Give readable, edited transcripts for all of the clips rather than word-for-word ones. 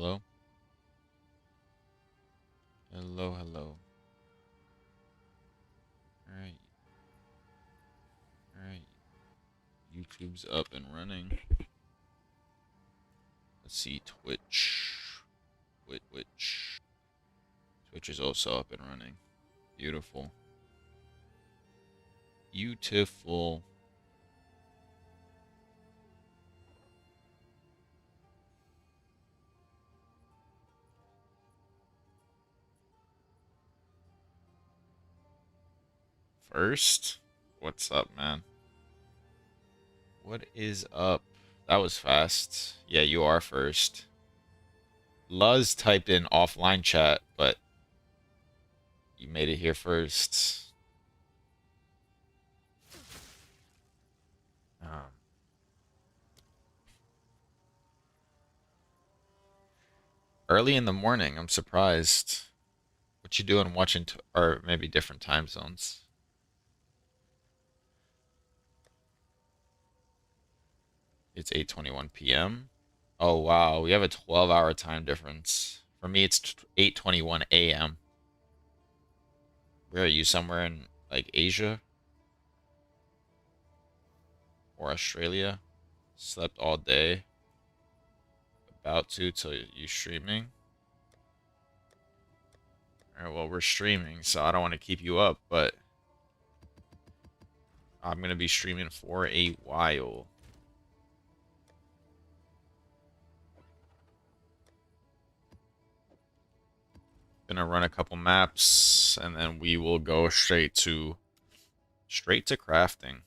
Hello? Hello, hello. Alright, alright. YouTube's up and running. Let's see, Twitch. Twitch. Twitch is also up and running. Beautiful. Beautiful. First? What's up, man? What is up? That was fast. Yeah, you are first. Luz typed in offline chat, but you made it here first. Um, Early in the morning, I'm surprised. What you doing watching, or maybe different time zones? It's 8:21 p.m. Oh wow, we have a 12-hour time difference. For me, it's 8:21 a.m. Where are you? Somewhere in like Asia or Australia? Slept all day. About to till you streaming. All right, well, we're streaming, so I don't want to keep you up, but I'm gonna be streaming for a while. Gonna run a couple maps, and then we will go straight to crafting.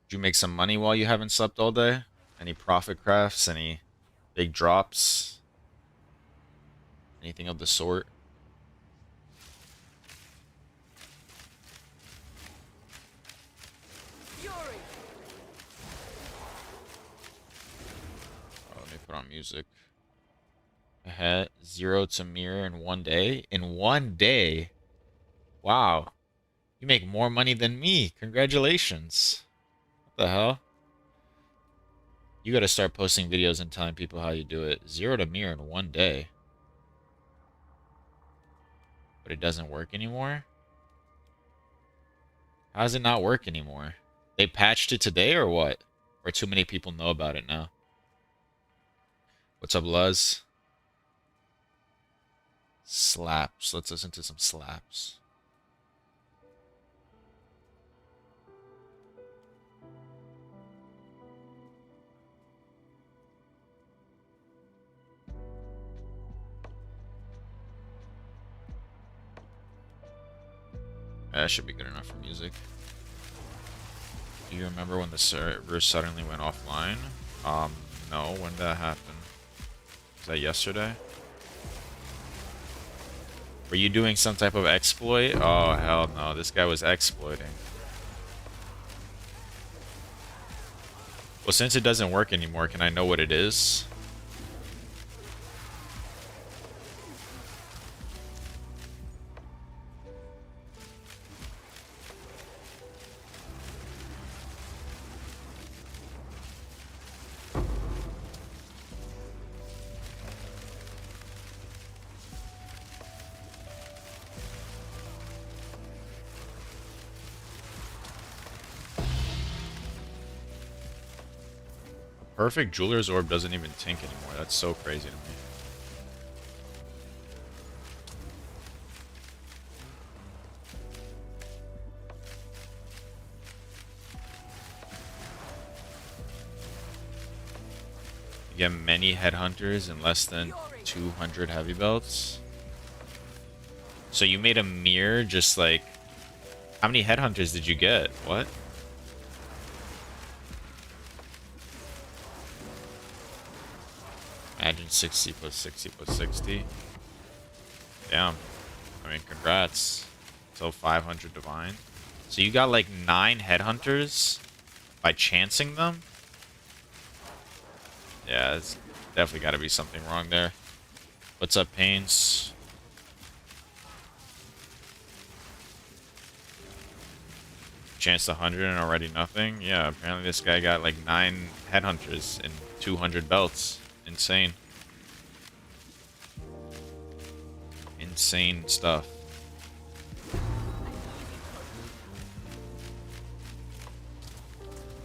Did you make some money while you haven't slept all day? Any profit crafts? Any big drops? Anything of the sort? Oh, let me put on music. Ahead, 0 to mirror in 1 day. In 1 day? Wow. You make more money than me. Congratulations. What the hell? You gotta start posting videos and telling people how you do it. 0 to mirror in 1 day. But it doesn't work anymore? How does it not work anymore? They patched it today or what? Or too many people know about it now? What's up, Luz? Slaps. Let's listen to some slaps. That should be good enough for music. Do you remember when the server suddenly went offline? No. When did that happen? Was that yesterday? Were you doing some type of exploit? Oh, hell no. This guy was exploiting. Well, since it doesn't work anymore, can I know what it is? Perfect Jeweler's Orb doesn't even tink anymore. That's so crazy to me. You get many headhunters and less than 200 heavy belts. So you made a mirror just like... How many headhunters did you get? What? Imagine 60 plus 60 plus 60. Damn. I mean, congrats. Till 500 divine. So you got like 9 headhunters by chancing them? Yeah, it's definitely got to be something wrong there. What's up, Pains? Chance 100 and already nothing? Yeah, apparently this guy got like 9 headhunters and 200 belts. Insane. Insane stuff. You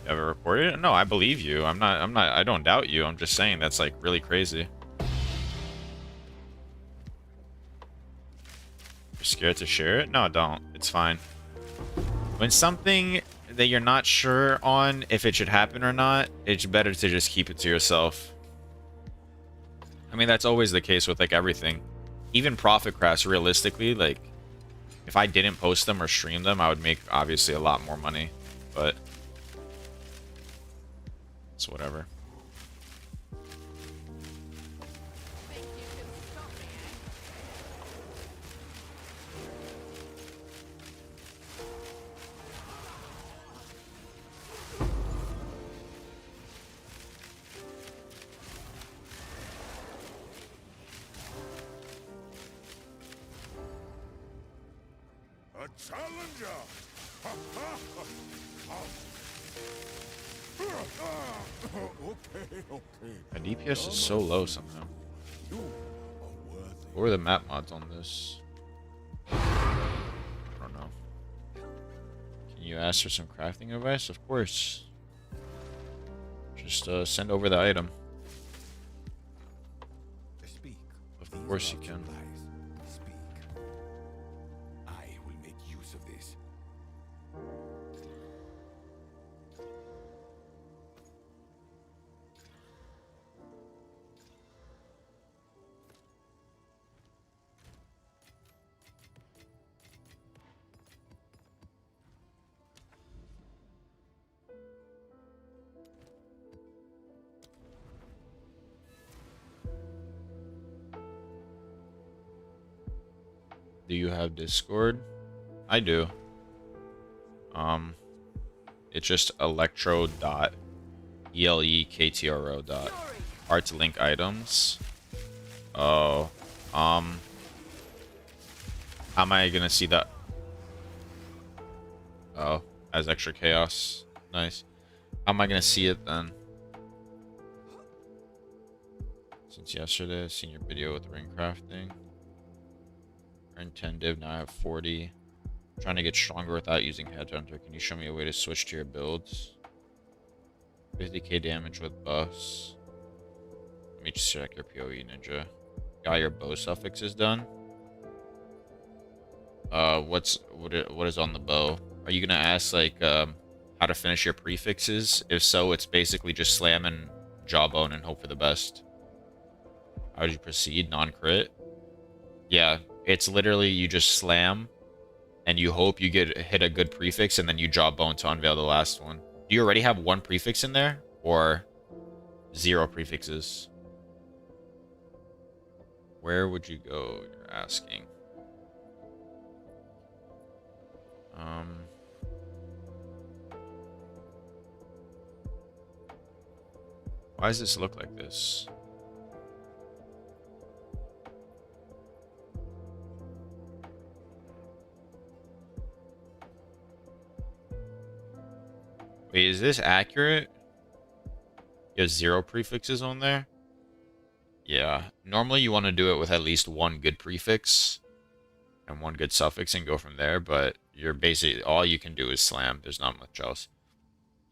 ever reported it? No, I believe you. I don't doubt you. I'm just saying that's like really crazy. You're scared to share it? No, don't. It's fine. When something that you're not sure on if it should happen or not, it's better to just keep it to yourself. I mean, that's always the case with like everything. Even profit crafts, realistically, like if I didn't post them or stream them, I would make obviously a lot more money. But it's whatever. Challenger! Okay. My DPS is so low somehow. What were the map mods on this? I don't know. Can you ask for some crafting advice? Of course. Just send over the item. Of course you can. Do you have Discord? I do. It's just electro.elektro. To link items. Oh. How am I gonna see that? Oh, as extra chaos. Nice. How am I gonna see it then? Since yesterday, I've seen your video with ring crafting. Earned 10 div, now I have 40. I'm trying to get stronger without using Headhunter. Can you show me a way to switch to your builds? 50k damage with buffs. Let me just check your POE ninja. Got your bow suffixes done? What is on the bow? Are you gonna ask like how to finish your prefixes? If so, it's basically just slam and jawbone and hope for the best. How would you proceed? Non-crit? Yeah, it's literally you just slam and you hope you hit a good prefix and then you jawbone to unveil the last one. Do you already have one prefix in there or 0 prefixes? Where would you go? You're asking. Why does this look like this? Wait, is this accurate? You have 0 prefixes on there? Yeah. Normally you want to do it with at least one good prefix and one good suffix and go from there, but you're basically all you can do is slam. There's not much else.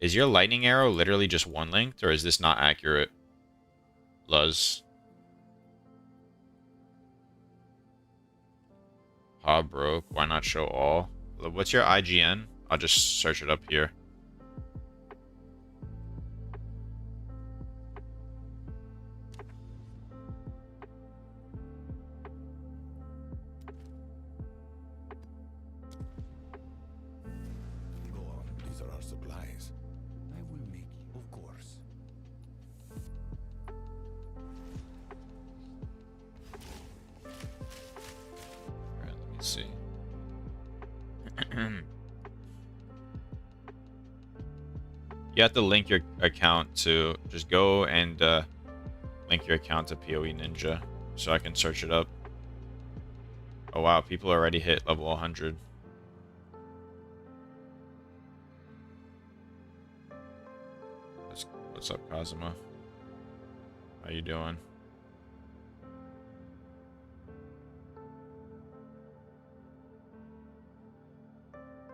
Is your lightning arrow literally just one linked, or is this not accurate? Luz. Ha broke. Why not show all? What's your IGN? I'll just search it up here. See. You have to link your account to just go and link your account to POE Ninja so I can search it up. Oh wow, people already hit level 100. What's up, Kazuma? How you doing?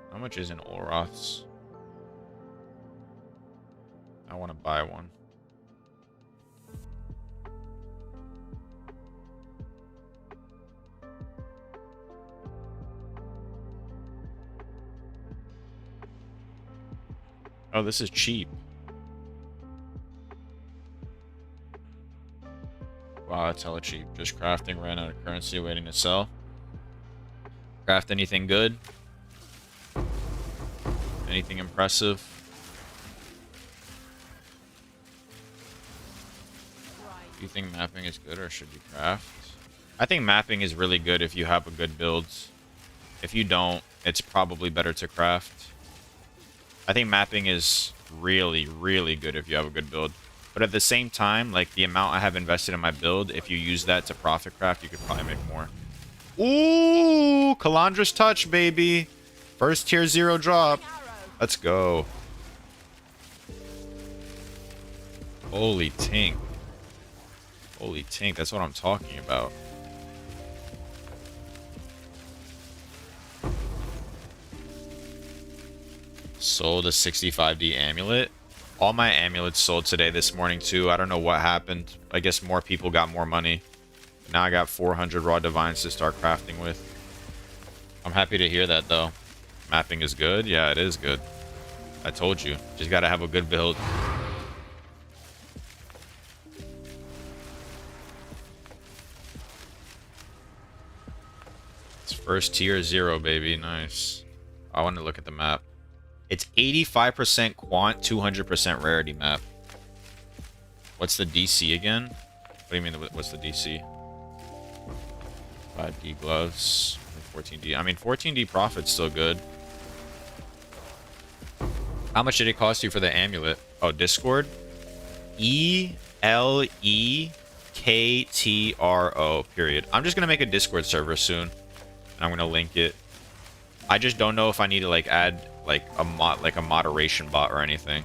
How much is an Olroth's? I want to buy one. Oh, this is cheap. Wow, that's hella cheap. Just crafting, ran out of currency, waiting to sell. Craft anything good? Anything impressive? Do you think mapping is good or should you craft? I think mapping is really good if you have a good build. If you don't, it's probably better to craft. I think mapping is really, really good if you have a good build. But at the same time, like the amount I have invested in my build, if you use that to profit craft, you could probably make more. Ooh, Kalandra's touch, baby. First tier 0 drop. Let's go. Holy tink. Holy tink, that's what I'm talking about. Sold a 65D amulet. All my amulets sold today this morning too. I don't know what happened. I guess more people got more money. Now I got 400 raw divines to start crafting with. I'm happy to hear that though. Mapping is good? Yeah, it is good. I told you. Just gotta have a good build. It's first tier 0, baby. Nice. I want to look at the map. It's 85% quant, 200% rarity map. What's the DC again? What do you mean, what's the DC? 5D gloves, 14D. I mean, 14D profit's still good. How much did it cost you for the amulet? Oh, Discord? ELEKTRO, period. I'm just going to make a Discord server soon. And I'm going to link it. I just don't know if I need to, like, add... like a moderation bot or anything.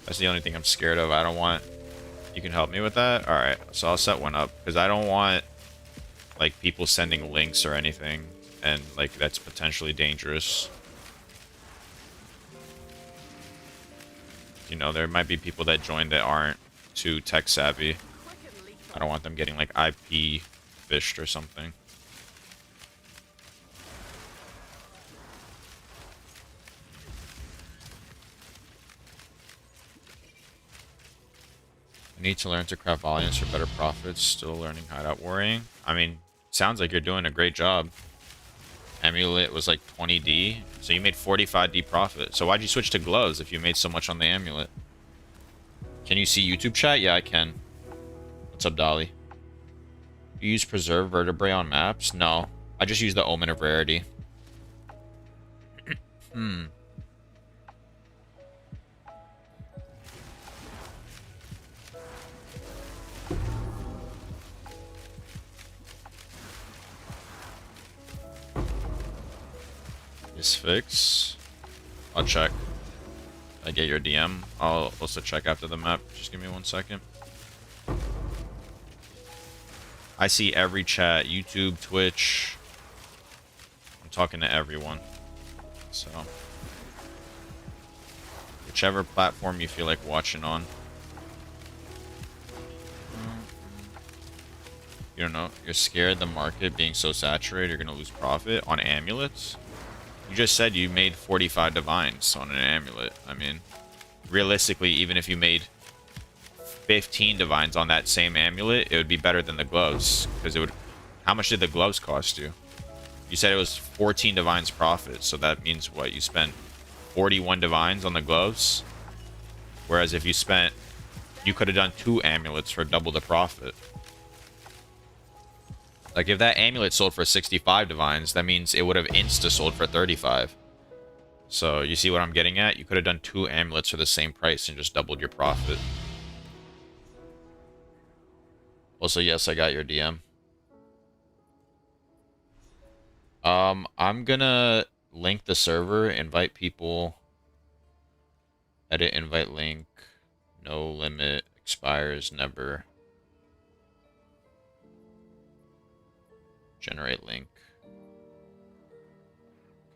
That's the only thing I'm scared of. I don't want... You can help me with that? Alright, so I'll set one up. Because I don't want, like, people sending links or anything. And, like, that's potentially dangerous. You know, there might be people that join that aren't too tech savvy. I don't want them getting, like, IP... fished or something. I need to learn to craft volumes for better profits. Still learning hideout worrying. I mean, sounds like you're doing a great job. Amulet was like 20D, so you made 45D profit. So why'd you switch to gloves if you made so much on the amulet? Can you see YouTube chat? Yeah, I can. What's up, Dolly? You use preserved vertebrae on maps? No. I just use the omen of rarity. This fix. I'll check. I get your DM. I'll also check after the map. Just give me 1 second. I see every chat, YouTube, Twitch. I'm talking to everyone. So, whichever platform you feel like watching on. You don't know. You're scared the market being so saturated, you're going to lose profit on amulets? You just said you made 45 divines on an amulet. I mean, realistically, even if you made 15 divines on that same amulet, it would be better than the gloves. Because it would... How much did the gloves cost you? You said it was 14 divines profit. So that means what? You spent 41 divines on the gloves? Whereas if you spent... You could have done 2 amulets for double the profit. Like, if that amulet sold for 65 divines, that means it would have insta-sold for 35. So, you see what I'm getting at? You could have done 2 amulets for the same price and just doubled your profit. Also, yes, I got your DM. I'm gonna... link the server, invite people, edit invite link, no limit, expires never, generate link,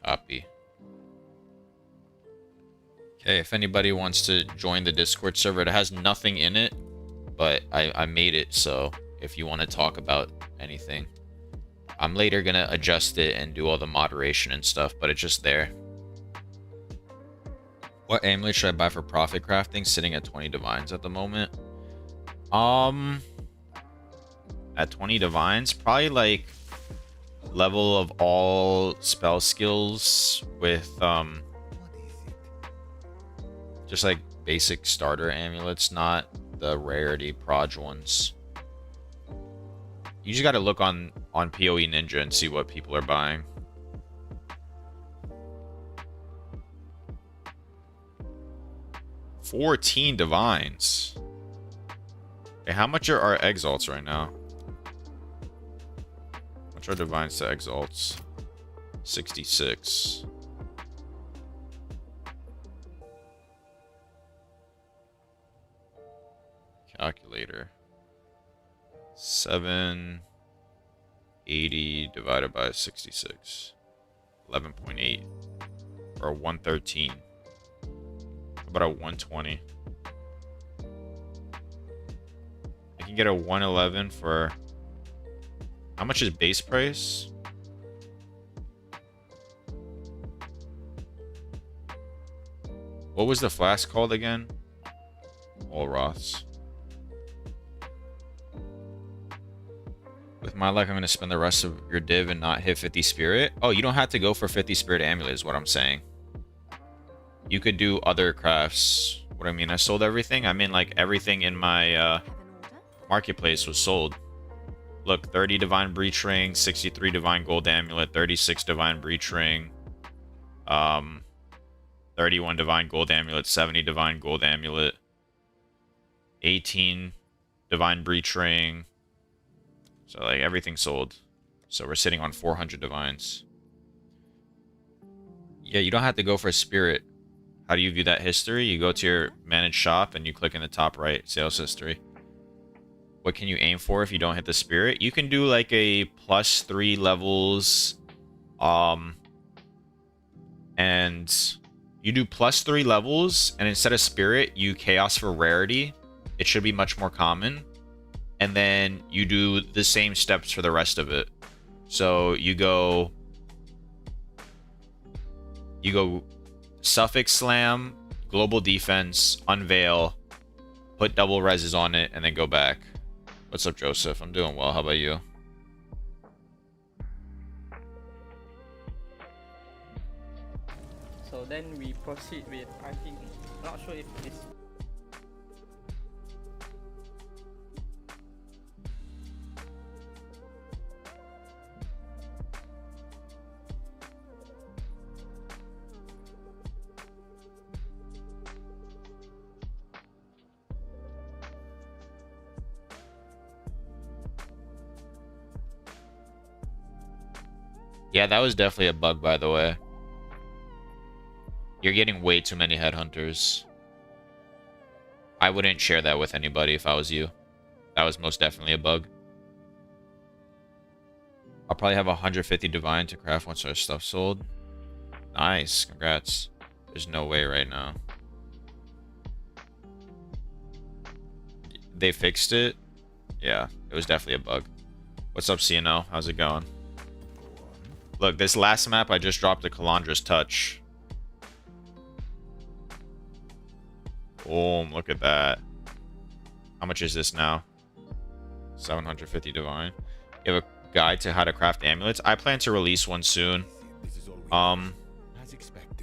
copy. Okay, if anybody wants to join the Discord server, it has nothing in it, but I made it, so if you want to talk about anything. I'm later gonna adjust it and do all the moderation and stuff, but it's just there. What amulet should I buy for profit crafting? Sitting at 20 divines at the moment. At 20 divines, probably like level of all spell skills with just like basic starter amulets, not the rarity proj ones. You just got to look on POE Ninja and see what people are buying. $14 divines. Okay, how much are our exalts right now? How much are divines to exalts? 66. Calculator. 780 divided by 66. 11.8. Or 113. How about a 120? I can get a 111 for... How much is base price? What was the flask called again? All Roths. With my luck, I'm going to spend the rest of your div and not hit 50 spirit. Oh, you don't have to go for 50 spirit amulet is what I'm saying. You could do other crafts. What I mean, I sold everything. I mean, like, everything in my marketplace was sold. Look, 30 divine breach ring, 63 divine gold amulet, 36 divine breach ring, 31 divine gold amulet, 70 divine gold amulet, 18 divine breach ring. So, like, everything sold. So we're sitting on 400 divines. Yeah, you don't have to go for a spirit. How do you view that history? You go to your manage shop and you click in the top right, sales history. What can you aim for if you don't hit the spirit? You can do like a +3 levels. And you do +3 levels, and instead of spirit, you chaos for rarity. It should be much more common. And then you do the same steps for the rest of it. So you go suffix slam, global defense, unveil, put double reses on it, and then go back. What's up, Joseph? I'm doing well. How about you? So then we proceed with, I think, not sure if it's... Yeah, that was definitely a bug, by the way. You're getting way too many headhunters. I wouldn't share that with anybody if I was you. That was most definitely a bug. I'll probably have 150 divine to craft once our stuff's sold. Nice, congrats. There's no way right now. They fixed it? Yeah, it was definitely a bug. What's up, CNO? How's it going? Look, this last map, I just dropped a Calandra's Touch. Boom, look at that. How much is this now? 750 divine. You have a guide to how to craft amulets. I plan to release one soon. I'm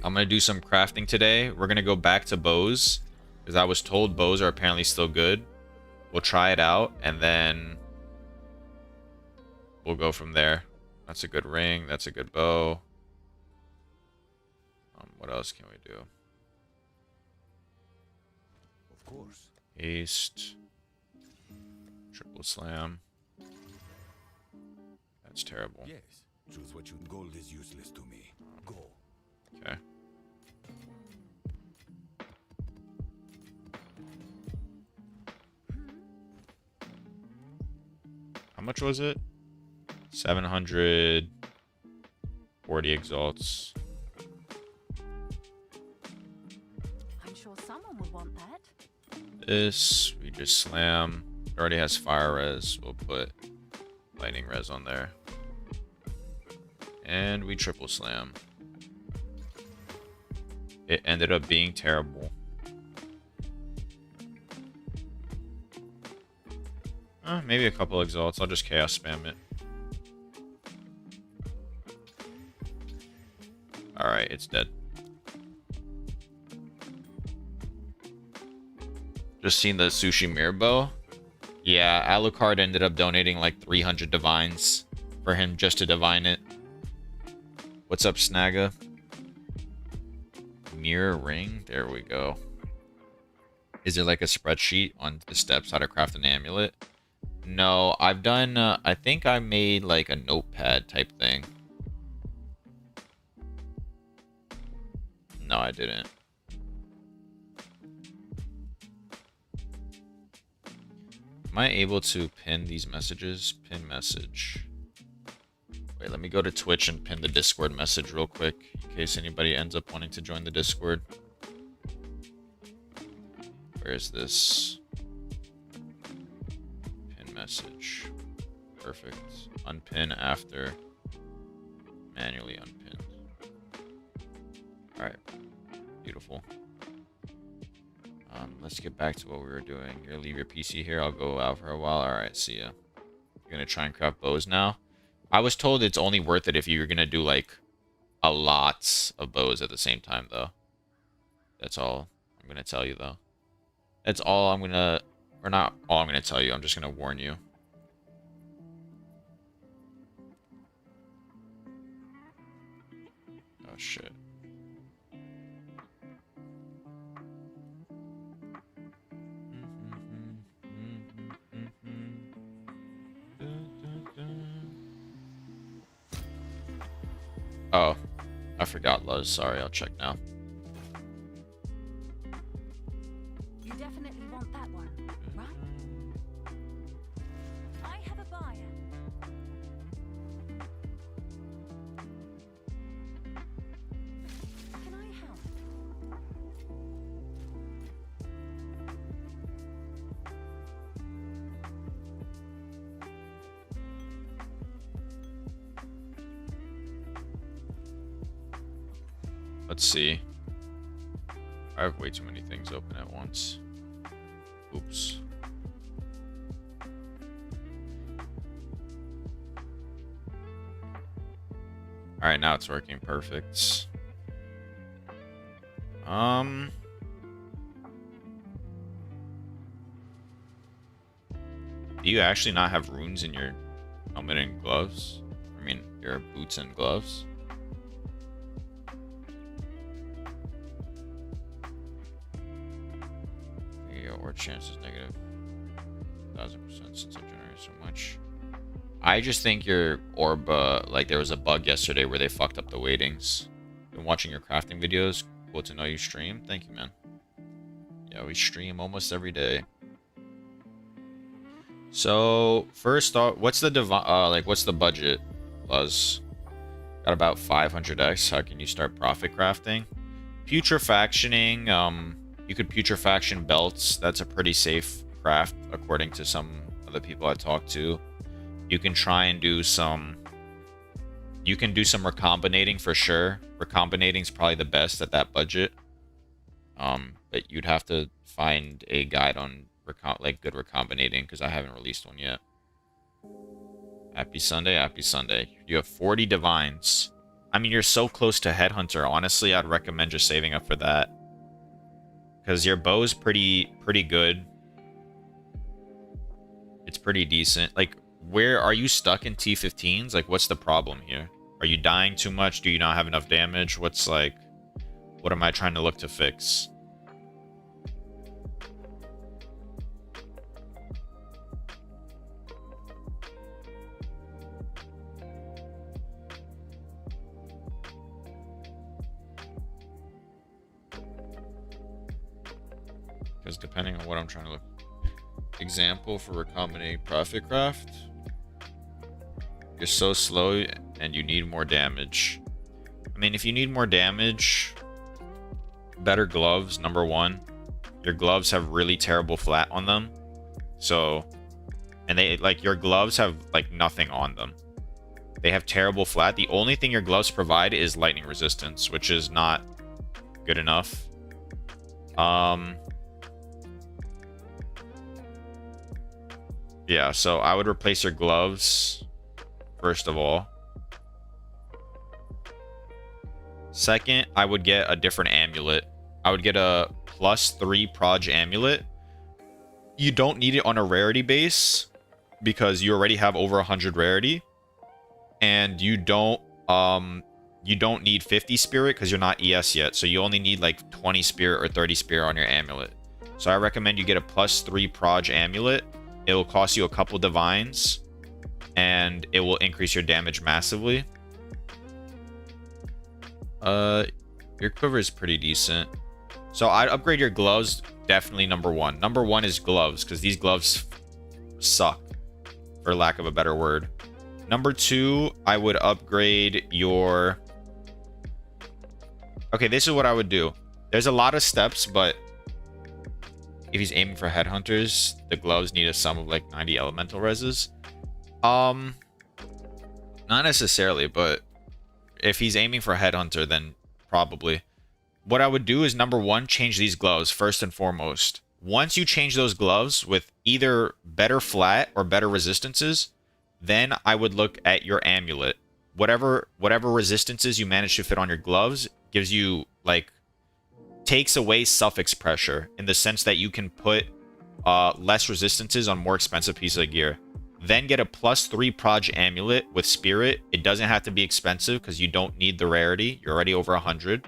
gonna do some crafting today. We're gonna go back to bows, because I was told bows are apparently still good. We'll try it out, and then we'll go from there. That's a good ring. That's a good bow. What else can we do? Of course. Haste. Triple slam. That's terrible. Yes. Choose what you... Gold is useless to me. Go. Okay. How much was it? 740 exalts. I'm sure someone will want that. This, we just slam. It already has fire res. We'll put lightning res on there. And we triple slam. It ended up being terrible. Maybe a couple exalts. I'll just chaos spam it. Alright, it's dead. Just seen the sushi mirbo. Yeah, Alucard ended up donating like 300 divines for him just to divine it. What's up, Snagga? Mirror ring? There we go. Is there like a spreadsheet on the steps how to craft an amulet? No, I've done, I think I made like a notepad type thing. No, I didn't. Am I able to pin these messages? Pin message. Wait, let me go to Twitch and pin the Discord message real quick in case anybody ends up wanting to join the Discord. Where is this? Pin message. Perfect. Unpin after. Manually unpinned. Alright. Beautiful. Let's get back to what we were doing. You're gonna leave your PC here. I'll go out for a while. Alright, see ya. You're gonna try and craft bows now. I was told it's only worth it if you're gonna do like a lot of bows at the same time though. That's all I'm gonna tell you though. That's all I'm gonna, or not all I'm gonna tell you, I'm just gonna warn you. Oh shit. Oh, I forgot Luz. Sorry, I'll check now. You definitely want that one, right? I have a buyer. Can I help? Let's see. I have way too many things open at once. Oops. Alright, now it's working perfect. Do you actually not have runes in your helmet and gloves? I mean, your boots and gloves? Or chance is negative 1000% since I generated so much. I just think your orb, like there was a bug yesterday where they fucked up the weightings. Been watching your crafting videos. Cool to know you stream. Thank you, man. Yeah, we stream almost every day. So first off, what's the what's the budget, Luz? Got about 500x. How can you start profit crafting? Putrefactioning, you could putrefaction belts. That's a pretty safe craft, according to some of the people I talked to. You can try and do some... You can do some recombinating for sure. Recombinating is probably the best at that budget. But you'd have to find a guide on good recombinating, because I haven't released one yet. Happy Sunday, happy Sunday. You have 40 divines. I mean, you're so close to Headhunter. Honestly, I'd recommend just saving up for that. Because your bow's pretty good. It's pretty decent. Like, where are you stuck in T15s? Like, what's the problem here? Are you dying too much? Do you not have enough damage? What's like... What am I trying to look to fix? because depending on what I'm trying to look. Example for recombinating profit craft. You're so slow and you need more damage. I mean, if you need more damage, better gloves, number one. Your gloves have really terrible flat on them. So, and they like your gloves have like nothing on them. They have terrible flat. The only thing your gloves provide is lightning resistance, which is not good enough. Yeah, so I would replace your gloves first of all. Second, I would get a different amulet. I would get a +3 proj amulet. You don't need it on a rarity base because you already have over 100 rarity, and you don't need 50 spirit because you're not ES yet, so you only need like 20 spirit or 30 spirit on your amulet. So I recommend you get a +3 proj amulet. It will cost you a couple divines, and it will increase your damage massively. Your quiver is pretty decent. So I'd upgrade your gloves, definitely number one. Number one is gloves, because these gloves suck, for lack of a better word. Number two, I would upgrade your... Okay, this is what I would do. There's a lot of steps, but if he's aiming for headhunters, the gloves need a sum of like 90 elemental reses. Not necessarily, but if he's aiming for headhunter, then probably. What I would do is, number one, change these gloves first and foremost. Once you change those gloves with either better flat or better resistances, then I would look at your amulet. Whatever resistances you manage to fit on your gloves gives you, like, takes away suffix pressure in the sense that you can put less resistances on more expensive pieces of gear. Then get a +3 proj amulet with spirit. It doesn't have to be expensive because you don't need the rarity. You're already over 100.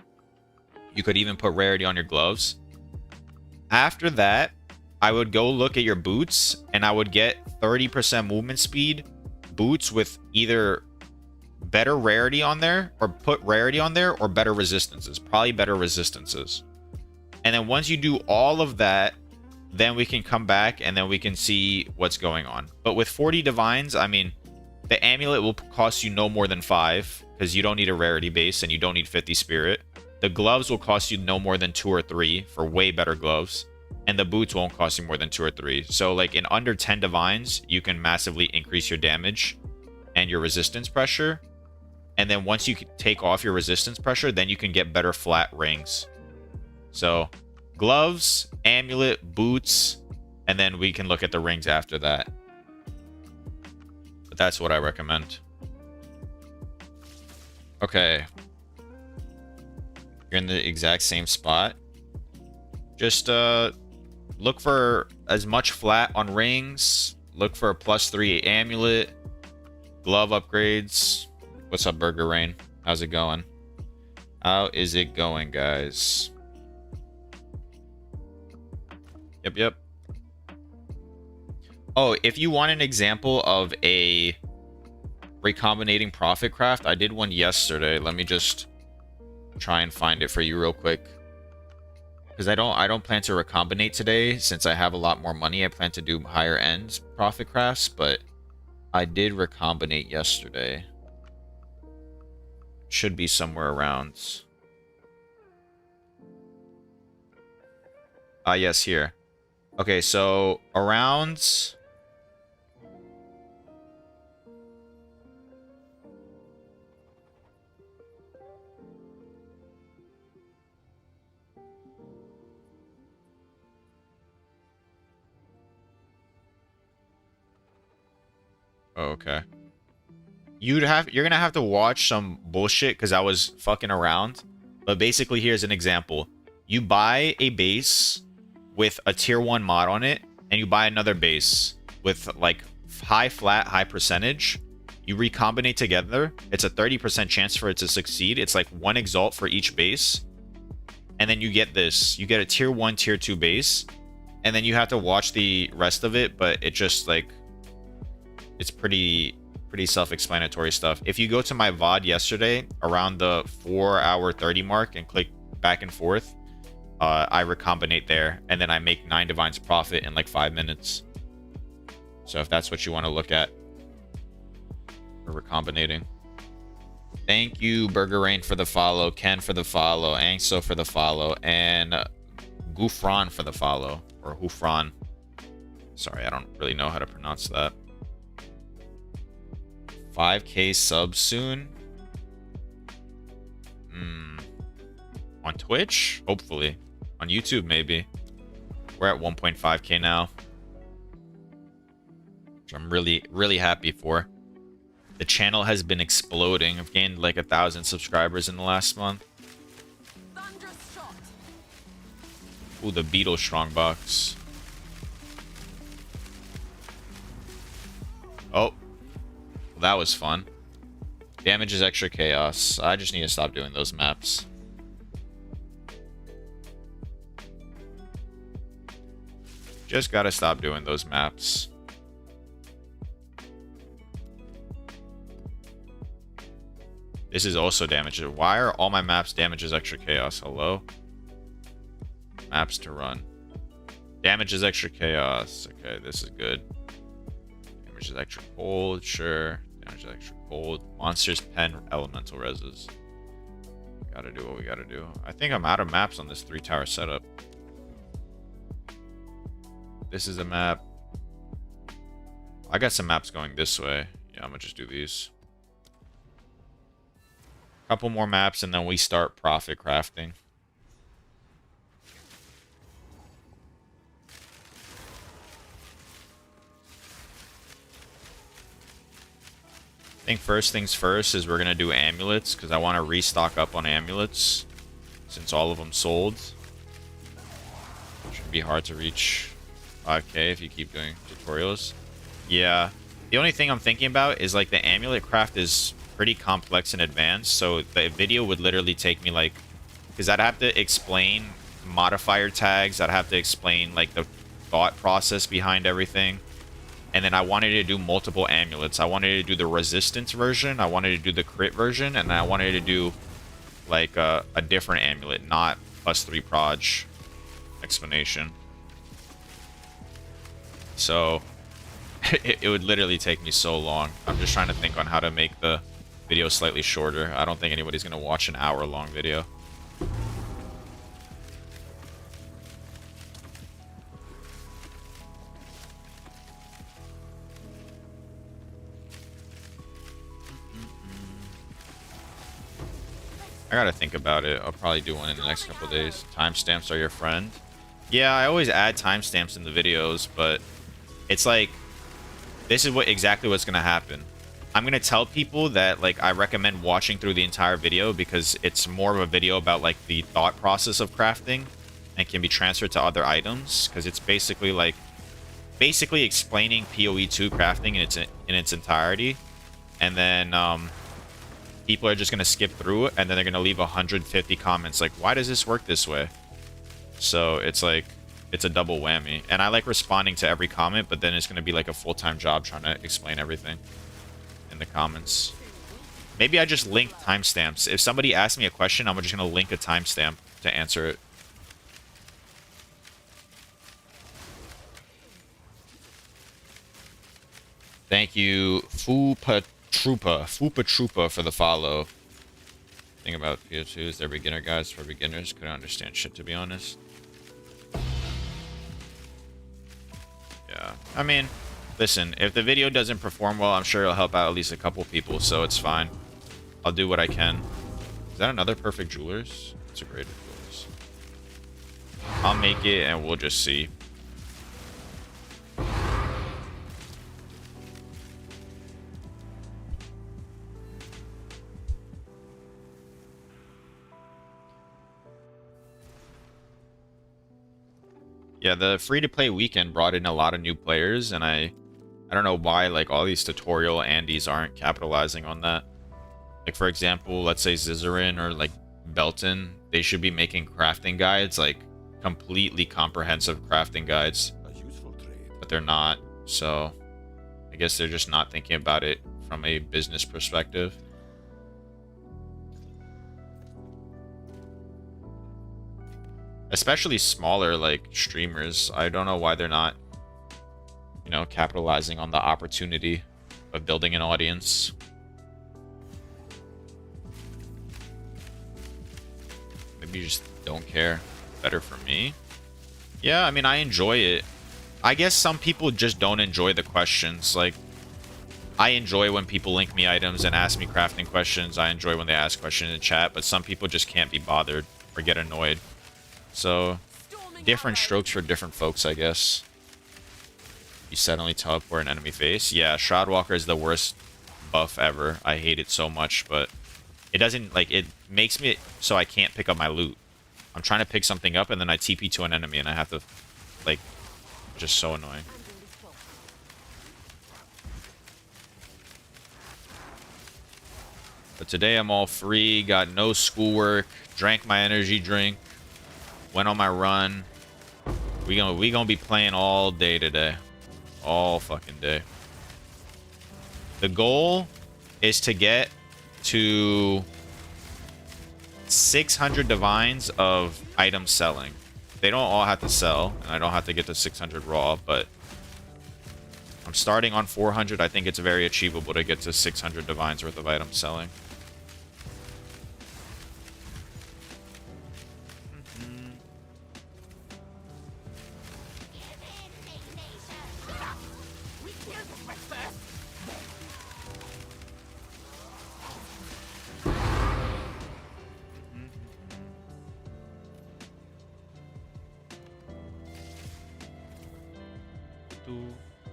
You could even put rarity on your gloves. After that, I would go look at your boots, and I would get 30% movement speed boots with either better rarity on there, or put rarity on there, or better resistances. Probably better resistances. And then once you do all of that, then we can come back and then we can see what's going on. But with 40 divines, I mean, the amulet will cost you no more than 5 because you don't need a rarity base and you don't need 50 spirit. The gloves will cost you no more than 2 or 3 for way better gloves. And the boots won't cost you more than 2 or 3. So like in under 10 divines, you can massively increase your damage and your resistance pressure. And then once you take off your resistance pressure, then you can get better flat rings. So gloves, amulet, boots, and then we can look at the rings after that. But that's what I recommend. Okay. You're in the exact same spot. Just look for as much flat on rings. Look for a +3 amulet. Glove upgrades. What's up, Burger Rain? How's it going? How is it going, guys? Yep. Oh, if you want an example of a recombinating profit craft, I did one yesterday. Let me just try and find it for you real quick. Because I don't plan to recombinate today since I have a lot more money. I plan to do higher end profit crafts, but I did recombinate yesterday. Should be somewhere around. Yes, here. Okay, so around... Oh, okay. You're gonna have to watch some bullshit because I was fucking around. But basically, here's an example. You buy a base with a tier 1 mod on it, and you buy another base with like high flat, high percentage. You recombinate together. It's a 30% chance for it to succeed. It's like 1 exalt for each base. And then you get this. You get a tier 1, tier 2 base. And then you have to watch the rest of it, but it just like... It's pretty self-explanatory stuff. If you go to my VOD yesterday around the 4 hour 30 mark and click back and forth, I recombinate there, and then I make 9 divines profit in like 5 minutes. So if that's what you want to look at for recombinating. Thank you, Burger Rain, for the follow, Ken for the follow, Angso for the follow, and Gufran for the follow, or Hufran. Sorry, I don't really know how to pronounce that. 5K subs soon. On Twitch? Hopefully. On YouTube, maybe. We're at 1.5K now. Which I'm really, really happy for. The channel has been exploding. I've gained like 1,000 subscribers in the last month. Ooh, the Beetle Strongbox. Oh. Well, that was fun. Damage is extra chaos. I just need to stop doing those maps. Just gotta stop doing those maps. This is also damage. Why are all my maps damage is extra chaos? Hello? Maps to run. Damage is extra chaos. Okay, this is good. Damage is extra cold. Sure. Damage is extra cold. Monsters, pen, elemental reses. Gotta do what we gotta do. I think I'm out of maps on this 3-tower setup. This is a map. I got some maps going this way. Yeah, I'm gonna just do these. Couple more maps and then we start profit crafting. I think first things first is we're gonna do amulets because I want to restock up on amulets since all of them sold. Shouldn't be hard to reach 5K if you keep doing tutorials. Yeah. The only thing I'm thinking about is like the amulet craft is pretty complex and advanced, so the video would literally take me like, because I'd have to explain modifier tags, I'd have to explain like the thought process behind everything, and then I wanted to do multiple amulets. I wanted to do the resistance version, I wanted to do the crit version, and I wanted to do like a different amulet, not +3 proj explanation. So it would literally take me so long. I'm just trying to think on how to make the video slightly shorter. I don't think anybody's gonna watch an hour-long video. I gotta think about it. I'll probably do one in the next couple of days. Timestamps are your friend. Yeah, I always add timestamps in the videos, but it's like, this is exactly what's gonna happen. I'm gonna tell people that like I recommend watching through the entire video because it's more of a video about like the thought process of crafting and can be transferred to other items, because it's basically like explaining POE2 crafting in its entirety, and then people are just gonna skip through it and then they're gonna leave 150 comments like, why does this work this way? So it's like, it's a double whammy, and I like responding to every comment, but then it's gonna be like a full-time job trying to explain everything in the comments. Maybe I just link timestamps. If somebody asks me a question, I'm just gonna link a timestamp to answer it. Thank you, Fupa Troopa for the follow. Thing about PO2 is they're beginner guides for beginners. Couldn't understand shit, to be honest. Yeah, I mean, listen, if the video doesn't perform well, I'm sure it'll help out at least a couple people, so it's fine. I'll do what I can. Is that another perfect jewelers? It's a great jewelers. I'll make it and we'll just see. Yeah, the free-to-play weekend brought in a lot of new players, and I don't know why like all these tutorial Andes aren't capitalizing on that. Like for example, let's say Zizarin or like Belton, they should be making crafting guides, like completely comprehensive crafting guides. But they're not, so I guess they're just not thinking about it from a business perspective. Especially smaller like streamers. I don't know why they're not, you know, capitalizing on the opportunity of building an audience. Maybe you just don't care. Better for me. Yeah, I mean, I enjoy it. I guess some people just don't enjoy the questions. Like, I enjoy when people link me items and ask me crafting questions. I enjoy when they ask questions in chat, but some people just can't be bothered or get annoyed. So, different strokes for different folks, I guess. You suddenly teleport an enemy face. Yeah, Shroudwalker is the worst buff ever. I hate it so much, but it doesn't, like, it makes me so I can't pick up my loot. I'm trying to pick something up, and then I TP to an enemy, and I have to, like, just so annoying. But today I'm all free, got no schoolwork, drank my energy drink, went on my run. We gonna be playing all day today. All fucking day. The goal is to get to 600 divines of items selling. They don't all have to sell, and I don't have to get to 600 raw, but I'm starting on 400. I think it's very achievable to get to 600 divines worth of items selling.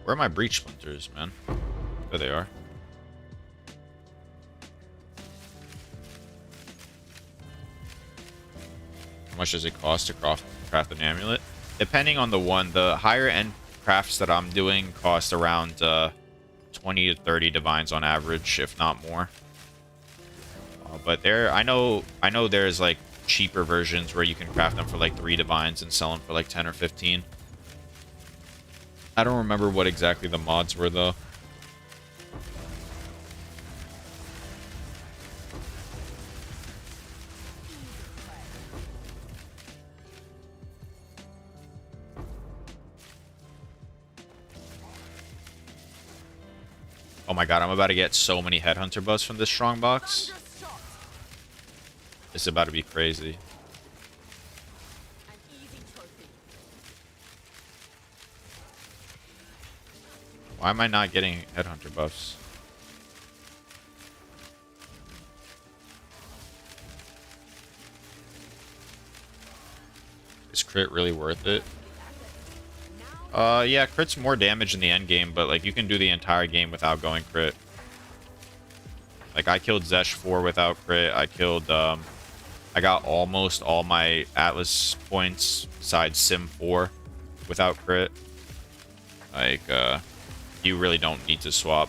Where are my breach splinters, man? There they are. How much does it cost to craft an amulet? Depending on the one, the higher end crafts that I'm doing cost around 20 to 30 divines on average, if not more. But I know there's like cheaper versions where you can craft them for like 3 divines and sell them for like 10 or 15. I don't remember what exactly the mods were though. Oh my god, I'm about to get so many headhunter buffs from this strong box. It's about to be crazy. Why am I not getting headhunter buffs? Is crit really worth it? Yeah, crit's more damage in the end game, but like you can do the entire game without going crit. Like I killed Zesh 4 without crit. I got almost all my Atlas points besides Sim 4 without crit. Like, you really don't need to swap.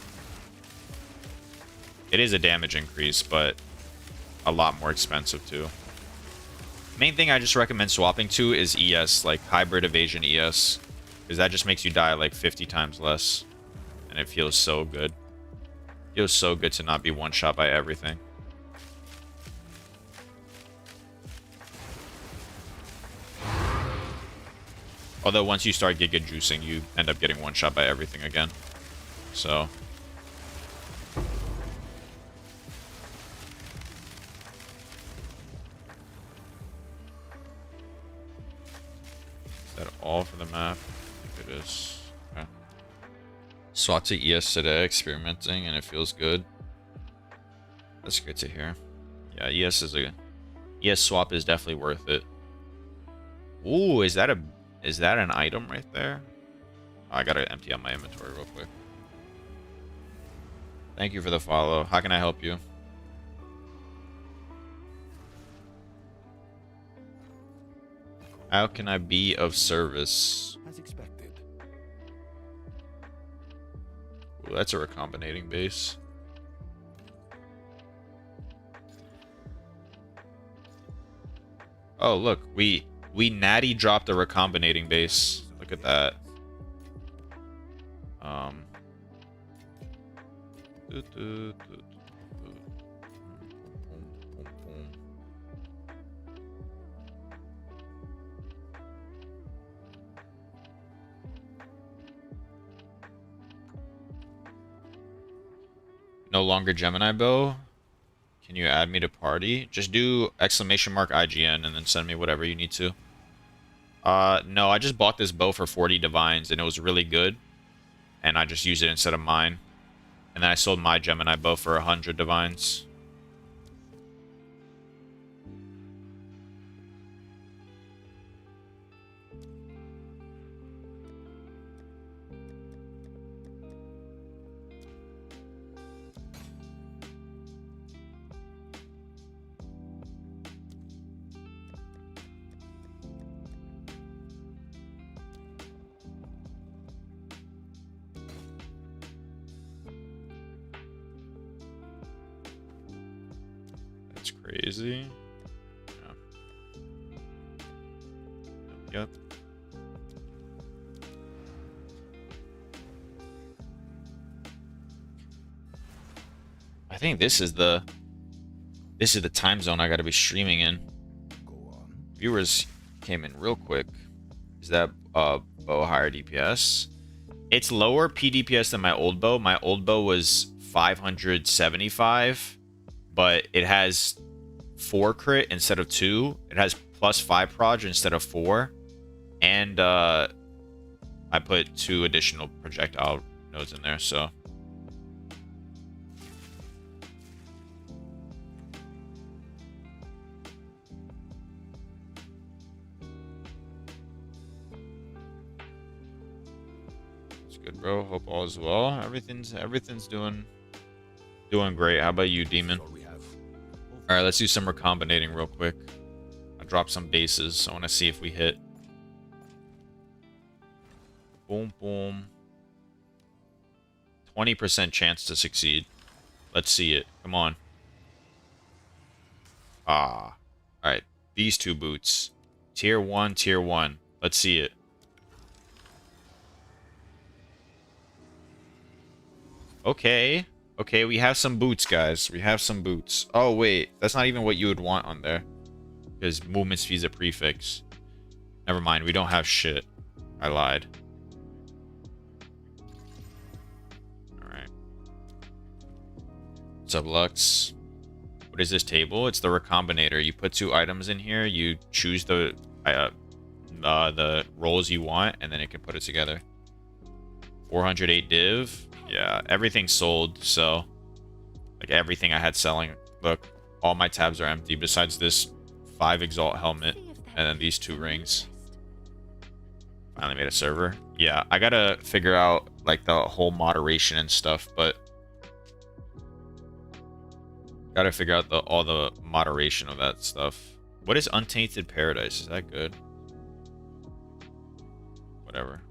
It is a damage increase, but a lot more expensive too. Main thing I just recommend swapping to is ES, like hybrid evasion ES, because that just makes you die like 50 times less, and it feels so good. It feels so good to not be one shot by everything. Although once you start Giga juicing, you end up getting one shot by everything again. So is that all for the map? I think it is. Okay. Swap to ES today, experimenting, and it feels good. That's good to hear. Yeah, ES swap is definitely worth it. Ooh, is that an item right there? Oh, I gotta empty out my inventory real quick. Thank you for the follow. How can I help you? How can I be of service? As expected. Ooh, that's a recombinating base. Oh, look, we natty dropped a recombinating base. Look at that. No longer Gemini bow. Can you add me to party? Just do exclamation mark IGN and then send me whatever you need to. No, I just bought this bow for 40 divines and it was really good. And I just used it instead of mine. And then I sold my Gemini bow for 100 divines. That's crazy. Yeah. Yep. I think this is the time zone I gotta be streaming in. Viewers came in real quick. Is that bow higher DPS? It's lower PDPS than my old bow. My old bow was 575, but it has 4 crit instead of 2. It has plus 5 proj instead of 4. And I put 2 additional projectile nodes in there, so. Good, bro. Hope all is well. Everything's doing great. How about you, Demon? All right, let's do some recombinating real quick. I dropped some bases. I want to see if we hit. Boom, boom. 20% chance to succeed. Let's see it. Come on. Ah. All right. These 2 boots. Tier 1, tier 1. Let's see it. Okay. Okay, we have some boots, guys. We have some boots. Oh, wait. That's not even what you would want on there. Because movement speed's a prefix. Never mind. We don't have shit. I lied. Alright. What's up, Lux? What is this table? It's the Recombinator. You put 2 items in here. You choose the rolls you want, and then it can put it together. 408 div. Yeah, everything's sold, so like everything I had selling. Look, all my tabs are empty besides this 5 Exalt helmet and then these 2 rings. Finally made a server. Yeah, I gotta figure out like the whole moderation and stuff, but gotta figure out all the moderation of that stuff. What is Untainted Paradise? Is that good? Whatever.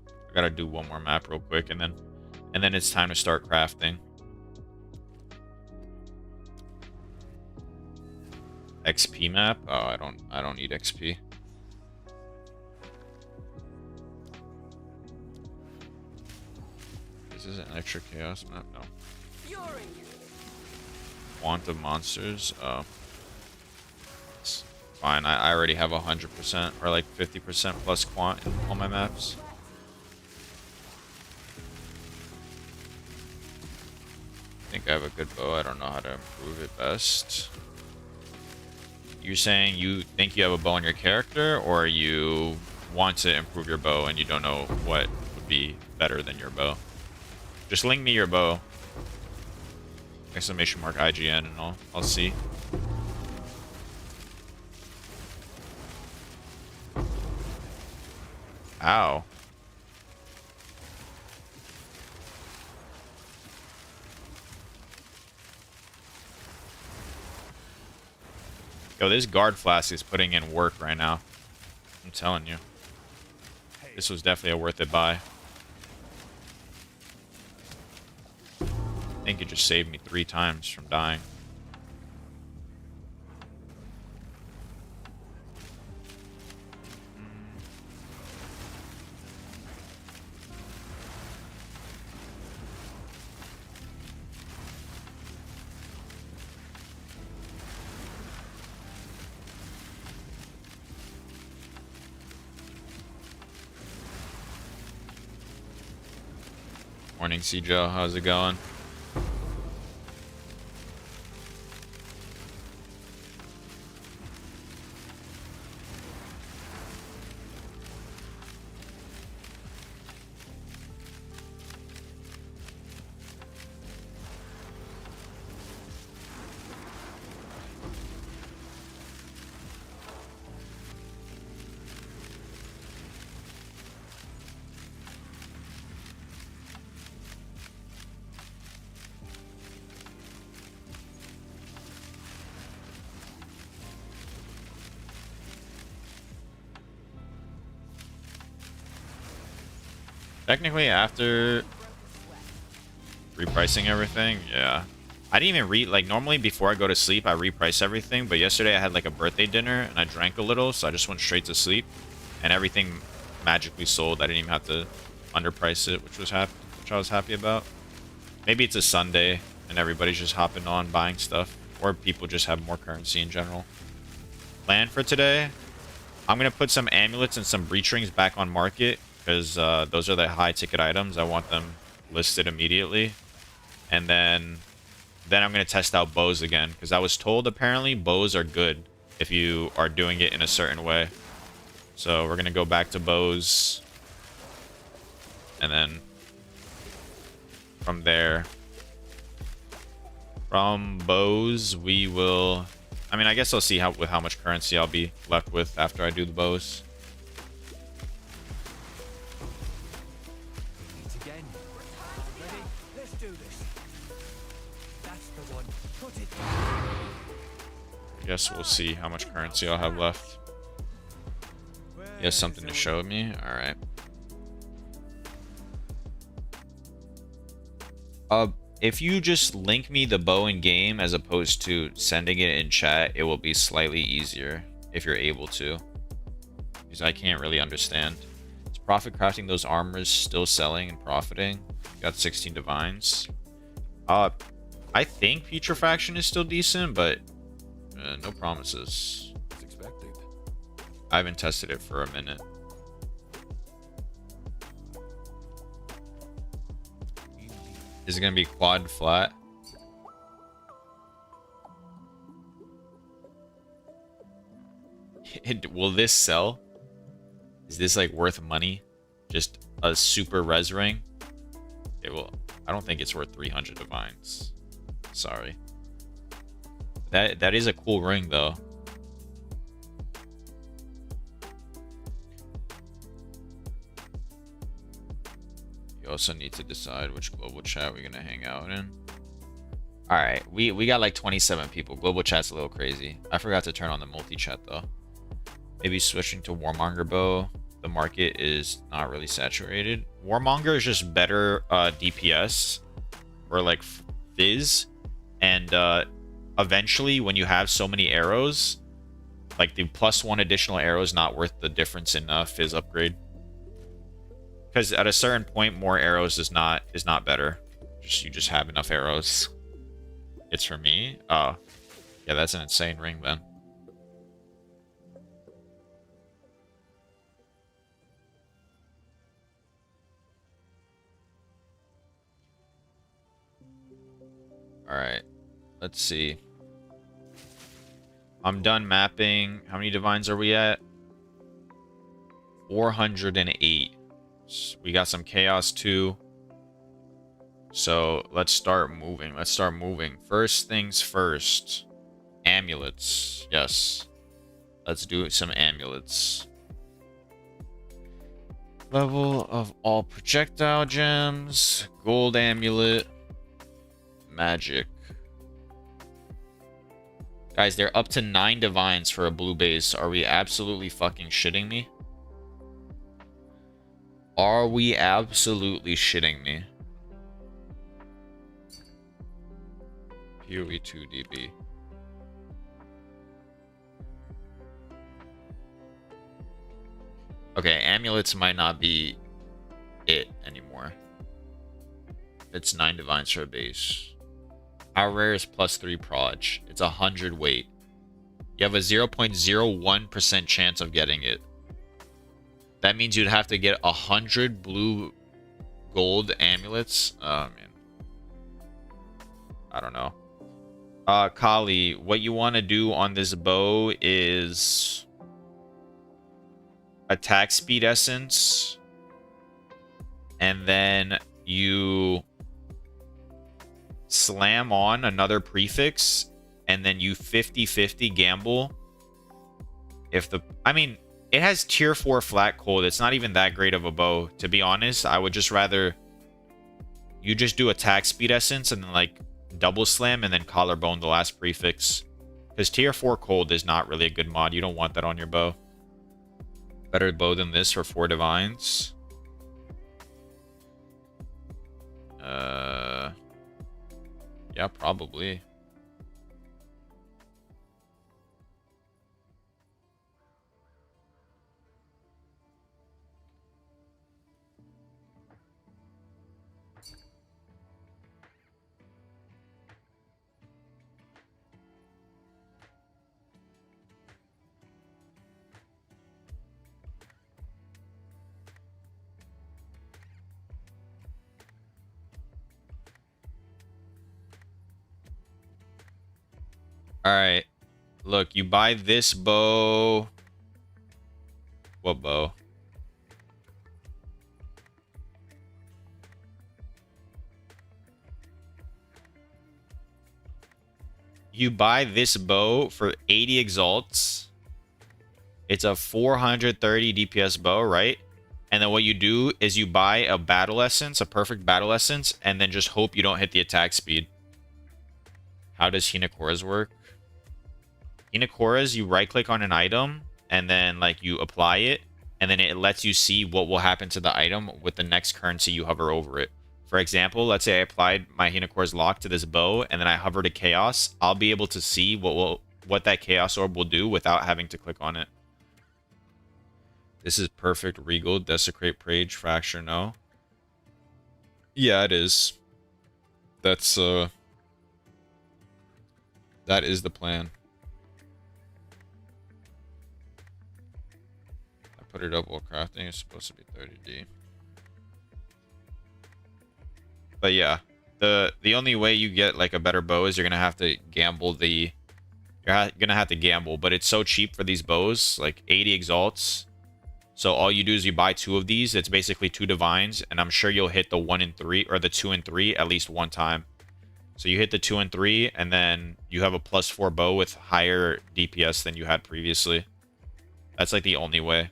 I gotta do one more map real quick and then it's time to start crafting. XP map? Oh, I don't need XP. Is this an extra chaos map? No. Want of monsters? Oh. It's fine. I already have 100% or like 50% plus quant in all my maps. I think I have a good bow. I don't know how to improve it best. You're saying you think you have a bow in your character, or you want to improve your bow and you don't know what would be better than your bow? Just link me your bow. Exclamation mark IGN and I'll see. Ow. Yo, this guard flask is putting in work right now. I'm telling you. This was definitely a worth it buy. I think it just saved me 3 times from dying. Morning, Joe. How's it going? Technically, after repricing everything, yeah. I didn't even read, like, normally before I go to sleep, I reprice everything, but yesterday I had, like, a birthday dinner, and I drank a little, so I just went straight to sleep, and everything magically sold. I didn't even have to underprice it, which I was happy about. Maybe it's a Sunday, and everybody's just hopping on, buying stuff, or people just have more currency in general. Plan for today, I'm going to put some amulets and some breach rings back on market, because those are the high-ticket items. I want them listed immediately, and then I'm going to test out bows again, because I was told apparently bows are good if you are doing it in a certain way. So we're going to go back to bows. And then from there, from bows, we will... I mean, I guess I'll see with how much currency I'll be left with after I do the bows. Guess we'll see how much currency I'll have left. He has something to show me? Alright. If you just link me the bow in game as opposed to sending it in chat, it will be slightly easier if you're able to. Because I can't really understand. Is profit crafting those armors still selling and profiting? Got 16 divines. I think putrefaction is still decent, but no promises. It's expected. I haven't tested it for a minute. Is it gonna be quad flat? Will this sell? Is this like worth money? Just a super res ring? It will. I don't think it's worth 300 divines. Sorry. That is a cool ring though. You also need to decide which global chat we're gonna hang out in. Alright, we got like 27 people. Global chat's a little crazy. I forgot to turn on the multi-chat though. Maybe switching to Warmonger bow. The market is not really saturated. Warmonger is just better DPS or like fizz, and eventually when you have so many arrows, like the +1 additional arrow is not worth the difference in fizz upgrade. Because at a certain point, more arrows is not better. You just have enough arrows. It's for me. Oh, yeah, that's an insane ring then. All right, let's see. I'm done mapping. How many divines are we at? 408. We got some chaos too. So let's start moving. First things first. Amulets. Yes. Let's do some amulets. Level of all projectile gems. Gold amulet. Magic. Guys, they're up to 9 divines for a blue base. Are we absolutely fucking shitting me? Are we absolutely shitting me? POE2 DB. Okay, amulets might not be it anymore. It's 9 divines for a base. Our rare is +3 proj. It's 100 weight. You have a 0.01% chance of getting it. That means you'd have to get 100 blue gold amulets. Oh, man. I don't know. Kali, what you want to do on this bow is attack speed essence. And then you slam on another prefix. And then you 50-50 gamble. If the... I mean... It has tier 4 flat cold. It's not even that great of a bow. To be honest, I would just rather you just do attack speed essence and then like double slam and then collarbone the last prefix. Because tier 4 cold is not really a good mod. You don't want that on your bow. Better bow than this for 4 divines. Yeah, probably. All right. Look, you buy this bow. What bow? You buy this bow for 80 exalts. It's a 430 DPS bow, right? And then what you do is you buy a battle essence, a perfect battle essence, and then just hope you don't hit the attack speed. How does Hinakora's work? Hinakora's, you right click on an item and then like you apply it, and then it lets you see what will happen to the item with the next currency you hover over it. For example, let's say I applied my Hinakora's lock to this bow and then I hover to chaos. I'll be able to see what that chaos orb will do without having to click on it. This is perfect. Regal, desecrate, Prage, fracture, no. Yeah, it is. That's that is the plan. I put it up while crafting. It's supposed to be 30D. But yeah, the only way you get like a better bow is you're gonna have to gamble gonna have to gamble, but it's so cheap for these bows, like 80 exalts. So all you do is you buy 2 of these. It's basically 2 divines, and I'm sure you'll hit the 1 and 3 or the 2 and 3 at least one time. So you hit the 2 and 3, and then you have a +4 bow with higher DPS than you had previously. That's like the only way.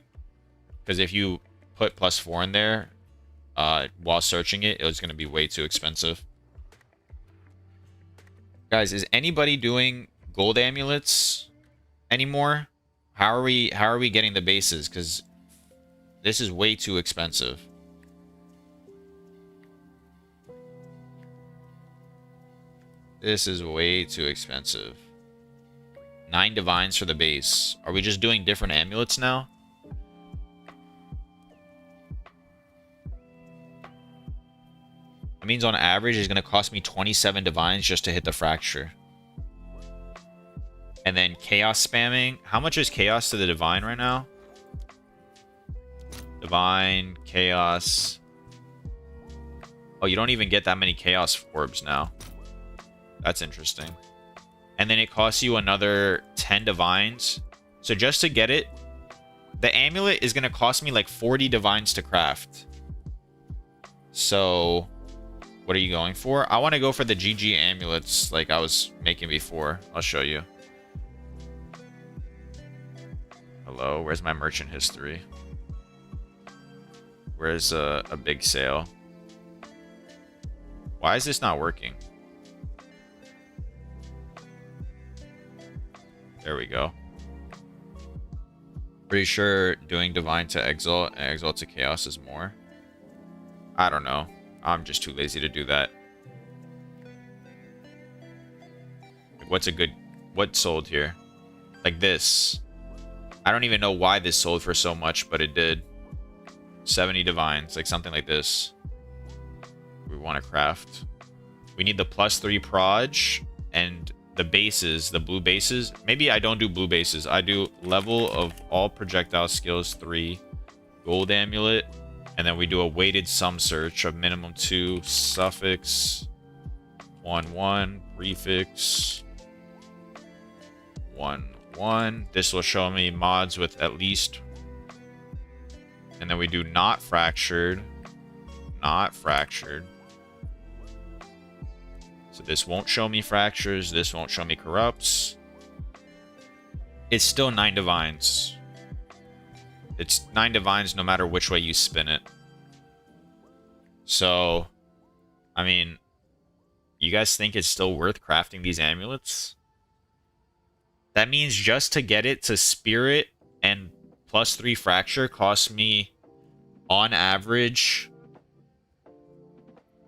Because if you put +4 in there while searching it, it was going to be way too expensive. Guys, is anybody doing gold amulets anymore? How are we getting the bases? Because this is way too expensive. This is way too expensive. 9 divines for the base. Are we just doing different amulets now? That means on average it's going to cost me 27 divines just to hit the fracture. And then chaos spamming. How much is chaos to the divine right now? Divine, chaos. Oh, you don't even get that many chaos orbs now. That's interesting. And then it costs you another 10 divines. So just to get it, the amulet is going to cost me like 40 divines to craft. So what are you going for? I want to go for the GG amulets like I was making before. I'll show you. Hello, where's my merchant history? Where's a big sale? Why is this not working? There we go. Pretty sure doing divine to exalt and exalt to chaos is more. I don't know. I'm just too lazy to do that. What's sold here? Like this. I don't even know why this sold for so much, but it did. 70 divines, like something like this. We want to craft. We need the +3 proj and the bases, the blue bases. Maybe I don't do blue bases. I do level of all projectile skills 3, gold amulet, and then we do a weighted sum search of minimum 2, suffix 1 prefix 1. This will show me mods with at least, and then we do not fractured. So this won't show me fractures. This won't show me corrupts. It's still 9 divines. It's 9 divines no matter which way you spin it. So, I mean, you guys think it's still worth crafting these amulets? That means just to get it to spirit and +3 fracture costs me on average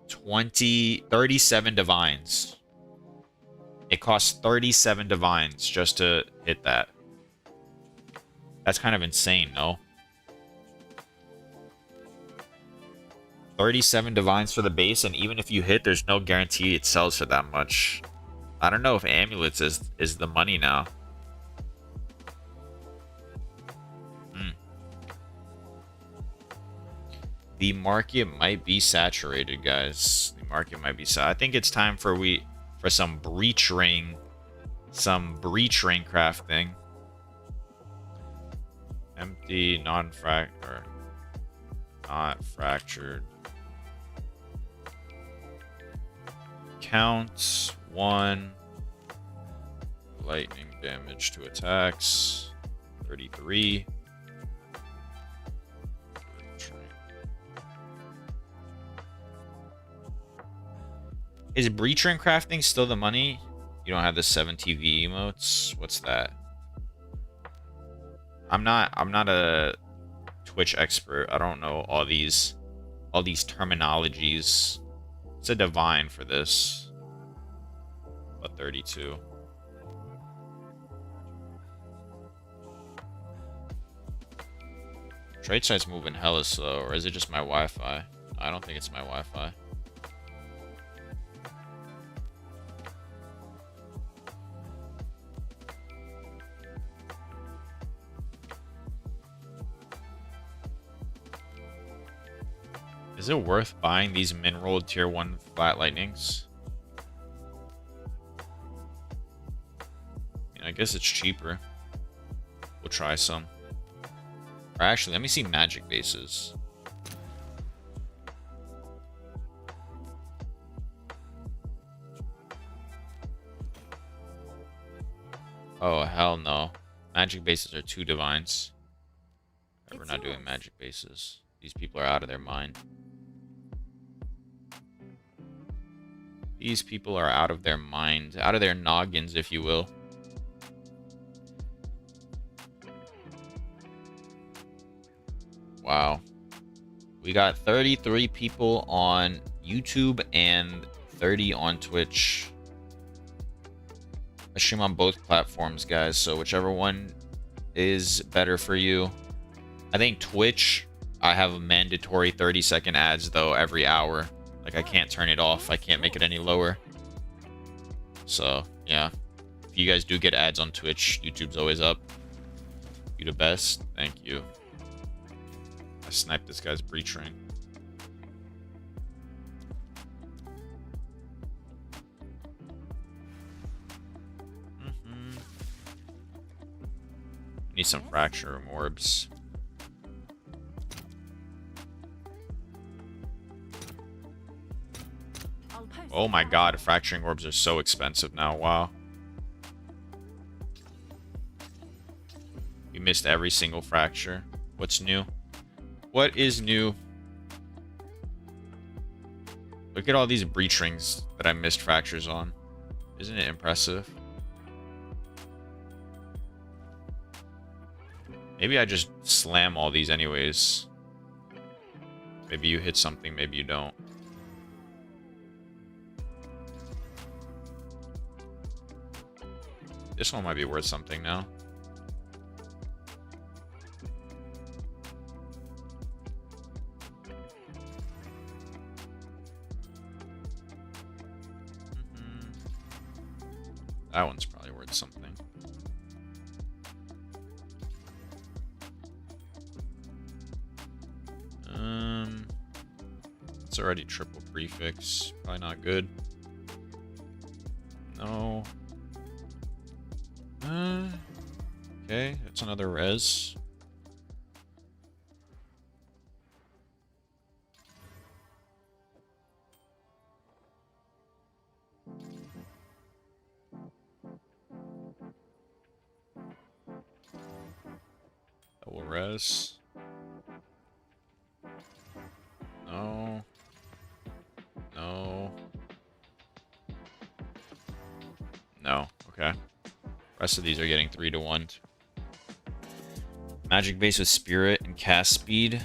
37 divines. It costs 37 divines just to hit that. That's kind of insane, no? 37 divines for the base, and even if you hit, there's no guarantee it sells for that much. I don't know if amulets is the money now. The market might be saturated, guys. The market might be I think it's time for some breach ring crafting. Empty, not fractured. Counts 1. Lightning damage to attacks 33. Is breach ring crafting still the money? You don't have the 7 TV emotes. What's that? I'm not a Twitch expert. I don't know all these terminologies. It's a divine for this. But 32. Trade site's moving hella slow, or is it just my Wi-Fi? I don't think it's my Wi-Fi. Is it worth buying these min-rolled tier 1 flat lightnings? I guess it's cheaper. We'll try some. Or actually, let me see magic bases. Oh, hell no. Magic bases are 2 divines. We're not doing magic bases. These people are out of their mind. These people are out of their mind. Out of their noggins, if you will. Wow. We got 33 people on YouTube and 30 on Twitch. I stream on both platforms, guys, so whichever one is better for you. I think Twitch, I have mandatory 30-second ads, though, every hour. Like, I can't turn it off. I can't make it any lower. So, yeah. If you guys do get ads on Twitch, YouTube's always up. You the best. Thank you. I sniped this guy's breach ring. Need some fracture room orbs. Oh my god, fracturing orbs are so expensive now. Wow. We missed every single fracture. What's new? What is new? Look at all these breach rings that I missed fractures on. Isn't it impressive? Maybe I just slam all these anyways. Maybe you hit something, maybe you don't. This one might be worth something now. That one's probably worth something. It's already triple prefix. Probably not good. No. Okay, that's another res. Double res. No. No. No. Okay. Rest of these are getting 3 to 1. Magic base with spirit and cast speed.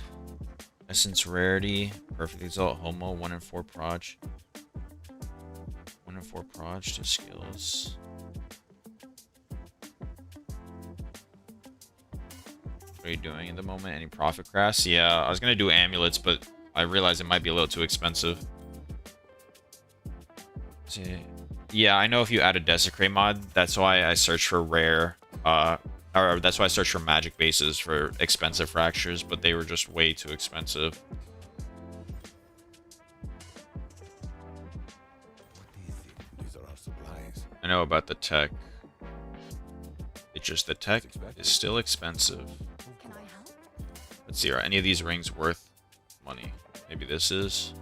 Essence rarity. Perfect result. Homo. 1 in 4 proj. 1 1 in 4 proj to skills. What are you doing at the moment? Any profit crash? Yeah, I was gonna do amulets, but I realized it might be a little too expensive. Yeah, I know if you add a desecrate mod, that's why I search for rare, or that's why I search for magic bases for expensive fractures, but they were just way too expensive. I know about the tech. It's just the tech is still expensive. Can I help? Let's see, are any of these rings worth money? Maybe this is.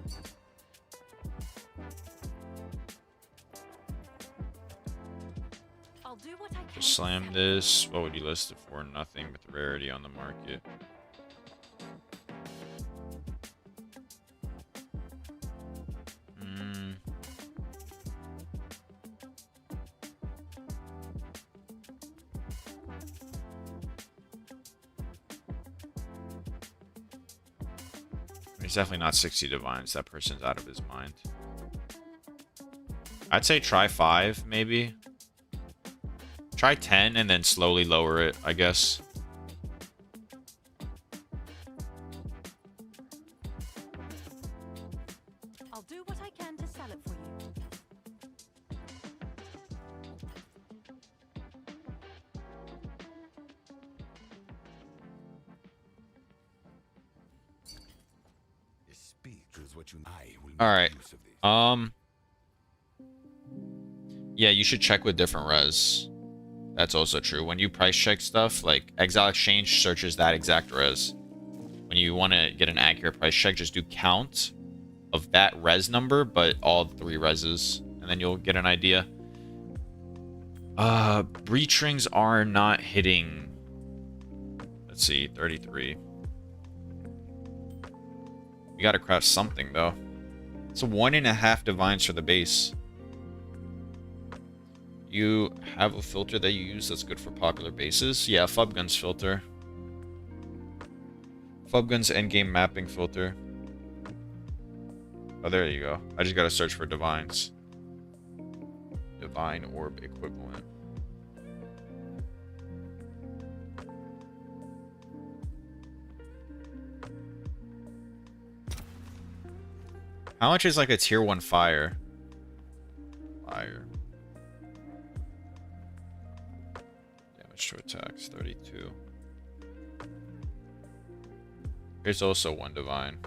I'll do what I can. Just slam this. What would you list it for? Nothing with rarity on the market. He's definitely not 60 divines. That person's out of his mind. I'd say try 5, maybe. Try 10 and then slowly lower it, I guess. I'll do what I can to sell it for you. All right. Yeah, you should check with different res. That's also true. When you price check stuff, like Exile Exchange searches that exact res. When you want to get an accurate price check, just do count of that res number, but all 3 reses, and then you'll get an idea. Breach rings are not hitting. Let's see, 33. We gotta craft something though. It's 1.5 divines for the base. You have a filter that you use that's good for popular bases? Yeah, Fubgun's filter. Fubgun's endgame mapping filter. Oh, there you go. I just gotta search for divines. Divine orb equivalent. How much is like a tier 1 fire? Fire. Damage to attacks, 32. Here's also 1 divine.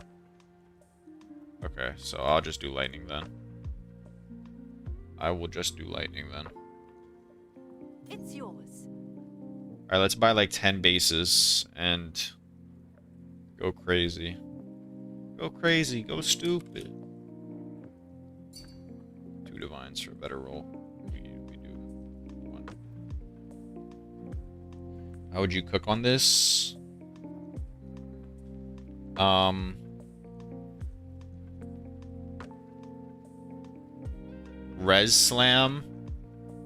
Okay, so I'll just do lightning then. I will just do lightning then. It's yours. Alright, let's buy like 10 bases and go crazy. Go crazy, go stupid. 2 divines for a better roll. We do 1. How would you cook on this? Res slam.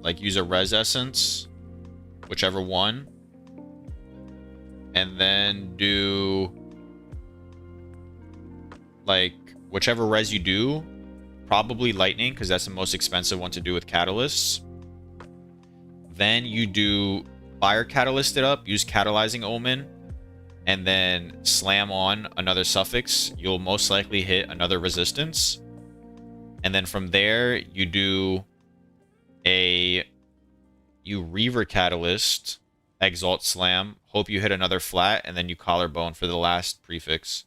Like use a res essence. Whichever one. And then do like whichever res you do. Probably lightning, because that's the most expensive one to do with catalysts. Then you do fire catalyst it up, use catalyzing omen, and then slam on another suffix. You'll most likely hit another resistance. And then from there, you do you Reaver Catalyst, Exalt Slam, hope you hit another flat, and then you Collarbone for the last prefix.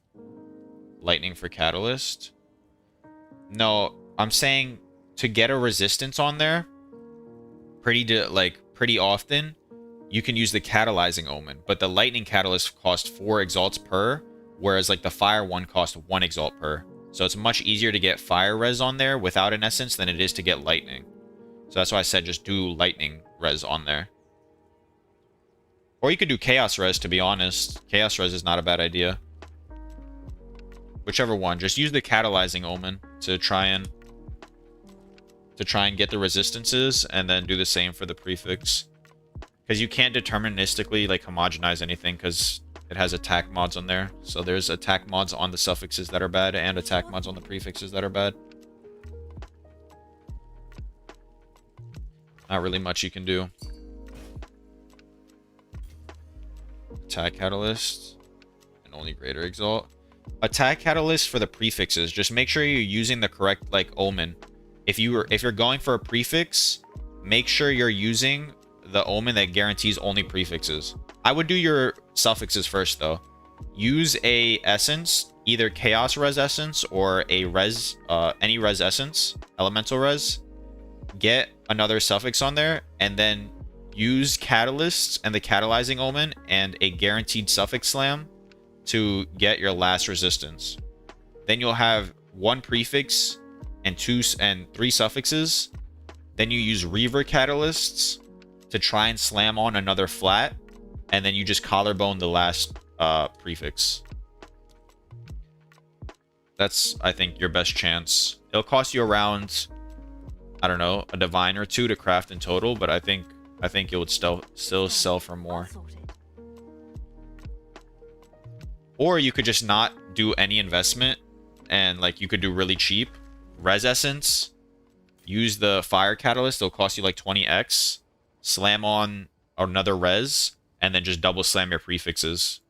Lightning for Catalyst. No, I'm saying to get a resistance on there, pretty often, you can use the Catalyzing Omen, but the Lightning Catalyst costs 4 Exalts per, whereas like the Fire one costs 1 Exalt per. So it's much easier to get Fire res on there without an essence than it is to get Lightning. So that's why I said just do Lightning res on there. Or you could do Chaos res, to be honest. Chaos res is not a bad idea. Whichever one. Just use the Catalyzing Omen to try and get the resistances, and then do the same for the prefix. Because you can't deterministically like homogenize anything because it has attack mods on there. So there's attack mods on the suffixes that are bad and attack mods on the prefixes that are bad. Not really much you can do. Attack Catalyst. And only Greater Exalt. Attack Catalyst for the prefixes. Just make sure you're using the correct, like, omen. If you're going for a prefix, make sure you're using the omen that guarantees only prefixes. I would do your suffixes first, though. Use a essence, either Chaos Res Essence or a Res, any Res Essence, Elemental Res. Get another suffix on there, and then use Catalysts and the Catalyzing Omen and a guaranteed suffix slam to get your last resistance. Then you'll have one prefix and three suffixes. Then you use Reaver Catalysts to try and slam on another flat, and then you just collarbone the last prefix. That's, I think, your best chance. It'll cost you around, I don't know, a divine or two to craft in total, but I think it would still sell for more. Or you could just not do any investment, and like you could do really cheap Res Essence, use the Fire Catalyst, it'll cost you like 20x, slam on another Res, and then just double slam your prefixes.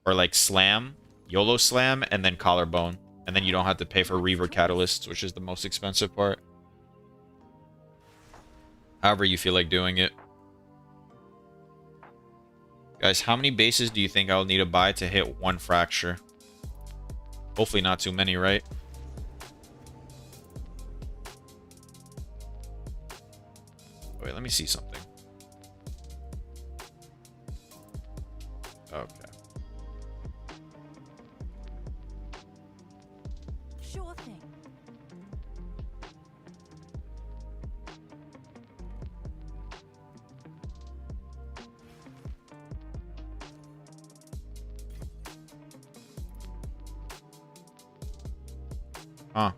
Or like slam, YOLO slam, and then collarbone. And then you don't have to pay for Reaver Catalysts, which is the most expensive part. However you feel like doing it. Guys, how many bases do you think I'll need to buy to hit 1 fracture? Hopefully not too many, right? Wait, let me see something. Okay. Sure thing. Huh.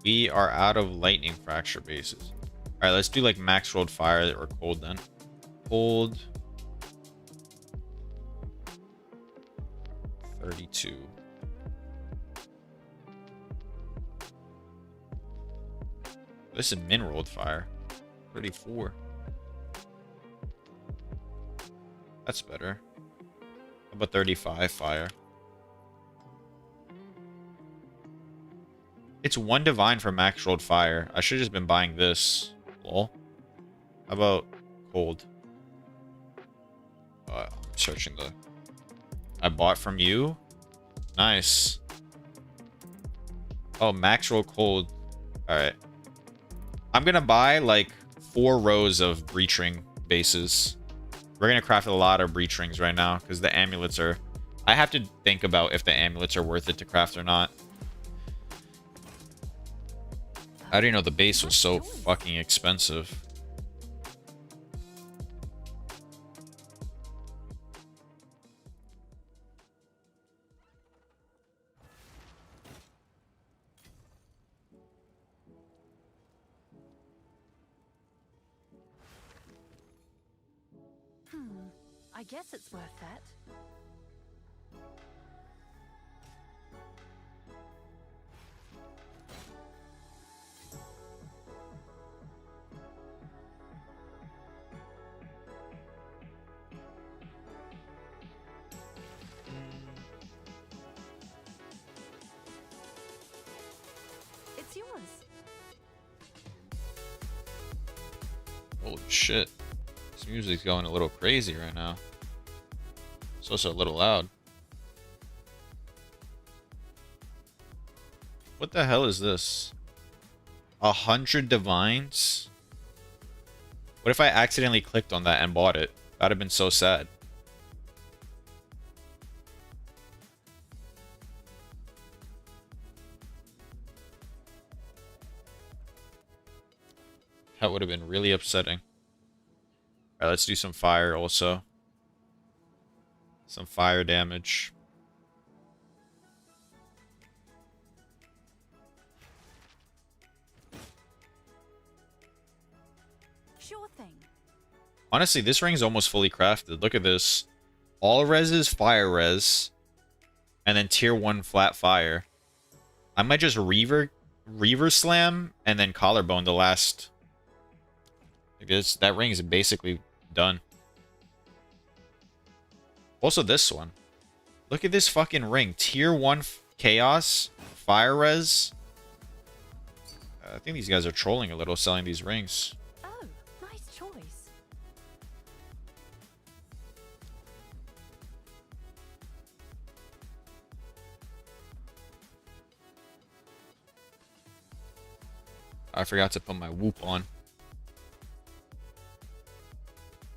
We are out of lightning fracture bases. Alright, let's do like max rolled fire or cold then. Cold. 32. This is min rolled fire. 34. That's better. How about 35 fire? It's 1 divine for max rolled fire. I should have just been buying this. Lol. How about cold? I'm searching the... I bought from you? Nice. Oh, max roll cold. Alright. I'm gonna buy like 4 rows of breach ring bases. We're gonna craft a lot of breach rings right now because the amulets are... I have to think about if the amulets are worth it to craft or not. I didn't know the base was so fucking expensive. I guess it's worth that. It's yours. Holy shit. This music's going a little crazy right now. It's also a little loud. What the hell is this? 100 divines? What if I accidentally clicked on that and bought it? That'd have been so sad. That would have been really upsetting. Alright, let's do some fire also. Some fire damage. Sure thing. Honestly, this ring is almost fully crafted. Look at this. All reses, fire res. And then tier 1 flat fire. I might just Reaver Slam and then collarbone the last Like that ring is basically done. Also this one. Look at this fucking ring. Tier 1 Chaos. Fire Res. I think these guys are trolling a little selling these rings. Oh, nice choice. I forgot to put my whoop on.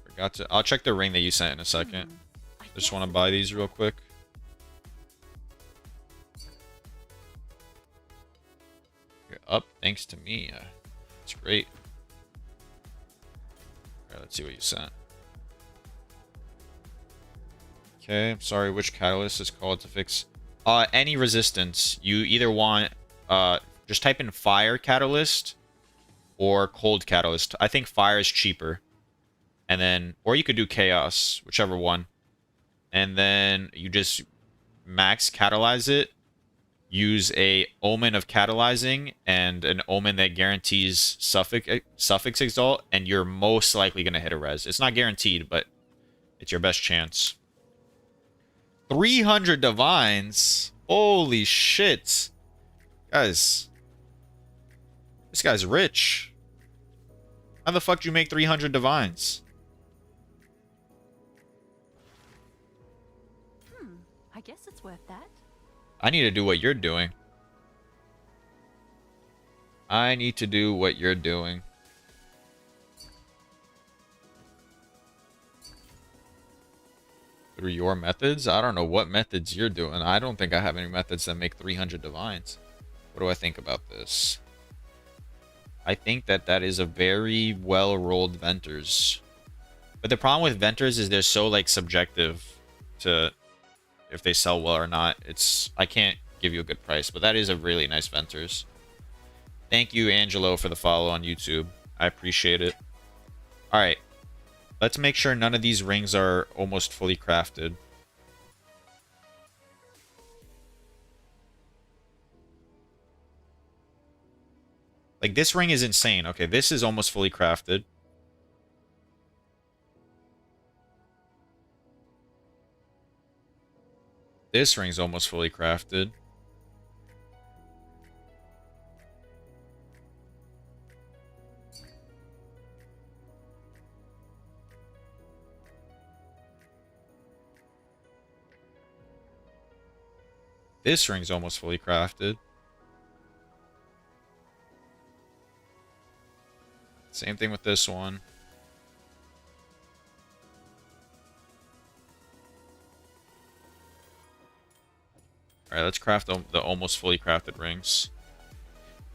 Forgot to. I'll check the ring that you sent in a second. I Just guess want to it's buy these real quick. You're up thanks to me. That's great. Alright, let's see what you sent. Okay, I'm sorry, which catalyst is called to fix any resistance. You either want just type in fire catalyst or cold catalyst. I think fire is cheaper. And then or you could do chaos, whichever one. And then you just max catalyze it. Use a omen of catalyzing and an omen that guarantees suffix exalt, and you're most likely gonna hit a res. It's not guaranteed, but it's your best chance. 300 divines. Holy shit. Guys. This guy's rich. How the fuck do you make 300 divines? I guess it's worth that. I need to do what you're doing. I need to do what you're doing. Through your methods? I don't know what methods you're doing. I don't think I have any methods that make 300 divines. What do I think about this? I think that that is a very well-rolled Venters. But the problem with Venters is they're so, like, subjective to if they sell well or not. I can't give you a good price, but that is a really nice Venters. Thank you, Angelo, for the follow on YouTube. I appreciate it. Alright. Let's make sure none of these rings are almost fully crafted. Like, this ring is insane. Okay, this is almost fully crafted. This ring's almost fully crafted. This ring's almost fully crafted. Same thing with this one. Alright, let's craft the almost fully crafted rings.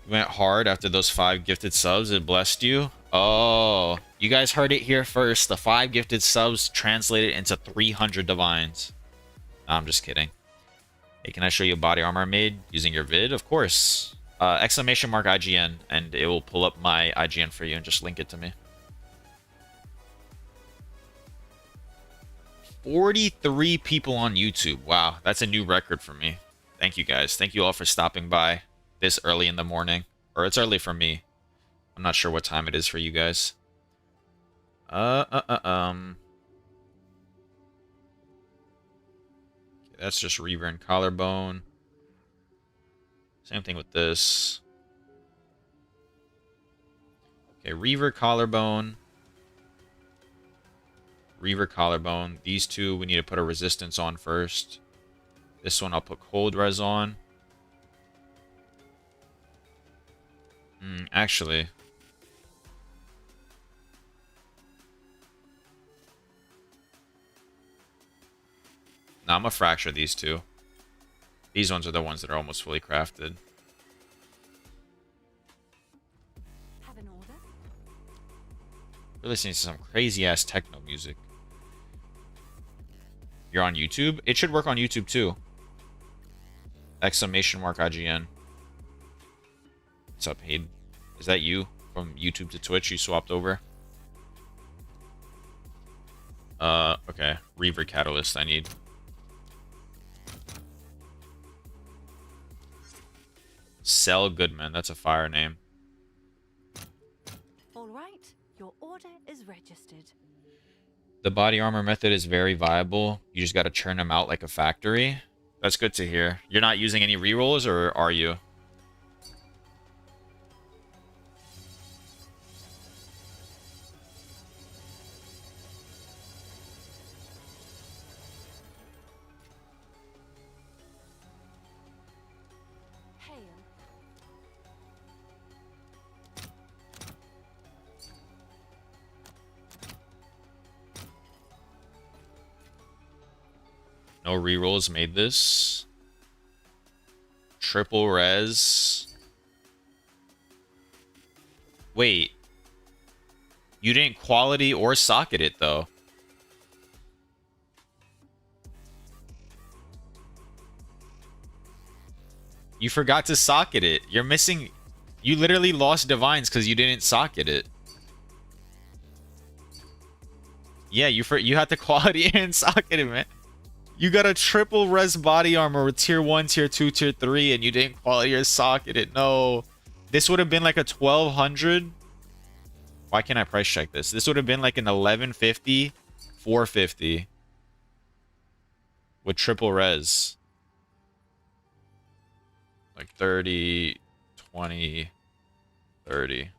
You went hard after those 5 gifted subs. It blessed you. Oh, you guys heard it here first. The 5 gifted subs translated into 300 divines. No, I'm just kidding. Hey, can I show you a body armor I made using your vid? Of course. Exclamation mark IGN, and it will pull up my IGN for you and just link it to me. 43 people on YouTube. Wow, that's a new record for me. Thank you guys. Thank you all for stopping by this early in the morning. Or it's early for me. I'm not sure what time it is for you guys. Okay, that's just Reaver and Collarbone. Same thing with this. Okay, Reaver, Collarbone. Reaver, Collarbone. These two, we need to put a resistance on first. This one, I'll put cold res on. Actually. No, I'm gonna fracture these two. These ones are the ones that are almost fully crafted. Have an order? We're listening to some crazy-ass techno music. You're on YouTube? It should work on YouTube, too. Exclamation mark IGN. What's up, Hayden? Is that you? From YouTube to Twitch, you swapped over? Okay. Reaver Catalyst I need. Sell Goodman, that's a fire name. All right, your order registered. The body armor method is very viable. You just got to churn them out like a factory. That's good to hear. You're not using any rerolls, or are you? Hail. No rerolls made this. Triple res. Wait. You didn't quality or socket it, though. You forgot to socket it. You're missing... You literally lost divines because you didn't socket it. Yeah, you had to quality and socket it, man. You got a triple res body armor with tier 1, tier 2, tier 3, and you didn't quality or socket it. No. This would have been like a 1200. Why can't I price check this? This would have been like an 1150, 450 with triple res. Like 30, 20, 30.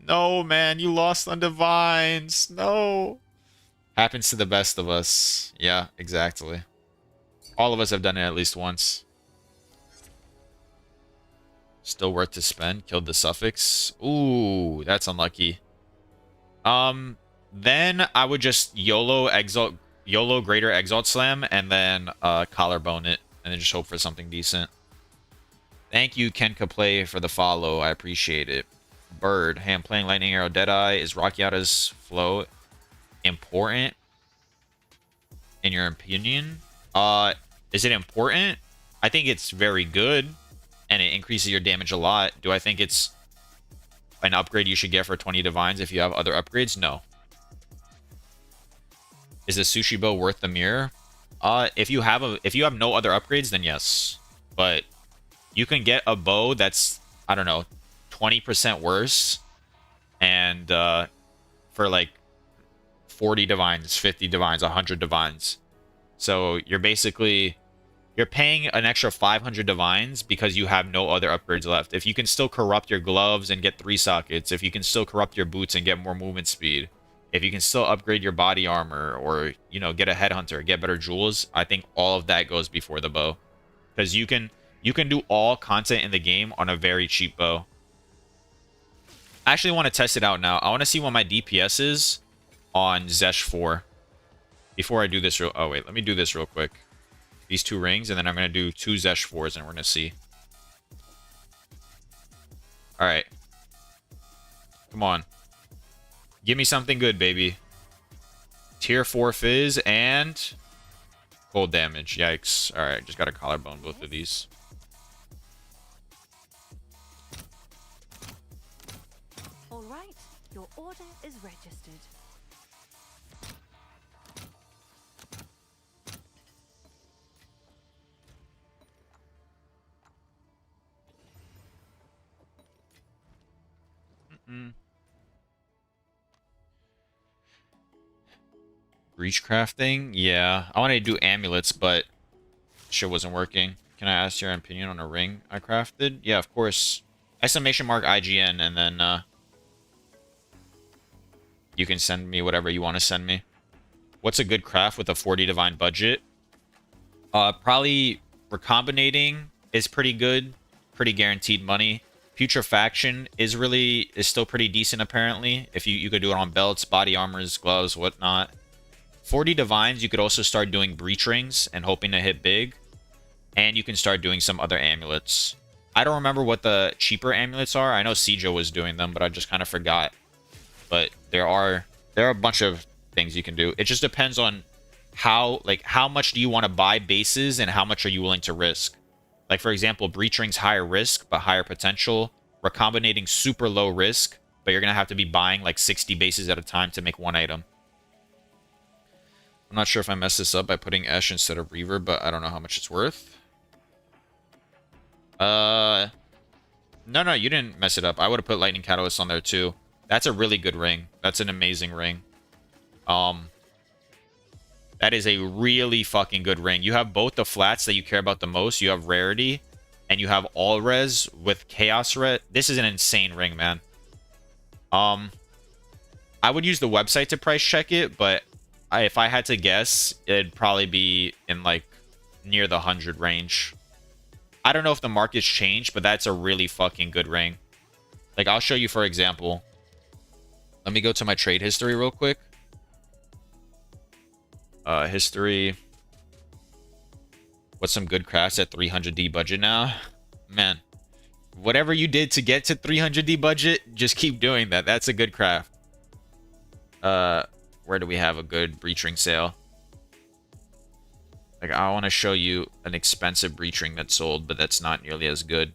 No, man, you lost on divines. No. Happens to the best of us. Yeah, exactly. All of us have done it at least once. Still worth to spend. Killed the suffix. Ooh, that's unlucky. Then I would just YOLO Greater Exalt Slam and then collarbone it and then just hope for something decent. Thank you, Kenka Play, for the follow. I appreciate it. Bird. Hey, I'm playing Lightning Arrow Deadeye. Is Rakiata's flow important in your opinion? Is it important? I think it's very good and it increases your damage a lot. Do I think it's an upgrade you should get for 20 divines if you have other upgrades? No. Is the sushi bow worth the mirror? If you have no other upgrades, then yes. But you can get a bow that's, I don't know, 20% worse and for like 40 divines, 50 divines, 100 divines. So you're paying an extra 500 divines because you have no other upgrades left. If you can still corrupt your gloves and get 3 sockets, if you can still corrupt your boots and get more movement speed, if you can still upgrade your body armor or, you know, get a headhunter, get better jewels, I think all of that goes before the bow. Because you can do all content in the game on a very cheap bow. I actually want to test it out now. I want to see what my DPS is on Zesh 4. Before I do this oh wait, let me do this real quick. These 2 rings, and then I'm going to do 2 Zesh 4s, and we're going to see. Alright. Come on. Give me something good, baby. Tier 4 Fizz and cold damage. Yikes. Alright, just got to collarbone both of these. Alright, your order is registered. Breach crafting? Yeah. I wanted to do amulets, but shit wasn't working. Can I ask your opinion on a ring I crafted? Yeah, of course. Exclamation mark IGN, and then you can send me whatever you want to send me. What's a good craft with a 40 divine budget? Probably recombinating is pretty good. Pretty guaranteed money. Putrefaction is still pretty decent apparently. If you could do it on belts, body armors, gloves, whatnot. 40 divines, you could also start doing breach rings and hoping to hit big. And you can start doing some other amulets. I don't remember what the cheaper amulets are. I know Sejo was doing them, but I just kind of forgot. But there are a bunch of things you can do. It just depends on how much do you want to buy bases and how much are you willing to risk. Like, for example, breach rings higher risk, but higher potential. Recombinating super low risk, but you're going to have to be buying like 60 bases at a time to make one item. I'm not sure if I messed this up by putting Esh instead of Reaver, but I don't know how much it's worth. No, you didn't mess it up. I would have put Lightning Catalyst on there too. That's a really good ring. That's an amazing ring. Um, that is a really fucking good ring. You have both the flats that you care about the most. You have rarity, and you have all res with chaos res. This is an insane ring, man. I would use the website to price check it, but if I had to guess, it'd probably be in like near the 100 range. I don't know if the market's changed, but that's a really fucking good ring. Like, I'll show you, for example. Let me go to my trade history real quick. History. What's some good crafts at 300D budget now? Man, whatever you did to get to 300D budget, just keep doing that. That's a good craft. Where do we have a good breach ring sale? Like, I want to show you an expensive breach ring that sold, but that's not nearly as good.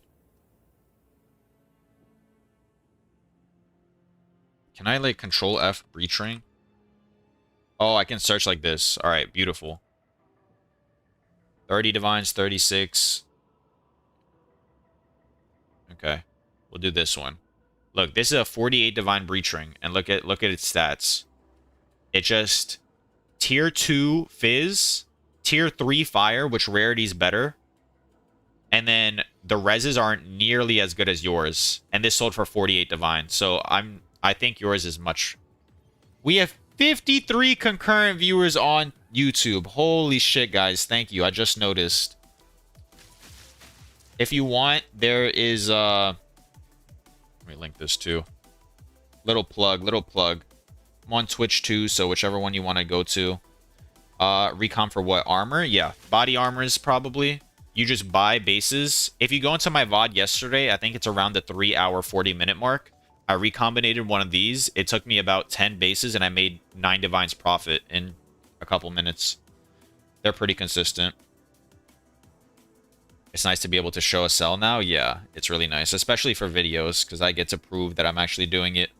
Can I, like, control F breach ring? Oh, I can search like this. All right, beautiful. 30 divines, 36. Okay, we'll do this one. Look, this is a 48 divine breach ring, and look at its stats. It just tier 2 fizz, tier 3 fire, which rarity is better, and then the reses aren't nearly as good as yours. And this sold for 48 divine, so I think yours is much. We have 53 concurrent viewers on YouTube. Holy shit, guys! Thank you. I just noticed. If you want, there is let me link this too. Little plug. I'm on Twitch too, so whichever one you want to go to. Recon for what? Armor? Yeah. Body armors, probably. You just buy bases. If you go into my VOD yesterday, I think it's around the 3-hour, 40-minute mark. I recombinated one of these. It took me about 10 bases, and I made 9 divines profit in a couple minutes. They're pretty consistent. It's nice to be able to show a sell now. Yeah, it's really nice, especially for videos, because I get to prove that I'm actually doing it.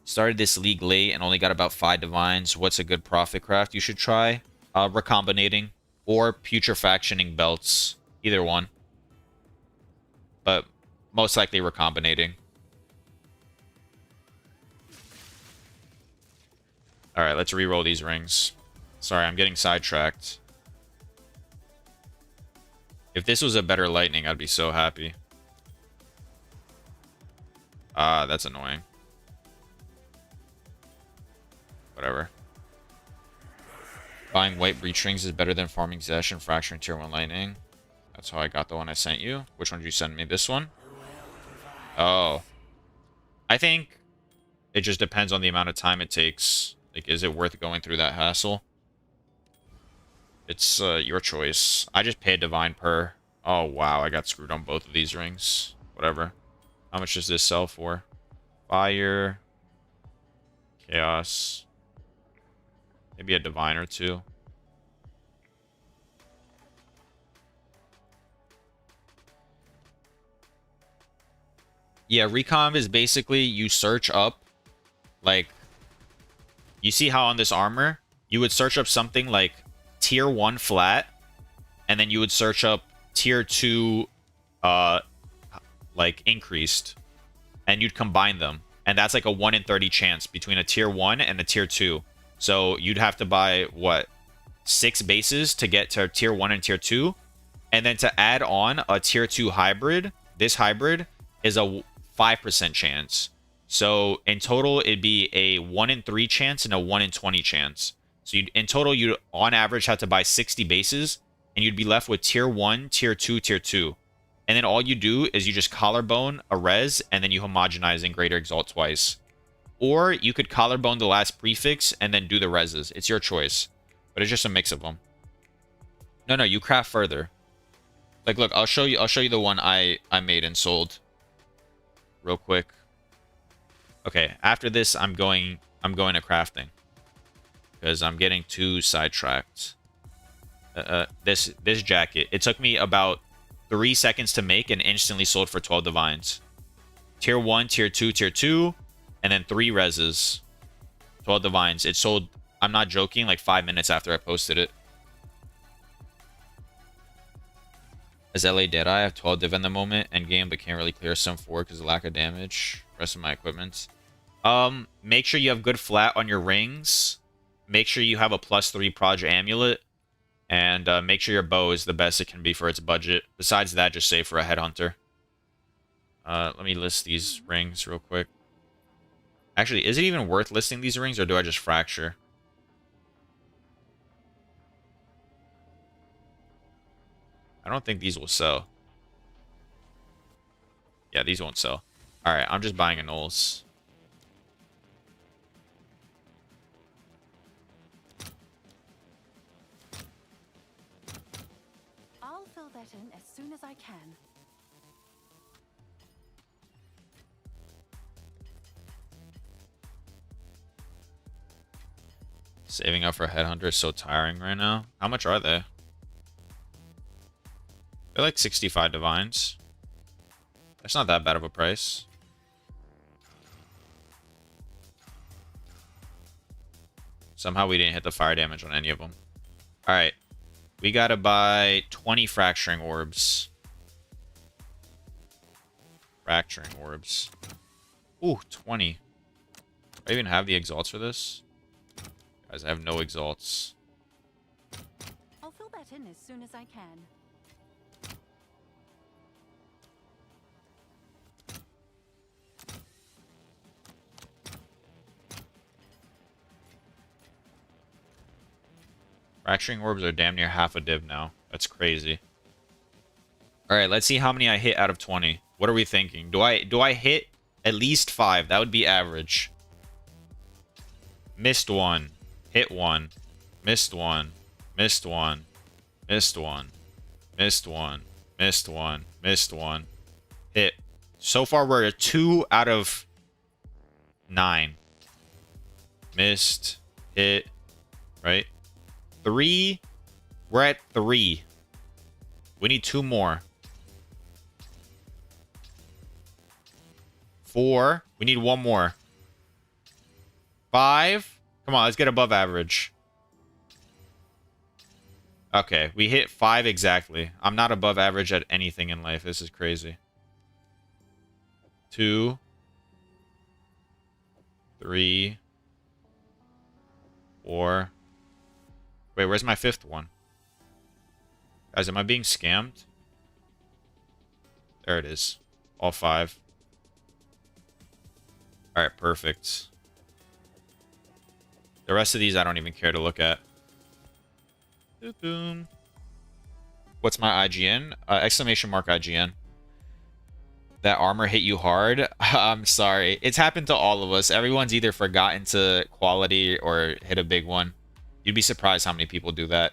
Started this league late and only got about 5 divines. What's a good profit craft you should try? Recombinating or putrefactioning belts. Either one. But most likely recombinating. Alright, let's re-roll these rings. Sorry, I'm getting sidetracked. If this was a better lightning, I'd be so happy. Ah, that's annoying. Whatever. Buying white breach rings is better than farming Zesh and fracturing tier 1 lightning. That's how I got the one I sent you. Which one did you send me? This one? Oh. I think it just depends on the amount of time it takes. Like, is it worth going through that hassle? It's your choice. I just paid divine per. Oh, wow. I got screwed on both of these rings. Whatever. How much does this sell for? Fire. Chaos. Maybe a divine or two. Yeah, recom is basically you search up, like, you see how on this armor, you would search up something like tier 1 flat, and then you would search up tier 2, like, increased, and you'd combine them. And that's like a 1 in 30 chance between a tier 1 and a tier 2. So you'd have to buy, what, 6 bases to get to tier 1 and tier 2. And then to add on a tier 2 hybrid, this hybrid is a 5% chance. So in total, it'd be a 1 in 3 chance and a 1 in 20 chance. So in total, you'd on average have to buy 60 bases, and you'd be left with tier 1, tier 2, tier 2. And then all you do is you just collarbone a res, and then you homogenize in Greater Exalt twice. Or you could collarbone the last prefix and then do the reses. It's your choice. But it's just a mix of them. No, you craft further. Like, look, I'll show you the one I made and sold. Real quick. Okay, after this I'm going to crafting. Because I'm getting too sidetracked. This jacket. It took me about 3 seconds to make and instantly sold for 12 divines. Tier 1, tier 2, tier 2. And then 3 reses. 12 divines. It sold, I'm not joking, like 5 minutes after I posted it. As LA Deadeye, I have 12 div in the moment, endgame, but can't really clear some 4 because of lack of damage. Rest of my equipment. Make sure you have good flat on your rings. Make sure you have a +3 Proj Amulet. And make sure your bow is the best it can be for its budget. Besides that, just save for a headhunter. Let me list these rings real quick. Actually, is it even worth listing these rings, or do I just fracture? I don't think these will sell. Yeah, these won't sell. Alright, I'm just buying a Knowles. I'll fill that in as soon as I can. Saving up for a headhunter is so tiring right now. How much are they? They're like 65 divines. That's not that bad of a price. Somehow we didn't hit the fire damage on any of them. Alright. We gotta buy 20 fracturing orbs. Fracturing orbs. Ooh, 20. Do I even have the exalts for this? Guys, I have no exalts. I'll fill that in as soon as I can. Fracturing orbs are damn near half a div now. That's crazy. Alright, let's see how many I hit out of 20. What are we thinking? Do I hit at least 5? That would be average. Missed one. Hit one. Missed one. Missed one. Missed one. Missed one. Missed one. Missed one. Hit. So far, we're at 2 out of 9. Missed. Hit. Right? 3. We're at 3. We need 2 more. 4. We need 1 more. 5. Come on, let's get above average. Okay, we hit 5 exactly. I'm not above average at anything in life. This is crazy. 2. 3. 4. Wait, where's my 5th one? Guys, am I being scammed? There it is. All 5. Alright, perfect. The rest of these I don't even care to look at. Boom. What's my IGN? Exclamation mark IGN. That armor hit you hard? I'm sorry. It's happened to all of us. Everyone's either forgotten to quality or hit a big one. You'd be surprised how many people do that.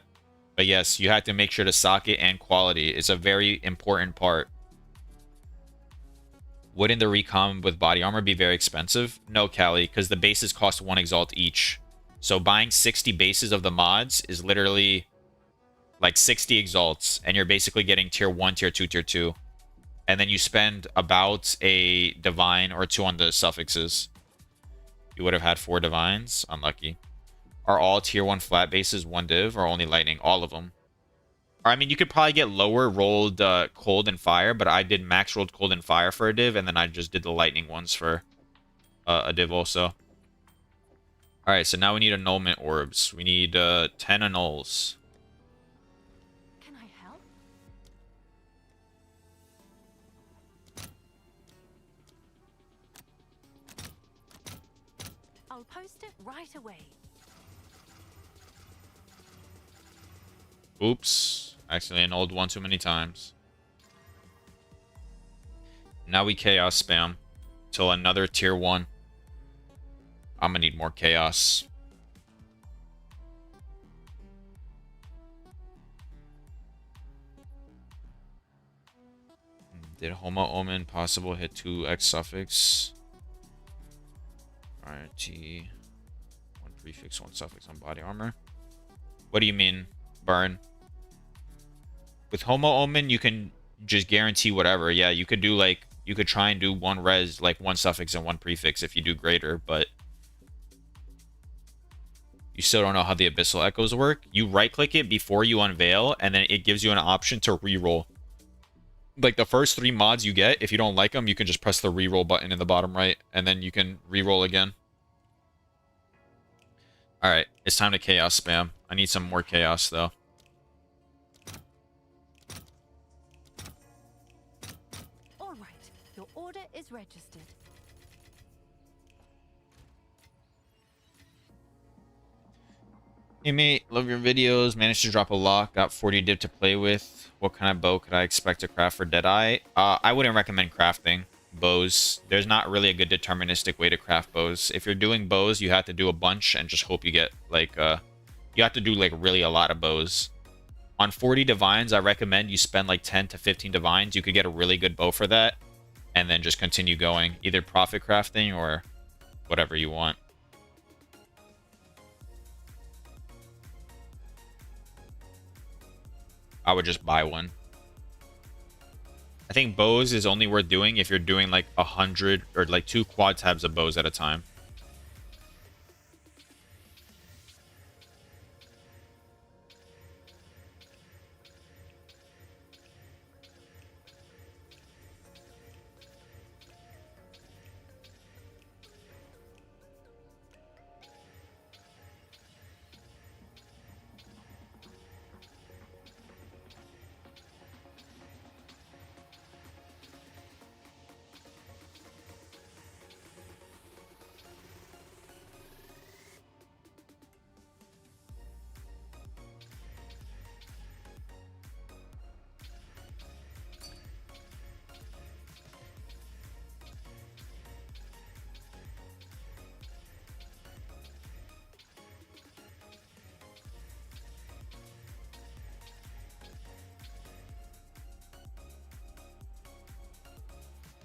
But yes, you have to make sure to socket and quality. It's a very important part. Wouldn't the recom with body armor be very expensive? No, Callie, because the bases cost 1 exalt each. So buying 60 bases of the mods is literally like 60 exalts, and you're basically getting tier 1, tier 2, tier 2. And then you spend about a divine or 2 on the suffixes. You would have had 4 divines. Unlucky. Are all tier 1 flat bases 1 div or only lightning? All of them. Or, I mean, you could probably get lower rolled cold and fire, but I did max rolled cold and fire for a div, and then I just did the lightning ones for a div also. Alright, so now we need annulment orbs. We need 10 annuls. Can I help? I'll post it right away. Oops. Accidentally annulled 1 too many times. Now we chaos spam till another tier 1. I'm gonna need more chaos. Did Homo Omen possible hit 2x suffix? RT. 1 prefix, 1 suffix on body armor. What do you mean, Burn? With Homo Omen, you can just guarantee whatever. Yeah, you could do like, you could try and do 1 res, like 1 suffix and 1 prefix if you do greater, but you still don't know how the Abyssal Echoes work. You right-click it before you unveil, and then it gives you an option to reroll. Like the first 3 mods you get, if you don't like them, you can just press the reroll button in the bottom right, and then you can reroll again. All right, it's time to chaos spam. I need some more chaos though. All right, your order is registered. Hey mate, love your videos. Managed to drop a lock. Got 40 dip to play with. What kind of bow could I expect to craft for Deadeye? I wouldn't recommend crafting bows. There's not really a good deterministic way to craft bows. If you're doing bows, you have to do a bunch and just hope you get like you have to do like really a lot of bows. On 40 divines, I recommend you spend like 10 to 15 divines. You could get a really good bow for that, and then just continue going, either profit crafting or whatever you want. I would just buy one. I think bows is only worth doing if you're doing like 100 or like 2 quad tabs of bows at a time.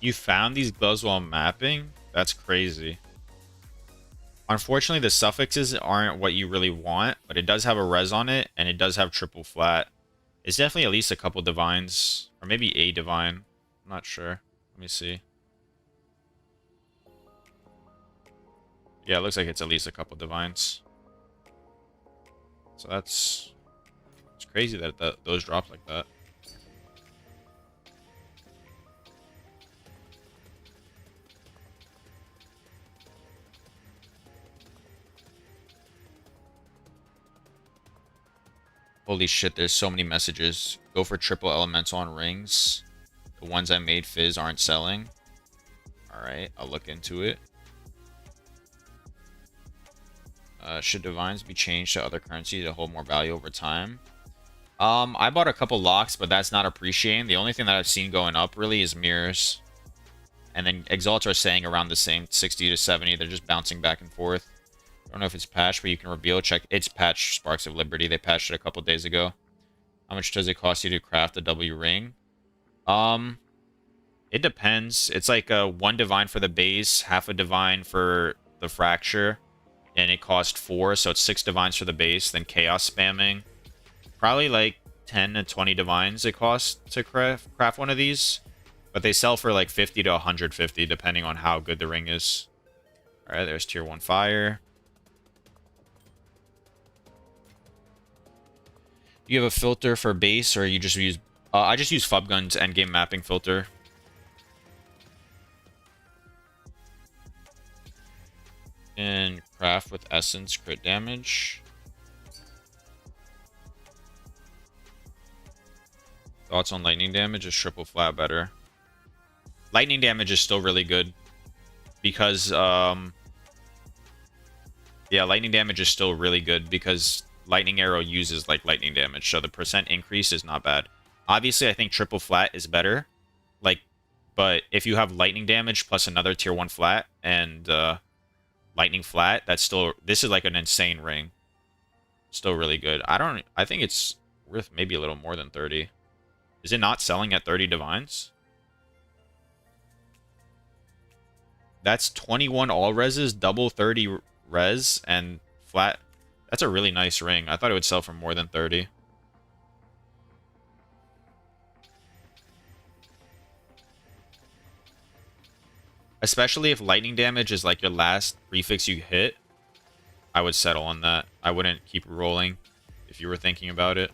You found these gloves while mapping? That's crazy. Unfortunately, the suffixes aren't what you really want, but it does have a res on it, and it does have triple flat. It's definitely at least a couple divines, or maybe a divine. I'm not sure. Let me see. Yeah, it looks like it's at least a couple divines. So it's crazy that those drop like that. Holy shit, there's so many messages. Go for triple elemental on rings. The ones I made fizz aren't selling. Alright, I'll look into it. Should divines be changed to other currency to hold more value over time? I bought a couple locks, but that's not appreciating. The only thing that I've seen going up really is mirrors. And then exalts are saying around the same 60 to 70. They're just bouncing back and forth. I don't know if it's patched, but you can reveal. Check. It's patched Sparks of Liberty. They patched it a couple days ago. How much does it cost you to craft a W ring? It depends. It's like 1 divine for the base, half a divine for the fracture, and it cost 4, so it's 6 divines for the base, then chaos spamming. Probably like 10 to 20 divines it costs to craft one of these, but they sell for like 50 to 150 depending on how good the ring is. All right, there's tier 1 fire. You have a filter for base, or you just use... I just use Fubgun's endgame mapping filter. And craft with essence crit damage. Thoughts on lightning damage? Is triple flat better? Lightning damage is still really good. Because, yeah, lightning damage is still really good because lightning arrow uses like lightning damage, so the percent increase is not bad. Obviously, I think triple flat is better, like, but if you have lightning damage plus another tier 1 flat and lightning flat, that's still, this is like an insane ring. Still really good. I think it's worth maybe a little more than 30. Is it not selling at 30 divines? That's 21 all reses, double 30 res, and flat. That's a really nice ring. I thought it would sell for more than 30. Especially if lightning damage is like your last prefix you hit, I would settle on that. I wouldn't keep rolling if you were thinking about it.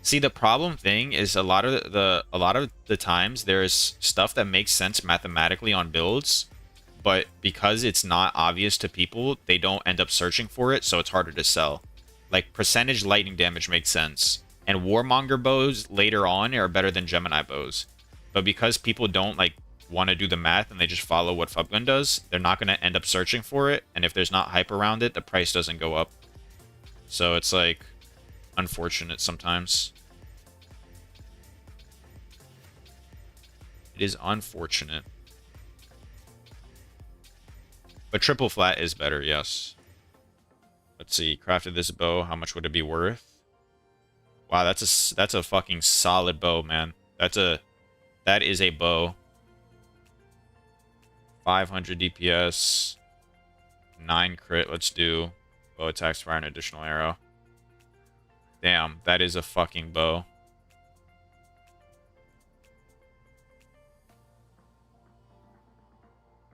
See, the problem thing is a lot of the times there's stuff that makes sense mathematically on builds, but because it's not obvious to people, they don't end up searching for it, so it's harder to sell. Like percentage lightning damage makes sense, and Warmonger bows later on are better than Gemini bows. But because people don't like want to do the math and they just follow what Fubgun does, they're not going to end up searching for it, and if there's not hype around it, the price doesn't go up. So it's like unfortunate sometimes. It is unfortunate. But triple flat is better, yes. Let's see. Crafted this bow. How much would it be worth? Wow, that's a fucking solid bow, man. That is a bow. 500 DPS. 9 crit. Let's do bow attacks, fire an additional arrow. Damn, that is a fucking bow.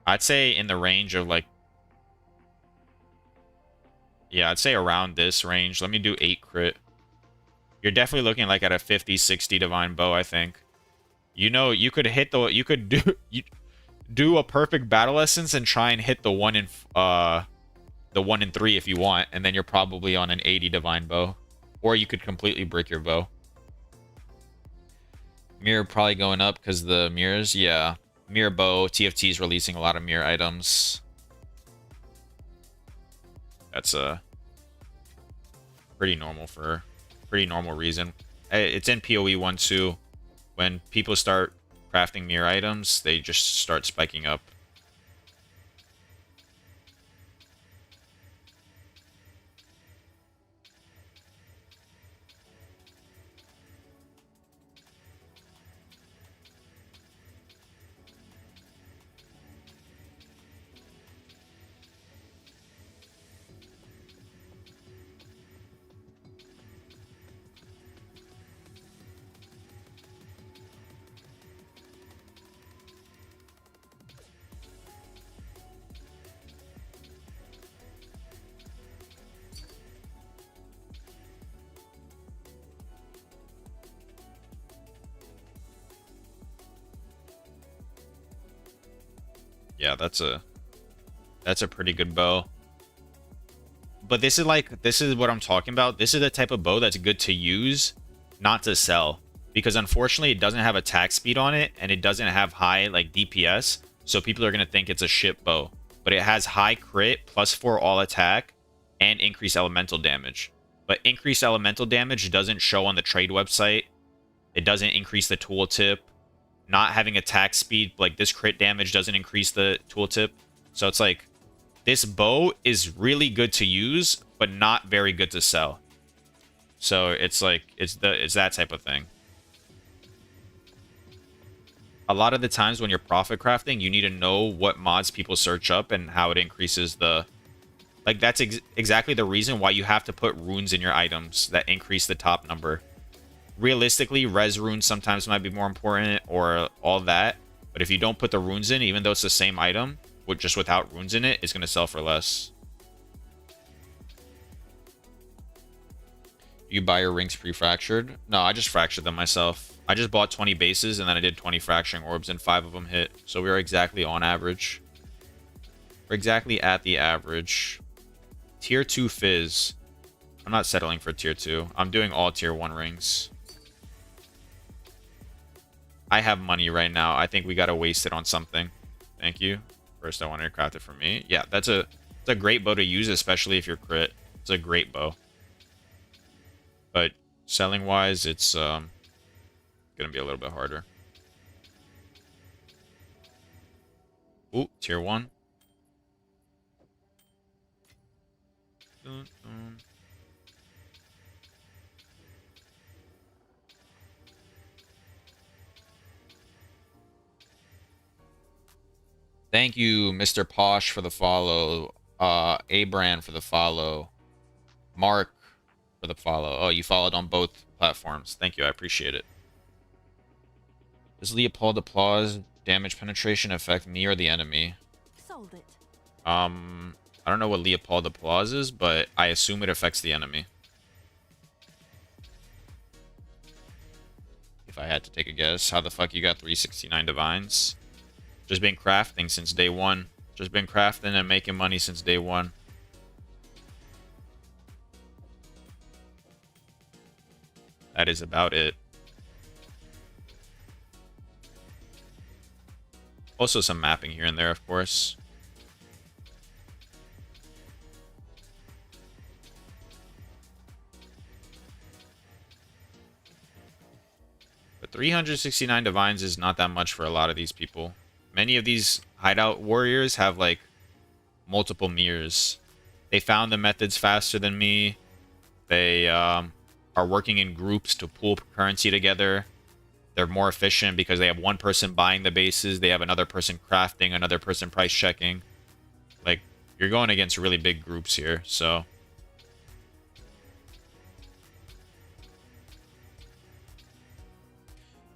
I'd say in the range of like... Yeah, I'd say around this range. Let me do 8 crit. You're definitely looking like at a 50, 60 divine bow, I think. You know, you could hit the... You could do a perfect battle essence and try and hit the 1 in 3 if you want, and then you're probably on an 80 divine bow. Or you could completely brick your bow. Mirror probably going up because the mirrors, yeah. Mirror bow, TFT is releasing a lot of mirror items. That's a pretty normal reason. It's in POE1 too. When people start crafting mirror items, they just start spiking up. Yeah, that's a pretty good bow. But this is what I'm talking about. This is the type of bow that's good to use, not to sell. Because unfortunately, it doesn't have attack speed on it, and it doesn't have high like DPS, so people are gonna think it's a shit bow. But it has high crit, +4 all attack, and increased elemental damage. But increased elemental damage doesn't show on the trade website. It doesn't increase the tooltip. Not having attack speed, like this crit damage doesn't increase the tooltip. So it's like, this bow is really good to use, but not very good to sell. So it's like, it's that type of thing. A lot of the times when you're profit crafting, you need to know what mods people search up and how it increases the... Like, that's exactly the reason why you have to put runes in your items that increase the top number. Realistically, res runes sometimes might be more important or all that. But if you don't put the runes in, even though it's the same item, with just without runes in it, it's going to sell for less. You buy your rings pre-fractured? No, I just fractured them myself. I just bought 20 bases and then I did 20 fracturing orbs and 5 of them hit. So we are exactly on average. We're exactly at the average. Tier 2 Fizz. I'm not settling for tier 2. I'm doing all tier 1 rings. I have money right now. I think we gotta waste it on something. Thank you. First, I wanted to craft it for me. Yeah, it's a great bow to use, especially if you're crit. It's a great bow. But selling wise, it's gonna be a little bit harder. Ooh, tier 1. Dun, dun. Thank you, Mr. Posh, for the follow. Abran for the follow. Mark for the follow. Oh, you followed on both platforms. Thank you. I appreciate it. Does Leopold Applause damage penetration affect me or the enemy? Sold it. I don't know what Leopold Applause is, but I assume it affects the enemy. if I had to take a guess. How the fuck you got 369 divines? Just been crafting since day one. Just been crafting and making money since day one. That is about it. Also some mapping here and there, of course. But 369 divines is not that much for a lot of these people. Many of these hideout warriors have like multiple mirrors. They found the methods faster than me. They are working in groups to pool currency together. They're more efficient because they have one person buying the bases. They have another person crafting, another person price checking. Like, you're going against really big groups here, so.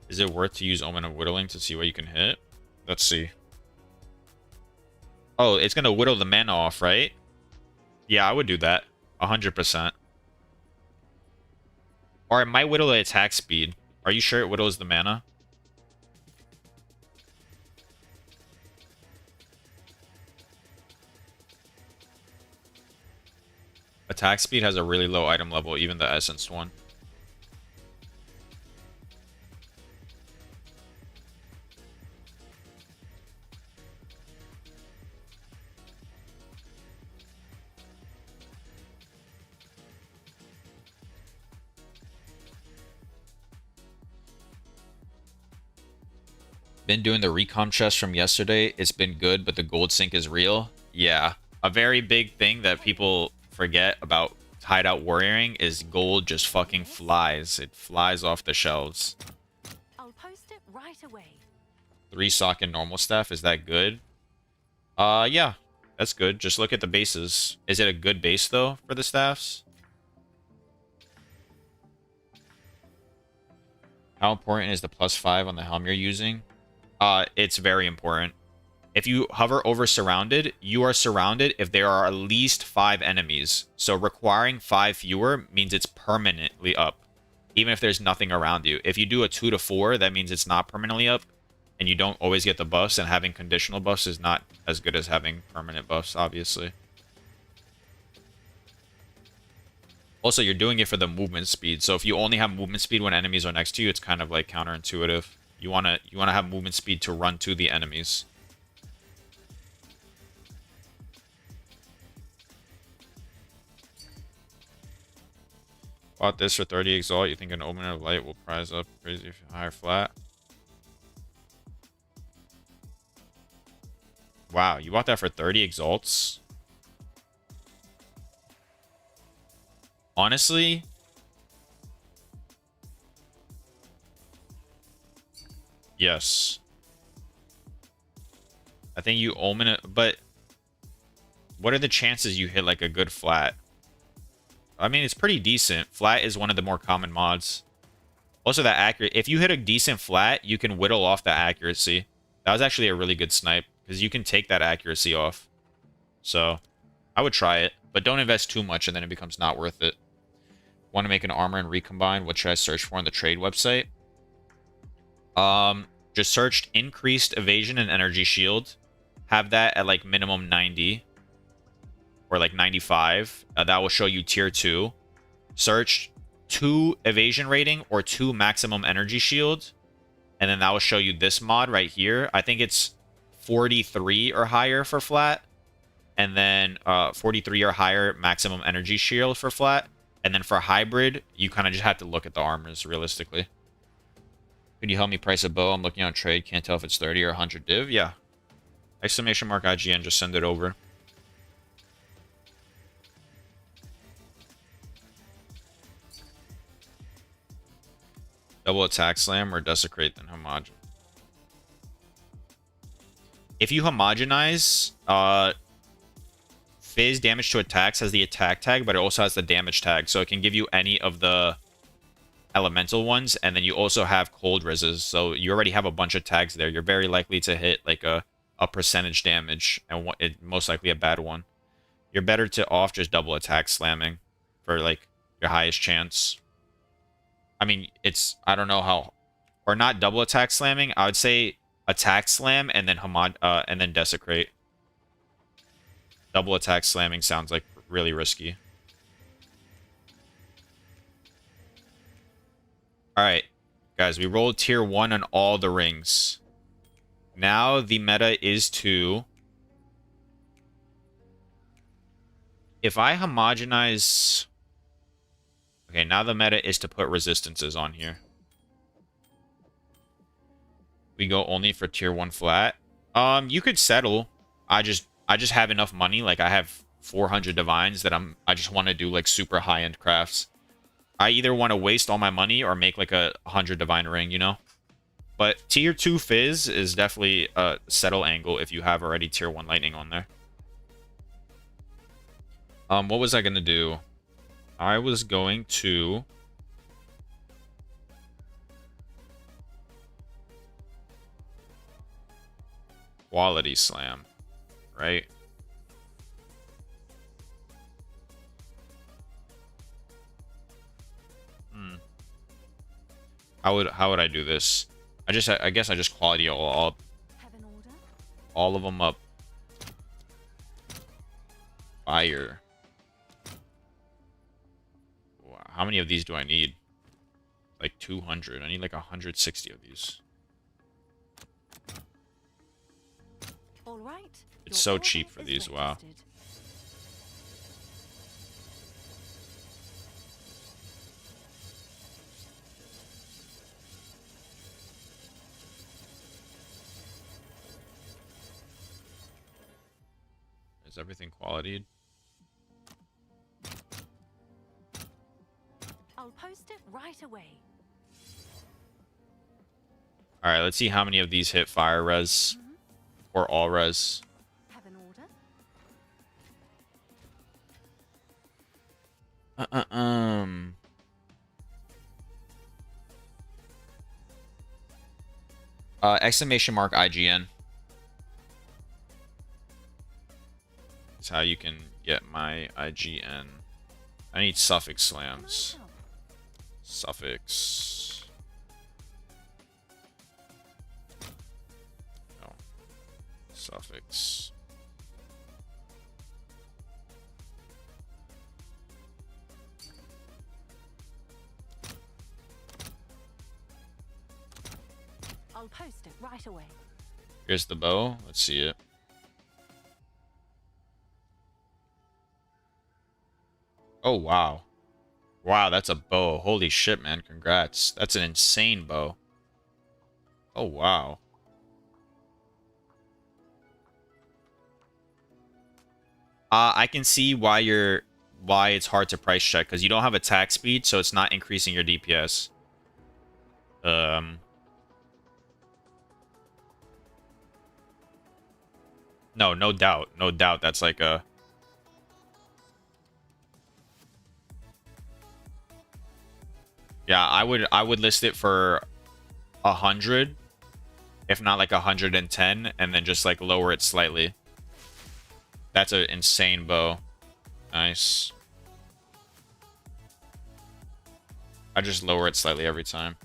Is it worth to use Omen of Whittling to see what you can hit? Let's see. Oh, it's going to whittle the mana off, right? Yeah, I would do that. 100%. Or it might whittle the attack speed. Are you sure it whittles the mana? Attack speed has a really low item level, even the essenced one. Been doing the recom chest from yesterday. It's been good, but the gold sink is real. Yeah. A very big thing that people forget about hideout warrioring is gold just fucking flies. It flies off the shelves. I'll post it right away. 3 sock and normal staff, is that good? Yeah. That's good. Just look at the bases. Is it a good base though for the staffs? How important is the +5 on the helm you're using? It's very important. If you hover over surrounded, you are surrounded if there are at least 5 enemies. So requiring 5 fewer means it's permanently up, even if there's nothing around you. If you do a 2 to 4, that means it's not permanently up, and you don't always get the buffs, and having conditional buffs is not as good as having permanent buffs, obviously. Also, you're doing it for the movement speed, so if you only have movement speed when enemies are next to you, it's kind of like counterintuitive. You wanna have movement speed to run to the enemies. Bought this for 30 exalt. You think an Omen of Light will prize up crazy if higher flat? Wow, you bought that for 30 exalts? Honestly, yes. I think you Omen it, but what are the chances you hit like a good flat? I mean, it's pretty decent. Flat is one of the more common mods. Also, that accurate. If you hit a decent flat, you can whittle off the accuracy. That was actually a really good snipe because you can take that accuracy off. So, I would try it, but don't invest too much and then it becomes not worth it. Want to make an armor and recombine? What should I search for on the trade website? Just searched increased evasion and energy shield. Have that at like minimum 90 or like 95. That will show you tier 2. Search 2 evasion rating or 2 maximum energy shield. And then that will show you this mod right here. I think it's 43 or higher for flat. And then 43 or higher maximum energy shield for flat. And then for hybrid, you kind of just have to look at the armors realistically. Could you help me price a bow? I'm looking on trade. Can't tell if it's 30 or 100 div. Yeah. Exclamation mark IGN. Just send it over. Double attack slam or desecrate then homogen. If you homogenize, phase damage to attacks has the attack tag, but it also has the damage tag. So it can give you any of the elemental ones, and then you also have cold reses. So you already have a bunch of tags there. You're very likely to hit like a percentage damage, and most likely a bad one. You're better to off just double attack slamming for like your highest chance. I mean, I don't know how or not double attack slamming. I would say attack slam and then and then desecrate. Double attack slamming sounds like really risky. All right, guys, we rolled tier 1 on all the rings. Now the meta is to, if I homogenize, okay, now the meta is to put resistances on here. We go only for tier 1 flat. You could settle. I just have enough money. Like I have 400 divines that I just want to do like super high-end crafts. I either want to waste all my money or make like a 100 divine ring, you know? But tier 2 fizz is definitely a settle angle if you have already tier 1 lightning on there. What was I gonna do? I was going to quality slam, right? How would I do this? I guess I just quality all of them up. Fire. Wow. How many of these do I need? Like 200. I need like 160 of these. All right. It's so cheap for these. Wow. Is everything qualityed? I'll post it right away. All right, let's see how many of these hit fire res or all res. Have an order? Exclamation mark IGN. That's how you can get my IGN. I need suffix slams. Suffix. No. Suffix. I'll post it right away. Here's the bow. Let's see it. Oh, wow. Wow, that's a bow. Holy shit, man. Congrats. That's an insane bow. Oh, wow. I can see why it's hard to price check, because you don't have attack speed, so it's not increasing your DPS. No, no doubt. No doubt. That's like a... Yeah, I would list it for 100, if not like 110, and then just like lower it slightly. That's an insane bow. Nice. I just lower it slightly every time.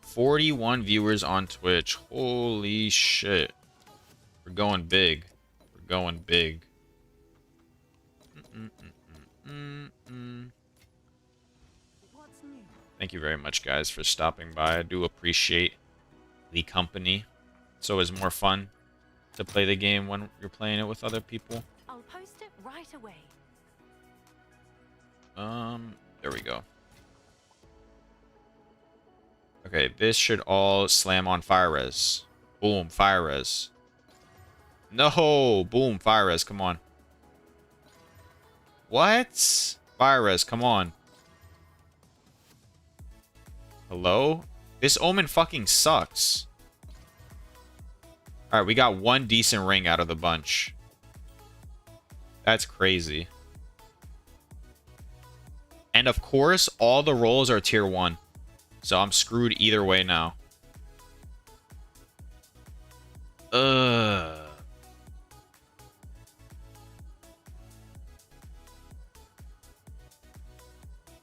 "41 viewers on Twitch. Holy shit. We're going big. We're going big. Thank you very much, guys, for stopping by. I do appreciate the company. It's always more fun to play the game when you're playing it with other people. I'll post it right away. There we go. Okay, this should all slam on fire res. Boom, fire res. No, boom, fire res, come on. What? Fire res, come on. Hello? This omen fucking sucks. Alright, we got one decent ring out of the bunch. That's crazy. And of course, all the rolls are tier 1. So I'm screwed either way now.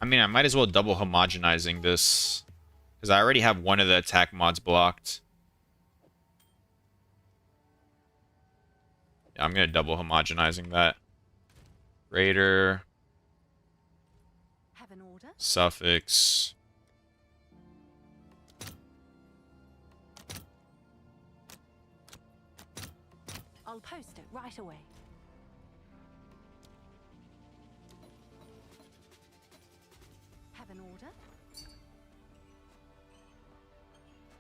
I mean, I might as well double homogenizing this. Because I already have one of the attack mods blocked. Yeah, I'm going to double homogenizing that. Greater. Have an order? Suffix. I'll post it right away. Have an order?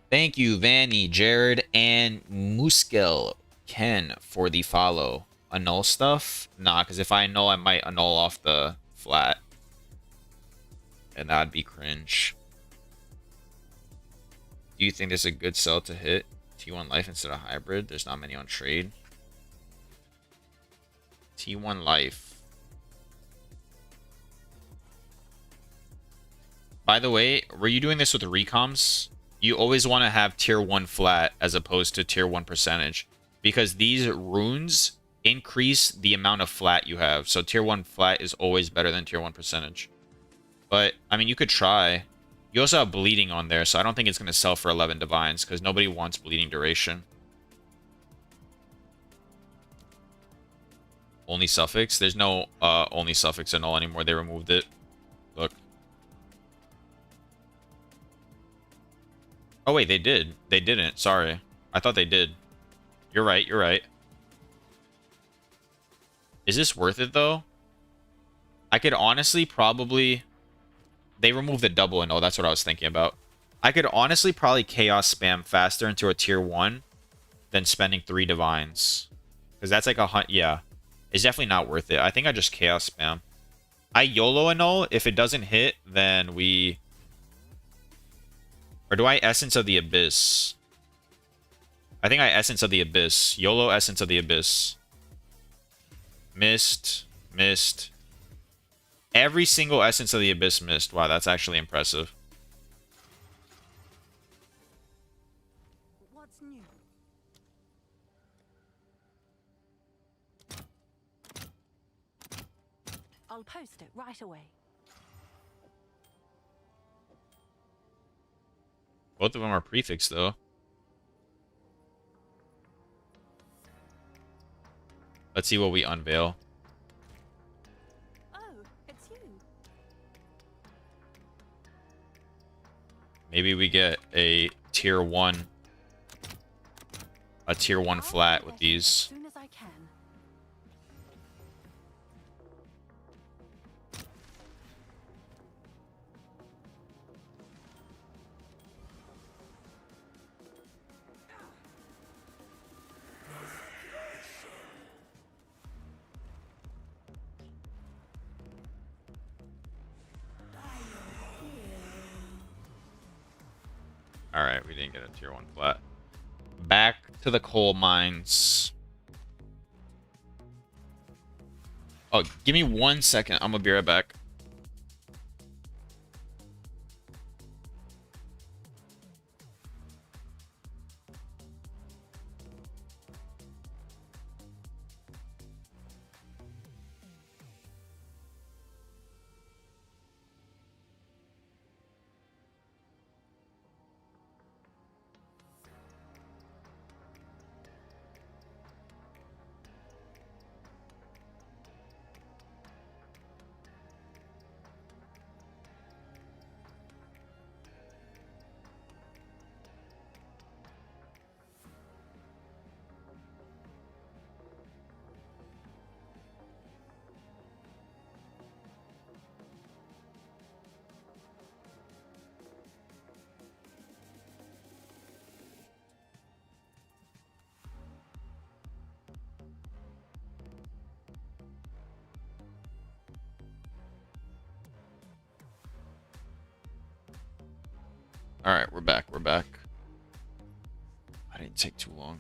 Thank you, Vanny, Jared, and Muskel Ken for the follow. Annul stuff? Nah, because if I annul, I might annul off the flat. And that'd be cringe. Do you think this is a good sell to hit T1 life instead of hybrid? There's not many on trade. T1 life. By the way, were you doing this with the recoms? You always want to have tier 1 flat as opposed to tier 1 percentage. Because these runes increase the amount of flat you have. So tier 1 flat is always better than tier 1 percentage. But, I mean, you could try. You also have bleeding on there, so I don't think it's going to sell for 11 divines, because nobody wants bleeding duration. Only suffix? There's no only suffix and all anymore. They removed it. Look. Oh, wait, they did. They didn't. Sorry. I thought they did. You're right. You're right. Is this worth it, though? I could honestly probably... They removed the double and all. That's what I was thinking about. I could honestly probably chaos spam faster into a tier 1 than spending 3 divines. Because that's like a hunt. Yeah. It's definitely not worth it. I think I just chaos spam. I YOLO annul. If it doesn't hit, then we... Or do I Essence of the Abyss? I think I Essence of the Abyss. YOLO Essence of the Abyss. Missed. Missed. Every single Essence of the Abyss missed. Wow, that's actually impressive. What's new? I'll post it right away. Both of them are prefix, though. Let's see what we unveil. Oh, it's you. Maybe we get a tier 1. A tier 1 flat with these. As soon as I can. Alright, we didn't get a tier 1 flat. Back to the coal mines. Oh, give me 1 second. I'm gonna be right back. Alright, we're back. We're back. I didn't take too long.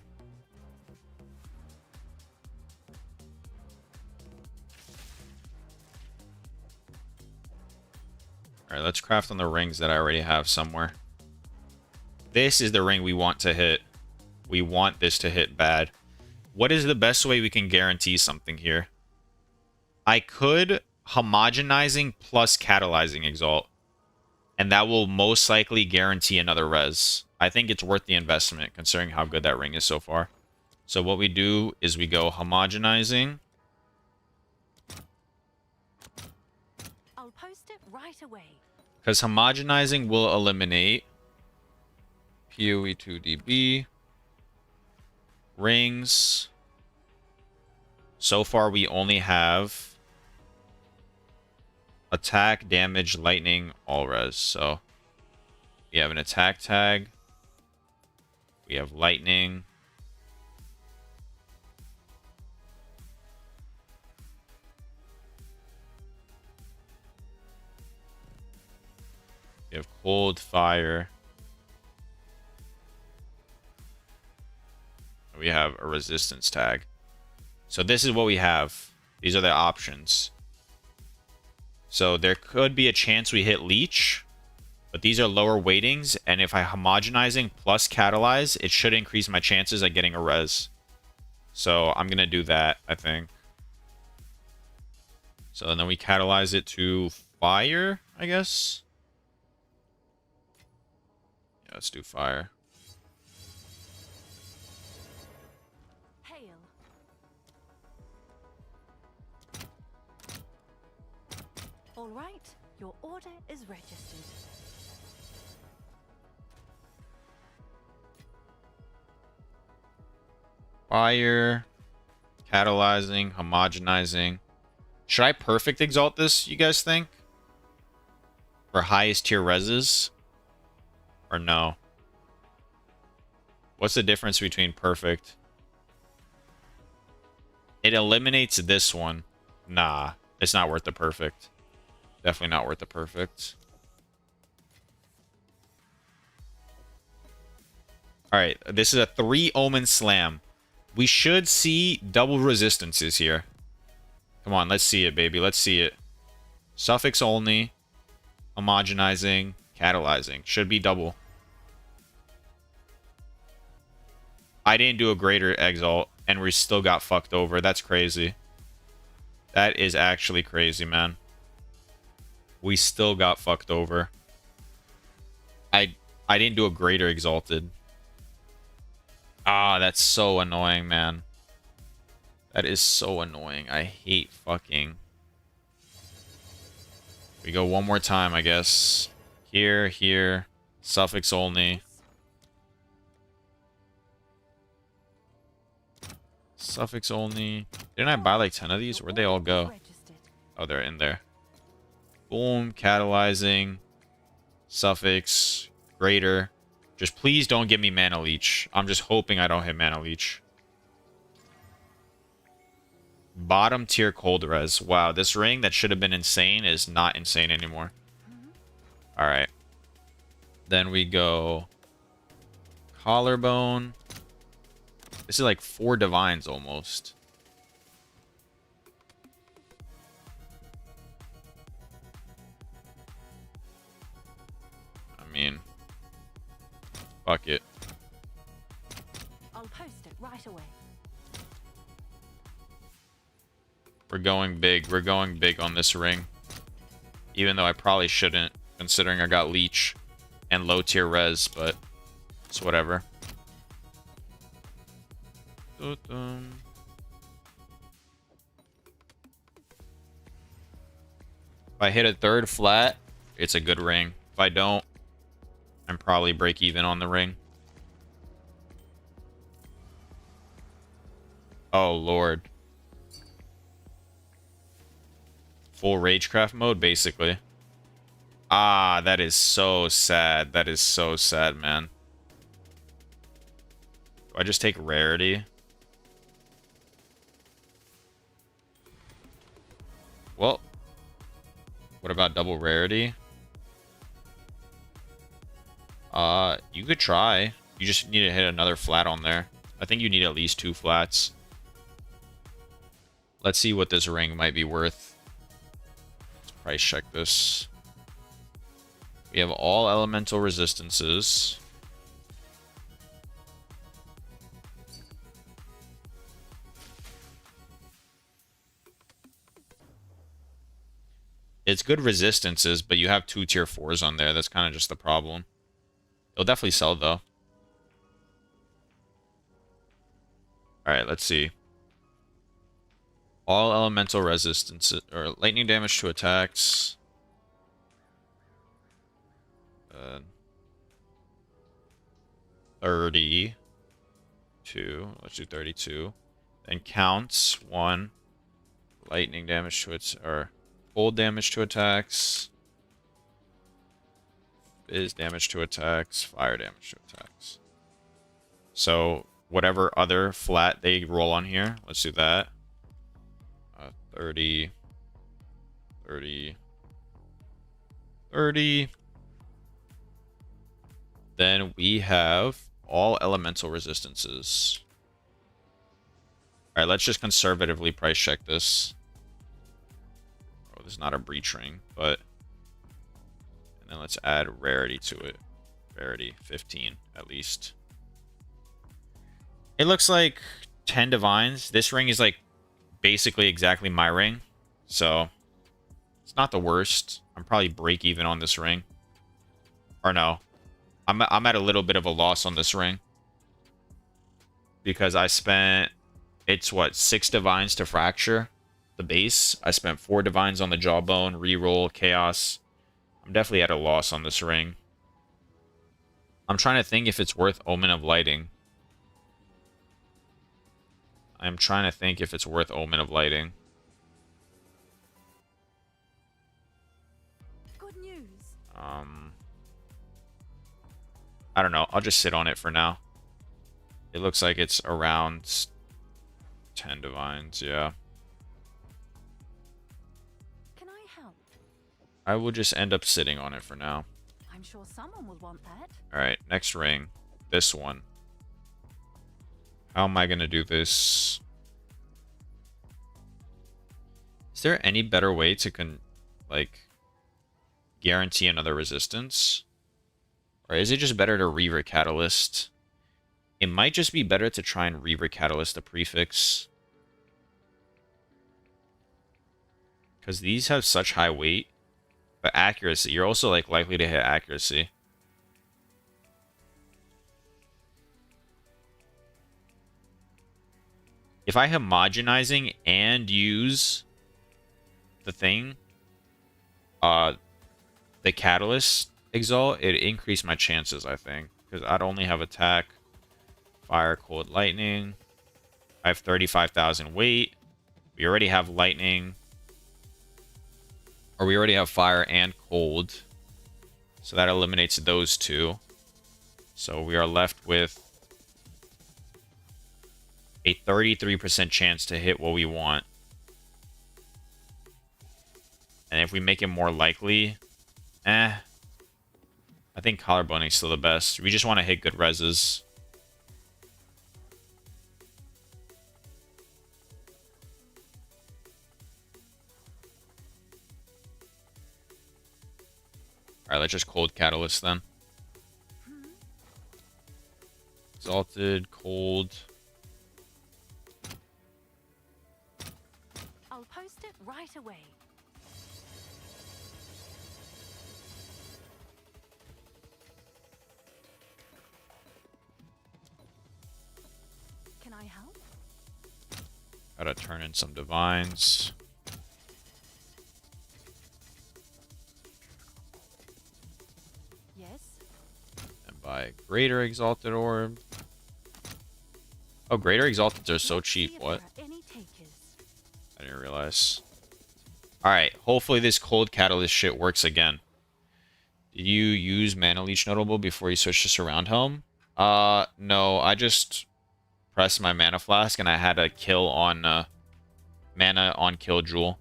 Alright, let's craft on the rings that I already have somewhere. This is the ring we want to hit. We want this to hit bad. What is the best way we can guarantee something here? I could homogenizing plus catalyzing exalt. And that will most likely guarantee another res. I think it's worth the investment considering how good that ring is so far. So what we do is we go homogenizing. I'll post it right away. Because homogenizing will eliminate POE2 DB. Rings. So far we only have attack, damage, lightning, all res. So we have an attack tag. We have lightning. We have cold, fire. We have a resistance tag. So this is what we have. These are the options. So there could be a chance we hit leech, but these are lower weightings, and if I homogenizing plus catalyze, it should increase my chances at getting a res. So I'm gonna do that, I think. So then we catalyze it to fire, I guess. Yeah, let's do fire. Hail. All right, your order is registered. Fire, catalyzing, homogenizing. Should I perfect exalt this, you guys think? For highest tier reses? Or no? What's the difference between perfect? It eliminates this one. Nah, it's not worth the perfect. Definitely not worth the perfect. Alright, this is a 3 Omen Slam. We should see double resistances here. Come on, let's see it, baby. Let's see it. Suffix only. Homogenizing. Catalyzing. Should be double. I didn't do a greater exalt, and we still got fucked over. That's crazy. That is actually crazy, man. We still got fucked over. I didn't do a greater exalted. Ah, that's so annoying, man. That is so annoying. I hate fucking. We go one more time, I guess. Here, here. Suffix only. Suffix only. Didn't I buy like 10 of these? Where'd they all go? Oh, they're in there. Boom. Catalyzing. Suffix. Greater. Just please don't give me Mana Leech. I'm just hoping I don't hit Mana Leech. Bottom tier cold res. Wow, this ring that should have been insane is not insane anymore. Alright. Then we go collarbone. This is like 4 divines almost. I mean, fuck it. I'll post it right away. We're going big. We're going big on this ring. Even though I probably shouldn't, considering I got leech and low tier res, but it's whatever. If I hit a third flat, it's a good ring. If I don't, I'm probably break even on the ring. Oh, Lord. Full Ragecraft mode, basically. Ah, that is so sad. That is so sad, man. Do I just take rarity? Well, what about double rarity? You could try. You just need to hit another flat on there. I think you need at least 2 flats. Let's see what this ring might be worth. Let's price check this. We have all elemental resistances. It's good resistances, but you have 2 tier 4s on there. That's kind of just the problem. It'll definitely sell, though. Alright, let's see. All elemental resistances, or lightning damage to attacks. 32. Let's do 32. Then counts. 1. Lightning damage to its, or cold damage to attacks. Is damage to attacks. Fire damage to attacks. So whatever other flat they roll on here, let's do that. 30. 30. 30. Then we have all elemental resistances. Alright, let's just conservatively price check this. Oh, this is not a breach ring, but... And then let's add rarity to it. Rarity, 15 at least. It looks like 10 divines. This ring is like basically exactly my ring. So, it's not the worst. I'm probably break even on this ring. Or no. I'm at a little bit of a loss on this ring. Because I spent... It's what, 6 divines to fracture the base. I spent 4 divines on the jawbone, reroll, chaos. I'm definitely at a loss on this ring. I'm trying to think if it's worth Omen of Lighting. I'm trying to think if it's worth Omen of Lighting. Good news. I don't know. I'll just sit on it for now. It looks like it's around 10 divines, yeah. Can I help? I will just end up sitting on it for now. I'm sure someone will want that. Alright, next ring. This one. How am I going to do this? Is there any better way to, guarantee another resistance? Or is it just better to Reaver Catalyst? It might just be better to try and Reaver Catalyst the prefix. Because these have such high weight. But accuracy, you're also likely to hit accuracy. If I homogenizing and use the thing, the Catalyst Exalt, it increased my chances, I think. Because I'd only have attack, fire, cold, lightning. I have 35,000 weight. We already have lightning. Or we already have fire and cold. So that eliminates those 2. So we are left with a 33% chance to hit what we want. And if we make it more likely, I think Collarboning is still the best. We just want to hit good reses. Alright, let's just cold Catalyst then. Exalted, cold. I'll post it right away. Can I help? Gotta turn in some divines. Yes. And buy Greater Exalted Orb. Oh, Greater Exalteds are so Let's see cheap. if What? there are any takers. I didn't realize. Alright, hopefully this cold catalyst shit works again. Did you use Mana Leech Notable before you switched to Surround Helm? No, I just pressed my Mana Flask and I had a kill on, Mana on Kill Jewel.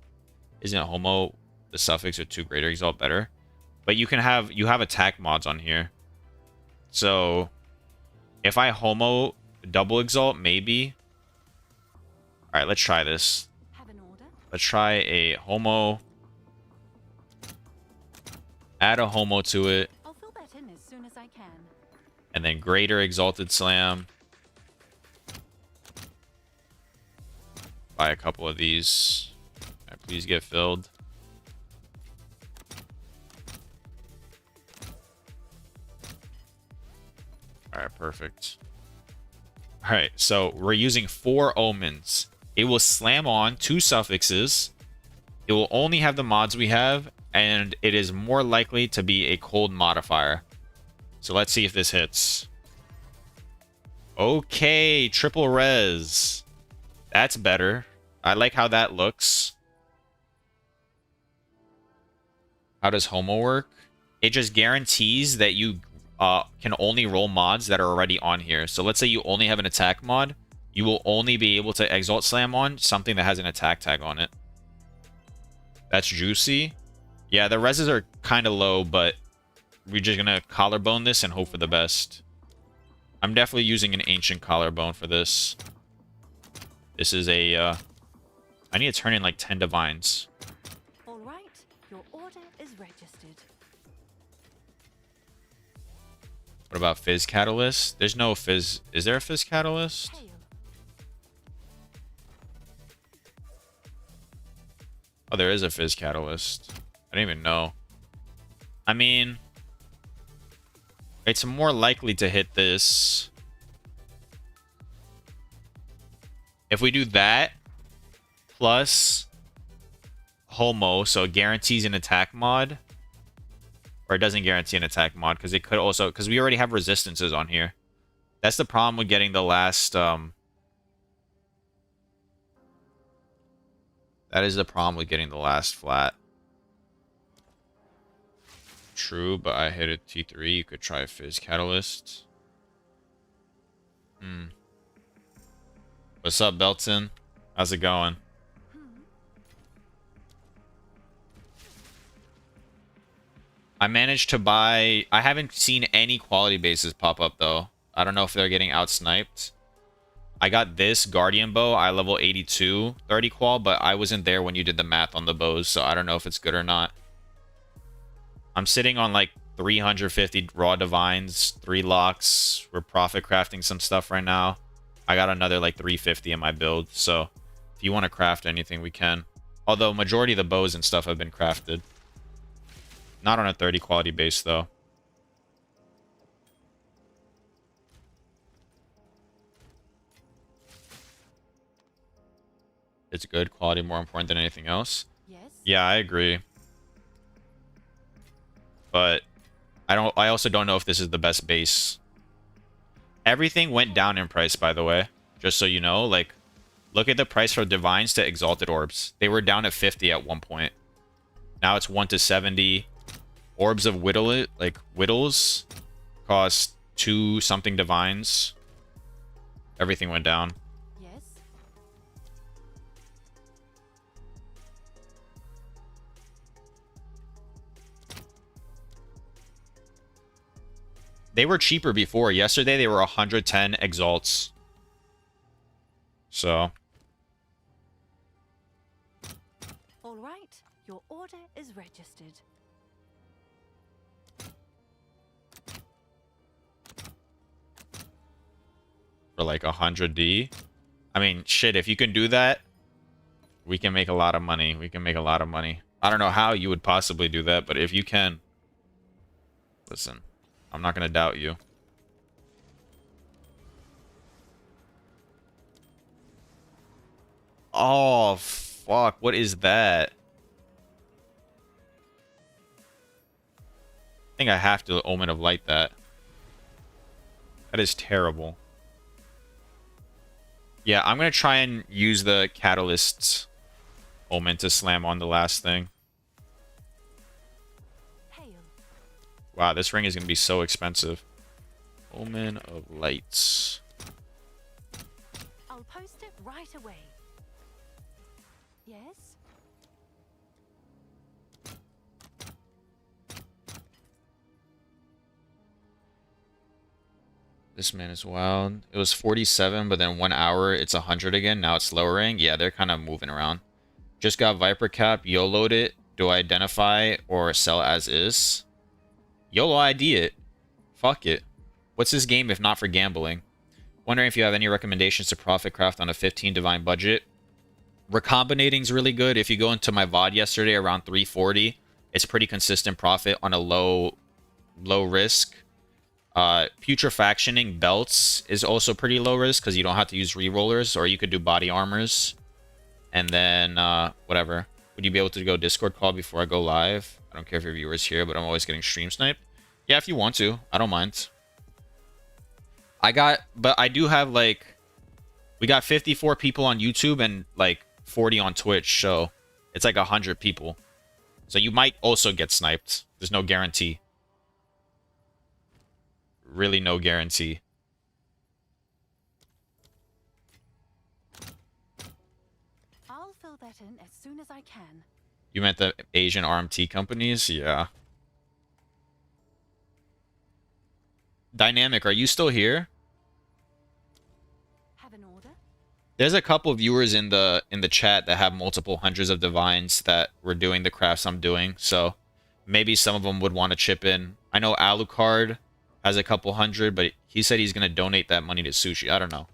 Isn't Homo the suffix with 2 Greater Exalt better? But you have attack mods on here. So, if I Homo double Exalt, maybe. Alright, let's try this. Have an order? Let's try a Homo. Add a Homo to it. I'll fill that in as soon as I can. And then Greater Exalted Slam. Buy a couple of these. Alright, please get filled. All right, perfect. All right, so we're using 4 omens. It will slam on 2 suffixes. It will only have the mods we have, and it is more likely to be a cold modifier. So let's see if this hits. Okay, triple res. That's better. I like how that looks. How does Homo work? It just guarantees that you can only roll mods that are already on here. So let's say you only have an attack mod. You will only be able to Exalt Slam on something that has an attack tag on it. That's juicy. Yeah, the reses are kind of low, but we're just going to collarbone this and hope for the best. I'm definitely using an ancient collarbone for this. This is a... I need to turn in like 10 divines. All right, your order is registered. What about Fizz Catalyst? There's no Fizz... Is there a Fizz Catalyst? Hail. Oh, there is a Fizz Catalyst. I didn't even know. I mean... It's more likely to hit this. If we do that, plus Homo, so it guarantees an attack mod. Or it doesn't guarantee an attack mod, because it could also... Because we already have resistances on here. That's the problem with getting the last... That is the problem with getting the last flat. True, but I hit a T3. You could try a Fizz Catalyst. What's up, Belton? How's it going? I managed to buy... I haven't seen any quality bases pop up, though. I don't know if they're getting outsniped. I got this Guardian Bow. I level 82, 30 qual, but I wasn't there when you did the math on the bows, so I don't know if it's good or not. I'm sitting on like 350 raw divines, 3 locks. We're profit crafting some stuff right now. I got another like 350 in my build, so if you want to craft anything, we can. Although majority of the bows and stuff have been crafted. Not on a 30 quality base, though. It's good. Quality more important than anything else. Yes. Yeah, I agree. But I also don't know if this is the best base. Everything went down in price, by the way. Just so you know, like, look at the price for divines to exalted orbs. They were down at 50 at one point. Now it's 1 to 70. Orbs of whittles cost 2 something divines. Everything went down. Yes. They were cheaper before. Yesterday they were 110 exalts. So. All right, your order is registered. For like 100D. I mean, shit, if you can do that, we can make a lot of money. We can make a lot of money. I don't know how you would possibly do that, but if you can, listen, I'm not going to doubt you. Oh, fuck. What is that? I think I have to Omen of Light that. That is terrible. Yeah, I'm going to try and use the Catalyst's Omen to slam on the last thing. Hail. Wow, this ring is going to be so expensive. Omen of Lights. I'll post it right away. Yes. This man is wild. It was 47, but then 1 hour, it's 100 again. Now it's lowering. Yeah, they're kind of moving around. Just got Viper Cap. YOLO'd it. Do I identify or sell as is? YOLO ID it. Fuck it. What's this game if not for gambling? Wondering if you have any recommendations to profit craft on a 15 divine budget. Recombinating's really good. If you go into my VOD yesterday around 340, it's pretty consistent profit on a low risk. Putrefactioning belts is also pretty low risk because you don't have to use rerollers, or you could do body armors. And then, whatever. Would you be able to go Discord call before I go live? I don't care if your viewers here, but I'm always getting stream sniped. Yeah, if you want to. I don't mind. But I do have, like, we got 54 people on YouTube and, like, 40 on Twitch, so it's like 100 people. So you might also get sniped. There's no guarantee. Really no guarantee. I'll fill that in as soon as I can. You meant the Asian RMT companies? Yeah. Dynamic, are you still here? Have an order? There's a couple viewers in the chat that have multiple hundreds of divines that were doing the crafts I'm doing, so maybe some of them would want to chip in. I know Alucard has a couple hundred, but he said he's gonna donate that money to Sushi. I don't know.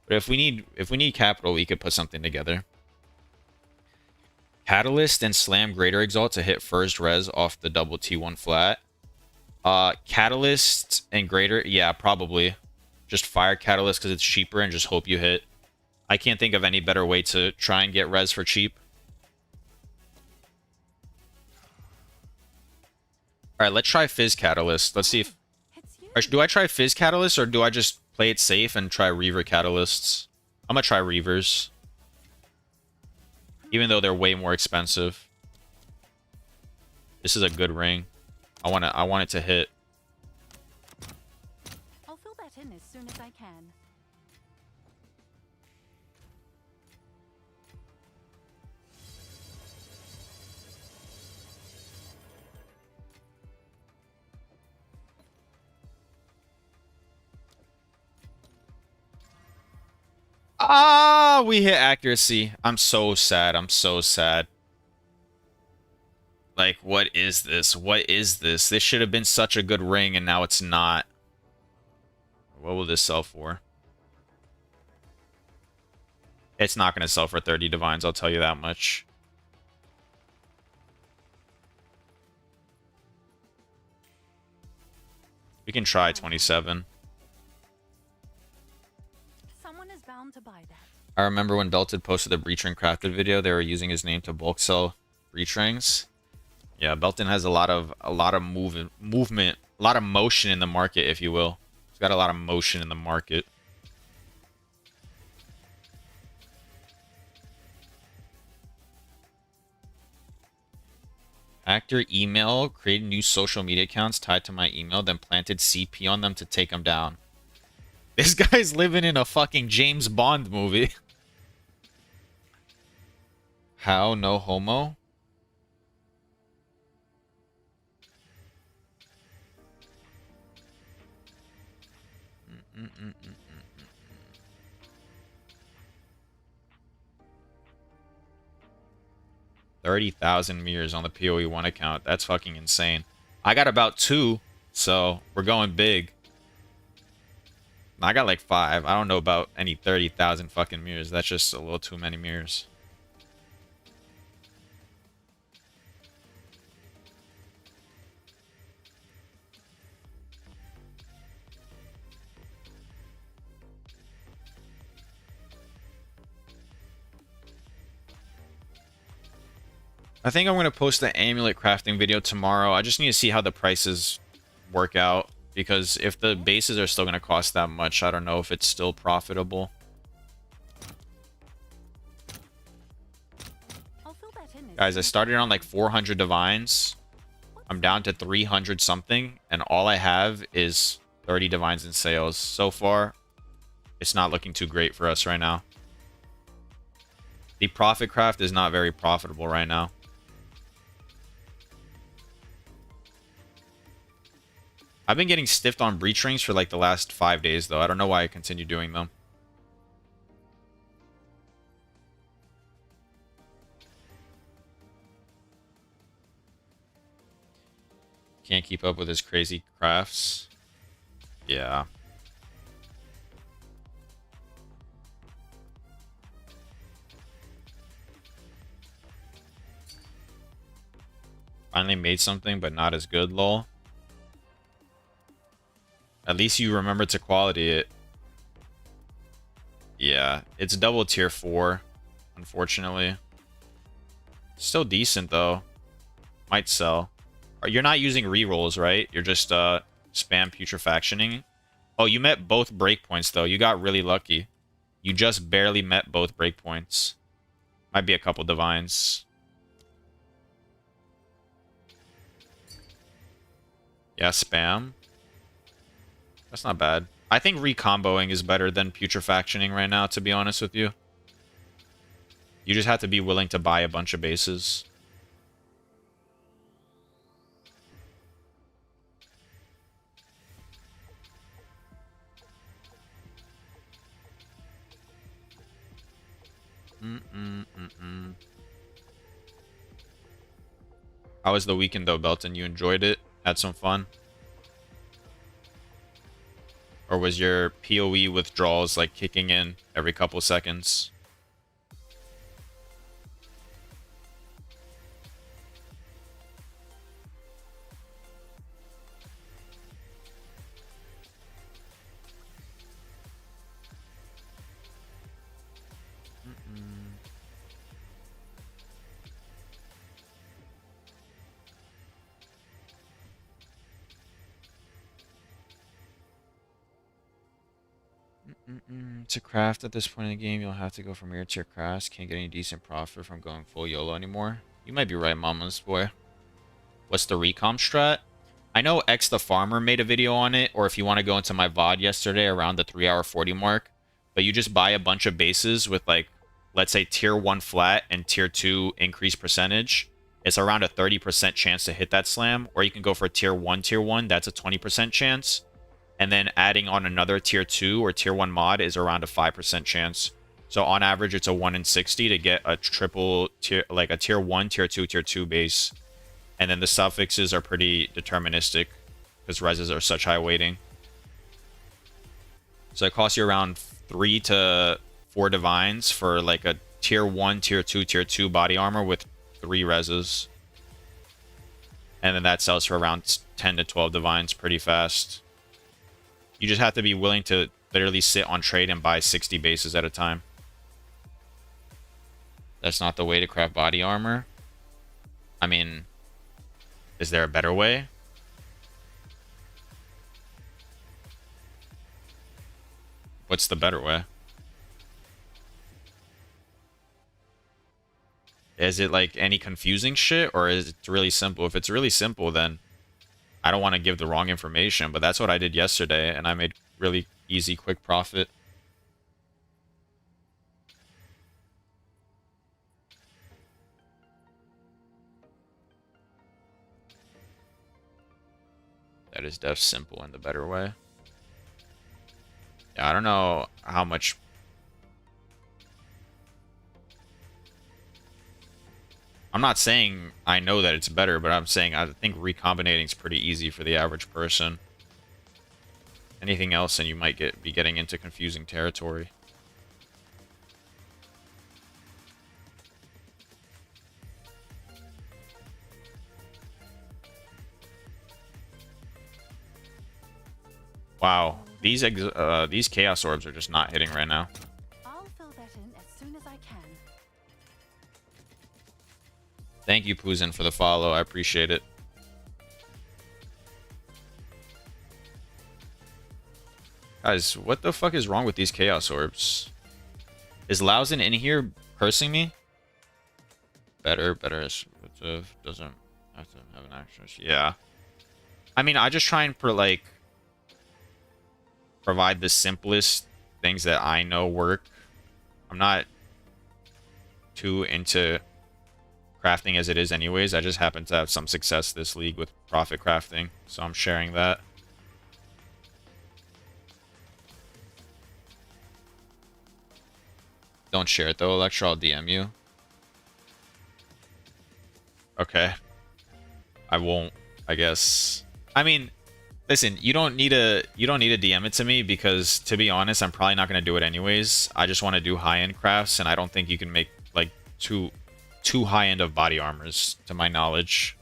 But if we need capital, we could put something together. Catalyst and Slam Greater Exalt to hit first res off the double T1 flat. Catalyst and Greater, yeah, probably. Just fire Catalyst because it's cheaper and just hope you hit. I can't think of any better way to try and get res for cheap. Alright, let's try Fizz Catalyst. Let's see if... It's you. Or do I try Fizz Catalyst or do I just play it safe and try Reaver Catalysts? I'm gonna try Reavers. Even though they're way more expensive. This is a good ring. I want it to hit. I'll fill that in as soon as I can. Ah, we hit accuracy. I'm so sad. I'm so sad. Like, what is this? What is this? This should have been such a good ring, and now it's not. What will this sell for? It's not going to sell for 30 divines, I'll tell you that much. We can try 27. Someone is bound to buy that. I remember when Belton posted the Breach Ring Crafted video, they were using his name to bulk sell Breach Rings. Yeah, Belton has a lot of movement, a lot of motion in the market, if you will. He's got a lot of motion in the market. Actor email, created new social media accounts tied to my email, then planted CP on them to take them down. This guy's living in a fucking James Bond movie. How? No homo? Mm-mm-mm. 30,000 mirrors on the POE1 account. That's fucking insane. I got about 2, so we're going big. I got like 5. I don't know about any 30,000 fucking mirrors. That's just a little too many mirrors. I think I'm going to post the amulet crafting video tomorrow. I just need to see how the prices work out. Because if the bases are still going to cost that much, I don't know if it's still profitable. Guys, I started on like 400 divines. I'm down to 300 something. And all I have is 30 divines in sales. So far, it's not looking too great for us right now. The profit craft is not very profitable right now. I've been getting stiffed on breach rings for like the last 5 days, though. I don't know why I continue doing them. Can't keep up with his crazy crafts. Yeah. Finally made something, but not as good, lol. At least you remember to quality it. Yeah, it's double tier 4, unfortunately. Still decent, though. Might sell. You're not using rerolls, right? You're just spam putrefactioning. Oh, you met both breakpoints, though. You got really lucky. You just barely met both breakpoints. Might be a couple divines. Yeah, spam. That's not bad. I think recomboing is better than putrefactioning right now, to be honest with you. You just have to be willing to buy a bunch of bases. How was the weekend, though, Belton? You enjoyed it? Had some fun? Or was your POE withdrawals, like, kicking in every couple seconds? To craft at this point in the game, you'll have to go from mirror tier crafts. Can't get any decent profit from going full YOLO anymore. You might be right, mama's boy. What's the recom strat? I know X the Farmer made a video on it, or if you want to go into my VOD yesterday around the 3-hour 40 mark, but you just buy a bunch of bases with, like, let's say tier 1 flat and tier 2 increased percentage. It's around a 30% chance to hit that slam, or you can go for tier 1, that's a 20% chance. And then adding on another tier 2 or tier 1 mod is around a 5% chance. So on average, it's a 1 in 60 to get a triple tier, like a tier 1, tier 2 base. And then the suffixes are pretty deterministic because reses are such high weighting. So it costs you around 3 to 4 divines for like a tier 1, tier 2 body armor with 3 reses. And then that sells for around 10 to 12 divines pretty fast. You just have to be willing to literally sit on trade and buy 60 bases at a time. That's not the way to craft body armor. I mean, is there a better way? What's the better way? Is it like any confusing shit, or is it really simple? If it's really simple, then I don't want to give the wrong information, but that's what I did yesterday, and I made really easy, quick profit. That is def simple in the better way. Yeah, I don't know how much... I'm not saying I know that it's better, but I'm saying I think recombinating is pretty easy for the average person. Anything else and you might be getting into confusing territory. Wow, these chaos orbs are just not hitting right now. I'll fill that in as soon as I can. Thank you, Puzin, for the follow. I appreciate it. Guys, what the fuck is wrong with these chaos orbs? Is Lauzen in here cursing me? Better. Doesn't have to have an action. Yeah. I mean, I just try and provide the simplest things that I know work. I'm not too into crafting as it is anyways. I just happen to have some success this league with profit crafting, so I'm sharing that. Don't share it though, Electra. I'll DM you. Okay. I won't, I guess. I mean, listen, you don't need to DM it to me because, to be honest, I'm probably not going to do it anyways. I just want to do high-end crafts, and I don't think you can make like too high-end of body armors, to my knowledge.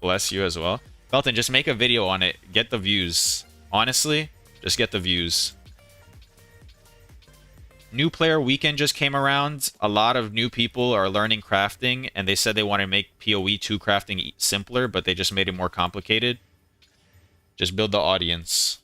Bless you as well. Belton, just make a video on it. Get the views. Honestly, just get the views. New player weekend just came around. A lot of new people are learning crafting, and they said they want to make POE2 crafting simpler, but they just made it more complicated. Just build the audience.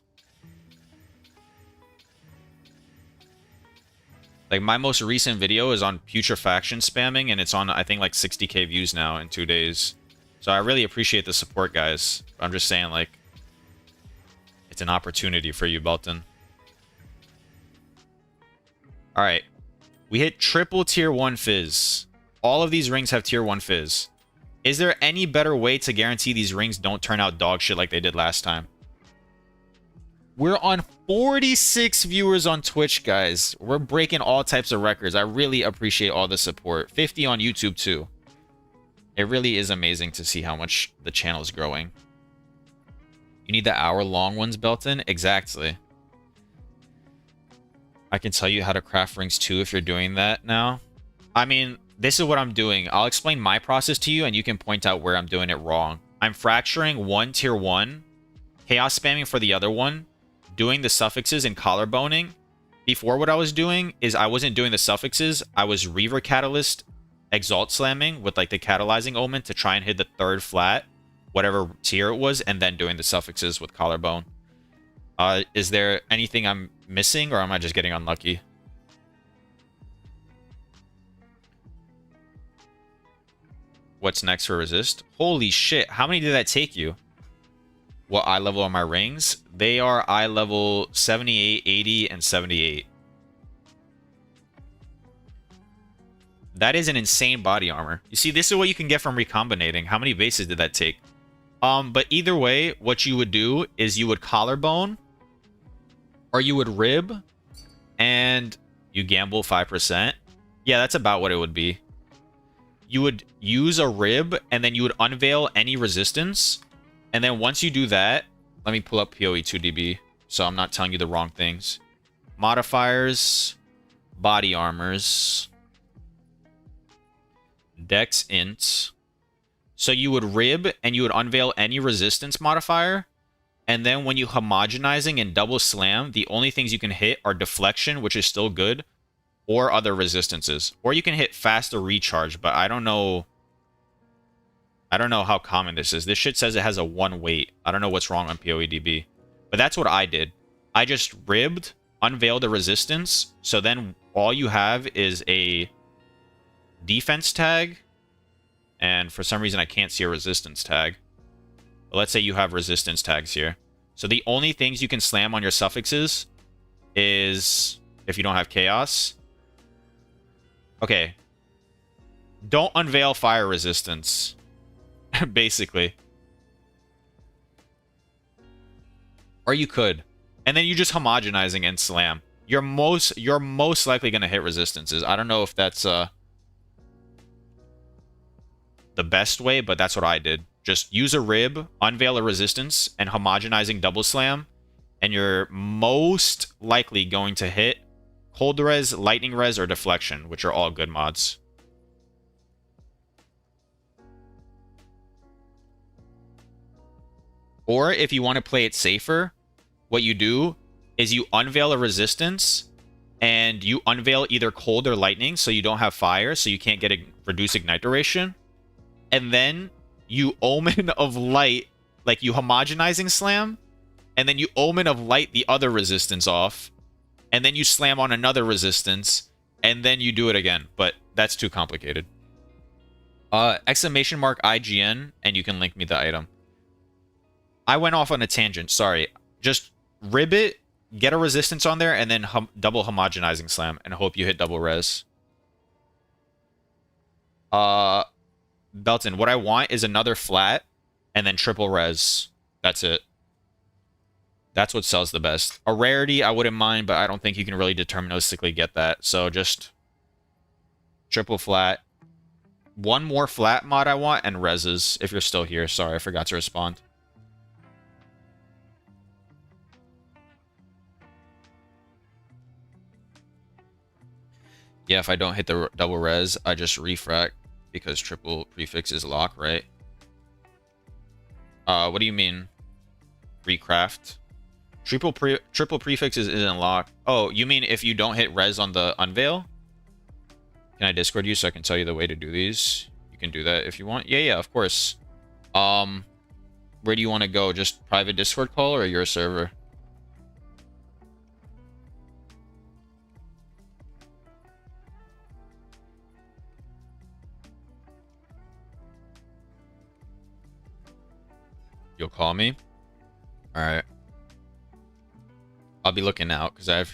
Like, my most recent video is on putrefaction spamming, and it's on, I think, like 60k views now in 2 days. So I really appreciate the support, guys. I'm just saying, like, it's an opportunity for you, Belton. Alright. We hit triple tier 1 fizz. All of these rings have tier 1 fizz. Is there any better way to guarantee these rings don't turn out dog shit like they did last time? We're on 46 viewers on Twitch, guys. We're breaking all types of records. I really appreciate all the support. 50 on YouTube, too. It really is amazing to see how much the channel is growing. You need the hour-long ones, Belton? Exactly. I can tell you how to craft rings, too, if you're doing that now. I mean, this is what I'm doing. I'll explain my process to you, and you can point out where I'm doing it wrong. I'm fracturing one tier 1, chaos spamming for the other one, doing the suffixes and collarboning. Before, what I was doing is I wasn't doing the suffixes. I was Reaver Catalyst Exalt slamming with like the catalyzing omen to try and hit the 3rd flat, whatever tier it was, and then doing the suffixes with collarbone. Is there anything I'm missing, or am I just getting unlucky? What's next for resist? Holy shit, how many did that take you? What eye level are my rings? They are eye level 78, 80, and 78. That is an insane body armor. You see, this is what you can get from recombinating. How many bases did that take? But either way, what you would do is you would collarbone, or you would rib, and you gamble 5%. Yeah, that's about what it would be. You would use a rib, and then you would unveil any resistance. And then once you do that, let me pull up POE2DB so I'm not telling you the wrong things. Modifiers, body armors, dex int. So you would rib and you would unveil any resistance modifier. And then when you homogenizing and double slam, the only things you can hit are deflection, which is still good, or other resistances. Or you can hit faster recharge, but I don't know how common this is. This shit says it has a 1 weight. I don't know what's wrong on POEDB. But that's what I did. I just ribbed, unveiled a resistance, so then all you have is a defense tag, and for some reason I can't see a resistance tag. But let's say you have resistance tags here. So the only things you can slam on your suffixes is, if you don't have chaos. Okay. Don't unveil fire resistance. Basically. Or you could. And then you just homogenizing and slam. You're most likely going to hit resistances. I don't know if that's the best way, but that's what I did. Just use a rib, unveil a resistance, and homogenizing double slam. And you're most likely going to hit cold res, lightning res, or deflection, which are all good mods. Or if you want to play it safer, what you do is you unveil a resistance and you unveil either cold or lightning so you don't have fire, so you can't get a reduced ignite duration. And then you omen of light, like you homogenizing slam, and then you omen of light the other resistance off, and then you slam on another resistance, and then you do it again. But that's too complicated. Exclamation mark IGN, and you can link me the item. I went off on a tangent, sorry. Just rib it, get a resistance on there, and then double homogenizing slam, and hope you hit double res. Belton, what I want is another flat, and then triple res. That's it. That's what sells the best. A rarity, I wouldn't mind, but I don't think you can really deterministically get that. So just triple flat. One more flat mod I want, and reses, if you're still here. Sorry, I forgot to respond. Yeah, if I don't hit the double res, I just refract because triple prefix is lock, right? What do you mean? Recraft? Triple prefixes isn't locked. Oh, you mean if you don't hit res on the unveil? Can I Discord you so I can tell you the way to do these? You can do that if you want. Yeah, of course. Where do you want to go? Just private Discord call or your server? You'll call me? Alright. I'll be looking out because I have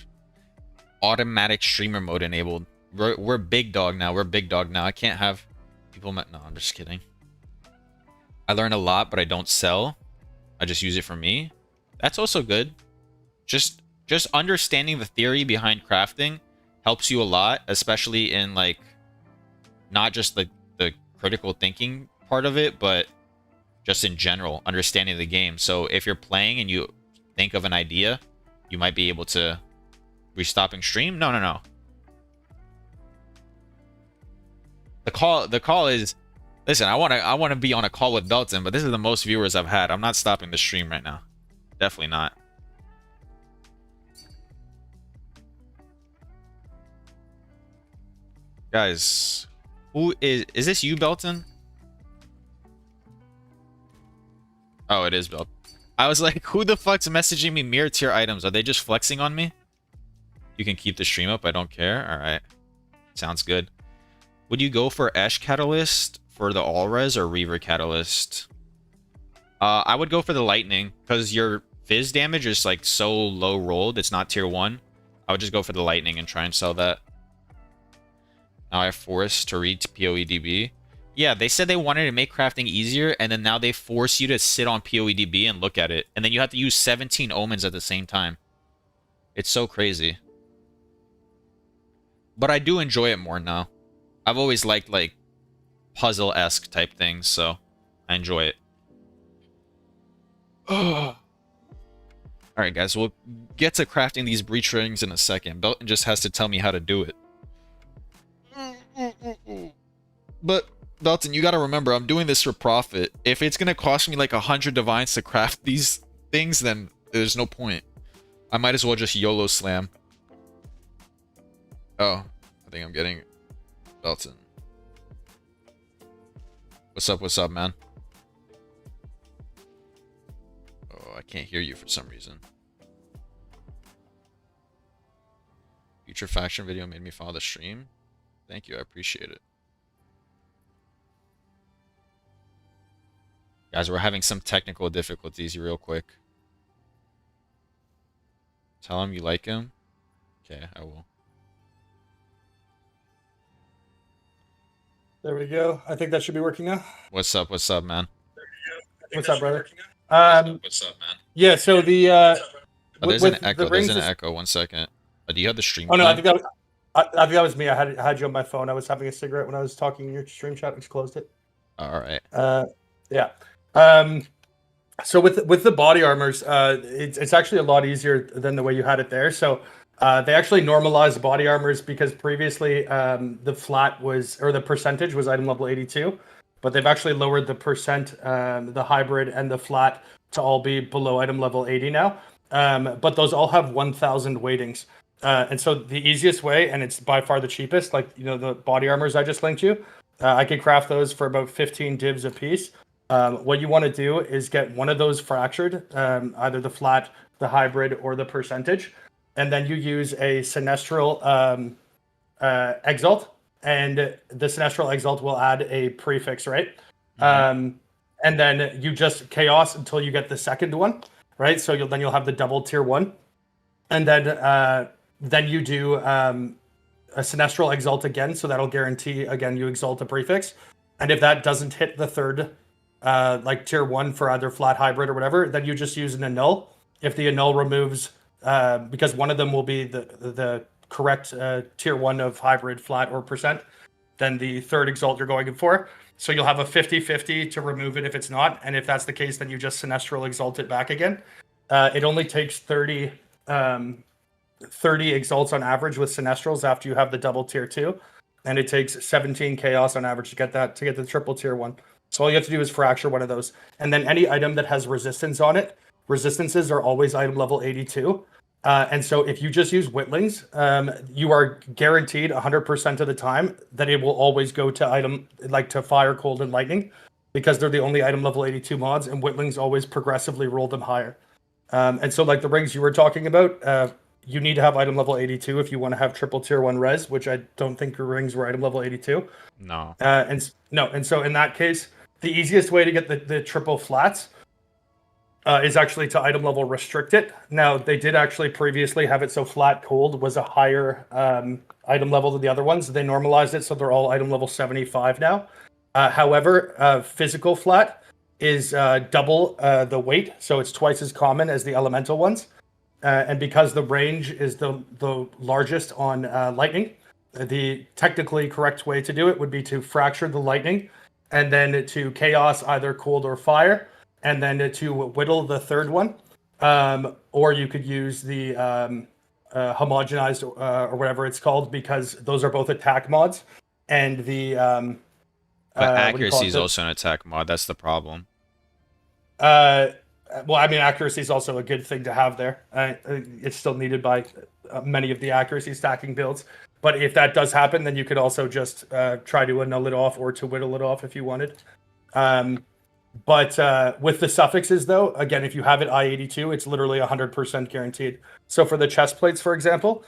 automatic streamer mode enabled. We're big dog now. We're big dog now. I can't have people... No, I'm just kidding. I learn a lot, but I don't sell. I just use it for me. That's also good. Just understanding the theory behind crafting helps you a lot, especially in like not just the critical thinking part of it, but just in general, understanding the game. So if you're playing and you think of an idea, you might be able to... We stopping stream? No. The call is... Listen, I want to be on a call with Belton, but this is the most viewers I've had. I'm not stopping the stream right now. Definitely not. Guys, who is this you, Belton? Oh, it is Belton. I was like, who the fuck's messaging me mirror tier items? Are they just flexing on me? You can keep the stream up. I don't care. All right. Sounds good. Would you go for Esh Catalyst for the all res or Reaver Catalyst? I would go for the Lightning because your Fizz damage is like so low rolled. It's not tier 1. I would just go for the Lightning and try and sell that. Now I have Force to read POEDB. Yeah, they said they wanted to make crafting easier, and then now they force you to sit on POEDB and look at it. And then you have to use 17 omens at the same time. It's so crazy. But I do enjoy it more now. I've always liked, like, puzzle-esque type things, so I enjoy it. Alright, guys, we'll get to crafting these breach rings in a second. Belton just has to tell me how to do it. But, Belton, you gotta remember, I'm doing this for profit. If it's gonna cost me like 100 divines to craft these things, then there's no point. I might as well just YOLO slam. Oh, I think I'm getting Belton. What's up, man? Oh, I can't hear you for some reason. Future faction video made me follow the stream. Thank you, I appreciate it. Guys, we're having some technical difficulties real quick. Tell him you like him. Okay, I will. There we go. I think that should be working now. What's up, man? What's up, brother? What's up, man? Yeah, so the Oh, there's an echo. rings There's an is- echo. 1 second. Do you have the stream? Oh no, I plan? think that was me. I had you on my phone. I was having a cigarette when I was talking in your stream chat. I just closed it. All right. Yeah. So with the body armors, it's actually a lot easier than the way you had it there. So they actually normalized body armors because previously the flat was, or the percentage was item level 82, but they've actually lowered the percent, the hybrid and the flat to all be below item level 80 now. But those all have 1,000 weightings. And so the easiest way, and it's by far the cheapest, like, you know, the body armors I just linked you, I could craft those for about 15 divs a piece. What you want to do is get one of those fractured, either the flat, the hybrid, or the percentage, and then you use a Sinestral Exalt, and the Sinestral Exalt will add a prefix, right? And then you just chaos until you get the second one, right? So you'll have the double tier 1, and then you do a Sinestral Exalt again, so that'll guarantee again you exalt a prefix, and if that doesn't hit the third, like tier 1 for either flat, hybrid, or whatever, then you just use an annul. If the annul removes, because one of them will be the correct tier 1 of hybrid, flat, or percent, then the third exalt you're going for. So you'll have a 50-50 to remove it if it's not, and if that's the case, then you just Sinestral Exalt it back again. It only takes 30 exalts on average with Sinestrals after you have the double tier 2, and it takes 17 chaos on average to get the triple tier 1. So all you have to do is fracture one of those. And then any item that has resistance on it, resistances are always item level 82. And so if you just use Whittlings, you are guaranteed 100% of the time that it will always go to item like to fire, cold, and lightning, because they're the only item level 82 mods, and Whittlings always progressively roll them higher. And so like the rings you were talking about, you need to have item level 82 if you want to have triple tier 1 res, which I don't think your rings were item level 82. No. And so in that case, the easiest way to get the triple flats is actually to item level restrict it. Now, they did actually previously have it so flat cold was a higher item level than the other ones. They normalized it so they're all item level 75 now. However, physical flat is double the weight, so it's twice as common as the elemental ones. And because the range is the largest on lightning, the technically correct way to do it would be to fracture the lightning, and then to chaos either cold or fire, and then to whittle the third one. Or you could use the homogenized or whatever it's called, because those are both attack mods. And the But accuracy is also an attack mod. That's the problem. Well, I mean, accuracy is also a good thing to have there. It's still needed by many of the accuracy stacking builds. But if that does happen, then you could also just try to annul it off or to whittle it off if you wanted. But with the suffixes, though, again, if you have it I-82, it's literally 100% guaranteed. So for the chest plates, for example,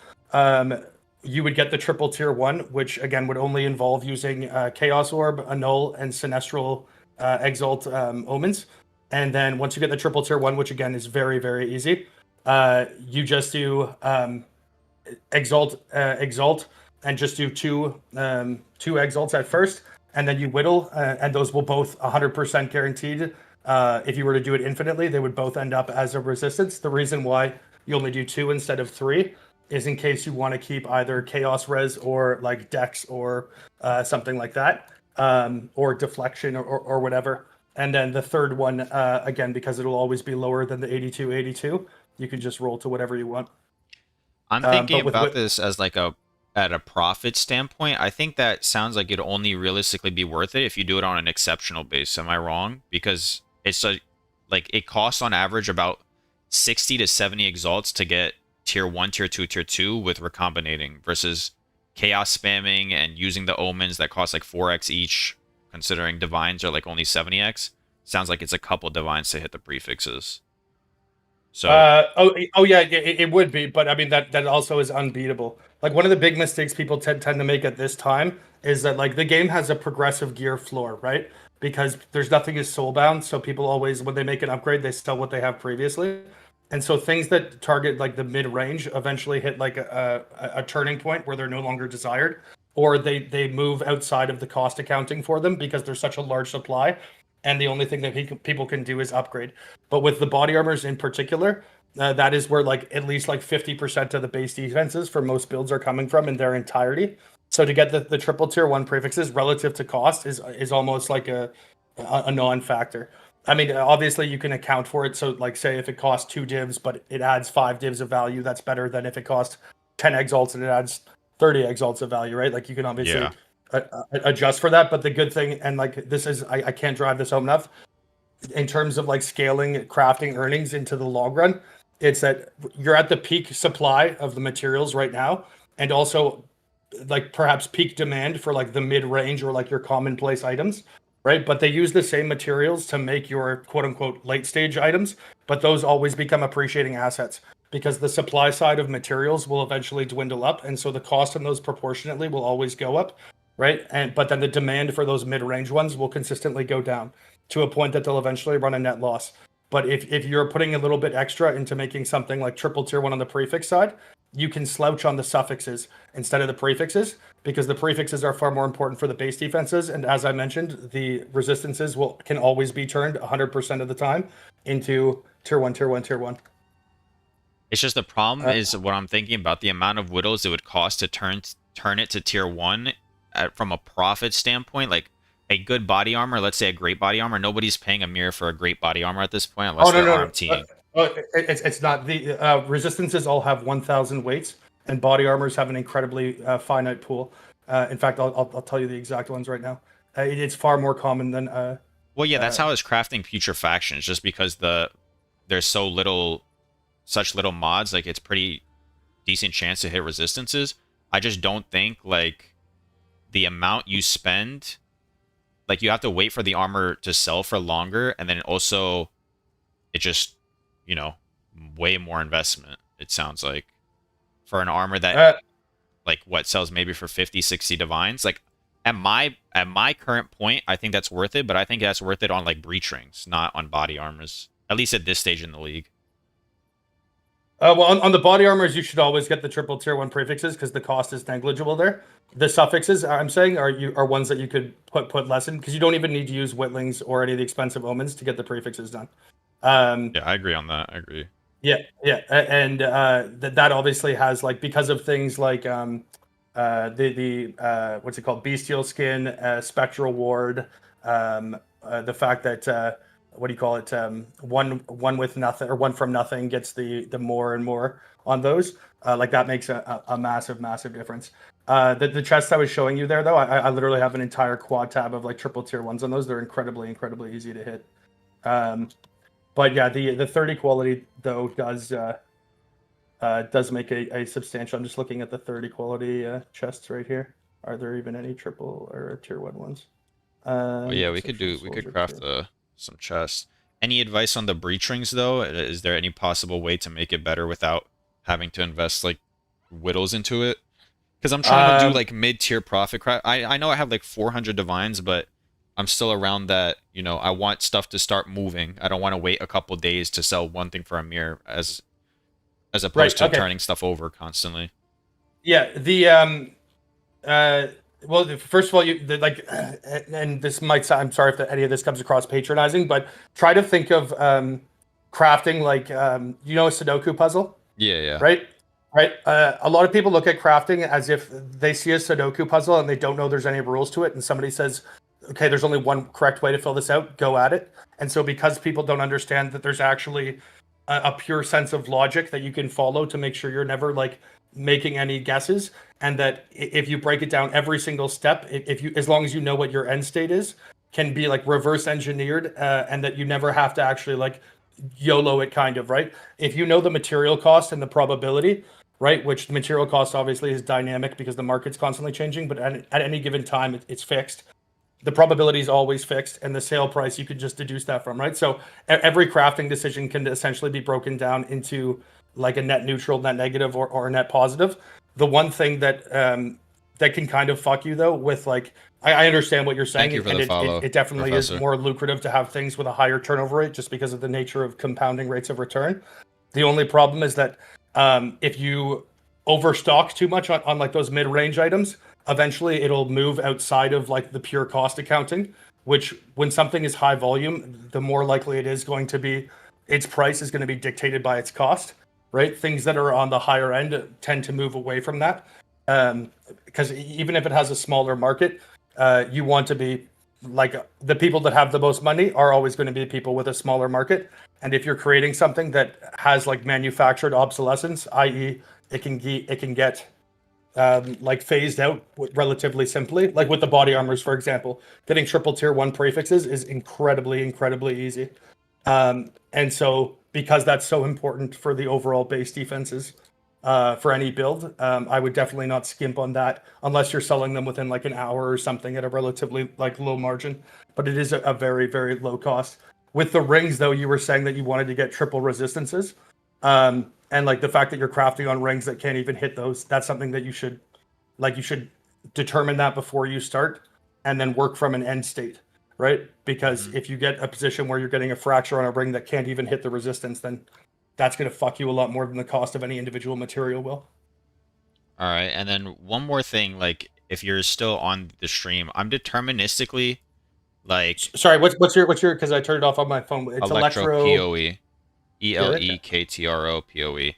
you would get the triple tier 1, which, again, would only involve using Chaos Orb, Annul, and Sinestral Exalt Omens. And then once you get the triple tier 1, which, again, is very, very easy, you just do Exalt, and just do two Exalts at first. And then you whittle, and those will both 100% guaranteed. If you were to do it infinitely, they would both end up as a resistance. The reason why you only do 2 instead of 3 is in case you want to keep either Chaos Res or like Dex or something like that, or Deflection or whatever. And then the third one, again, because it'll always be lower than the 82, you can just roll to whatever you want. I'm thinking about this as like at a profit standpoint. I think that sounds like it'd only realistically be worth it if you do it on an exceptional base. Am I wrong? Because it's like it costs on average about 60 to 70 exalts to get tier 1, tier 2, tier 2 with recombinating, versus chaos spamming and using the omens that cost like 4x each, considering divines are like only 70x. Sounds like it's a couple divines to hit the prefixes. So yeah, it would be, but I mean that also is unbeatable. Like one of the big mistakes people tend to make at this time is that like the game has a progressive gear floor, right? Because there's nothing is soulbound, so people always, when they make an upgrade, they sell what they have previously. And so things that target like the mid range eventually hit like a turning point where they're no longer desired, or they move outside of the cost accounting for them because there's such a large supply, and the only thing that people can do is upgrade. But with the body armors in particular, that is where like at least like 50% of the base defenses for most builds are coming from in their entirety. So to get the triple tier 1 prefixes relative to cost is almost like a non-factor. I mean, obviously you can account for it. So like say if it costs 2 divs, but it adds 5 divs of value, that's better than if it costs 10 exalts and it adds 30 exalts of value, right? Like you can obviously adjust for that. But the good thing, and like this is, I can't drive this home enough, in terms of like scaling crafting earnings into the long run, it's that you're at the peak supply of the materials right now, and also like perhaps peak demand for like the mid-range or like your commonplace items, right? But they use the same materials to make your quote-unquote late-stage items, but those always become appreciating assets because the supply side of materials will eventually dwindle up, and so the cost on those proportionately will always go up, right? But then the demand for those mid-range ones will consistently go down to a point that they'll eventually run a net loss. But if you're putting a little bit extra into making something like triple tier 1 on the prefix side, you can slouch on the suffixes instead of the prefixes, because the prefixes are far more important for the base defenses. And as I mentioned, the resistances can always be turned 100% of the time into tier 1, tier 1, tier 1. It's just the problem is what I'm thinking about the amount of whittles it would cost to turn it to tier 1 from a profit standpoint. Like a good body armor, let's say a great body armor, nobody's paying a mirror for a great body armor at this point unless they're RMT. It's not. The resistances all have 1,000 weights, and body armors have an incredibly finite pool. In fact, I'll tell you the exact ones right now. It's far more common than Well, yeah, that's Uh, how I was crafting putrefaction. Just because there's such little mods, like it's pretty decent chance to hit resistances. I just don't think like the amount you spend, like you have to wait for the armor to sell for longer, and then also it just, you know, way more investment. It sounds like for an armor that uh, like what sells maybe for 50, 60 divines. Like at my current point, I think that's worth it, but I think that's worth it on like breach rings, not on body armors. At least at this stage in the league. well, on the body armors, you should always get the triple tier 1 prefixes because the cost is negligible there. The suffixes, I'm saying, are ones that you could put less in because you don't even need to use witlings or any of the expensive omens to get the prefixes done. Um, Yeah, I agree on that. I agree. yeah, yeah, and that obviously has like because of things like the what's it called, bestial skin, spectral ward, the fact that what do you call it, one with nothing or one from nothing gets the more and more on those. Like that makes a massive difference. The chests I was showing you there, though, I literally have an entire quad tab of like triple tier ones on those. They're incredibly easy to hit. Um, but yeah, the 30 quality though does make a substantial. I'm just looking at the 30 quality chests right here. Are there even any triple or tier 1 ones? Oh yeah, Exceptional we could soldier craft tier. some chests. Any advice on the breach rings though? Is there any possible way to make it better without having to invest like whittles into it? Because I'm trying to do Um, like mid-tier profit craft. I know I have like 400 divines, but I'm still around that. You know, I want stuff to start moving. I don't want to wait a couple days to sell one thing for a mirror as opposed right. to Okay. turning stuff over constantly. Yeah. Uh, well, first of all, like, and this might sound, I'm sorry if any of this comes across patronizing, but try to think of crafting like, you know, a Sudoku puzzle, Yeah, yeah. right? Right. A lot of people look at crafting as if they see a Sudoku puzzle and they don't know there's any rules to it, and somebody says, "Okay, there's only one correct way to fill this out. Go at it." And so, because people don't understand that there's actually a pure sense of logic that you can follow to make sure you're never like making any guesses, and that if you break it down every single step, if you, as long as you know what your end state is, can be like reverse engineered, and that you never have to actually like YOLO it, kind of, right? If you know the material cost and the probability, right, which the material cost obviously is dynamic because the market's constantly changing, but at any given time it's fixed. The probability is always fixed, and the sale price you could just deduce that from, right? So every crafting decision can essentially be broken down into like a net neutral, net negative, or a net positive. The one thing that can kind of fuck you though with like, I understand what you're Thank saying, you for and the it, it, follow, it definitely is Professor. more lucrative to have things with a higher turnover rate just because of the nature of compounding rates of return. The only problem is that if you overstock too much on like those mid-range items, eventually it'll move outside of like the pure cost accounting, which when something is high volume, the more likely it is going to be, its price is going to be dictated by its cost, right? Things that are on the higher end tend to move away from that. Because even if it has a smaller market, you want to be like, the people that have the most money are always going to be people with a smaller market. And if you're creating something that has like manufactured obsolescence, i.e., it can get like phased out relatively simply. Like with the body armors, for example, getting triple tier 1 prefixes is incredibly easy. And so because that's so important for the overall base defenses for any build, I would definitely not skimp on that unless you're selling them within like an hour or something at a relatively like low margin. But it is a very low cost. With the rings, though, you were saying that you wanted to get triple resistances. And like the fact that you're crafting on rings that can't even hit those, that's something that you should determine that before you start and then work from an end state, right? Because Mhm. if you get a position where you're getting a fracture on a ring that can't even hit the resistance, then that's going to fuck you a lot more than the cost of any individual material will. All right, and then one more thing, like if you're still on the stream, I'm deterministically like Sorry, what's your? Because I turned it off on my phone. It's Electro Electro. POE, Yeah, okay. ELEKTRO POE.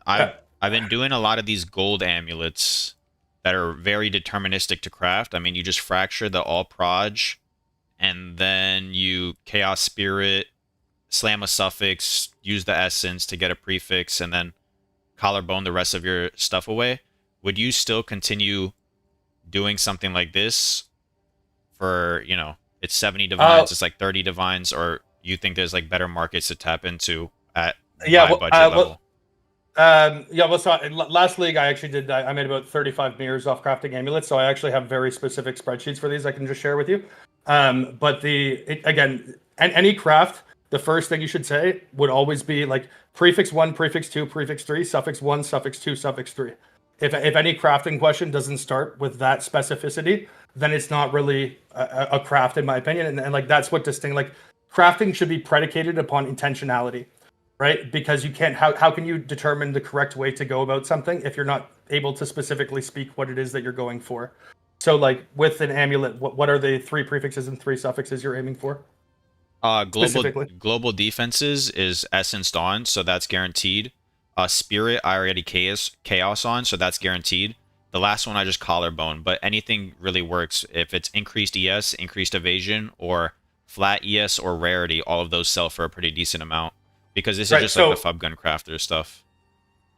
I've Yeah. I've been doing a lot of these gold amulets that are very deterministic to craft. I mean, you just fracture the all proj, and then you chaos spirit, slam a suffix, use the essence to get a prefix, and then collarbone the rest of your stuff away. Would you still continue doing something like this for, you know, It's 70 divines, it's like 30 divines, or you think there's like better markets to tap into at Yeah, my budget level? yeah. Well, so last league I actually did. I made about 35 mirrors off crafting amulets, so I actually have very specific spreadsheets for these. I can just share with you. But again, any craft, the first thing you should say would always be like prefix 1, prefix 2, prefix 3, suffix 1, suffix 2, suffix 3. If any crafting question doesn't start with that specificity, then it's not really a craft, in my opinion. And like that's what like crafting should be predicated upon intentionality, right? Because you can't. How can you determine the correct way to go about something if you're not able to specifically speak what it is that you're going for? So, like with an amulet, what are the 3 prefixes and 3 suffixes you're aiming for Global specifically? defenses is essenced on, so that's guaranteed. Spirit I already chaos on, so that's guaranteed. The last one I just collarbone, but anything really works if it's increased ES, increased evasion, or flat ES or rarity. All of those sell for a pretty decent amount because this is Right. just like So the Fub Gun Crafter stuff.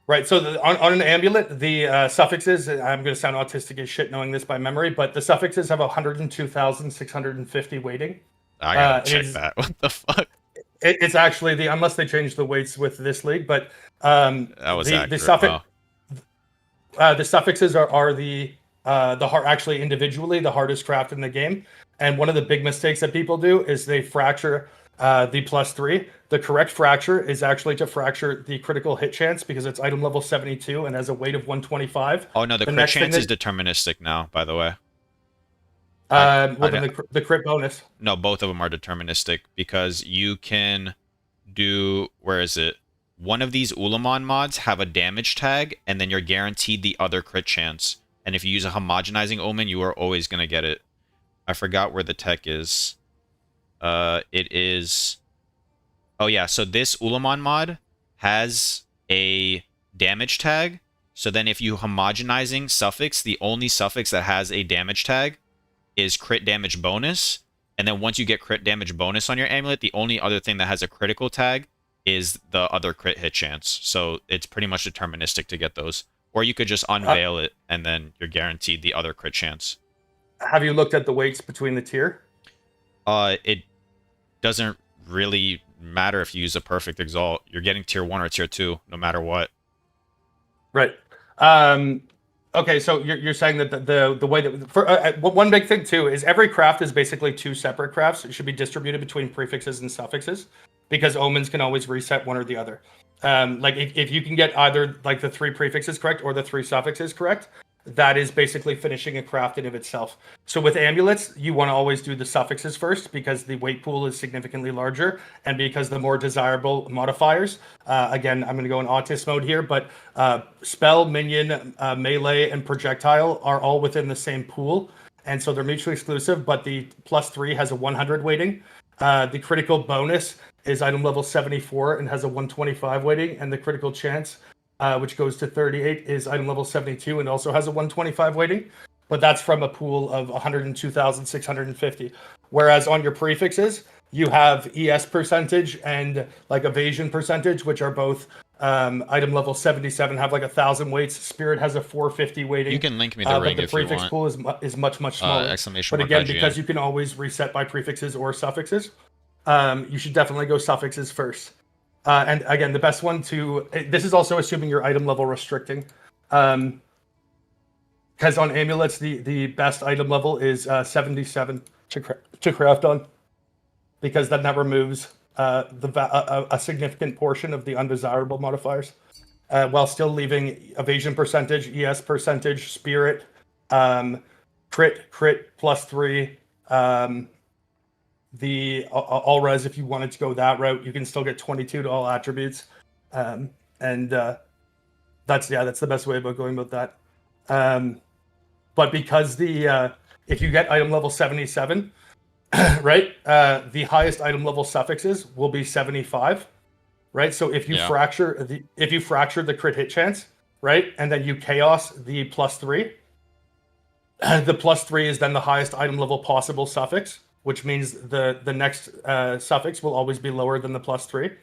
right. So on an amulet, the suffixes. I'm going to sound autistic as shit knowing this by memory, but the suffixes have 102,650 weighting. I gotta It check is. that. What the fuck? It's actually unless they change the weights with this league, but That was the accurate. Wow. the suffixes are the hard, actually individually the hardest craft in the game. And one of the big mistakes that people do is they fracture the +3. The correct fracture is actually to fracture the critical hit chance because it's item level 72 and has a weight of 125. Oh no, the crit Next thing chance is that deterministic now, by the way. I then the crit bonus. No, both of them are deterministic because you can do, where is it? One of these Ulamon mods have a damage tag, and then you're guaranteed the other crit chance. And if you use a homogenizing omen, you are always going to get it. I forgot where the tech is. It is... Oh yeah, so this Ulamon mod has a damage tag. So then if you homogenizing suffix, the only suffix that has a damage tag is crit damage bonus. And then once you get crit damage bonus on your amulet, the only other thing that has a critical tag is the other crit hit chance. So it's pretty much deterministic to get those. Or you could just unveil it, and then you're guaranteed the other crit chance. Have you looked at the weights between the tier? It doesn't really matter if you use a perfect exalt. You're getting tier 1 or tier 2, no matter what. Right. Okay, so you're saying that the way that for one big thing too is every craft is basically 2 separate crafts. It should be distributed between prefixes and suffixes because omens can always reset one or the other. Like if you can get either like the 3 prefixes correct or the 3 suffixes correct, that is basically finishing a craft in of itself. So with amulets, you want to always do the suffixes first because the weight pool is significantly larger and because the more desirable modifiers. Again, I'm going to go in autist mode here, but spell, minion, melee, and projectile are all within the same pool. And so they're mutually exclusive, but the +3 has a 100 weighting. The critical bonus is item level 74 and has a 125 weighting, and the critical chance, which goes to 38, is item level 72 and also has a 125 weighting. But that's from a pool of 102,650. Whereas on your prefixes, you have ES percentage and like evasion percentage, which are both item level 77 have like 1,000 weights. Spirit has a 450 weighting. You can link me the ring but the if you prefix want. pool is much smaller. Exclamation But mark again, IGN. because you can always reset by prefixes or suffixes, you should definitely go suffixes first. And again, the best one to this is also assuming your item level restricting, because on amulets the best item level is 77 to craft on, because then that removes a significant portion of the undesirable modifiers, while still leaving evasion percentage, ES percentage, spirit, crit +3. The all res, if you wanted to go that route, you can still get 22 to all attributes, and that's the best way about going about that. But because if you get item level 77, right, the highest item level suffixes will be 75, right? So if you fracture the crit hit chance, right, and then you chaos the +3, the +3 is then the highest item level possible suffix, which means the next suffix will always be lower than the +3.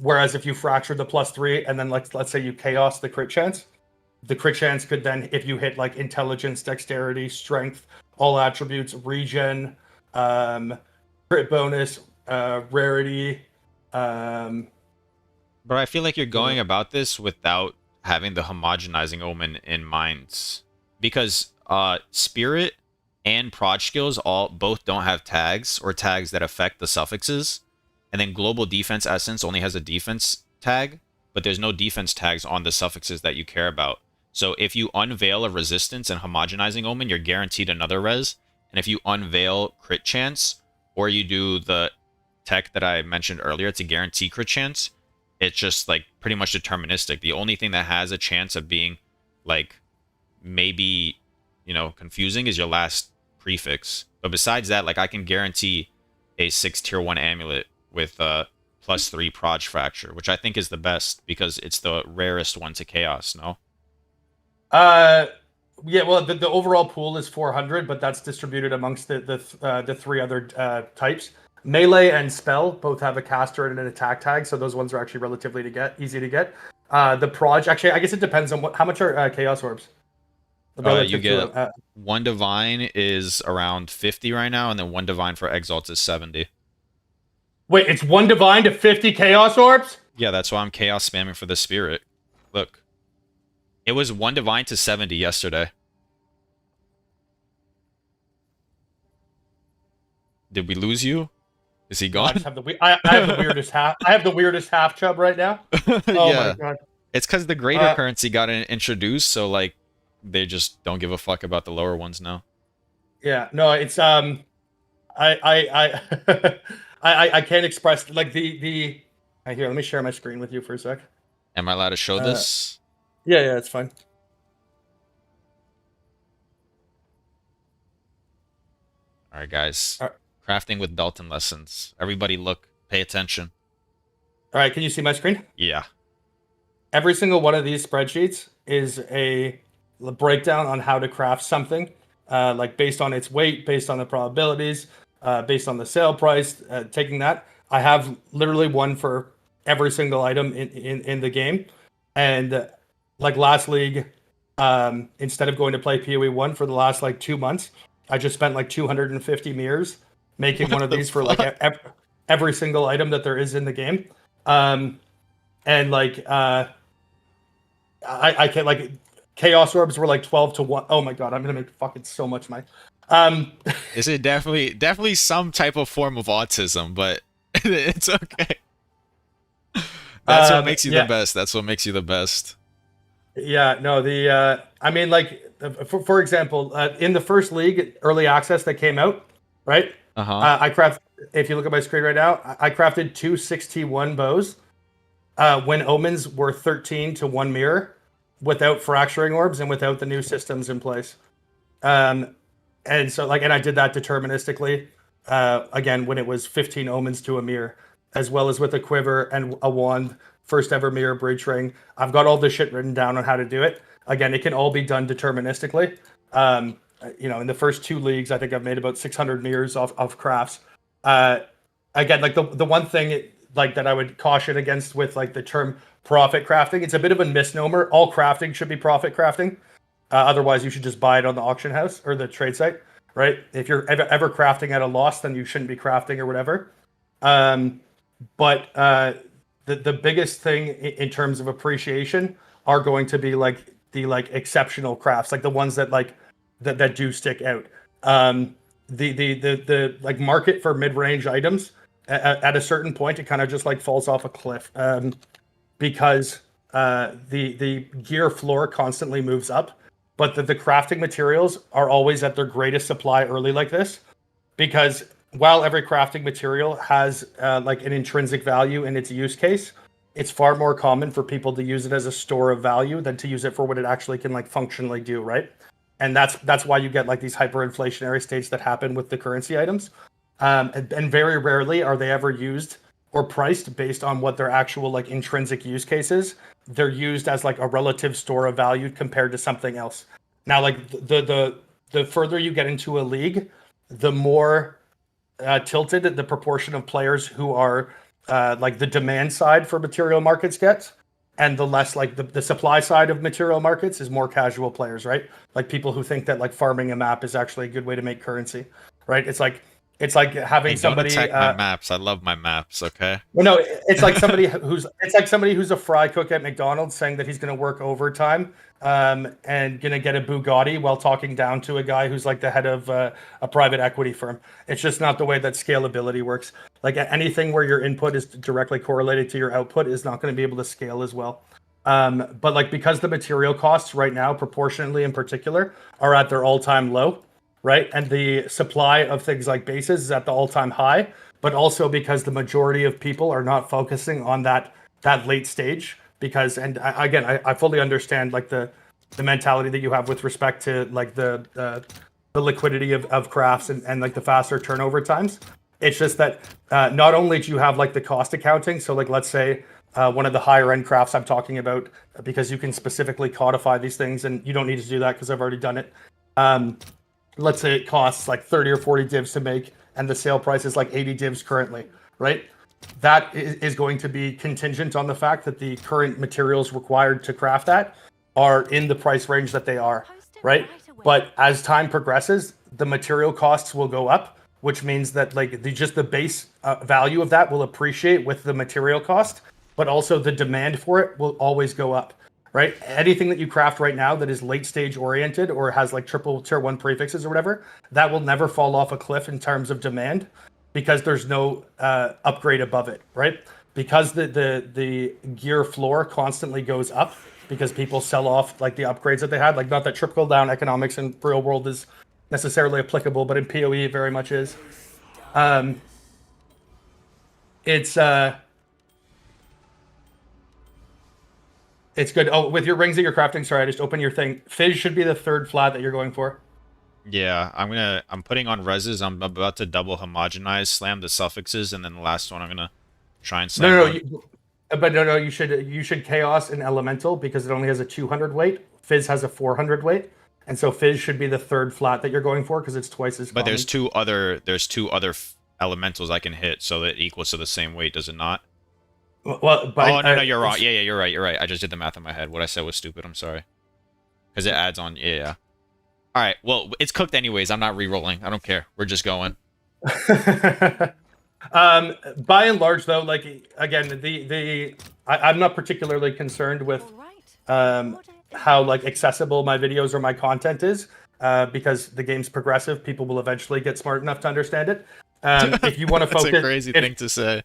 Whereas if you fracture the +3 and then let's say you chaos the crit chance, the crit chance could then, if you hit like intelligence, dexterity, strength, all attributes, regen, crit bonus, rarity. But I feel like you're going about this without having the homogenizing omen in mind. Because spirit and prod skills both don't have tags or tags that affect the suffixes. And then global defense essence only has a defense tag, but there's no defense tags on the suffixes that you care about. So if you unveil a resistance and homogenizing omen, you're guaranteed another res. And if you unveil crit chance, or you do the tech that I mentioned earlier to guarantee crit chance, it's just like pretty much deterministic. The only thing that has a chance of being like maybe, confusing is your last prefix. But besides that, like I can guarantee a 6 tier 1 amulet with +3 proj fracture, which I think is the best because it's the rarest one to chaos, no? Yeah, well, the overall pool is 400, but that's distributed amongst the three other types. Melee and spell both have a caster and an attack tag, so those ones are actually relatively easy to get. The proj, actually, I guess it depends on how much are chaos orbs. You get one divine is around 50 right now, and then one divine for exalts is 70. Wait, it's one divine to 50 chaos orbs? Yeah, that's why I'm chaos spamming for the spirit. Look. It was one divine to 70 yesterday. Did we lose you? Is he gone? I have the weirdest half. I have the weirdest half chub right now. Oh yeah. My god! It's because the greater currency got introduced, so like they just don't give a fuck about the lower ones now. Yeah, no, it's I I can't express like the. Here, let me share my screen with you for a sec. Am I allowed to show this? Yeah, it's fine. All right, guys. Crafting with Belton lessons. Everybody look, pay attention. All right, can you see my screen? Yeah. Every single one of these spreadsheets is a breakdown on how to craft something, like based on its weight, based on the probabilities, based on the sale price, taking that. I have literally one for every single item in the game. And like last league, instead of going to play POE1 for the last like 2 months, I just spent like 250 mirrors making one of these for like every single item that there is in the game. And like I can't like chaos orbs were like 12 to 1. Oh my god, I'm gonna make fucking so much money. Is it definitely some type of form of autism, but it's okay. That's what makes you the best. That's what makes you the best. Yeah, no, I mean, like, for example, in the first league, early access that came out, right? If you look at my screen right now, I crafted 2 6T1 bows when omens were 13 to 1 mirror without fracturing orbs and without the new systems in place. And so, like, and I did that deterministically, again, when it was 15 omens to a mirror, as well as with a quiver and a wand, first ever mirror breach ring. I've got all this shit written down on how to do it. Again, it can all be done deterministically. In the first 2 leagues, I think I've made about 600 mirrors of crafts. Again, like the one thing like that I would caution against with like the term profit crafting, it's a bit of a misnomer. All crafting should be profit crafting. Otherwise, you should just buy it on the auction house or the trade site, right? If you're ever crafting at a loss, then you shouldn't be crafting or whatever. But the biggest thing in terms of appreciation are going to be like the like exceptional crafts, like the ones that like that do stick out. The like market for mid-range items at a certain point, it kind of just like falls off a cliff, because the gear floor constantly moves up, but the crafting materials are always at their greatest supply early like this, because while every crafting material has like an intrinsic value in its use case, it's far more common for people to use it as a store of value than to use it for what it actually can like functionally do, right? And that's why you get like these hyperinflationary states that happen with the currency items. And very rarely are they ever used or priced based on what their actual like intrinsic use case is. They're used as like a relative store of value compared to something else. Now, like the further you get into a league, the more tilted the proportion of players who are like the demand side for material markets gets. and the less like the supply side of material markets is more casual players, right? Like people who think that like farming a map is actually a good way to make currency, right? It's like having Hey, don't somebody. attack my maps. I love my maps. Okay. Well, no, it's like somebody who's a fry cook at McDonald's saying that he's going to work overtime, and going to get a Bugatti while talking down to a guy who's like the head of a private equity firm. It's just not the way that scalability works. Like anything where your input is directly correlated to your output is not going to be able to scale as well. But like because the material costs right now, proportionately in particular, are at their all-time low, right? And the supply of things like bases is at the all-time high, but also because the majority of people are not focusing on that late stage. Because again, I fully understand like the mentality that you have with respect to like the liquidity of crafts and like the faster turnover times. It's just that not only do you have like the cost accounting, so like let's say one of the higher end crafts I'm talking about, because you can specifically codify these things, and you don't need to do that because I've already done it. Let's say it costs like 30 or 40 divs to make, and the sale price is like 80 divs currently, right? That is going to be contingent on the fact that the current materials required to craft that are in the price range that they are, right? But as time progresses, the material costs will go up, which means that like the base value of that will appreciate with the material cost, but also the demand for it will always go up. Right? Anything that you craft right now that is late stage oriented or has like triple tier 1 prefixes or whatever, that will never fall off a cliff in terms of demand because there's no upgrade above it, right? Because the gear floor constantly goes up because people sell off like the upgrades that they had. Like not that trickle down economics in real world is necessarily applicable, but in PoE it very much is. It's good. Oh, with your rings that you're crafting, sorry, I just opened your thing. Fizz should be the third flat that you're going for. Yeah, I'm putting on reses. I'm about to double homogenize, slam the suffixes, and then the last one I'm gonna try and slam. No, you should chaos and elemental because it only has a 200 weight. Fizz has a 400 weight, and so Fizz should be the third flat that you're going for because it's twice as. But common. there's two other elementals I can hit, so that it equals to the same weight, does it not? Well, but oh no, you're wrong. Yeah, you're right. I just did the math in my head. What I said was stupid. I'm sorry. Because it adds on. Yeah. All right. Well, it's cooked anyways. I'm not re-rolling. I don't care. We're just going. By and large, though, like again, I'm not particularly concerned with how like accessible my videos or my content is, because the game's progressive. People will eventually get smart enough to understand it. If you want to focus, that's a crazy thing to say.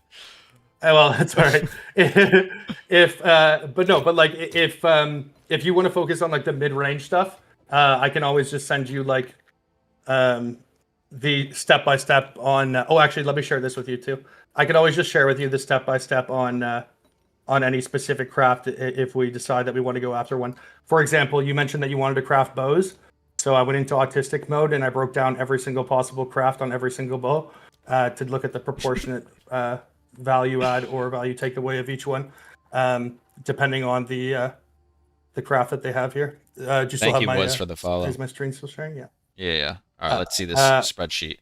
Well, that's all right. If you want to focus on like the mid-range stuff, I can always just send you like the step-by-step on. Actually, let me share this with you too. I can always just share with you the step-by-step on any specific craft if we decide that we want to go after one. For example, you mentioned that you wanted to craft bows, so I went into autistic mode and I broke down every single possible craft on every single bow to look at the proportionate value add or value takeaway of each one, depending on the craft that they have here. Thank you, Wes, for the follow. Is my screen still sharing? Yeah. Yeah. All right, let's see this spreadsheet.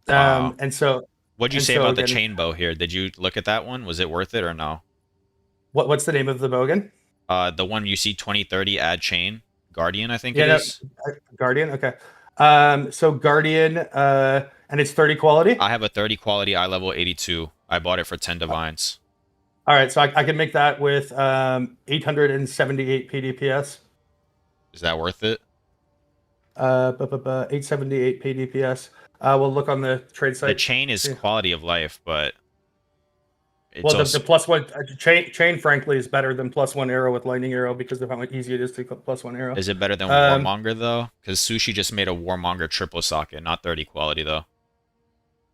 And so, what'd you say about the chain bow here? Did you look at that one? Was it worth it or no? What's the name of the bow again? The one you see 2030 add chain Guardian, I think it is. Guardian. Okay. So Guardian, and it's 30 quality. I have a 30 quality eye level 82. I bought it for 10 divines. All right, so I can make that with 878 PDPS. Is that worth it? 878 PDPS. We'll look on the trade site. The chain is quality of life, but it's the plus one chain, frankly, is better than plus one arrow with lightning arrow because of how much easier it is to plus one arrow. Is it better than Warmonger though? Because Sushi just made a Warmonger triple socket, not 30 quality though.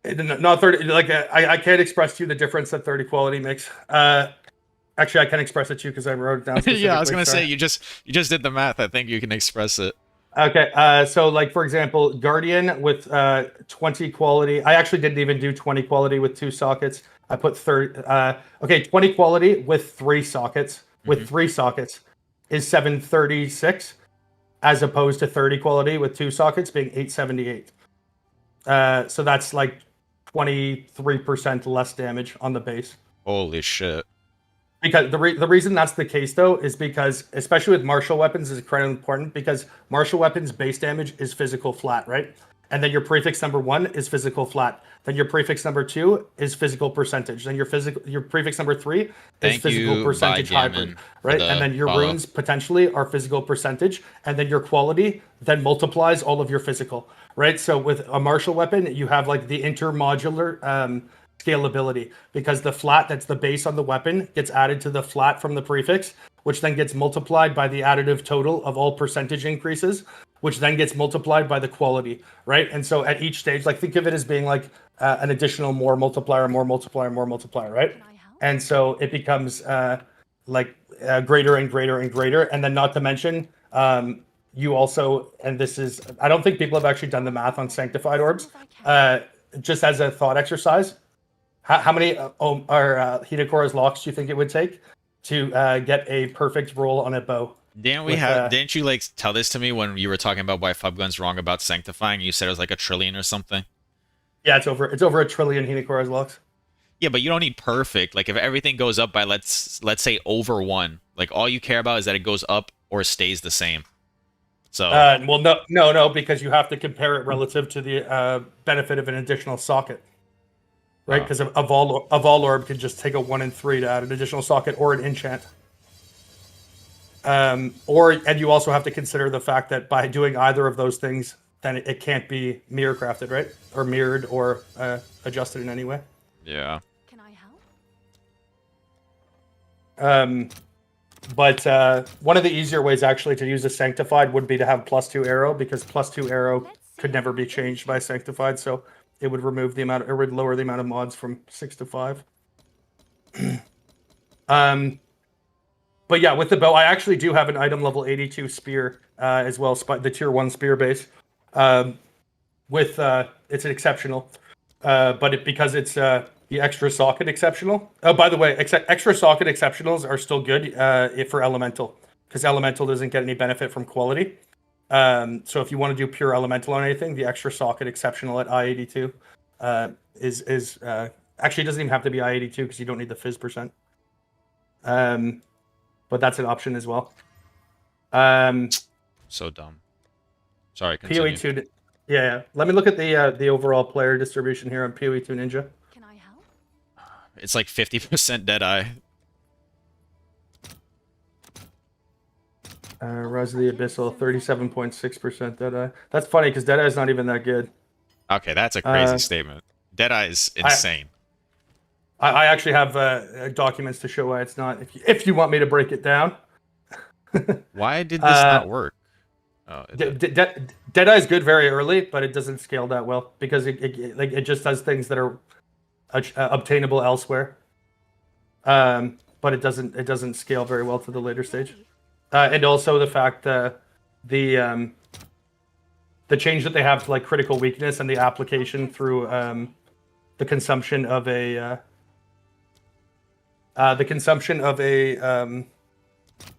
Not 30. Like I can't express to you the difference that 30 quality makes. Actually, I can express it to you because I wrote it down. Yeah, I was gonna say you just did the math. I think you can express it. Okay, so like for example, Guardian with 20 quality. I actually didn't even do 20 quality with 2 sockets. I put 30. 20 quality with 3 sockets. With 3 sockets is 736, as opposed to 30 quality with 2 sockets being 878. So that's like 23% less damage on the base. Holy shit! Because the reason that's the case though is because, especially with martial weapons, is incredibly important because martial weapons base damage is physical flat, right? And then your prefix number 1 is physical flat. Then your prefix number 2 is physical percentage. Then your prefix number 3 is Thank physical you, percentage hybrid, Gammon, for right? And the then your follow. runes potentially are physical percentage, and then your quality then multiplies all of your physical, right? So with a martial weapon, you have like the intermodular scalability because the flat that's the base on the weapon gets added to the flat from the prefix, which then gets multiplied by the additive total of all percentage increases, which then gets multiplied by the quality, right? And so at each stage, like think of it as being like an additional more multiplier, right? Can I help? And so it becomes greater and greater and greater. And then not to mention, you also, and this is, I don't think people have actually done the math on sanctified orbs. Just as a thought exercise, how many Hidakura's locks do you think it would take to get a perfect roll on a bow? Didn't you like tell this to me when you were talking about why Fubgun's wrong about sanctifying? You said it was like 1 trillion or something. Yeah, it's over 1 trillion Hidakura's locks. Yeah, but you don't need perfect. Like if everything goes up by let's say over 1, like all you care about is that it goes up or stays the same. So Well, no, because you have to compare it relative to the benefit of an additional socket, right? Because a Vol Orb can just take a 1 and 3 to add an additional socket or an enchant. And you also have to consider the fact that by doing either of those things, then it can't be mirror crafted, right? Or mirrored or adjusted in any way. yeah. Can I help? But one of the easier ways actually to use a sanctified would be to have +2 arrow because +2 arrow could never be changed by sanctified, so it would remove the amount, or would lower the amount of mods from 6 to 5. But yeah, with the bow, I actually do have an item level 82 spear as well, the tier 1 spear base. It's an exceptional, but because it's the extra socket exceptional. Oh, by the way, extra socket exceptionals are still good for elemental because elemental doesn't get any benefit from quality. So if you want to do pure elemental on anything, the extra socket exceptional at I-82 is actually it doesn't even have to be I-82 because you don't need the fizz percent. But that's an option as well. So dumb. Sorry, continue. POE2. Yeah. Let me look at the overall player distribution here on POE2 Ninja. Can I help? It's like 50% Deadeye. Rise of the Abyssal, 37.6% Deadeye. That's funny because Deadeye is not even that good. Okay, that's a crazy statement. Deadeye is insane. I actually have documents to show why it's not. If you want me to break it down. Why did this not work? Oh, Deadeye is good very early, but it doesn't scale that well because it just does things that are obtainable elsewhere. But it doesn't scale very well to the later stage. And also the fact that the change that they have to like critical weakness and the application through the consumption of a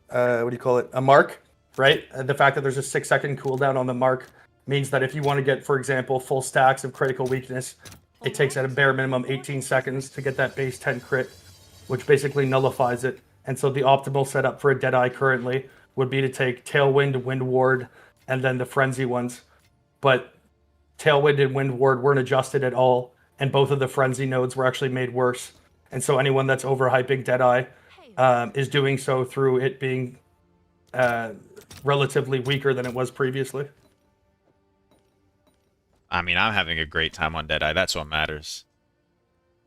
what do you call it? A mark, right? The fact that there's a 6-second cooldown on the mark means that if you want to get, for example, full stacks of critical weakness, it takes at a bare minimum 18 seconds to get that base 10 crit, which basically nullifies it. And so the optimal setup for a Deadeye currently would be to take Tailwind, Wind Ward, and then the Frenzy ones. But Tailwind and Wind Ward weren't adjusted at all, and both of the Frenzy nodes were actually made worse. And so anyone that's overhyping Deadeye is doing so through it being relatively weaker than it was previously. I mean, I'm having a great time on Deadeye. That's what matters.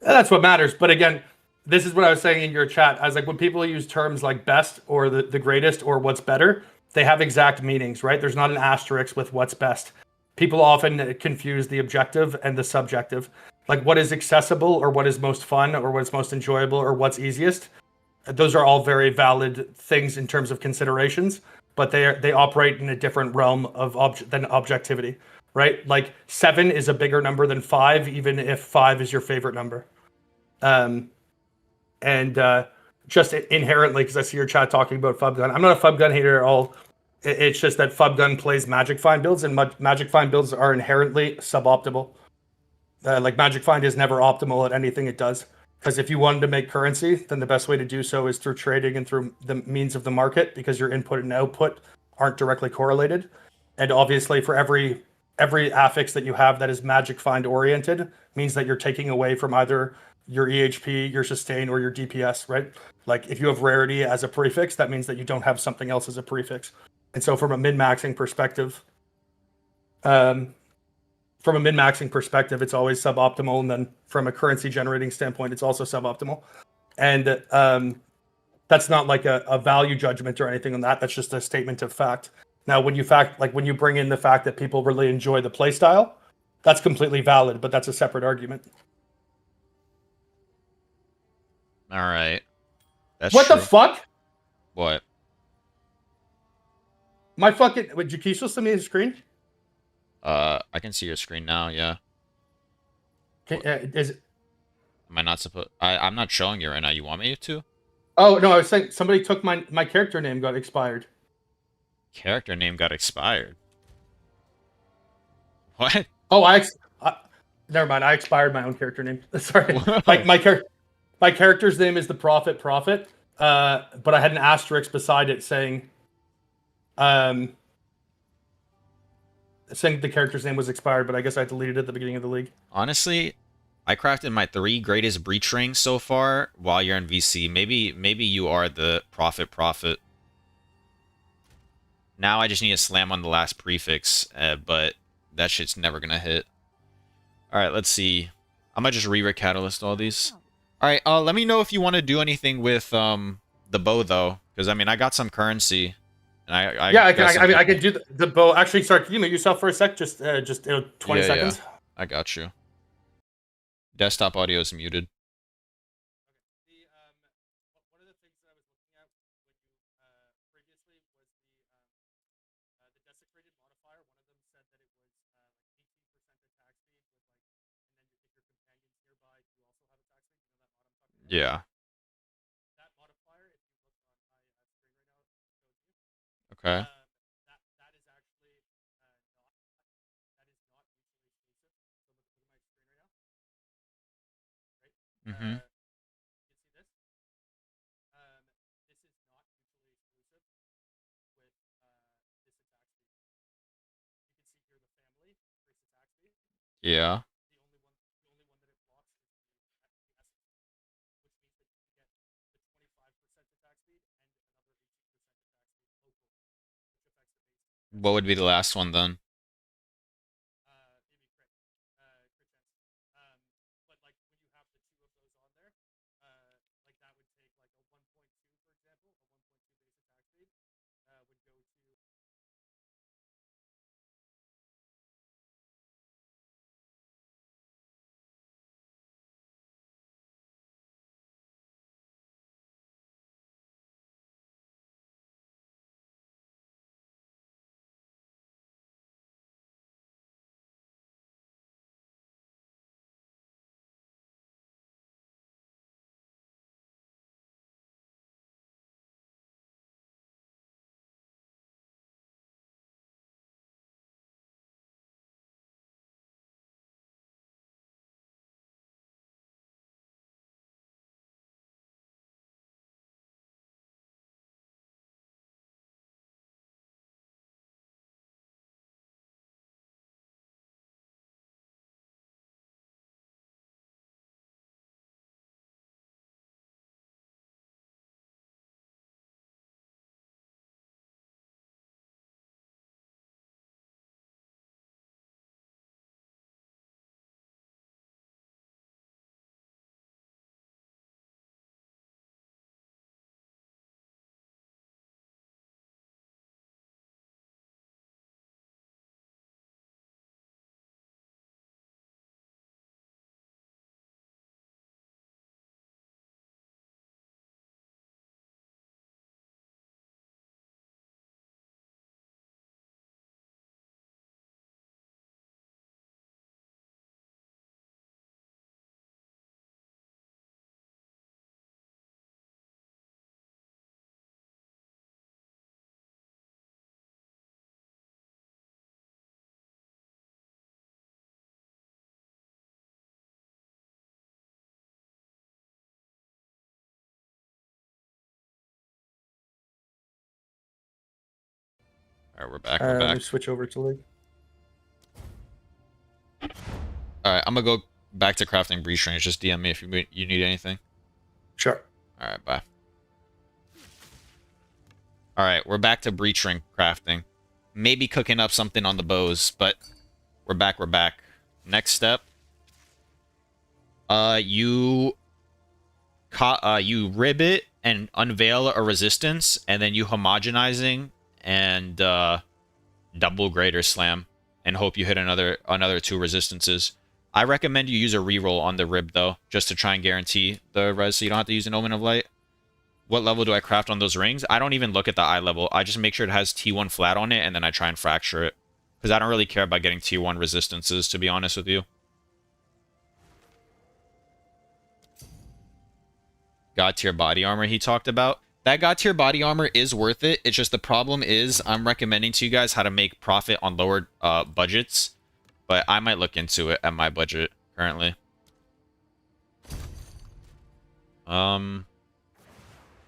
That's what matters. But again, this is what I was saying in your chat. I was like, when people use terms like best or the greatest or what's better, they have exact meanings, right? There's not an asterisk with what's best. People often confuse the objective and the subjective. Like what is accessible or what is most fun or what's most enjoyable or what's easiest. Those are all very valid things in terms of considerations, but they operate in a different realm of than objectivity, right? Like 7 is a bigger number than 5, even if 5 is your favorite number. Just inherently, because I see your chat talking about Fubgun. I'm not a Fubgun hater at all. It's just that Fubgun plays Magic Find builds, and Magic Find builds are inherently suboptimal. Like Magic Find is never optimal at anything it does. Because if you wanted to make currency, then the best way to do so is through trading and through the means of the market, because your input and output aren't directly correlated. And obviously, for every affix that you have that is magic find oriented means that you're taking away from either your EHP, your sustain, or your DPS, right? Like if you have rarity as a prefix, that means that you don't have something else as a prefix. And so from a min-maxing perspective, um, it's always suboptimal, and then from a currency generating standpoint, it's also suboptimal. And that's not like a value judgment or anything on that. That's just a statement of fact. Now, when you bring in the fact that people really enjoy the playstyle, that's completely valid, but that's a separate argument. All right. That's What the true. fuck? What? My fucking. Would you still send me a screen? I can see your screen now, yeah. Can, What? is Am I not supposed... I'm not showing you right now. You want me to? Oh no, I was saying somebody took my character name got expired. Character name got expired. What? Oh, never mind. I expired my own character name. Sorry, Whoa. my character's name is the Prophet Prophet. But I had an asterisk beside it um, saying the character's name was expired. But I guess I deleted it at the beginning of the league. Honestly, I crafted my 3 greatest breach rings so far while you're in VC. Maybe you are the Prophet Prophet. Now I just need to slam on the last prefix, but that shit's never gonna hit. Alright, let's see. I might just re-rig Catalyst all these. Alright, let me know if you want to do anything with the bow, though. Because, I mean, I got some currency. And Yeah, I got some can. I people. can do the bow. Actually, sorry. Can you mute yourself for a sec? Just 20 Yeah, yeah. seconds. I got you. Desktop audio is muted. One of the things that I was looking at when you previously was the desecrated modifier. One of them said that it was like 18% attack speed with like, and then if your companion's nearby, you also have attack speed. You know that mod I'm talking about? Yeah. That modifier, if you look on my screen right now, I showed you. Okay. That is actually not that is not mutually exclusive. So look at my screen right now, right? Mm-hmm. You can see this. This is not mutually exclusive with this attack speed. You can see here the family increased attack speed. Yeah. The only one that it blocks is the S, which means that you can get the 25% attack speed and another 18% attack speed local, which affects the base defense. What would be the last one, then? Maybe crit chance. But like when you have the two of those on there, like that would take like a 1.2, for example, a 1.2 base attack speed would go to All right, we're back. We're back. Switch over to League. All right, I'm gonna go back to crafting breach range. Just DM me if you need anything. Sure. All right, bye. All right, we're back to breach ring crafting. Maybe cooking up something on the bows, but we're back. We're back. Next step. You rib it and unveil a resistance, and then you homogenizing and double greater slam, and hope you hit another 2 resistances. I recommend you use a reroll on the rib though, just to try and guarantee the res, so you don't have to use an Omen of Light. What level do I craft on those rings? I don't even look at the eye level. I just make sure it has T1 flat on it, and then I try and fracture it, because I don't really care about getting T1 resistances, to be honest with you. God tier body armor he talked about. That God tier body armor is worth it. It's just the problem is I'm recommending to you guys how to make profit on lower budgets, but I might look into it at my budget currently.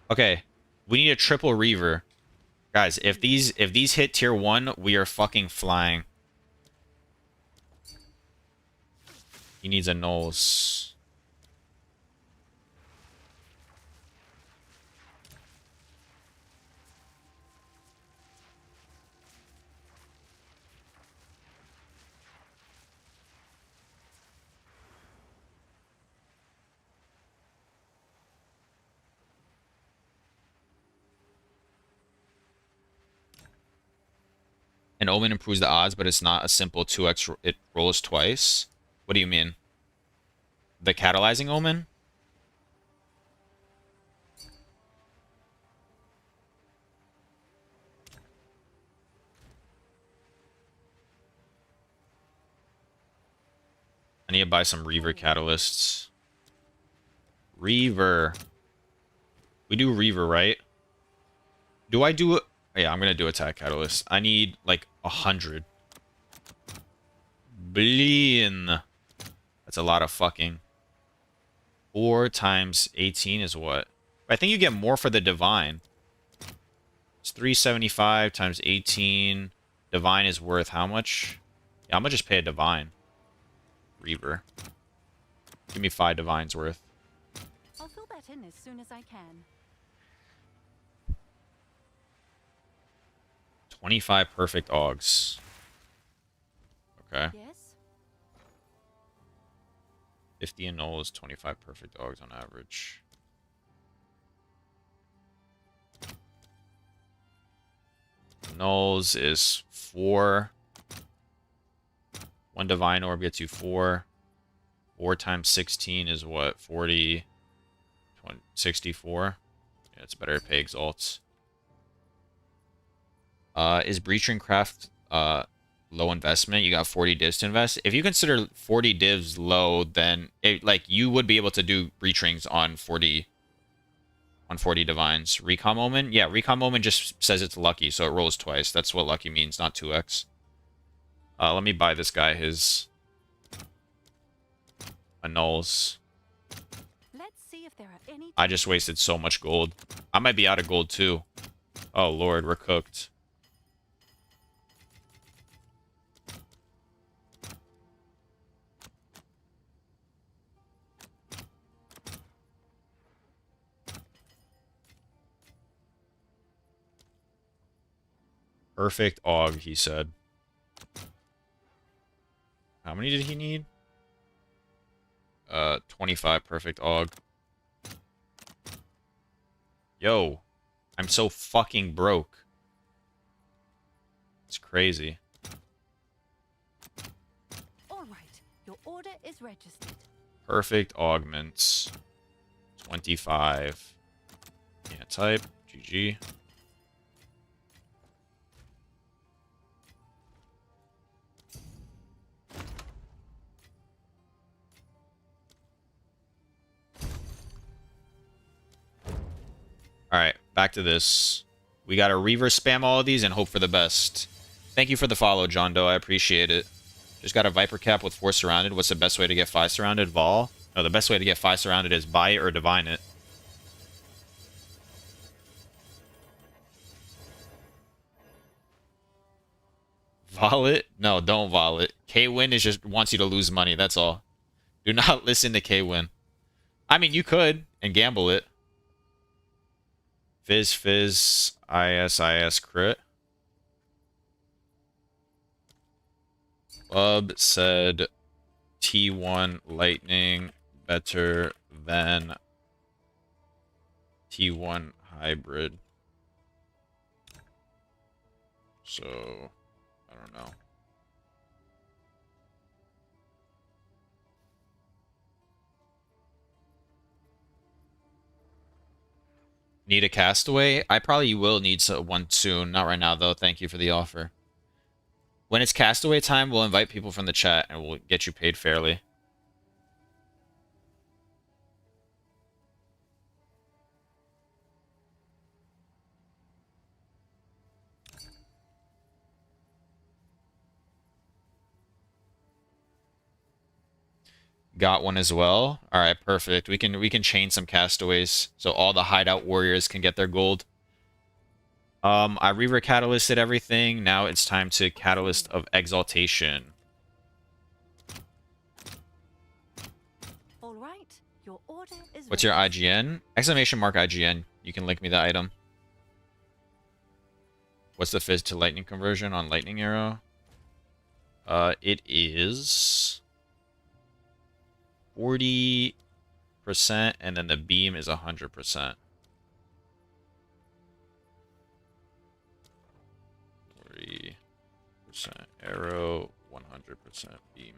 Okay, we need a triple reaver, guys. If these hit tier 1, we are fucking flying. He needs a nulls. An Omen improves the odds, but it's not a simple 2x. It rolls twice. What do you mean? The catalyzing Omen? I need to buy some Reaver catalysts. Reaver. We do Reaver, right? Do I do it? Yeah, I'm gonna do attack catalyst. I need like 100 billion. That's a lot of fucking. 4 times 18 is what? I think you get more for the divine. It's 375 times 18. Divine is worth how much? Yeah, I'm gonna just pay a divine. Reaver. Give me 5 divines worth. I'll fill that in as soon as I can. 25 perfect augs. Okay. Yes? 50 and null is 25 perfect augs on average. Nulls is 4. 1 divine orb gets you 4. 4 times 16 is what? 40. 64. Yeah, it's better to pay exalts. Is Breaching Craft low investment? You got 40 divs to invest. If you consider 40 divs low, then like you would be able to do breach rings on 40 divines. Recom Omen? Yeah, Recom Omen just says it's lucky, so it rolls twice. That's what lucky means, not 2x. Let me buy this guy his annuls. Let's see if there are any. I just wasted so much gold. I might be out of gold too. Oh lord, we're cooked. Perfect AUG, he said. How many did he need? 25 perfect AUG. Yo, I'm so fucking broke. It's crazy. All right, your order is registered. Perfect augments. 25. Can't type. GG. Alright, back to this. We gotta reverse spam all of these and hope for the best. Thank you for the follow, John Doe. I appreciate it. Just got a Viper Cap with 4 surrounded. What's the best way to get 5 surrounded? Vol? No, the best way to get 5 surrounded is buy it or divine it. Vol it? No, don't vol it. K-Win is just wants you to lose money. That's all. Do not listen to K-Win. I mean, you could and gamble it. Fizz, fizz, IS crit. Bub said T1 lightning better than T1 hybrid. So, I don't know. Need a castaway? I probably will need one soon. Not right now, though. Thank you for the offer. When it's castaway time, we'll invite people from the chat and we'll get you paid fairly. Got one as well. All right, perfect. We can chain some castaways so all the hideout warriors can get their gold. I re-catalysted everything. Now it's time to catalyst of exaltation. All right, your order is What's your ready. IGN? Exclamation mark IGN. You can link me the item. What's the fizz to lightning conversion on lightning arrow? It is 40%, and then the beam is 100%. 40% arrow, 100% beam.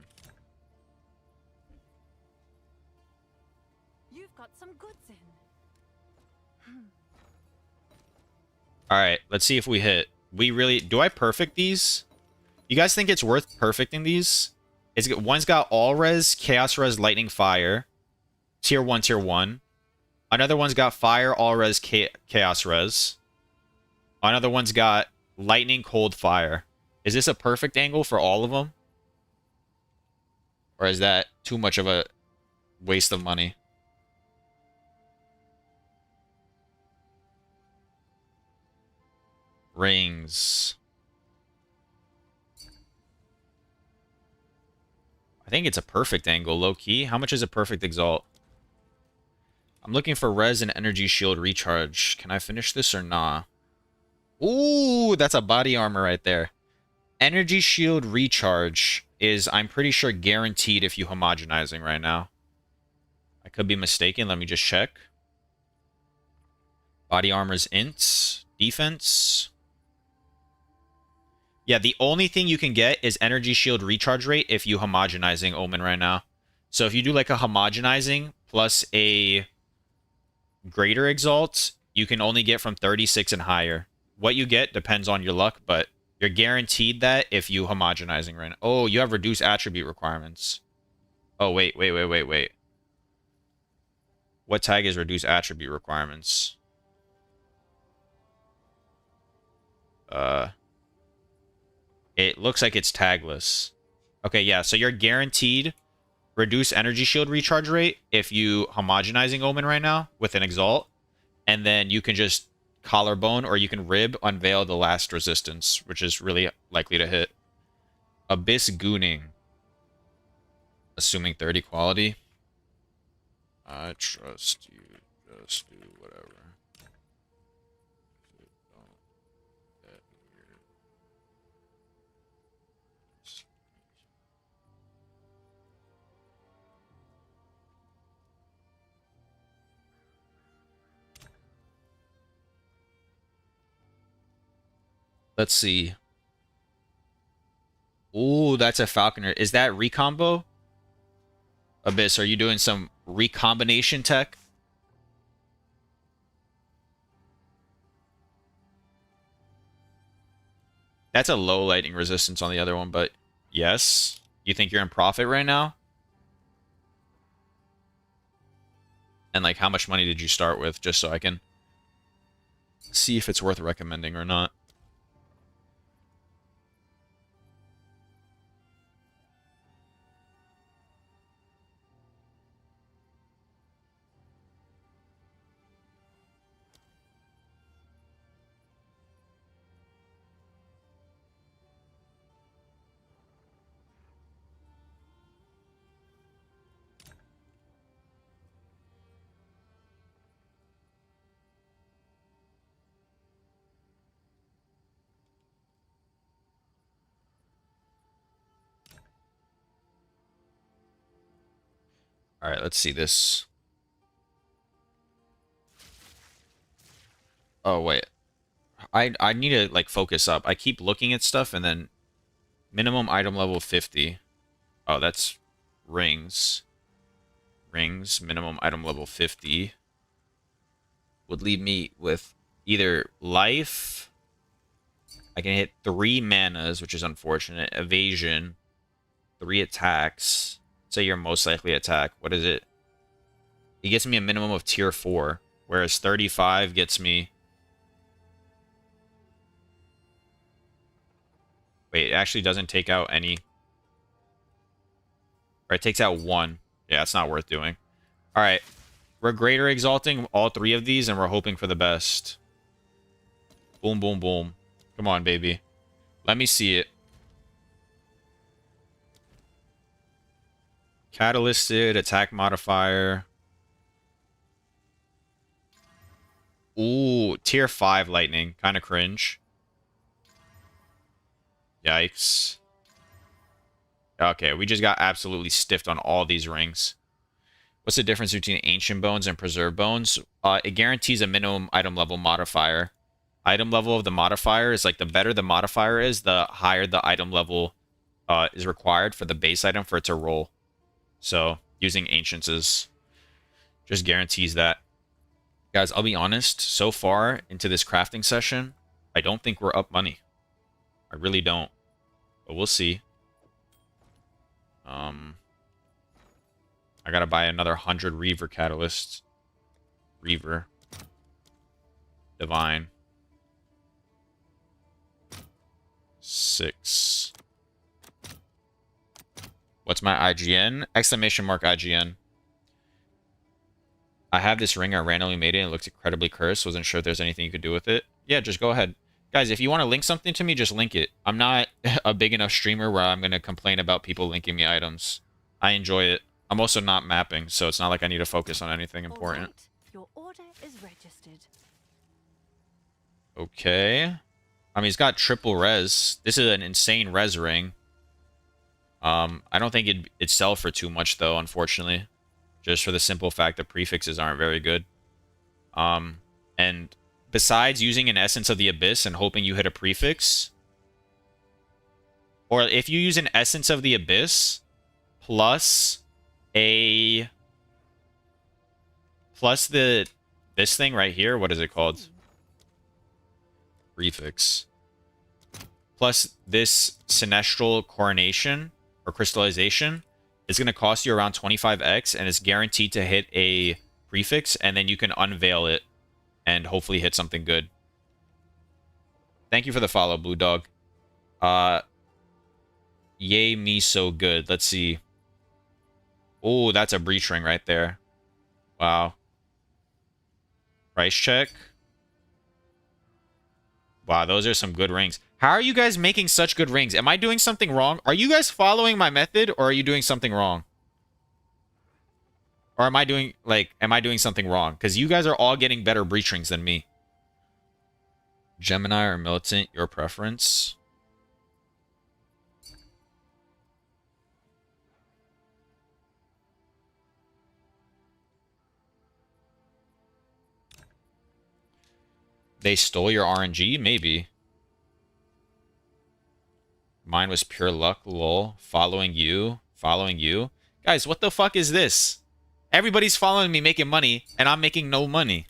You've got some goods in. All right, let's see if we hit. We really do. I perfect these? You guys think it's worth perfecting these? One's got all res, chaos res, lightning, fire, tier 1, tier 1. Another one's got fire, all res, chaos res. Another one's got lightning, cold, fire. Is this a perfect angle for all of them? Or is that too much of a waste of money? Rings. I think it's a perfect angle, low-key. How much is a perfect exalt? I'm looking for res and energy shield recharge. Can I finish this or nah? Ooh, that's a body armor right there. Energy shield recharge is, I'm pretty sure, guaranteed if you homogenizing right now. I could be mistaken. Let me just check. Body armor's int. Defense. Yeah, the only thing you can get is energy shield recharge rate if you homogenizing Omen right now. So if you do like a homogenizing plus a greater exalt, you can only get from 36 and higher. What you get depends on your luck, but you're guaranteed that if you homogenizing right now. Oh, you have reduced attribute requirements. Oh, wait. What tag is reduced attribute requirements? It looks like it's tagless. Okay, yeah, so you're guaranteed reduce energy shield recharge rate if you homogenizing Omen right now with an exalt, and then you can just collarbone or you can rib unveil the last resistance, which is really likely to hit. Abyss Gooning. Assuming 30 quality. I trust you. Just do whatever. Don't get weird. Let's see. Ooh, that's a Falconer. Is that recombo? Abyss, are you doing some recombination tech? That's a low lightning resistance on the other one, but yes. You think you're in profit right now? And like, how much money did you start with, just so I can see if it's worth recommending or not? All right, let's see this. Oh, wait. I need to, like, focus up. I keep looking at stuff and then minimum item level 50. Oh, that's rings. Rings, minimum item level 50. Would leave me with either life. I can hit 3 manas, which is unfortunate. Evasion. 3 attacks. Say your most likely attack. What is it? It gets me a minimum of tier 4. Whereas 35 gets me... Wait, it actually doesn't take out any... Or it takes out 1. Yeah, it's not worth doing. Alright. We're greater exalting all 3 of these, and we're hoping for the best. Boom, boom, boom. Come on, baby. Let me see it. Catalysted, attack modifier. Ooh, tier 5 lightning. Kind of cringe. Yikes. Okay, we just got absolutely stiffed on all these rings. What's the difference between Ancient Bones and Preserved Bones? It guarantees a minimum item level modifier. Item level of the modifier is like the better the modifier is, the higher the item level is required for the base item for it to roll. So using Ancients is just guarantees that. Guys, I'll be honest, so far into this crafting session, I don't think we're up money. I really don't. But we'll see. I gotta buy another 100 Reaver catalysts. Reaver. Divine. 6. What's my IGN? Exclamation mark IGN. I have this ring. I randomly made it and it looks incredibly cursed. Wasn't sure if there's anything you could do with it. Yeah, just go ahead. Guys, if you want to link something to me, just link it. I'm not a big enough streamer where I'm going to complain about people linking me items. I enjoy it. I'm also not mapping, so it's not like I need to focus on anything important. All right. Your order is registered. Okay. I mean, he's got triple res. This is an insane res ring. I don't think it'd sell for too much, though, unfortunately. Just for the simple fact that prefixes aren't very good. And besides using an Essence of the Abyss and hoping you hit a prefix, or if you use an Essence of the Abyss plus this thing right here, what is it called? Prefix. Plus this Sinestral Coronation or Crystallization, it's going to cost you around 25x, and it's guaranteed to hit a prefix, and then you can unveil it and hopefully hit something good. Thank you for the follow, Blue Dog. Yay me so good. Let's see. Oh, that's a breach ring right there. Wow. Price check. Wow, those are some good rings. How are you guys making such good rings? Am I doing something wrong? Are you guys following my method, or are you doing something wrong? Or am I doing something wrong? Because you guys are all getting better breach rings than me. Gemini or Militant, your preference? They stole your RNG? Maybe. Mine was pure luck, lol. Following you. Following you. Guys, what the fuck is this? Everybody's following me making money, and I'm making no money.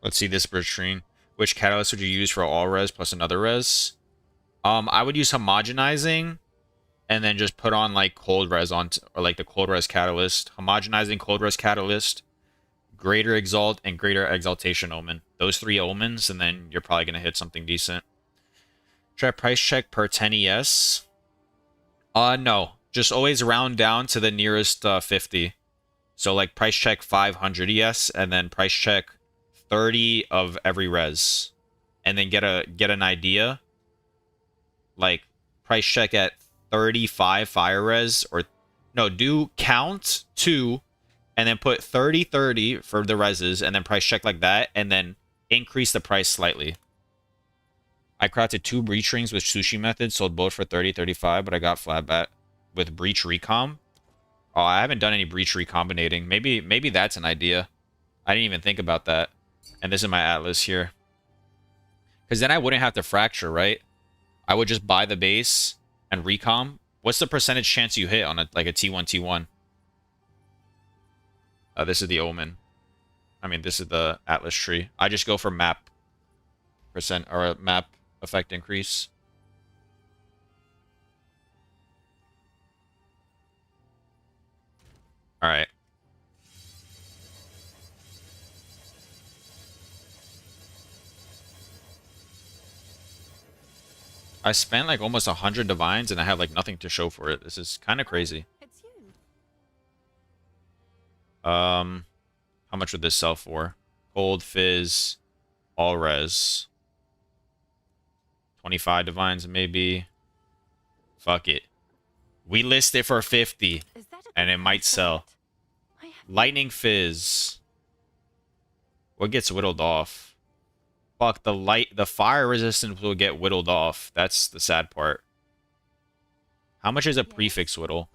Let's see this Bertrine. Which catalyst would you use for all res plus another res? I would use homogenizing and then just put on like cold res on, or like the cold res catalyst. Homogenizing, cold res catalyst, greater exalt, and greater exaltation omen. Those 3 omens, and then you're probably gonna hit something decent. Should I price check per 10 ES? No. Just always round down to the nearest 50. So like price check 500 ES and then price check 30 of every res. And then get an idea. Like price check at 35 fire res, or no, do count 2 and then put 30 for the reses and then price check like that and then increase the price slightly. I crafted 2 breach rings with sushi method, sold both for 30-35, but I got flat bat with breach recom. Oh, I haven't done any breach recombinating. Maybe that's an idea. I didn't even think about that. And this is my atlas here. Because then I wouldn't have to fracture, right? I would just buy the base and recom. What's the percentage chance you hit on like a T1 T1? This is the omen. I mean, this is the atlas tree. I just go for map percent or map effect increase. All right. I spent like almost 100 divines and I have like nothing to show for it. This is kind of crazy. It's you. How much would this sell for? Cold fizz, all res. 25 divines maybe. Fuck it. We list it for 50 Is that a and good it might price for sell. that? I have Lightning fizz. What gets whittled off? Fuck, the fire resistance will get whittled off. That's the sad part. How much is a Yes. prefix whittle?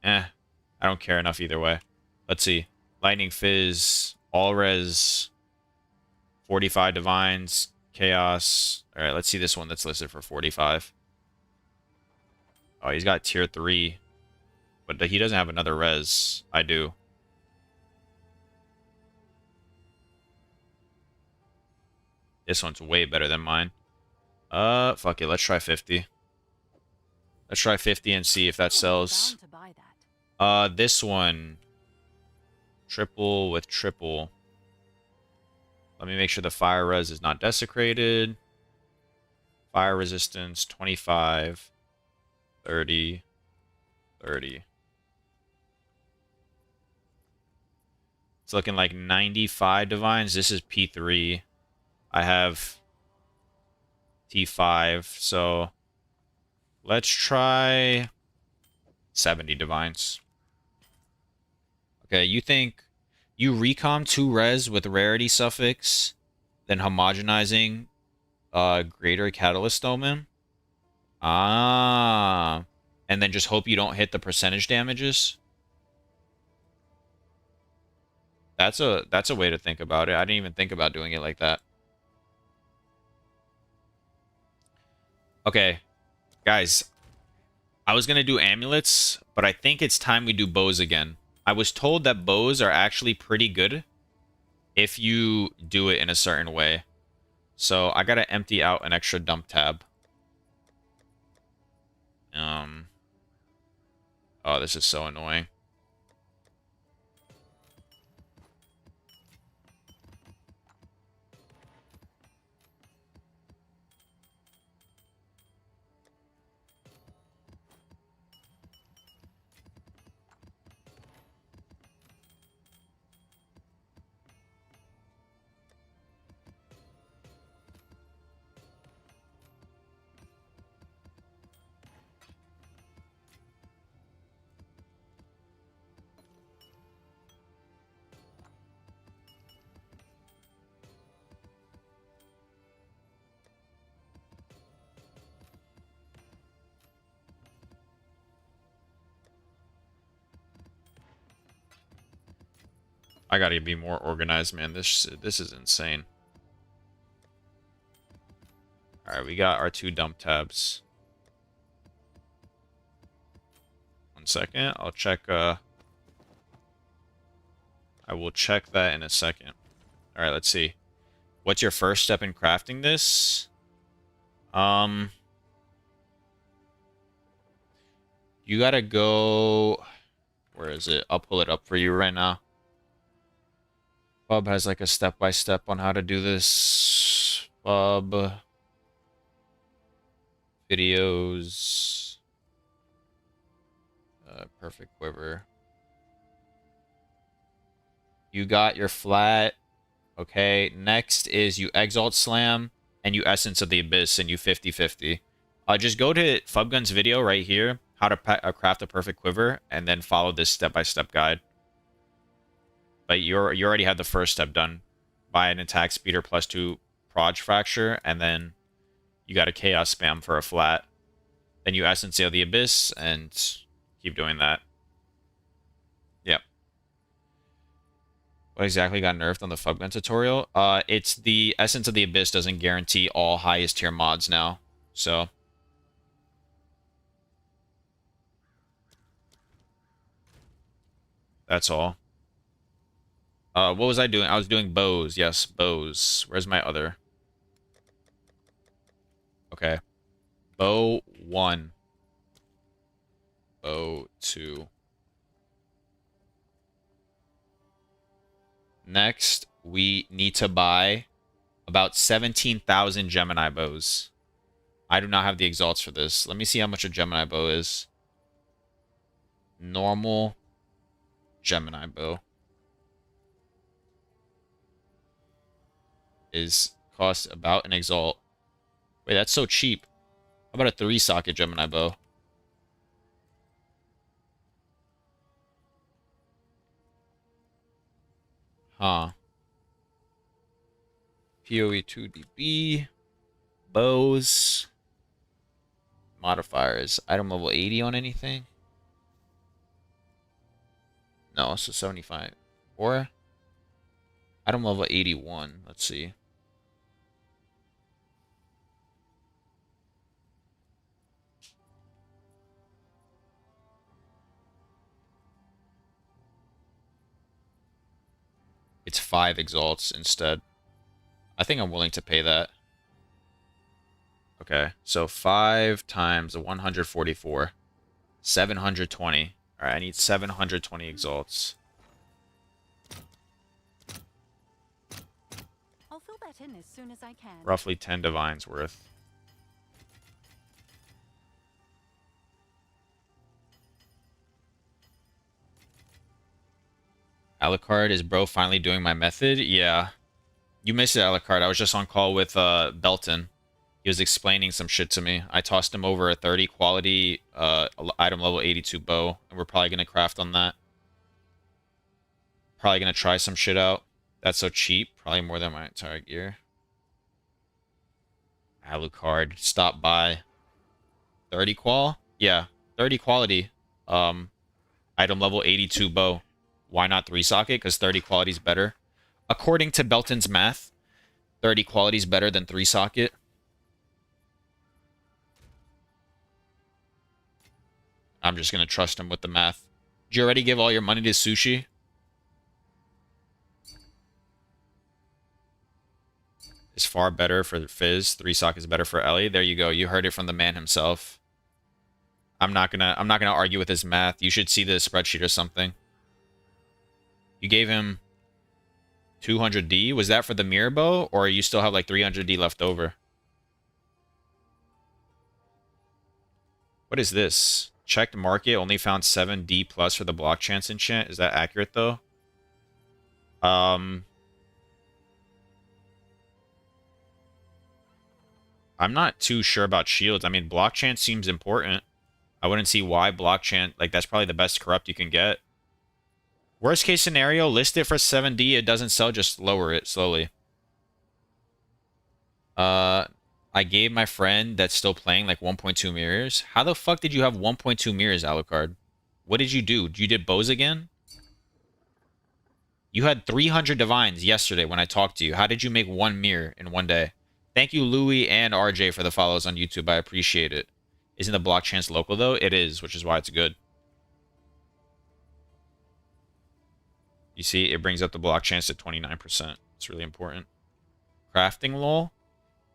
I don't care enough either way. Let's see. Lightning fizz, all res, 45 divines, chaos. All right, let's see this one that's listed for 45. Oh, he's got tier 3. But he doesn't have another res. I do. This one's way better than mine. Fuck it. Let's try 50. Let's try 50 and see if that sells. bound to buy that. This one. Triple with triple. Let me make sure the fire res is not desecrated. Fire resistance, 25, 30, 30. It's looking like 95 divines. This is P3. I have T5, so let's try 70 divines. Okay, you think you recom 2 res with rarity suffix, then homogenizing greater catalyst omen? Ah. And then just hope you don't hit the percentage damages? That's a way to think about it. I didn't even think about doing it like that. Okay, guys, I was gonna do amulets, but I think it's time we do bows again. I was told that bows are actually pretty good if you do it in a certain way. So I gotta empty out an extra dump tab. Oh, this is so annoying. I gotta be more organized, man. This is insane. Alright, we got our 2 dump tabs. 1 second. I'll check, I will check that in a second. Alright, let's see. What's your first step in crafting this? You gotta go... Where is it? I'll pull it up for you right now. Bub has like a step-by-step on how to do this. Bub. videos. Perfect quiver. You got your flat. Okay, next is you Exalt Slam and you Essence of the Abyss and you 50-50. Just go to Fubgun's video right here, how to craft a perfect quiver, and then follow this step-by-step guide. But you already had the first step done. Buy an attack speeder +2 Proj Fracture, and then you got a Chaos Spam for a flat. Then you Essence of the Abyss, and keep doing that. Yep. What exactly got nerfed on the Fubgun tutorial? It's the Essence of the Abyss doesn't guarantee all highest tier mods now. So that's all. What was I doing? I was doing bows. Yes, bows. Where's my other? Okay. Bow 1. Bow 2. Next, we need to buy about 17,000 Gemini bows. I do not have the exalts for this. Let me see how much a Gemini bow is. Normal Gemini bow cost about an exalt. Wait, that's so cheap. How about a 3-socket Gemini bow? Huh. POE2 DB. Bows. Modifiers. Item level 80 on anything? No, so 75. Or item level 81. Let's see. It's 5 exalts instead. I think I'm willing to pay that. Okay, so 5 times 144. 720. Alright, I need 720 exalts. I'll fill that in as soon as I can. Roughly 10 divines worth. Alucard, is bro finally doing my method? Yeah. You missed it, Alucard. I was just on call with Belton. He was explaining some shit to me. I tossed him over a 30 quality item level 82 bow, and we're probably going to craft on that. Probably going to try some shit out. That's so cheap. Probably more than my entire gear. Alucard, stop by. 30 qual? Yeah, 30 quality. Item level 82 bow. Why not 3-socket? Because 30 quality is better. According to Belton's math, 30 quality is better than 3-socket. I'm just going to trust him with the math. Did you already give all your money to Sushi? Is far better for Fizz. 3-socket is better for Ellie. There you go. You heard it from the man himself. I'm not gonna argue with his math. You should see the spreadsheet or something. You gave him 200D. Was that for the mirror bow, or you still have like 300D left over? What is this? Checked market, only found 7D plus for the block chance enchant. Is that accurate though? I'm not too sure about shields. I mean, block chance seems important. I wouldn't see why block chance, like that's probably the best corrupt you can get. Worst case scenario, list it for 7D. It doesn't sell, just lower it slowly. I gave my friend that's still playing like 1.2 mirrors. How the fuck did you have 1.2 mirrors, Alucard? What did you do? You did bows again? You had 300 divines yesterday when I talked to you. How did you make 1 mirror in 1 day? Thank you, Louis and RJ, for the follows on YouTube. I appreciate it. Isn't the block chance local, though? It is, which is why it's good. You see, it brings up the block chance to 29%. It's really important. Crafting lol?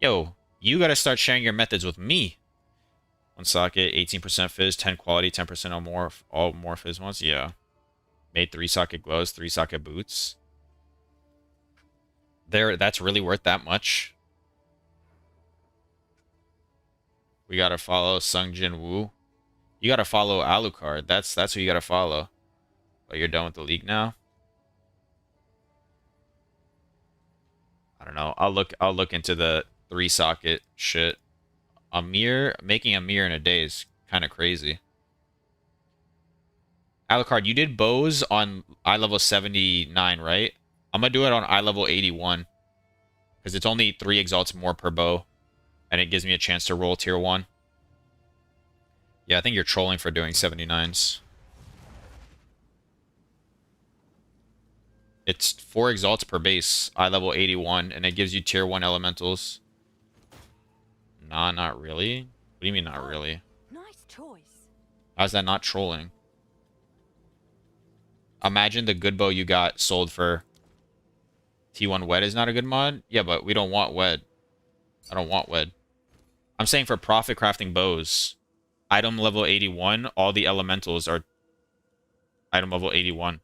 Yo, you gotta start sharing your methods with me. 1 socket, 18% fizz, 10 quality, 10% on more, all more fizz ones. Yeah. Made 3-socket gloves, 3-socket boots. That's really worth that much. We gotta follow Sung Jin Woo. You gotta follow Alucard. That's who you gotta follow. But you're done with the league now. I don't know. I'll look into the 3-socket shit. Making a mirror in a day is kind of crazy. Alucard, you did bows on eye level 79, right? I'm gonna do it on eye level 81 because it's only 3 exalts more per bow, and it gives me a chance to roll tier 1. Yeah, I think you're trolling for doing 79s. It's 4 exalts per base, eye level 81, and it gives you tier 1 elementals. Nah, not really. What do you mean not really? Nice choice. How's that not trolling? Imagine the good bow you got sold for T1 Wed is not a good mod? Yeah, but we don't want Wed. I don't want Wed. I'm saying for profit crafting bows, item level 81, all the elementals are item level 81.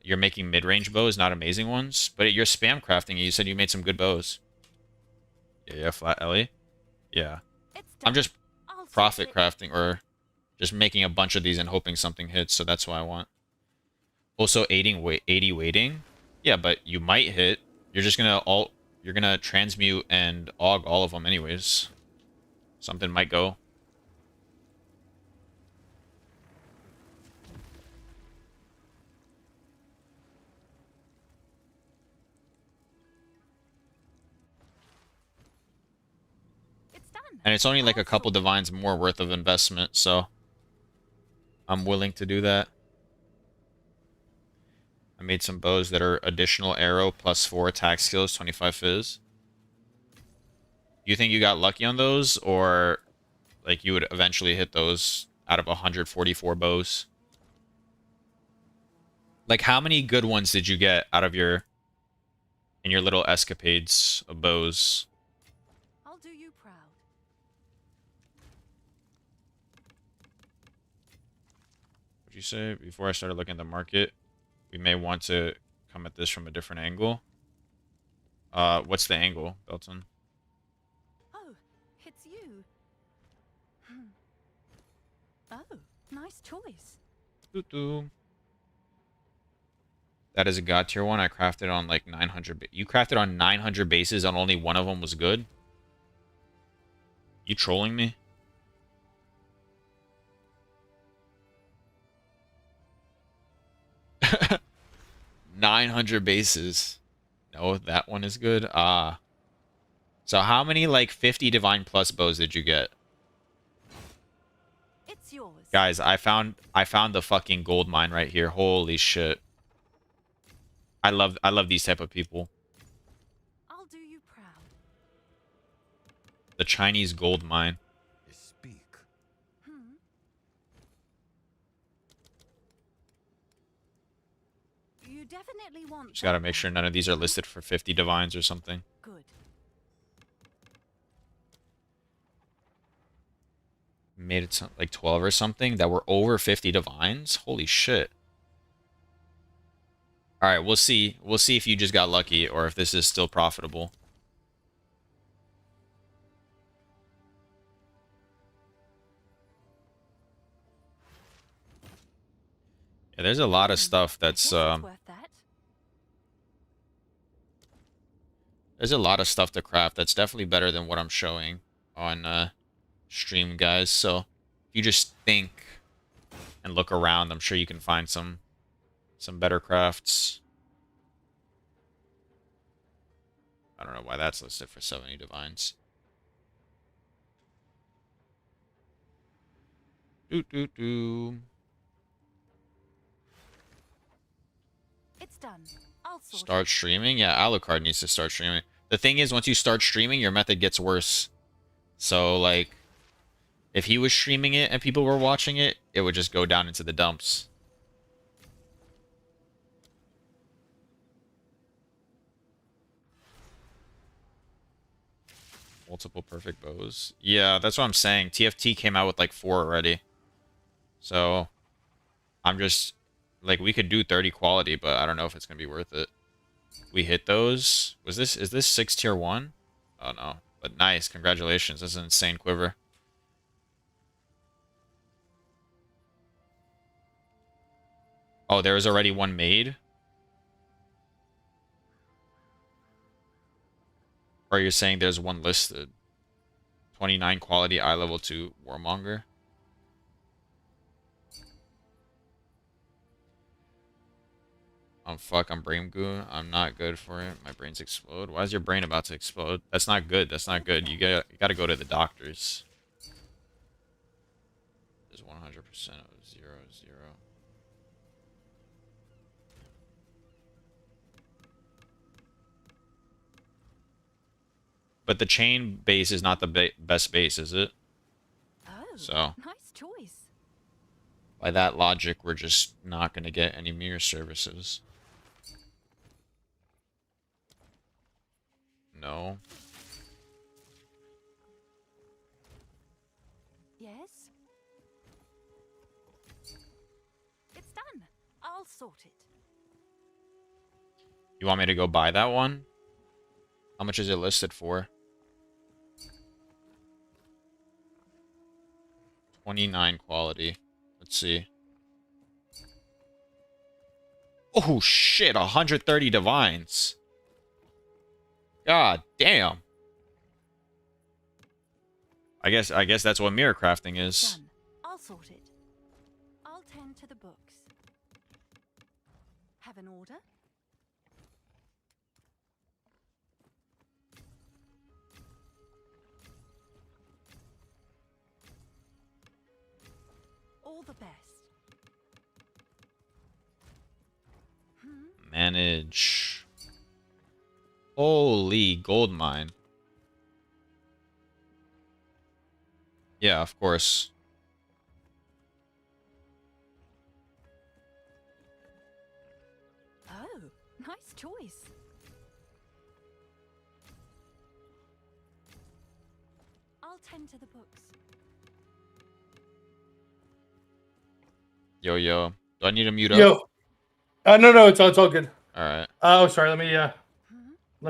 You're making mid-range bows, not amazing ones, but you're spam crafting. You said you made some good bows. Yeah, flat Ellie. Yeah. It's I'm done. just I'll sort profit it. crafting or just making a bunch of these and hoping something hits, so that's what I want. Also 80 waiting. Yeah, but you might hit. You're just gonna you're gonna transmute and aug all of them anyways. Something might go. It's done. And it's only like a I'll couple sort it. divines more worth of investment, so I'm willing to do that. I made some bows that are additional arrow plus 4 attack skills, 25 fizz. You think you got lucky on those, or like you would eventually hit those out of 144 bows? Like how many good ones did you get out of your little escapades of bows? I'll do you proud. What'd you say? Before I started looking at the market, we may want to come at this from a different angle. What's the angle, Belton? Oh, it's you. Oh, nice choice. Doo-doo. That is a god tier 1. I crafted on like 900. You crafted on 900 bases and only one of them was good? You trolling me? $900 bases. No, that one is good. Ah. So how many like 50 divine plus bows did you get? It's yours. Guys, I found the fucking gold mine right here. Holy shit. I love these type of people. I'll do you proud. The Chinese gold mine. Speak. Hmm. You definitely want. Just gotta that make sure one. none of these are listed for 50 divines or something. Good. Made it like 12 or something that were over 50 divines. Holy shit. All right, we'll see. We'll see if you just got lucky or if this is still profitable. Yeah, there's a lot of stuff I that's guess it's worth that. there's a lot of stuff to craft that's definitely better than what I'm showing on stream, guys. So if you just think and look around, I'm sure you can find some better crafts. I don't know why that's listed for 70 divines. Doo. It's done. I'll sort Start streaming? Yeah, Alucard needs to start streaming. The thing is, once you start streaming, your method gets worse. So, like, if he was streaming it and people were watching it, it would just go down into the dumps. Multiple perfect bows. Yeah, that's what I'm saying. TFT came out with like 4 already. So, I'm just, like, we could do 30 quality, but I don't know if it's going to be worth it. We hit those. Is this 6 tier 1? Oh no. But nice, congratulations. That's an insane quiver. Oh, there was already one made? Or you're saying there's one listed? 29 quality eye level 2 Warmonger? Fuck, I'm brain goo. I'm not good for it. My brains explode. Why is your brain about to explode? That's not good. That's not good. You gotta go to the doctors. There's 100% of 0, 0. But the chain base is not the best base, is it? Oh, So, nice choice. by that logic, we're just not going to get any mirror services. No. Yes? It's done. I'll sort it. You want me to go buy that one? How much is it listed for? 29 quality. Let's see. Oh shit, 130 divines. God damn. I guess that's what mirror crafting is. Done. I'll sort it. I'll tend to the books. Have an order? All the best. Manage. Holy gold mine. Yeah, of course. Oh, nice choice. I'll tend to the books. Yo, yo. Do I need to mute up? Yo. No, it's all good. All right. Oh, sorry. Let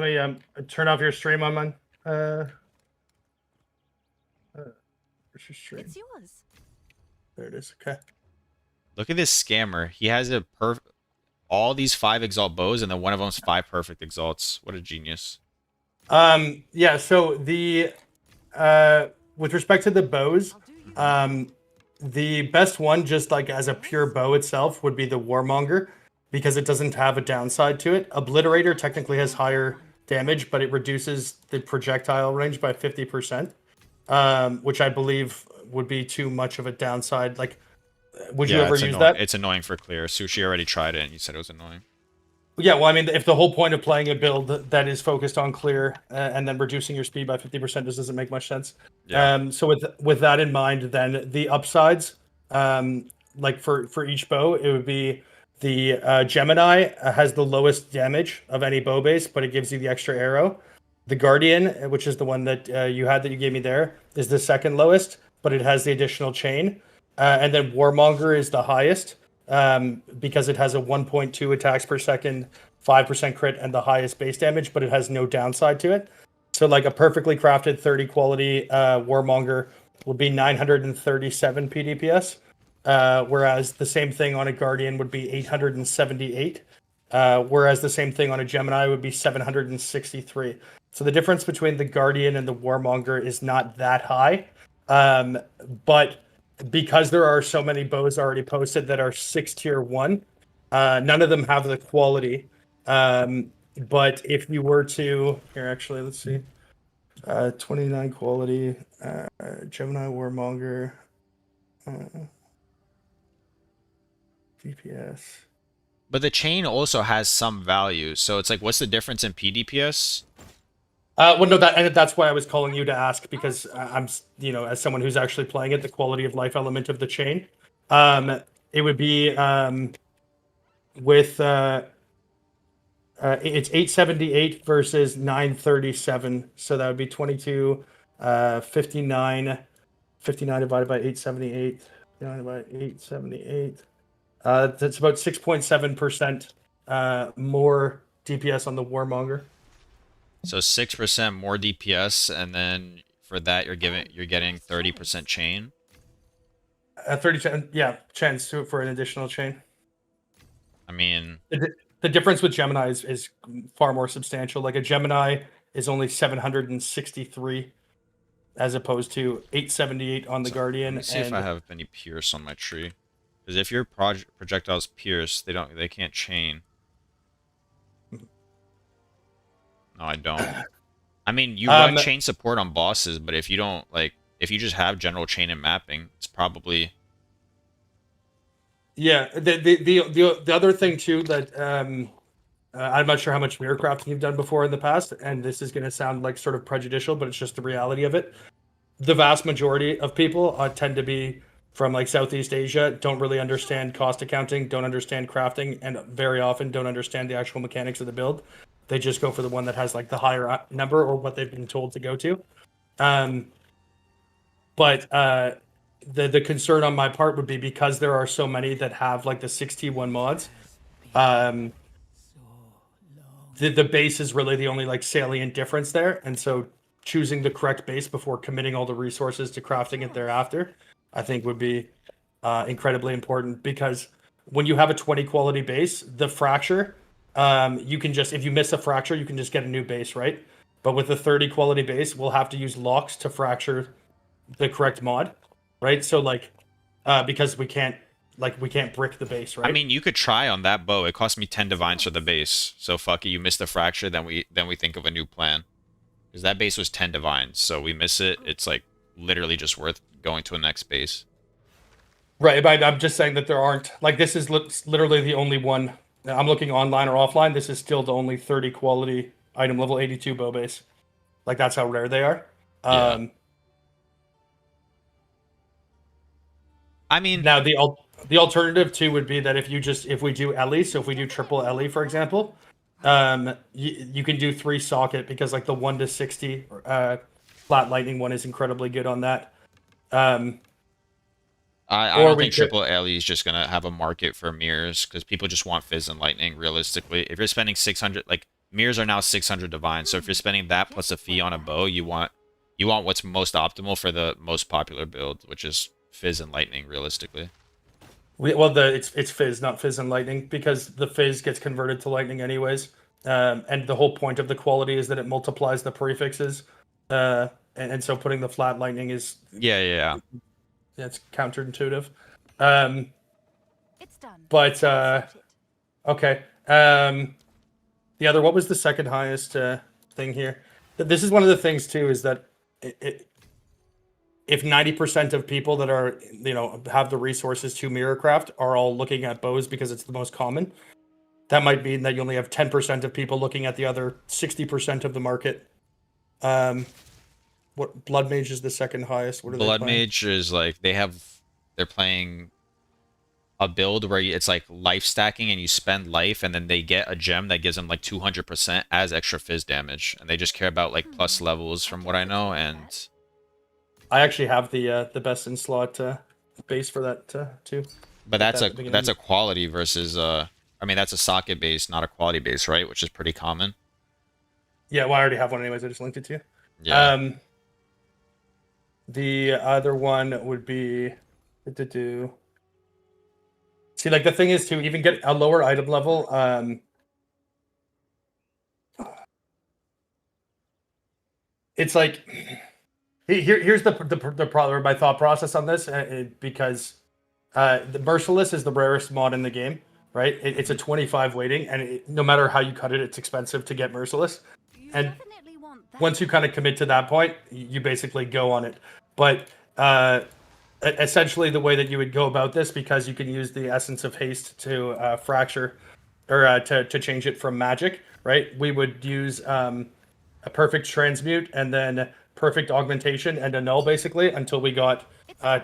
me turn off your stream on mine. Where's your stream? It's yours. There it is. Okay. Look at this scammer. He has all these 5 exalt bows, and then one of them's 5 perfect exalts. What a genius. Yeah. So the with respect to the bows, I'll do you. the best one, just like as a pure bow itself, would be the Warmonger, because it doesn't have a downside to it. Obliterator technically has higher damage, but it reduces the projectile range by 50%, which I believe would be too much of a downside. Like, would you ever use that? It's annoying for clear. Sushi already tried it, and you said it was annoying. Yeah, well, I mean, if the whole point of playing a build that is focused on clear and then reducing your speed by 50% just doesn't make much sense. Yeah. So with that in mind, then the upsides, like for each bow, it would be the Gemini has the lowest damage of any bow base, but it gives you the extra arrow. The Guardian, which is the one that you had that you gave me there, is the second lowest, but it has the additional chain. And then Warmonger is the highest, because it has a 1.2 attacks per second, 5% crit, and the highest base damage, but it has no downside to it. So like a perfectly crafted 30 quality Warmonger will be 937 PDPS, whereas the same thing on a Guardian would be 878, whereas the same thing on a Gemini would be 763. So the difference between the Guardian and the Warmonger is not that high, but because there are so many bows already posted that are 6 tier 1, none of them have the quality. But if you were to, here actually, let's see, 29 quality, Gemini Warmonger, DPS. But the chain also has some value, so it's like, what's the difference in PDPS? Well, no, that's why I was calling you to ask, because I'm, as someone who's actually playing it, the quality of life element of the chain, it would be with it's 878 versus 937, so that would be 22, 59 divided by 878 divided by 878. That's about 6.7% more DPS on the Warmonger. So 6% more DPS, and then for that you're getting 30% chain. 30 yeah, chance to for an additional chain. I mean, The difference with Gemini is far more substantial. Like a Gemini is only 763 as opposed to 878 on the so let Guardian. me see if I And have any pierce on my tree. Because if your projectiles pierce, they can't chain. No, I don't. I mean, you run um, chain support on bosses, but if you don't like, if you just have general chain and mapping, it's probably yeah, the other thing too that I'm not sure how much mirror crafting you've done before in the past, and this is going to sound like sort of prejudicial, but it's just the reality of it. The vast majority of people tend to be from like Southeast Asia, don't really understand cost accounting, don't understand crafting, and very often don't understand the actual mechanics of the build. They just go for the one that has like the higher number or what they've been told to go to. Um, but the concern on my part would be because there are so many that have like the 6T1 mods. Um, the base is really the only like salient difference there, and so choosing the correct base before committing all the resources to crafting it thereafter, I think would be incredibly important because when you have a 20 quality base, the fracture, you can just if you miss a fracture, you can just get a new base, right? But with the 30 quality base, we'll have to use locks to fracture the correct mod, right? So like, because we can't brick the base, I right? mean, you could try on that bow. It cost me 10 divines for the base. So fuck it, you missed the fracture, then we think of a new plan. Because that base was 10 divines, so we miss it, it's like literally just worth going to a next base. Right, but I'm just saying that there aren't like this is literally the only one. I'm looking online or offline. This is still the only 30 quality item level 82 bow base. Like that's how rare they are. Yeah. Um, I mean, Now the alternative too would be that if we do Ellie, so if we do triple Ellie, for example, you can do 3 socket because like the 1 to 60 flat lightning one is incredibly good on that. Um, I or don't we think could Triple Alley is just gonna have a market for mirrors because people just want Fizz and Lightning. Realistically, if you're spending 600, like mirrors are now 600 divine, so if you're spending that plus a fee on a bow, you want what's most optimal for the most popular build, which is Fizz and Lightning. Realistically, well the it's fizz, not fizz and lightning, because the fizz gets converted to lightning anyways. And the whole point of the quality is that it multiplies the prefixes. And so putting the flat lightning is yeah. it's counterintuitive. Um, It's done. but I'll sort it. okay. The other, what was the second highest thing here? This is one of the things too, is that if 90% of people that are have the resources to mirror craft are all looking at bows because it's the most common, that might mean that you only have 10% of people looking at the other 60% of the market. What Blood Mage is the second highest? What are they Blood playing? Mage is like they're playing a build where it's like life stacking and you spend life and then they get a gem that gives them like 200% as extra fizz damage, and they just care about like plus levels from what I know. And I actually have the best in slot base for that too. but At that's that a at the beginning. that's a quality versus I mean that's a socket base, not a quality base, right? Which is pretty common. Yeah, well, I already have one anyways. I just linked it to you. Yeah. The other one would be see, like the thing is to even get a lower item level. It's like here's the problem. My thought process on this, because the Merciless is the rarest mod in the game, right? It's a 25 weighting, and no matter how you cut it, it's expensive to get Merciless. You And definitely want that. once you kind of commit to that point, you basically go on it. But essentially, the way that you would go about this, because you can use the essence of haste to fracture or to change it from magic, right? We would use a perfect transmute and then perfect augmentation and a null basically until we got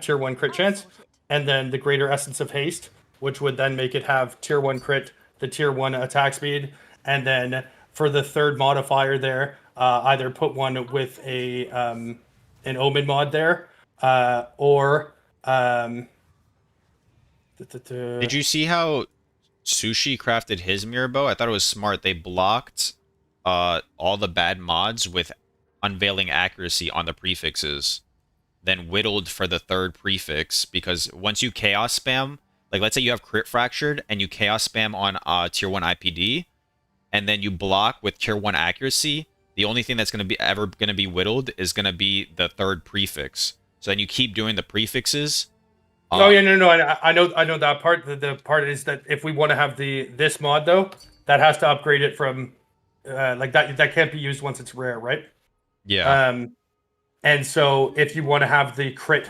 tier 1 crit I'll chance, sort it. and then the greater essence of haste, which would then make it have tier 1 crit, the tier 1 attack speed, and then for the third modifier there, either put one with a an omen mod there, or Did you see how Sushi crafted his mirror bow? I thought it was smart. They blocked all the bad mods with unveiling accuracy on the prefixes, then whittled for the third prefix, because once you chaos spam, like let's say you have crit fractured and you chaos spam on tier 1 IPD, and then you block with tier 1 accuracy, the only thing that's going to be ever going to be whittled is going to be the third prefix. So then you keep doing the prefixes. Oh yeah, no, I know that part. The part is that if we want to have this mod though, that has to upgrade it from like that can't be used once it's rare, right? Yeah. And so if you want to have the crit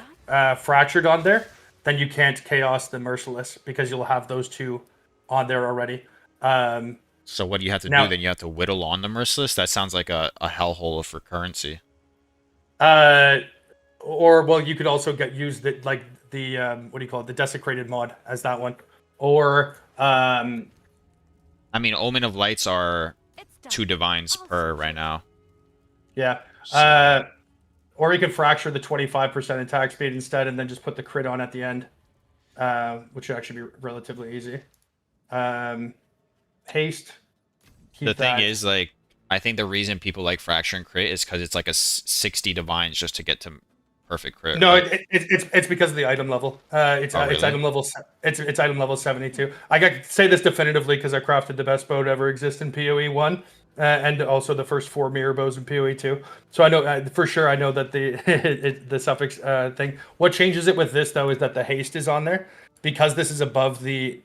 fractured on there, then you can't chaos the merciless because you'll have those two on there already. So what do you have to Now, do then? You have to whittle on the merciless? That sounds like a hellhole for currency. or well, you could also use the like the what do you call it, the desecrated mod as that one, or I mean, Omen of Lights are It's done. 2 divines I'll per sort right it. now. yeah, So, or you can fracture the 25% attack speed instead, and then just put the crit on at the end, which should actually be relatively easy. Haste. Keep the thing that. is, like, I think the reason people like Fracture and Crit is because it's like a 60 divines just to get to perfect crit, No, right? it's because of the item level. It's Oh, it's really? item level it's item level 72. I can say this definitively because I crafted the best bow to ever exist in POE1, and also the first 4 mirror bows in POE2. So I know for sure I know that the suffix thing. What changes it with this though is that the haste is on there because this is above the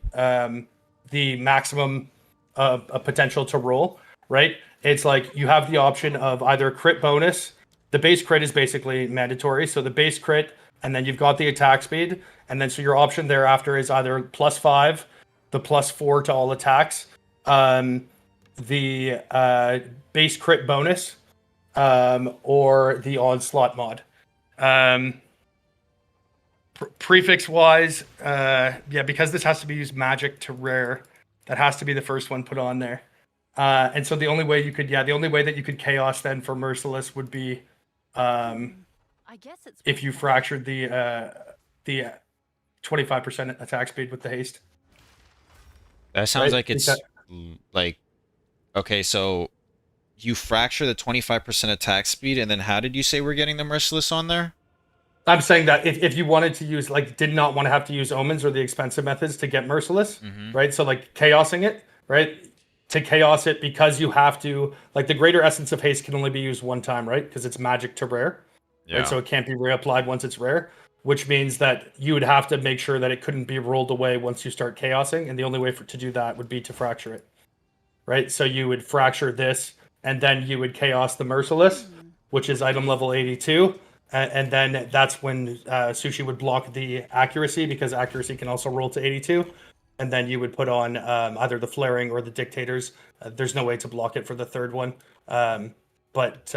maximum potential to roll. Right? It's like you have the option of either crit bonus. The base crit is basically mandatory. So the base crit, and then you've got the attack speed, and then so your option thereafter is either +5, the +4 to all attacks, the base crit bonus, or the onslaught mod. Prefix wise, yeah, because this has to be used magic to rare, that has to be the first one put on there. And so the only way that you could chaos then for merciless would be I guess it's if you worth it. fractured the 25% attack speed with the haste. That sounds Right? like it's like, okay, so you fracture the 25% attack speed, and then how did you say we're getting the merciless on there? I'm saying that if you wanted to use did not want to have to use omens or the expensive methods to get merciless, Mm-hmm. right? So like chaosing it, right? To chaos it because you have to like the greater essence of haste can only be used one time, right? Because it's magic to rare. Yeah. Right? So it can't be reapplied once it's rare, which means that you would have to make sure that it couldn't be rolled away once you start chaosing, and the only way to do that would be to fracture it. Right? So you would fracture this, and then you would chaos the merciless, which is item level 82, and then that's when Sushi would block the accuracy because accuracy can also roll to 82. And then you would put on either the flaring or the dictators. There's no way to block it for the third one, but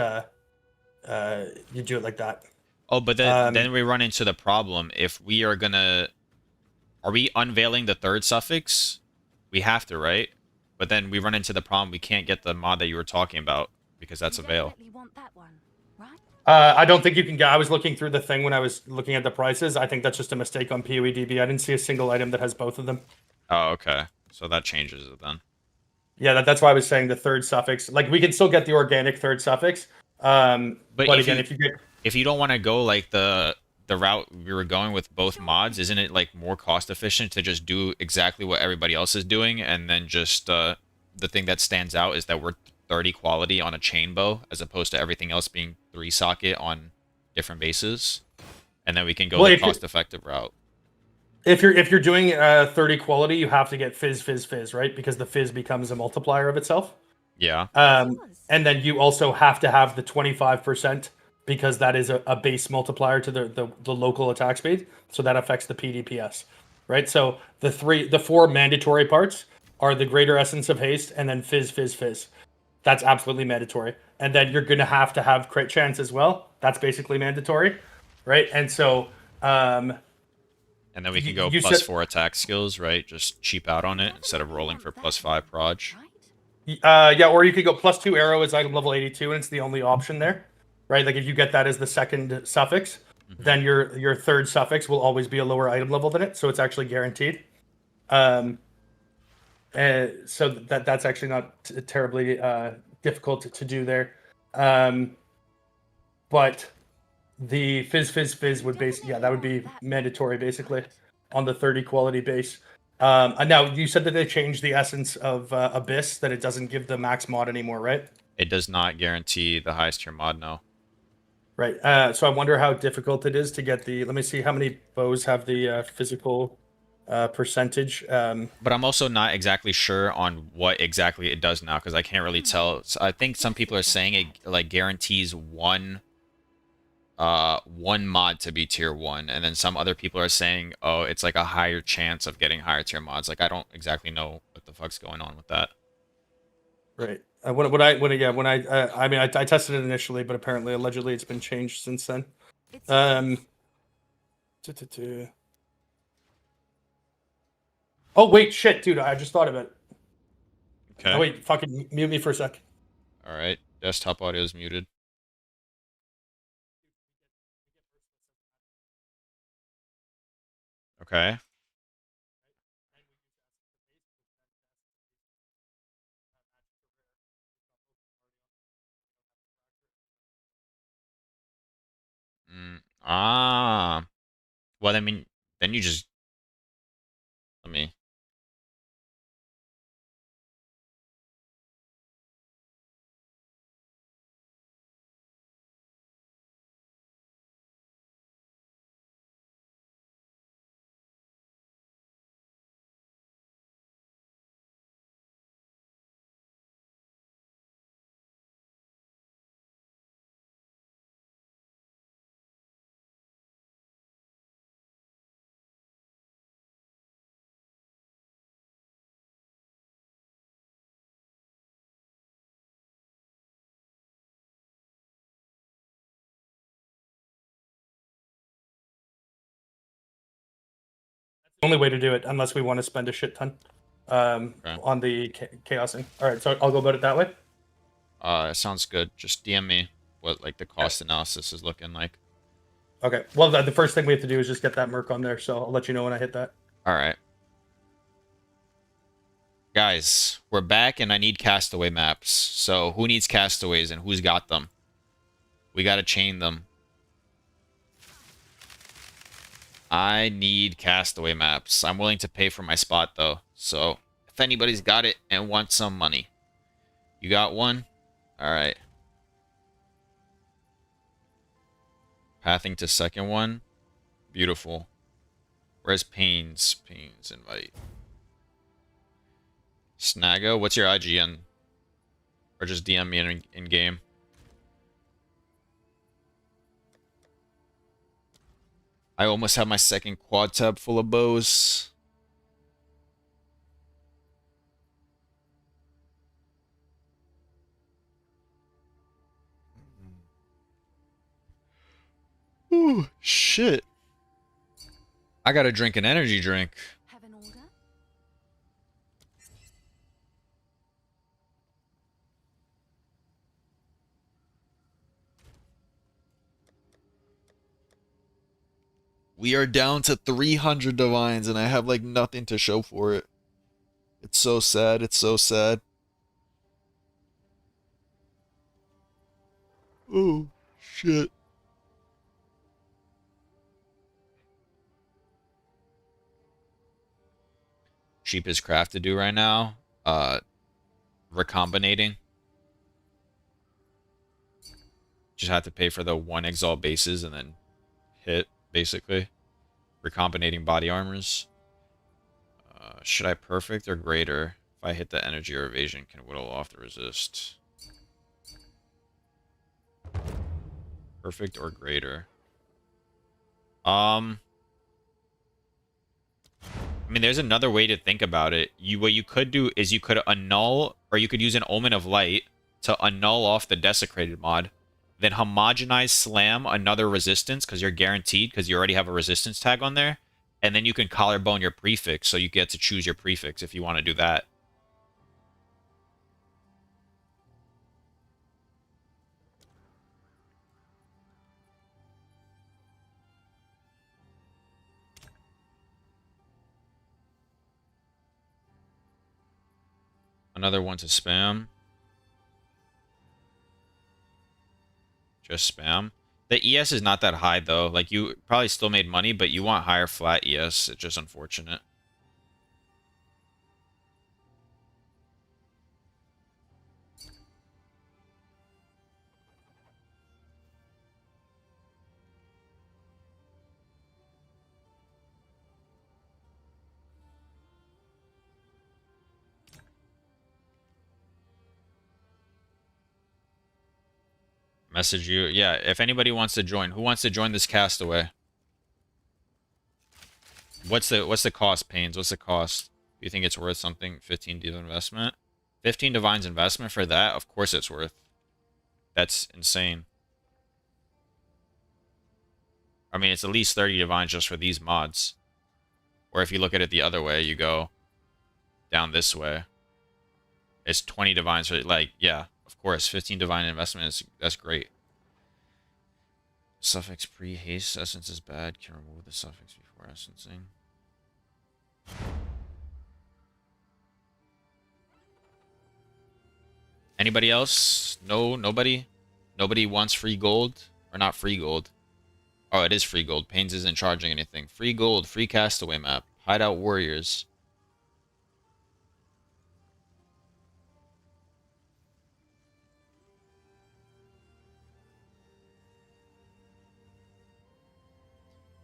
you do it like that. Oh, but then we run into the problem. If we are gonna, are we unveiling the third suffix? We have to, right? But then we run into the problem. We can't get the mod that you were talking about because that's a You veil. definitely want that one, right? I don't think you can get. I was looking through the thing when I was looking at the prices. I think that's just a mistake on POEDB. I didn't see a single item that has both of them. Oh, okay. So that changes it then. Yeah, that's why I was saying the third suffix. Like we can still get the organic third suffix. But if again, you, if you get if you don't want to go like the route we were going with both mods, isn't it like more cost efficient to just do exactly what everybody else is doing, and then just the thing that stands out is that we're 30 quality on a chain bow as opposed to everything else being 3 socket on different bases, and then we can go the cost effective route. if you're doing 30 quality, you have to get fizz, right? Because the fizz becomes a multiplier of itself. Yeah. And then you also have to have the 25% because that is a base multiplier to the local attack speed. So that affects the PDPS, right? So the 4 mandatory parts are the greater essence of haste and then fizz. That's absolutely mandatory. And then you're going to have crit chance as well. That's basically mandatory, right? And so And then we can go you plus said- 4 attack skills, right? Just cheap out on it instead of rolling for plus 5 proj. Right? yeah, or you could go +2 arrow is item level 82, and it's the only option there, right? Like if you get that as the second suffix, then your third suffix will always be a lower item level than it, so it's actually guaranteed. So that's actually not terribly difficult to do there. But the fizz would that would be mandatory basically on the 30 quality base. And now you said that they changed the essence of Abyss, that it doesn't give the max mod anymore, right? It does not guarantee the highest tier mod, no. Right. So I wonder how difficult it is to get the. Let me see how many bows have the physical percentage. But I'm also not exactly sure on what exactly it does now because I can't really tell. So I think some people are saying it like guarantees one mod to be tier 1, and then some other people are saying, oh, it's like a higher chance of getting higher tier mods. Like I don't exactly know what the fuck's going on with that. Right. I mean, I tested it initially, but apparently, allegedly, it's been changed since then. It's Oh wait, shit, dude! I just thought of it. Okay. Oh wait, fucking mute me for a sec. All right. Desktop audio is muted. Okay. Ah. Well, I mean, then you just let me. Only way to do it, unless we want to spend a shit ton Okay. on the chaosing. All right, so I'll go about it that way. Sounds good. Just DM me what like the cost analysis is looking like. Okay. Well, the first thing we have to do is just get that merc on there, so I'll let you know when I hit that. All right. Guys, we're back and I need castaway maps. So who needs castaways and who's got them? We gotta chain them. I need castaway maps. I'm willing to pay for my spot though. So if anybody's got it and wants some money. You got one? Alright. Pathing to second one. Beautiful. Where's Pains? Pains invite. Snaggo, what's your IGN? Or just DM me in game. I almost have my second quad tab full of bows. Ooh, shit. I gotta drink an energy drink. have an order. We are down to 300 divines and I have like nothing to show for it. It's so sad. It's so sad. Oh, shit. Cheapest craft to do right now. Recombinating. Just have to pay for the 1 exalt bases and then hit, basically. Recombinating body armors. Should I perfect or greater? If I hit the energy or evasion, can whittle off the resist. Perfect or greater. I mean, there's another way to think about it. What you could do is you could annul, or you could use an Omen of Light to annul off the Desecrated mod, then homogenize slam another resistance, because you're guaranteed, because you already have a resistance tag on there, and then you can collarbone your prefix, so you get to choose your prefix if you want to do that. Another one to spam. Just spam. The ES is not that high though. Like you probably still made money, but you want higher flat ES. It's just unfortunate. Message you. Yeah, if anybody wants to join, who wants to join this castaway? What's the cost, Pains? What's the cost? Do you think it's worth something? 15 div investment? 15 divines investment for that? Of course it's worth. That's insane. I mean, it's at least 30 divines just for these mods. Or if you look at it the other way, you go down this way. It's 20 divines for, like, yeah, of course, 15 divine investment is, that's great. Suffix pre-haste essence is bad. Can remove the suffix before essencing. Anybody else? No, nobody? Nobody wants free gold? Or not free gold? Oh, it is free gold. Pains isn't charging anything. Free gold, free castaway map. Hideout warriors.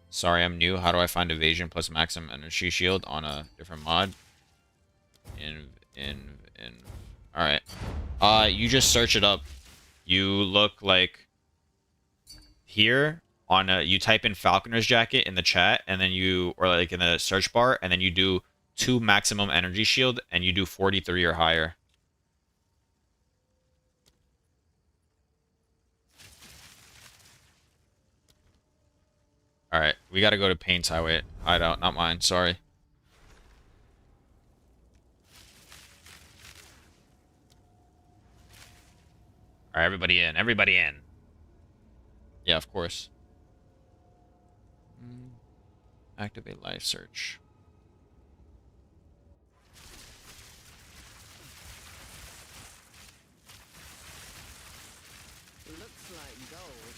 Sorry, I'm new. How do I find evasion plus maximum energy shield on a different mod? In. Alright. You just search it up. You look like here on a, you type in Falconer's Jacket in the chat, and then you, or like in the search bar, and then you do 2 maximum energy shield, and you do 43 or higher. Alright, we gotta go to Pain's hideout, not mine, sorry. Alright, everybody in, everybody in. Yeah, of course. Activate live search. Looks like gold.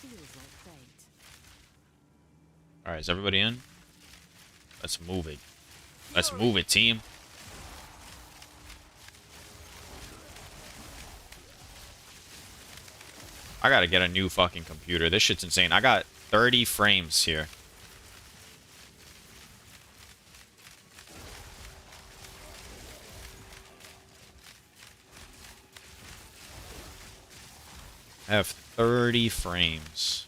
Feels like fate. Alright, is everybody in? Let's move it. Let's move it, team. I gotta get a new fucking computer. This shit's insane. I got 30 frames here. I have 30 frames.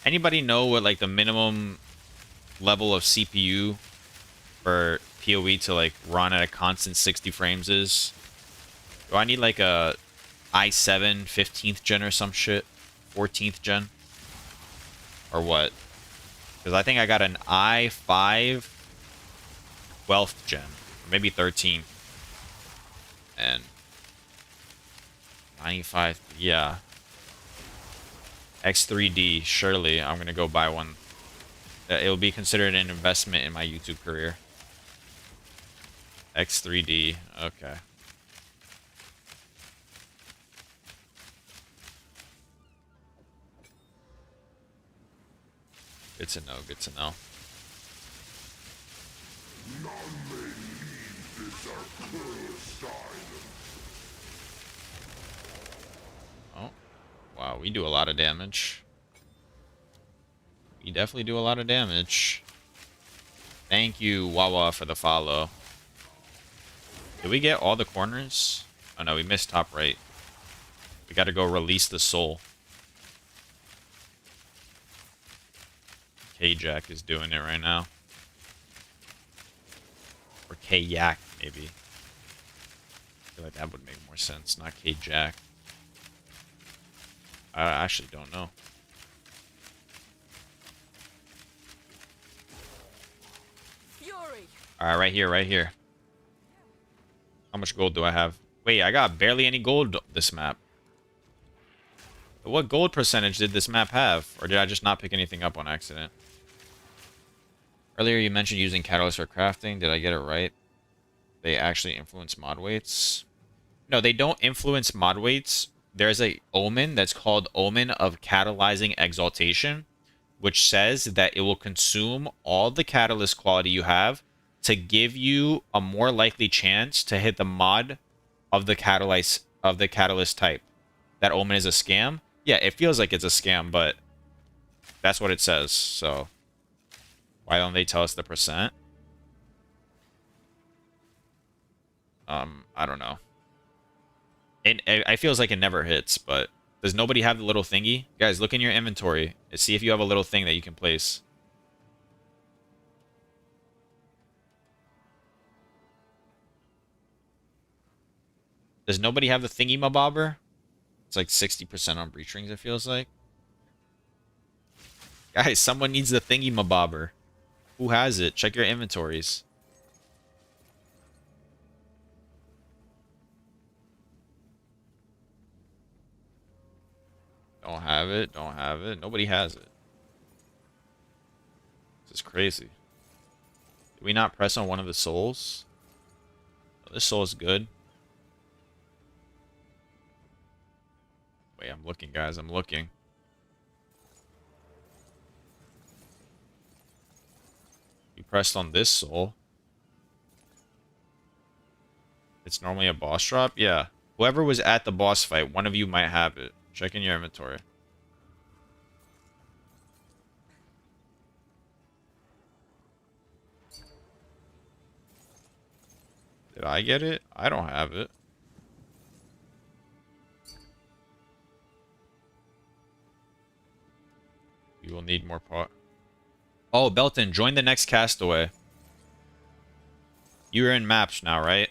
Anybody know what like the minimum level of CPU for POE to like run at a constant 60 frames is? Do I need like a i7 15th gen or some shit? 14th gen? Or what? Because I think I got an i5 12th gen. Or maybe 13th. And 95, yeah. X3D, surely I'm gonna go buy one. It will be considered an investment in my YouTube career. X3D, okay. Good to know, good to know. Oh, wow, we do a lot of damage. We definitely do a lot of damage. Thank you, Wawa, for the follow. Did we get all the corners? Oh no, we missed top right. We gotta go release the soul. K-Jack is doing it right now. Or K-Yak, maybe. I feel like that would make more sense, not K-Jack. I actually don't know. Alright, right here, right here. How much gold do I have? Wait, I got barely any gold this map. But what gold percentage did this map have? Or did I just not pick anything up on accident? Earlier you mentioned using catalyst for crafting. Did I get it right? they actually influence mod weights. No, they don't influence mod weights. There's a omen that's called Omen of Catalyzing Exaltation, which says that it will consume all the catalyst quality you have to give you a more likely chance to hit the mod of the catalyst type. That omen is a scam. Yeah, it feels like it's a scam, but that's what it says. So why don't they tell us the percent? I don't know. It feels like it never hits, but does nobody have the little thingy? Guys, look in your inventory and see if you have a little thing that you can place. Does nobody have the thingy mabobber? It's like 60% on breach rings, it feels like. Guys, someone needs the thingy mabobber. Who has it? Check your inventories. Don't have it. Don't have it. Nobody has it. This is crazy. Did we not press on one of the souls? Oh, this soul is good. Wait, I'm looking, guys. I'm looking. We pressed on this soul. It's normally a boss drop? Yeah. Whoever was at the boss fight, one of you might have it. Check in your inventory. Did I get it? I don't have it. We will need more pot. Oh, Belton, join the next castaway. You're in maps now, right?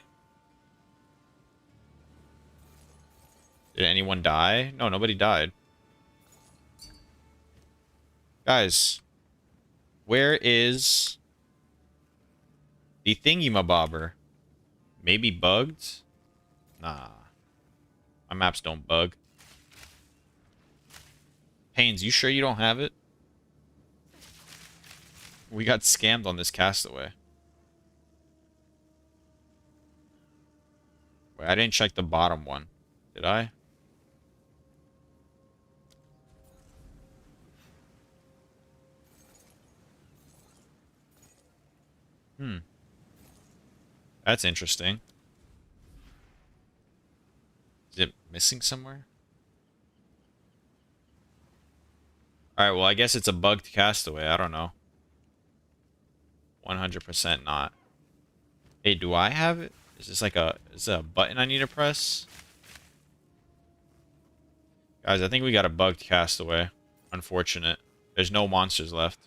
Did anyone die? No, nobody died. Guys, where is the thingy-mabobber? Maybe bugged? Nah. My maps don't bug. Pains, you sure you don't have it? We got scammed on this castaway. Wait, I didn't check the bottom one. Did I? Hmm. That's interesting. Is it missing somewhere? Alright, well, I guess it's a bugged castaway. I don't know. 100% not. Hey, do I have it? Is this like is it a button I need to press? Guys, I think we got a bugged castaway. Unfortunate. There's no monsters left.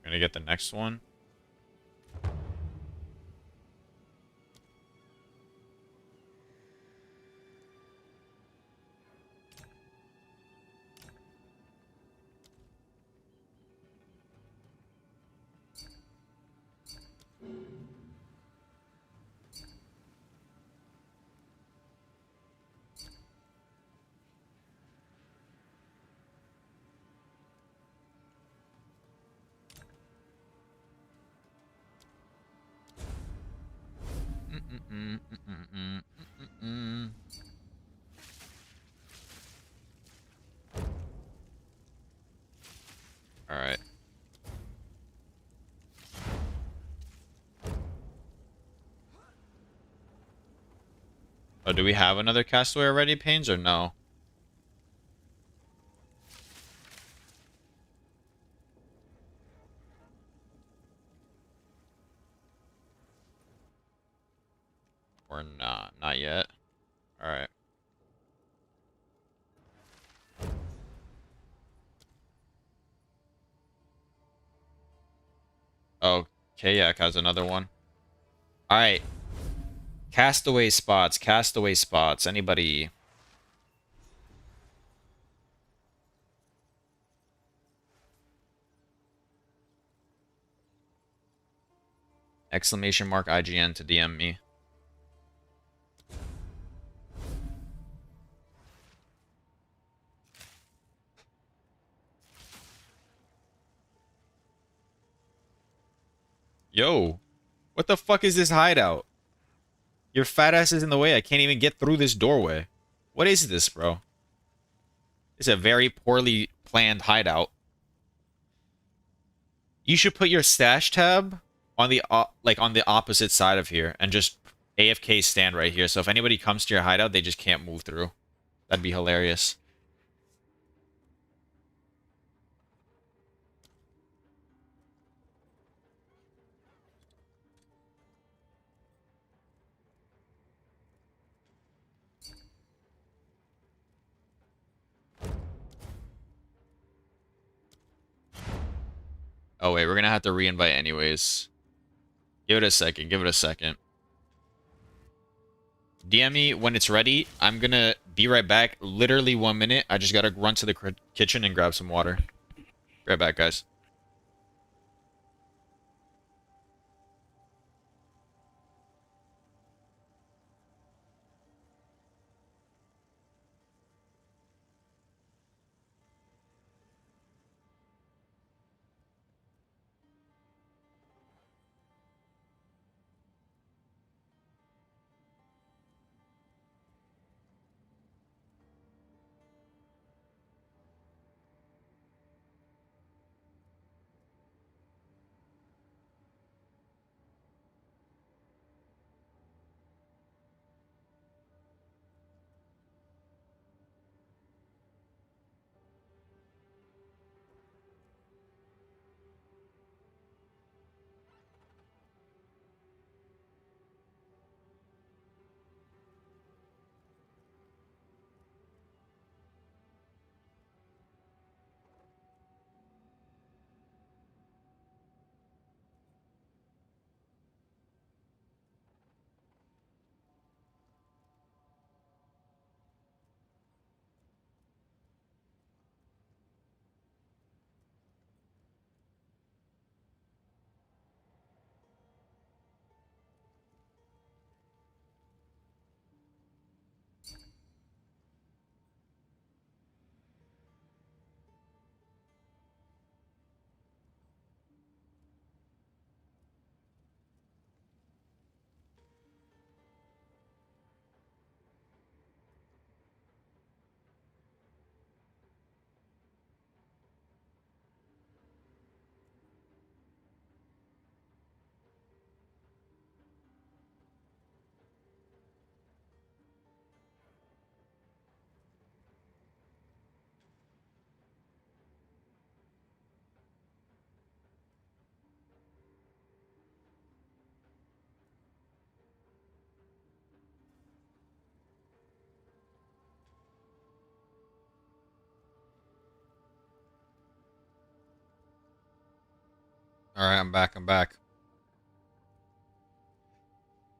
Gonna get the next one. Alright. Oh, do we have another castaway already, Pains, or no? Or not? Not yet. Alright. Oh, Kayak has another one. Alright. Castaway spots. Castaway spots. Anybody? Exclamation mark IGN to DM me. Yo, what the fuck is this hideout? Your fat ass is in the way. I can't even get through this doorway. What is this, bro? It's a very poorly planned hideout. You should put your stash tab on the on the opposite side of here and just AFK stand right here. So if anybody comes to your hideout, they just can't move through. That'd be hilarious. Oh wait, we're gonna have to re-invite anyways. Give it a second. Give it a second. DM me when it's ready. I'm gonna be right back. Literally 1 minute. I just gotta run to the kitchen and grab some water. Be right back, guys. Alright, I'm back. I'm back.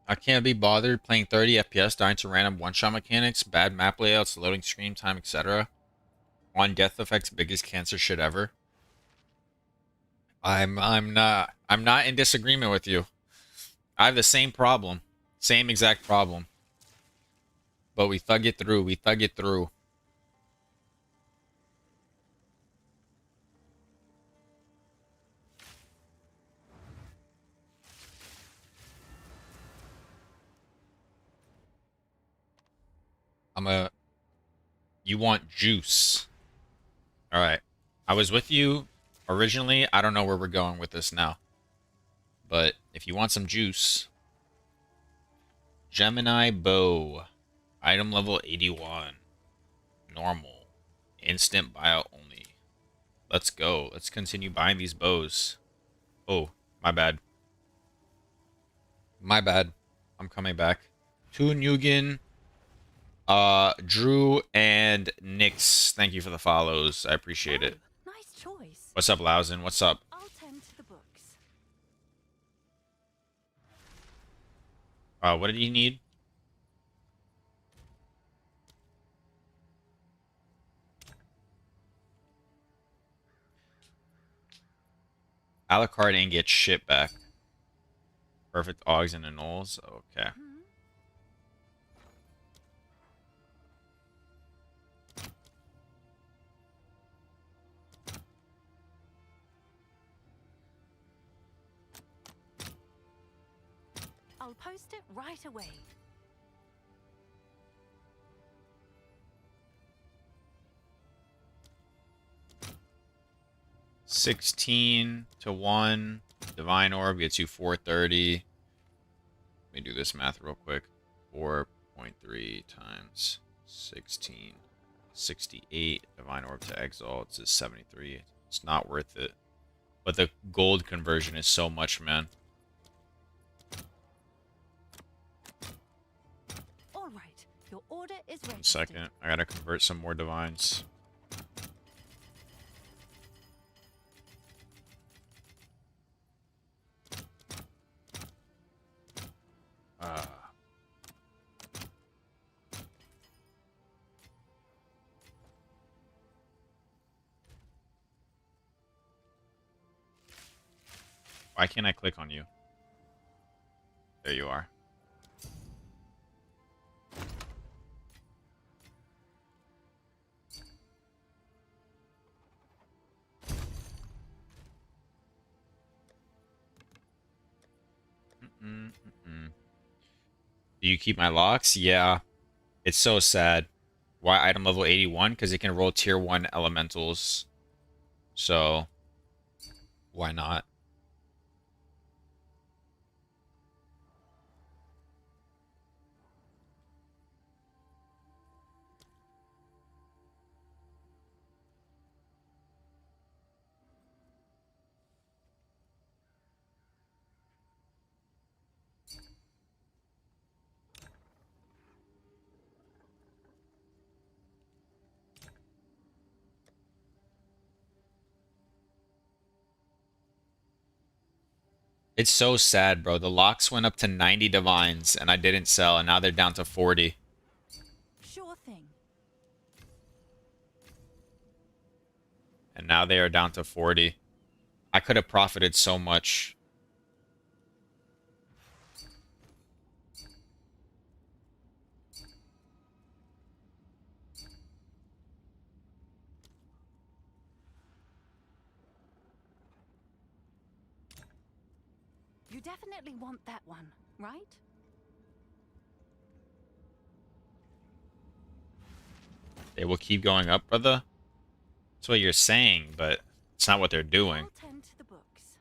I can't be bothered playing 30 FPS, dying to random one-shot mechanics, bad map layouts, loading screen time, etc. On Death Effect's biggest cancer shit ever. I'm not in disagreement with you. I have the same problem. Same exact problem. But we thug it through. We thug it through. You want juice. Alright. I was with you originally. I don't know where we're going with this now. But if you want some juice. Gemini bow. Item level 81. Normal. Instant buyout only. Let's go. Let's continue buying these bows. Oh, my bad. My bad. I'm coming back. To Nugan, Drew, and Nix. Thank you for the follows. I appreciate it. Nice choice. What's up, Lausen? What's up? I'll tend to the books. What did you need? Alucard ain't get shit back. Perfect Augs and Anoles. Okay. I'll post it right away. 16 to 1. Divine Orb gets you 430. Let me do this math real quick. 4.3 times 16. 68. Divine Orb to Exalt is 73. It's not worth it. But the gold conversion is so much, man. All right, your order is ready. 1 second. I gotta convert some more divines. Why can't I click on you? There you are. Do you keep my locks? Yeah. It's so sad. Why item level 81? Because it can roll tier 1 elementals. So, why not? It's so sad, bro. The locks went up to 90 divines, and I didn't sell, and now they're down to 40. Sure thing. And now they are down to 40. I could have profited so much. You definitely want that one, right? They will keep going up, brother. That's what you're saying, but it's not what they're doing. I'll tend to the books.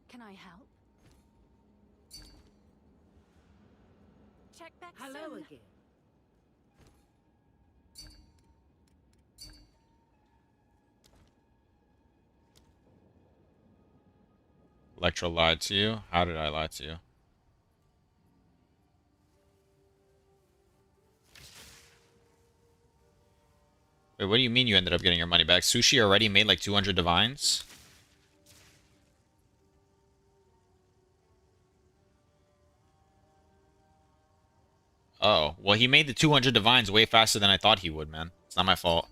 Can I help? Check back Hello soon. again. Electro lied to you? How did I lie to you? Wait, what do you mean you ended up getting your money back? Sushi already made like 200 divines? Oh, well, he made the 200 divines way faster than I thought he would, man. It's not my fault.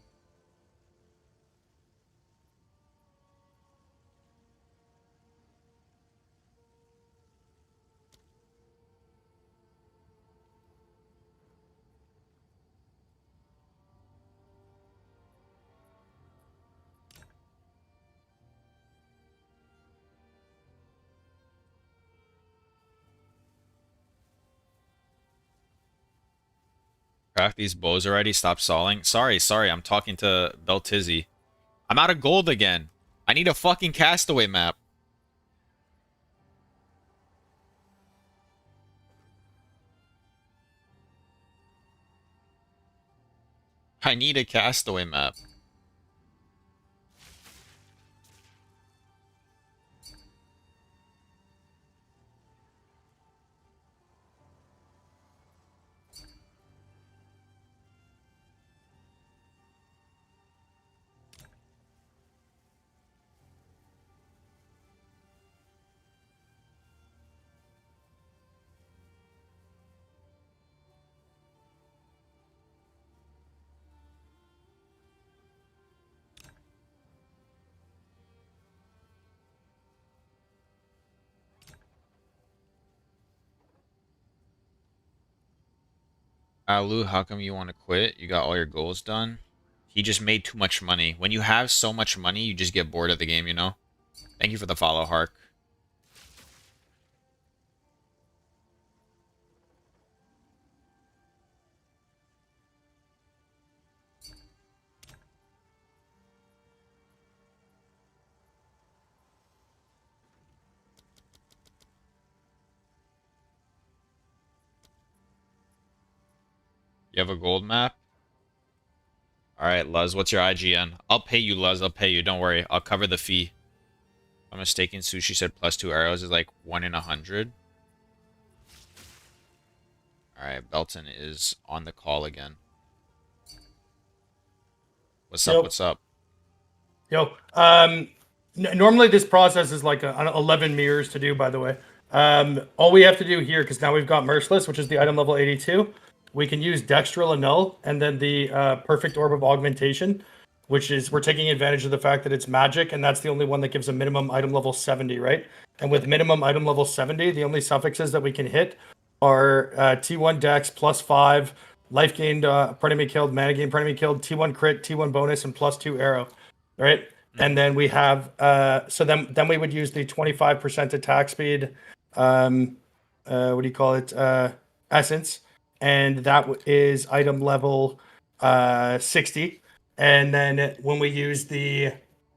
Craft these bows already. Stop stalling. Sorry. I'm talking to Beltizzy. I'm out of gold again. I need a fucking castaway map. I need a castaway map. Alu, how come you want to quit? You got all your goals done? He just made too much money. When you have so much money, you just get bored of the game, you know? Thank you for the follow, Hark. You have a gold map? Alright, Luz, what's your IGN? I'll pay you, Luz. I'll pay you. Don't worry. I'll cover the fee. If I'm mistaken, Sushi said +2 arrows is like 1 in 100. Alright, Belton is on the call again. What's up? What's up? Yo, normally this process is like 11 mirrors to do, by the way. All we have to do here, because now we've got Merciless, which is the item level 82, we can use Dextral Annul, and then the Perfect Orb of Augmentation, which is, we're taking advantage of the fact that it's magic, and that's the only one that gives a minimum item level 70, right? And with minimum item level 70, the only suffixes that we can hit are T1 Dex, +5, life gained, enemy killed, mana gained, enemy killed, T1 crit, T1 bonus, and +2 arrow, right? And then we have, so then we would use the 25% attack speed, what do you call it, essence, and that is item level 60. And then when we use the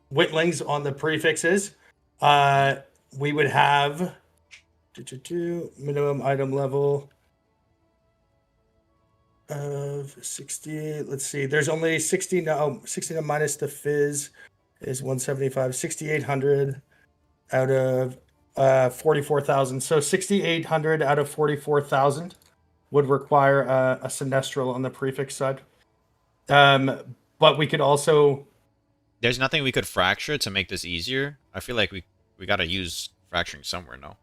whittlings on the prefixes, we would have minimum item level of 60. Let's see, there's only 60 now. 60 minus the fizz is 175. 6,800 out of 44,000. So 6,800 out of 44,000 would require a sinestral on the prefix side. But we could also. There's nothing we could fracture to make this easier. I feel like we gotta use fracturing somewhere, no?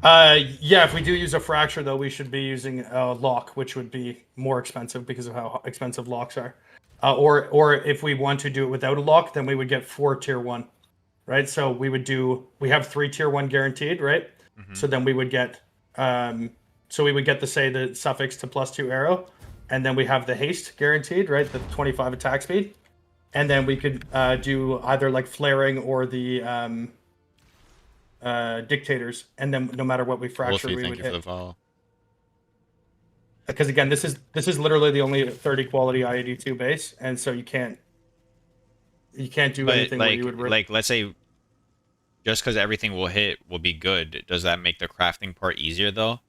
Yeah, if we do use a fracture, though, we should be using a lock, which would be more expensive because of how expensive locks are. Or if we want to do it without a lock, then we would get 4 tier 1, right? So we have 3 tier 1 guaranteed, right? Mm-hmm. So then we would get, the suffix to +2 arrow, and then we have the haste guaranteed, right? The 25 attack speed. And then we could do either like flaring or the dictators, and then no matter what we fracture, Wolfie, we thank would you hit. for the follow. Because again, this is literally the only 30 quality I-82 base, and so you can't do anything where you would like let's say just because everything will hit will be good, does that make the crafting part easier though?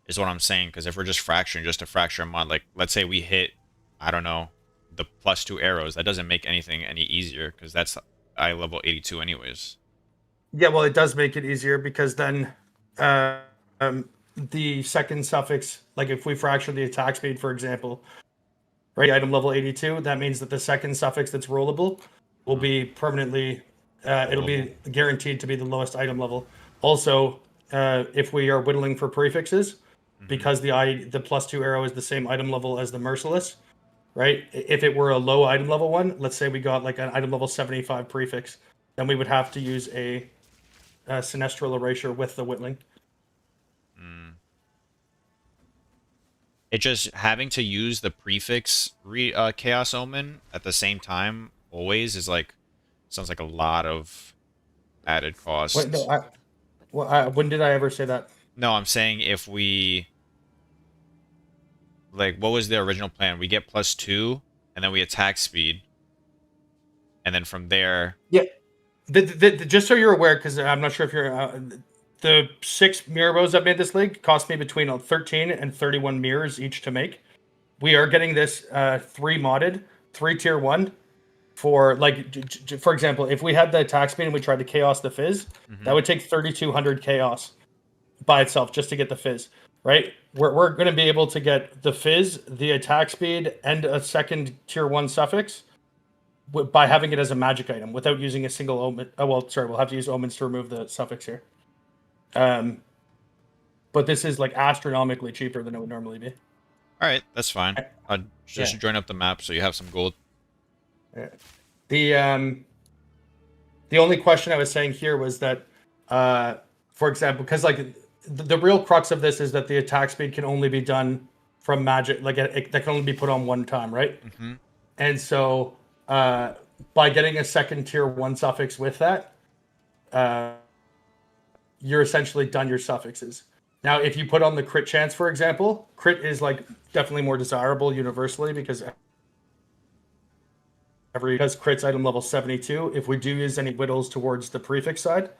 Is what I'm saying, because if we're just fracturing just to fracture a mod, like let's say we hit, I don't know, the +2 arrows, that doesn't make anything any easier because that's I level 82 anyways. Yeah, well, it does make it easier because then the second suffix, like if we fracture the attack speed, for example, right, item level 82, that means that the second suffix that's rollable will be permanently, it'll be guaranteed to be the lowest item level. Also, if we are whittling for prefixes, because the +2 arrow is the same item level as the Merciless, right? If it were a low item level one, let's say we got like an item level 75 prefix, then we would have to use a sinestral erasure with the whittling. It just having to use the prefix Chaos Omen at the same time always is like, sounds like a lot of added cost. Wait, no, when did I ever say that? No, I'm saying if we, like, what was the original plan? We get +2 and then we attack speed, and then from there. Yeah, just so you're aware, because I'm not sure if you're. The 6 mirror bows that made this league cost me between 13 and 31 mirrors each to make. We are getting this 3 modded, 3 tier 1 for, like, for example, if we had the attack speed and we tried to chaos the fizz, that would take 3,200 chaos by itself just to get the fizz, right? We're going to be able to get the fizz, the attack speed, and a second tier 1 suffix by having it as a magic item without using a single omen. Oh, well, sorry, we'll have to use omens to remove the suffix here. But this is like astronomically cheaper than it would normally be. All right, that's fine. I'll just join up the map so you have some gold. The only question I was saying here was that, for example, because like the real crux of this is that the attack speed can only be done from magic, like that can only be put on one time, right? And so by getting a second tier 1 suffix with that, you're essentially done your suffixes. Now, if you put on the crit chance, for example, crit is like definitely more desirable universally because crit's item level 72. If we do use any whittles towards the prefix side,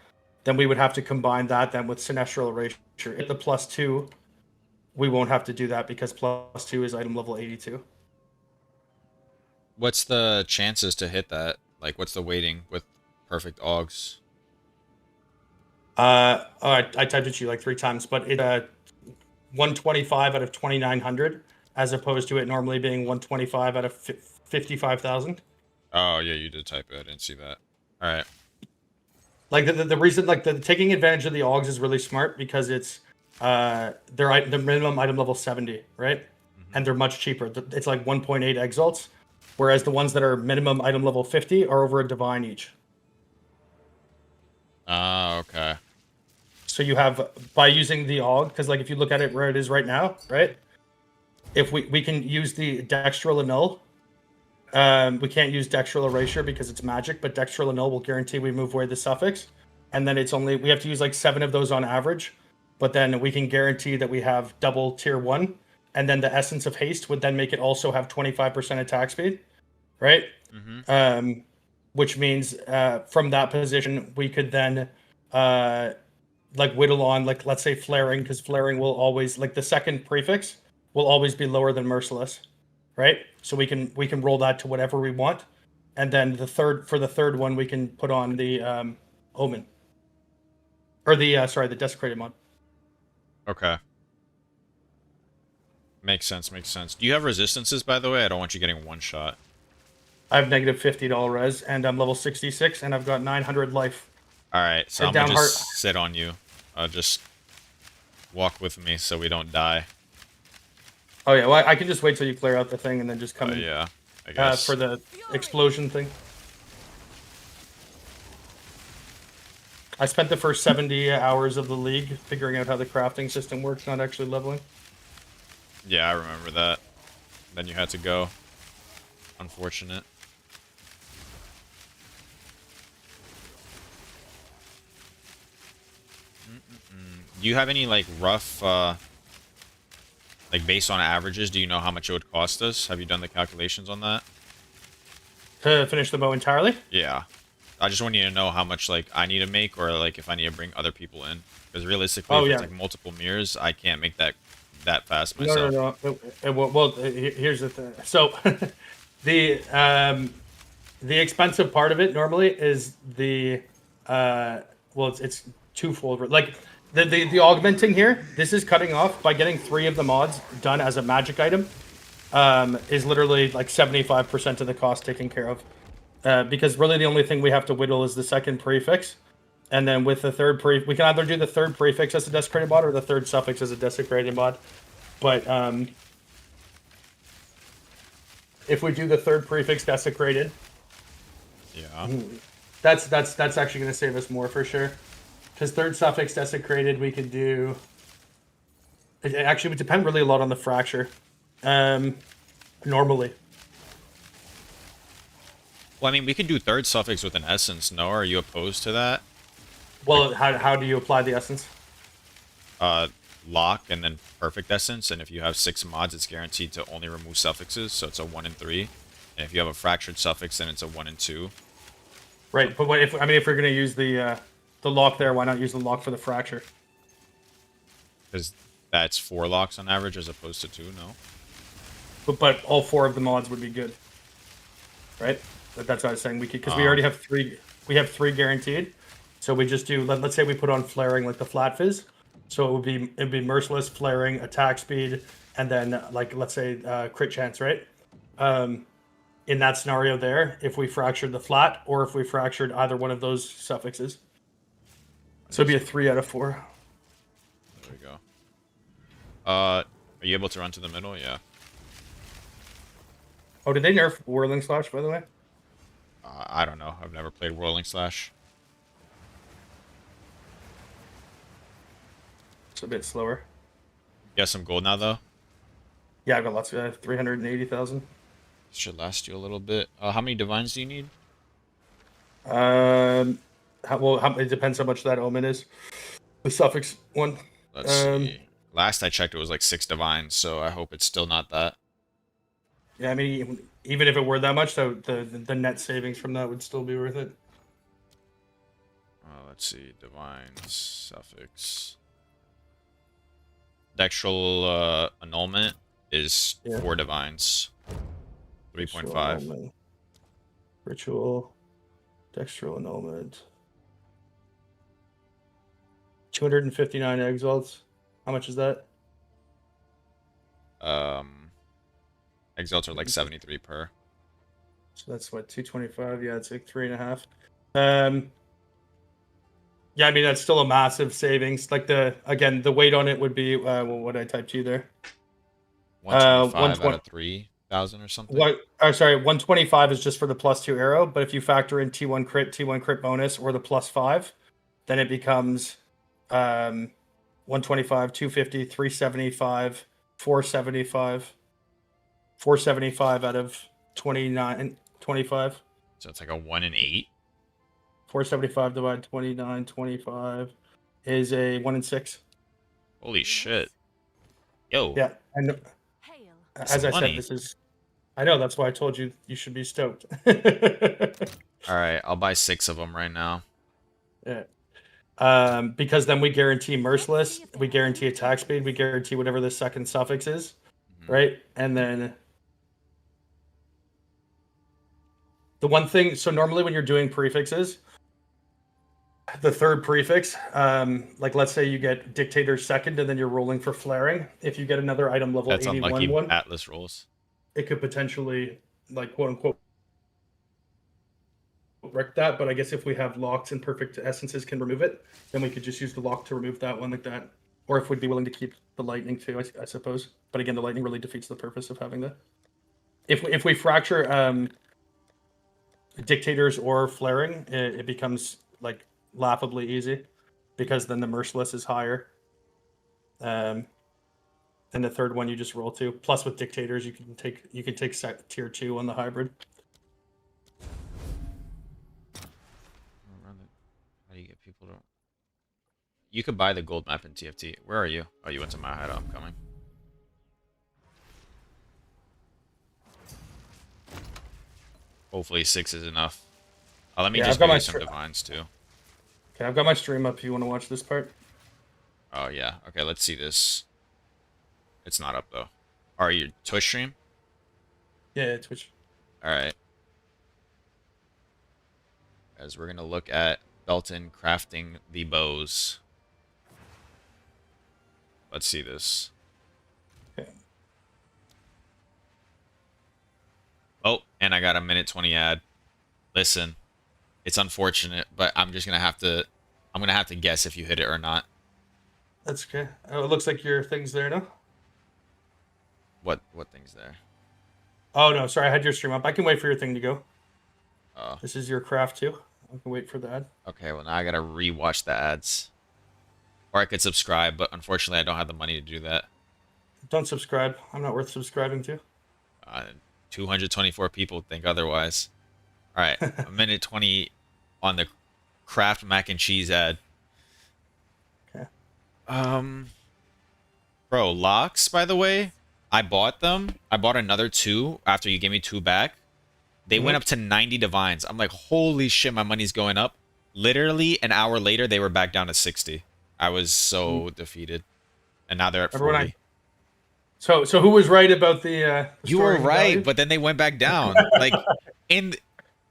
then we would have to combine that then with sinestral erasure. At the +2, we won't have to do that because +2 is item level 82. What's the chances to hit that? Like, what's the weighting with perfect augs? I typed it to you like 3 times, but it's 125 out of 2,900, as opposed to it normally being 125 out of 55,000. Oh, yeah, you did type it. I didn't see that. All right. Like the reason, like the taking advantage of the augs is really smart because it's their minimum item level 70, right? And they're much cheaper. It's like 1.8 exalts, whereas the ones that are minimum item level 50 are over a divine each. Ah, okay. So you have, by using the aug, because like if you look at it where it is right now, right? If we can use the dextral annul. We can't use dextral erasure because it's magic, but dextral annul will guarantee we move away the suffix. And then it's only, we have to use like 7 of those on average, but then we can guarantee that we have double tier 1. And then the essence of haste would then make it also have 25% attack speed, right? Which means from that position, we could then like whittle on, like let's say flaring, because flaring will always, like the second prefix will always be lower than merciless, right? So we can roll that to whatever we want, and then the third one we can put on the omen, or the the desecrated mod. Okay. Makes sense, makes sense. Do you have resistances, by the way? I don't want you getting one shot. I have negative $50 res, and I'm level 66, and I've got 900 life. Alright, so And I'm gonna down just heart. sit on you. Just walk with me so we don't die. Oh yeah, well I can just wait till you clear out the thing and then just come in Yeah, I guess. for the explosion thing. I spent the first 70 hours of the league figuring out how the crafting system works, not actually leveling. Yeah, I remember that. Then you had to go. Unfortunate. Do you have any, like, rough, like, based on averages, do you know how much it would cost us? Have you done the calculations on that? To finish the bow entirely? Yeah. I just want you to know how much, like, I need to make, or, like, if I need to bring other people in. Because realistically, if it's, like, multiple mirrors, I can't make that fast myself. Well, here's the thing. So, the expensive part of it normally is the it's twofold. Like the augmenting here, this is cutting off by getting 3 of the mods done as a magic item. Is literally like 75% of the cost taken care of. Because really the only thing we have to whittle is the second prefix. And then with the third we can either do the third prefix as a desecrated mod or the third suffix as a desecrated mod. But if we do the third prefix desecrated, Yeah. that's actually going to save us more for sure. Because third suffix desecrated, we could do. It actually would depend really a lot on the fracture. Normally. Well, I mean, we could do third suffix with an essence, no? Are you opposed to that? Well, how do you apply the essence? Lock and then perfect essence, and if you have 6 mods, it's guaranteed to only remove suffixes, so it's a 1 in 3. And if you have a fractured suffix, then it's a 1 in 2. Right, but if we're gonna use the lock there, why not use the lock for the fracture? Because that's 4 locks on average as opposed to 2, no? But all 4 of the mods would be good, right? That's what I was saying. We could, because we already have 3. We have 3 guaranteed, so we just do. Let's say we put on flaring like the flat fizz. So it'd be merciless, flaring, attack speed, and then like let's say crit chance, right? In that scenario, there, if we fractured the flat or if we fractured either one of those suffixes, so it'd be a 3 out of 4. There we go. Are you able to run to the middle? Yeah. Oh, did they nerf Whirling Slash, by the way? I don't know. I've never played Whirling Slash. It's a bit slower. You got some gold now, though? Yeah, I've got lots of 380,000. Should last you a little bit. How many divines do you need? It depends how much that omen is. The suffix one. Let's Um, see. Last I checked, it was like 6 divines, so I hope it's still not that. yeah, I mean, even if it were that much, though, the net savings from that would still be worth it. Let's see. Divines, suffix. Dextral annulment is Yeah. 4 divines. 3.5. Ritual, dextral annulment. 259 exalts. How much is that? Exalts are like 73 per. So that's what, 225? Yeah, it's like 3.5. Yeah, I mean that's still a massive savings. Like the weight on it would be what I typed to you there. 125 out 120. of 3,000 or something. What? Sorry, 125 is just for the +2 arrow. But if you factor in T1 crit bonus, or the +5, then it becomes 125, 250, 375, 475, 475 out of 29, 25. So it's like a 1 in 8. 475 divided 29, 25 is a 1 in 6. Holy shit. Yo. Yeah, and Hail. as I money. said, this is. I know, that's why I told you should be stoked. All right, I'll buy 6 of them right now. Yeah. Because then we guarantee merciless, we guarantee attack speed, we guarantee whatever the second suffix is, right? And then the one thing, so normally when you're doing prefixes, the third prefix, like let's say you get Dictator second and then you're rolling for flaring. If you get another item level That's 81 unlucky one, Atlas rolls. it could potentially, like, quote unquote, wreck that. But I guess if we have locks and perfect essences can remove it, then we could just use the lock to remove that one like that. Or if we'd be willing to keep the lightning too, I suppose. But again, the lightning really defeats the purpose of having that. If we fracture dictators or flaring, it becomes like laughably easy, because then the merciless is higher. And the third one you just roll to. Plus with dictators, you can take set tier 2 on the hybrid. How do you get people to... You could buy the gold map in TFT. Where are you? Oh, you went to my hideout. I'm coming. Hopefully 6 is enough. Let me just give you some divines too. Okay, I've got my stream up if you want to watch this part. Oh, yeah. Okay, let's see this. It's not up, though. Are you Twitch stream? Yeah, Twitch. Alright. As we're going to look at Belton crafting the bows. Let's see this. Okay. Oh, and I got a minute 20 ad. Listen, it's unfortunate, but I'm just going to have to... I'm going to have to guess if you hit it or not. That's okay. Oh, it looks like your thing's there now. What thing's there? Oh, no, sorry, I had your stream up. I can wait for your thing to go. Oh. This is your craft too. I can wait for the ad. Okay, well now I gotta rewatch the ads. Or I could subscribe, but unfortunately I don't have the money to do that. Don't subscribe. I'm not worth subscribing to. 224 people think otherwise. Alright, a minute 20 on the Kraft mac and cheese ad. Okay. Bro, locks, by the way, I bought them. I bought another 2 after you gave me 2 back. They went up to 90 divines. I'm like, holy shit, my money's going up. Literally an hour later, they were back down to 60. I was so defeated. And now they're at 40. So who was right about the you were right, value? but then they went back down. Like, in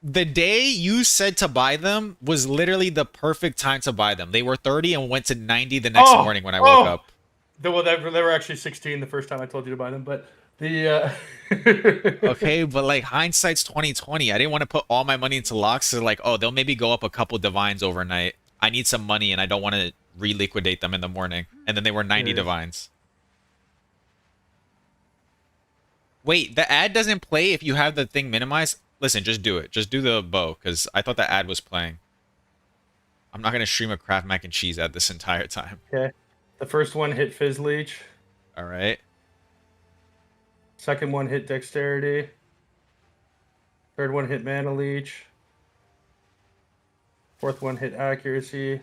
the day you said to buy them was literally the perfect time to buy them. They were 30 and went to 90 the next morning when I woke up. They were actually 16 the first time I told you to buy them, but the Okay, but like hindsight's 2020. I didn't want to put all my money into locks. So like, oh, they'll maybe go up a couple divines overnight. I need some money and I don't want to reliquidate them in the morning. And then they were 90 divines. Wait, the ad doesn't play if you have the thing minimized? Listen, just do it. Just do the bow, because I thought the ad was playing. I'm not going to stream a Kraft mac and cheese ad this entire time. Okay. The first one hit Fizz Leech. All right. Second one hit Dexterity. Third one hit mana leech. Fourth one hit accuracy.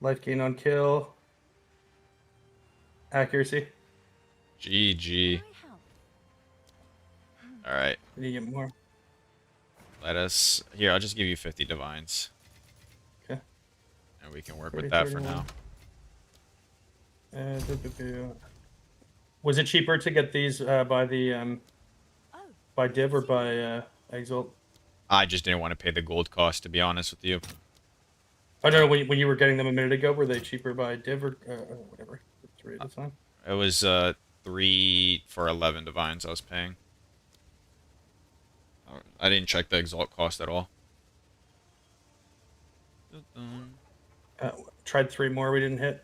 Life gain on kill. Accuracy. GG. Can I help? All right. Did you get more? Let us. Here, I'll just give you 50 divines. Okay. And we can work 30, with that for 31. now. Was it cheaper to get these by the Oh, by Div or by Exalt? I just didn't want to pay the gold cost, to be honest with you. I don't know when you were getting them a minute ago. Were they cheaper by Div or whatever? 3 at a time. It was 3 for 11 divines I was paying. I didn't check the exalt cost at all. Tried 3 more. We didn't hit.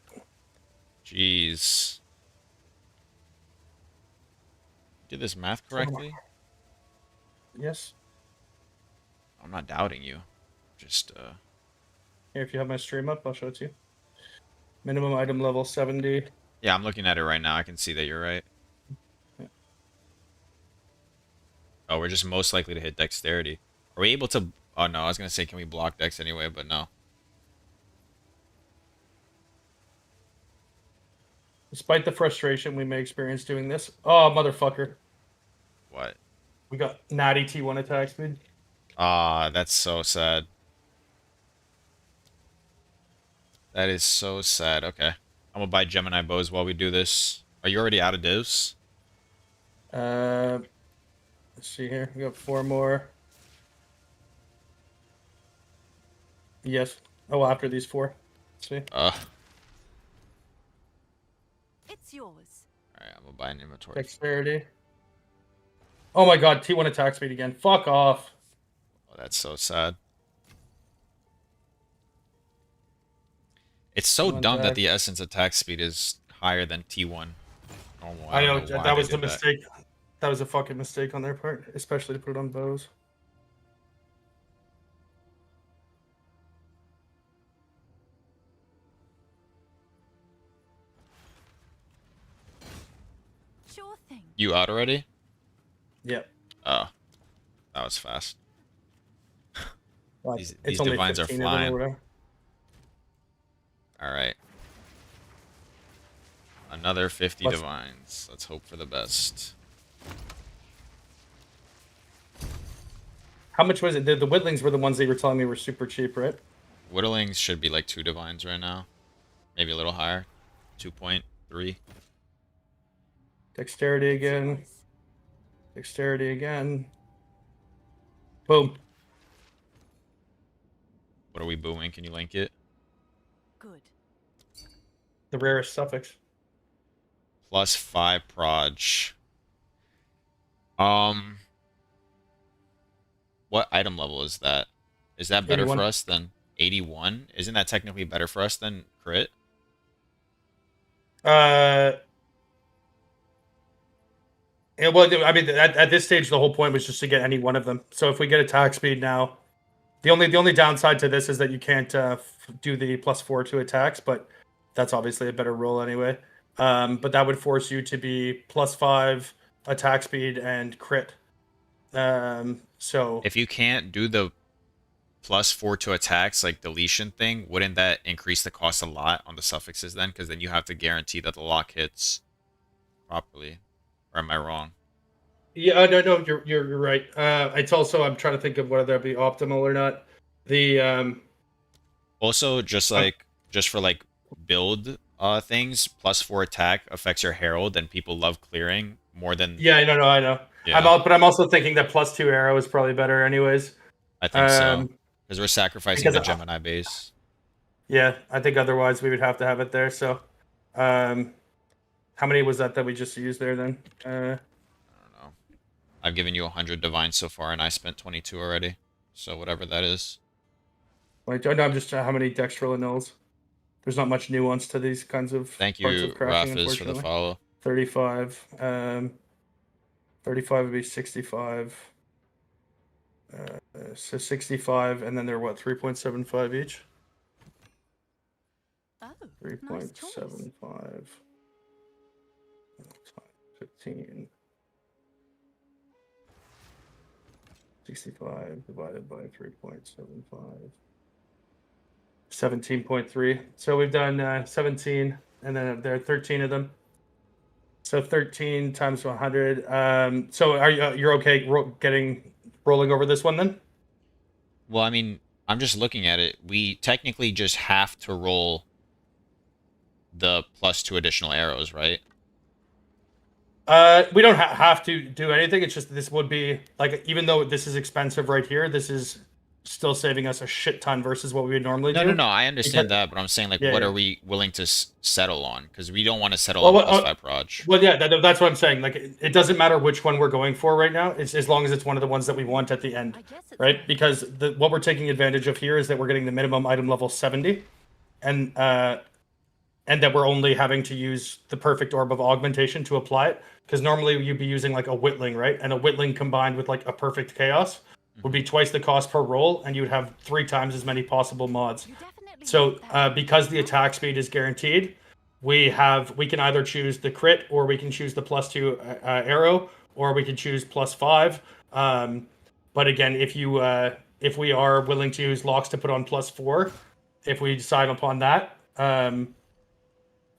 Jeez. Did this math correctly? Yes. I'm not doubting you. Just Here, if you have my stream up, I'll show it to you. Minimum item level 70. yeah, I'm looking at it right now. I can see that you're right. Oh, we're just most likely to hit dexterity. Are we able to... Oh, no. I was going to say, can we block dex anyway? But no. Despite the frustration we may experience doing this. Oh, motherfucker. What? We got natty T1 attack speed. Ah, that's so sad. That is so sad. Okay. I'm going to buy Gemini bows while we do this. Are you already out of divs? Let's see here. We got 4 more. Yes. Oh, after these 4. Let's see. it's yours. Alright, I'm going to buy an inventory. Dexterity. Oh my god, T1 attack speed again. Fuck off. Oh, that's so sad. It's so T1 dumb that attack. the essence attack speed is higher than T1 normal. I know, don't why that they was the did that. mistake. That was a fucking mistake on their part, especially to put it on bows. Sure thing. You out already? Yep. Oh. That was fast. Well, These it's only divines are 15 of them or flying. whatever. Alright. Another 50 Plus- divines. Let's hope for the best. How much was it? The Whittlings were the ones they were telling me were super cheap, right? Whittlings should be like 2 divines right now. Maybe a little higher. 2.3. Dexterity It's again. yours. Dexterity again. Boom. What are we booing? Can you link it? Good. The rarest suffix. Plus 5 proj. What item level is that? Is that better 81. for us than 81? Isn't that technically better for us than crit? Yeah, well, I mean, at this stage, the whole point was just to get any one of them. So if we get attack speed now, the only downside to this is that you can't do the +4 to attacks, but that's obviously a better roll anyway. But that would force you to be +5 attack speed and crit. So If you can't do the +4 to attacks, like deletion thing, wouldn't that increase the cost a lot on the suffixes then? Because then you have to guarantee that the lock hits properly. Or am I wrong? yeah, no, you're right. It's also I'm trying to think of whether that be optimal or not. The Also, just for like build things, +4 attack affects your herald, and people love clearing more than yeah, no, I know. yeah. But I'm also thinking that +2 arrow is probably better, anyways. I think so. Um, Because we're sacrificing because the I- Gemini base. Yeah, I think otherwise we would have to have it there. So, how many was that we just used there then? I don't know. I've given you 100 divines so far, and I spent 22 already. So whatever that is. Wait, no, I'm just how many dextral and nulls. There's not much nuance to these kinds of Thank parts you, of crafting, Rafis, for the unfortunately. follow. 35. 35 would be 65. So 65, and then they're what, 3.75 each? Oh, nice choice. 3.75 times 15. 65 divided by 3.75. 17.3. So we've done 17, and then there are 13 of them. So 13 times 100. So are you're okay rolling over this one then? Well, I mean, I'm just looking at it. We technically just have to roll the +2 additional arrows, right? We don't have to do anything. It's just this would be like, even though this is expensive right here, this is still saving us a shit ton versus what we would normally No, do. no, no. I understand Because, that, but I'm saying like, yeah, what yeah. are we willing to settle on? Because we don't want to settle Well, on +5 proj. well, yeah, that's what I'm saying. Like, it doesn't matter which one we're going for right now. It's as long as it's one of the ones that we want at the end, I guess it's right? Because what we're taking advantage of here is that we're getting the minimum item level 70, and that we're only having to use the perfect orb of augmentation to apply it. Because normally you'd be using like a whittling, right? And a whittling combined with like a perfect chaos would be twice the cost per roll, and you would have 3 times as many possible mods. You definitely So want that. because the attack speed is guaranteed, we can either choose the crit, or we can choose the +2 arrow, or we can choose +5. But again, if we are willing to use locks to put on +4, if we decide upon that,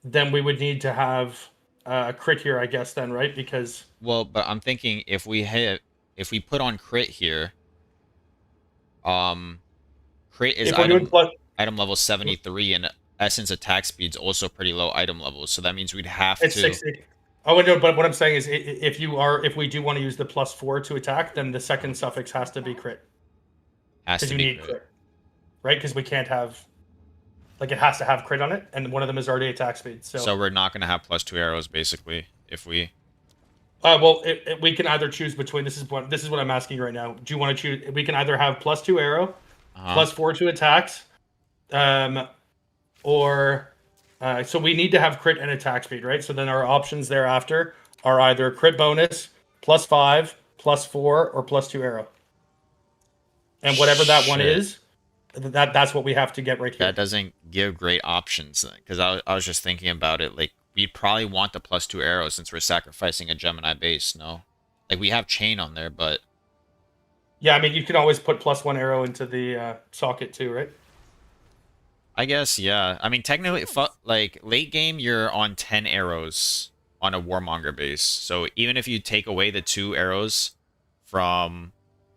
then we would need to have a crit here, I guess. Then, right? Because Well, but I'm thinking if we put on crit here, crit is if we're doing item level 73, and essence attack speed's also pretty low item levels. So that means we'd have it's to 60. Oh no, but what I'm saying is, if we do want to use the +4 to attack, then the second suffix has to be crit, has because to you be need crit. crit, right? Because we can't have, like, it has to have crit on it, and one of them is already attack speed. So we're not gonna have +2 arrows basically if we. Well, we can either choose between. This is what I'm asking right now. Do you want to choose? We can either have +2 arrow, +4 to attacks, or so we need to have crit and attack speed, right? So then our options thereafter are either crit bonus, +5, +4, or +2 arrow. And whatever that one Shit. is, that's what we have to get right here. That doesn't give great options, because I was just thinking about it. Like, we'd probably want the +2 arrows since we're sacrificing a Gemini base. No, like we have chain on there, but Yeah, I mean, you can always put +1 arrow into the socket too, right? I guess yeah. I mean, technically, like late game, you're on 10 arrows on a Warmonger base. So even if you take away the 2 arrows from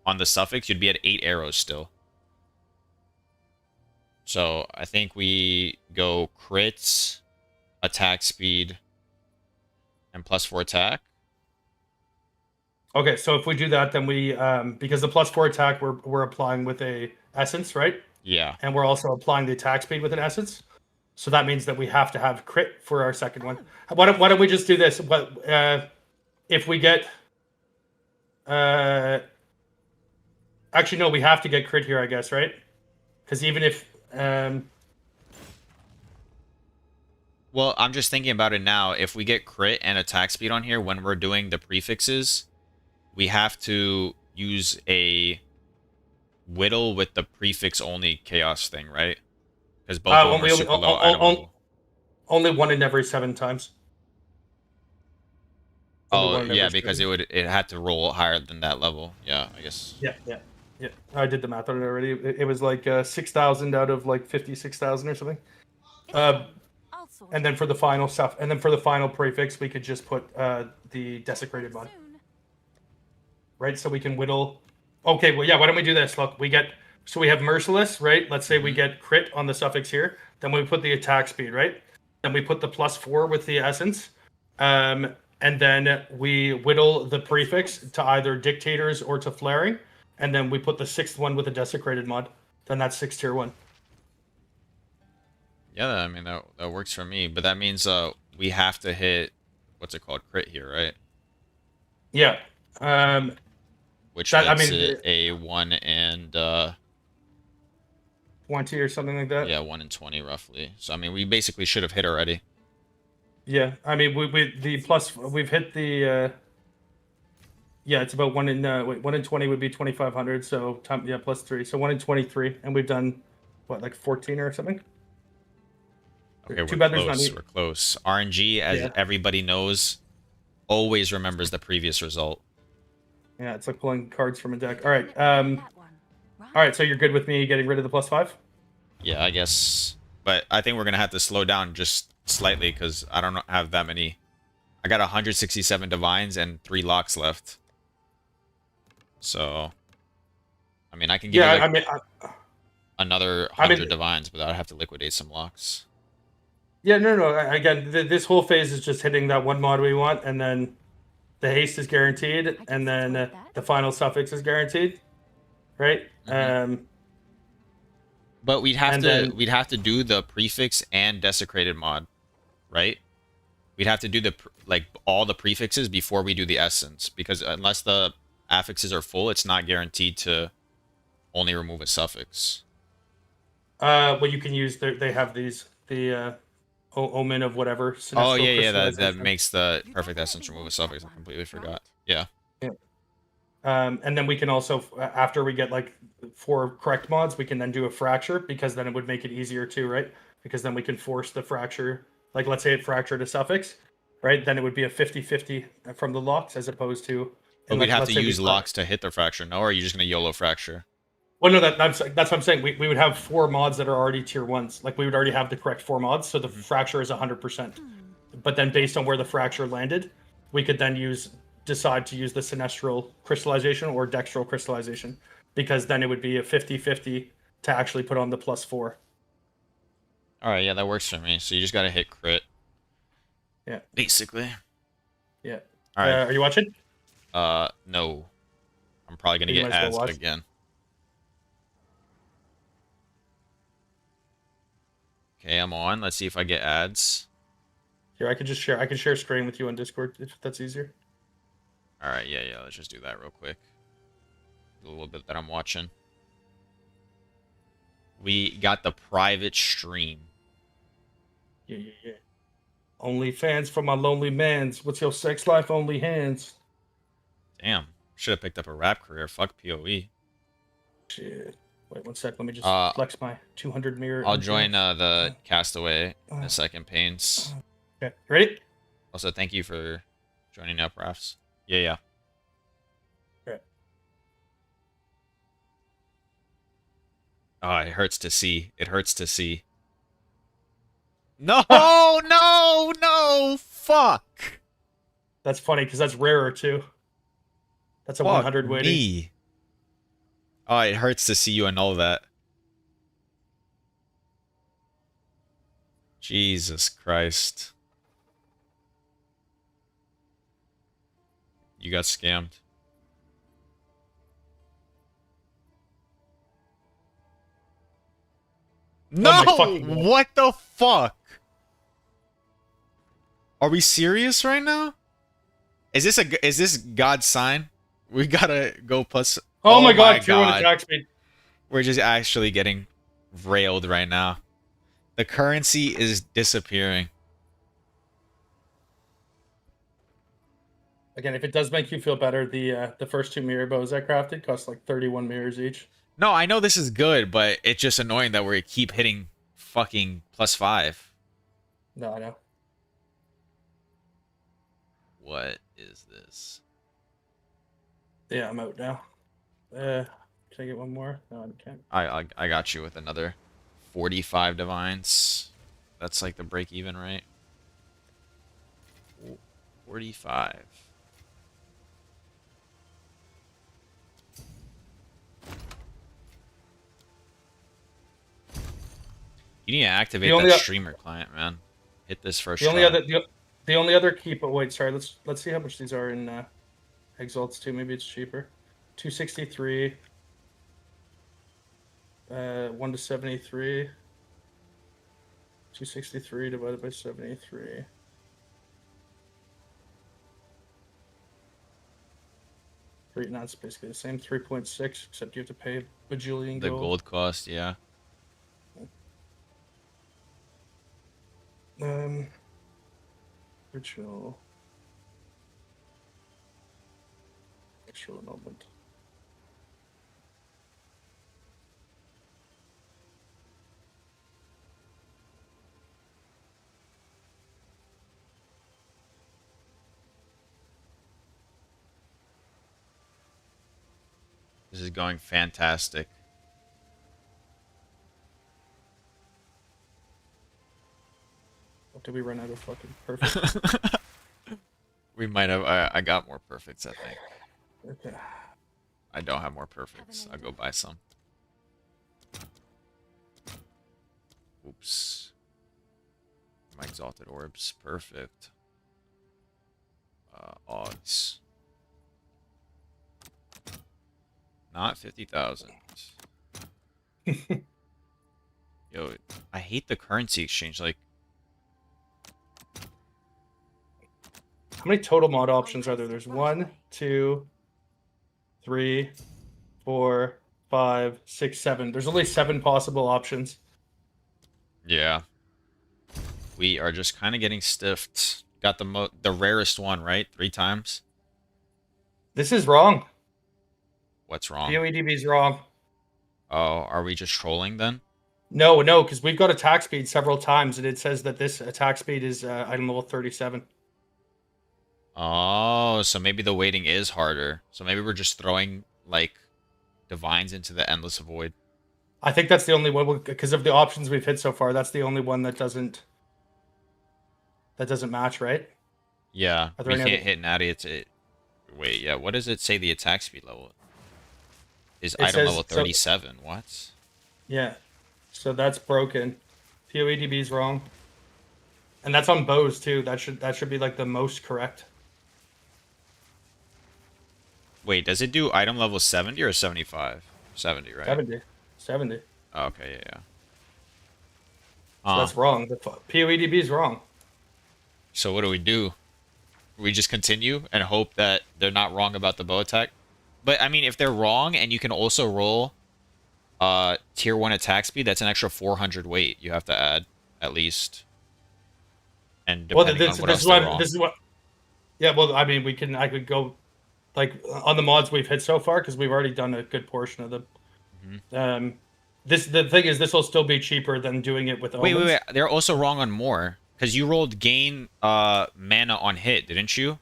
on the suffix, you'd be at 8 arrows still. So I think we go crits, attack speed, and +4 attack. Okay, so if we do that, then we because the +4 attack we're applying with a essence, right? Yeah. And we're also applying the attack speed with an essence. So that means that we have to have crit for our second one. Why don't we just do this? What if we get? Actually, no, we have to get crit here, I guess, right? Because even if Well, I'm just thinking about it now. If we get crit and attack speed on here when we're doing the prefixes, we have to use a whittle with the prefix only chaos thing, right? Because both of them are super low item level. only 1 in every 7 times. Only Oh one in yeah, every because 7. it had to roll higher than that level. Yeah, I guess. Yeah. I did the math on it already. It was like 6,000 out of like 56,000 or something. I'll sort And then for the final stuff, and then for the final prefix, we could just put the desecrated mod, soon. right? So we can whittle. Okay, well, yeah. Why don't we do this? Look, we have merciless, right? Let's say we get crit on the suffix here. Then we put the attack speed, right? Then we put the +4 with the essence, and then we whittle the prefix to either dictators or to flaring, and then we put the 6th one with a desecrated mod. Then that's 6 tier 1. Yeah, I mean that works for me, but that means we have to hit what's it called, crit here, right? Yeah. Which That, makes it a 1 and 20 or something like that. yeah, 1 and 20 roughly. So I mean, we basically should have hit already. Yeah, I mean, we've hit the. Yeah, it's about 1 in 1 in 20 would be 2,500. So +3, so 1 in 23, and we've done what, like 14 or something. Okay, Too we're bad there's not close. any- We're close. RNG, as Yeah. everybody knows, always remembers the previous result. Yeah, it's like pulling cards from a deck. All right. Definitely want that one, right? All right. So you're good with me getting rid of the +5? Yeah, I guess. But I think we're gonna have to slow down just slightly because I don't have that many. I got 167 divines and 3 locks left. So, I mean, I can give you Yeah. like I mean, another I 100 mean, divines, but I'd have to liquidate some locks. yeah. No. Again, this whole phase is just hitting that one mod we want, and then the haste is guaranteed, I can and then support that. the final suffix is guaranteed, right? Hmm. But And then we'd have to do the prefix and desecrated mod, right? We'd have to do the like all the prefixes before we do the essence because unless the affixes are full, it's not guaranteed to only remove a suffix. well, you can use they have the omen of whatever Oh sinestro yeah, yeah, that crystallization. makes the You perfect definitely essence remove a want that suffix. I one, completely right? forgot. Yeah. Yeah. And then we can also, after we get like 4 correct mods, we can then do a fracture because then it would make it easier too, right? Because then we can force the fracture. Like, let's say it fractured a suffix, right? Then it would be a 50-50 from the locks as opposed to, But and we'd like, have let's to say we use locks to hit the fracture, no? Or are you just gonna YOLO fracture? well, no, that's what I'm saying. We would have 4 mods that are already tier 1s. Like, we would already have the correct 4 mods, so the Hmm. fracture is 100%. Hmm. But then based on where the fracture landed, we could then decide to use the sinestral crystallization or dextral crystallization because then it would be a 50-50 to actually put on the +4. All right, yeah, that works for me. So you just gotta hit crit, Yeah, basically. yeah. All right. Are you watching? No, I'm probably gonna You get might as well ads watch. again. Okay, I'm on. Let's see if I get ads. Here, I can just share. I can share screen with you on Discord if that's easier. All right, yeah, yeah. Let's just do that real quick. A little bit that I'm watching. We got the private stream. Yeah, yeah, yeah. Only fans for my lonely mans. What's your sex life? Only hands. Damn, should have picked up a rap career. Fuck POE. Shit. Wait 1 sec. Let me just Uh, flex my 200 mirror. I'll MPF. join the castaway in a second, Pains. Okay, ready? Also, thank you for joining up, Rafs. Yeah, yeah. Okay. Oh, it hurts to see. It hurts to see. No, no, no! Fuck! That's funny because that's rarer too. That's a Fuck 100 waiting. me. Oh, it hurts to see you annul that. Jesus Christ. You got scammed. No! Oh my fucking God. What the fuck? Are we serious right now? Is this God's sign? We gotta go plus. Oh my God, tier 1 attack speed. We're just actually getting railed right now. The currency is disappearing. Again, if it does make you feel better, the first 2 mirror bows I crafted cost like 31 mirrors each. No, I know this is good, but it's just annoying that we keep hitting fucking +5. No, I know. What is this? Yeah, I'm out now. Can I get one more? No, I can't. I got you with another 45 divines. That's like the break even, right? 45. You need to activate that streamer client, man. Hit this first The only try. other the only other key. But wait, sorry. Let's see how much these are in exalts too. Maybe it's cheaper. 263. 1 to 73. 263 divided by 73. No, it's basically the same 3.6, except you have to pay a bajillion The gold. gold cost, yeah. Ritual. Ritual annulment. This is going fantastic. Did we run out of fucking perfect? We might have. I got more perfects, I think. Okay. I don't have more perfects. I'll go buy some. Oops. My exalted orbs. Perfect. Odds. Not 50,000. Yo, I hate the currency exchange. Like, How many total mod options are there? There's 1, 2, 3, 4, 5, 6, 7. There's only 7 possible options. yeah. We are just kind of getting stiffed. Got the rarest one, right? 3 times. This is wrong. What's wrong? POEDB is wrong. Oh, are we just trolling then? No, because we've got attack speed several times, and it says that this attack speed is item level 37. Oh, so maybe the weighting is harder. So maybe we're just throwing, like, divines into the endless void. I think that's the only one, because of the options we've hit so far. That's the only one that doesn't match, right? Yeah, Are there we any can't other? hit natty. Wait, yeah. What does it say the attack speed level is? It Item says level so. 37. What? Yeah, so that's broken. POEDB is wrong, and that's on bows too. That should be like the most correct. Wait, does it do item level 70 or 75? 70, right? 70. Oh, okay, yeah, yeah. So that's wrong. The POEDB is wrong. So what do? We just continue and hope that they're not wrong about the bow attack? But I mean, if they're wrong and you can also roll tier 1 attack speed, that's an extra 400 weight you have to add at least. And Well, depending on what this else is they're what wrong. this is what. Yeah, well, I mean, I could go like on the mods we've hit so far because we've already done a good portion of them. Mhm. The thing is, this will still be cheaper than doing it with Wait, wait, omens. wait. They're also wrong on more. Because you rolled gain mana on hit, didn't you?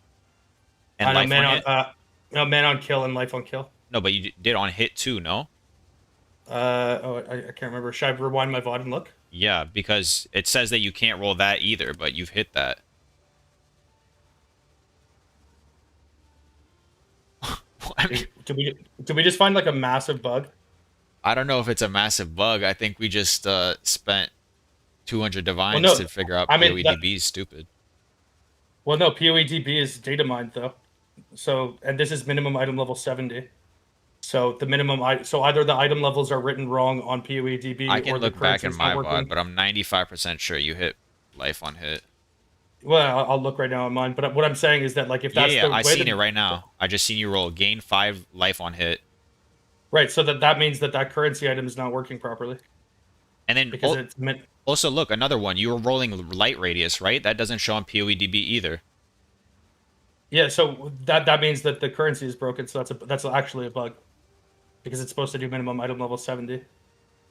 And I know life man on on hit? no man on kill and life on kill. No, but you did on hit too, no? I can't remember. Should I rewind my VOD and look? Yeah, because it says that you can't roll that either, but you've hit that. I mean, Did we just find like a massive bug? I don't know if it's a massive bug. I think we just spent 200 Well, divines no. to figure out I mean, POEDB is stupid. well, no. POEDB is data mined though. So, and this is minimum item level 70. So the minimum, so either the item levels are written wrong on I POEDB can or the look back in currency's not my VOD, working. but I'm 95% sure you hit life on hit. Well, I'll look right now on mine. But what I'm saying is that like if Yeah, that's yeah, the I way seen it that right now. I just seen you roll gain 5 life on hit. right, so that means that currency item is not working properly And then because it's meant. also look, another one. You were rolling light radius, right? That doesn't show on POEDB either. Yeah, so that means that the currency is broken. So that's actually a bug because it's supposed to do minimum item level 70.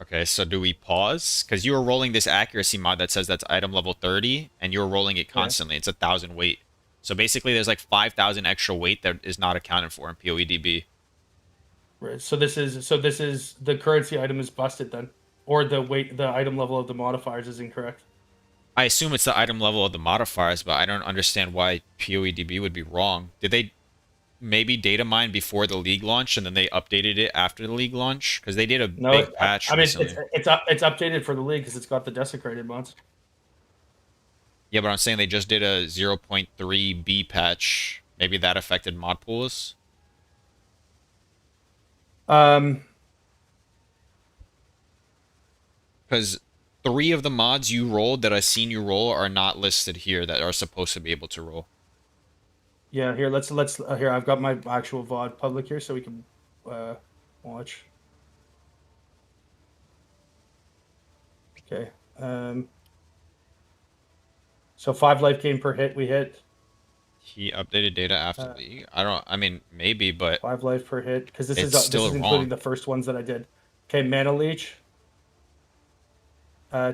Okay, so do we pause? Because you were rolling this accuracy mod that says that's item level 30, and you're rolling it Yeah. constantly. It's 1,000 weight. So basically, there's like 5,000 extra weight that is not accounted for in POEDB. Right. So this is the currency item is busted then, or the item level of the modifiers is incorrect. I assume it's the item level of the modifiers, but I don't understand why POEDB would be wrong. Did they maybe data mine before the league launch and then they updated it after the league launch? Because they did a No, big patch I mean recently. it's updated for the league because it's got the desecrated mods. Yeah, but I'm saying they just did a 0.3B patch. Maybe that affected mod pools. Um, Because 3 of the mods you rolled that I've seen you roll are not listed here that are supposed to be able to roll. yeah. Here, let's here. I've got my actual VOD public here, so we can watch. Okay. So 5 life gain per hit we hit. He updated data after league. I mean, maybe, but 5 life per hit because this it's is still including wrong. the first ones that I did. Okay, mana leech.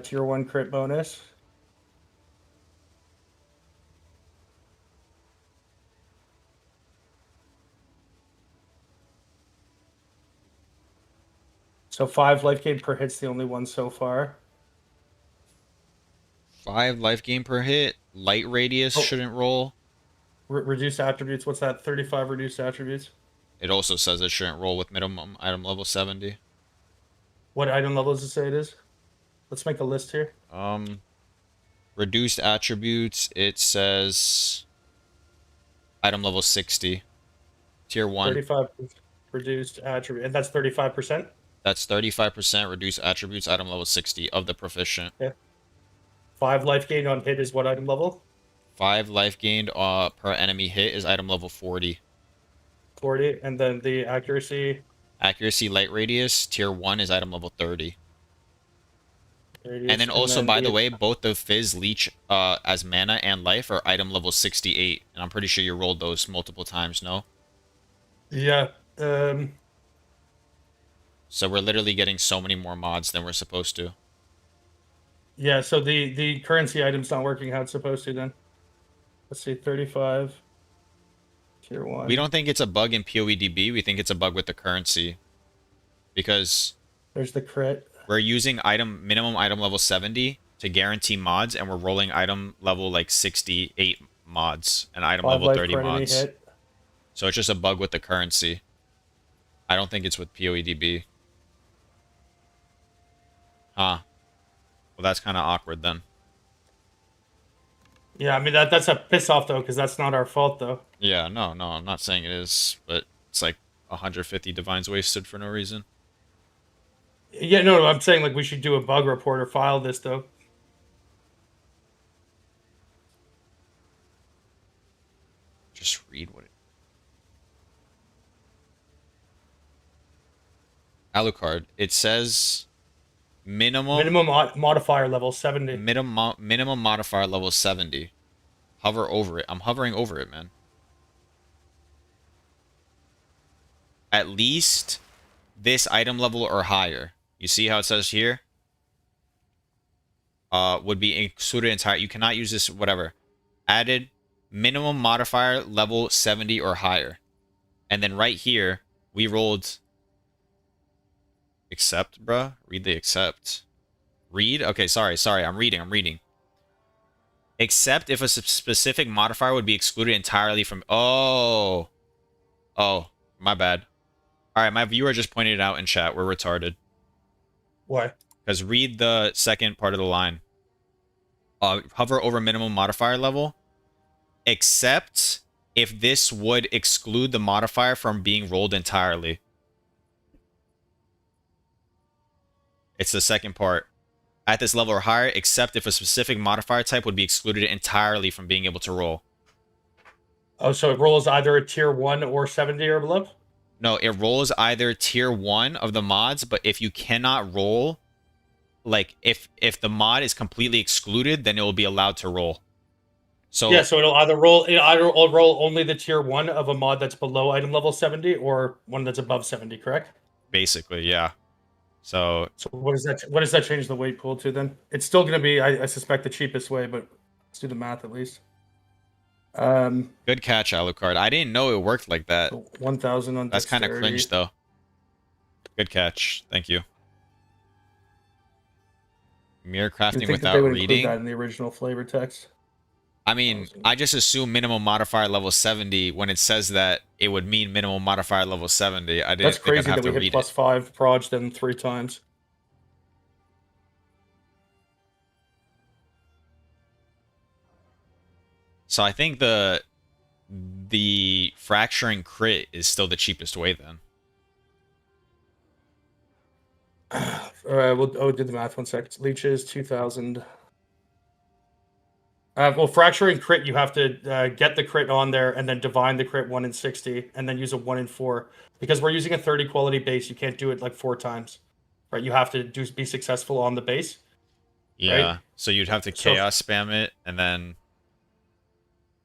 Tier 1 crit bonus. So 5 life gain per hit's the only one so far. 5 life gain per hit. Light radius Oh. shouldn't roll. Reduced attributes. What's that? 35 reduced attributes. It also says it shouldn't roll with minimum item level 70. What item level does it say it is? Let's make a list here. Reduced attributes, it says item level 60. Tier 1. 35 reduced attribute, and that's 35%. That's 35% reduced attributes, item level 60 of the proficient. Yeah. 5 life gain on hit is what item level? 5 life gained per enemy hit is item level 40. 40, and then the accuracy. Accuracy light radius, tier 1 is item level 30. 30, And then also, by the way, both the Fizz Leech as mana and life are item level 68. And I'm pretty sure you rolled those multiple times, no? Yeah. So we're literally getting so many more mods than we're supposed to. Yeah, so the currency item's not working how it's supposed to then. Let's see, 35. Tier 1. We don't think it's a bug in POEDB. We think it's a bug with the currency. Because There's the crit. we're using minimum item level 70 to guarantee mods, and we're rolling item level like 68 mods and item 5 level life 30 per enemy mods. hit. So it's just a bug with the currency. I don't think it's with POEDB. Huh. Well, that's kind of awkward then. Yeah, I mean that's a piss off though, because that's not our fault though. Yeah, no, I'm not saying it is, but it's like 150 divines wasted for no reason. Yeah, no, I'm saying like we should do a bug report or file this though. Just read what it... Alucard. It says minimum Modifier level 70. minimum modifier level 70. Hover over it. I'm hovering over it, man. At least this item level or higher. You see how it says here? Would be excluded entirely. You cannot use this, whatever. Added minimum modifier level 70 or higher. And then right here, we rolled... Accept, bruh? Read the accept. Read? Okay, sorry. I'm reading. Except if a specific modifier would be excluded entirely from... Oh, my bad. Alright, my viewer just pointed it out in chat. We're retarded. Why? Because read the second part of the line. Hover over minimum modifier level. Except if this would exclude the modifier from being rolled entirely. It's the second part. At this level or higher, except if a specific modifier type would be excluded entirely from being able to roll. Oh, so it rolls either a tier 1 or 70 or below? No, it rolls either tier 1 of the mods, but if you cannot roll, like if the mod is completely excluded, then it will be allowed to roll. So yeah, so it'll roll only the tier 1 of a mod that's below item level 70 or one that's above 70, correct? basically, yeah. So what does that change the weight pool to then? It's still going to be, I suspect, the cheapest way, but let's do the math at least. good catch, Alucard. I didn't know it worked like that. 1,000 on That's kind of dexterity. cringe, though. Good catch. Thank you. Mirror You'd crafting think that without they would include reading. that in the original flavor text. I mean, I just assume minimum modifier level 70 when it says that it would mean minimum modifier level 70. I didn't That's think I'd crazy have that to we hit read plus it. 5 proj them 3 times. So I think the fracturing crit is still the cheapest way then. We'll do the math 1 sec. Leeches 2,000. Well, fracturing crit, you have to get the crit on there and then divine the crit 1 in 60 and then use a 1 in 4. Because we're using a 30 quality base, you can't do it like 4 times. Right? You have to be successful on the base. Yeah. Right? So you'd have to chaos spam it and then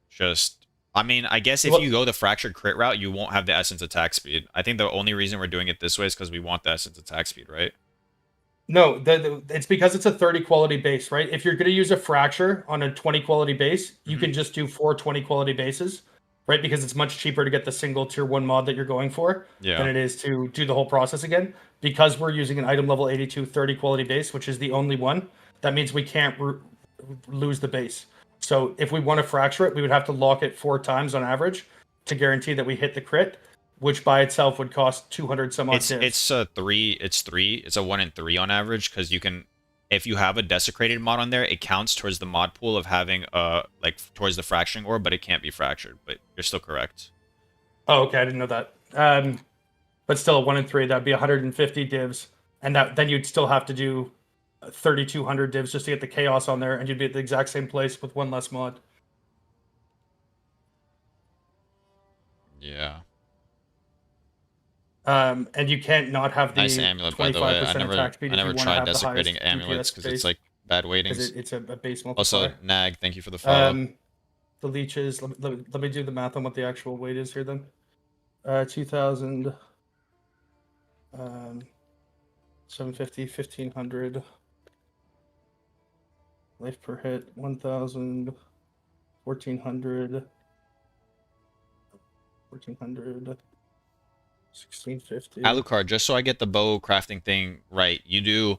just... I mean, I guess if you go the fractured crit route, you won't have the essence attack speed. I think the only reason we're doing it this way is because we want the essence attack speed, right? No, it's because it's a 30 quality base, right? If you're going to use a fracture on a 20 quality base, you can just do 4 20 quality bases. right? Because it's much cheaper to get the single tier 1 mod that you're going for Yeah. than it is to do the whole process again. Because we're using an item level 82 30 quality base, which is the only one, that means we can't lose the base. So if we want to fracture it, we would have to lock it 4 times on average to guarantee that we hit the crit, which by itself would cost 200 some odd divs. It's a 3. It's a 1 in 3 on average, because you can, if you have a desecrated mod on there, it counts towards the mod pool of having like towards the fracturing orb, but it can't be fractured. But you're still correct. Oh, okay, I didn't know that. But still, a 1 in 3, that'd be 150 divs, and that then you'd still have to do 3,200 divs just to get the chaos on there, and you'd be at the exact same place with 1 less mod. Yeah. And you can't not have the Nice amulet, by the way. 25% attack speed I if you never want to tried have the desecrating highest amulets DPS because it's base, like bad 'cause weightings. it's a base multiplier. Also, Nag, thank you for the follow. The leeches. Let me do the math on what the actual weight is here then. 2,000. 750, 1,500. Life per hit, 1,000, 1,400, 1,400, 1,650. Alucard, just so I get the bow crafting thing right, you do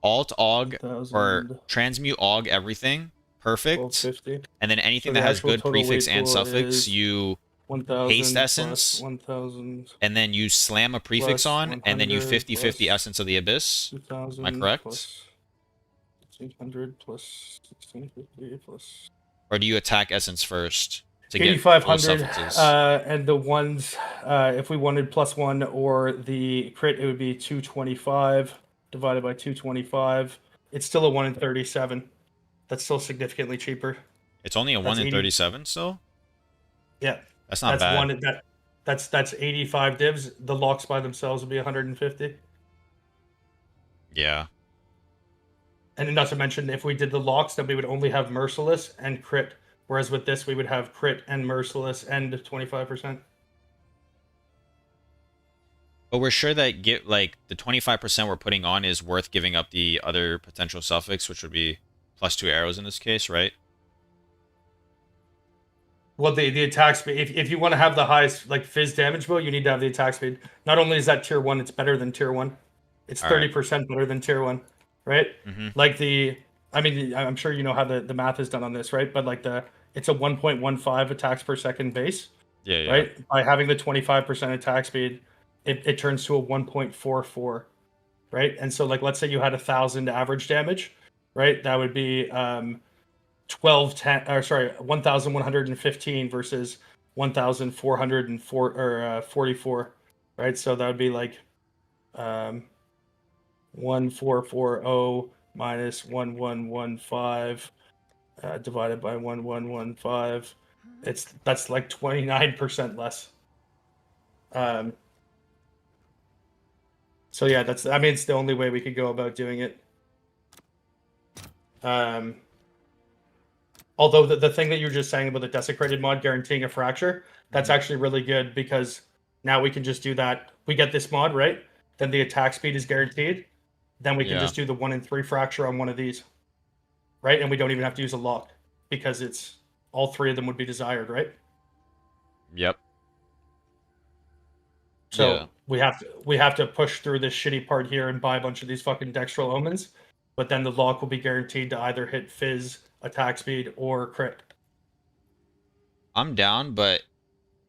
alt aug or 1,000, transmute aug everything, perfect, 1,250. and then So anything the that has actual good total prefix weight and pool suffix, is you 1,000 haste plus essence, 1,000 and then you slam a prefix plus on, and then you 100 50-50 plus essence of the abyss. 2,000 Am I correct? plus 1,600 plus 1,650 plus Or do you attack essence first to get full 8,500, suffixes? and the ones, if we wanted +1 or the crit, it would be 225 divided by 225. It's still a 1 in 37. That's still significantly cheaper. It's only a 1 that's in 80 37 still? Yeah, That's not that's bad. one that's 85 divs. The locks by themselves would be 150. Yeah. And then not to mention, if we did the locks, then we would only have merciless and crit. Whereas with this, we would have crit and merciless and 25%. But we're sure that get like the 25% we're putting on is worth giving up the other potential suffix, which would be +2 arrows in this case, right? Well, the attack speed, if you want to have the highest like fizz damage bow, you need to have the attack speed. Not only is that tier 1, it's better than tier 1. It's All right. 30% better than tier 1, right? Mm-hmm. Like I mean, I'm sure you know how the math is done on this, right? But like it's a 1.15 attacks per second base, Yeah, yeah. right? By having the 25% attack speed, it turns to a 1.44, right? And so like let's say you had 1,000 average damage, right? That would be 1,115 versus 1,404 or 44, right? So that would be like 1,440 minus 1,115 divided by 1,115. That's like 29% less. So yeah, I mean it's the only way we could go about doing it. Although the thing that you were just saying about the desecrated mod guaranteeing a fracture, that's actually really good because now we can just do that. We get this mod, right? Then the attack speed is guaranteed. Then we can just do the 1 in 3 fracture on one of these, right? And we don't even have to use a lock because it's all 3 of them would be desired, right? Yep. So we have to push through this shitty part here and buy a bunch of these fucking dextral omens, but then the lock will be guaranteed to either hit fizz, attack speed, or crit. I'm down, but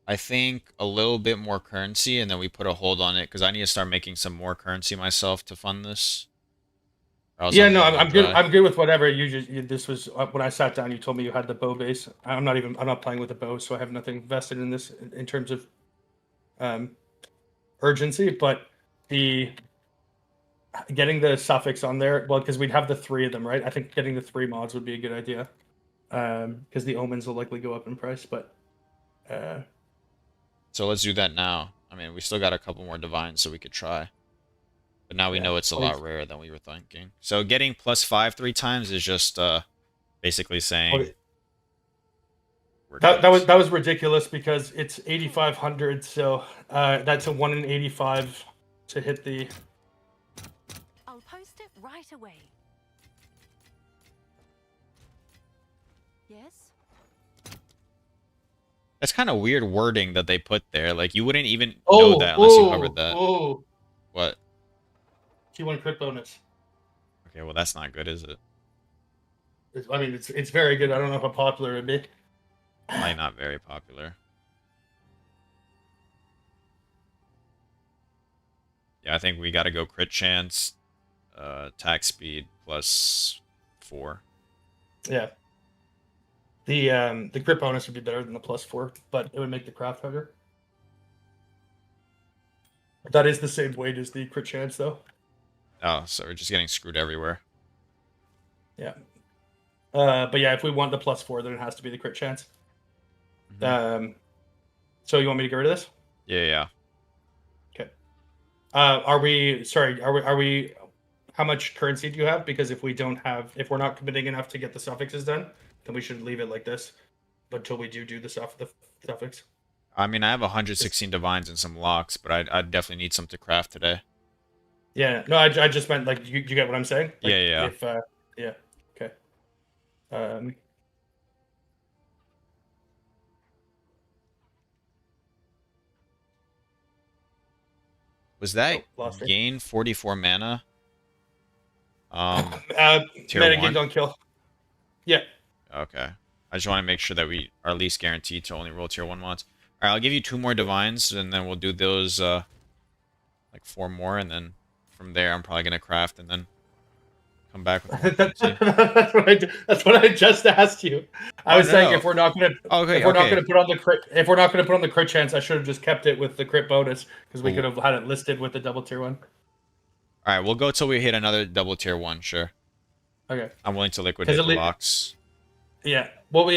I think a little bit more currency, and then we put a hold on it because I need to start making some more currency myself to fund this. Yeah, no, I'm good. I'm good with whatever. This was when I sat down. You told me you had the bow base. I'm not playing with the bow, so I have nothing vested in this in terms of urgency. But getting the suffix on there, well, because we'd have the 3 of them, right? I think getting the 3 mods would be a good idea, because the omens will likely go up in price. But so let's do that now. I mean, we still got a couple more divines, so we could try. But now we know it's a lot rarer than we were thinking. So getting +5 3 times is just basically saying that was ridiculous because it's 8,500. So that's a 1 in 85 to hit the. I'll post it right away. Yes? That's kind of weird wording that they put there. Like you wouldn't even know Oh, that unless you covered oh, that. oh. What? T1 crit bonus. Okay, well that's not good, is it? I mean, it's very good. I don't know how popular it'd be. Probably not very popular. Yeah, I think we got to go crit chance, attack speed plus 4. Yeah. The crit bonus would be better than the +4, but it would make the craft harder. That is the same weight as the crit chance, though. Oh, so we're just getting screwed everywhere. Yeah. But yeah, if we want the +4, then it has to be the crit chance. Mhm. So you want me to get rid of this? Yeah, yeah. Okay. Are we? Sorry. Are we? How much currency do you have? Because if if we're not committing enough to get the suffixes done, then we should leave it like this until we do the suffix. I mean, I have 116 divines and some locks, but I definitely need some to craft today. Yeah. No, I just meant like you get what I'm saying. Like, Yeah, yeah. If yeah. Okay. Um. Was that Oh, lost it. gain 44 mana? Tier Mana gain 1? don't kill. Yeah. Okay. I just want to make sure that we are at least guaranteed to only roll tier 1 mods. Alright, I'll give you 2 more divines, and then we'll do those, like 4 more, and then from there I'm probably going to craft, and then come back with more currency. That's what I just asked you. I Oh, was no, saying no. if we're not gonna Okay, if we're not okay. gonna put on the crit chance, I should have just kept it with the crit bonus because we Cool. could have had it listed with the double tier 1. Alright, we'll go till we hit another double tier 1, sure. Okay. I'm willing to liquidate the locks. Yeah. Well,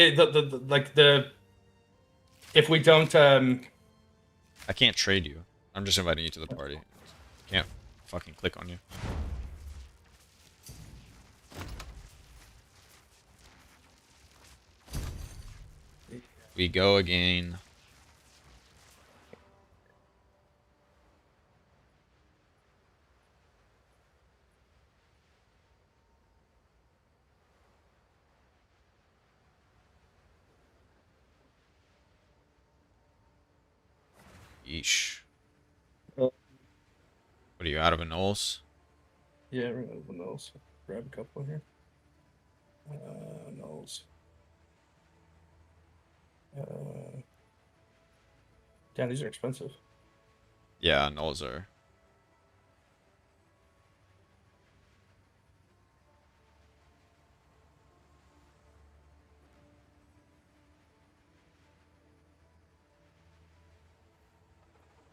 if we don't I can't trade you. I'm just inviting you to the party. Can't fucking click on you. We go again. Yeesh. Oh. What are you, out of a Knolls? yeah, nulls. Grab a couple here. Nulls. Damn, these are expensive. Yeah, Knolls are.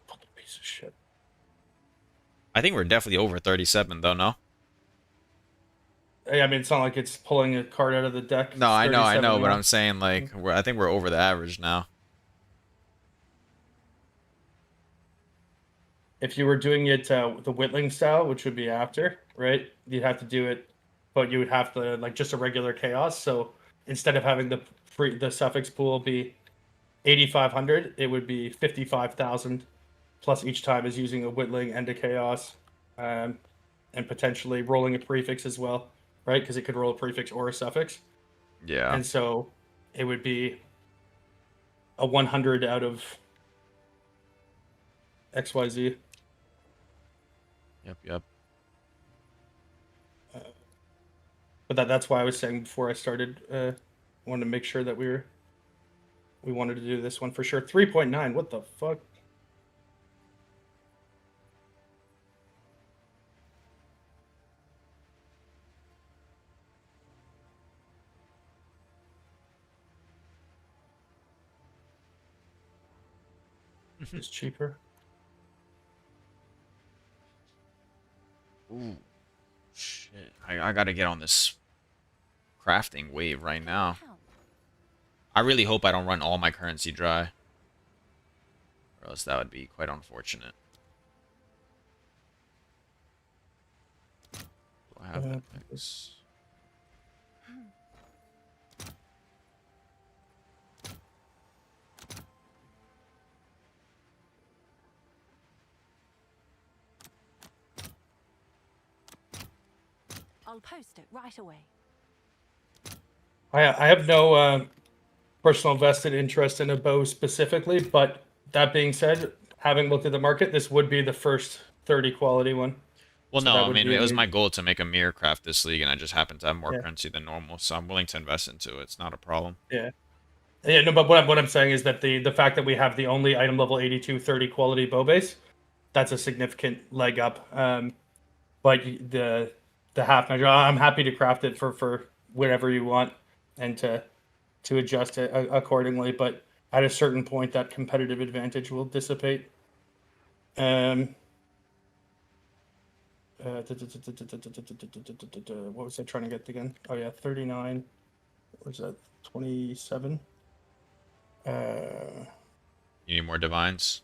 Fucking piece of shit. I think we're definitely over 37 though, no? Hey, I mean, it's not like it's pulling a card out of the deck. No, It's I 37 know, but now. I'm saying like I think we're over the average now. If you were doing it the whittling style, which would be after, right? You'd have to do it, but you would have to like just a regular chaos. So instead of having the suffix pool be 8,500, it would be 55,000 plus each time is using a whittling and a chaos, and potentially rolling a prefix as well, right? Because it could roll a prefix or a suffix, Yeah. and so it would be a 100 out of XYZ. Yep, yep. But that's why I was saying before I started, wanted to make sure that we wanted to do this one for sure. 3.9. What the fuck? It's cheaper. Ooh. Shit. I gotta get on this crafting wave right now. I really hope I don't run all my currency dry. Or else that would be quite unfortunate. Do I have that mix? I'll post it right away. I have no personal vested interest in a bow specifically, but that being said, having looked at the market, this would be the first 30 quality one. Well, So no, that I would mean, be it was my amazing. goal to make a mirror craft this league, and I just happen to have more Yeah. currency than normal, so I'm willing to invest into it. It's not a problem. Yeah. Yeah, no, but what I'm saying is that the fact that we have the only item level 82 30 quality bow base, that's a significant leg up. But the half measure, I'm happy to craft it for whatever you want and to adjust it accordingly. But at a certain point, that competitive advantage will dissipate. What was I trying to get again? Oh yeah, 39. What was that? 27. You need more divines?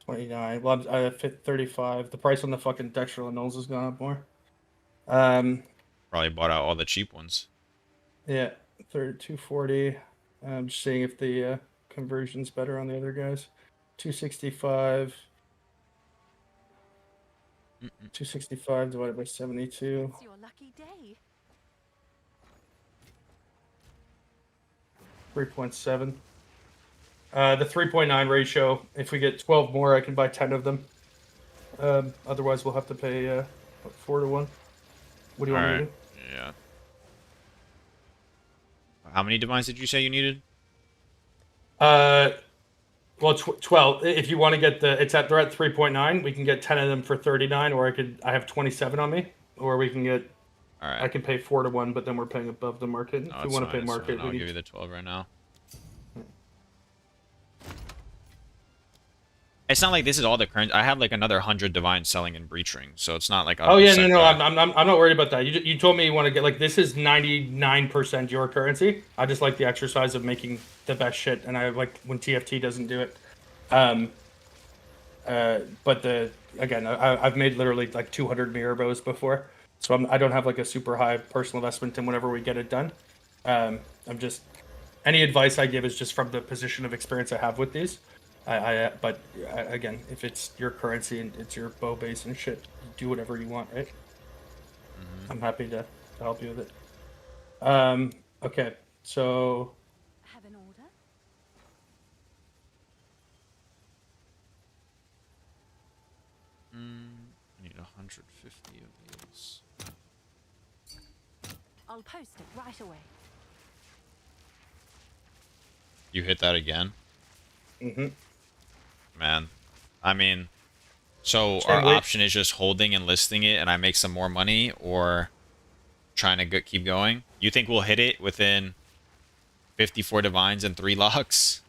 29. Well, I fit 35. The price on the fucking Dextral Nulls has gone up more. Probably bought out all the cheap ones. Yeah, 240. I'm just seeing if the conversion's better on the other guys. 265. 265 divided by 72. It's your lucky day. 3.7. The 3.9 ratio, if we get 12 more, I can buy 10 of them. Otherwise, we'll have to pay 4 to 1. What do you want me to do? Yeah. How many divines did you say you needed? Well, 12. If you want to get they're at 3.9. We can get 10 of them for 39, or I have 27 on me, or we can get. All right. I can pay 4 to 1, but then we're paying above the market. No, If we it's want to fine, pay it's market, fine. I'll give you the 12 right now. It's not like this is all the current. I have like another 100 divines selling in breach ring, so it's not like Oh yeah, no, I'm not worried about that. You told me you want to get like this is 99% your currency. I just like the exercise of making the best shit, and I like when TFT doesn't do it. But I've made literally like 200 mirror bows before, so I don't have like a super high personal investment in whenever we get it done. I'm just any advice I give is just from the position of experience I have with these. Again, if it's your currency and it's your bow base and shit, do whatever you want, right? Mm-hmm. I'm happy to help you with it. Okay, so Have an order? I need 150 of these. I'll post it right away. You hit that again? mhm. Man. I mean, so Same our weight. option is just holding and listing it and I make some more money, or trying to keep going? You think we'll hit it within 54 divines and 3 locks?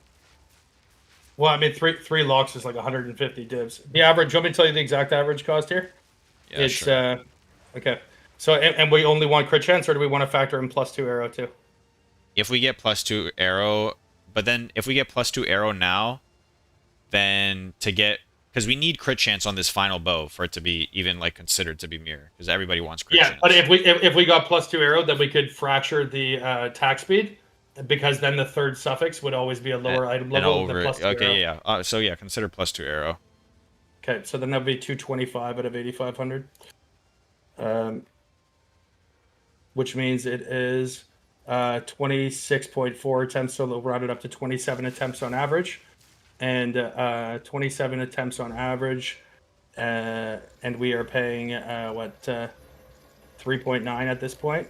Well, I mean, three locks is like 150 divs. The average. You want me to tell you the exact average cost here? Yeah, It's sure. okay. So and we only want crit chance, or do we want to factor in +2 arrow too? If we get +2 arrow, but then if we get +2 arrow now, then to get, because we need crit chance on this final bow for it to be even like considered to be mirror, because everybody wants crit Yeah, chance. but if we got +2 arrow, then we could fracture the attack speed, because then the third suffix would always be a lower item and level than over +2 arrow. okay, yeah. So yeah, consider +2 arrow. Okay, so then that would be 225 out of 8,500. Which means it is 26.4 attempts, so they'll round it up to 27 attempts on average. And 27 attempts on average. And we are paying, 3.9 at this point.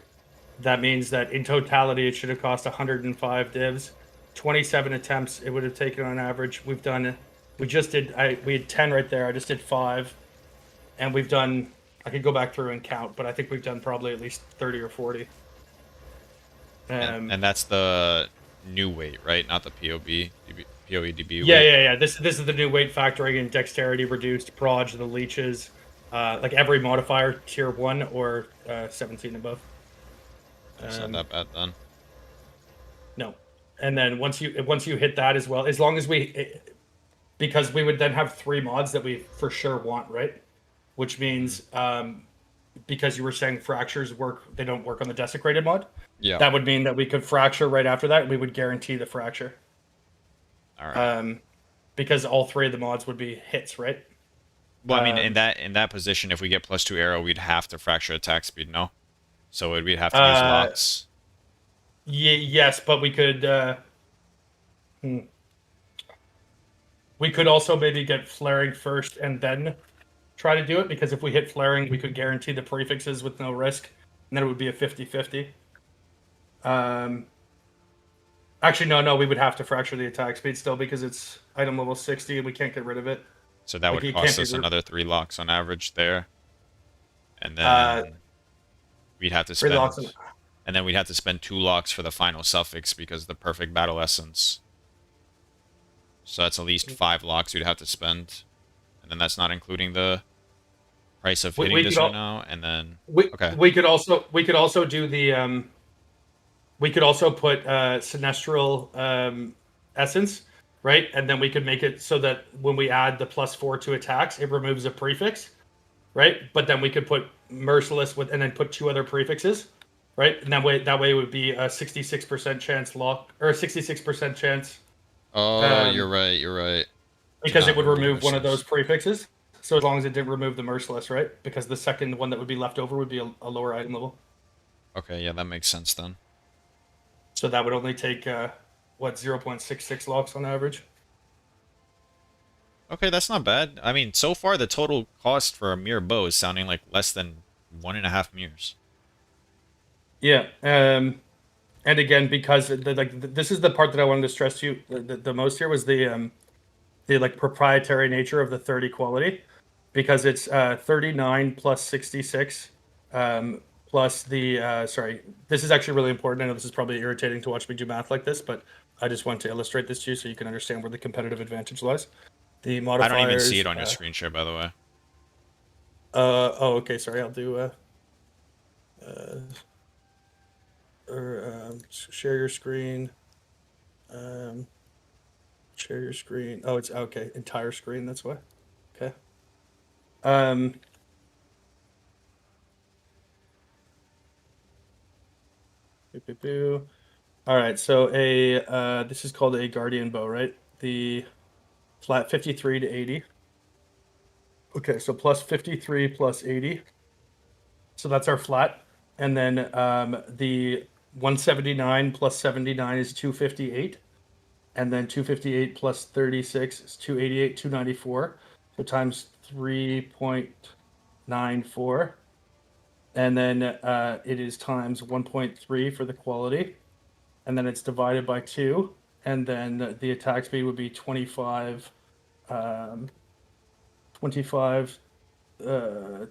That means that in totality, it should have cost 105 divs. 27 attempts it would have taken on average. We had 10 right there. I just did 5. And we've done, I could go back through and count, but I think we've done probably at least 30 or 40. And that's the new weight, right? Not the POEDB Yeah, weight. yeah. This is the new weight factoring in dexterity reduced, proj, the leeches, like every modifier, tier 1 or 17 above. It's not that bad then. No. And then once you hit that as well, as long as because we would then have 3 mods that we for sure want, right? Which means because you were saying fractures they don't work on the desecrated mod. Yeah. That would mean that we could fracture right after that. We would guarantee the fracture. All right. Because all 3 of the mods would be hits, right? Well, I mean, in that position, if we get +2 arrow, we'd have to fracture attack speed, no? So we'd have to use locks. Yes, but we could We could also maybe get flaring first and then try to do it, because if we hit flaring, we could guarantee the prefixes with no risk, and then it would be a 50-50. Actually, no, we would have to fracture the attack speed still, because it's item level 60 and we can't get rid of it. So that Like, would it can't cost be. us another 3 locks on average there. And Uh, then we'd have to 3 locks. spend, and then we'd have to spend 2 locks for the final suffix because of the perfect battle essence. So that's at least 5 locks we'd have to spend. And then that's not including the price of hitting this right now. And then, okay. We could also do the we could also put sinestral essence, right? And then we could make it so that when we add the +4 to attacks, it removes a prefix, right? But then we could put merciless with, and then put 2 other prefixes, right? And that way it would be a 66% chance lock, or a 66% chance. Oh, you're right. You're right. Because it would remove one of merciless. those prefixes. So as long as it didn't remove the merciless, right? Because the second one that would be left over would be a lower item level. Okay, yeah, that makes sense then. So that would only take 0.66 locks on average. Okay, that's not bad. I mean, so far the total cost for a mirror bow is sounding like less than 1.5 mirrors. Yeah. And again, because this is the part that I wanted to stress to you the most here, was the like proprietary nature of the 30 quality, because it's 39 plus 66 plus the sorry, this is actually really important. I know this is probably irritating to watch me do math like this, but I just want to illustrate this to you so you can understand where the competitive advantage lies. The I modifiers. don't even see it on your screen share, by the way. Oh, okay. Sorry, I'll do. Share your screen. Share your screen. Oh, it's okay. Entire screen. That's why. Okay. Um. Boo, boo, boo. All right. So this is called a guardian bow, right? The flat 53 to 80. Okay, so plus 53 plus 80. So that's our flat. And then the 179 plus 79 is 258. And then 258 plus 36 is 288, 294. So times 3.94. And then it is times 1.3 for the quality. And then it's divided by 2. And then the attack speed would be 25. 25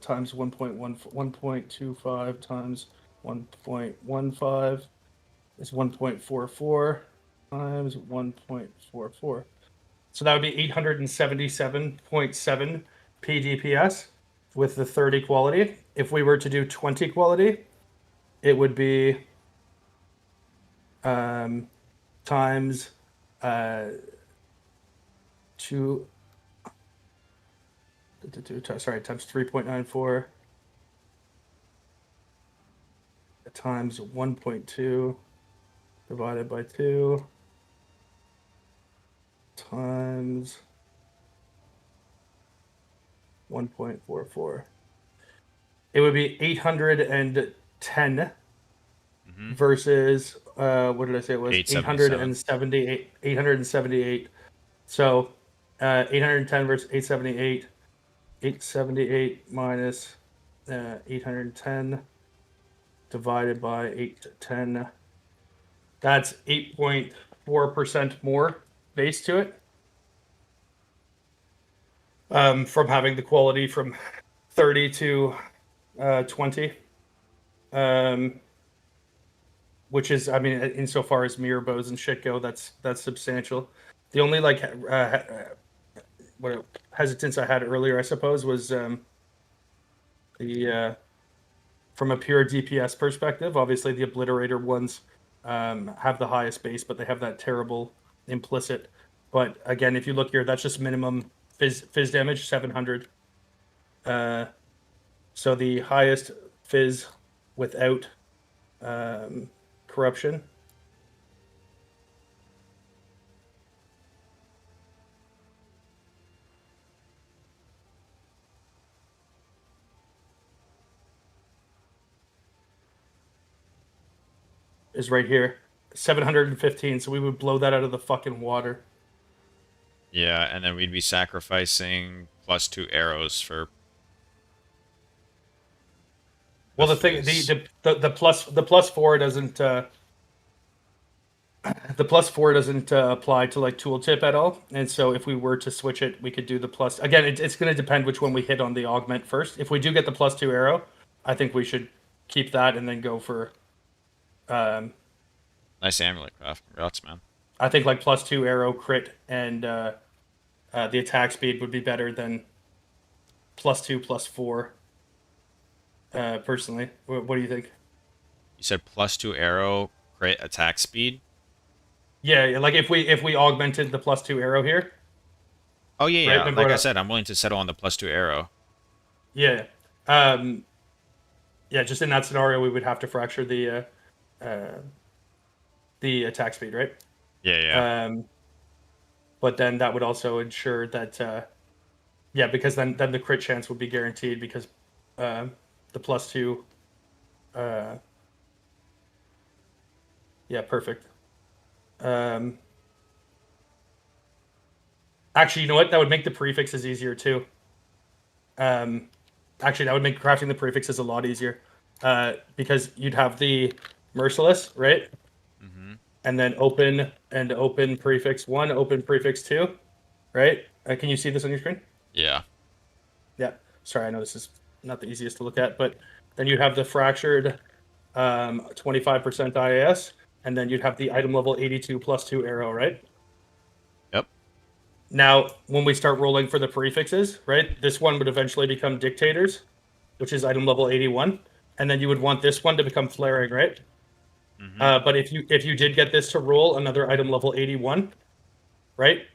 times 1.25 times 1.15 is 1.44 times 1.44. So that would be 877.7 PDPS with the 30 quality. If we were to do 20 quality, it would be times 2. Sorry, times 3.94 times 1.2 divided by 2 times 1.44. It would be 810 versus what did I say it was? 878. 878. So 810 versus 878. 878 minus 810 divided by 810. That's 8.4% more base to it. From having the quality from 30 to 20. Which is, I mean, insofar as mirror bows and shit go, that's substantial. The only like what hesitance I had earlier, I suppose, was the from a pure DPS perspective. Obviously, the obliterator ones have the highest base, but they have that terrible implicit. But again, if you look here, that's just minimum fizz damage, 700. So the highest fizz without corruption is right here. 715. So we would blow that out of the fucking water. Yeah, and then we'd be sacrificing +2 arrows for Well, the the thing, fizz. the plus four doesn't the plus four doesn't apply to like tooltip at all. And so if we were to switch it, we could do the plus. Again, it's going to depend which one we hit on the augment first. If we do get the +2 arrow, I think we should keep that and then go for. Nice amulet craft. Congrats, man. I think like +2 arrow crit and the attack speed would be better than +2 +4. Personally, what do you think? You said +2 arrow, crit attack speed. Yeah, like if we augmented the +2 arrow here, Oh yeah, right? yeah. Remember Like I what said, I'm willing to settle on the +2 arrow. yeah, um, yeah. Just in that scenario, we would have to fracture the attack speed, right? Yeah, yeah. But then that would also ensure that yeah, because then the crit chance would be guaranteed because the +2 yeah, perfect. Um, actually, you know what? That would make the prefixes easier too. Um, actually, that would make crafting the prefixes a lot easier because you'd have the merciless, right? Mm-hmm. And then open prefix 1, open prefix 2, right? Can you see this on your screen? Yeah. Yeah. Sorry, I know this is not the easiest to look at, but then you'd have the fractured 25% IAS, and then you'd have the item level 82 +2 arrow, right? Yep. Now, when we start rolling for the prefixes, right, this one would eventually become dictators, which is item level 81, and then you would want this one to become flaring, right? Mm-hmm. But if you did get this to roll another item level 81, right,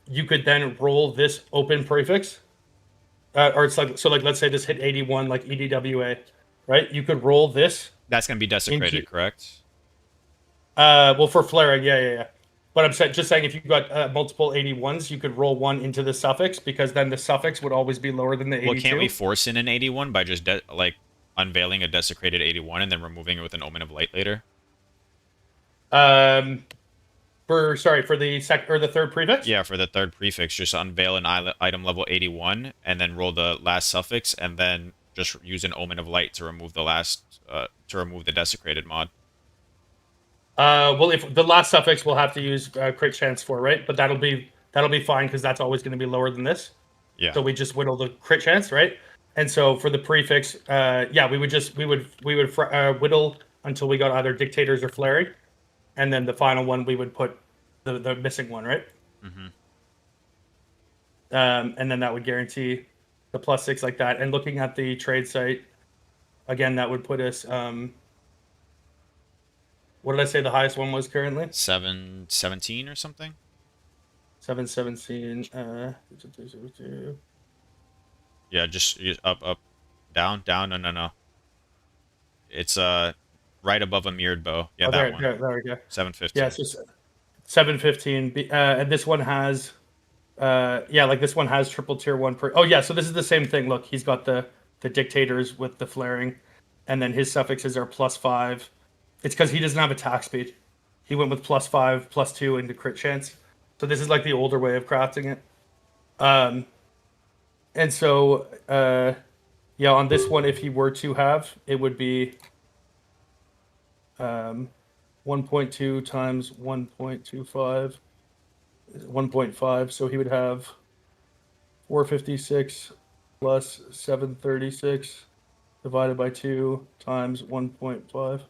you could then roll this open prefix, or it's like so like let's say this hit 81 like EDWA, right? You could roll this That's gonna be into desecrated, correct? well for flaring, yeah. But I'm just saying if you got multiple 81s, you could roll one into the suffix because then the suffix would always be lower than the 82. Well, can't we force in an 81 by just like unveiling a desecrated 81 and then removing it with an omen of light later? For the third prefix? Yeah, for the third prefix, just unveil an item level 81 and then roll the last suffix and then just use an omen of light to remove the last to remove the desecrated mod. Well, if the last suffix we'll have to use crit chance for, right? But that'll be fine because that's always going to be lower than this. Yeah. So we just whittle the crit chance, right? And so for the prefix, yeah, we would whittle until we got either dictators or flaring, and then the final one we would put the missing one, right? Mm-hmm. And then that would guarantee the +6 like that. And looking at the trade site, again, that would put us. What did I say the highest one was currently? 717 or something? 717. Yeah, just up, down, down. No. It's right above a mirrored bow. Yeah, that one. There we go. 715. Yeah, it's just 715. And this one has, yeah, like this one has triple tier 1 per. Oh yeah, so this is the same thing. Look, he's got the dictators with the flaring, and then his suffixes are +5. It's because he doesn't have attack speed. He went with +5, +2 into crit chance. So this is like the older way of crafting it. And so, yeah, on this one, if he were to have, it would be 1.2 times 1.25, 1.5. So he would have 456 plus 736 divided by 2 times 1.5.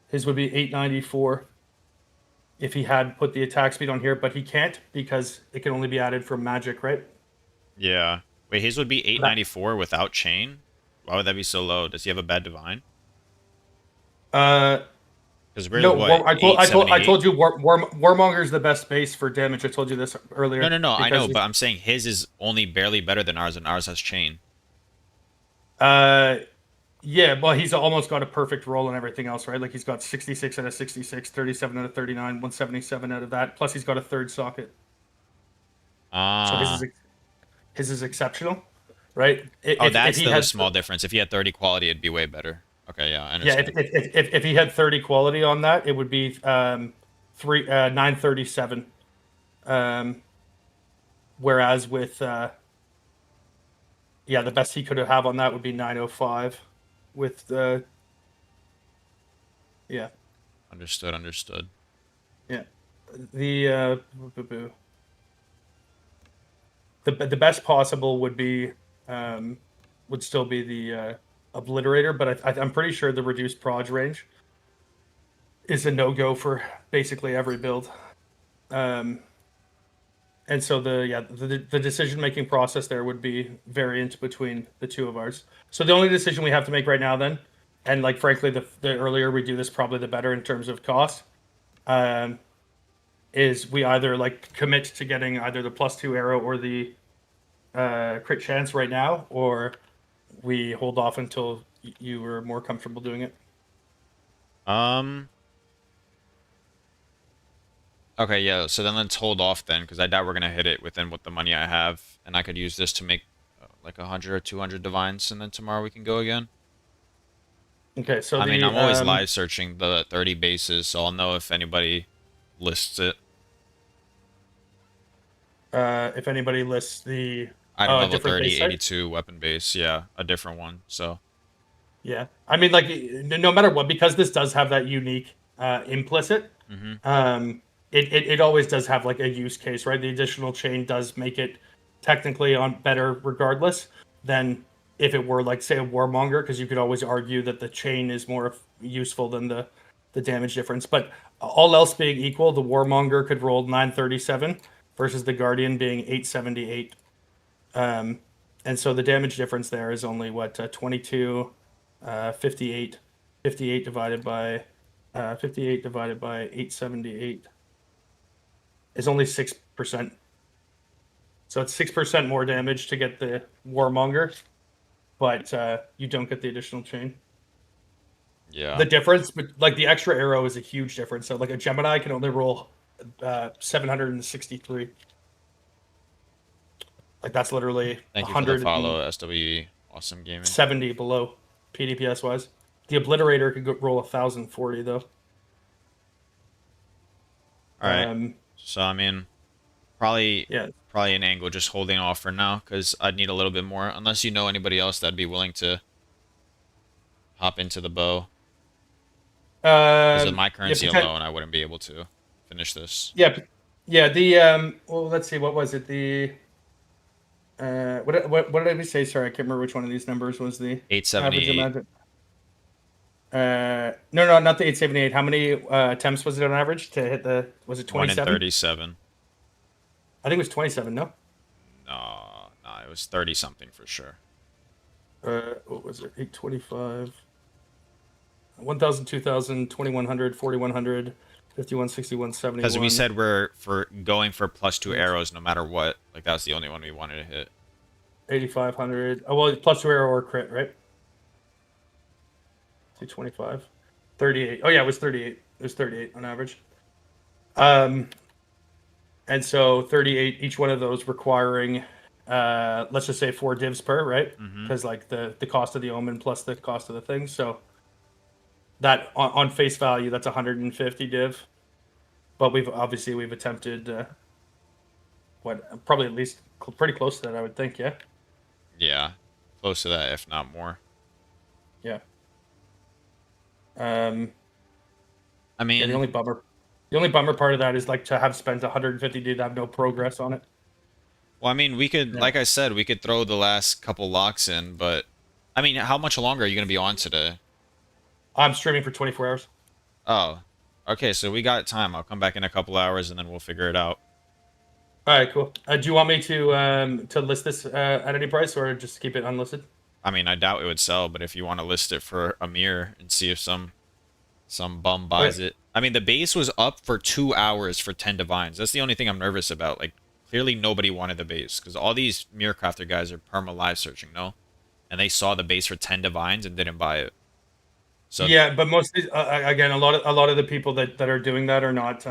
His would be 894 if he had put the attack speed on here, but he can't because it can only be added from magic, right? Yeah. Wait, his would be 894 without chain? Why would that be so low? Does he have a bad divine? Because we're No, what, I told you Warmonger is the best base for damage. I told you this earlier. No. I know, but I'm saying his is only barely better than ours, and ours has chain. Yeah, well, he's almost got a perfect roll and everything else, right? Like he's got 66 out of 66, 37 out of 39, 177 out of that. Plus he's got a third socket. So his is exceptional, right? Oh, that's the small difference. If he had 30 quality, it'd be way better. Okay, yeah, I Yeah, understand. if he had 30 quality on that, it would be 937. Whereas with yeah, the best he could have on that would be 905 with yeah. Understood, understood. Yeah. The the best possible would still be the obliterator, but I'm pretty sure the reduced proj range is a no go for basically every build. Um, and so the decision making process there would be variant between the two of ours. So the only decision we have to make right now then, and like frankly the earlier we do this, probably the better in terms of cost. Um, is we either like commit to getting either the +2 arrow or the crit chance right now, or we hold off until you were more comfortable doing it. Um. Okay, yeah. So then let's hold off then, because I doubt we're gonna hit it within what the money I have, and I could use this to make like 100 or 200 divines, and then tomorrow we can go again. Okay, so I mean, the I'm always live searching the 30 bases, so I'll know if anybody lists it. if anybody lists the Item level different 30, base type, 82 weapon base. Yeah, a different one. So, yeah, I mean, like no matter what, because this does have that unique implicit, hmm it always does have like a use case, right? The additional chain does make it technically on better regardless than if it were like say a warmonger, because you could always argue that the chain is more useful than the damage difference. But all else being equal, the warmonger could roll 937 versus the guardian being 878. And so the damage difference there is only what 22 58 58 divided by 58 divided by 878 is only 6%. So it's 6% more damage to get the warmonger, but you don't get the additional chain. yeah. The difference, but like the extra arrow is a huge difference. So like a Gemini can only roll 763. Like that's literally Thank you for the 170 follow, SWE. Awesome gaming. below PDPS wise. The obliterator could roll 1040 though. All right. So I mean, probably Yeah. probably an angle just holding off for now because I'd need a little bit more. Unless you know anybody else that'd be willing to hop into the bow. Because of my currency alone, I wouldn't be able to finish this. Yeah, yeah. The well, let's see. What was it? The what did I say? Sorry, I can't remember which one of these numbers was the average 878. amount. No, not the 878. How many attempts was it on average to hit the? Was it 1 in 27? 37. I think it was 27. No. No, no, it was 30 something for sure. What was it? 825. 1,000, 2,000, 2,100, 4,100, 51, 61, 71. Because we said we're for going for +2 arrows no matter what. Like that was the only one we wanted to hit. 8,500. Oh well, +2 arrow or crit, right? 225. 38. Oh yeah, it was 38. It was 38 on average. And so 38, each one of those requiring let's just say 4 divs per, right? Because like the cost of the omen plus the cost of the thing. So that on face value, that's 150 div. But we've attempted what probably at least pretty close to that, I would think. Yeah. Yeah, close to that, if not more. Yeah. I mean, Yeah, the only bummer part of that is like to have spent 150 to have no progress on it. well, I mean, we could, Yeah. like I said, we could throw the last couple locks in, but I mean, how much longer are you gonna be on today? I'm streaming for 24 hours. Oh, okay, so we got time. I'll come back in a couple hours and then we'll figure it out. All right, cool. Do you want me to list this at any price or just keep it unlisted? I mean, I doubt it would sell, but if you want to list it for a mirror and see if some bum buys it. I mean, the base was up for 2 hours for 10 divines. That's the only thing I'm nervous about. Like, clearly nobody wanted the base because all these mirror crafter guys are perma live searching, no? And they saw the base for 10 divines and didn't buy it. So yeah, but mostly again, a lot of the people that are doing that are not.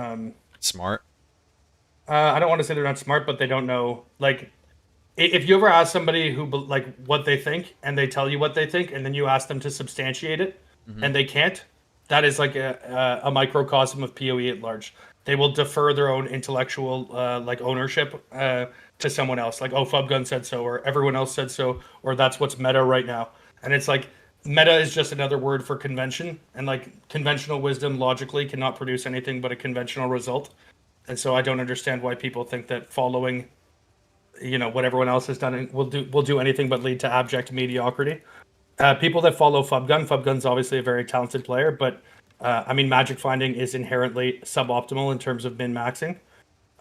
smart. I don't want to say they're not smart, but they don't know. Like, if you ever ask somebody who like what they think and they tell you what they think, and then you ask them to substantiate it, and they can't, that is like a microcosm of PoE at large. They will defer their own intellectual like ownership to someone else. Like, oh, Fubgun said so, or everyone else said so, or that's what's meta right now. And it's like meta is just another word for convention, and like conventional wisdom logically cannot produce anything but a conventional result. And so I don't understand why people think that following, what everyone else has done will do anything but lead to abject mediocrity. People that follow Fubgun's obviously a very talented player, but I mean, magic finding is inherently suboptimal in terms of min maxing.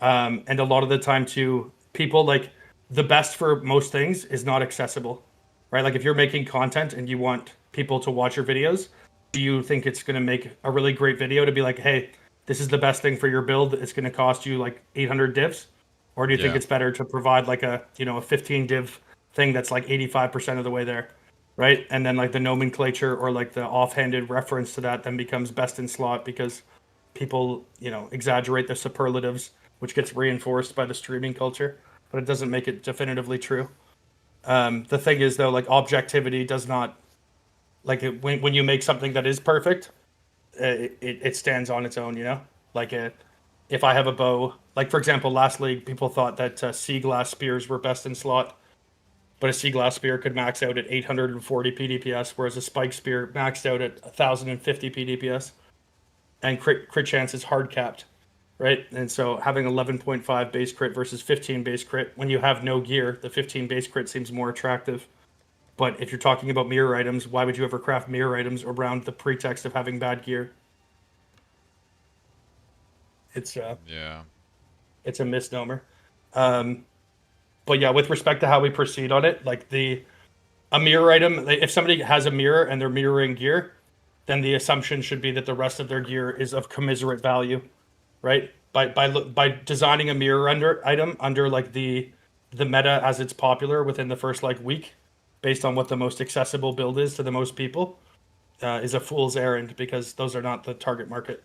And a lot of the time, too, people like the best for most things is not accessible, right? Like if you're making content and you want people to watch your videos, do you think it's going to make a really great video to be like, hey, this is the best thing for your build? It's going to cost you like 800 divs, or do you think it's better to provide like a 15 div thing that's like 85% of the way there? Right, and then like the nomenclature or like the offhanded reference to that then becomes best in slot because people exaggerate the superlatives, which gets reinforced by the streaming culture, but it doesn't make it definitively true. The thing is though, like objectivity does not like when you make something that is perfect, it stands on its own. Like if I have a bow, like for example, last league people thought that sea glass spears were best in slot. But a sea glass spear could max out at 840 PDPS, whereas a spike spear maxed out at 1050 PDPS. And crit chance is hard capped, right? And so having 11.5 base crit versus 15 base crit, when you have no gear, the 15 base crit seems more attractive. But if you're talking about mirror items, why would you ever craft mirror items around the pretext of having bad gear? It's a misnomer. But yeah, with respect to how we proceed on it, like a mirror item, if somebody has a mirror and they're mirroring gear, then the assumption should be that the rest of their gear is of commensurate value, right? By designing a mirror item under like the meta as it's popular within the first like week, based on what the most accessible build is to the most people, is a fool's errand because those are not the target market.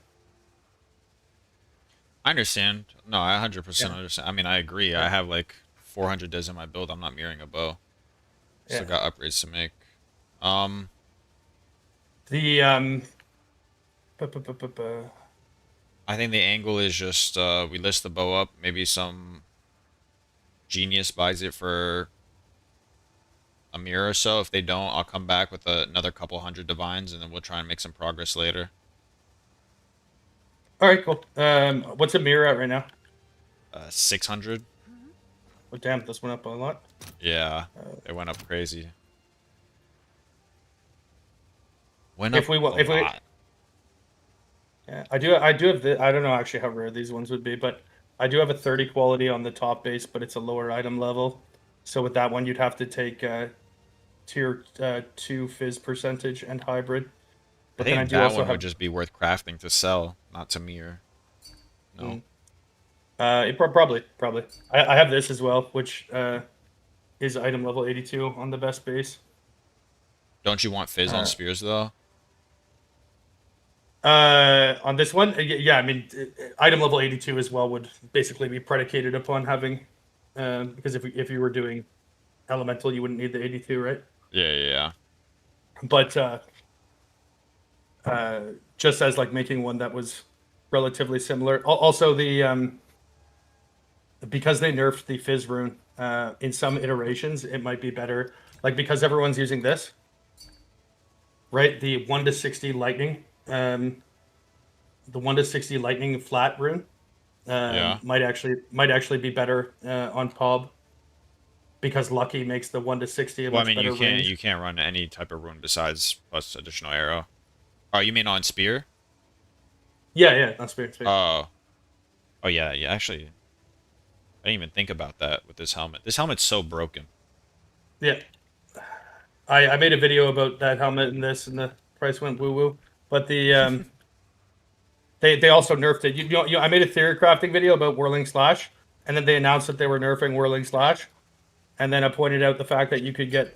I understand. No, I 100% understand. I mean, I agree. Yeah. I have like 400 diz in my build. I'm not mirroring a bow. Still got upgrades to make. I think the angle is just we list the bow up. Maybe some genius buys it for a mirror or so. If they don't, I'll come back with another couple hundred divines, and then we'll try and make some progress later. All right, cool. What's a mirror at right now? 600. Oh, damn, this went up a lot. Yeah, it went up crazy. If we yeah, I do have the, I don't know actually how rare these ones would be, but I do have a 30 quality on the top base, but it's a lower item level. So with that one, you'd have to take tier 2 fizz percentage and hybrid. But I think that one would just be worth crafting to sell, not to mirror. No. Probably. I have this as well, which is item level 82 on the best base. Don't you want fizz on spears though? On this one, yeah. I mean, item level 82 as well would basically be predicated upon having, because if you were doing elemental, you wouldn't need the 82, right? Yeah. But just as like making one that was relatively similar. Also, because they nerfed the fizz rune in some iterations, it might be better. Like because everyone's using this, right? The 1 to 60 lightning, the 1 to 60 lightning flat rune, might actually be better on POB. Because Lucky makes the 1 to 60 a much better range. You can't run any type of rune besides plus additional arrow. Oh, you mean on spear? Yeah, on spear. Oh yeah. Actually, I didn't even think about that with this helmet. This helmet's so broken. Yeah, I made a video about that helmet and this, and the price went woo woo. But the they also nerfed it. I made a theory crafting video about Whirling Slash, and then they announced that they were nerfing Whirling Slash, and then I pointed out the fact that you could get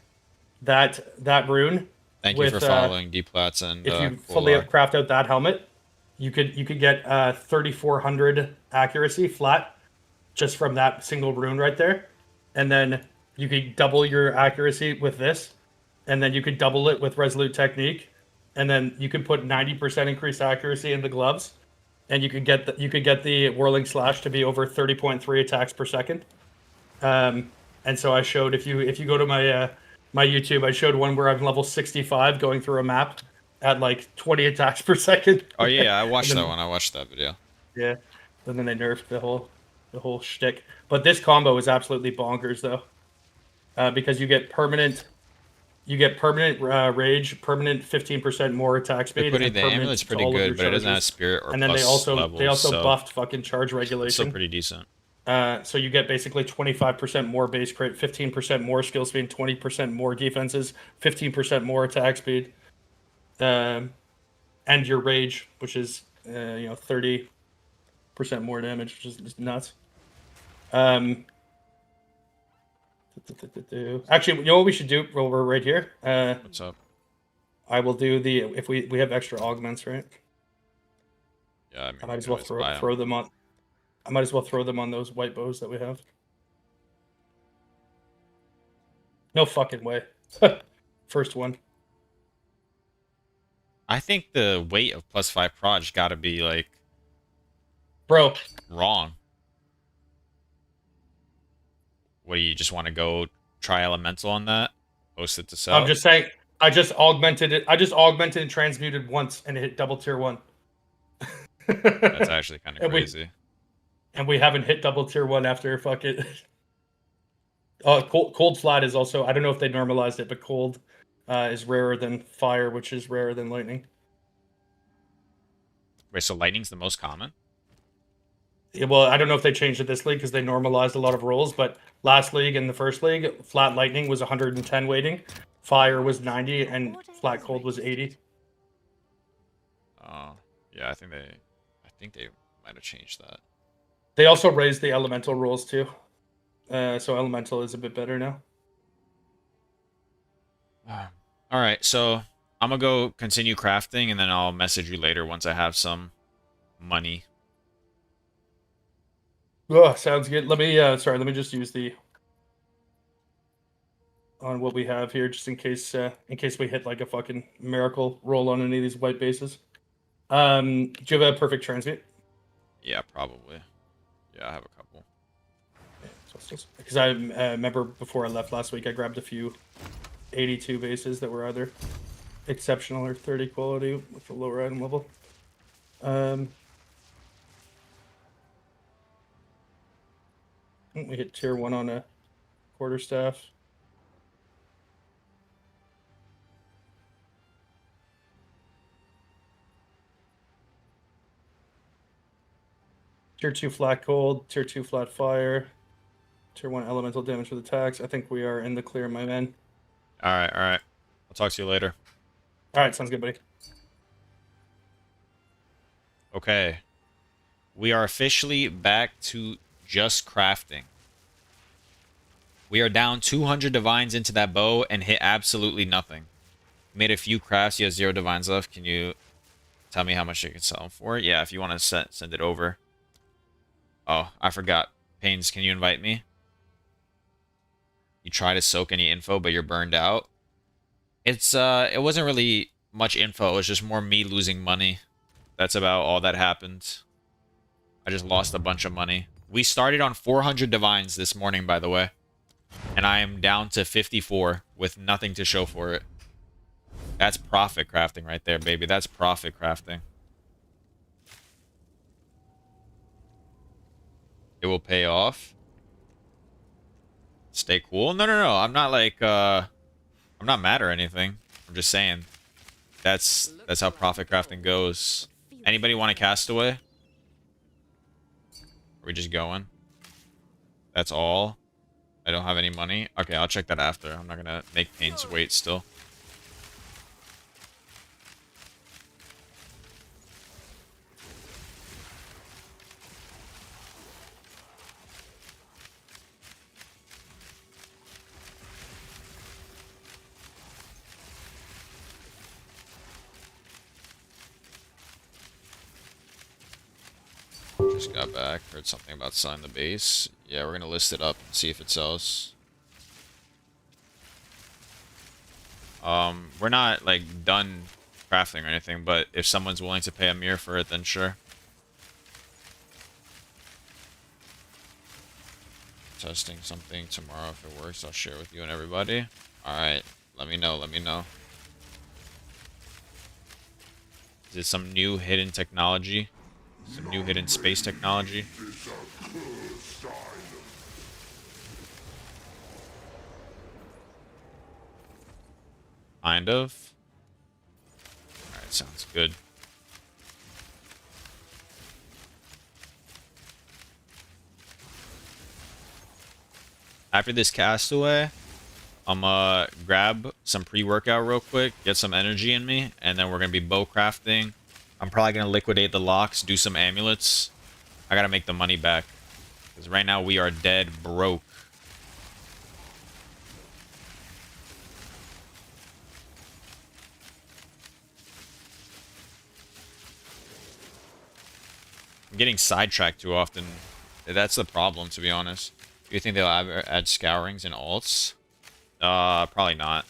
that rune. Thank you for following Dplats and if you fully craft out that helmet, you could get 3,400 accuracy flat just from that single rune right there, and then you could double your accuracy with this, and then you could double it with Resolute Technique, and then you could put 90% increased accuracy in the gloves, and you could get the whirling slash to be over 30.3 attacks per second. And so I showed, if you go to my YouTube, I showed one where I'm level 65 going through a map at like 20 attacks per second. Oh yeah, I watched And then- that one. I watched that video. Yeah, and then they nerfed the whole shtick. But this combo is absolutely bonkers though, because you get permanent rage, permanent 15% more attack speed, Liquidity, and the permanent amulet's to pretty all of your good, but it doesn't have charges. spirit or And then plus they also so buffed fucking charge it's regulation. still pretty decent. So you get basically 25% more base crit, 15% more skill speed, 20% more defenses, 15% more attack speed, and your rage, which is 30% more damage, which is just nuts. Actually, you know what we should do while we're right here? What's up? I will do the if we have extra augments, right? Yeah, I mean, I might we as can well always buy 'em. throw them on. I might as well throw them on those white bows that we have. No fucking way. First one. I think the weight of +5 proj got to be like Bro, wrong. What do you just want to go try elemental on that? Post it to sell? I'm just saying. I just augmented it. I just augmented and transmuted once, and it hit double tier 1. That's actually kind of And crazy. we haven't hit double tier 1 after fuck it. Cold flat is also. I don't know if they normalized it, but cold is rarer than fire, which is rarer than lightning. Wait, so lightning's the most common? Yeah, well, I don't know if they changed it this league because they normalized a lot of rules, but last league and the first league, flat lightning was 110 weighting, fire was 90, and flat cold was 80. Oh, yeah, I think they might have changed that. They also raised the elemental rules too, so elemental is a bit better now. All right, so I'm gonna go continue crafting, and then I'll message you later once I have some money. Oh, sounds good. Let me let me just use the on what we have here, just in case we hit like a fucking miracle roll on any of these white bases. Do you have a perfect transmute? Yeah, probably. Yeah, I have a couple. Because I remember before I left last week, I grabbed a few 82 bases that were either exceptional or 30 quality with a lower item level. We hit tier 1 on a quarterstaff. Tier 2 flat cold, tier 2 flat fire, tier 1 elemental damage with attacks. I think we are in the clear, my man. All right, all right. I'll talk to you later. All right, sounds good, buddy. Okay. We are officially back to just crafting. We are down 200 divines into that bow and hit absolutely nothing. Made a few crafts. You have 0 divines left. Can you tell me how much you can sell them for? Yeah, if you want to send it over. Oh, I forgot. Pains, can you invite me? You try to soak any info, but you're burned out. It wasn't really much info. It was just more me losing money. That's about all that happened. I just lost a bunch of money. We started on 400 divines this morning, by the way. And I am down to 54 with nothing to show for it. That's profit crafting right there, baby. That's profit crafting. It will pay off. Stay cool. No. I'm not like, I'm not mad or anything. I'm just saying. That's how profit crafting goes. Anybody want a castaway? Are we just going? That's all? I don't have any money? Okay, I'll check that after. I'm not gonna make Pains wait still. Just got back. Heard something about selling the base. Yeah, we're gonna list it up and see if it sells. We're not like done crafting or anything, but if someone's willing to pay a mirror for it, then sure. Testing something tomorrow. If it works, I'll share with you and everybody. Alright, let me know, let me know. Is it some new hidden technology? Some new hidden space technology? Kind of. Alright, sounds good. After this castaway, I'm gonna grab some pre-workout real quick, get some energy in me, and then we're gonna be bow crafting. I'm probably gonna liquidate the locks, do some amulets. I gotta make the money back. Because right now we are dead broke. I'm getting sidetracked too often. That's the problem, to be honest. Do you think they'll ever add scourings and alts? Probably not.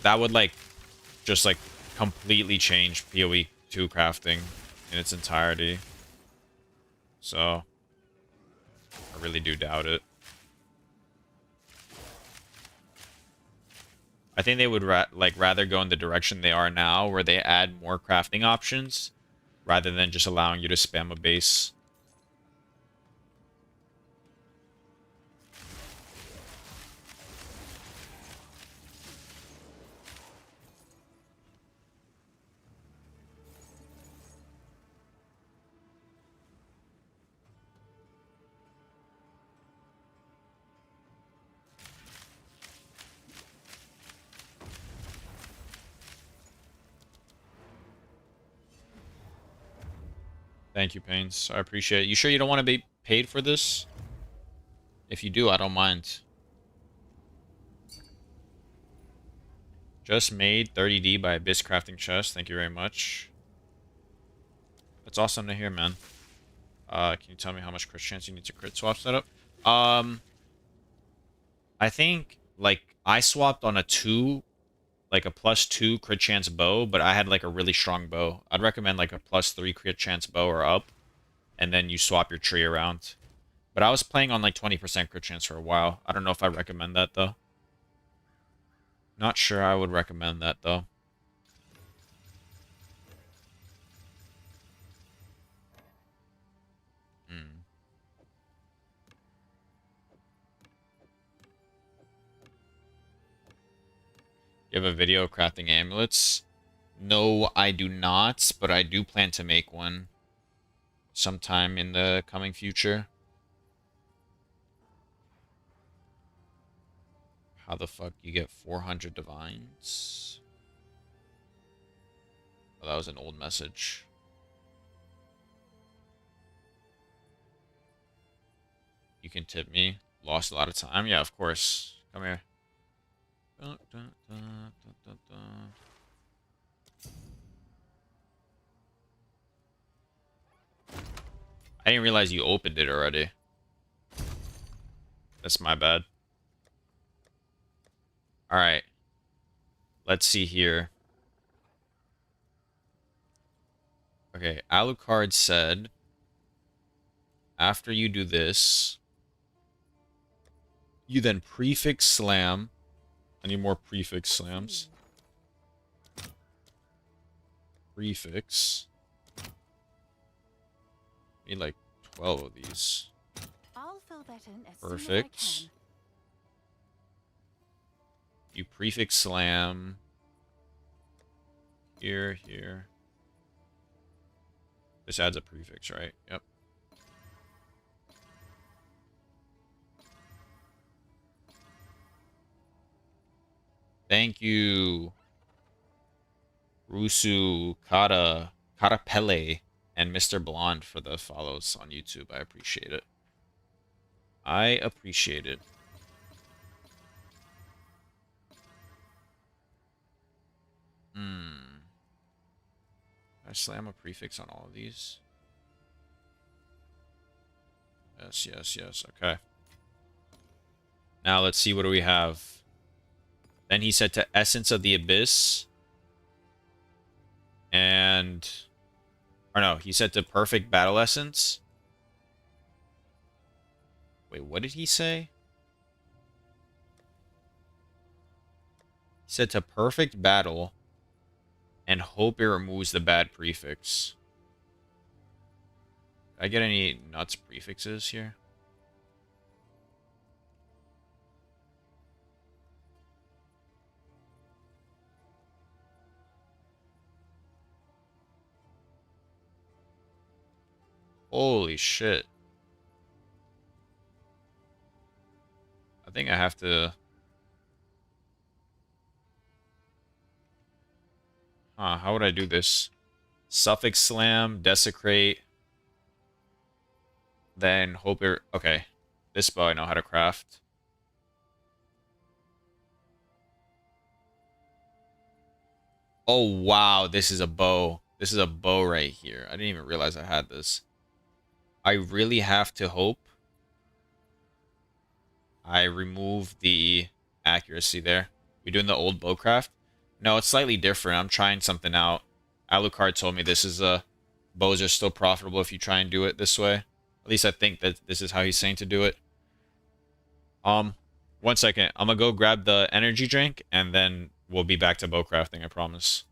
That would, like, just, like, completely change POE2 crafting in its entirety. So, I really do doubt it. I think they would, rather go in the direction they are now, where they add more crafting options, rather than just allowing you to spam a base. Thank you, Pains. I appreciate it. You sure you don't want to be paid for this? If you do, I don't mind. Just made 30D by Abyss Crafting Chest. Thank you very much. That's awesome to hear, man. Can you tell me how much crit chance you need to crit swap setup? I think, like, I swapped on a 2, like a +2 crit chance bow, but I had, like, a really strong bow. I'd recommend, like, a +3 crit chance bow or up, and then you swap your tree around. But I was playing on, like, 20% crit chance for a while. I don't know if I recommend that, though. Not sure I would recommend that, though. Hmm. You have a video of crafting amulets? No, I do not, but I do plan to make one sometime in the coming future. How the fuck you get 400 divines? Oh, that was an old message. You can tip me. Lost a lot of time. Yeah, of course. Come here. Dun, dun, dun, dun, dun, dun. I didn't realize you opened it already. That's my bad. Alright. Let's see here. Okay, Alucard said, after you do this, you then prefix slam. I need more prefix slams. Prefix. Need like 12 of these. I'll fill that in as Perfect. soon as I can. You prefix slam. Here, here. This adds a prefix, right? Yep. Thank you, Rusu, Kata Pele, and Mr. Blonde for the follows on YouTube. I appreciate it. I appreciate it. I slam a prefix on all of these? Yes, yes, yes. Okay. Now let's see, what do we have? Then he said to Essence of the Abyss. And... Or no, he said to perfect battle essence. Wait, what did he say? He said to perfect battle and hope it removes the bad prefix. Did I get any nuts prefixes here? Holy shit. I think I have to... Huh, how would I do this? Suffix slam, desecrate, then hope it... Okay, this bow I know how to craft. Oh, wow, this is a bow. This is a bow right here. I didn't even realize I had this. I really have to hope I remove the accuracy there. We doing the old bowcraft? No, it's slightly different. I'm trying something out. Alucard told me this is a... Bows are still profitable if you try and do it this way. At least I think that this is how he's saying to do it. 1 second. I'm gonna go grab the energy drink, and then we'll be back to bowcrafting, I promise.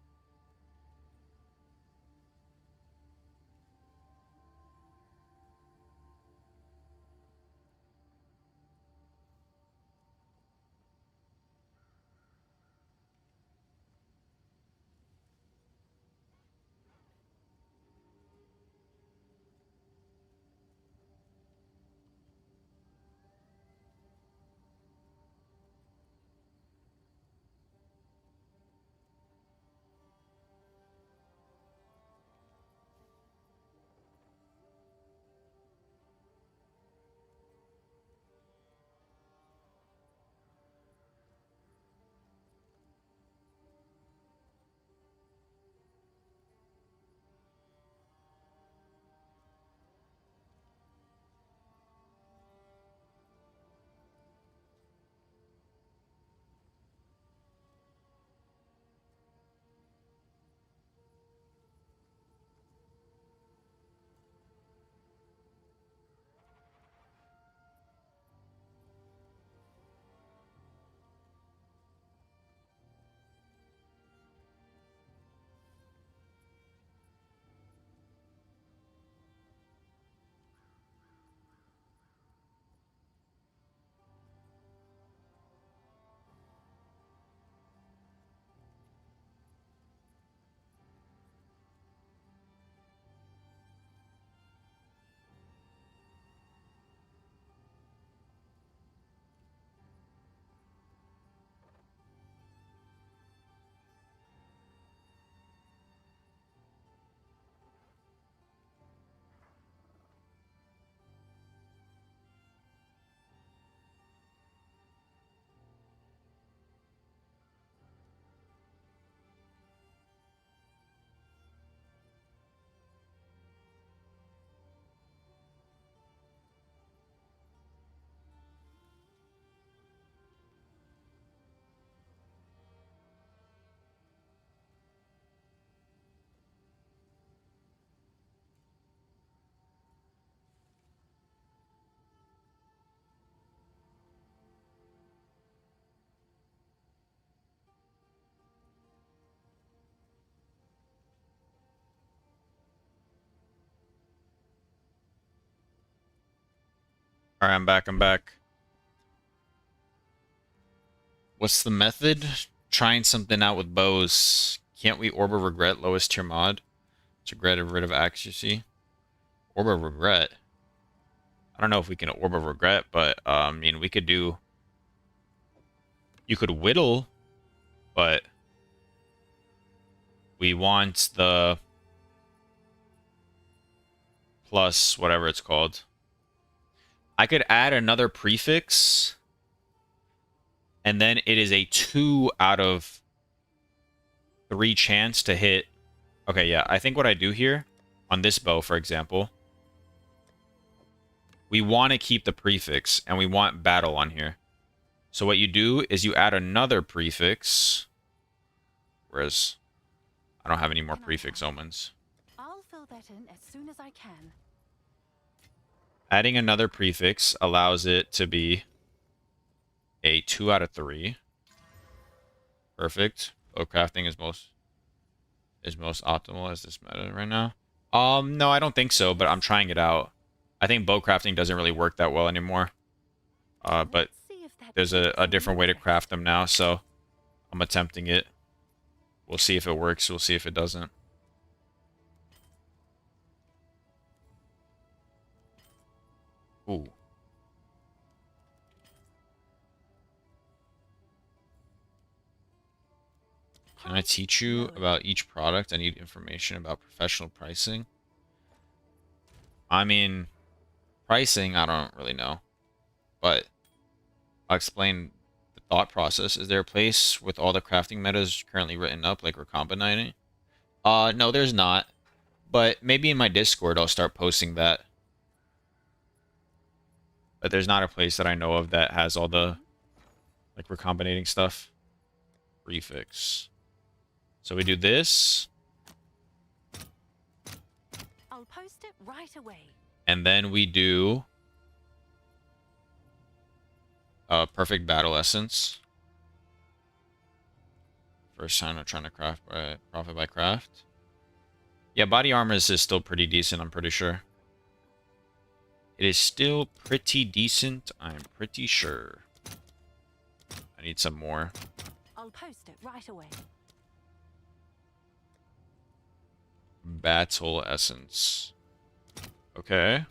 Alright, I'm back. What's the method? Trying something out with bows. Can't we Orb of Regret lowest tier mod to get rid of accuracy? Orb of Regret? I don't know if we can Orb of Regret, but I mean, we could do... You could whittle, but we want the plus whatever it's called. I could add another prefix, and then it is a 2 out of 3 chance to hit. Okay, yeah, I think what I do here, on this bow, for example, we want to keep the prefix, and we want battle on here. So what you do is you add another prefix, whereas I don't have any more prefix omens. I'll fill that in as soon as I can. Adding another prefix allows it to be a 2 out of 3. Perfect. Bow crafting is most optimal as this meta right now. No, I don't think so, but I'm trying it out. I think bow crafting doesn't really work that well anymore. But Let's see if that there's piques a your different way to interest. craft them now, so I'm attempting it. We'll see if it works. We'll see if it doesn't. Ooh. Can I teach you about each product? I need information about professional pricing. I mean, pricing, I don't really know. But I'll explain the thought process. Is there a place with all the crafting metas currently written up, like Recombination? No, there's not. But maybe in my Discord, I'll start posting that. But there's not a place that I know of that has all the, like, recombinating stuff. Prefix. So we do this. I'll post it right away. And then we do perfect battle essence. First time I'm trying to craft by profit by craft. Yeah, body armor is still pretty decent, I'm pretty sure. It is still pretty decent, I'm pretty sure. I need some more. I'll post it right away. Battle essence. Okay.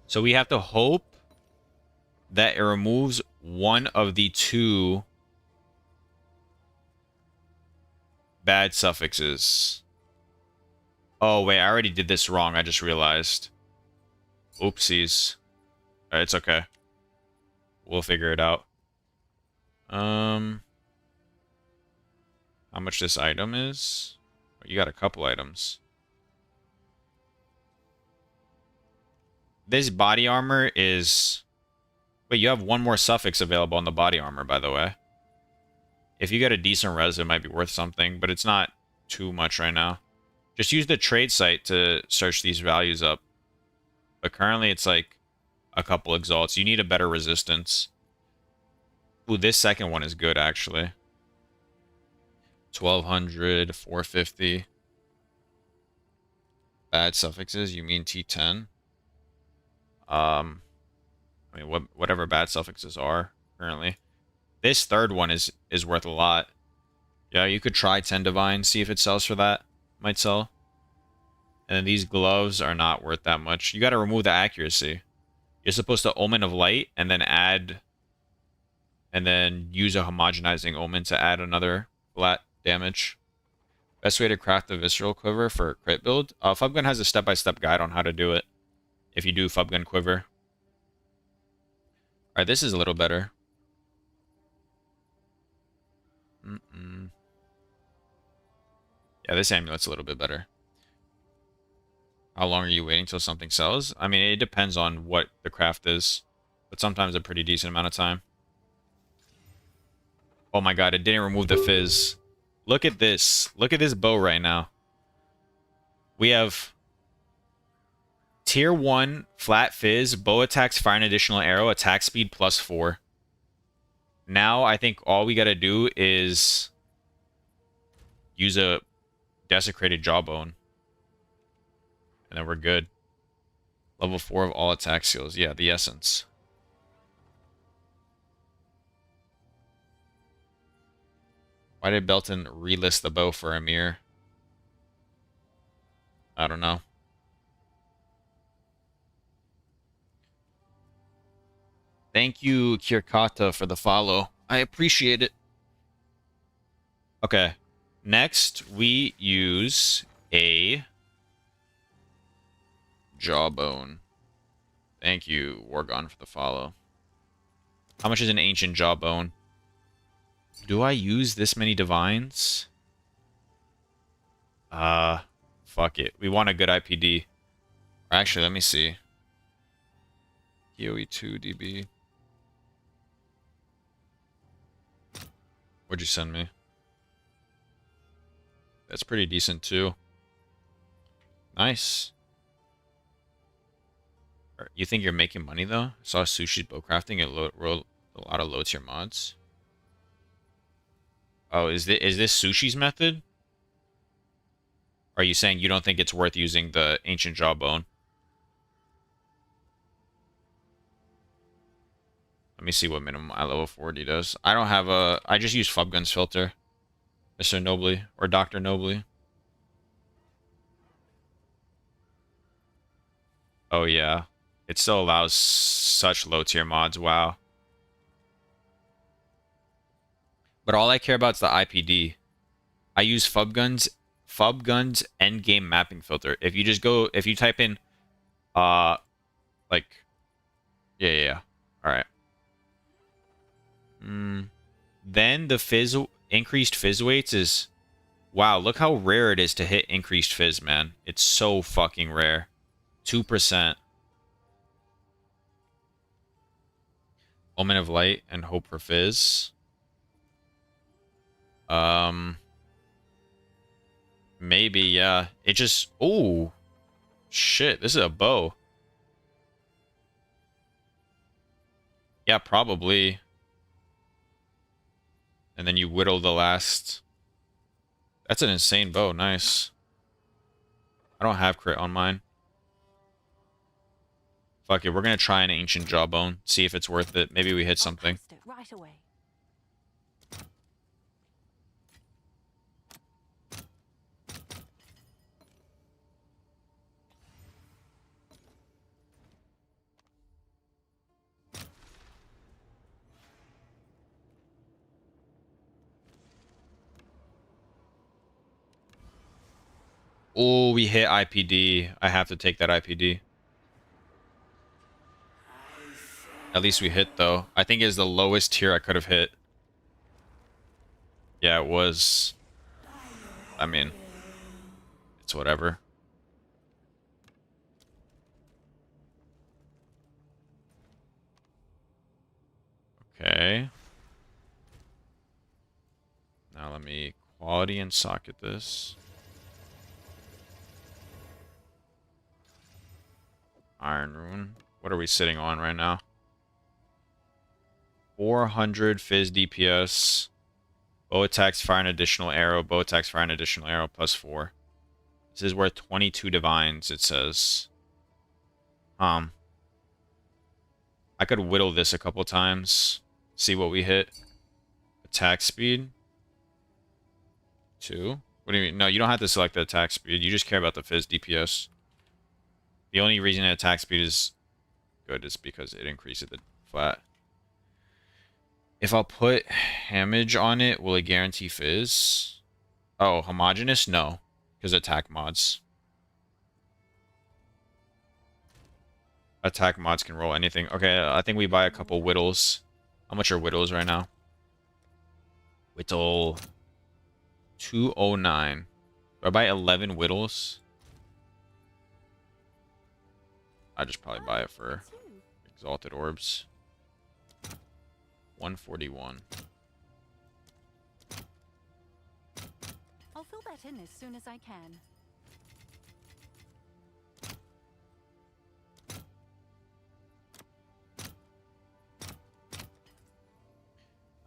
So we have to hope that it removes one of the 2 bad suffixes. Oh, wait, I already did this wrong. I just realized. Oopsies. It's okay. We'll figure it out. How much this item is? You got a couple items. This body armor is... Wait, you have one more suffix available on the body armor, by the way. If you get a decent res, it might be worth something, but it's not too much right now. Just use the trade site to search these values up. But currently, it's like a couple exalts. You need a better resistance. Ooh, this second one is good, actually. 1200, 450. Bad suffixes, you mean T10? I mean, whatever bad suffixes are currently. This third one is worth a lot. Yeah, you could try 10 Divine, see if it sells for that. Might sell. And then these gloves are not worth that much. You got to remove the accuracy. You're supposed to Omen of Light and then add... And then use a homogenizing Omen to add another flat damage. Best way to craft the Visceral Quiver for a crit build? Fubgun has a step-by-step guide on how to do it. If you do Fubgun Quiver. Alright, this is a little better. Yeah, this amulet's a little bit better. How long are you waiting till something sells? I mean, it depends on what the craft is. But sometimes a pretty decent amount of time. Oh my god, it didn't remove the fizz. Look at this. Look at this bow right now. We have... Tier 1, flat fizz, bow attacks, fire an additional arrow, attack speed +4. Now, I think all we gotta do is... use a desecrated jawbone. And then we're good. Level 4 of all attack skills. Yeah, the essence. Why did Belton relist the bow for Amir? I don't know. Thank you, Kirkata, for the follow. I appreciate it. Okay. Next, we use a jawbone. Thank you, Wargon, for the follow. How much is an ancient jawbone? Do I use this many divines? Fuck it. We want a good IPD. Actually, let me see. POE2 DB. What'd you send me? That's pretty decent too. Nice. You think you're making money though? I saw Sushi's bow crafting. It wrote a lot of low tier mods. Oh, is this Sushi's method? Or are you saying you don't think it's worth using the ancient jawbone? Let me see what minimum eye level 40 does. I don't have a... I just use Flubgun's filter. Mr. Nobly. Or Dr. Nobly. Oh, yeah. It still allows such low tier mods. Wow. But all I care about is the IPD. I use Flubgun's endgame mapping filter. If you just go... If you type in... Like... Yeah. Alright. Then the increased fizz weights is... Wow, look how rare it is to hit increased fizz, man. It's so fucking rare. 2%. Omen of Light and Hope for Fizz. Maybe, yeah. It just... Oh! Shit, this is a bow. Yeah, probably. And then you whittle the last... That's an insane bow. Nice. I don't have crit on mine. Fuck it. We're going to try an ancient jawbone. See if it's worth it. Maybe we hit something. Right away. Oh, we hit IPD. I have to take that IPD. At least we hit, though. I think it's the lowest tier I could have hit. Yeah, it was. I mean, it's whatever. Okay. Now let me quality and socket this. Iron Rune. What are we sitting on right now? 400 Fizz DPS. Bow attacks fire an additional arrow. Bow attacks fire an additional arrow plus 4. This is worth 22 divines, it says. I could whittle this a couple times. See what we hit. Attack speed. 2. What do you mean? No, you don't have to select the attack speed. You just care about the Fizz DPS. The only reason attack speed is good is because it increases the flat. If I'll put Hamage on it, will it guarantee Fizz? Oh, homogeneous? No. Because attack mods. Attack mods can roll anything. Okay, I think we buy a couple whittles. How much are whittles right now? Whittle 209. Do I buy 11 whittles? I just probably buy it for Exalted Orbs. 141. I'll fill that in as soon as I can.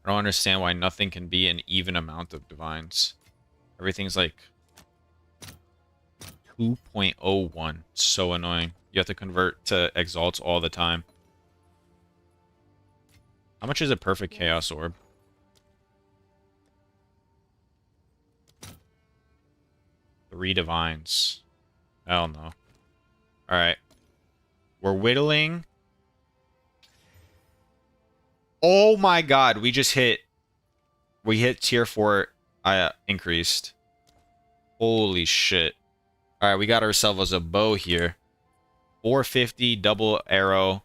I don't understand why nothing can be an even amount of divines. Everything's like 2.01. So annoying. You have to convert to exalts all the time. How much is a perfect chaos orb? Three divines. Hell no. Alright. We're whittling. Oh my god, we just hit... We hit tier 4 increased. Holy shit. Alright, we got ourselves a bow here. 450 double arrow.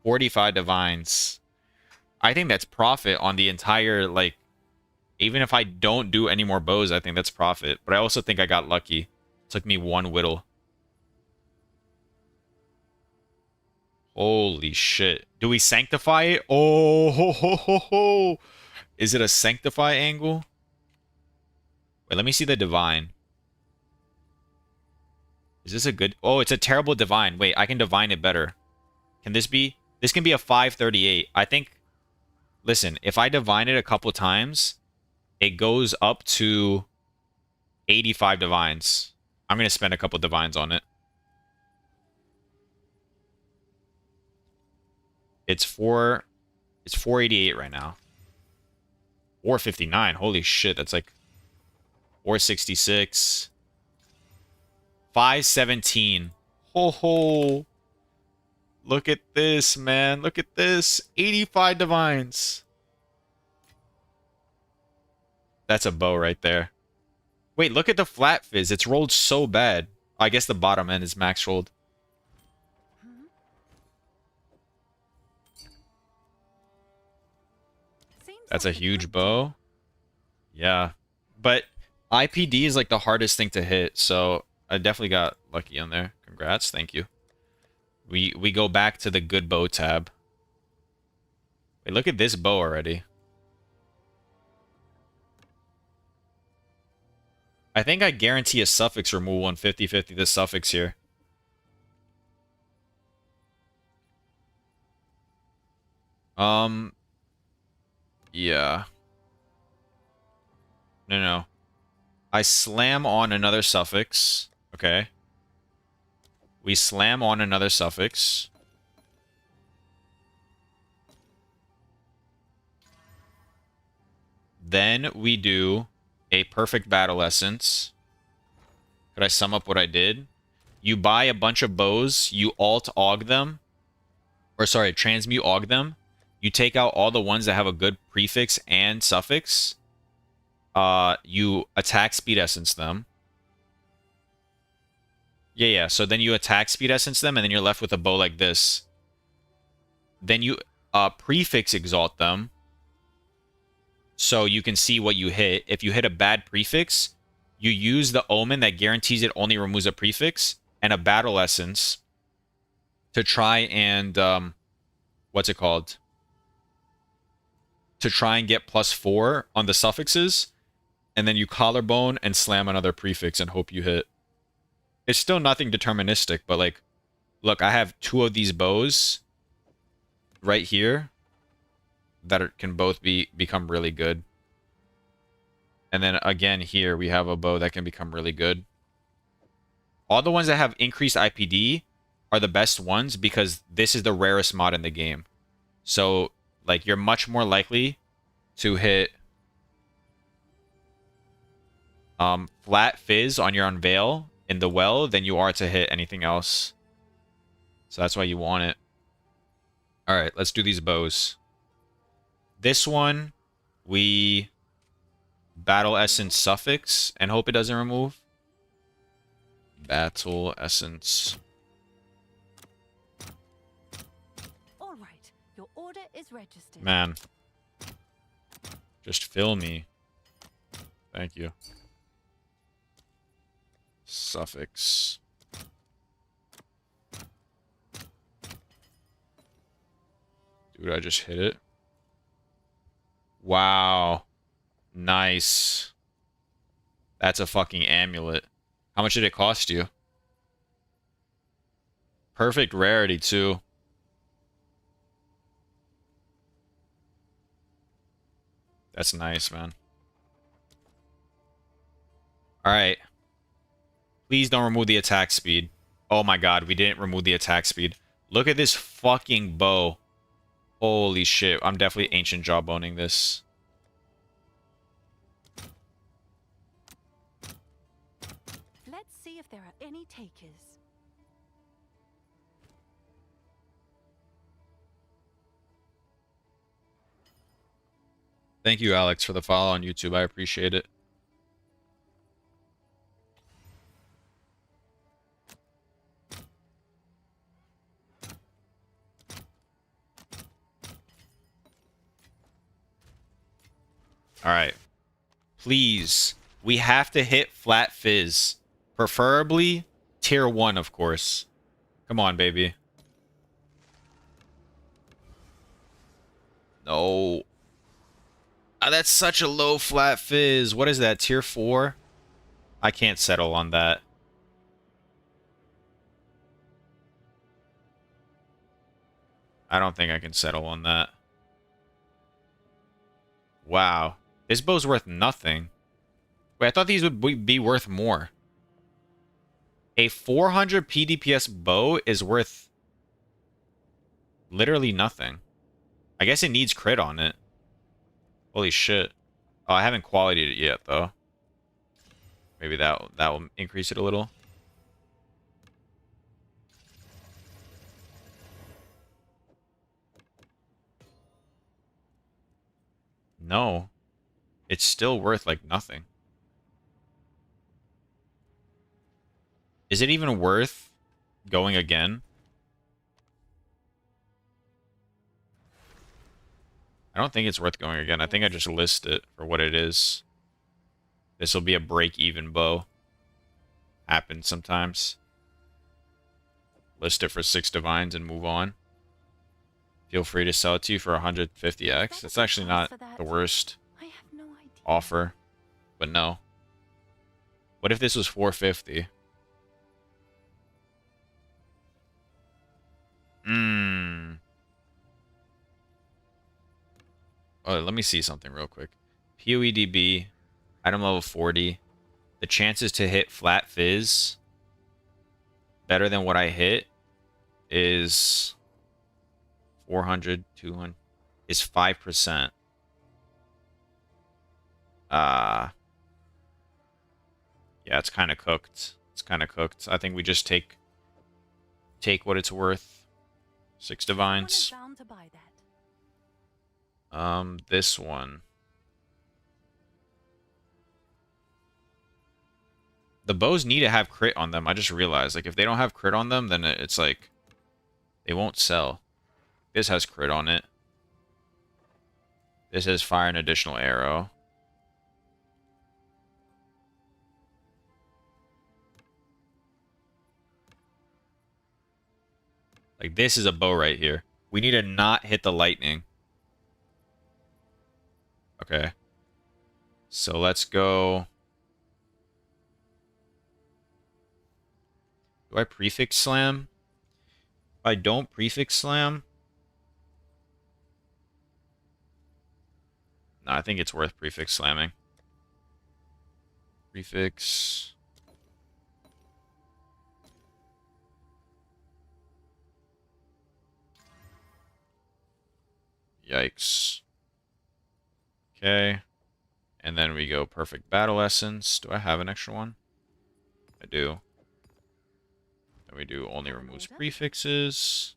45 divines. I think that's profit on the entire, like... Even if I don't do any more bows, I think that's profit. But I also think I got lucky. It took me one whittle. Holy shit. Do we sanctify it? Oh, ho, ho, ho, ho. Is it a sanctify angle? Wait, let me see the divine. Is this a good... Oh, it's a terrible divine. Wait, I can divine it better. Can this be... This can be a 538. I think... Listen, if I divine it a couple times, it goes up to 85 divines. I'm going to spend a couple divines on it. It's 488 right now. 459. Holy shit, that's like 466. 517. Ho ho. Look at this, man. Look at this. 85 divines. That's a bow right there. Wait, look at the flat fizz. It's rolled so bad. I guess the bottom end is max rolled. That's a huge bow. Yeah. But IPD is like the hardest thing to hit, so I definitely got lucky on there. Congrats, thank you. We go back to the good bow tab. Wait, look at this bow already. I think I guarantee a suffix removal on 50-50 the suffix here. Yeah. No. I slam on another suffix. Okay. We slam on another suffix. Then we do a perfect battle essence. Could I sum up what I did? You buy a bunch of bows, you alt aug them. Or sorry, transmute aug them. You take out all the ones that have a good prefix and suffix. You attack speed essence them. Yeah. So then you attack speed essence them, and then you're left with a bow like this. Then you prefix exalt them. So you can see what you hit. If you hit a bad prefix, you use the omen that guarantees it only removes a prefix and a battle essence to try and what's it called? To try and get +4 on the suffixes, and then you collarbone and slam another prefix and hope you hit. It's still nothing deterministic, but like, look, I have 2 of these bows right here that can both become really good. And then again here, we have a bow that can become really good. All the ones that have increased IPD are the best ones because this is the rarest mod in the game. So, like, you're much more likely to hit flat fizz on your unveil in the well than you are to hit anything else. So that's why you want it. Alright, let's do these bows. This one, we battle essence suffix and hope it doesn't remove. Battle essence. All right, your order is registered. Man. Just fill me. Thank you. Suffix. Dude, I just hit it. Wow. Nice. That's a fucking amulet. How much did it cost you? Perfect rarity, too. That's nice, man. Alright. Please don't remove the attack speed. Oh my god, we didn't remove the attack speed. Look at this fucking bow. Holy shit, I'm definitely ancient jawboning this. Let's see if there are any takers. Thank you, Alex, for the follow on YouTube. I appreciate it. Alright. Please. We have to hit flat fizz. Preferably tier 1, of course. Come on, baby. No. That's such a low flat fizz. What is that, tier 4? I can't settle on that. I don't think I can settle on that. Wow. This bow's worth nothing. Wait, I thought these would be worth more. A 400 PDPS bow is worth literally nothing. I guess it needs crit on it. Holy shit. Oh, I haven't qualityed it yet, though. Maybe that will increase it a little. No. It's still worth, like, nothing. Is it even worth going again? I don't think it's worth going again. I think I just list it for what it is. This will be a break-even bow. Happens sometimes. List it for 6 divines and move on. Feel free to sell it to you for 150x. It's actually not the worst I have no idea. offer. But no. What if this was 450? Oh, let me see something real quick. POEDB, item level 40. The chances to hit flat fizz better than what I hit is 400, 200, is 5%. Yeah, it's kind of cooked. It's kind of cooked. I think we just take what it's worth. 6 divines. Someone is bound to buy that. This one. The bows need to have crit on them. I just realized, like, if they don't have crit on them, then it's like they won't sell. This has crit on it. This has fire an additional arrow. Like, this is a bow right here. We need to not hit the lightning. Okay. So let's go. Do I prefix slam? If I don't prefix slam. No, I think it's worth prefix slamming. Prefix. Yikes. Okay. And then we go perfect battle essence. Do I have an extra one? I do. Then we do only removes prefixes.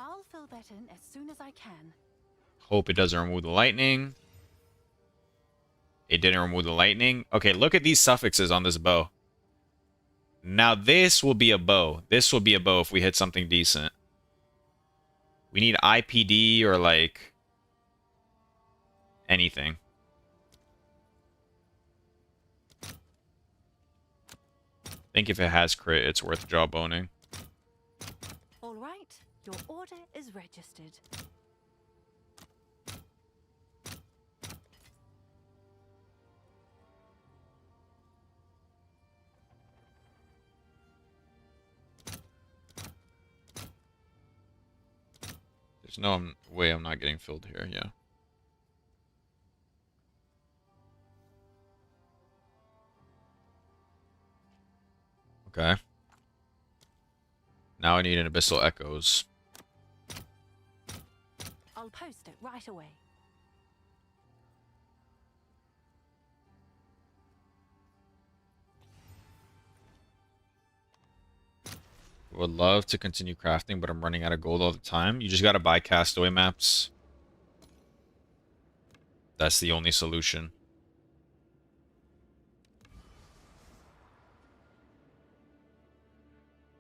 I'll fill that in as soon as I can. Hope it doesn't remove the lightning. It didn't remove the lightning. Okay, look at these suffixes on this bow. Now this will be a bow. This will be a bow if we hit something decent. We need IPD or like anything. I think if it has crit, it's worth jawboning. All right, your order is registered. There's no way I'm not getting filled here, yeah. Okay. Now I need an Abyssal Echoes. I'll post it right away. Would love to continue crafting, but I'm running out of gold all the time. You just gotta buy castaway maps. That's the only solution.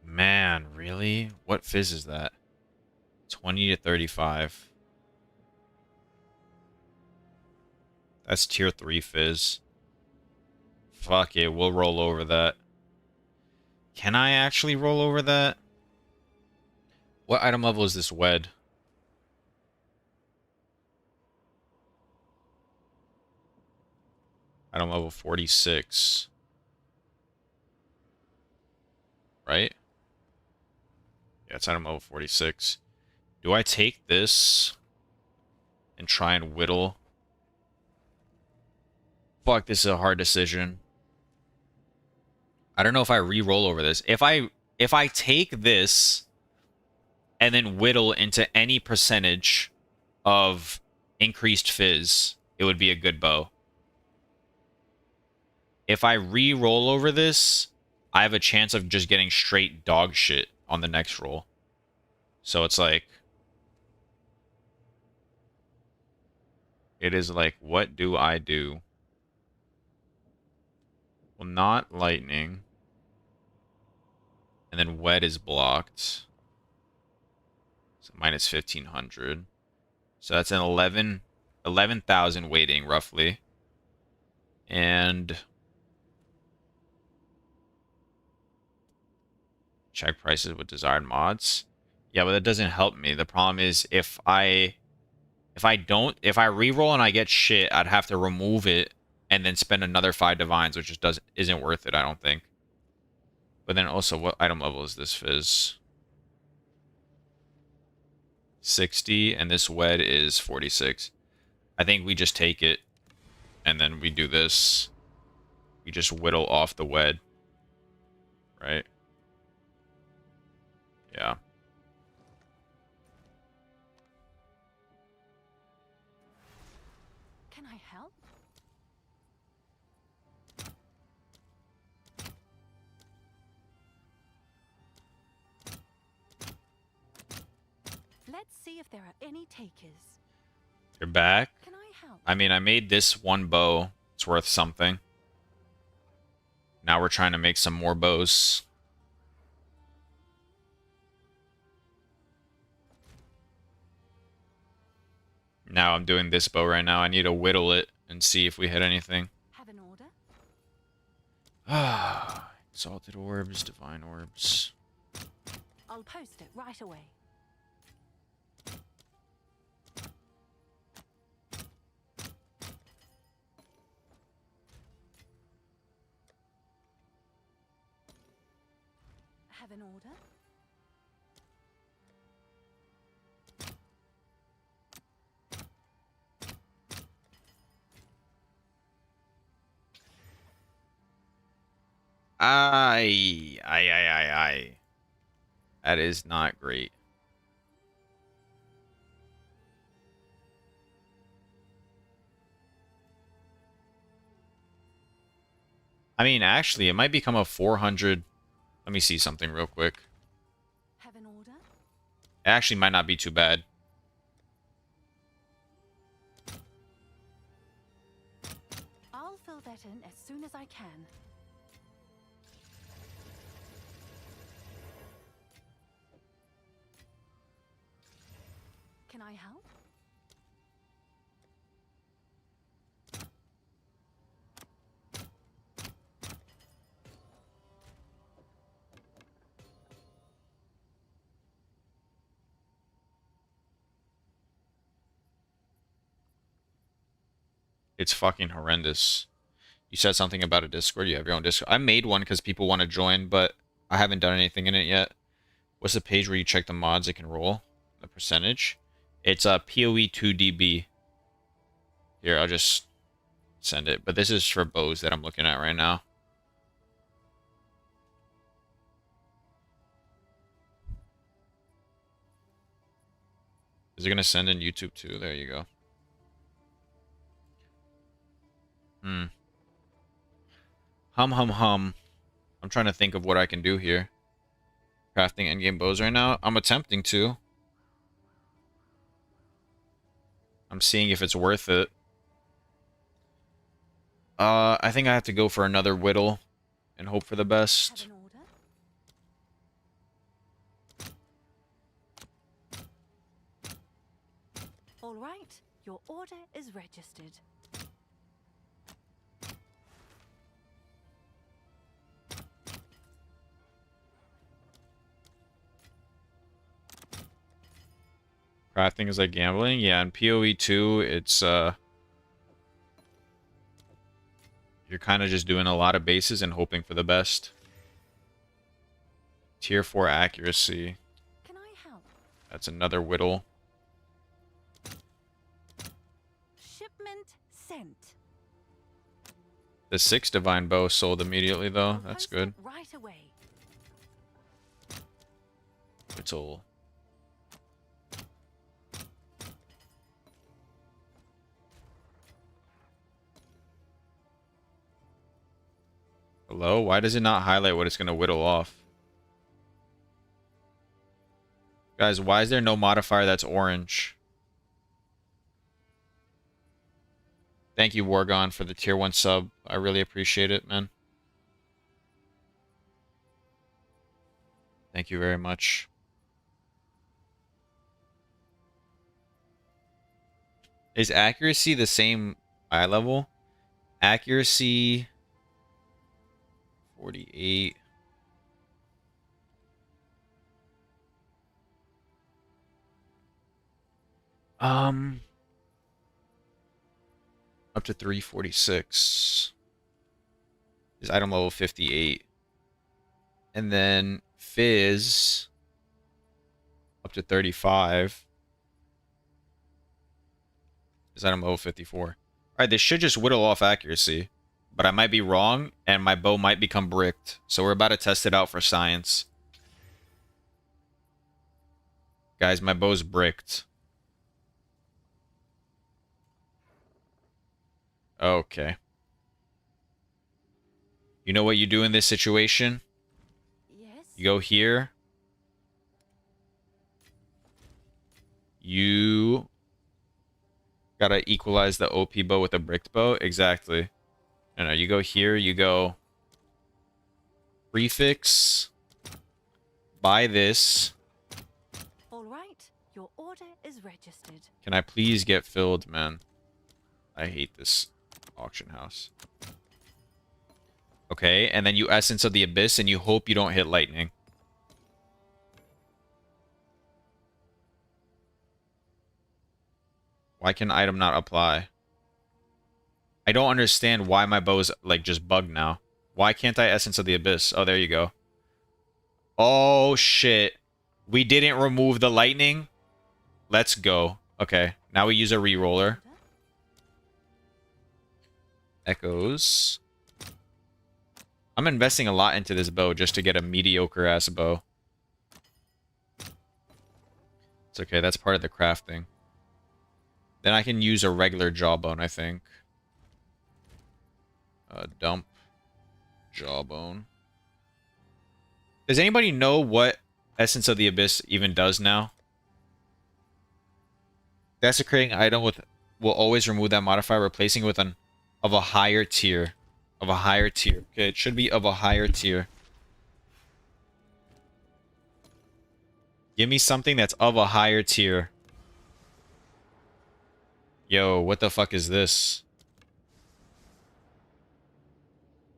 Man, really? What fizz is that? 20 to 35. That's tier 3 fizz. Fuck it, we'll roll over that. Can I actually roll over that? What item level is this wed? Item level 46. Right? Yeah, it's item level 46. Do I take this and try and whittle? Fuck, this is a hard decision. I don't know if I re-roll over this. If I take this and then whittle into any percentage of increased fizz, it would be a good bow. If I re-roll over this, I have a chance of just getting straight dog shit on the next roll. So it's like... It is like, what do I do? Well, not lightning. And then wet is blocked. So minus 1,500. So that's an 11,000 weighting, roughly. And... check prices with desired mods. Yeah, but that doesn't help me. The problem is if I reroll and I get shit, I'd have to remove it and then spend another 5 divines, which just isn't worth it, I don't think. But then also, what item level is this fizz? 60, and this wed is 46. I think we just take it, and then we do this. We just whittle off the wed. Right? Yeah. Can I help? Let's see if there are any takers. You're back? Can I help? I mean, I made this one bow. It's worth something. Now we're trying to make some more bows. Now I'm doing this bow right now. I need to whittle it and see if we hit anything. Have an order? Ah, exalted orbs, divine orbs. I'll post it right away. Have an order? Aye. That is not great. I mean, actually, it might become a 400. Let me see something real quick. Have an order? It actually might not be too bad. I'll fill that in as soon as I can. Can I help? It's fucking horrendous. You said something about a Discord. You have your own Discord. I made one because people want to join, but I haven't done anything in it yet. What's the page where you check the mods it can roll? The percentage? It's a POE2 DB. Here, I'll just send it. But this is for bows that I'm looking at right now. Is it going to send in YouTube too? There you go. Hum. I'm trying to think of what I can do here. Crafting endgame bows right now. I'm attempting to. I'm seeing if it's worth it. I think I have to go for another whittle and hope for the best. Have an order? All right, your order is registered. Crafting is like gambling. Yeah, in POE2, it's you're kind of just doing a lot of bases and hoping for the best. Tier 4 accuracy. Can I help? That's another whittle. Shipment sent. The 6 divine bow sold immediately though. I'll That's post good. it right away. Whittle. Hello? Why does it not highlight what it's going to whittle off? Guys, why is there no modifier that's orange? Thank you, Wargon, for the tier 1 sub. I really appreciate it, man. Thank you very much. Is accuracy the same eye level? Accuracy 48. Up to 346. Is item level 58. And then Fizz up to 35. Is item level 54. Alright, this should just whittle off accuracy. But I might be wrong, and my bow might become bricked. So we're about to test it out for science. Guys, my bow's bricked. Okay. You know what you do in this situation? Yes. You go here. You gotta equalize the OP bow with a bricked bow. Exactly. No, you go here, you go prefix, buy this. All right. Your order is registered. Can I please get filled, man? I hate this auction house. Okay, and then you Essence of the Abyss, and you hope you don't hit lightning. Why can item not apply? I don't understand why my bow is, like, just bugged now. Why can't I Essence of the Abyss? Oh, there you go. Oh, shit. We didn't remove the lightning? Let's go. Okay, now we use a reroller. Echoes. I'm investing a lot into this bow just to get a mediocre-ass bow. It's okay, that's part of the crafting. Then I can use a regular jawbone, I think. Dump. Jawbone. Does anybody know what Essence of the Abyss even does now? Desecrating item with will always remove that modifier, replacing it with an of a higher tier. Of a higher tier. Okay, it should be of a higher tier. Give me something that's of a higher tier. Yo, what the fuck is this?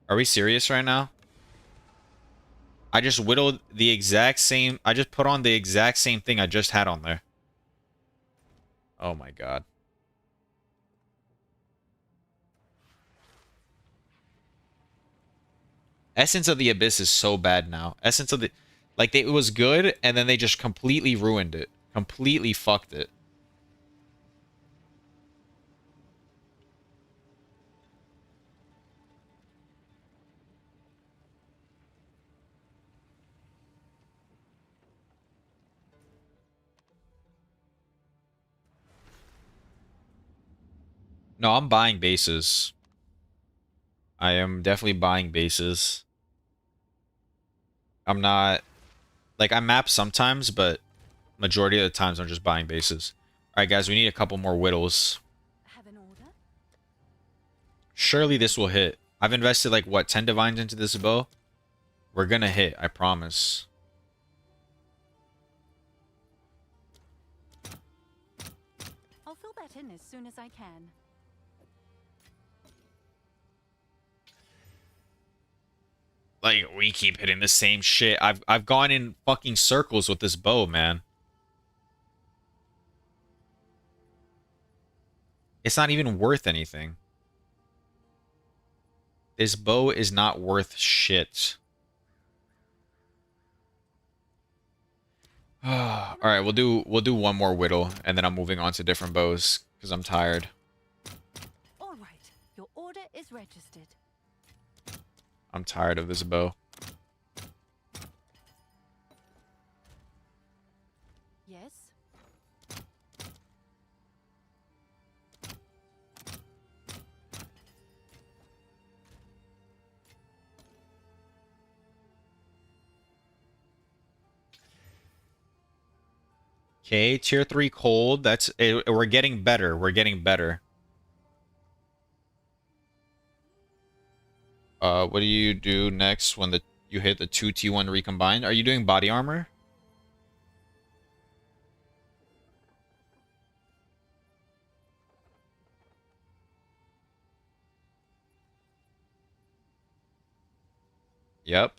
Are we serious right now? I just whittled the exact same... I just put on the exact same thing I just had on there. Oh my god. Essence of the Abyss is so bad now. Essence of the... Like, it was good, and then they just completely ruined it. Completely fucked it. No, I'm buying bases. I am definitely buying bases. I'm not... Like, I map sometimes, but majority of the times I'm just buying bases. Alright, guys, we need a couple more whittles. Have an order? Surely this will hit. I've invested, like, what, 10 divines into this bow? We're gonna hit, I promise. I'll fill that in as soon as I can. Like, we keep hitting the same shit. I've gone in fucking circles with this bow, man. It's not even worth anything. This bow is not worth shit. All right, we'll do one more whittle, and then I'm moving on to different bows because I'm tired. All right, your order is registered. I'm tired of this bow. Yes. Okay, tier 3 cold. That's we're getting better. We're getting better. What do you do next when you hit the 2 T1 recombined? Are you doing body armor? Yep.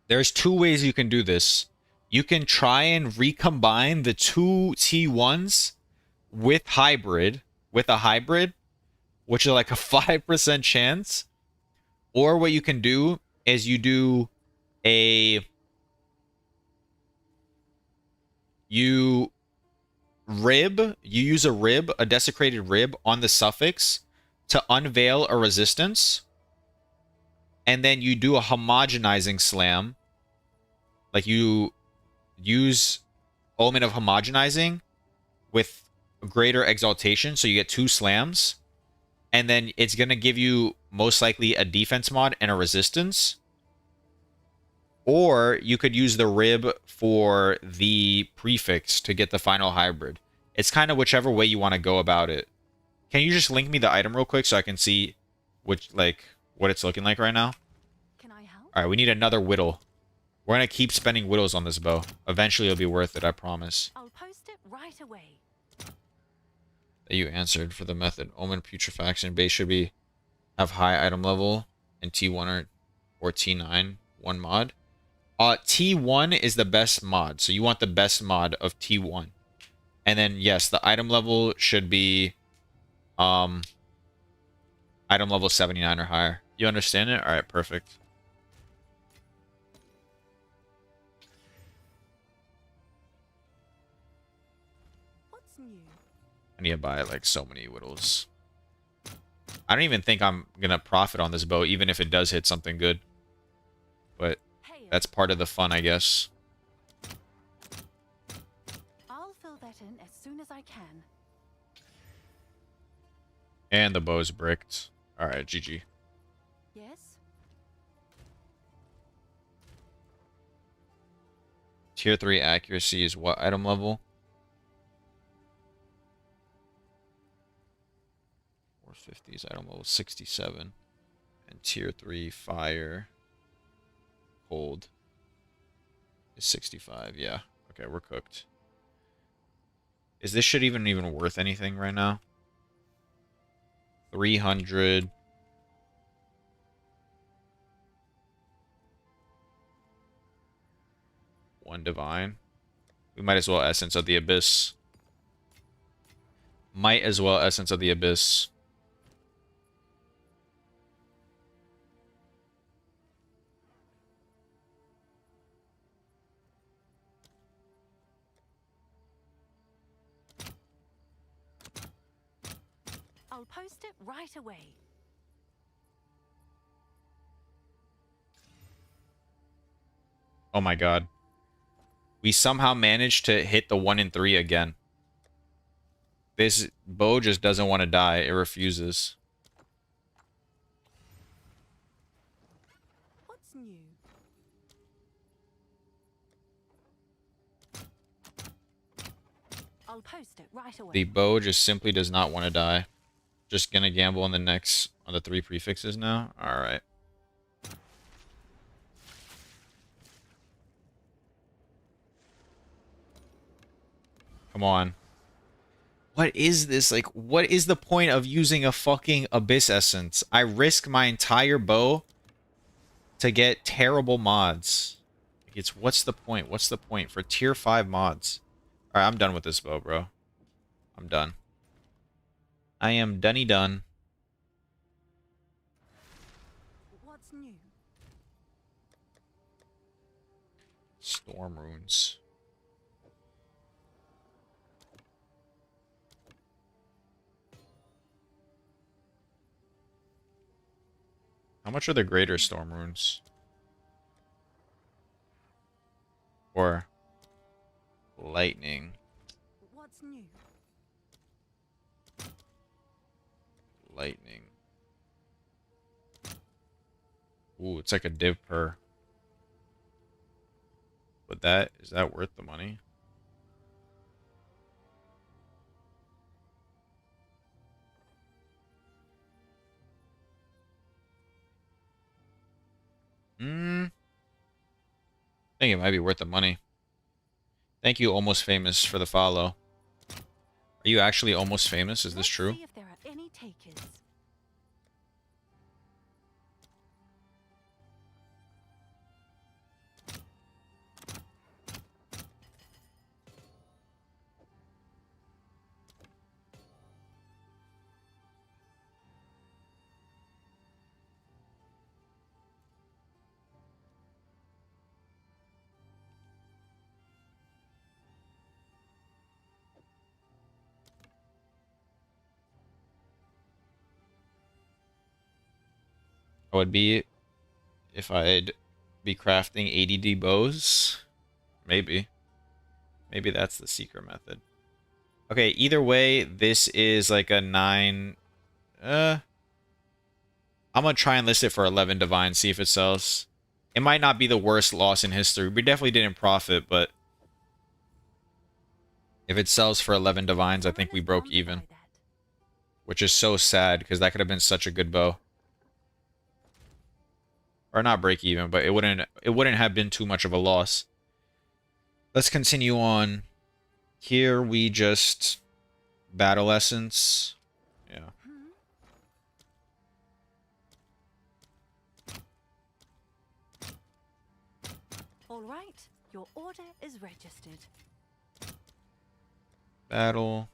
There's two ways you can do this. You can try and recombine the 2 T1s with a hybrid, which is like a 5% chance. Or what you can do is you do a you use a desecrated rib on the suffix to unveil a resistance, and then you do a homogenizing slam. Like you use Omen of Homogenizing with greater exaltation, so you get 2 slams, and then it's going to give you most likely a defense mod and a resistance. Or you could use the rib for the prefix to get the final hybrid. It's kind of whichever way you want to go about it. Can you just link me the item real quick so I can see what it's looking like right now? Can I help? All right, we need another whittle. We're going to keep spending whittles on this bow. Eventually it'll be worth it, I promise. I'll post it right away. That you answered for the method. Omen Putrefaction base should have high item level and T1 or T9 one mod. T1 is the best mod, so you want the best mod of T1. And then yes, the item level should be item level 79 or higher. You understand it? All right, perfect. What's new? I need to buy like so many whittles. I don't even think I'm gonna profit on this bow, even if it does hit something good. But that's part of the fun, I guess. I'll fill that in as soon as I can. And the bow's bricked. Alright, GG. Yes. Tier 3 accuracy is what item level? 450's item level 67. And tier 3 fire cold is 65. Yeah. Okay, we're cooked. Is this shit even worth anything right now? 300. One divine. We might as well Essence of the Abyss. Might as well Essence of the Abyss. I'll post it right away. Oh my god. We somehow managed to hit the 1 in 3 again. This bow just doesn't want to die. It refuses. What's new? I'll post it right away. The bow just simply does not want to die. Just gonna gamble on the 3 prefixes now. Alright. Come on. What is this? Like, what is the point of using a fucking Abyss Essence? I risk my entire bow to get terrible mods. Like, what's the point? What's the point for tier 5 mods? Alright, I'm done with this bow, bro. I'm done. I am dunny done. What's new? Storm runes. How much are the greater storm runes? Or lightning. What's new? Lightning. Ooh, it's like a div per. But is that worth the money? I think it might be worth the money. Thank you, Almost Famous, for the follow. Are you actually almost famous? Is this Let's true? see if there are any takers. I would be if I'd be crafting ADD bows. Maybe. Maybe that's the secret method. Okay, either way, this is like a 9. I'm gonna try and list it for 11 divine, see if it sells. It might not be the worst loss in history. We definitely didn't profit, but if it sells for 11 divines, I think we broke even. Which is so sad, because that could have been such a good bow. Or not break even, but it wouldn't have been too much of a loss. Let's continue on. Here we just battle essence. Yeah. All right, your order is registered. Battle.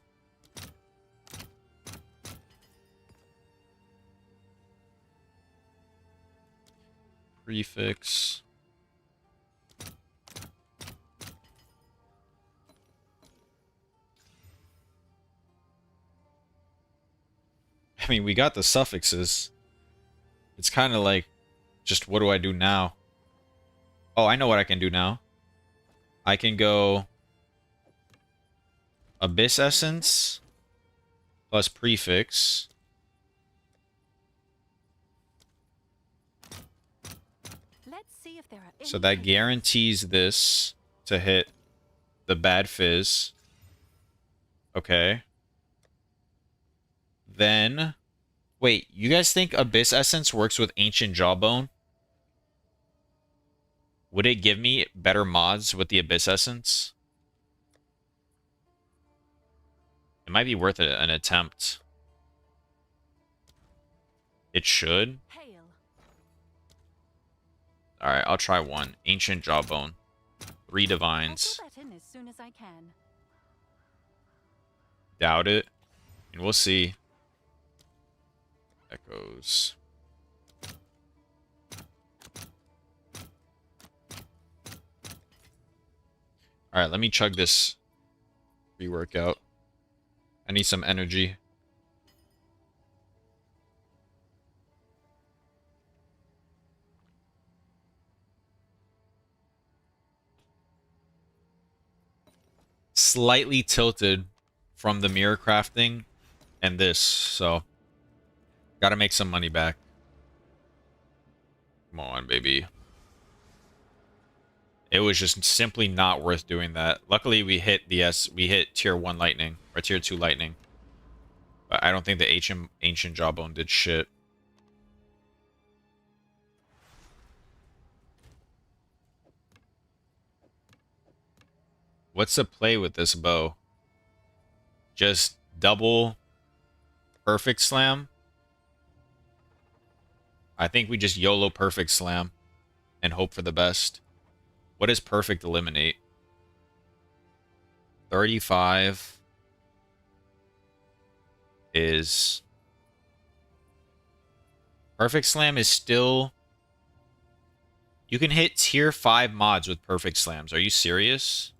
Prefix. I mean, we got the suffixes. It's kind of like, just what do I do now? Oh, I know what I can do now. I can go Abyss Essence plus Prefix. Let's see if there are any So that takers. guarantees this to hit the bad fizz. Okay. Then, wait, you guys think Abyss Essence works with Ancient Jawbone? Would it give me better mods with the Abyss Essence? It might be worth an attempt. It should. Hail. Alright, I'll try one. Ancient Jawbone. 3 I'll divines. fill that in as soon as I can. Doubt it. And we'll see. Echoes. Alright, let me chug this pre-workout. I need some energy. Slightly tilted from the mirror crafting and this, so gotta make some money back. Come on, baby. It was just simply not worth doing that. Luckily, we hit we hit tier 1 lightning or tier 2 lightning. But I don't think the ancient jawbone did shit. What's the play with this bow? Just double perfect slam? I think we just YOLO perfect slam and hope for the best. What does perfect eliminate? 35. is Perfect Slam is still... You can hit tier 5 mods with Perfect Slams. Are you serious?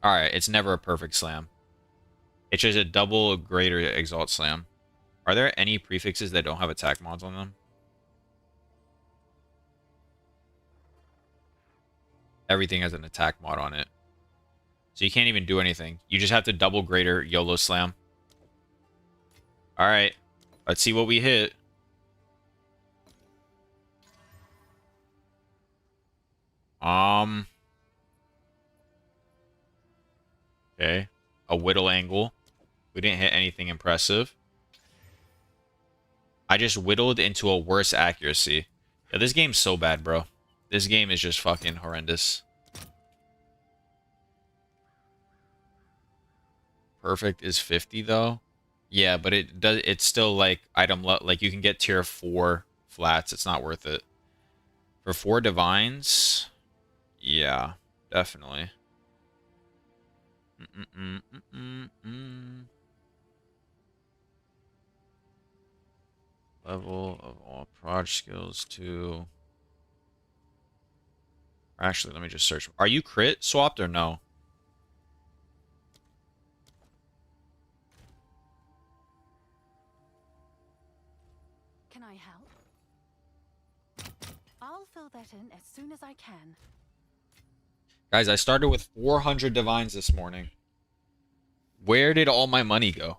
Alright, it's never a Perfect Slam. It's just a double greater Exalt Slam. Are there any prefixes that don't have attack mods on them? Everything has an attack mod on it. So you can't even do anything. You just have to double greater YOLO Slam. Alright. Let's see what we hit. Okay. A whittle angle. We didn't hit anything impressive. I just whittled into a worse accuracy. Yeah, this game's so bad, bro. This game is just fucking horrendous. Perfect is 50 though. Yeah, but it's still like like you can get tier 4 flats. It's not worth it. For 4 divines, yeah, definitely. Level of all proj skills to... Actually, let me just search. Are you crit swapped or no? Can I help? I'll fill that in as soon as I can. Guys, I started with 400 divines this morning. Where did all my money go?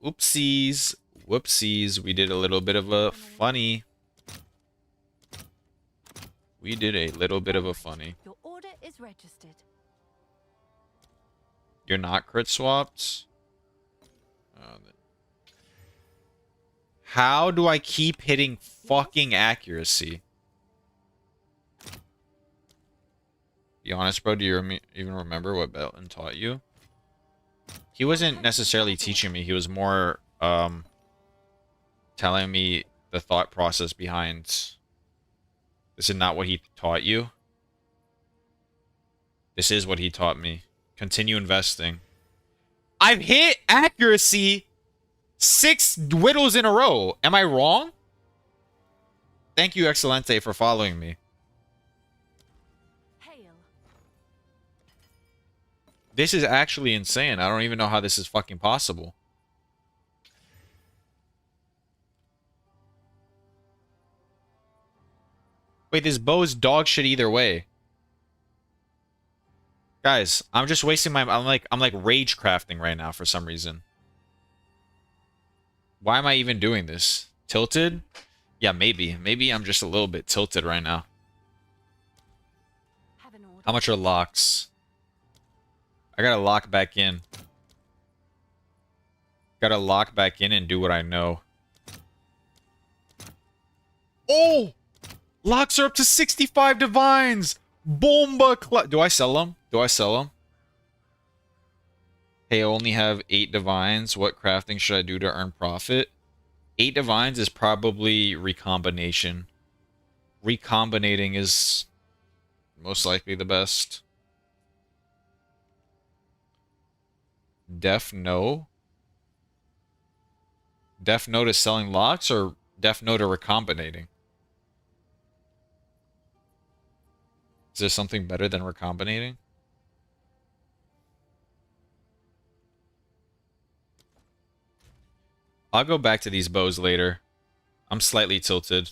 Oopsies. Whoopsies. We did a little bit of a funny. We did a little bit of a funny. Your order is registered. You're not crit swapped? How do I keep hitting fucking accuracy? Be honest, bro. Do you even remember what Belton taught you? He wasn't necessarily teaching me. He was more telling me the thought process behind. This is not what he taught you. This is what he taught me. Continue investing. I've hit accuracy 6 whittles in a row. Am I wrong? Thank you, Excelente, for following me. Hail. This is actually insane. I don't even know how this is fucking possible. Wait, this bow is dog shit either way. Guys, I'm just wasting my... I'm like rage crafting right now for some reason. Why am I even doing this? Tilted? Yeah, maybe. Maybe I'm just a little bit tilted right now. Have an order. How much are locks? I gotta lock back in. Gotta lock back in and do what I know. Oh! Locks are up to 65 divines! Bomba Do I sell them? Do I sell them? Hey, I only have 8 divines. What crafting should I do to earn profit? 8 divines is probably recombination. Recombinating is most likely the best. Def no? Def no to selling locks or def no to recombinating? Is there something better than recombinating? I'll go back to these bows later. I'm slightly tilted.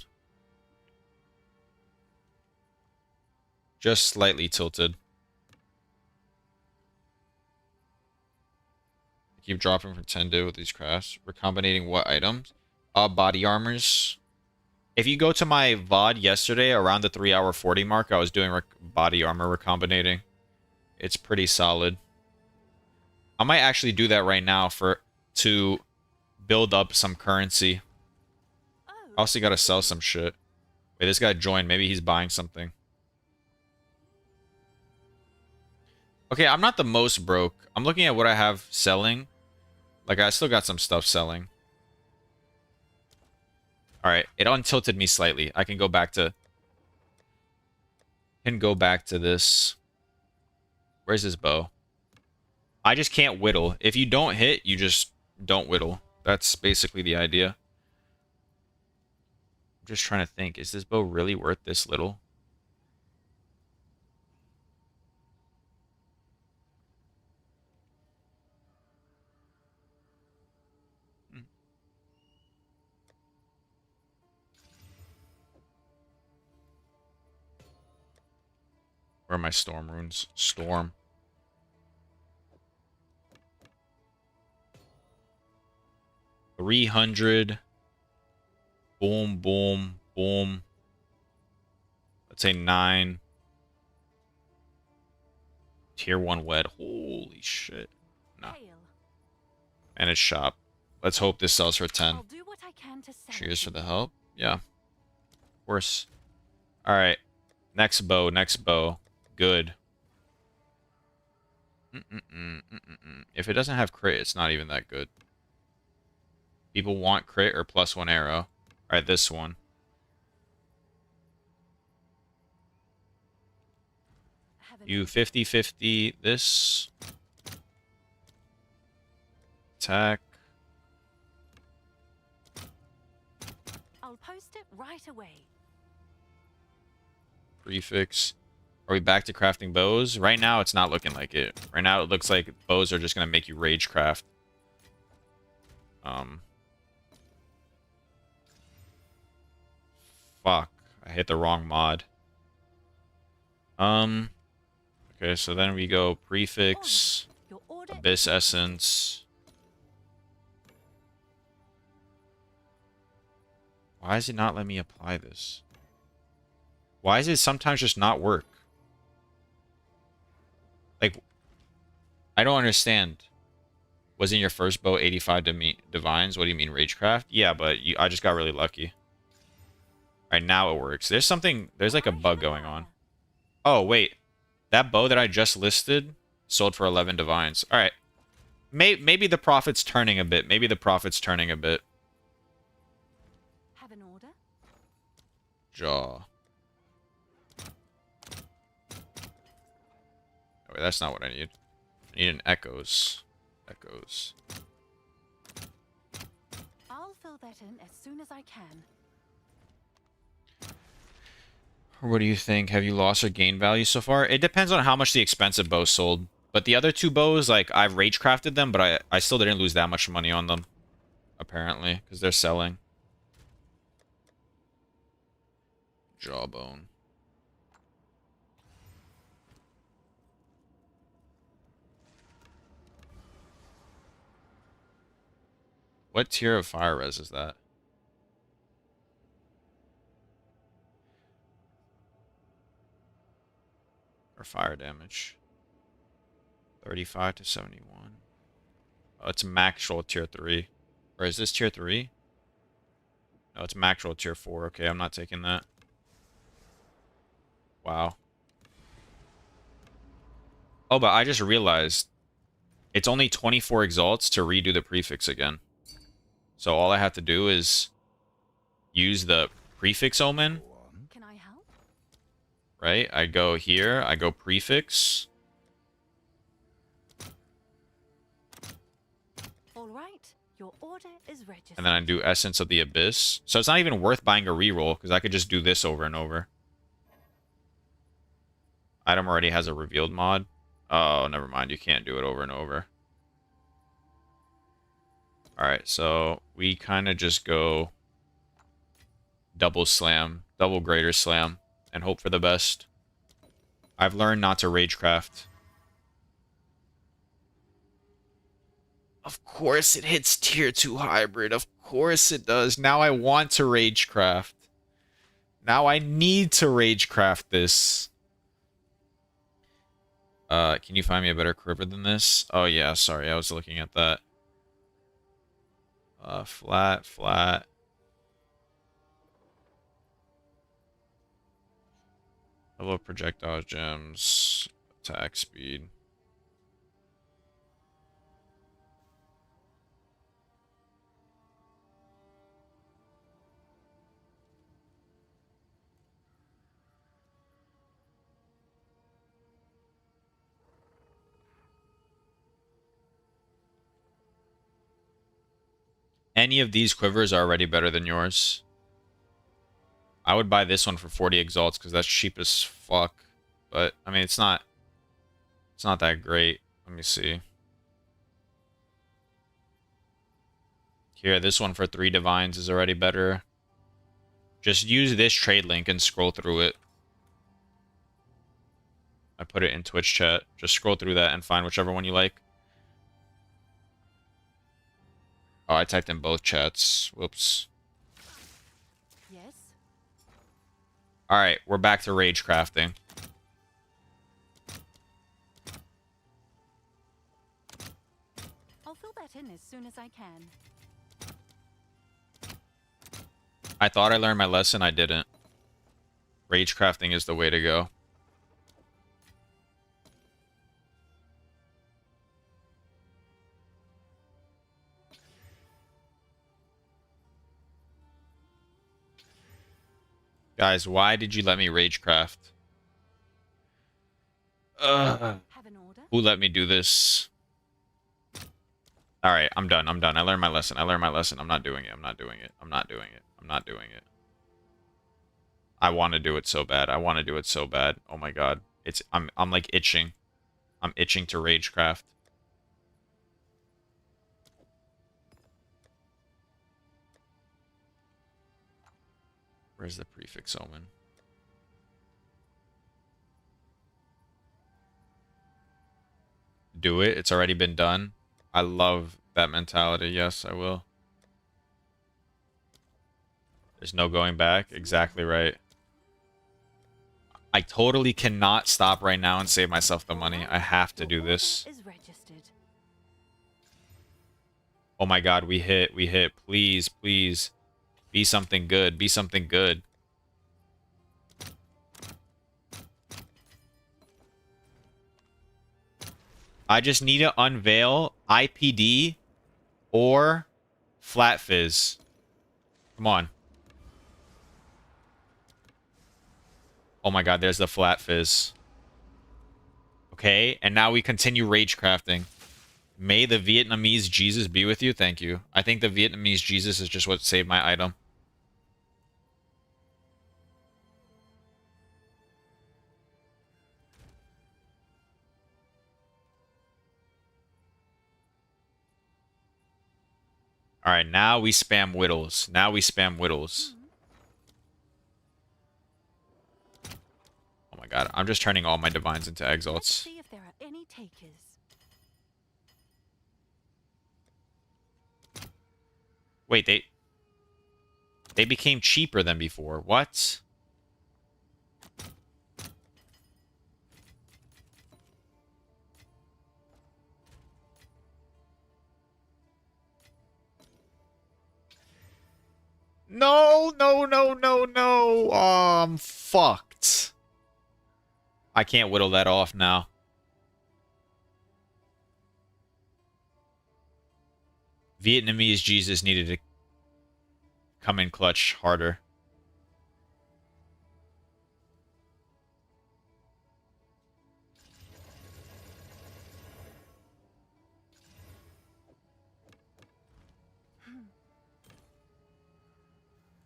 Just slightly tilted. Keep dropping for 10 day with these crafts. Recombinating what items? Body armors. If you go to my VOD yesterday, around the 3-hour 40 mark, I was doing body armor recombinating. It's pretty solid. I might actually do that right now to build up some currency. I also gotta sell some shit. Wait, this guy joined. Maybe he's buying something. Okay, I'm not the most broke. I'm looking at what I have selling. Like, I still got some stuff selling. Alright, it untilted me slightly. I can go back to... this. Where's his bow? I just can't whittle. If you don't hit, you just don't whittle. That's basically the idea. I'm just trying to think. Is this bow really worth this little? Where are my storm runes? Storm. $300. Boom, boom, boom. Let's say 9. Tier 1 wed. Holy shit. No. Hail. And it's shop. Let's hope this sells for 10. I'll do what I can to sell Cheers it. for the help. Yeah. Of course. Alright. Next bow, next bow. Good. If it doesn't have crit, it's not even that good. People want crit or +1 arrow. Alright, this one. Have a You look. 50-50 this. Attack. I'll post it right away. Prefix. Are we back to crafting bows? Right now, it's not looking like it. Right now, it looks like bows are just going to make you rage craft. Fuck. I hit the wrong mod. Okay, so then we go prefix, Your order abyss essence. Why does it not let me apply this? Why does it sometimes just not work? Like, I don't understand. Wasn't your first bow 85 divines? What do you mean, ragecraft? Yeah, but I just got really lucky. Alright, now it works. There's like a bug going on. Oh, wait. That bow that I just listed sold for 11 divines. Alright. Maybe the profit's turning a bit. Maybe the profit's turning a bit. Have an order. Jaw. Oh, wait, that's not what I need. I need an echoes. Echoes. I'll fill that in as soon as I can. What do you think? Have you lost or gained value so far? It depends on how much the expensive bow sold. But the other two bows, like, I've rage crafted them, but I still didn't lose that much money on them. Apparently, because they're selling. Jawbone. What tier of fire res is that? Or fire damage? 35 to 71. Oh, it's max roll tier 3. Or is this tier 3? No, it's max roll tier 4. Okay, I'm not taking that. Wow. Oh, but I just realized it's only 24 exalts to redo the prefix again. So all I have to do is use the prefix omen, Can I help? right? I go here, I go prefix. All right. Your order is registered. And then I do Essence of the Abyss. So it's not even worth buying a reroll, because I could just do this over and over. Item already has a revealed mod. Oh, never mind. You can't do it over and over. Alright, so we kind of just go double slam, double greater slam, and hope for the best. I've learned not to ragecraft. Of course it hits tier 2 hybrid. Of course it does. Now I want to ragecraft. Now I need to ragecraft this. Can you find me a better quiver than this? Oh yeah, sorry, I was looking at that. Flat, flat. Level of projectile gems. Attack speed. Any of these quivers are already better than yours. I would buy this one for 40 exalts because that's cheap as fuck. But I mean, it's not that great. Let me see. Here, this one for 3 divines is already better. Just use this trade link and scroll through it. I put it in Twitch chat. Just scroll through that and find whichever one you like. Oh, I typed in both chats. Whoops. Yes. Alright, we're back to rage crafting. I'll fill that in as soon as I can. I thought I learned my lesson, I didn't. Rage crafting is the way to go. Guys, why did you let me rage craft? Have an order? Who let me do this? Alright, I'm done. I'm done. I learned my lesson. I learned my lesson. I'm not doing it. I'm not doing it. I'm not doing it. I'm not doing it. I want to do it so bad. I want to do it so bad. Oh my god. I'm like itching. I'm itching to rage craft. Where's the prefix omen? Do it. It's already been done. I love that mentality. Yes, I will. There's no going back. Exactly right. I totally cannot stop right now and save myself the money. I have to do this. Is registered. Oh my god, we hit. We hit. Please, please. Be something good. Be something good. I just need to unveil IPD or Flat Fizz. Come on. Oh my god, there's the Flat Fizz. Okay, and now we continue rage crafting. May the Vietnamese Jesus be with you. Thank you. I think the Vietnamese Jesus is just what saved my item. Alright, now we spam whittles. Now we spam whittles. Oh my god, I'm just turning all my divines into Let's exalts. see if there are any takers. Wait, they became cheaper than before. What? No, no, no, no, no. I'm fucked. I can't whittle that off now. Vietnamese Jesus needed to come in clutch harder.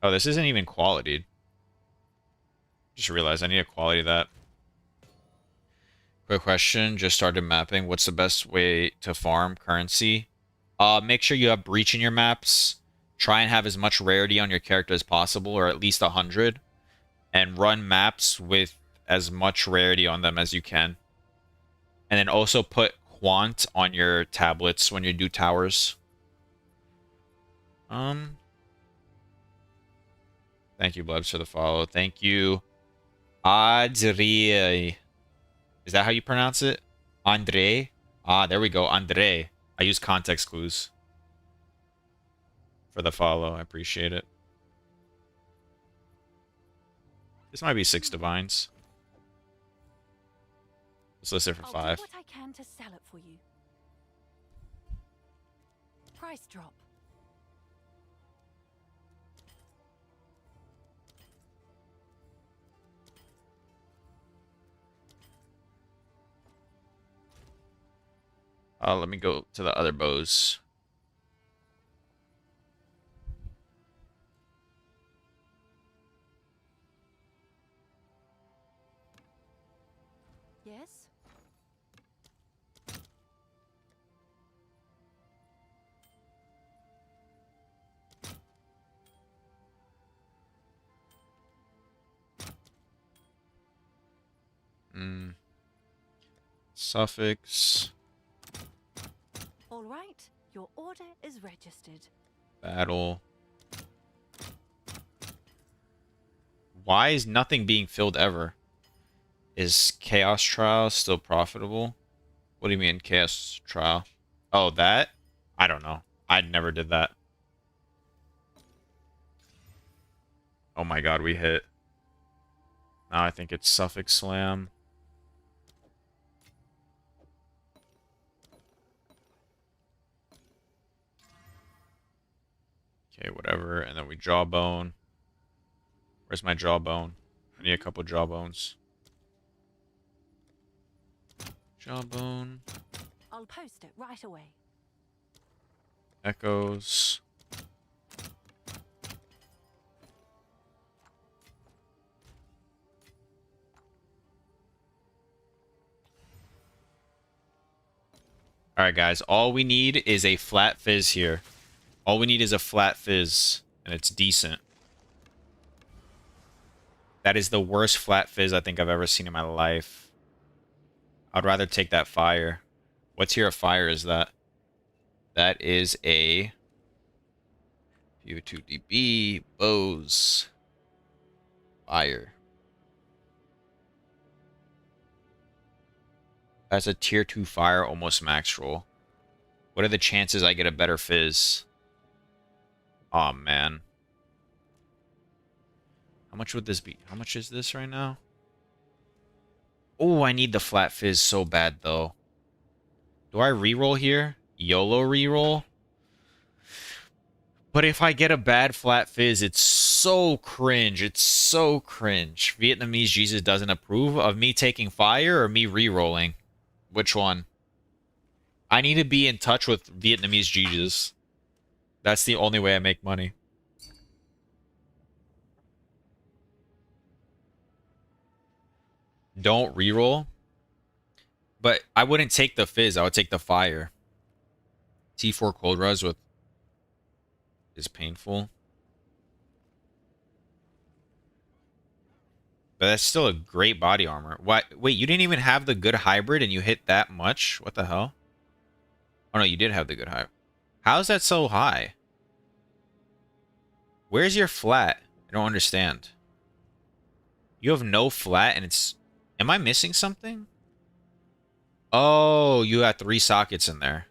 Oh, this isn't even qualityed. Just realized I need a quality of that. Quick question. Just started mapping. What's the best way to farm currency? Make sure you have breach in your maps. Try and have as much rarity on your character as possible, or at least 100. And run maps with as much rarity on them as you can. And then also put quant on your tablets when you do towers. Thank you, Blebs, for the follow. Thank you. Adrie. Is that how you pronounce it? Andre? Ah, there we go. Andre. I use context clues for the follow. I appreciate it. This might be 6 divines. Let's list it for 5. I'll do what I can to sell it for you. Price drop. Let me go to the other bows. Yes? Suffix. All right. Your order is registered. Battle. Why is nothing being filled ever? Is Chaos Trial still profitable? What do you mean, Chaos Trial? Oh, that? I don't know. I never did that. Oh my god, we hit. Now I think it's Suffix Slam. Okay, whatever. And then we Jawbone. Where's my Jawbone? I need a couple Jawbones. Jawbone. I'll post it right away. Echoes. Alright, guys. All we need is a flat fizz here. All we need is a flat fizz. And it's decent. That is the worst flat fizz I think I've ever seen in my life. I'd rather take that fire. What tier of fire is that? That is a POE2 DB Bose fire. That's a tier 2 fire, almost max roll. What are the chances I get a better fizz? Oh man. How much would this be? How much is this right now? Oh, I need the flat fizz so bad though. Do I reroll here? YOLO reroll? But if I get a bad flat fizz, it's so cringe. It's so cringe. Vietnamese Jesus doesn't approve of me taking fire or me rerolling. Which one? I need to be in touch with Vietnamese Jesus. That's the only way I make money. Don't reroll. But I wouldn't take the fizz. I would take the fire. T4 cold res with is painful. But that's still a great body armor. What? Wait, you didn't even have the good hybrid and you hit that much? What the hell? Oh no, you did have the good hybrid. How is that so high? Where's your flat? I don't understand. You have no flat and it's... Am I missing something? Oh, you got 3 sockets in there.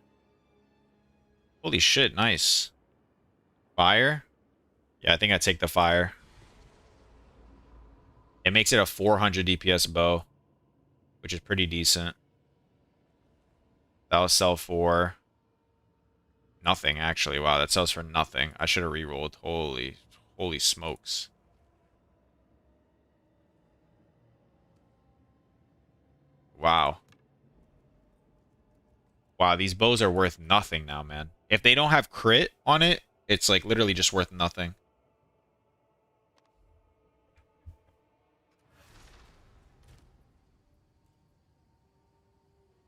Holy shit, nice. Fire? Yeah, I think I take the fire. It makes it a 400 DPS bow, which is pretty decent. That'll sell for nothing, actually. Wow, that sells for nothing. I should have rerolled. Holy smokes. Wow. Wow, these bows are worth nothing now, man. If they don't have crit on it, it's like literally just worth nothing.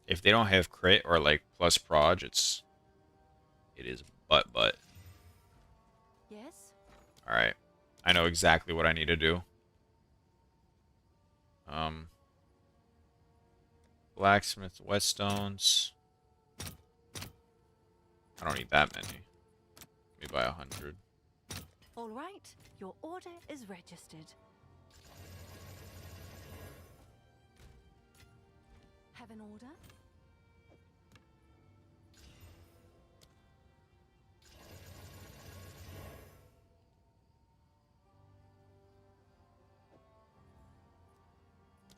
If they don't have crit or like plus proj, it is butt. Yes? Alright. I know exactly what I need to do. Blacksmith, whetstones. I don't need that many. Let me buy 100. All right. Your order is registered. Have an order?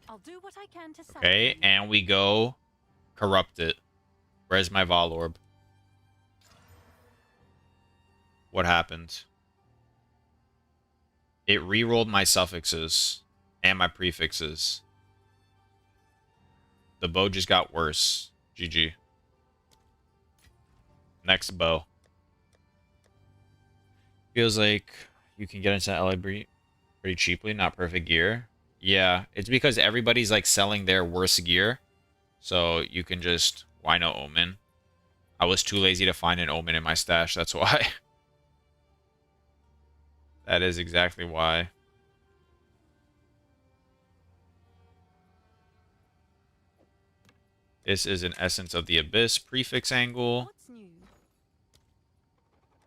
I'll do what I can to Okay, and we go corrupt it. Where's my Vol Orb? What happened? It re-rolled my suffixes and my prefixes. The bow just got worse. GG. Next bow. Feels like you can get into LA pretty cheaply, not perfect gear. Yeah, it's because everybody's like selling their worst gear. So you can just, why no Omen? I was too lazy to find an Omen in my stash, that's why. That is exactly why. This is an Essence of the Abyss prefix angle. What's new?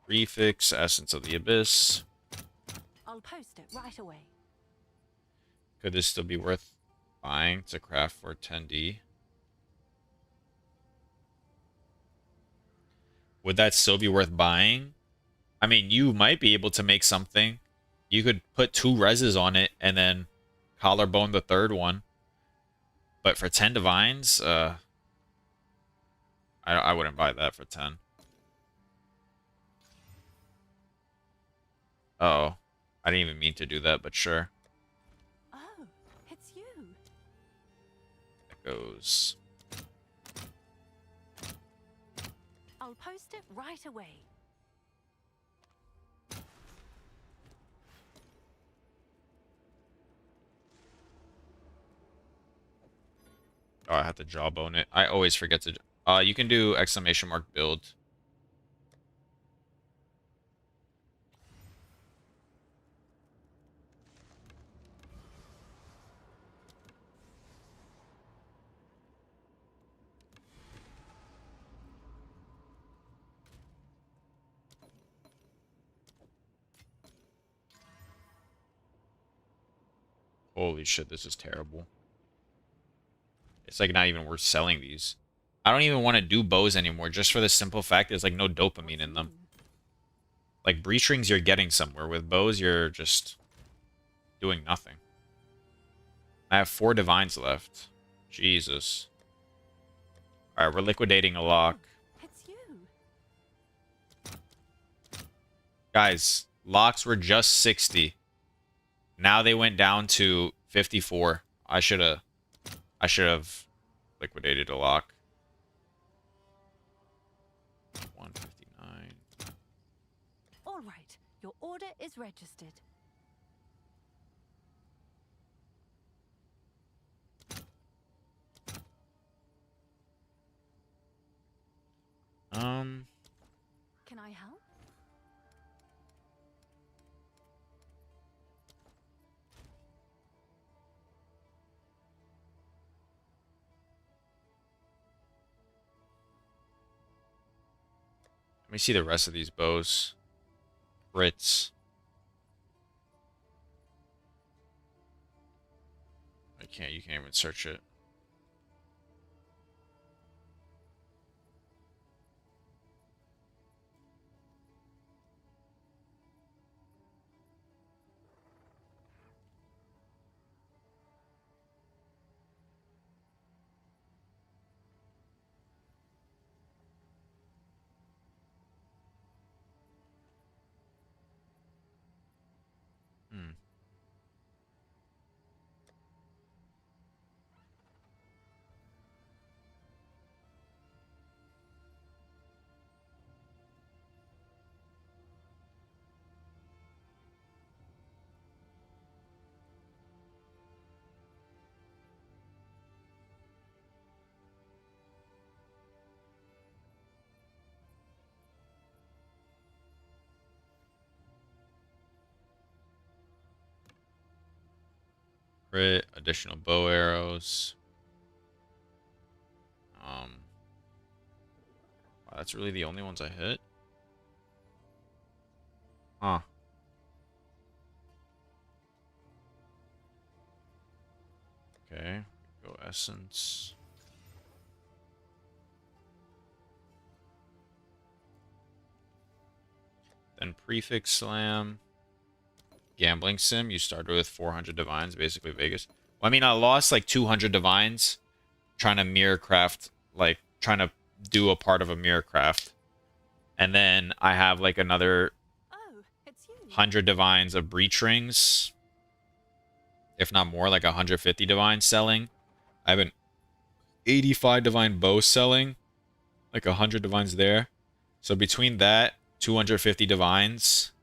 Prefix, Essence of the Abyss. I'll post it right away. Could this still be worth buying to craft for 10D? Would that still be worth buying? I mean, you might be able to make something. You could put 2 reses on it and then collarbone the third one. But for 10 divines, I wouldn't buy that for 10. Uh-oh. I didn't even mean to do that, but sure. Oh, it's you. That goes. I'll post it right away. Oh, I have to jawbone it. I always forget to. You can do exclamation mark build. Holy shit, this is terrible. It's like not even worth selling these. I don't even want to do bows anymore, just for the simple fact there's like no dopamine in them. Like breach rings, you're getting somewhere. With bows, you're just doing nothing. I have 4 divines left. Jesus. Alright, we're liquidating a lock. It's you. Guys, locks were just 60. Now they went down to 54. I should have liquidated a lock. 159. All right, your order is registered. Can I help? Let me see the rest of these bows. Brits. You can't even search it. Hmm. Crit, additional bow arrows. Wow, that's really the only ones I hit? Huh. Okay. Go essence. Then prefix slam. Gambling sim. You started with 400 divines, basically Vegas. Well, I mean, I lost like 200 divines trying to mirror craft, like trying to do a part of a mirror craft. And then I have like another Oh, it's you. 100 divines of breach rings. If not more, like 150 divines selling. I have an 85 divine bow selling. Like 100 divines there. So between that, 250 divines.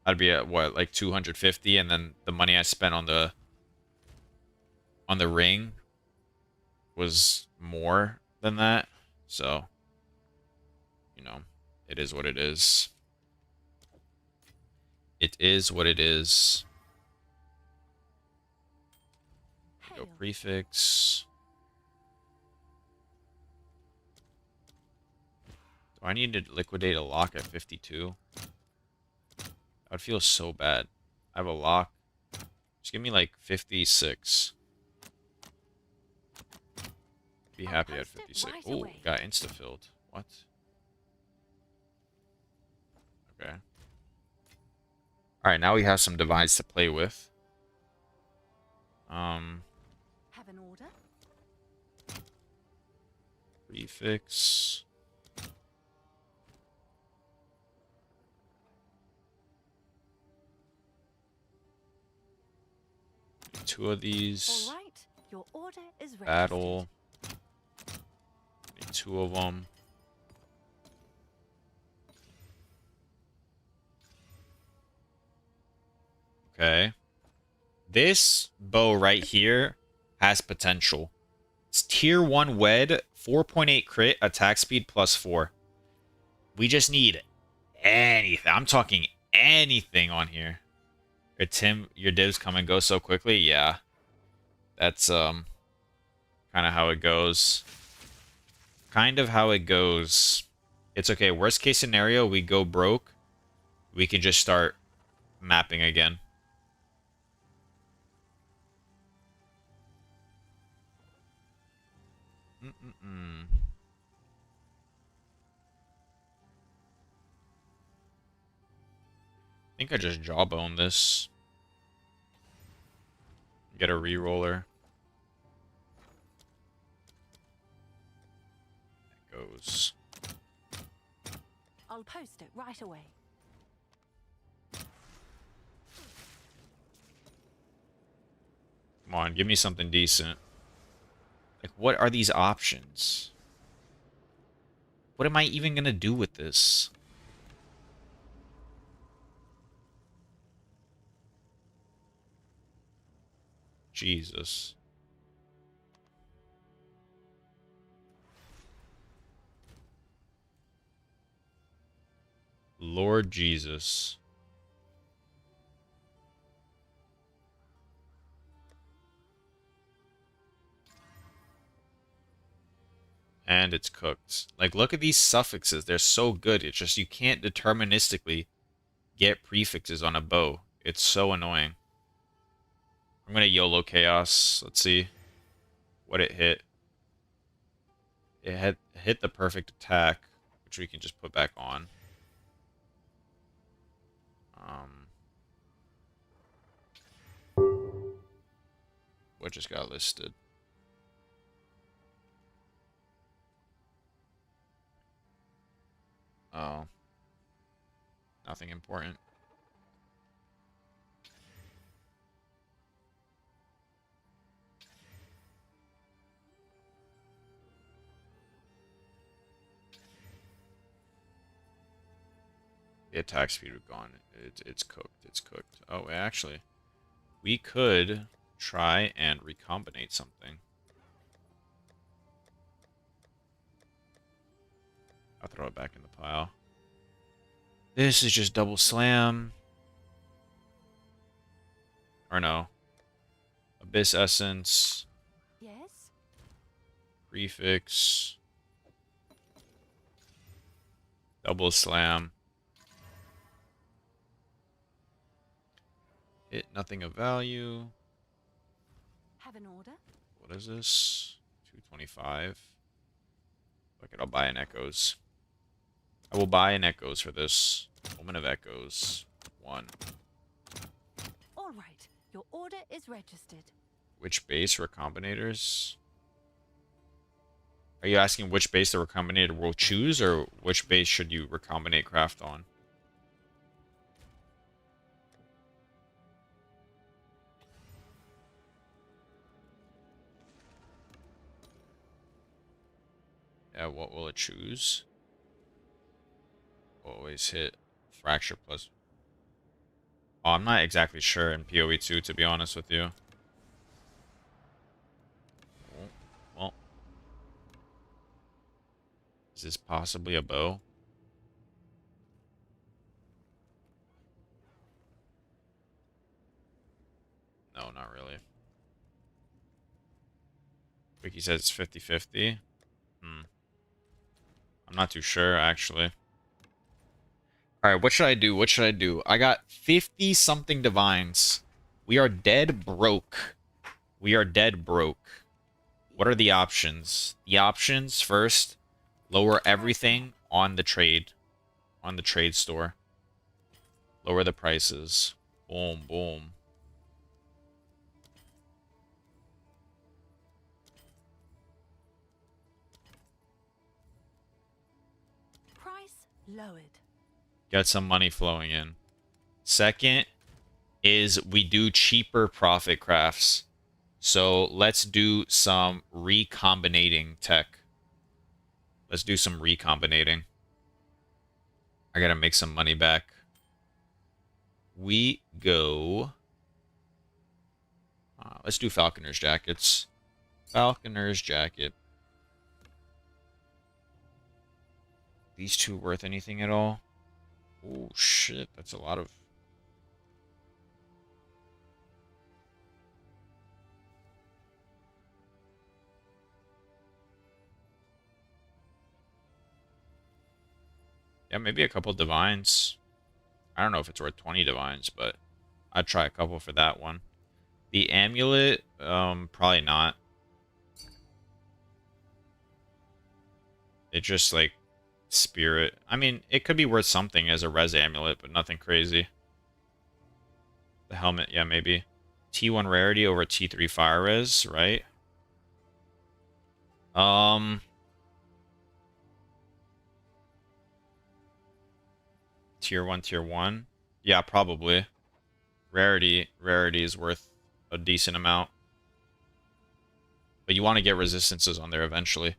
I'd be at what, like 250, and then the money I spent on the ring was more than that. So, you know, it is what it is. It is what it is. Go Hail. prefix. Do I need to liquidate a lock at 52? That would feel so bad. I have a lock. Just give me like 56. Be I'll happy at post it 56. right Oh, away. got insta-filled. What? Okay. Alright, now we have some divides to play with. Have an order? Prefix. Two of these. All right. Your order is registered. Battle. Need two of them. Okay. This bow right here has potential. It's tier 1 wed, 4.8 crit, attack speed +4. We just need anything. I'm talking anything on here. Or Tim, your divs come and go so quickly. Yeah. That's kind of how it goes. Kind of how it goes. It's okay. Worst case scenario, we go broke. We can just start mapping again. I think I just jawbone this. Get a reroller. That goes. I'll post it right away. Come on, give me something decent. Like, what are these options? What am I even gonna do with this? Jesus. Lord Jesus. And it's cooked. Like, look at these suffixes. They're so good. It's just you can't deterministically get prefixes on a bow. It's so annoying. I'm gonna YOLO Chaos. Let's see what it hit. It had hit the perfect attack, which we can just put back on. What just got listed? Oh, nothing important. The attack speed would gone. It's cooked. It's cooked. Oh, actually, we could try and recombinate something. I'll throw it back in the pile. This is just double slam. Or no. Abyss Essence. Yes? Prefix. Double slam. Hit nothing of value. Have an order? What is this? 225. Fuck it, I'll buy an Echoes. I will buy an Echoes for this. Woman of Echoes. 1. All right. Your order is registered. Which base recombinators? Are you asking which base the recombinator will choose, or which base should you recombinate craft on? Yeah, what will it choose? Always hit fracture plus. Oh, I'm not exactly sure in POE2, to be honest with you. Oh, well, is this possibly a bow? No, not really. Wiki says it's 50-50. I'm not too sure, actually. Alright, what should I do? What should I do? I got 50-something divines. We are dead broke. We are dead broke. What are the options? The options, first, lower everything on the trade. On the trade store. Lower the prices. Boom, boom. Price lowered. Get some money flowing in. Second is we do cheaper profit crafts. So let's do some recombinating tech. Let's do some recombinating. I gotta make some money back. We go... let's do Falconer's Jackets. Falconer's Jacket. These two worth anything at all? Oh, shit. That's a lot of... Yeah, maybe a couple divines. I don't know if it's worth 20 divines, but I'd try a couple for that one. The amulet, probably not. It just, like, spirit. I mean, it could be worth something as a res amulet, but nothing crazy. The helmet, yeah, maybe. T1 rarity over T3 fire res, right? Tier 1, tier 1. Yeah, probably. Rarity is worth a decent amount. But you want to get resistances on there eventually.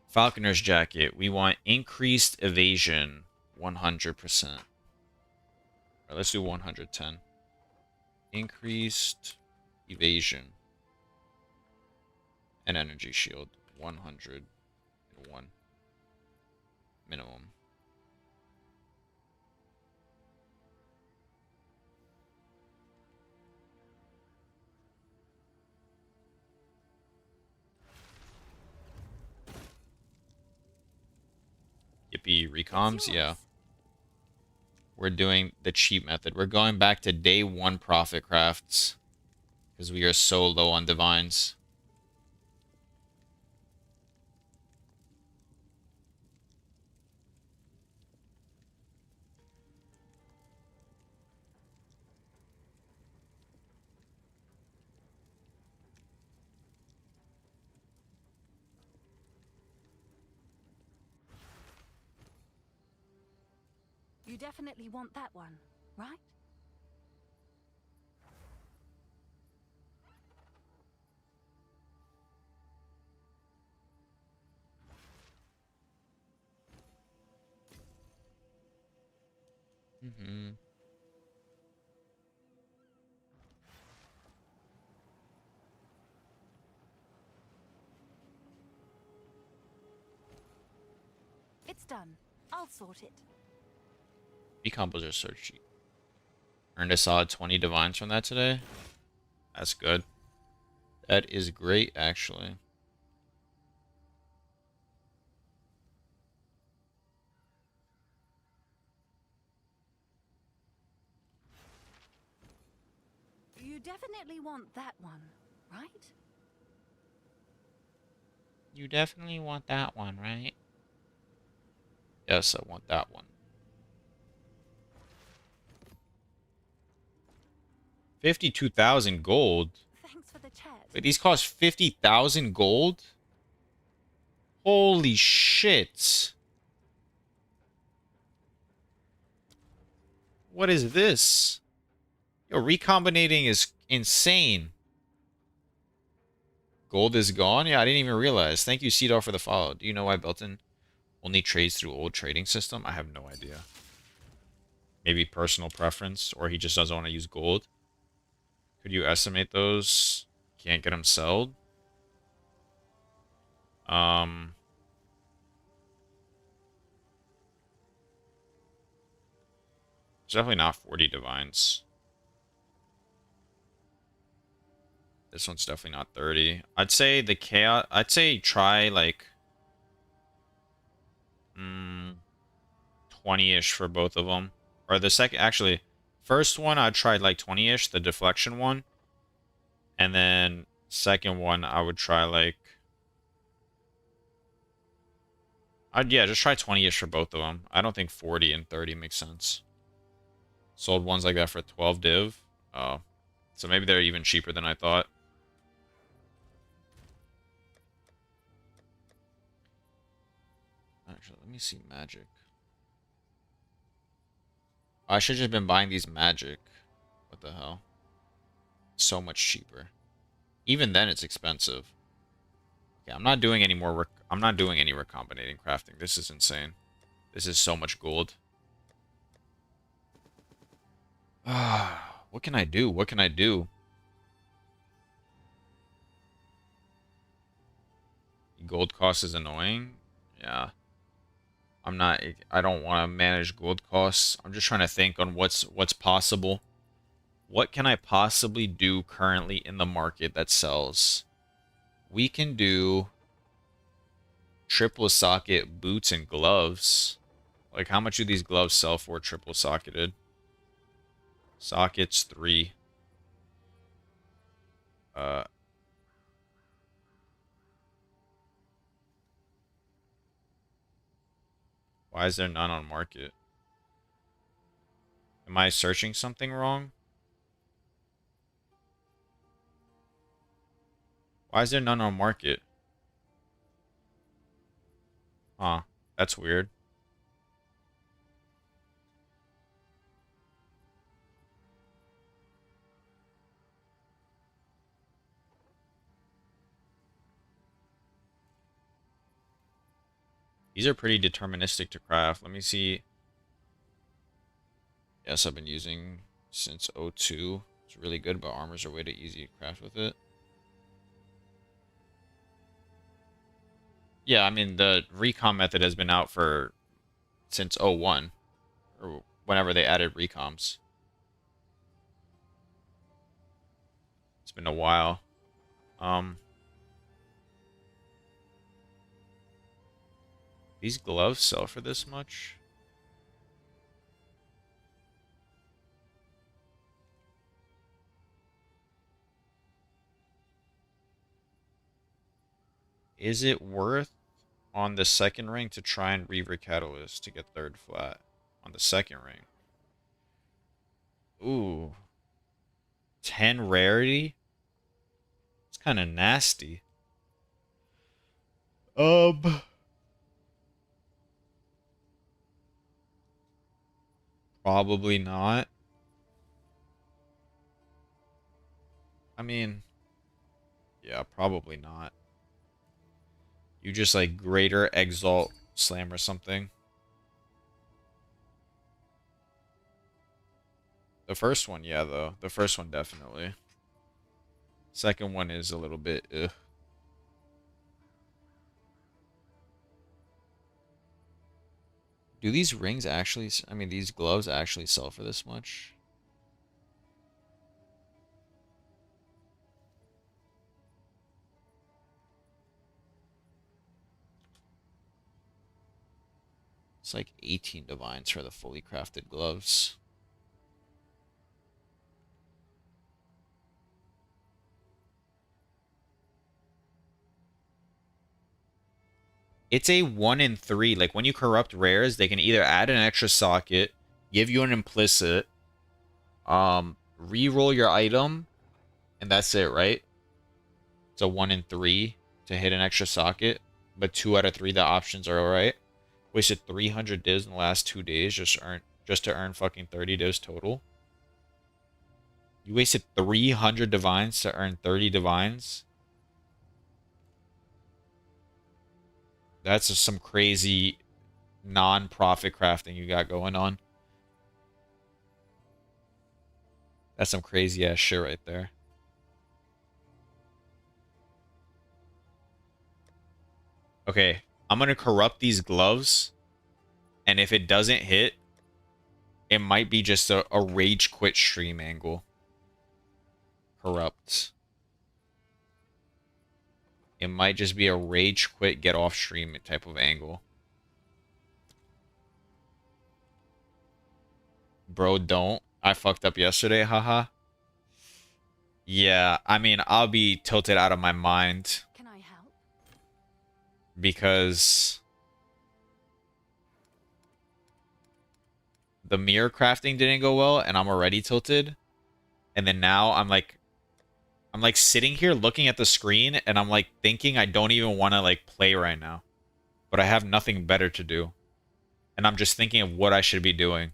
Falconer's Jacket. We want increased evasion 100%. All right, let's do 110. Increased evasion. And energy shield. 101. Minimum. Yippee, recoms? Yeah. We're doing the cheap method. We're going back to day 1 profit crafts. Because we are so low on divines. You definitely want that one, right? It's done. I'll sort it. Recombos are so cheap. Earned a solid 20 divines from that today. That's good. That is great, actually. You definitely want that one, right? You definitely want that one, right? Yes, I want that one. 52,000 gold. Thanks for the chat. Wait, these cost 50,000 gold? Holy shit. What is this? Yo, recombinating is insane. Gold is gone? Yeah, I didn't even realize. Thank you, Cedar, for the follow. Do you know why Belton only trades through old trading system? I have no idea. Maybe personal preference, or he just doesn't want to use gold. Could you estimate those? Can't get them sold. Um, it's definitely not 40 divines. This one's definitely not 30. I'd say the chaos. I'd say try like 20-ish for both of them. Or the second, actually, first one I'd try like 20-ish, the deflection one. And then second one I would try like yeah, just try 20-ish for both of them. I don't think 40 and 30 makes sense. Sold ones like that for 12 div. Oh. So maybe they're even cheaper than I thought. Actually, let me see magic. I should have just been buying these magic. What the hell? So much cheaper. Even then, it's expensive. Yeah, I'm not doing any more. I'm not doing any recombinating crafting. This is insane. This is so much gold. What can I do? What can I do? Gold cost is annoying. Yeah. I'm not. I don't want to manage gold costs. I'm just trying to think on what's possible. What can I possibly do currently in the market that sells? We can do triple socket boots and gloves. Like, how much do these gloves sell for triple socketed? Sockets 3. Uh, why is there none on market? Am I searching something wrong? Why is there none on market? Huh, that's weird. These are pretty deterministic to craft. Let me see. Yes, I've been using since 02. It's really good, but armors are way too easy to craft with it. Yeah, I mean, the recom method has been out for since 01, or whenever they added recoms. It's been a while. Um, these gloves sell for this much? Is it worth on the second ring to try and Reaver Catalyst to get third flat on the second ring? Ooh, 10 rarity? It's kind of nasty. Um, Probably not. I mean, yeah, probably not. You just like greater exalt slam or something. The first one, yeah, though. The first one, definitely. Second one is a little bit, ugh. Do these rings actually, I mean, these gloves actually sell for this much? It's like 18 divines for the fully crafted gloves. It's a 1 in 3. Like, when you corrupt rares, they can either add an extra socket, give you an implicit, re-roll your item, and that's it, right? It's a 1 in 3 to hit an extra socket, but 2 out of 3 the options are alright. Wasted 300 divs in the last 2 days just to earn fucking 30 divs total. You wasted 300 divines to earn 30 divines. That's just some crazy non-profit crafting you got going on. That's some crazy ass shit right there. Okay, I'm gonna corrupt these gloves, and if it doesn't hit, it might be just a rage quit stream angle. Corrupt. It might just be a rage quit get off stream type of angle. Bro, don't. I fucked up yesterday, haha. Yeah, I mean, I'll be tilted out of my mind Can I help? because the mirror crafting didn't go well and I'm already tilted. And then now I'm like sitting here looking at the screen and I'm like thinking I don't even want to like play right now. But I have nothing better to do. And I'm just thinking of what I should be doing.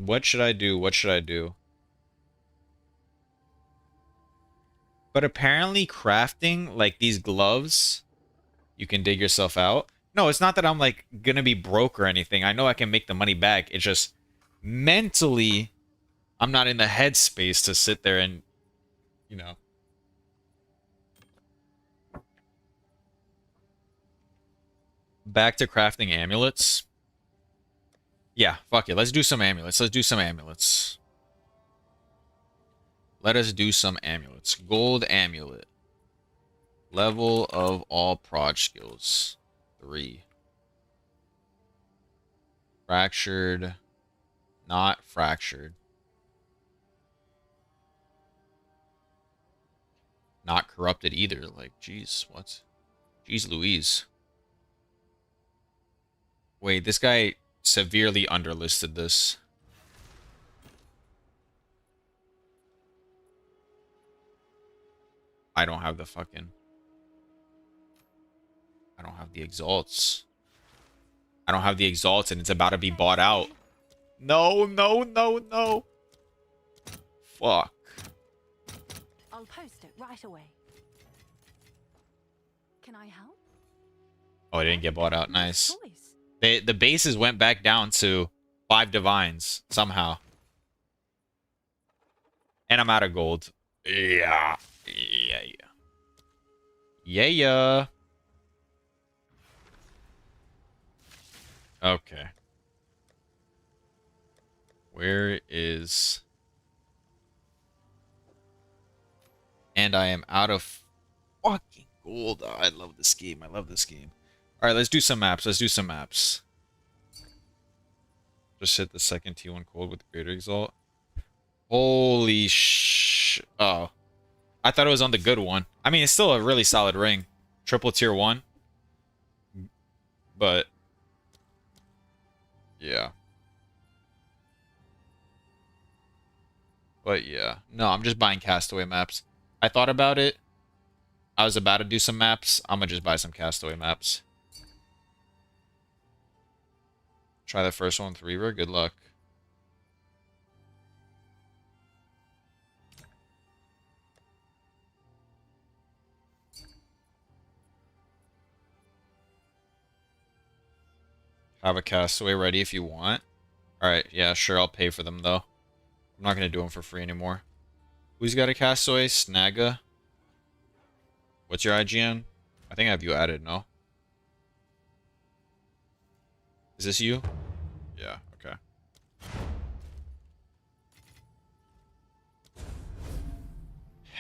What should I do? What should I do? But apparently crafting like these gloves, you can dig yourself out. No, it's not that I'm like gonna be broke or anything. I know I can make the money back. It's just mentally I'm not in the headspace to sit there and, you know. Back to crafting amulets. Yeah, fuck it. Let's do some amulets. Let's do some amulets. Let us do some amulets. Gold amulet. Level of all prod skills. 3. Fractured. Not fractured. Not corrupted either. Like, jeez, what? Jeez Louise. Wait, this guy severely underlisted this. I don't have the fucking... I don't have the exalts. I don't have the exalts and it's about to be bought out. No, no, no, no. Fuck. I'll post it right away. Can I help? Oh, it didn't get bought out. Nice Nice. choice. The bases went back down to 5 divines somehow. And I'm out of gold. Yeah. Yeah, yeah. Yeah, yeah. Okay. Where is... And I am out of fucking gold. Oh, I love this game. I love this game. Alright, let's do some maps. Let's do some maps. Just hit the second T1 cold with Greater Exalt. Holy sh... Oh. I thought it was on the good one. I mean, it's still a really solid ring. Triple tier 1. But... Yeah. But yeah. No, I'm just buying Castaway maps. I thought about it. I was about to do some maps. I'm gonna just buy some Castaway maps. Try the first one with Reaver. Good luck. Have a Castaway ready if you want. Alright, yeah, sure, I'll pay for them, though. I'm not gonna do them for free anymore. Who's got a Castaway? Snagga? What's your IGN? I think I have you added, no? Is this you? Yeah, okay.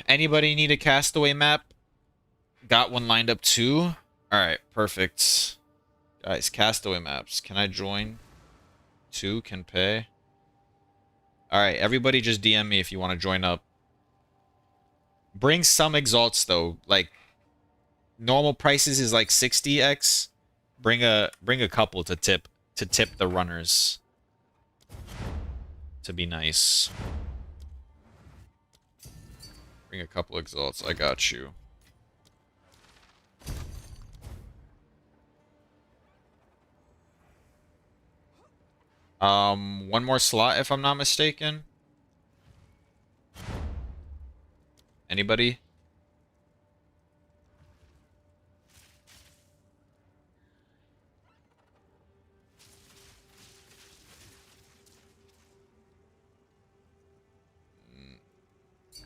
Anybody need a Castaway map? Got one lined up too? Alright, perfect. Guys, Castaway maps. Can I join? 2 can pay. Alright, everybody just DM me if you want to join up. Bring some exalts though. Like normal prices is like 60x. Bring a couple to tip the runners. To be nice. Bring a couple exalts. I got you. One more slot if I'm not mistaken. Anybody?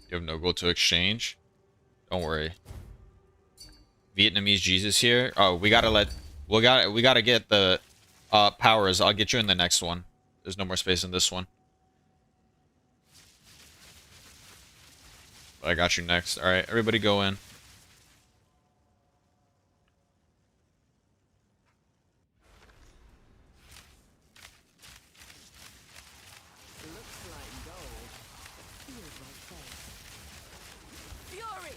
You have no gold to exchange? Don't worry. Vietnamese Jesus here. Oh, we gotta get the powers. I'll get you in the next one. There's no more space in this one. But I got you next. Alright, everybody go in. Looks like gold. Feels like faith. Fury!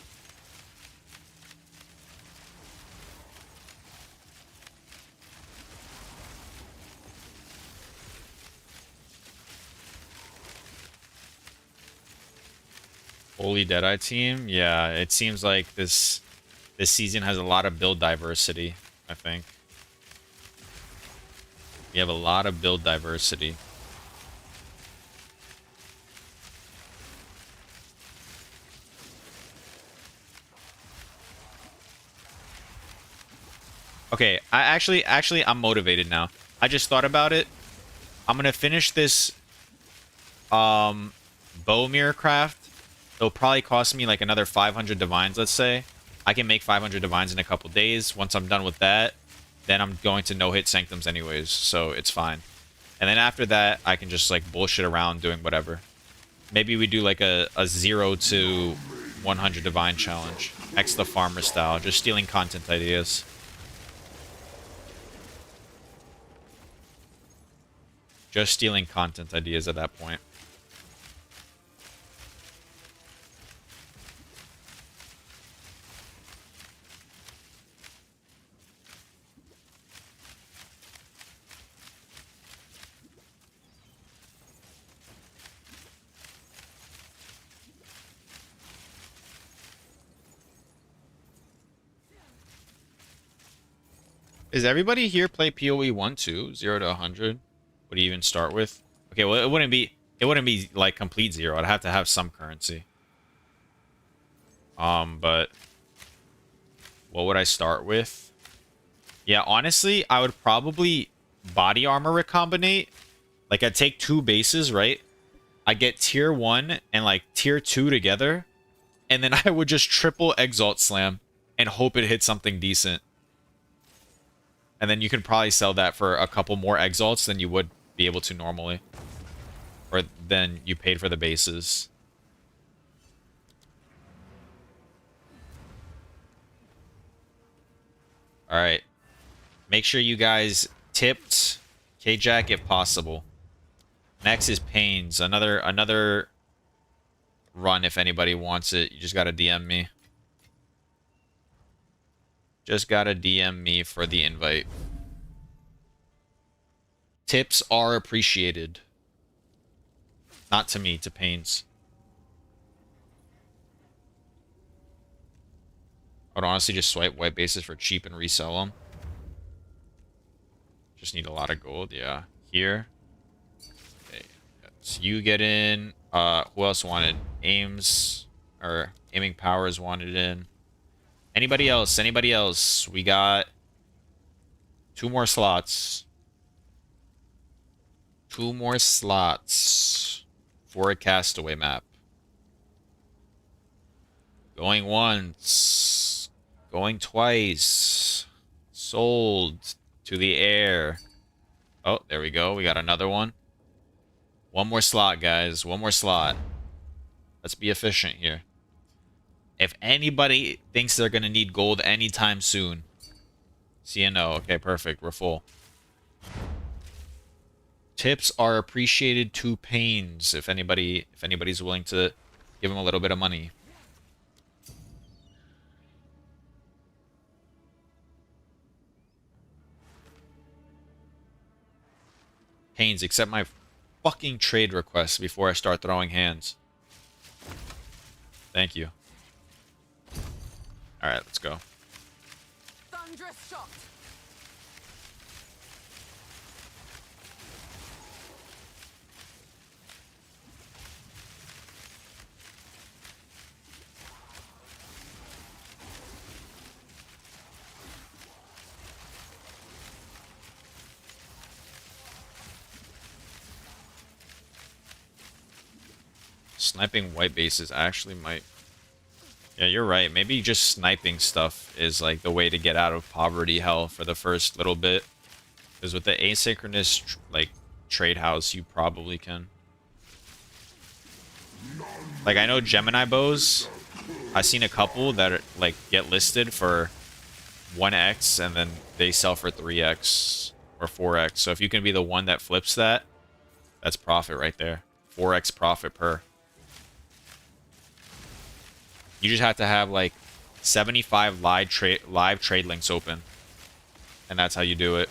Holy Deadeye team? Yeah, it seems like this season has a lot of build diversity, I think. We have a lot of build diversity. Okay, I'm motivated now. I just thought about it. I'm gonna finish this bow mirror craft. It'll probably cost me like another 500 divines, let's say. I can make 500 divines in a couple days. Once I'm done with that, then I'm going to no-hit sanctums anyways, so it's fine. And then after that, I can just like bullshit around doing whatever. Maybe we do like a 0 to 100 divine challenge. X the farmer style, just stealing content ideas. Just stealing content ideas at that point. Is everybody here play POE1 too? 0 to 100? What do you even start with? Okay, well it wouldn't be like complete 0. I'd have to have some currency. But what would I start with? Yeah, honestly, I would probably body armor recombinate. Like I'd take 2 bases, right? I get tier 1 and like tier 2 together, and then I would just triple exalt slam and hope it hits something decent. And then you could probably sell that for a couple more exalts than you would be able to normally. Or than you paid for the bases. Alright. Make sure you guys tipped K-Jack if possible. Next is Pains. Another run if anybody wants it. You just gotta DM me. Just gotta DM me for the invite. Tips are appreciated. Not to me, to Pains. I would honestly just swipe white bases for cheap and resell them. Just need a lot of gold, yeah. Here. Okay. So you get in. Who else wanted? Aims, or Aiming Powers wanted in. Anybody else? Anybody else? We got 2 more slots. 2 more slots for a castaway map. Going once. Going twice. Sold to the air. Oh, there we go. We got another one. 1 more slot, guys. 1 more slot. Let's be efficient here. If anybody thinks they're going to need gold anytime soon. CNO. Okay, perfect. We're full. Tips are appreciated to Pains if anybody's willing to give them a little bit of money. Pains, accept my fucking trade request before I start throwing hands. Thank you. Alright, let's go. Thunderous shot! sniping white bases actually might... Yeah, you're right. Maybe just sniping stuff is like the way to get out of poverty hell for the first little bit. Because with the asynchronous like trade house, you probably can. Like I know Gemini bows. I've seen a couple that are, like get listed for 1x and then they sell for 3x or 4x. So if you can be the one that flips that, that's profit right there. 4x profit per. You just have to have like 75 live trade links open. And that's how you do it.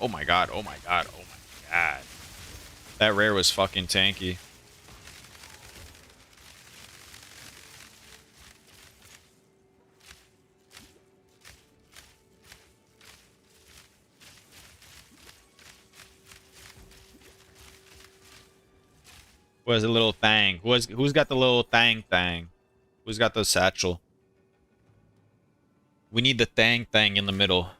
Oh my god, oh my god, oh my god. That rare was fucking tanky. Who has a little thang? Who's got the little thang? Who's got the satchel? We need the thang in the middle.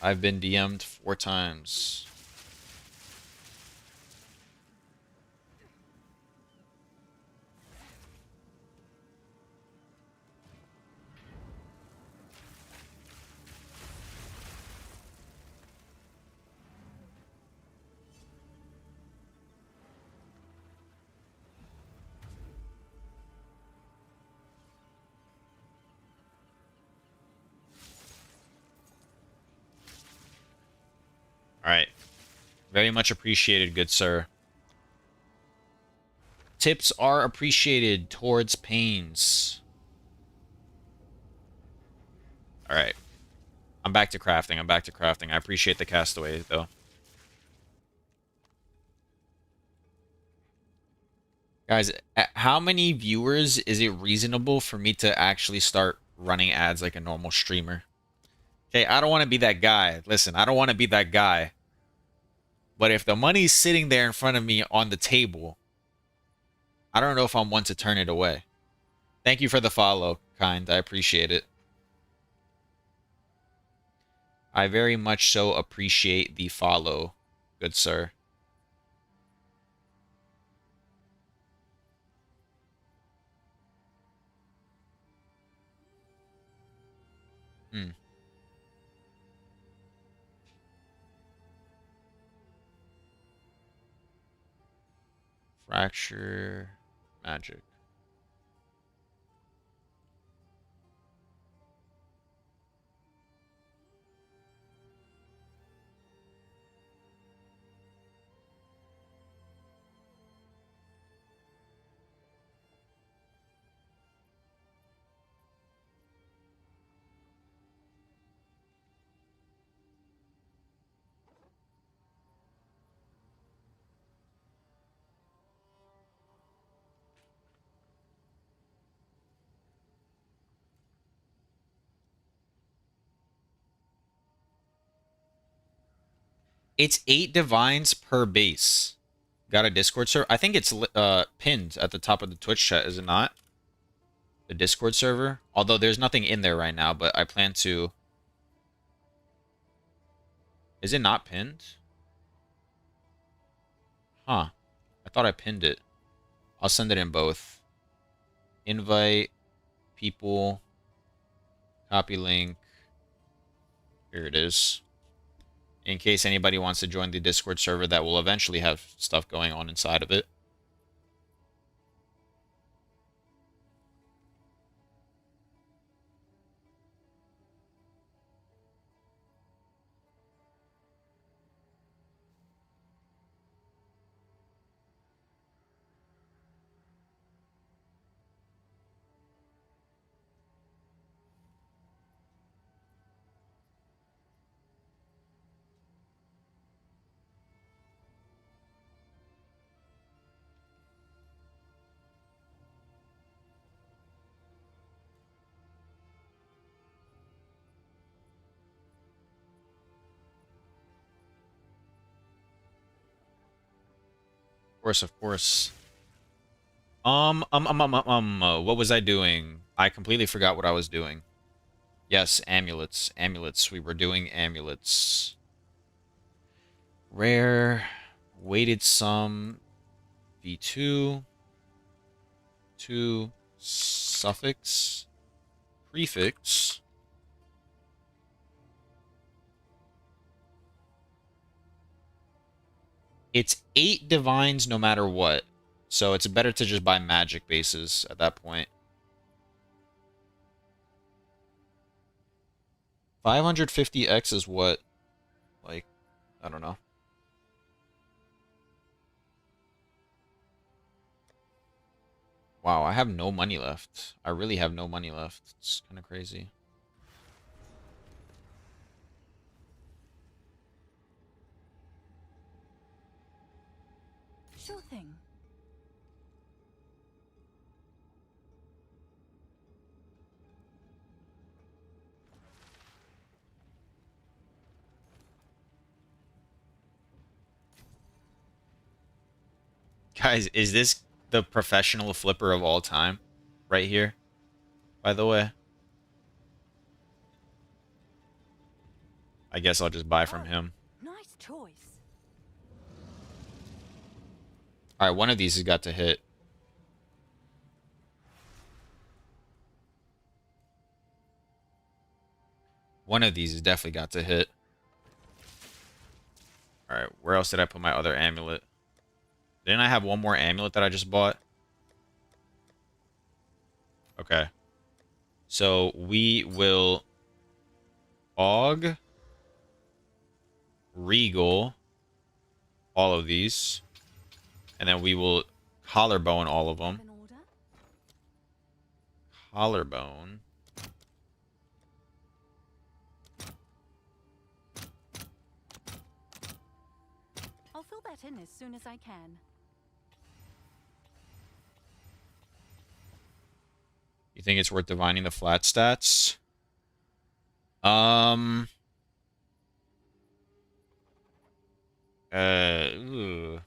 I've been DM'd 4 times. Alright. Very much appreciated, good sir. Tips are appreciated towards pains. Alright. I'm back to crafting. I appreciate the castaway, though. Guys, how many viewers is it reasonable for me to actually start running ads like a normal streamer? Okay, I don't want to be that guy. Listen, I don't want to be that guy. But if the money's sitting there in front of me on the table, I don't know if I'm one to turn it away. Thank you for the follow, kind. I appreciate it. I very much so appreciate the follow, good sir. Hmm. Fracture magic. It's 8 divines per base. Got a Discord server? I think it's pinned at the top of the Twitch chat, is it not? The Discord server? Although there's nothing in there right now, but I plan to... Is it not pinned? Huh. I thought I pinned it. I'll send it in both. Invite, people, copy link. Here it is. In case anybody wants to join the Discord server that will eventually have stuff going on inside of it. course, of course. What was I doing? I completely forgot what I was doing. Yes, amulets. Amulets. We were doing amulets. Rare. Weighted sum. V2. 2. Suffix. Prefix. It's 8 divines no matter what. So it's better to just buy magic bases at that point. 550x is what? Like, I don't know. Wow, I have no money left. I really have no money left. It's kind of crazy. Sure thing. Guys, is this the professional flipper of all time? Right here, by the way. I guess I'll just buy from him. Nice choice. Alright, one of these has got to hit. One of these has definitely got to hit. Alright, where else did I put my other amulet? Didn't I have one more amulet that I just bought? Okay. So we will Og, Regal, all of these. And then we will collarbone all of them. In order? Collarbone. I'll fill that in as soon as I can. You think it's worth divining the flat stats? Ooh.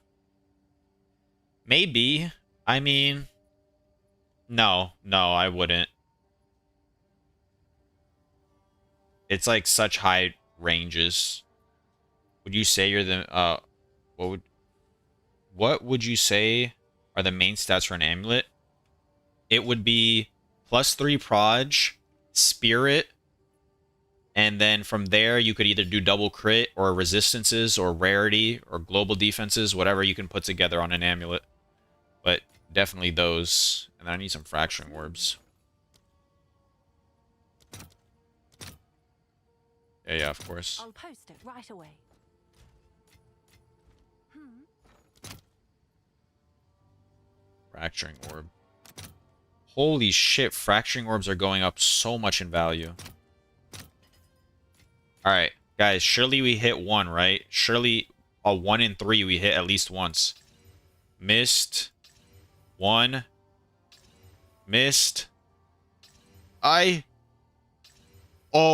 Maybe. I mean, no, I wouldn't. It's like such high ranges. Would you say you're the what would you say are the main stats for an amulet? It would be +3 proj, spirit, and then from there you could either do double crit or resistances or rarity or global defenses, whatever you can put together on an amulet. But definitely those. And then I need some fracturing orbs. Yeah, of course. I'll post it right away. Fracturing orb. Holy shit, fracturing orbs are going up so much in value. Alright, guys, surely we hit one, right? Surely a 1 in 3 we hit at least once. Missed. 1. Missed. Oh,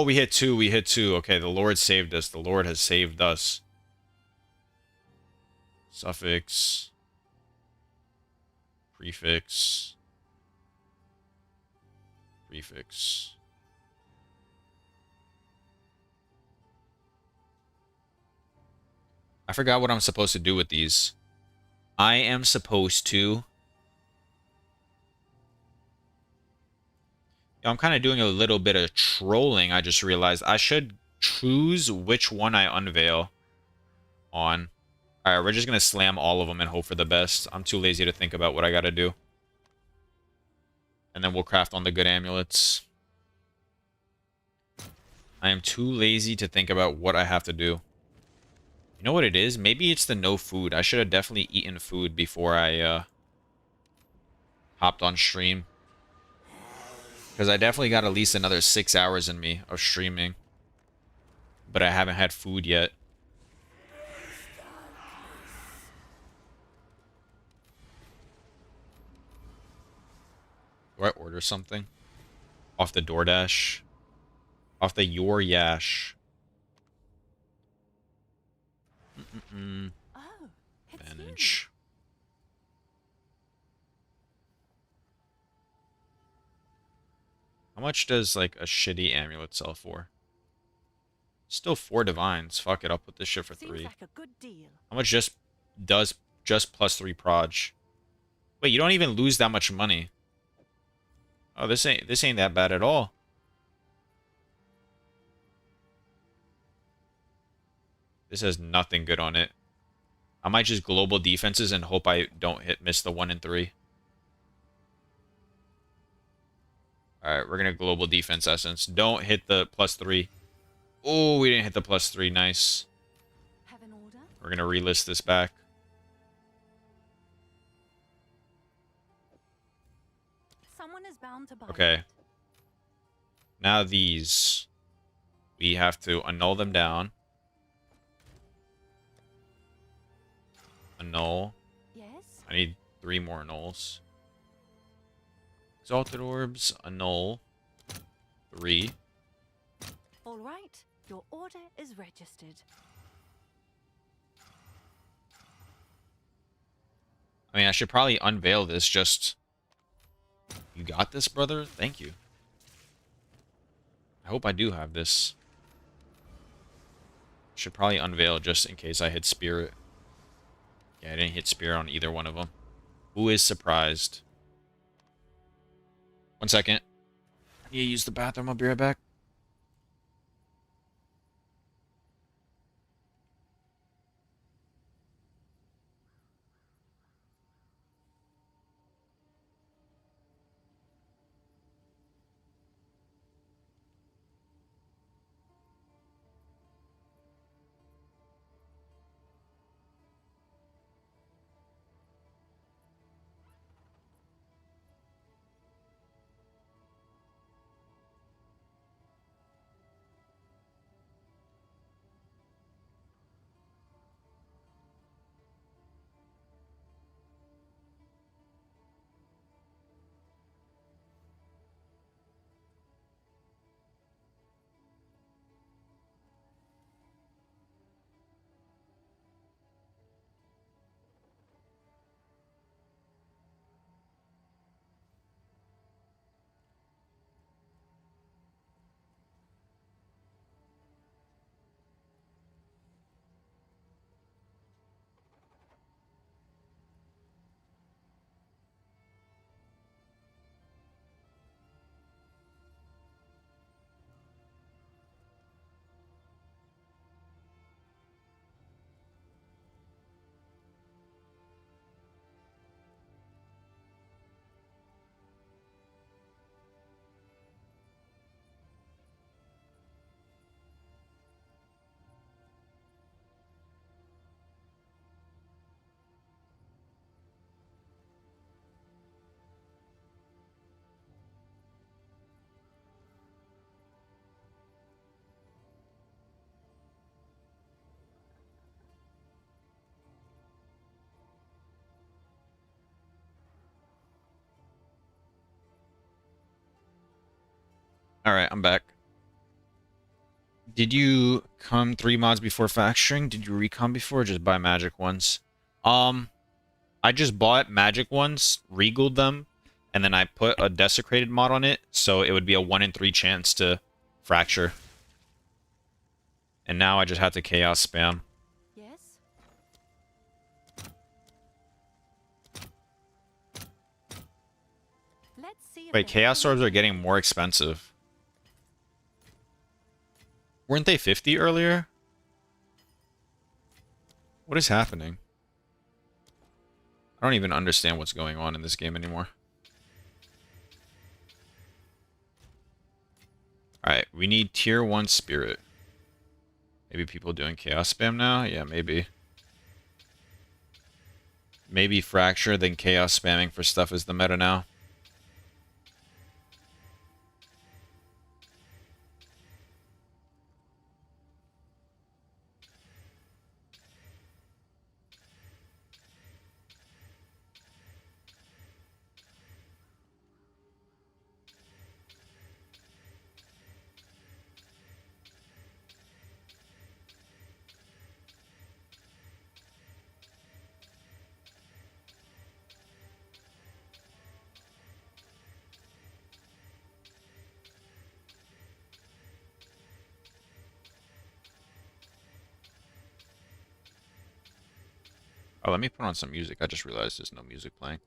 we hit 2. We hit 2. Okay, the Lord saved us. The Lord has saved us. Suffix. Prefix. Prefix. I forgot what I'm supposed to do with these. I am supposed to... I'm kind of doing a little bit of trolling. I just realized I should choose which one I unveil on. Alright, we're just going to slam all of them and hope for the best. I'm too lazy to think about what I got to do. And then we'll craft on the good amulets. I am too lazy to think about what I have to do. You know what it is? Maybe it's the no food. I should have definitely eaten food before I hopped on stream. Because I definitely got at least another 6 hours in me of streaming. But I haven't had food yet. Do I order something? Off the DoorDash? Off the Your Yash? Oh, it's Manage. How much does like a shitty amulet sell for? Still 4 divines. Fuck it, I'll put this shit for Seems 3. like a good deal. How much does just plus 3 proj? Wait, you don't even lose that much money. Oh, this ain't that bad at all. This has nothing good on it. I might just global defenses and hope I don't miss the 1 and 3. Alright, we're gonna global defense essence. Don't hit the plus 3. Oh, we didn't hit the plus 3. Nice. Have an order? We're gonna relist this back. Someone is bound to buy. Okay. It. Now these. We have to annul them down. Annul. Yes. I need 3 more annuls. Exalted orbs. Annul. 3. All right. Your order is registered. I mean, I should probably unveil this just... You got this, brother? Thank you. I hope I do have this. Should probably unveil just in case I hit spirit. Yeah, I didn't hit spirit on either one of them. Who is surprised? 1 second. I need to use the bathroom. I'll be right back. Alright, I'm back. Did you come 3 mods before factoring? Did you recon before or just buy magic ones? I just bought magic ones, regaled them, and then I put a desecrated mod on it, so it would be a 1 in 3 chance to fracture. And now I just had to chaos spam. Yes. Let's see. If Wait, there's chaos orbs anything- are getting more expensive. Weren't they 50 earlier? What is happening? I don't even understand what's going on in this game anymore. Alright, we need tier 1 spirit. Maybe people doing chaos spam now? Yeah, maybe. Maybe fracture, then chaos spamming for stuff is the meta now. Oh, let me put on some music. I just realized there's no music playing.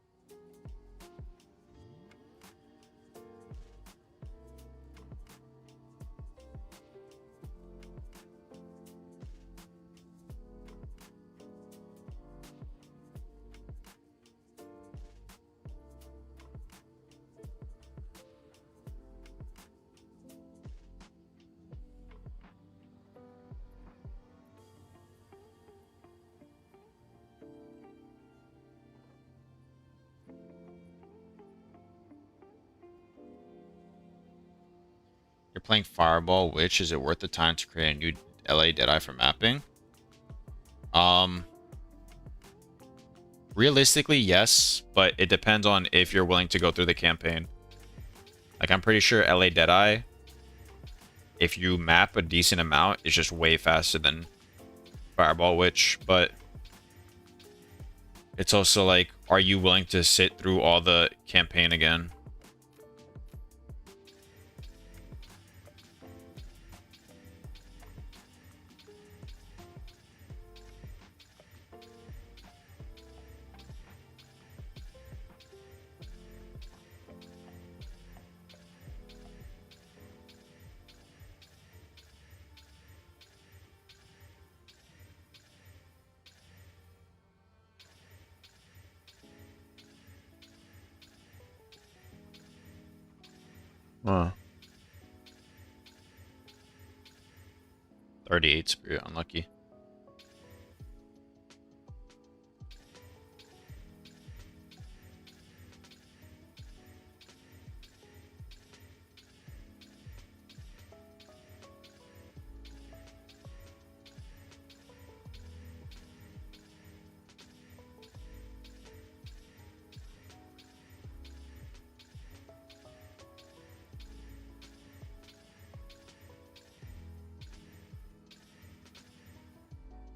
You're playing Fireball, which is it worth the time to create a new LA Deadeye for mapping? Realistically, yes, but it depends on if you're willing to go through the campaign. Like, I'm pretty sure LA Deadeye, if you map a decent amount, is just way faster than Fireball Witch, but it's also like, are you willing to sit through all the campaign again? Huh. 38 spirit, unlucky.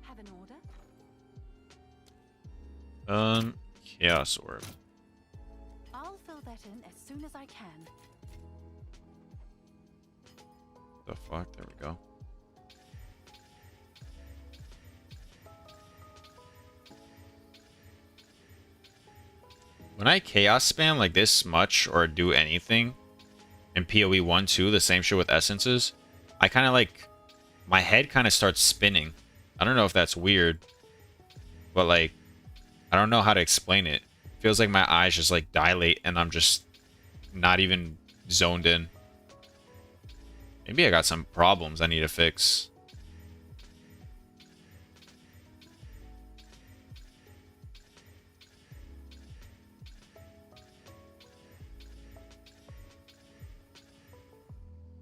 Have an order? Chaos Orb. I'll fill that in as soon as I can. The fuck? There we go. When I chaos spam like this much or do anything in POE 2, the same shit with essences, I kind of like, my head kind of starts spinning. I don't know if that's weird, but like, I don't know how to explain it. It feels like my eyes just like dilate and I'm just not even zoned in. Maybe I got some problems I need to fix.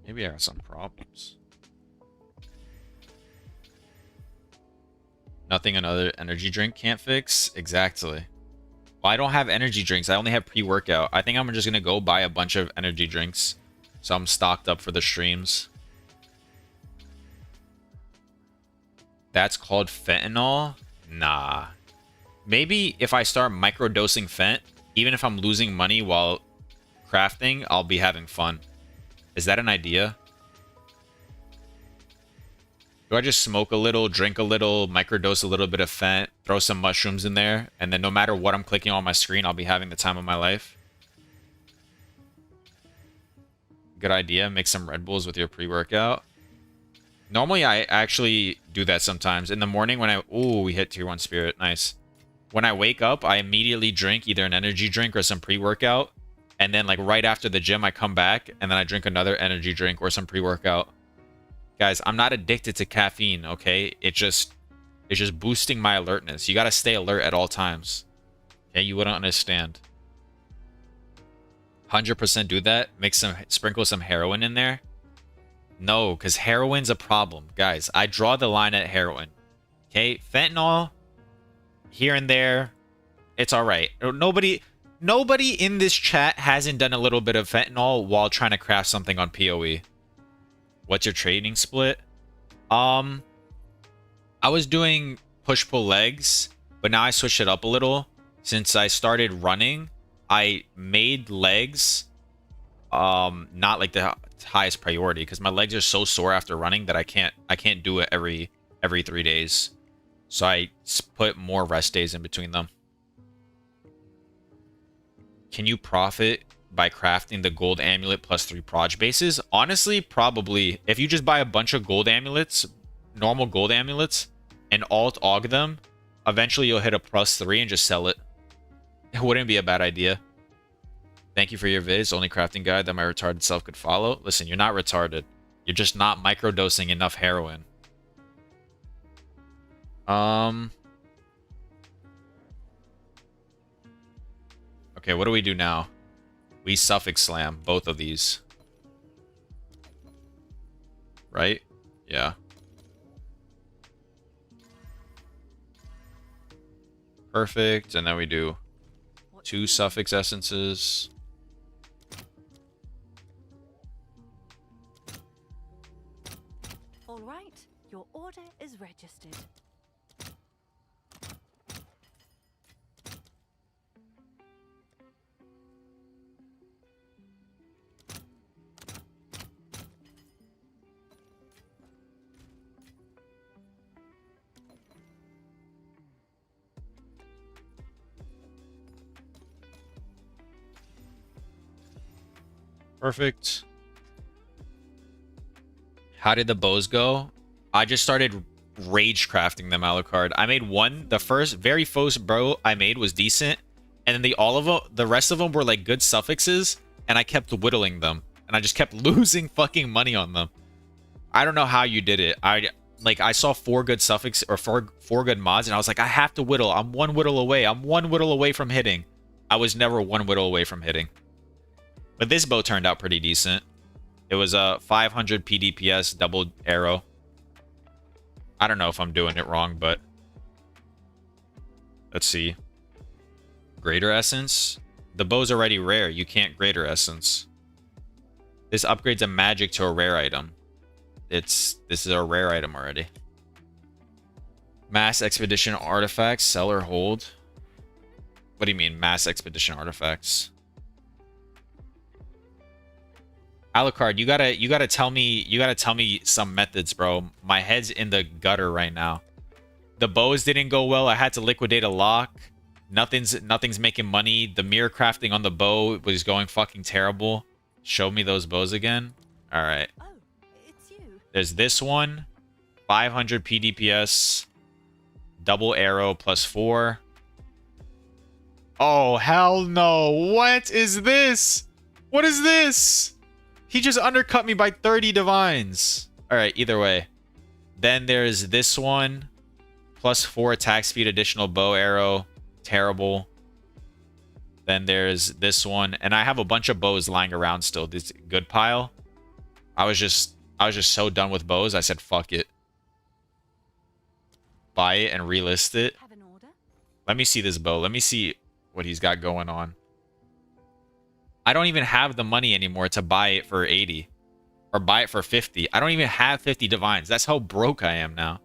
Maybe I got some problems. Nothing another energy drink can't fix? Exactly. Well, I don't have energy drinks. I only have pre-workout. I think I'm just going to go buy a bunch of energy drinks. So I'm stocked up for the streams. That's called fentanyl? Nah. Maybe if I start microdosing fent, even if I'm losing money while crafting, I'll be having fun. Is that an idea? Do I just smoke a little, drink a little, microdose a little bit of fent, throw some mushrooms in there, and then no matter what I'm clicking on my screen, I'll be having the time of my life? Good idea. Make some Red Bulls with your pre-workout. Normally, I actually do that sometimes. In the morning when I... Ooh, we hit tier 1 spirit. Nice. When I wake up, I immediately drink either an energy drink or some pre-workout. And then, like, right after the gym, I come back, and then I drink another energy drink or some pre-workout. Guys, I'm not addicted to caffeine, okay? It's just boosting my alertness. You gotta stay alert at all times. Okay, you wouldn't understand. 100% do that. Sprinkle some heroin in there. No, because heroin's a problem. Guys, I draw the line at heroin. Okay, fentanyl, here and there, it's alright. Nobody in this chat hasn't done a little bit of fentanyl while trying to craft something on PoE. What's your trading split? I was doing push-pull legs, but now I switched it up a little. Since I started running, I made legs not like the highest priority because my legs are so sore after running that I can't do it every 3 days. So I put more rest days in between them. Can you profit by crafting the gold amulet plus 3 proj bases? Honestly, probably. If you just buy a bunch of gold amulets, normal gold amulets, and alt aug them, eventually you'll hit a +3 and just sell it. It wouldn't be a bad idea. Thank you for your vids. Only crafting guide that my retarded self could follow. Listen, you're not retarded. You're just not microdosing enough heroin. Okay, what do we do now? We suffix slam both of these. Right? Yeah. Perfect. And then we do 2 suffix essences. All right, your order is registered. Perfect. How did the bows go? I just started rage crafting them, Alucard. I made one. The very first bow I made was decent, and then the rest of them were like good suffixes, and I kept whittling them, and I just kept losing fucking money on them. I don't know how you did it. I saw 4 good suffix or four good mods, and I was like, I have to whittle. I'm 1 whittle away. I'm 1 whittle away from hitting. I was never 1 whittle away from hitting. But this bow turned out pretty decent. It was a 500 PDPS double arrow. I don't know if I'm doing it wrong, but let's see. Greater essence. The bow's already rare. You can't greater essence. This upgrades a magic to a rare item. This is a rare item already. Mass expedition artifacts, sell or hold. What do you mean, mass expedition artifacts? Alucard, you gotta tell me some methods, bro. My head's in the gutter right now. The bows didn't go well. I had to liquidate a lock. Nothing's making money. The mirror crafting on the bow was going fucking terrible. Show me those bows again. All right. Oh, it's you. There's this one, 500 PDPS, double arrow +4. Oh hell no! What is this? What is this? He just undercut me by 30 divines. All right, either way. Then there's this one, +4 attack speed, additional bow arrow. Terrible. Then there's this one, and I have a bunch of bows lying around still. This good pile. I was just so done with bows. I said, fuck it. Buy it and relist it. Have an order? Let me see this bow. Let me see what he's got going on. I don't even have the money anymore to buy it for 80 or buy it for 50. I don't even have 50 divines. That's how broke I am now.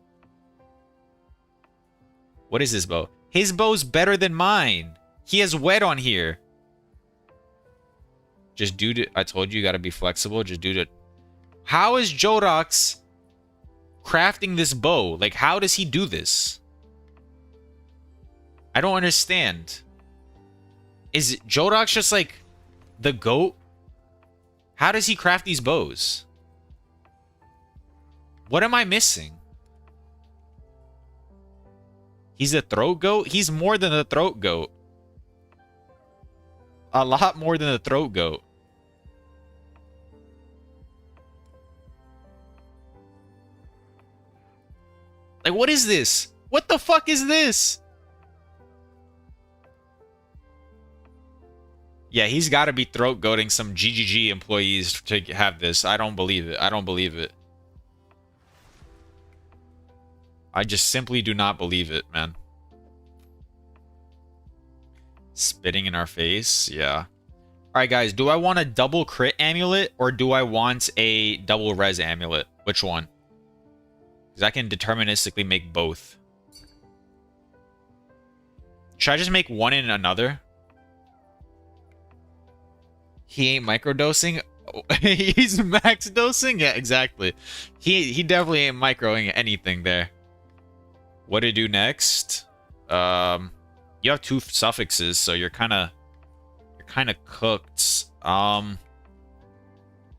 What is this bow? His bow's better than mine. He has wet on here. Just do it. I told you, you got to be flexible. Just do it. How is Jodox crafting this bow? Like, how does he do this? I don't understand. Is Jodox just like the GOAT? How does he craft these bows? What am I missing? He's a throat goat? He's more than a throat goat. A lot more than a throat goat. Like, what is this? What the fuck is this? Yeah, he's got to be throat goating some GGG employees to have this. I don't believe it. I don't believe it. I just simply do not believe it, man. Spitting in our face? Yeah. Alright, guys. Do I want a double crit amulet or do I want a double res amulet? Which one? Because I can deterministically make both. Should I just make one and another? He ain't microdosing. He's max dosing. Yeah, exactly. He definitely ain't microing anything there. What to do next? You have 2 suffixes, so you're kind of cooked. I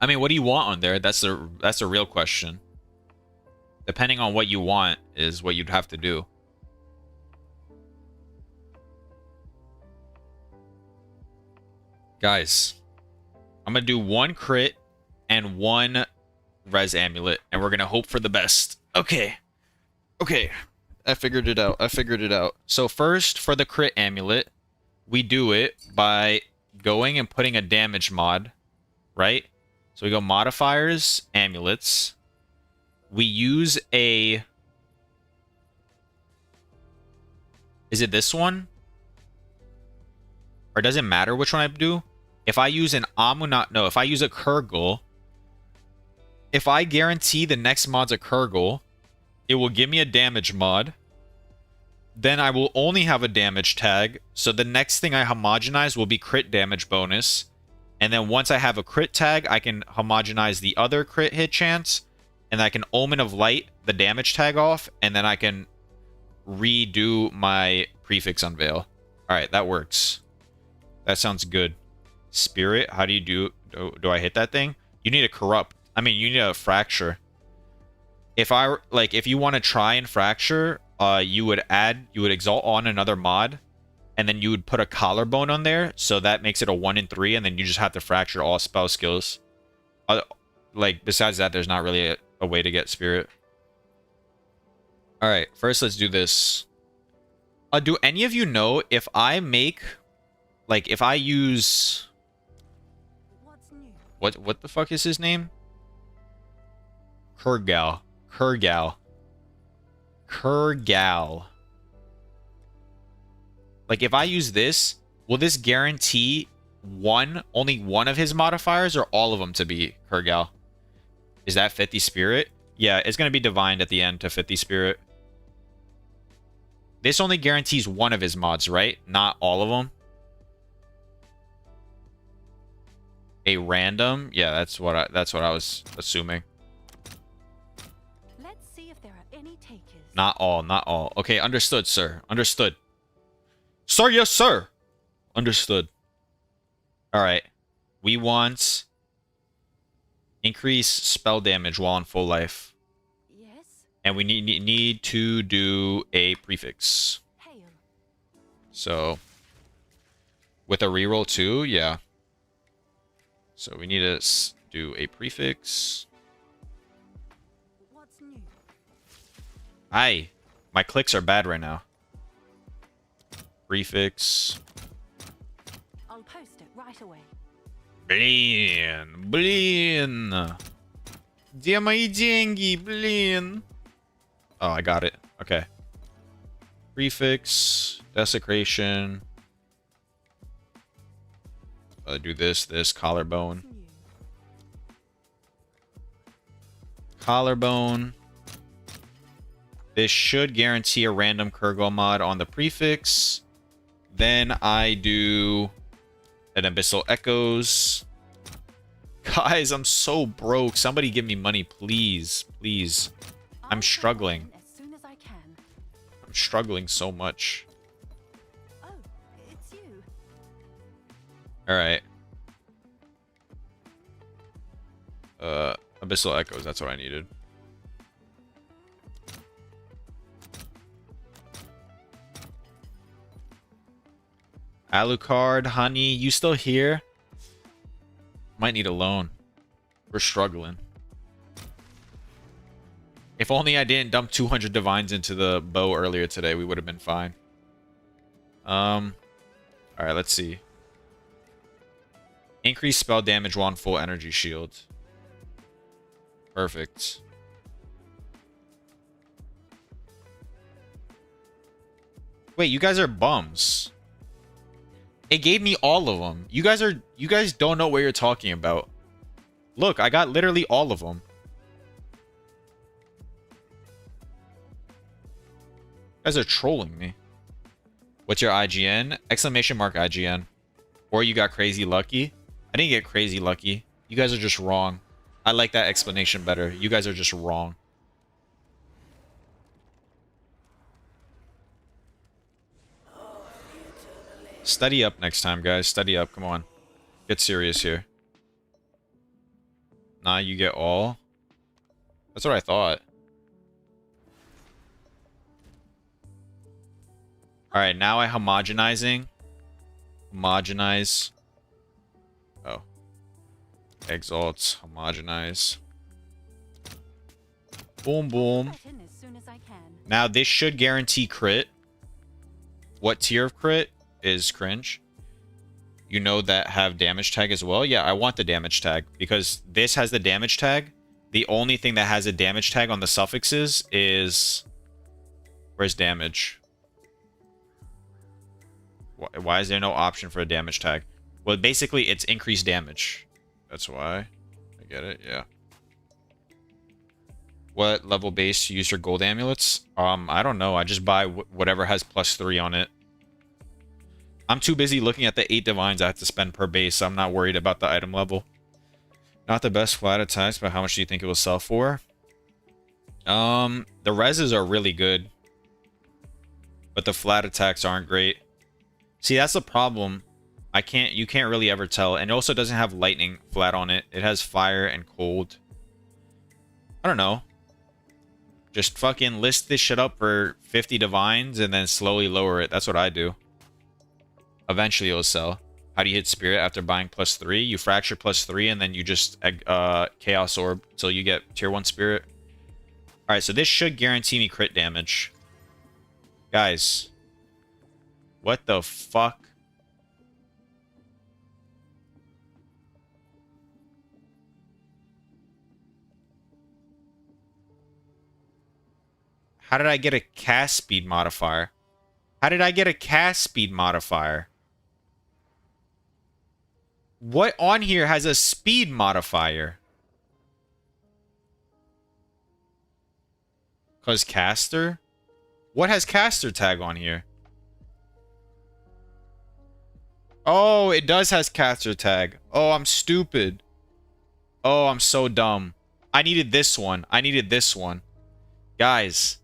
mean, what do you want on there? That's a real question. Depending on what you want is what you'd have to do. Guys, I'm gonna do 1 crit and 1 res amulet, and we're gonna hope for the best. Okay. Okay. I figured it out. So first, for the crit amulet, we do it by going and putting a damage mod, right? So we go modifiers, amulets. We use a... Is it this one? Or does it matter which one I do? If I use an Amulet... No, if I use a Kurgle... If I guarantee the next mod's a Kurgle, it will give me a damage mod. Then I will only have a damage tag. So the next thing I homogenize will be crit damage bonus. And then once I have a crit tag, I can homogenize the other crit hit chance. And I can Omen of Light the damage tag off. And then I can redo my prefix unveil. Alright, that works. That sounds good. Spirit, how do you do I hit that thing? You need a corrupt. I mean, you need a fracture. If you want to try and fracture, you would exalt on another mod, and then you would put a collarbone on there, so that makes it a 1 in 3, and then you just have to fracture all spell skills. Besides that, there's not really a way to get spirit. Alright, first let's do this. Do any of you know if I make, if I use... What's new? What the fuck is his name? Kurgal. Like, if I use this, will this guarantee only one of his modifiers, or all of them to be Kurgal? Is that 50 spirit? Yeah, it's going to be divined at the end to 50 spirit. This only guarantees one of his mods, right? Not all of them. A random? Yeah, that's what I was assuming. Let's see if there are any takers. Not all. Okay, understood, sir. Understood. Sir, yes, sir. Understood. Alright. We want... increase spell damage while on full life. Yes. And we need to do a prefix. Hail. So... with a reroll too? Yeah. So we need to do a prefix. What's new? Aye. My clicks are bad right now. Prefix. I'll post it right away. Блин. Где мои деньги, блин? Oh, I got it. Okay. Prefix. Desecration. Do this, collarbone. What's new? Collarbone. This should guarantee a random Kurgle mod on the prefix. Then I do an Abyssal Echoes. Guys, I'm so broke. Somebody give me money, please. Please. I'm I'll struggling. get on as soon as I can. I'm struggling so much. Oh, it's you. Alright. Abyssal Echoes, that's what I needed. Alucard, honey, you still here? Might need a loan. We're struggling. If only I didn't dump 200 divines into the bow earlier today, we would have been fine. Alright, let's see. Increase spell damage while on full energy shield. Perfect. Wait, you guys are bums. It gave me all of them. You guys don't know what you're talking about. Look, I got literally all of them. You guys are trolling me. What's your IGN? Exclamation mark IGN. Or you got crazy lucky? I didn't get crazy lucky. You guys are just wrong. I like that explanation better. You guys are just wrong. Study up next time, guys. Study up. Come on. Get serious here. Nah, you get all. That's what I thought. Alright, now I homogenizing. Homogenize. Oh. Exalts. Homogenize. Boom, boom. Get in as soon as I can. Now, this should guarantee crit. What tier of crit is cringe? You know that have damage tag as well? Yeah, I want the damage tag because this has the damage tag. The only thing that has a damage tag on the suffixes is... Where's damage? Why is there no option for a damage tag? Well, basically, it's increased damage. That's why. I get it, yeah. What level base you use your gold amulets? I don't know. I just buy whatever has +3 on it. I'm too busy looking at the 8 divines I have to spend per base, so I'm not worried about the item level. Not the best flat attacks, but how much do you think it will sell for? The reses are really good. But the flat attacks aren't great. See, that's the problem. You can't really ever tell. And it also doesn't have lightning flat on it. It has fire and cold. I don't know. Just fucking list this shit up for 50 divines and then slowly lower it. That's what I do. Eventually it'll sell. How do you hit spirit after buying +3? You fracture +3 and then you just chaos orb till you get tier 1 spirit. Alright, so this should guarantee me crit damage. Guys. What the fuck? How did I get a cast speed modifier? How did I get a cast speed modifier? What on here has a speed modifier? Cause caster? What has caster tag on here? Oh, it does has caster tag. Oh, I'm stupid. Oh, I'm so dumb. I needed this one. I needed this one. Guys,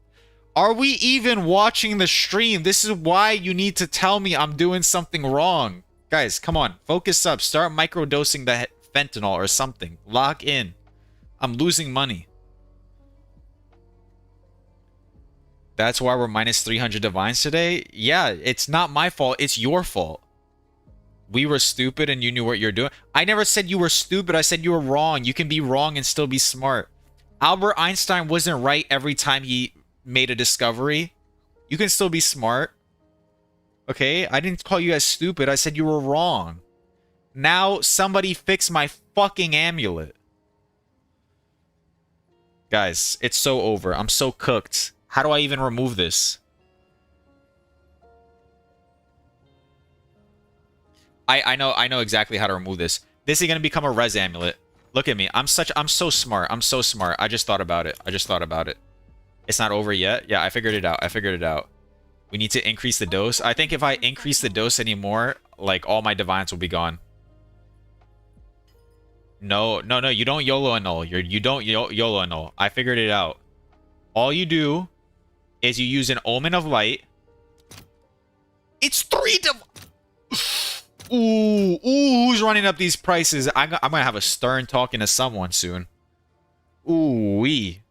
are we even watching the stream? This is why you need to tell me I'm doing something wrong. Guys, come on. Focus up. Start microdosing the fentanyl or something. Lock in. I'm losing money. That's why we're minus 300 divines today? Yeah, it's not my fault. It's your fault. We were stupid and you knew what you're doing. I never said you were stupid. I said you were wrong. You can be wrong and still be smart. Albert Einstein wasn't right every time he made a discovery. You can still be smart. Okay? I didn't call you guys stupid. I said you were wrong. Now somebody fix my fucking amulet. Guys, it's so over. I'm so cooked. How do I even remove this? I know exactly how to remove this. This is gonna become a res amulet. Look at me. I'm so smart. I'm so smart. I just thought about it. I just thought about it. It's not over yet. Yeah, I figured it out. I figured it out. We need to increase the dose. I think if I increase the dose anymore, like all my divines will be gone. No, you don't YOLO annul. You don't YOLO annul. I figured it out. All you do is you use an Omen of Light. It's 3 Ooh, who's running up these prices? I'm gonna have a stern talking to someone soon. Ooh-wee.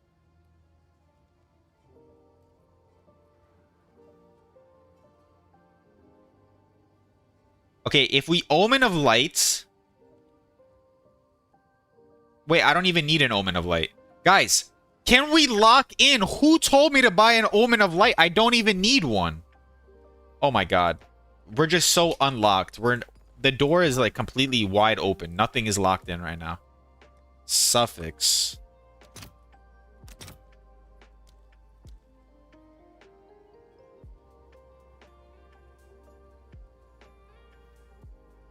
Okay, if we Omen of Light... Wait, I don't even need an Omen of Light. Guys, can we lock in? Who told me to buy an Omen of Light? I don't even need one. Oh my god. We're just so unlocked. The door is like completely wide open. Nothing is locked in right now. Suffix.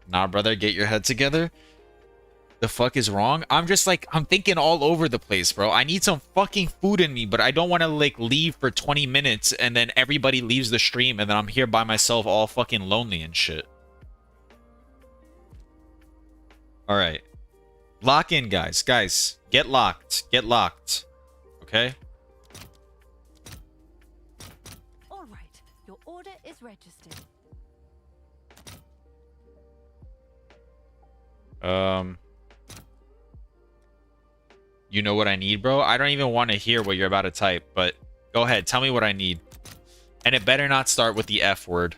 Nah, brother, get your head together. The fuck is wrong? I'm just like, I'm thinking all over the place, bro. I need some fucking food in me, but I don't want to like leave for 20 minutes and then everybody leaves the stream and then I'm here by myself all fucking lonely and shit. All right. Lock in, guys. Guys, get locked. Get locked. Okay? All right. Your order is registered. Um, you know what I need, bro? I don't even want to hear what you're about to type, but go ahead. Tell me what I need. And it better not start with the F word.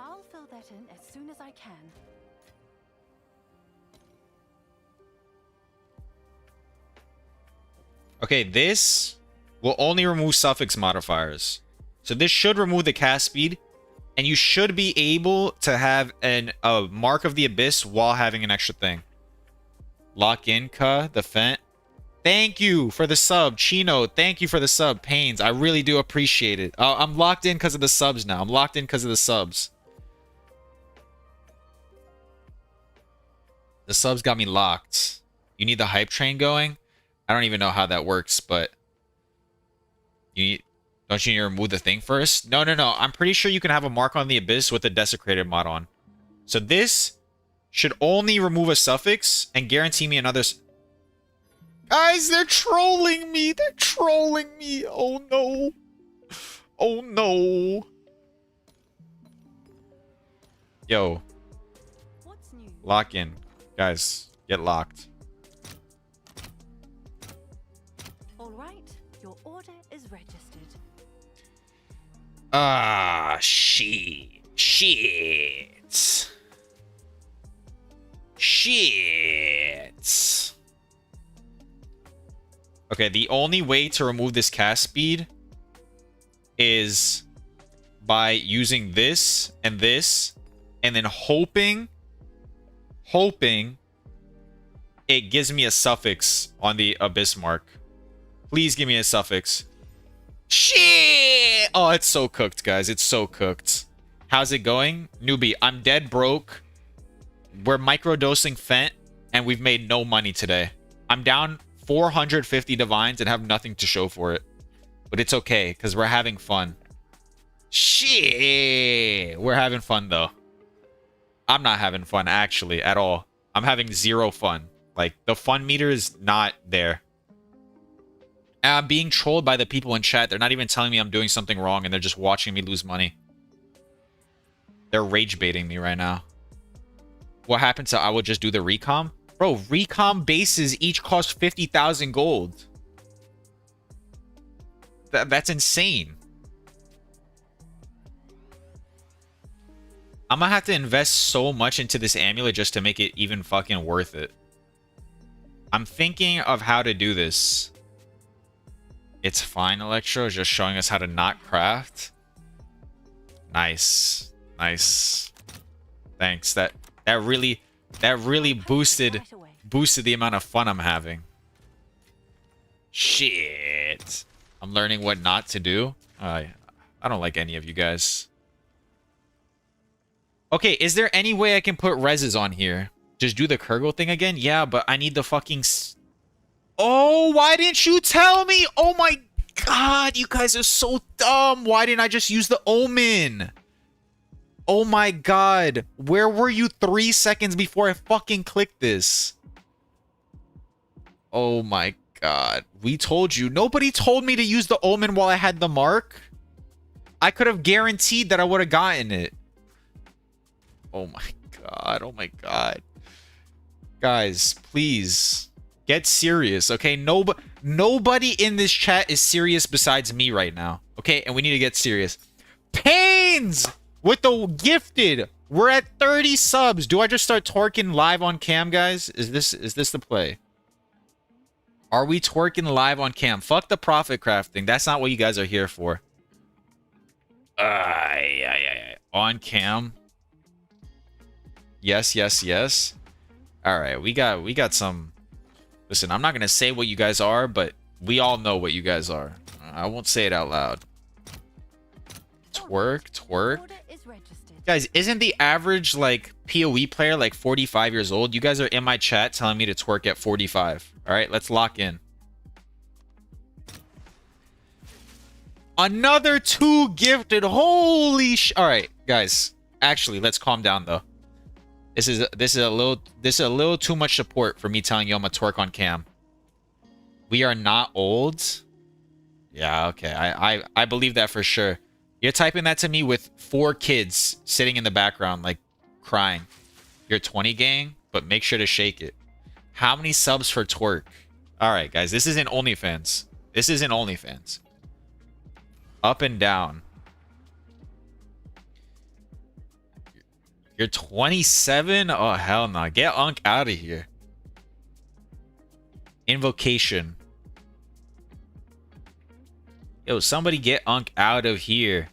I'll fill that in as soon as I can. Okay, this will only remove suffix modifiers. So this should remove the cast speed, and you should be able to have a Mark of the Abyss while having an extra thing. Lock in, the Fent. Thank you for the sub. Chino, thank you for the sub. Pains, I really do appreciate it. I'm locked in because of the subs now. I'm locked in because of the subs. The subs got me locked. You need the hype train going? I don't even know how that works, but don't you need to remove the thing first? No. I'm pretty sure you can have a Mark on the Abyss with a desecrated mod on. So this should only remove a suffix and guarantee me another... Guys, they're trolling me. They're trolling me. Oh, no. Oh, no. Yo. What's new? Lock in. Guys, get locked. All right, your order is registered. Ah, shit. Shit. Okay, the only way to remove this cast speed is by using this, and then hoping it gives me a suffix on the Abyss mark. Please give me a suffix. Shit! Oh, it's so cooked, guys. It's so cooked. How's it going? Newbie, I'm dead broke. We're microdosing Fent, and we've made no money today. I'm down 450 divines and have nothing to show for it. But it's okay, because we're having fun. Shit! We're having fun, though. I'm not having fun, actually, at all. I'm having zero fun. Like, the fun meter is not there. And I'm being trolled by the people in chat. They're not even telling me I'm doing something wrong, and they're just watching me lose money. They're rage baiting me right now. What happened to I will just do the recom? Bro, recom bases each cost 50,000 gold. That's insane. I'm gonna have to invest so much into this amulet just to make it even fucking worth it. I'm thinking of how to do this. It's fine, Electro, just showing us how to not craft. Nice. Nice. Thanks. That really boosted the amount of fun I'm having. Shit. I'm learning what not to do. I don't like any of you guys. Okay, is there any way I can put reses on here? Just do the Kurgle thing again? Yeah, but I need the fucking... Oh, why didn't you tell me? Oh my god, you guys are so dumb. Why didn't I just use the Omen? Oh my god. Where were you 3 seconds before I fucking clicked this? Oh my god. We told you. Nobody told me to use the Omen while I had the mark. I could have guaranteed that I would have gotten it. Oh my god. Oh my god. Guys, please get serious, okay? Nobody in this chat is serious besides me right now, okay? And we need to get serious. Pains with the gifted. We're at 30 subs. Do I just start twerking live on cam, guys? Is this the play? Are we twerking live on cam? Fuck the profit crafting. That's not what you guys are here for. On cam. Yes, yes, yes. All right, we got some. Listen, I'm not gonna say what you guys are, but we all know what you guys are. I won't say it out loud. Twerk. Guys, isn't the average like POE player like 45 years old? You guys are in my chat telling me to twerk at 45. All right, let's lock in. Another 2 gifted. Holy sh! All right, guys. Actually, let's calm down though. This is a little too much support for me telling you I'm a twerk on cam. We are not old. Yeah, okay. I believe that for sure. You're typing that to me with 4 kids sitting in the background, like crying. You're 20 gang, but make sure to shake it. How many subs for twerk? All right, guys, this isn't OnlyFans. This isn't OnlyFans. Up and down. You're 27? Oh, hell no. Get Unk out of here. Invocation. Yo, somebody get Unk out of here.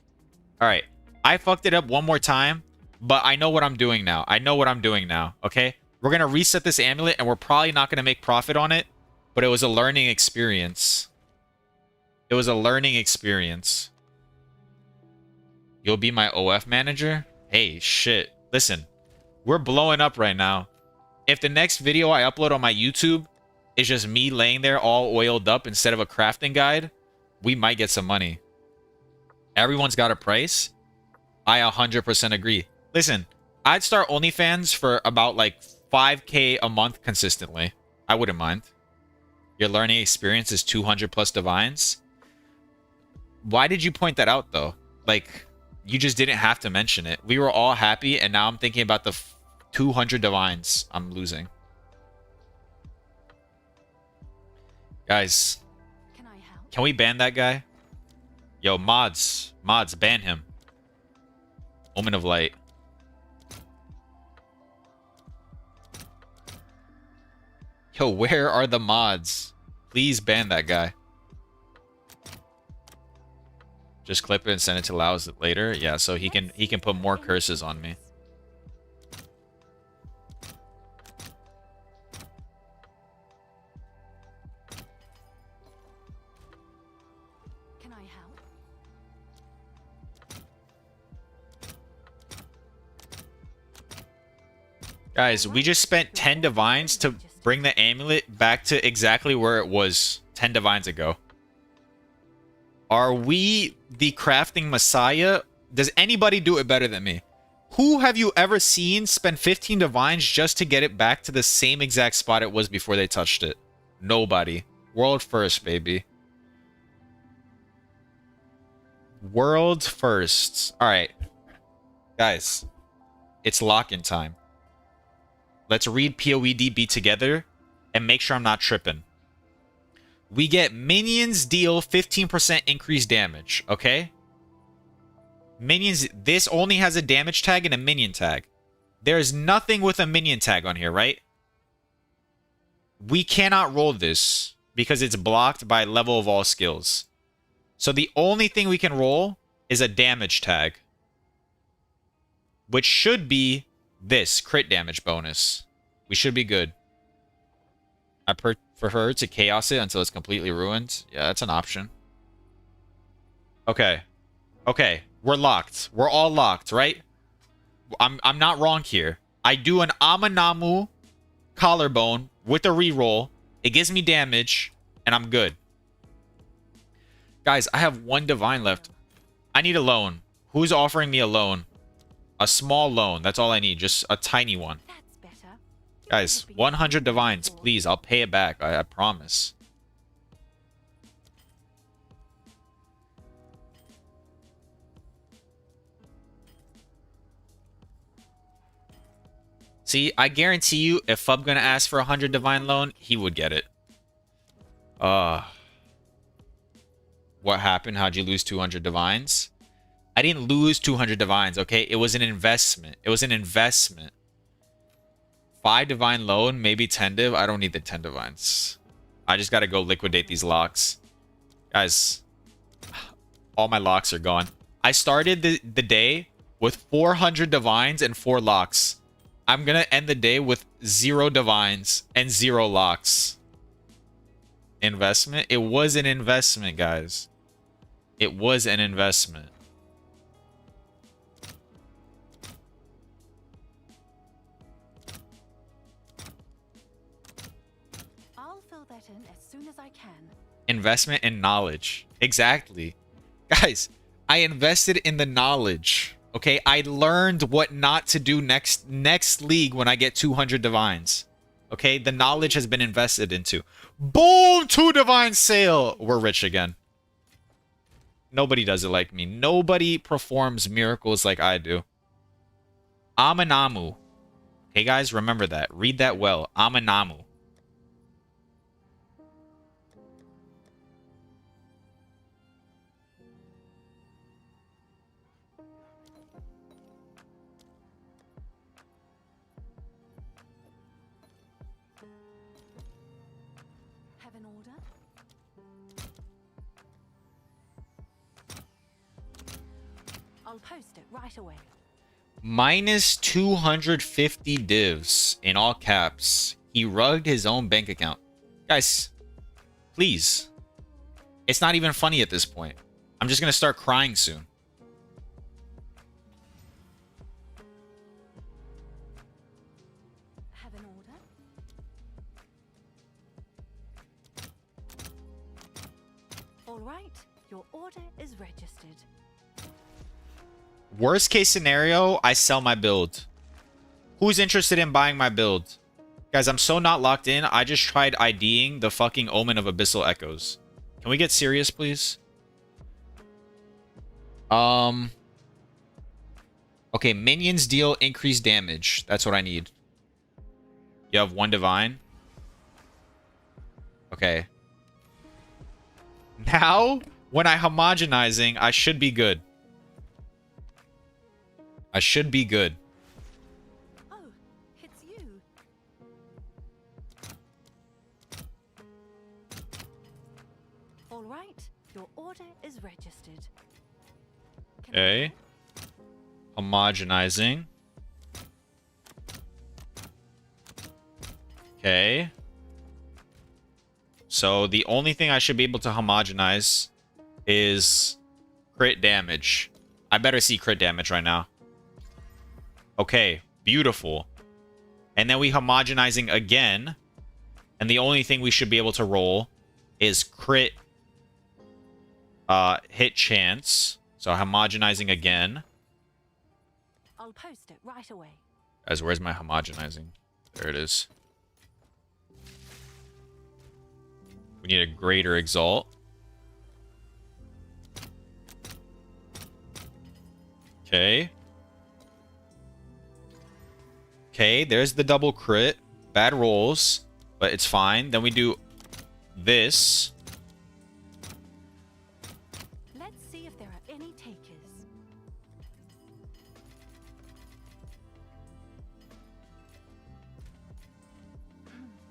All right. I fucked it up one more time, but I know what I'm doing now. I know what I'm doing now, okay? We're going to reset this amulet, and we're probably not going to make profit on it, but it was a learning experience. It was a learning experience. You'll be my OF manager? Hey, shit. Listen, we're blowing up right now. If the next video I upload on my YouTube is just me laying there all oiled up instead of a crafting guide, we might get some money. Everyone's got a price. I 100% agree. Listen, I'd start OnlyFans for about like 5K a month consistently. I wouldn't mind. Your learning experience is 200 plus divines. Why did you point that out though? Like, you just didn't have to mention it. We were all happy, and now I'm thinking about the 200 divines I'm losing. Guys, can we ban that guy? Yo, mods, ban him. Omen of Light. Yo, where are the mods? Please ban that guy. Just clip it and send it to Laos later. Yeah, so he can put more curses on me. Can I help? Guys, we just spent 10 divines to bring the amulet back to exactly where it was 10 divines ago. Are we the crafting messiah? Does anybody do it better than me? Who have you ever seen spend 15 divines just to get it back to the same exact spot it was before they touched it? Nobody. World first, baby. World first. All right. Guys, it's lock-in time. Let's read POEDB together and make sure I'm not tripping. We get minions deal 15% increased damage, okay? Minions, this only has a damage tag and a minion tag. There's nothing with a minion tag on here, right? We cannot roll this because it's blocked by level of all skills. So the only thing we can roll is a damage tag, which should be this crit damage bonus. We should be good. I prefer to chaos it until it's completely ruined. Yeah, that's an option. Okay. Okay, we're locked. We're all locked, right? I'm not wrong here. I do an Amanamu collarbone with a reroll. It gives me damage, and I'm good. Guys, I have one divine left. I need a loan. Who's offering me a loan? A small loan. That's all I need. Just a tiny one. Guys, 100 divines, please. I'll pay it back. I promise. See, I guarantee you, if Fub gonna ask for 100 divine loan, he would get it. What happened? How'd you lose 200 divines? I didn't lose 200 divines, okay? It was an investment. It was an investment. 5 divine loan, maybe 10 div. I don't need the 10 divines. I just gotta go liquidate these locks. Guys, all my locks are gone. I started the day with 400 divines and 4 locks. I'm gonna end the day with 0 divines and 0 locks. Investment? It was an investment, guys. It was an investment. As soon as I can. Investment in knowledge. Exactly. Guys, I invested in the knowledge. Okay, I learned what not to do next league when I get 200 divines. Okay, the knowledge has been invested into. Boom! 2 divine sale! We're rich again. Nobody does it like me. Nobody performs miracles like I do. Amanamu. Okay, guys, remember that. Read that well. Amanamu. Have an order? I'll post it right away. Minus 250 divs in all caps. He rugged his own bank account. Guys, please. It's not even funny at this point. I'm just going to start crying soon. Have an order? All right, your order is registered. Worst case scenario, I sell my build. Who's interested in buying my build? Guys, I'm so not locked in. I just tried IDing the fucking Omen of Abyssal Echoes. Can we get serious, please? Okay, minions deal increased damage. That's what I need. You have 1 divine. Okay. Now, when I homogenizing, I should be good. I should be good. Oh, it's you. All right, your order is registered. Can I Okay. Homogenizing. Okay. So the only thing I should be able to homogenize is crit damage. I better see crit damage right now. Okay, beautiful. And then we homogenizing again. And the only thing we should be able to roll is crit hit chance. So homogenizing again. I'll post it right away. Guys, where's my homogenizing? There it is. We need a greater exalt. Okay. Okay, there's the double crit. Bad rolls, but it's fine. Then we do this. Let's see if there are any takers.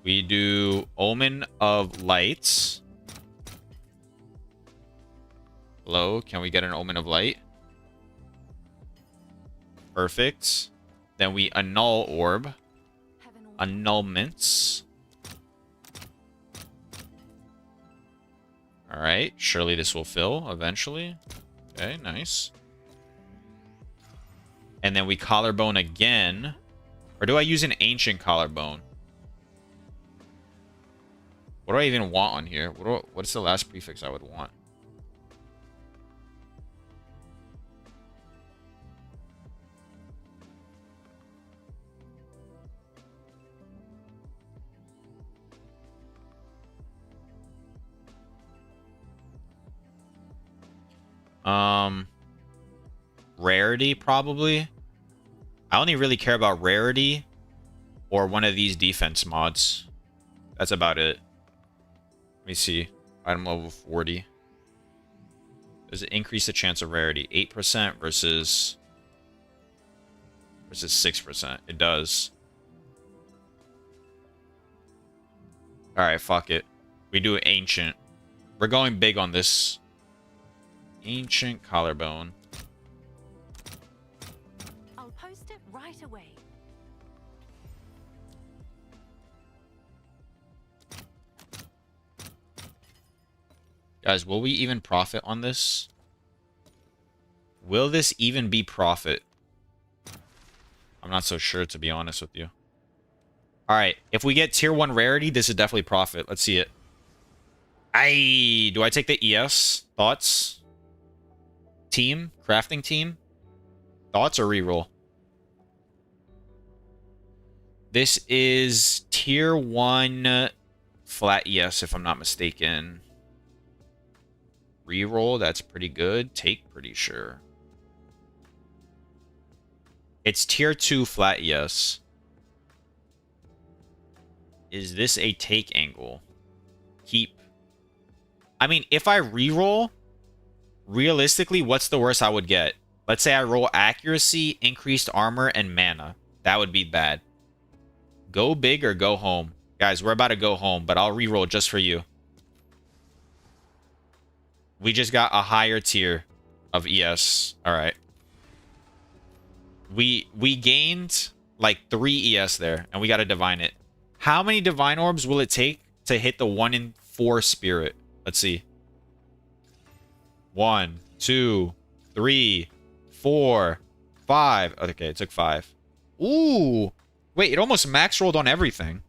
We do Omen of Lights. Hello, can we get an Omen of Light? Perfect. Then we annul Orb. Have an order? Annulments. Alright, surely this will fill eventually. Okay, nice. And then we collarbone again. Or do I use an ancient collarbone? What do I even want on here? What's the last prefix I would want? Rarity, probably. I only really care about rarity or one of these defense mods. That's about it. Let me see. Item level 40. Does it increase the chance of rarity? 8% versus 6%. It does. Alright, fuck it. We do ancient. We're going big on this. Ancient collarbone. I'll post it right away. Guys, will we even profit on this? Will this even be profit? I'm not so sure, to be honest with you. Alright, if we get tier 1 rarity, this is definitely profit. Let's see it. Do I take the ES? Thoughts? Team? Crafting team? Thoughts or reroll? This is tier 1 flat ES, if I'm not mistaken. Reroll, that's pretty good. Take, pretty sure. It's tier 2 flat, yes. Is this a take angle? Keep. I mean, if I reroll, realistically, what's the worst I would get? Let's say I roll accuracy, increased armor, and mana. That would be bad. Go big or go home. Guys, we're about to go home, but I'll reroll just for you. We just got a higher tier of ES. All right. We gained like 3 ES there, and we got to divine it. How many divine orbs will it take to hit the 1 in 4 spirit? Let's see. 1, 2, 3, 4, 5. Okay, it took 5. Ooh. Wait, it almost max rolled on everything.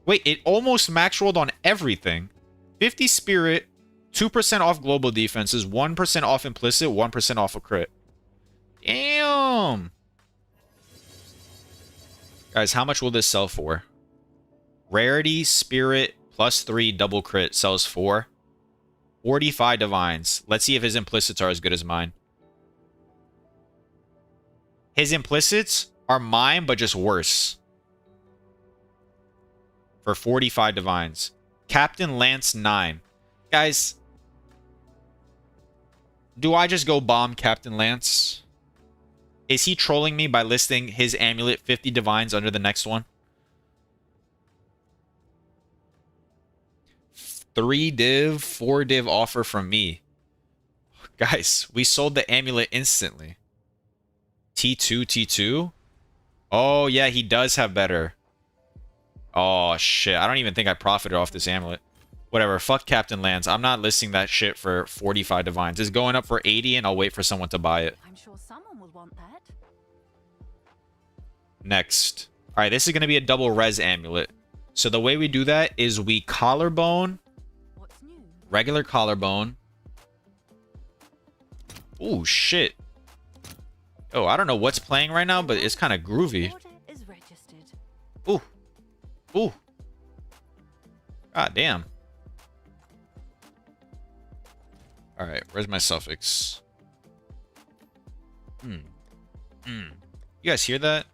Wait, it almost max rolled on everything. 50 spirit, 2% off global defenses, 1% off implicit, 1% off a crit. Damn. Guys, how much will this sell for? Rarity, spirit, +3, double crit sells for 45 divines. Let's see if his implicits are as good as mine. His implicits are mine, but just worse. For 45 divines. Captain Lance 9. Guys, do I just go bomb Captain Lance? Is he trolling me by listing his amulet 50 divines under the next one? 3 div, 4 div offer from me. Guys, we sold the amulet instantly. T2, T2? Oh, yeah, he does have better. Oh, shit. I don't even think I profited off this amulet. Whatever. Fuck Captain Lance. I'm not listing that shit for 45 divines. It's going up for 80, and I'll wait for someone to buy it. I'm sure someone will want that. Next. All right, this is going to be a double res amulet. So the way we do that is we collarbone, What's new? regular collarbone. Ooh, shit. Oh, I don't know what's playing right now, but it's kind of groovy. Order is registered. Ooh. Ooh. God damn. All right, where's my suffix? You guys hear that?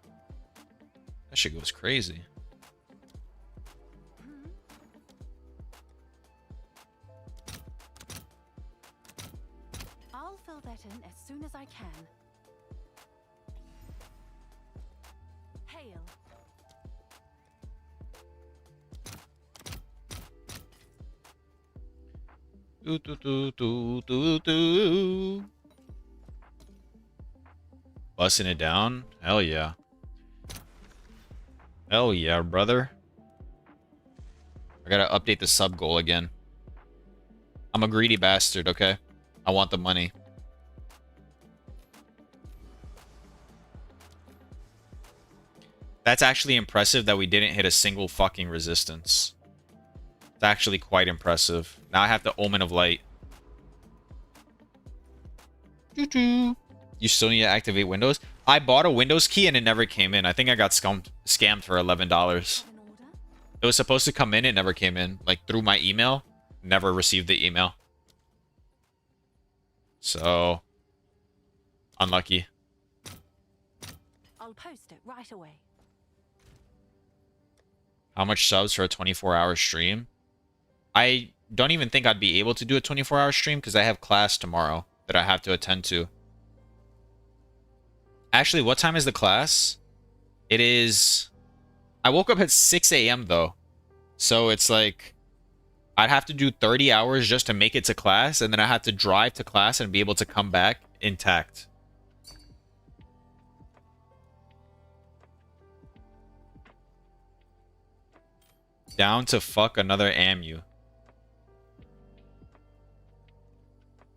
That shit goes crazy. I'll fill that in as soon as I can. Hail. Do, do, do, do, do, do. Busting it down? Hell yeah. Hell yeah, brother. I gotta update the sub goal again. I'm a greedy bastard, okay? I want the money. That's actually impressive that we didn't hit a single fucking resistance. It's actually quite impressive. Now I have the Omen of Light. You still need to activate Windows? I bought a Windows key and it never came in. I think I got scammed for $11. An order? It was supposed to come in, it never came in. Like, through my email. Never received the email. So, unlucky. I'll post it right away. How much subs for a 24-hour stream? I don't even think I'd be able to do a 24-hour stream because I have class tomorrow that I have to attend to. Actually, what time is the class? It is... I woke up at 6 a.m. though. So it's like... I'd have to do 30 hours just to make it to class, and then I have to drive to class and be able to come back intact. Down to fuck another AMU.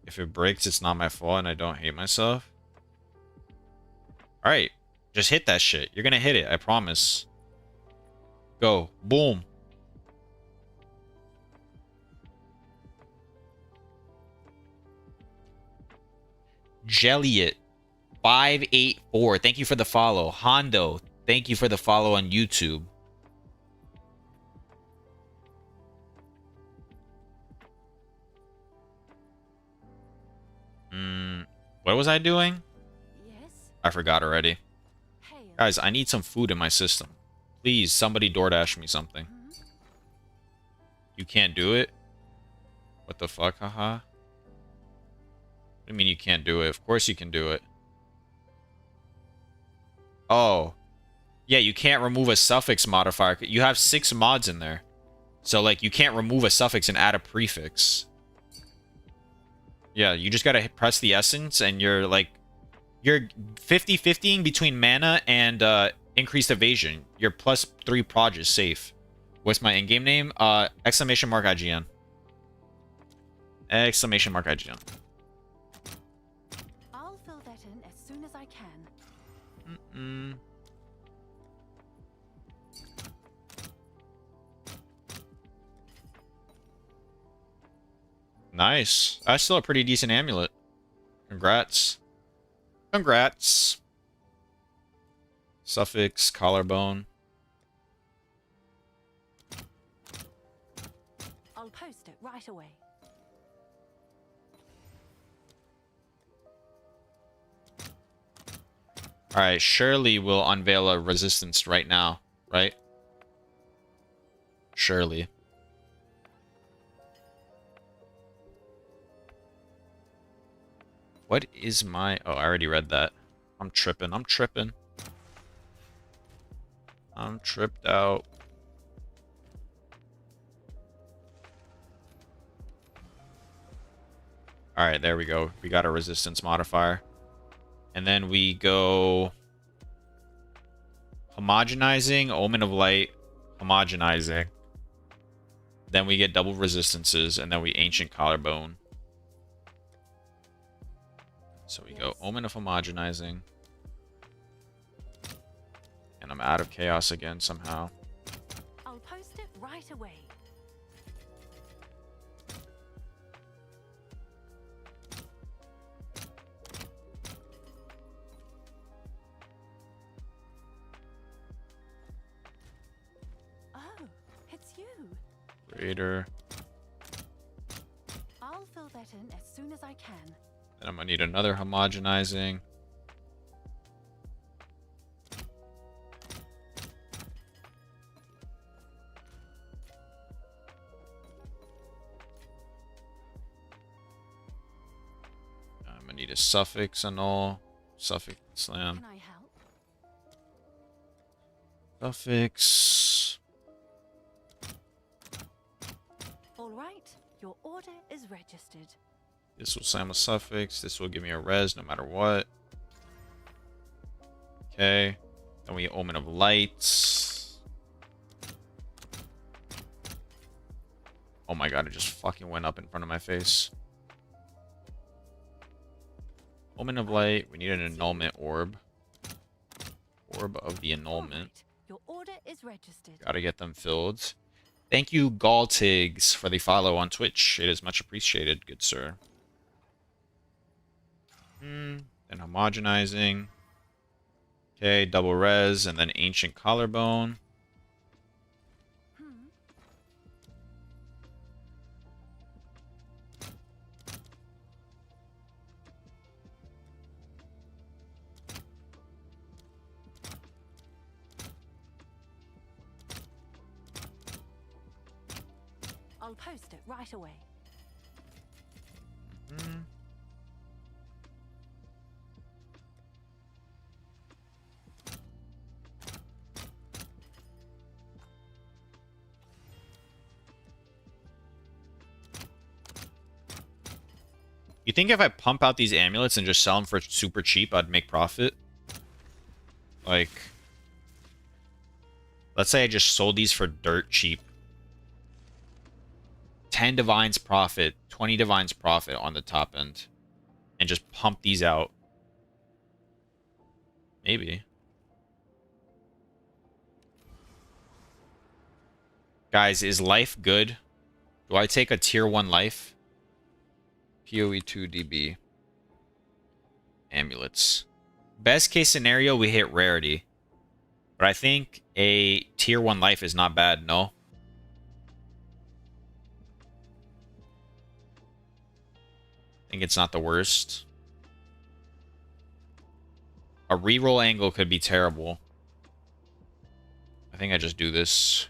If it breaks, it's not my fault and I don't hate myself. Alright. Just hit that shit. You're gonna hit it, I promise. Go. Boom. Jelliot 584. Thank you for the follow. Hondo, thank you for the follow on YouTube. What was I doing? Yes? I forgot already. Guys, I need some food in my system. Please, somebody DoorDash me something. You can't do it? What the fuck, haha? What do you mean you can't do it? Of course you can do it. Oh. Yeah, you can't remove a suffix modifier. You have 6 mods in there. So, like, you can't remove a suffix and add a prefix. Yeah, you just gotta press the essence, and you're, like... You're 50-50ing between mana and increased evasion. Your +3 proj is safe. What's my in-game name? Exclamation mark IGN. Exclamation mark IGN. I'll fill that in as soon as I can. Nice. That's still a pretty decent amulet. Congrats. Congrats. Suffix, collarbone. I'll post it right away. Alright, Shirley will unveil a resistance right now, right? Shirley. What is my... Oh, I already read that. I'm tripping. I'm tripping. I'm tripped out. Alright, there we go. We got a resistance modifier. And then we go... Homogenizing, Omen of Light, homogenizing. Then we get double resistances, and then we Ancient Collarbone. So we go Omen of Homogenizing. And I'm out of chaos again somehow. I'll post it right away. Oh, it's you. Raider. I'll fill that in as soon as I can. Then I'm gonna need another homogenizing. I'm gonna need a suffix and all. Suffix slam. Can I help? Suffix. All right, your order is registered. This will slam a suffix. This will give me a res no matter what. Okay. Then we Omen of Lights. Oh my god, it just fucking went up in front of my face. Omen of Light. We need an annulment orb. Orb of the annulment. All right, your order is registered. Gotta get them filled. Thank you, Galtigs, for the follow on Twitch. It is much appreciated, good sir. Then homogenizing. Okay, double res, and then Ancient Collarbone. I'll post it right away. You think if I pump out these amulets and just sell them for super cheap, I'd make profit? Like, let's say I just sold these for dirt cheap. 10 divines profit, 20 divines profit on the top end. And just pump these out. Maybe. Guys, is life good? Do I take a tier 1 life? POE2 DB. Amulets. Best case scenario, we hit rarity. But I think a tier 1 life is not bad, no? I think it's not the worst. A reroll angle could be terrible. I think I just do this.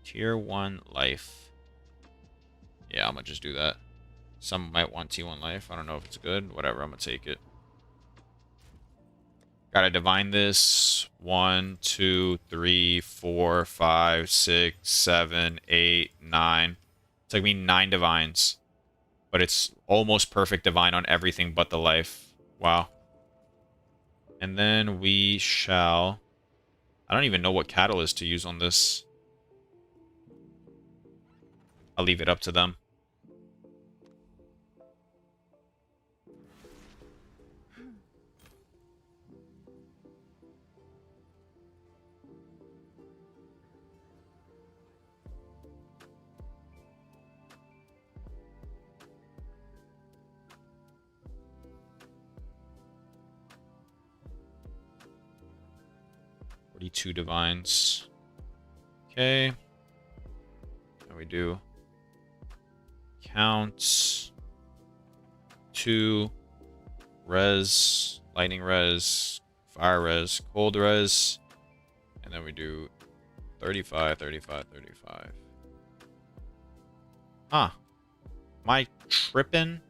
Tier 1 life. Yeah, I'm gonna just do that. Some might want T1 life. I don't know if it's good. Whatever, I'm gonna take it. Gotta divine this. 1, 2, 3, 4, 5, 6, 7, 8, 9. It's like me 9 divines. But it's almost perfect divine on everything but the life. Wow. And then we shall... I don't even know what catalyst to use on this. I'll leave it up to them. Two divines. Okay. And we do counts 2 res, lightning res, fire res, cold res, and then we do 35, 35, 35. Huh. Am I tripping,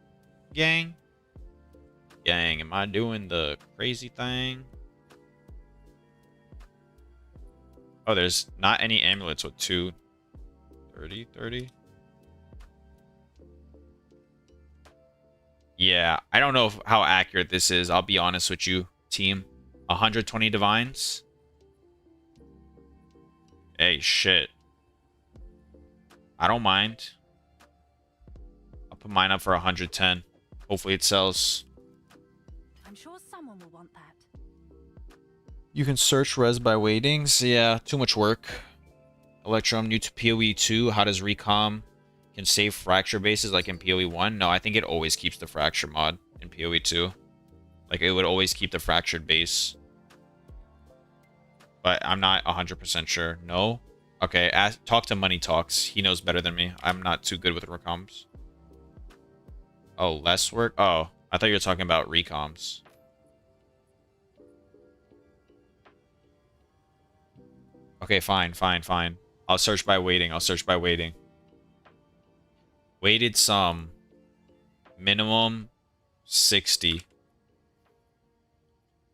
gang? Gang, am I doing the crazy thing? Oh, there's not any amulets with 2. 30, 30. Yeah, I don't know how accurate this is. I'll be honest with you, team. 120 divines? Hey, shit. I don't mind. I'll put mine up for 110. Hopefully it sells. I'm sure someone will want that. You can search res by weightings. Yeah, too much work. Electrum new to POE2. How does Recom can save fracture bases like in POE1? No, I think it always keeps the fracture mod in POE2. Like, it would always keep the fractured base. But I'm not 100% sure. No? Okay, talk to Money Talks. He knows better than me. I'm not too good with recoms. Oh, less work? Oh, I thought you were talking about recoms. Okay, fine, fine, fine. I'll search by weighting. I'll search by weighting. Weighted sum. Minimum 60.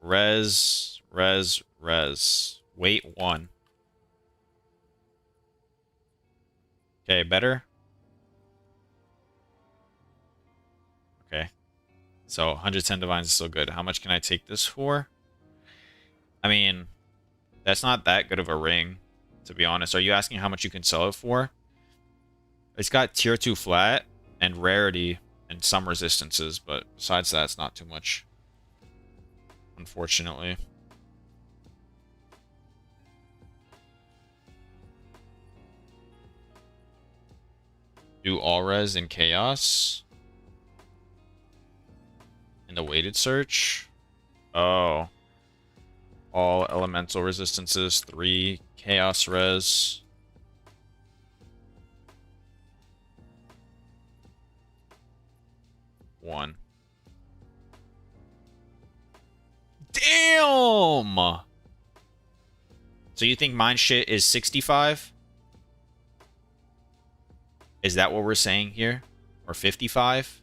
Res. Weight 1. Okay, better? Okay. So 110 divines is still good. How much can I take this for? I mean... That's not that good of a ring, to be honest. Are you asking how much you can sell it for? It's got tier 2 flat and rarity and some resistances, but besides that, it's not too much. Unfortunately. Do all res in chaos? In the weighted search? Oh. All elemental resistances, 3 chaos res. One. Damn! So you think mine shit is 65? Is that what we're saying here? Or 55?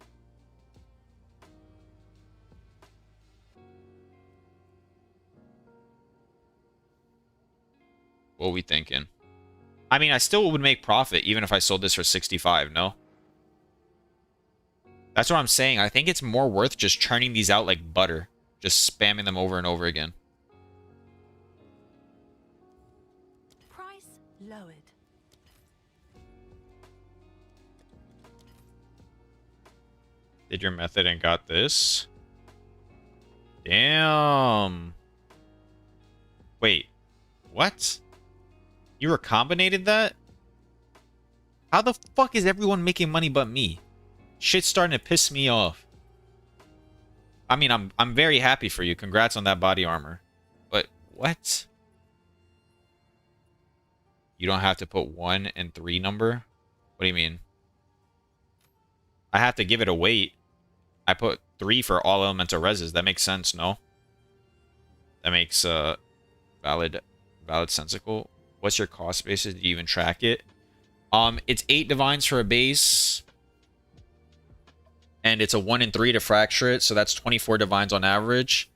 What are we thinking? I mean, I still would make profit even if I sold this for 65, no? That's what I'm saying. I think it's more worth just churning these out like butter. Just spamming them over and over again. Price lowered. Did your method and got this? Damn. Wait. What? You recombinated that? How the fuck is everyone making money but me? Shit's starting to piss me off. I mean, I'm very happy for you. Congrats on that body armor. But what? You don't have to put 1 and 3 number? What do you mean? I have to give it a weight. I put 3 for all elemental reses. That makes sense, no? That makes valid valid sensical. What's your cost basis? Do you even track it? It's 8 divines for a base. And it's a 1 in 3 to fracture it, so that's 24 divines on average.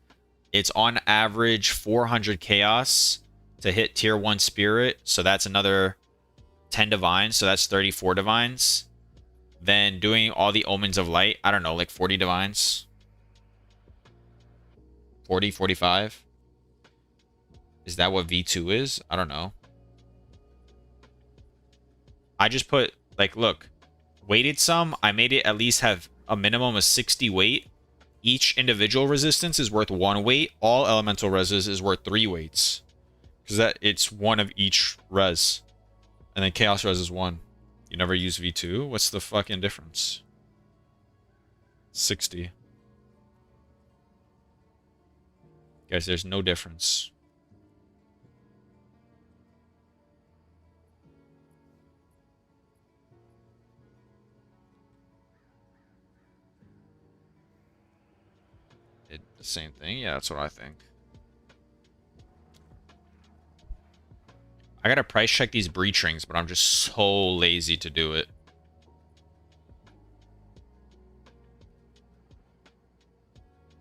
It's on average 400 chaos to hit tier 1 spirit, so that's another 10 divines, so that's 34 divines. Then doing all the omens of light, I don't know, like 40 divines. 40, 45. Is that what V2 is? I don't know. I just put, like, look, weighted sum, I made it at least have a minimum of 60 weight. Each individual resistance is worth 1 weight. All elemental reses is worth 3 weights. Because that it's 1 of each res. And then chaos res is 1. You never use V2? What's the fucking difference? 60. Guys, there's no difference. The same thing? Yeah, that's what I think. I gotta price check these breach rings, but I'm just so lazy to do it.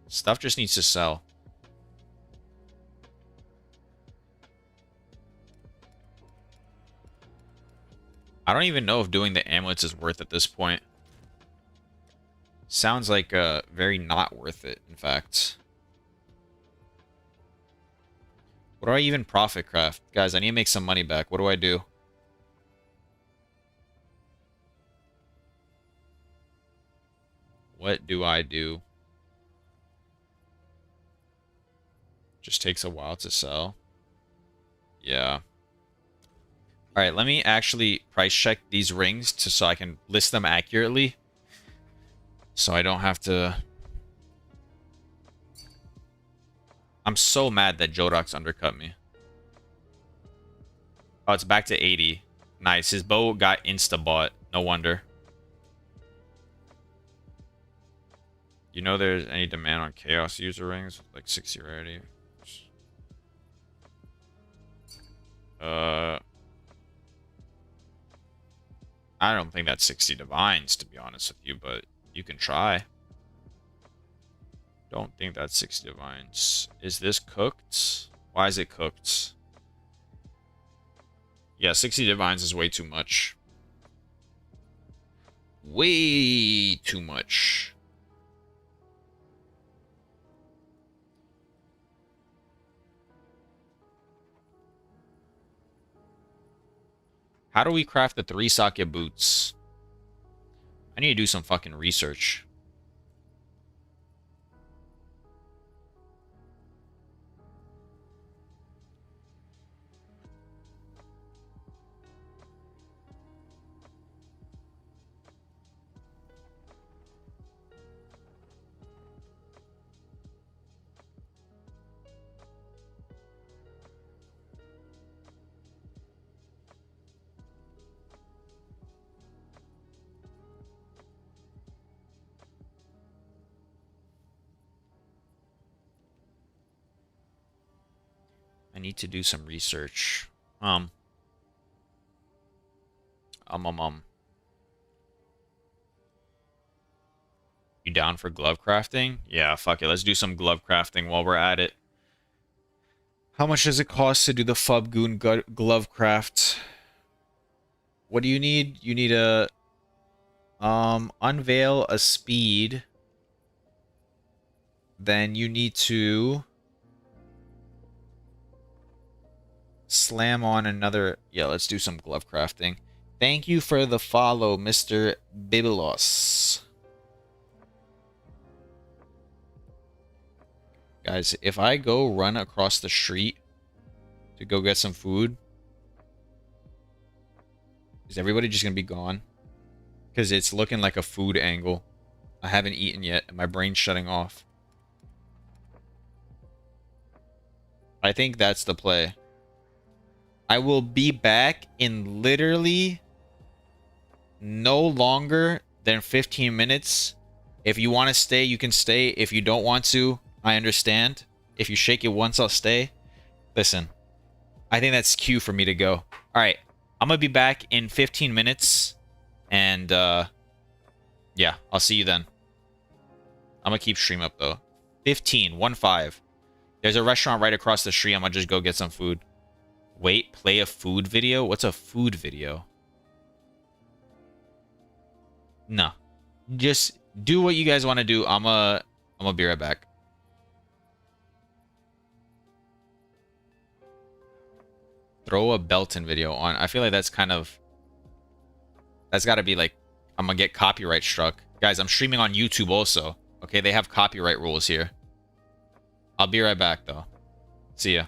Stuff just needs to sell. I don't even know if doing the amulets is worth it at this point. Sounds like very not worth it, in fact. What do I even profit craft? Guys, I need to make some money back. What do I do? What do I do? Just takes a while to sell. Yeah. Alright, let me actually price check these rings so I can list them accurately. So I don't have to... I'm so mad that Jodok's undercut me. Oh, it's back to 80. Nice. His bow got insta-bought. No wonder. You know there's any demand on Chaos user rings? Like 60 rarity. I don't think that's 60 divines, to be honest with you, but you can try. Don't think that's 60 divines. Is this cooked? Why is it cooked? Yeah, 60 divines is way too much. Way too much. How do we craft the 3 socket boots? I need to do some fucking research. I need to do some research. You down for glove crafting? Yeah, fuck it. Let's do some glove crafting while we're at it. How much does it cost to do the Fubgoon glove craft? What do you need? You need a unveil a speed. Then you need to slam on another. Yeah, let's do some glove crafting. Thank you for the follow, Mr. Bibelos. Guys, if I go run across the street to go get some food, is everybody just gonna be gone? Because it's looking like a food angle. I haven't eaten yet, and my brain's shutting off. I think that's the play. I will be back in literally no longer than 15 minutes. If you want to stay, you can stay. If you don't want to, I understand. If you shake it once, I'll stay. Listen, I think that's cue for me to go. All right, I'm gonna be back in 15 minutes, and yeah, I'll see you then. I'm gonna keep stream up though. 15, 1-5. There's a restaurant right across the street. I'm gonna just go get some food. Wait, play a food video? What's a food video? No. Just do what you guys want to do. I'm gonna be right back. Throw a Belton video on. I feel like that's kind of... That's got to be like... I'm gonna get copyright struck. Guys, I'm streaming on YouTube also. Okay, they have copyright rules here. I'll be right back, though. See ya.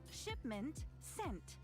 Shipment sent.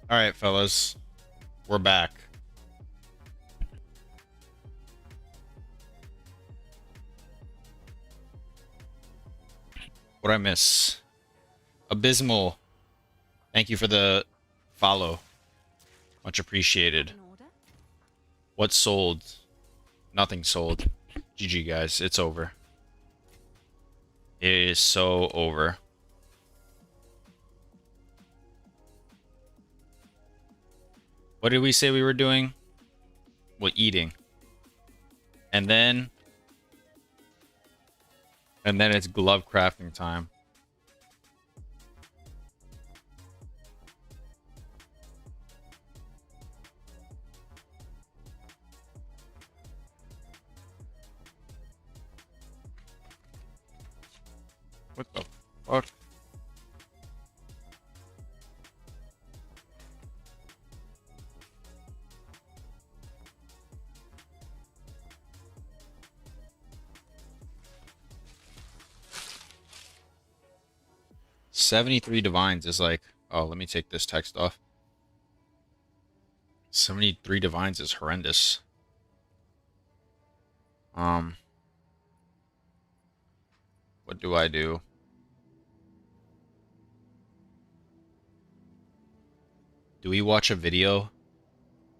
All right, fellas, we're back. What I miss? Abysmal. Thank you for the follow. Much appreciated. In order? What sold? Nothing sold. GG, guys. It's over. It is so over. What did we say we were doing? Well, eating. And then it's glove crafting time. What the fuck? $73 divines is like, oh, let me take this text off. 73 divines is horrendous. What do I do? Do we watch a video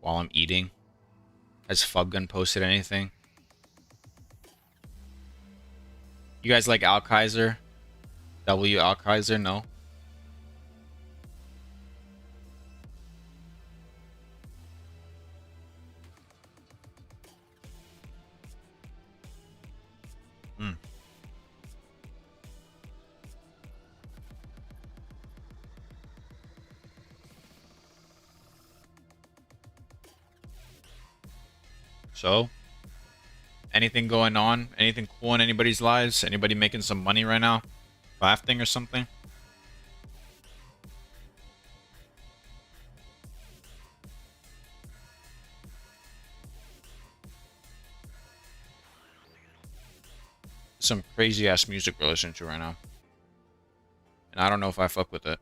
while I'm eating? Has Fubgun posted anything? You guys like Alkaiser? W Alkaiser? No? Hmm. So, anything going on? Anything cool in anybody's lives? Anybody making some money right now? Crafting or something? Some crazy ass music we're listening to right now. And I don't know if I fuck with it.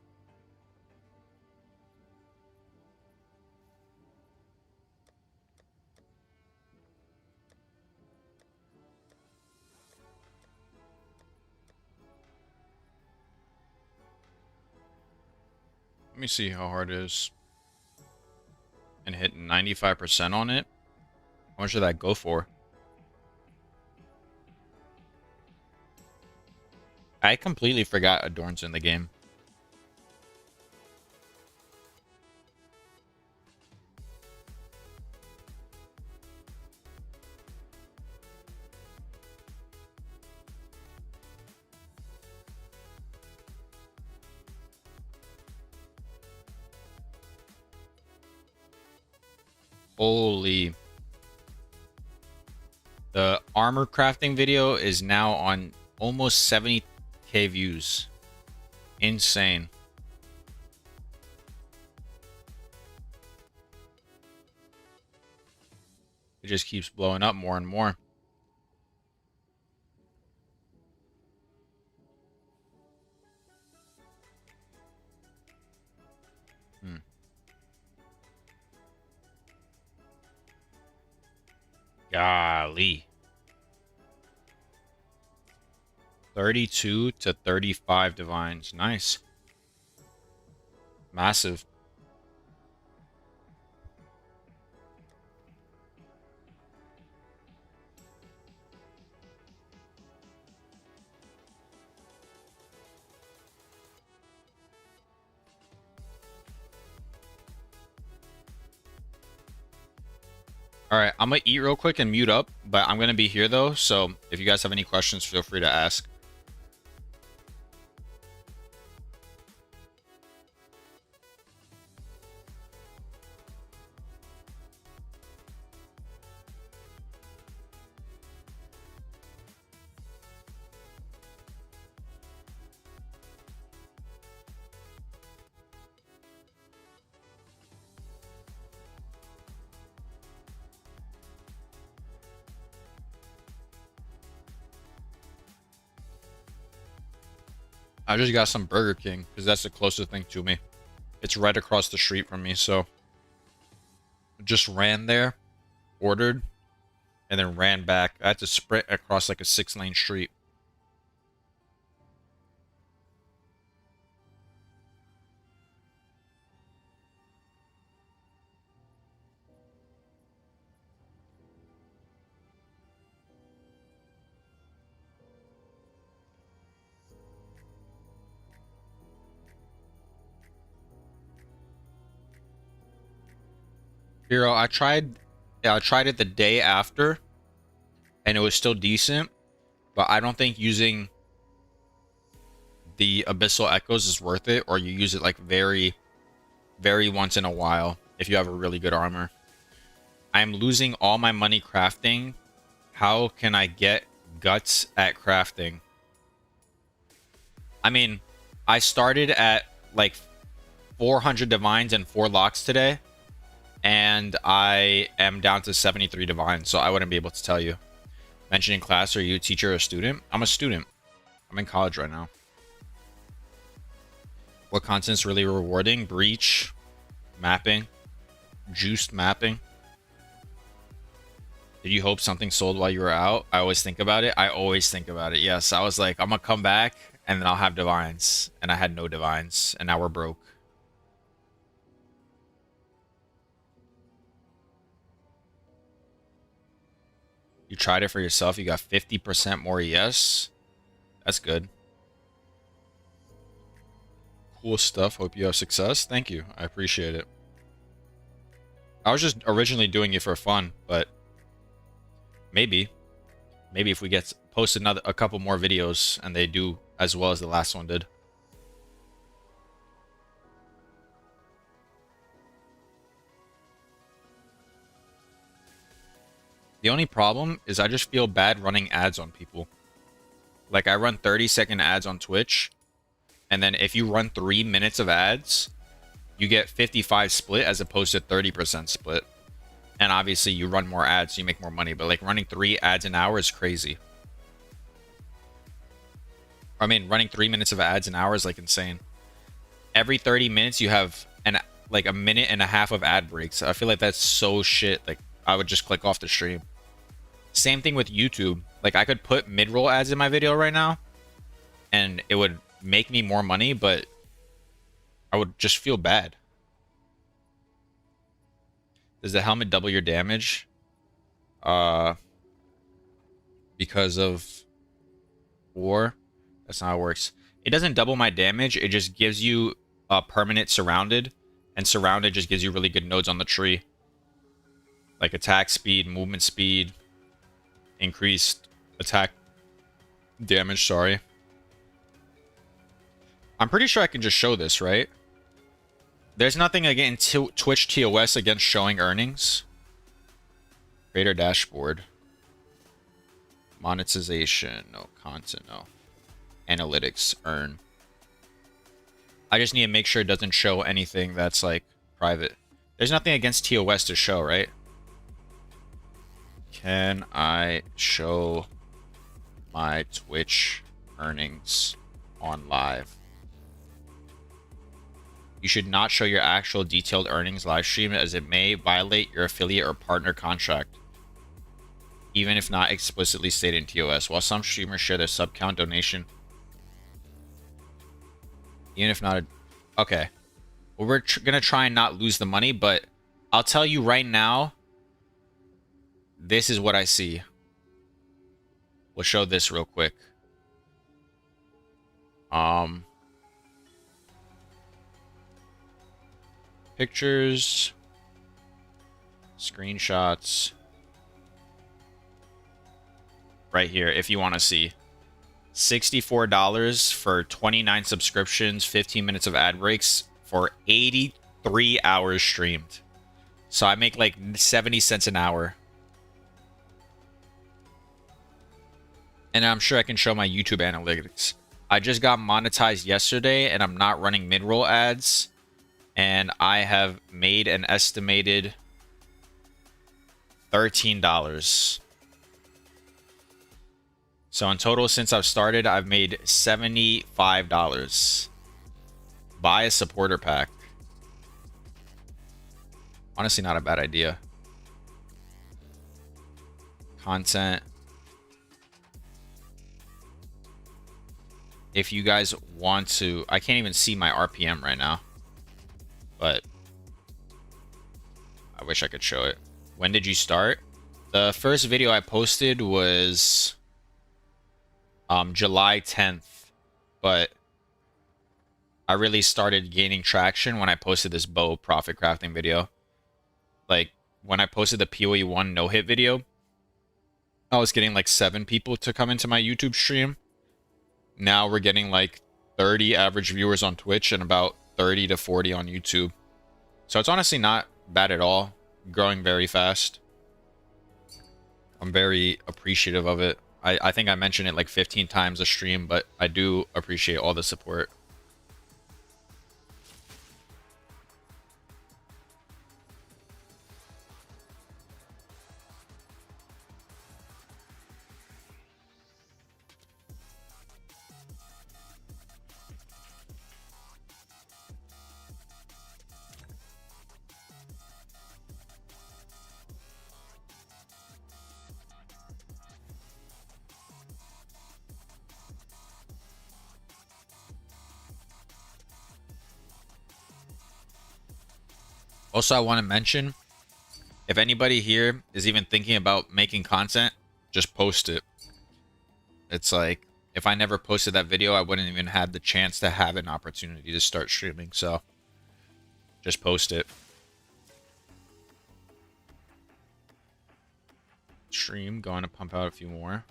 Let me see how hard it is. And hit 95% on it. How much should that go for? I completely forgot Adorn's in the game. Holy. The armor crafting video is now on almost 70k views. Insane. It just keeps blowing up more and more. Golly. 32 to 35 divines. Nice. Massive. All right, I'm gonna eat real quick and mute up, but I'm gonna be here though, so if you guys have any questions, feel free to ask. I just got some Burger King because that's the closest thing to me. It's right across the street from me, so just ran there, ordered, and then ran back. I had to sprint across like a 6-lane street. Hero, I tried it the day after, and it was still decent, but I don't think using the Abyssal Echoes is worth it, or you use it like very, very once in a while if you have a really good armor. I'm losing all my money crafting. How can I get guts at crafting? I mean, I started at like 400 divines and 4 locks today, and I am down to 73 divines, so I wouldn't be able to tell you. Mentioning class, are you a teacher or a student? I'm a student. I'm in college right now. What content's really rewarding? Breach, mapping, juiced mapping. Did you hope something sold while you were out? I always think about it. I always think about it. Yes, I was like, I'm gonna come back and then I'll have divines. And I had no divines, and now we're broke. You tried it for yourself. You got 50% more yes. That's good. Cool stuff. Hope you have success. Thank you. I appreciate it. I was just originally doing it for fun, but maybe if we post a couple more videos and they do as well as the last one did. The only problem is I just feel bad running ads on people. Like, I run 30-second ads on Twitch, and then if you run 3 minutes of ads, you get 55 split as opposed to 30% split. And obviously you run more ads, so you make more money, but like running 3 ads an hour is crazy. I mean, running 3 minutes of ads an hour is like insane. Every 30 minutes you have like a minute and a half of ad breaks. I feel like that's so shit. Like, I would just click off the stream. Same thing with YouTube. Like, I could put mid-roll ads in my video right now, and it would make me more money, but I would just feel bad. Does the helmet double your damage? Because of war? That's not how it works. It doesn't double my damage. It just gives you a permanent surrounded, and surrounded just gives you really good nodes on the tree. Like attack speed, movement speed, increased attack damage, sorry. I'm pretty sure I can just show this, right? There's nothing against Twitch TOS against showing earnings. Creator dashboard. Monetization, no. Content, no. Analytics, earn. I just need to make sure it doesn't show anything that's like private. There's nothing against TOS to show, right? Can I show my Twitch earnings on live? You should not show your actual detailed earnings live stream, as it may violate your affiliate or partner contract, even if not explicitly stated in TOS. While some streamers share their sub count donation, even if not okay. Well, we're gonna try and not lose the money, but I'll tell you right now, this is what I see. We'll show this real quick. Pictures, screenshots, right here if you want to see. $64 for 29 subscriptions, 15 minutes of ad breaks for 83 hours streamed. So I make like 70 cents an hour. And I'm sure I can show my YouTube analytics. I just got monetized yesterday, and I'm not running mid-roll ads. And I have made an estimated $13. So in total, since I've started, I've made $75. Buy a supporter pack. Honestly, not a bad idea. Content. If you guys want to, I can't even see my RPM right now, but I wish I could show it. When did you start? The first video I posted was July 10th, but I really started gaining traction when I posted this bow profit crafting video. Like when I posted the POE1 no hit video, I was getting like 7 people to come into my YouTube stream. Now we're getting like 30 average viewers on Twitch and about 30 to 40 on YouTube. So it's honestly not bad at all. Growing very fast. I'm very appreciative of it. I think I mentioned it like 15 times a stream, but I do appreciate all the support. Also, I want to mention, if anybody here is even thinking about making content, just post it. It's like, if I never posted that video, I wouldn't even have the chance to have an opportunity to start streaming. So, just post it. Stream, going to pump out a few more.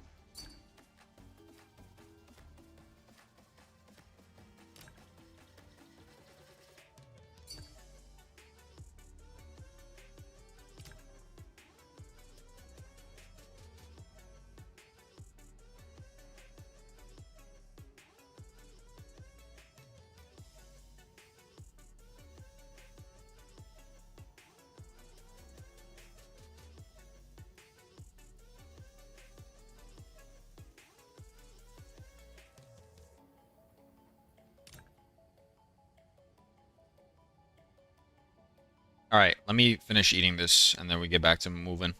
All right, let me finish eating this and then we get back to moving.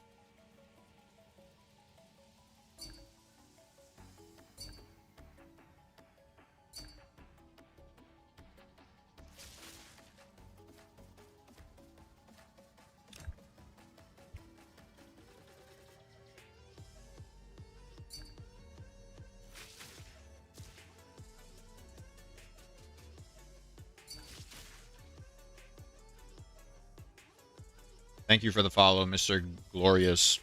Thank you for the follow, Mr. Glorious.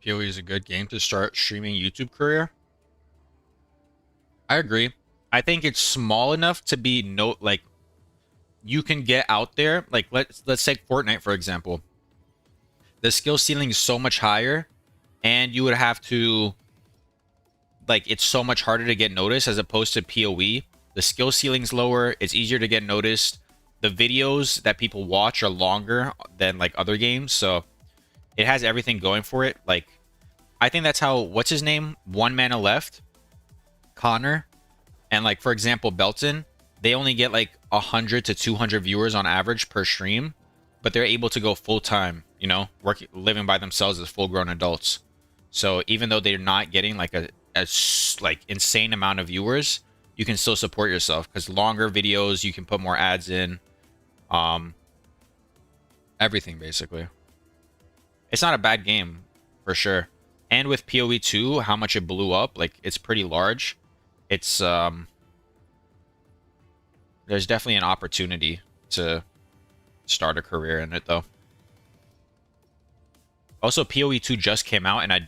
PoE is a good game to start streaming YouTube career. I agree. I think it's small enough to be like you can get out there. Like let's take Fortnite for example. The skill ceiling is so much higher, and you would have to like it's so much harder to get noticed as opposed to PoE. The skill ceiling's lower. It's easier to get noticed. The videos that people watch are longer than like other games, so it has everything going for it. Like I think that's how what's his name? One Mana Left, Connor, and like for example Belton, they only get like 100 to 200 viewers on average per stream, but they're able to go full time, you know, living by themselves as full grown adults. So even though they're not getting like a like insane amount of viewers, you can still support yourself because longer videos, you can put more ads in. Everything, basically. It's not a bad game, for sure. And with POE2, how much it blew up, like, it's pretty large. It's, there's definitely an opportunity to start a career in it, though. Also, POE2 just came out, and I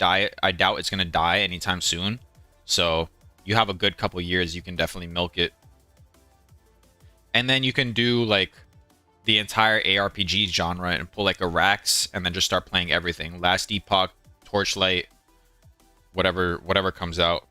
doubt it's going to die anytime soon. So, you have a good couple years, you can definitely milk it. And then you can do, like, the entire ARPG genre and pull, like, a Rax, and then just start playing everything. Last Epoch, Torchlight, whatever comes out.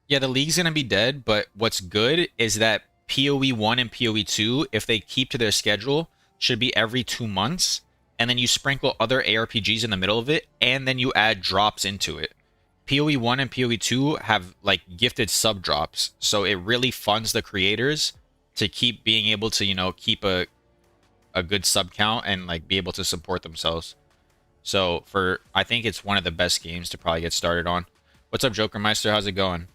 Yeah, the league's gonna be dead, but what's good is that PoE1 and PoE2, if they keep to their schedule, should be every 2 months, and then you sprinkle other ARPGs in the middle of it, and then you add drops into it. PoE1 and PoE2 have like gifted sub drops, so it really funds the creators to keep being able to, you know, keep a good sub count and like be able to support themselves. So I think it's one of the best games to probably get started on. What's up, Jokermeister? How's it going?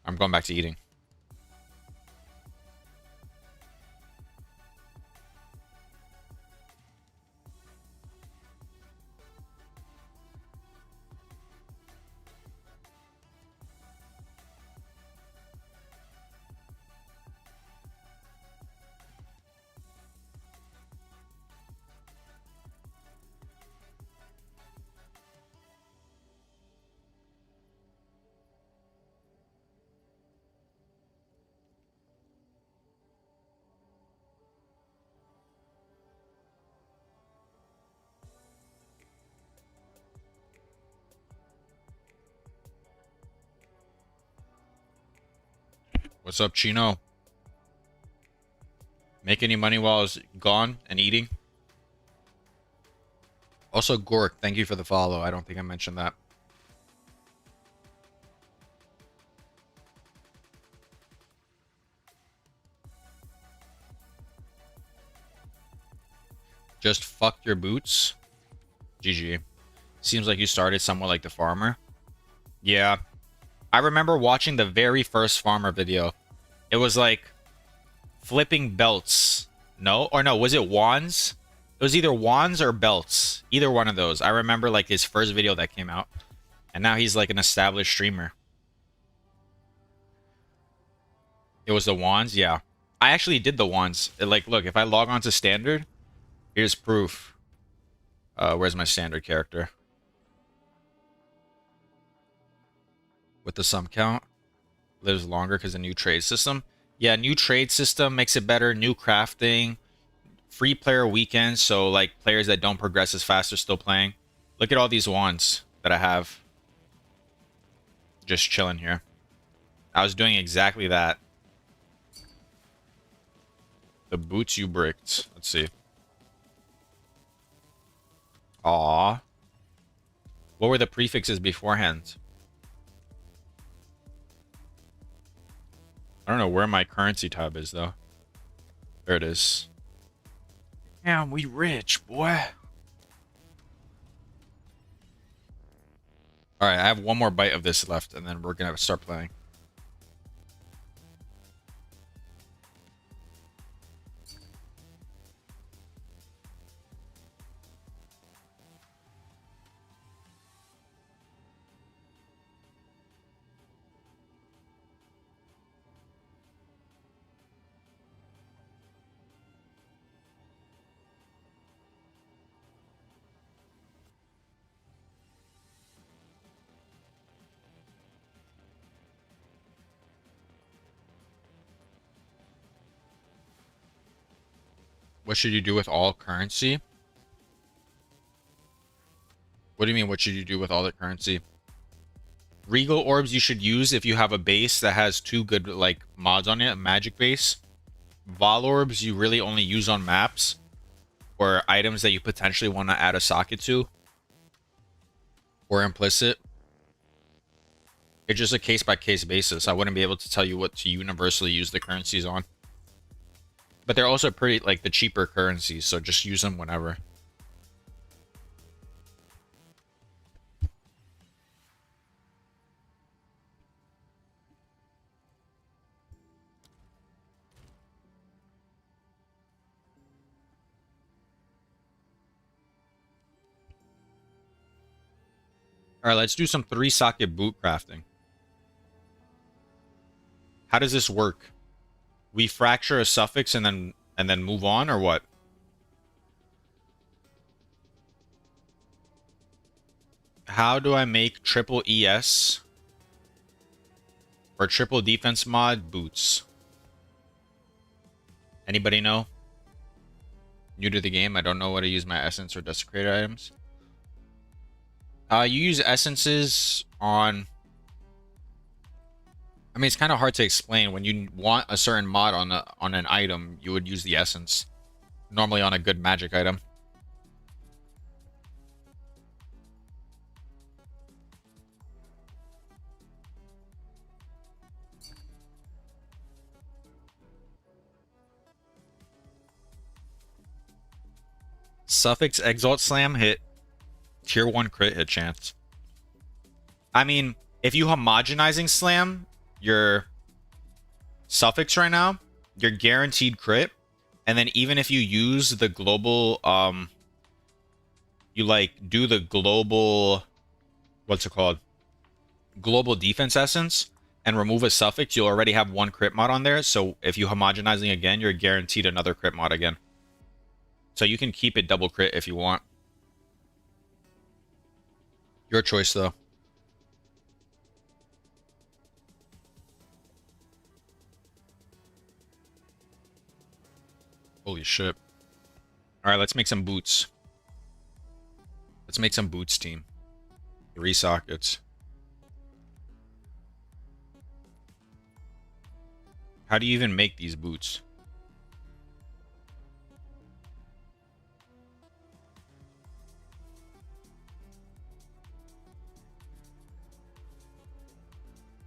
I'm going back to eating. What's up, Chino? Make any money while I was gone and eating? Also, Gork, thank you for the follow. I don't think I mentioned that. Just fuck your boots. GG. Seems like you started somewhat like the farmer. Yeah. I remember watching the very first farmer video. It was like flipping belts. No? Or no, was it wands? It was either wands or belts. Either one of those. I remember like his first video that came out. And now he's like an established streamer. It was the wands? Yeah. I actually did the wands. Like, look, if I log on to standard, here's proof. Where's my standard character? With the sum count. Lives longer because of new trade system. Yeah, new trade system makes it better. New crafting. Free player weekends, so like players that don't progress as fast are still playing. Look at all these wands that I have. Just chilling here. I was doing exactly that. The boots you bricked. Let's see. Aw. What were the prefixes beforehand? I don't know where my currency tab is, though. There it is. Damn, we rich, boy. Alright, I have one more bite of this left, and then we're gonna start playing. What should you do with all currency? What do you mean, what should you do with all the currency? Regal orbs you should use if you have a base that has 2 good like mods on it, a magic base. Vol orbs you really only use on maps or items that you potentially want to add a socket to. Or implicit. It's just a case-by-case basis. I wouldn't be able to tell you what to universally use the currencies on. But they're also pretty, like, the cheaper currencies, so just use them whenever. All right, let's do some 3-socket boot crafting. How does this work? We fracture a suffix and then move on, or what? How do I make triple ES or triple defense mod boots? Anybody know? New to the game, I don't know what to use my essence or desecrated items. You use essences on... I mean, it's kind of hard to explain. When you want a certain mod on an item, you would use the essence. Normally on a good magic item. Suffix Exalt Slam hit. Tier 1 crit hit chance. I mean, if you homogenizing slam your suffix right now, you're guaranteed crit. And then even if you use the global, you like do the global, what's it called? Global defense essence and remove a suffix, you'll already have 1 crit mod on there. So if you homogenizing again, you're guaranteed another crit mod again. So you can keep it double crit if you want. Your choice, though. Holy shit. Alright, let's make some boots. Let's make some boots, team. 3 sockets. How do you even make these boots?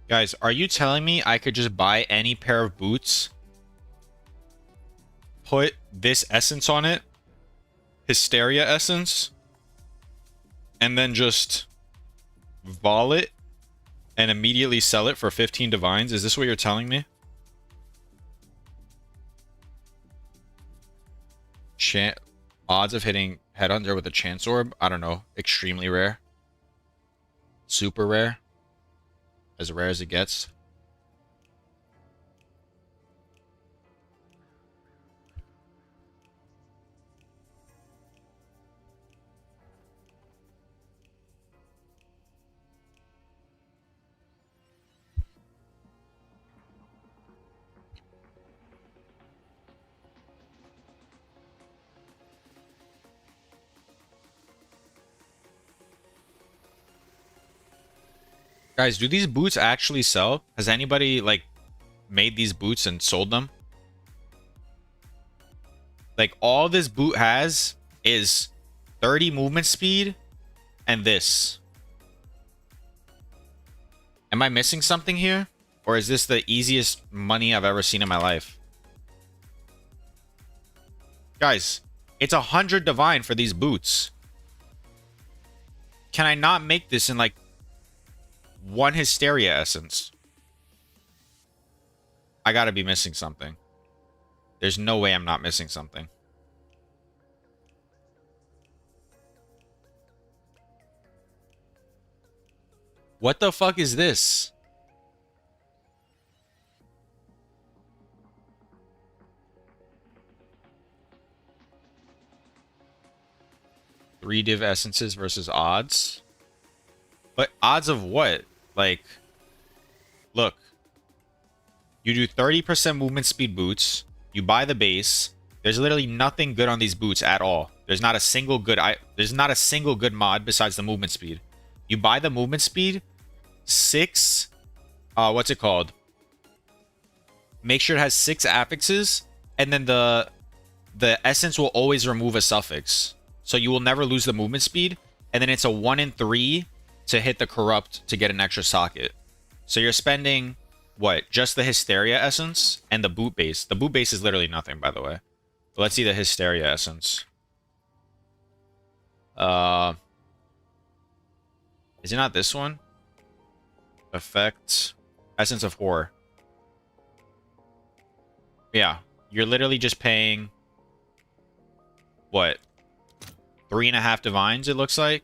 Guys, are you telling me I could just buy any pair of boots, put this essence on it, Hysteria essence, and then just vol it and immediately sell it for 15 divines? Is this what you're telling me? Odds of hitting Headhunter with a Chance Orb? I don't know. Extremely rare. Super rare. As rare as it gets. Guys, do these boots actually sell? Has anybody, like, made these boots and sold them? Like, all this boot has is 30 movement speed and this. Am I missing something here? Or is this the easiest money I've ever seen in my life? Guys, it's 100 divine for these boots. Can I not make this in, like, 1 Hysteria essence? I gotta be missing something. There's no way I'm not missing something. What the fuck is this? Three div essences versus odds? But odds of what? Like, look. You do 30% movement speed boots. You buy the base. There's literally nothing good on these boots at all. There's not a single good mod besides the movement speed. You buy the movement speed, 6 what's it called? Make sure it has 6 affixes, and then the essence will always remove a suffix. So you will never lose the movement speed, and then it's a 1 in 3 to hit the corrupt to get an extra socket. So you're spending what? Just the Hysteria essence and the boot base. The boot base is literally nothing, by the way. But let's see the Hysteria essence. Is it not this one? Effect. Essence of Horror. Yeah. You're literally just paying... what? 3.5 divines, it looks like?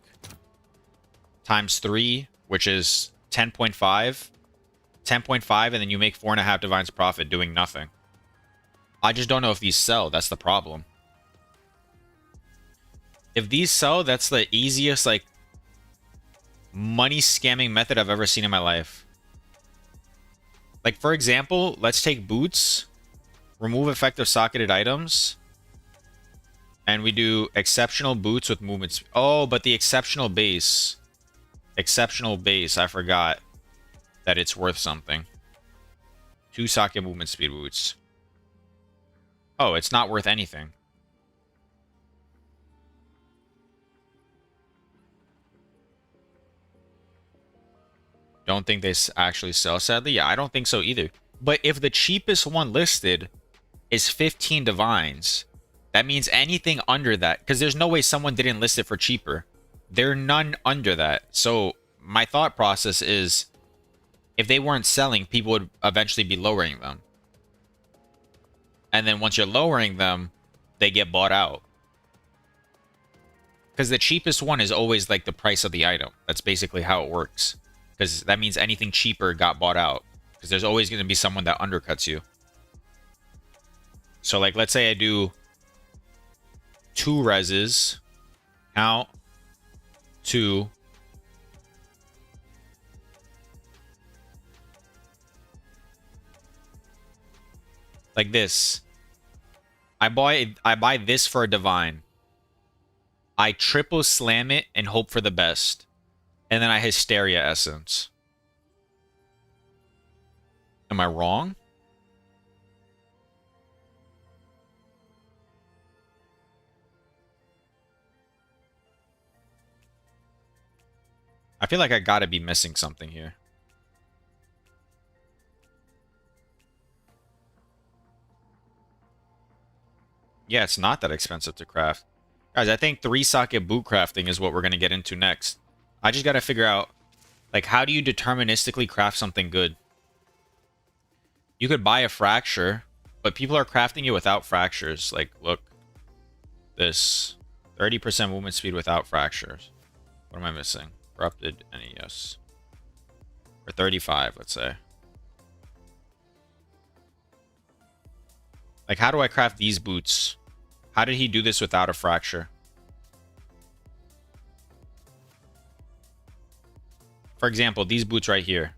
times 3, which is 10.5. 10.5, and then you make 4.5 divines profit doing nothing. I just don't know if these sell. That's the problem. If these sell, that's the easiest, like, money scamming method I've ever seen in my life. Like, for example, let's take boots, remove effective socketed items, and we do exceptional boots with movements. Oh, but the exceptional base. Exceptional base, I forgot that it's worth something. 2 socket movement speed boots. Oh, it's not worth anything. Don't think they actually sell, sadly. Yeah, I don't think so either. But if the cheapest one listed is 15 divines, that means anything under that, because there's no way someone didn't list it for cheaper. There are none under that. So my thought process is, if they weren't selling, people would eventually be lowering them. And then once you're lowering them, they get bought out. Because the cheapest one is always like the price of the item. That's basically how it works. Because that means anything cheaper got bought out. Because there's always going to be someone that undercuts you. So like, let's say I do 2 reses. Count. 2. Like this. I buy this for a divine. I triple slam it and hope for the best. And then I Hysteria Essence. Am I wrong? I feel like I gotta be missing something here. Yeah, it's not that expensive to craft. Guys, I think 3 socket boot crafting is what we're going to get into next. I just got to figure out, like, how do you deterministically craft something good? You could buy a fracture, but people are crafting it without fractures. Like, look. This. 30% movement speed without fractures. What am I missing? Corrupted NES. Or 35, let's say. Like, how do I craft these boots? How did he do this without a fracture? For example, these boots right here.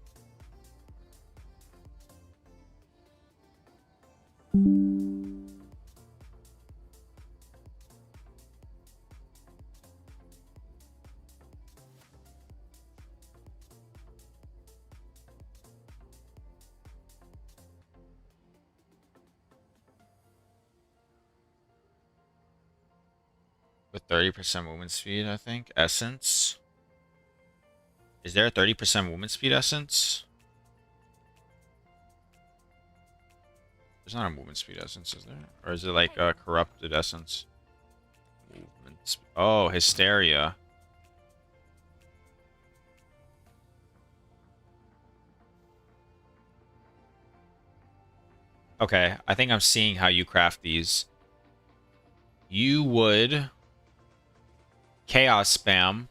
With 30% movement speed, I think. Essence. Is there a 30% movement speed essence? There's not a movement speed essence, is there? Or is it like a corrupted essence? Movement oh, Hysteria. Okay, I think I'm seeing how you craft these. You would chaos spam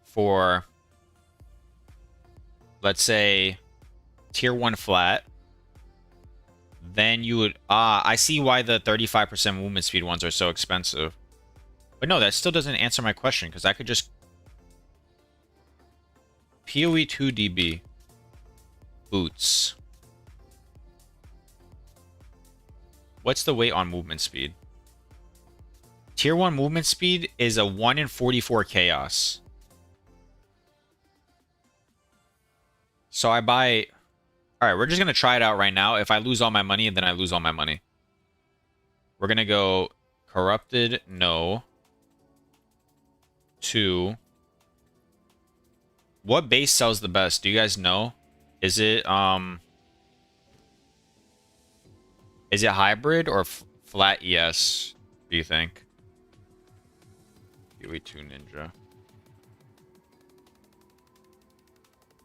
for, let's say, tier 1 flat. Then you would... I see why the 35% movement speed ones are so expensive. But no, that still doesn't answer my question, because I could just... POE2 DB. Boots. What's the weight on movement speed? Tier 1 movement speed is a 1 in 44 chaos. So I buy... Alright, we're just going to try it out right now. If I lose all my money, then I lose all my money. We're going to go corrupted, no. 2. What base sells the best? Do you guys know? Is it hybrid or flat ES, do you think? POE2 Ninja.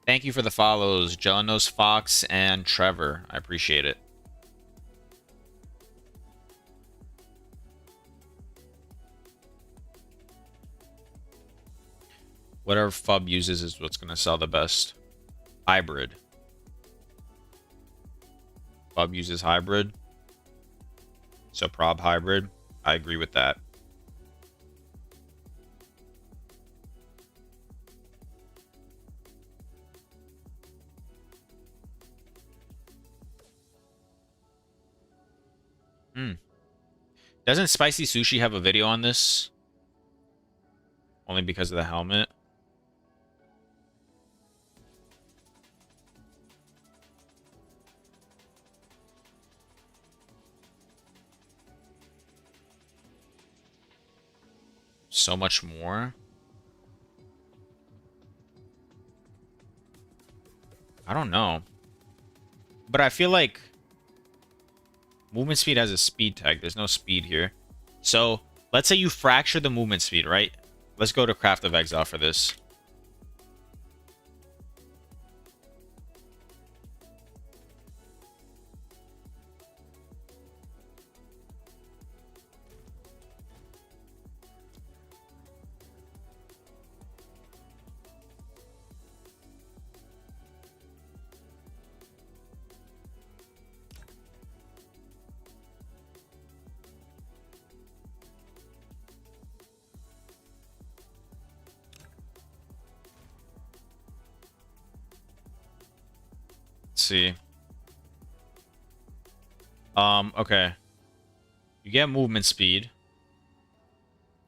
Thank you for the follows, Jelenos Fox and Trevor. I appreciate it. Whatever FUB uses is what's going to sell the best. Hybrid. FUB uses hybrid. So prob hybrid. I agree with that. Doesn't Spicy Sushi have a video on this? Only because of the helmet. So much more. I don't know. But I feel like movement speed has a speed tag. There's no speed here. So let's say you fracture the movement speed, right? Let's go to Craft of Exile for this. See. Okay. You get movement speed.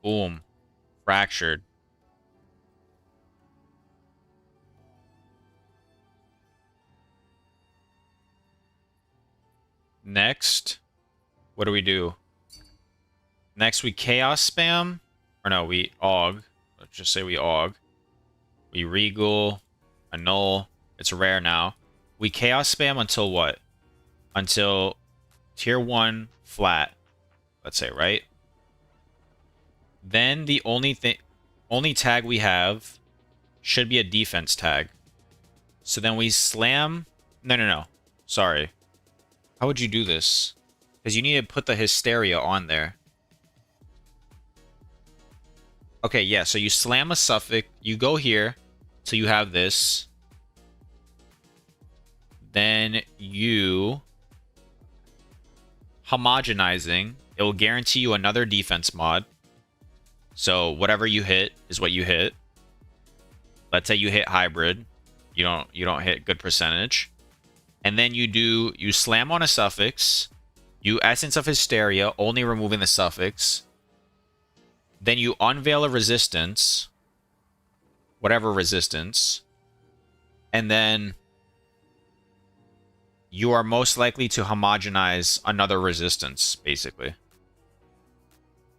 Boom. Fractured. Next, what do we do? Next, we chaos spam. Or no, we aug. Let's just say we aug. We regal. Annul. It's rare now. We chaos spam until what? Until tier 1 flat. Let's say, right? Then the only tag we have should be a defense tag. So then we slam. No. Sorry. How would you do this? Because you need to put the hysteria on there. Okay, yeah, so you slam a suffix. You go here. So you have this. Then you homogenizing. It will guarantee you another defense mod. So whatever you hit is what you hit. Let's say you hit hybrid. You don't hit good percentage. And then you slam on a suffix. You essence of hysteria, only removing the suffix. Then you unveil a resistance. Whatever resistance. And then you are most likely to homogenize another resistance, basically.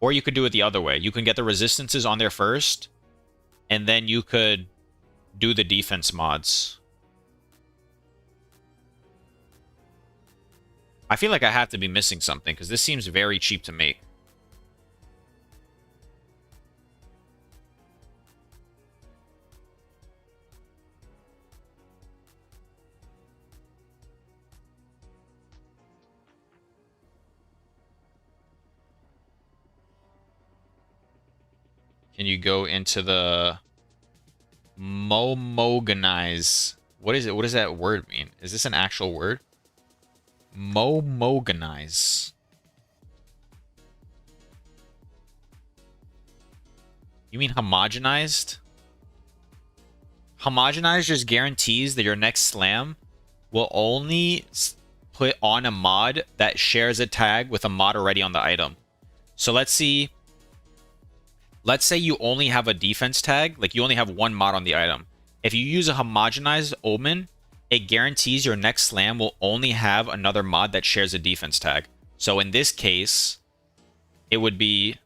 Or you could do it the other way. You can get the resistances on there first, and then you could do the defense mods. I feel like I have to be missing something, because this seems very cheap to make. Can you go into the momogenize? What is it? What does that word mean? Is this an actual word? Momogenize. You mean homogenized? Homogenized just guarantees that your next slam will only put on a mod that shares a tag with a mod already on the item. So let's say you only have a defense tag, like you only have one mod on the item. If you use a homogenized omen, it guarantees your next slam will only have another mod that shares a defense tag. So in this case, it would be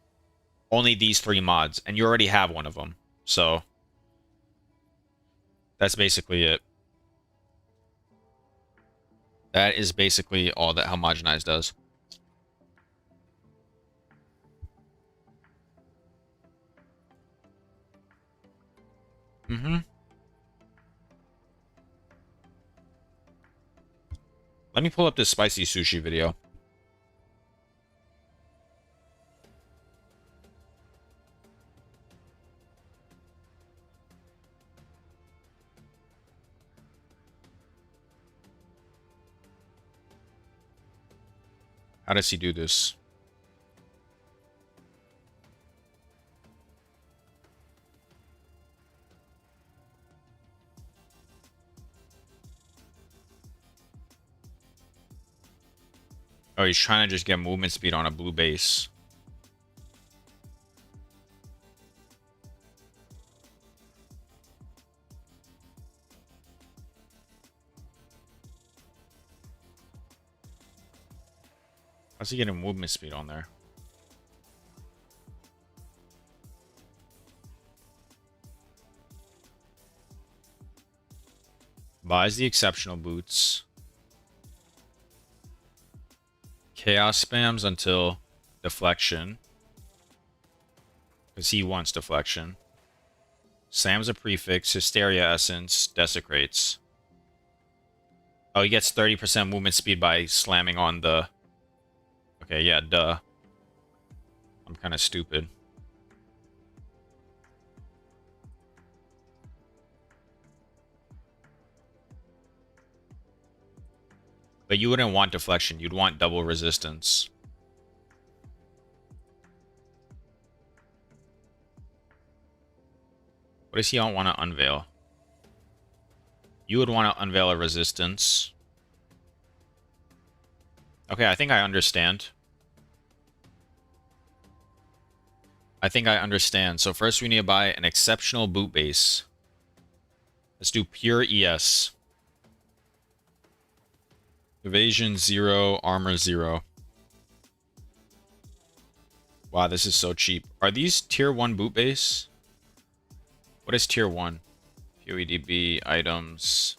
only these 3 mods, and you already have one of them. So that's basically it. That is basically all that homogenized does. Let me pull up this spicy sushi video. How does he do this? Oh, he's trying to just get movement speed on a blue base. How's he getting movement speed on there? Buys the exceptional boots. Chaos spams until deflection. Because he wants deflection. Slams a prefix. Hysteria essence. Desecrates. Oh, he gets 30% movement speed by slamming on the... Okay, yeah, duh. I'm kind of stupid. But you wouldn't want deflection. You'd want double resistance. What does he want to unveil? You would want to unveil a resistance. Okay, I think I understand. I think I understand. So first we need to buy an exceptional boot base. Let's do pure ES. Evasion 0, armor 0. Wow, this is so cheap. Are these tier 1 boot base? What is tier 1? POEDB, items.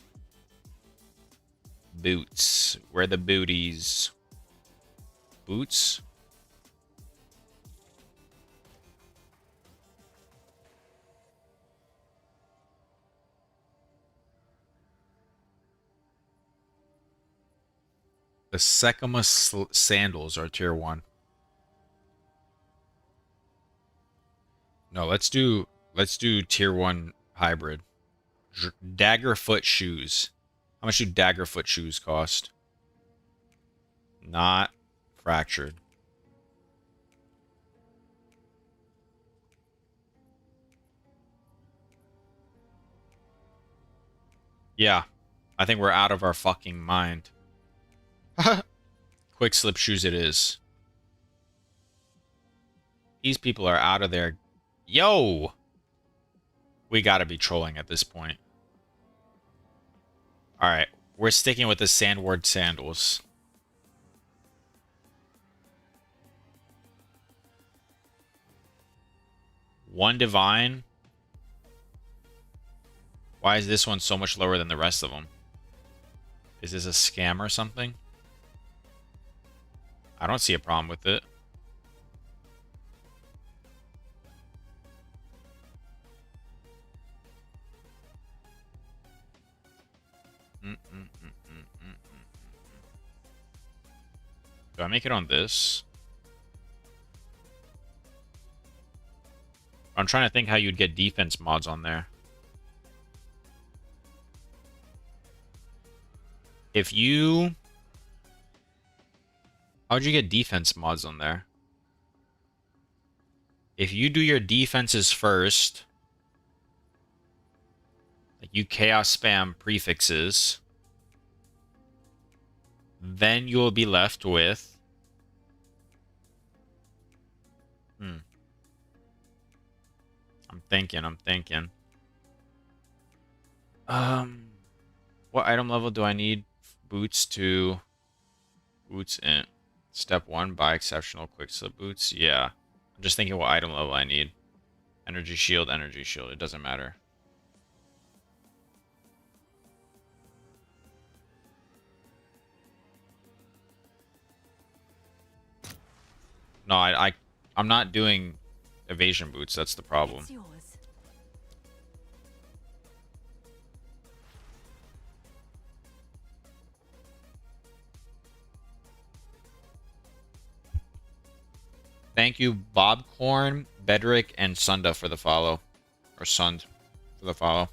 Boots. Where are the booties? Boots? The Sekima sandals are tier 1. No, let's do tier 1 hybrid. Daggerfoot shoes. How much do Daggerfoot shoes cost? Not fractured. Yeah. I think we're out of our fucking mind. Quick slip shoes it is. These people are out of their... Yo! We gotta be trolling at this point. Alright. We're sticking with the Sandward sandals. One divine. Why is this one so much lower than the rest of them? Is this a scam or something? I don't see a problem with it. Do I make it on this? I'm trying to think how you'd get defense mods on there. If you... How'd you get defense mods on there? If you do your defenses first, like you chaos spam prefixes, then you'll be left with... I'm thinking. What item level do I need boots to... Boots in... Step 1, buy exceptional quick slip boots. Yeah. I'm just thinking what item level I need. Energy shield, energy shield. It doesn't matter. No, I'm not doing evasion boots. That's the problem. It's yours. Thank you, Bobcorn, Bedrick, and Sunda for the follow. Or Sund for the follow.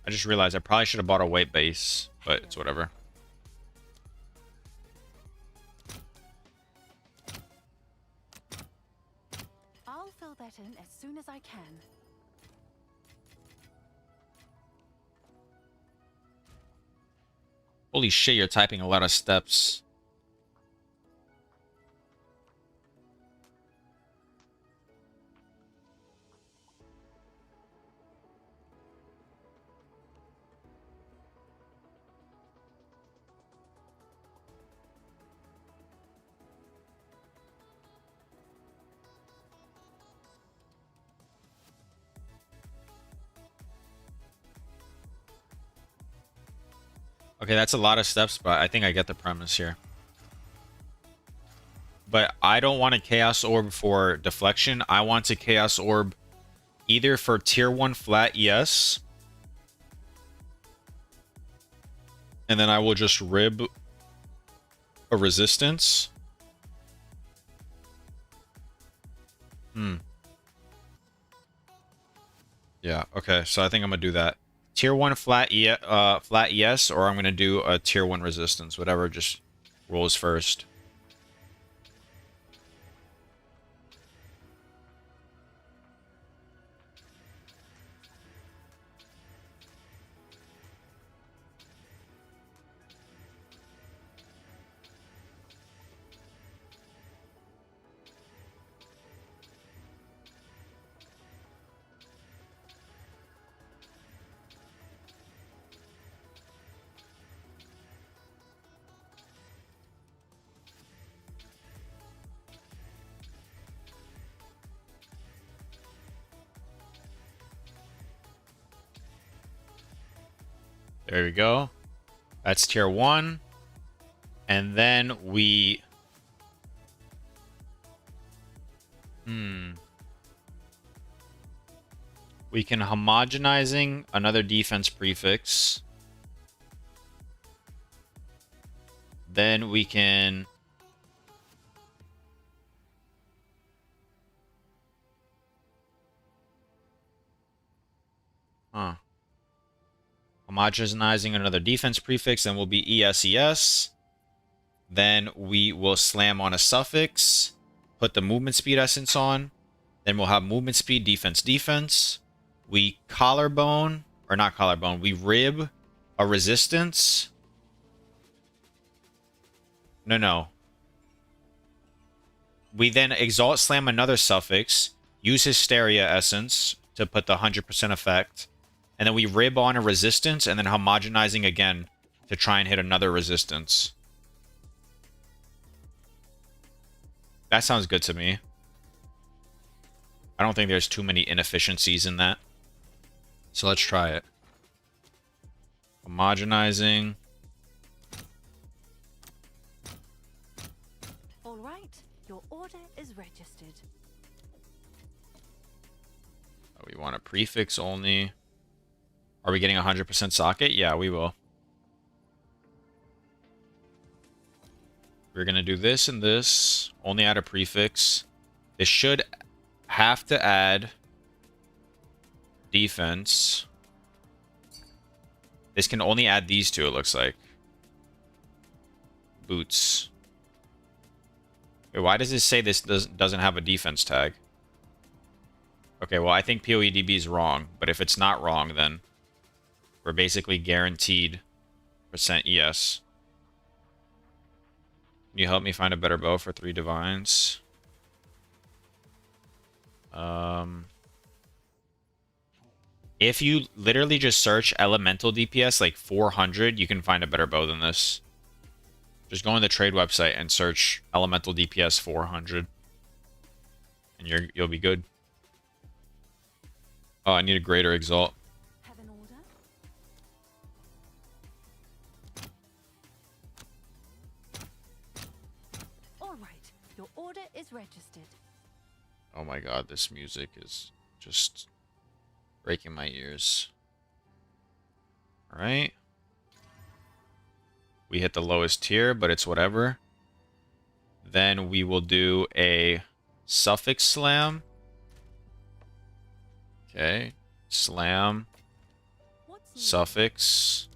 I just realized I probably should have bought a weight base, but it's whatever. I'll fill that in as soon as I can. Holy shit, you're typing a lot of steps. Okay, that's a lot of steps, but I think I get the premise here. But I don't want a Chaos Orb for deflection. I want a Chaos Orb either for tier 1 flat ES. And then I will just rib a resistance. Yeah, okay, so I think I'm gonna do that. Tier 1 flat ES, or I'm gonna do a tier 1 resistance, whatever just rolls first. There we go. That's tier 1. And then we... We can homogenizing another defense prefix. Then we can... Homogenizing another defense prefix, then will be ESES. Then we will slam on a suffix, put the movement speed essence on. Then we'll have movement speed, defense, defense. We collarbone, or not collarbone, we rib a resistance. No. We then exalt slam another suffix, use hysteria essence to put the 100% effect. And then we rib on a resistance, and then homogenizing again to try and hit another resistance. That sounds good to me. I don't think there's too many inefficiencies in that. So let's try it. Homogenizing. All right, your order is registered. We want a prefix only. Are we getting 100% socket? Yeah, we will. We're going to do this and this. Only add a prefix. This should have to add defense. This can only add these two, it looks like. Boots. Wait, why does this say this doesn't have a defense tag? Okay, well, I think POEDB is wrong. But if it's not wrong, then we're basically guaranteed % ES. Can you help me find a better bow for 3 divines? If you literally just search elemental DPS like 400, you can find a better bow than this. Just go on the trade website and search elemental DPS 400, and you'll be good. Oh, I need a greater exalt. Have an order? All right, your order is registered. Oh my god, this music is just breaking my ears. Alright. We hit the lowest tier, but it's whatever. Then we will do a suffix slam. Okay. Slam. What's suffix.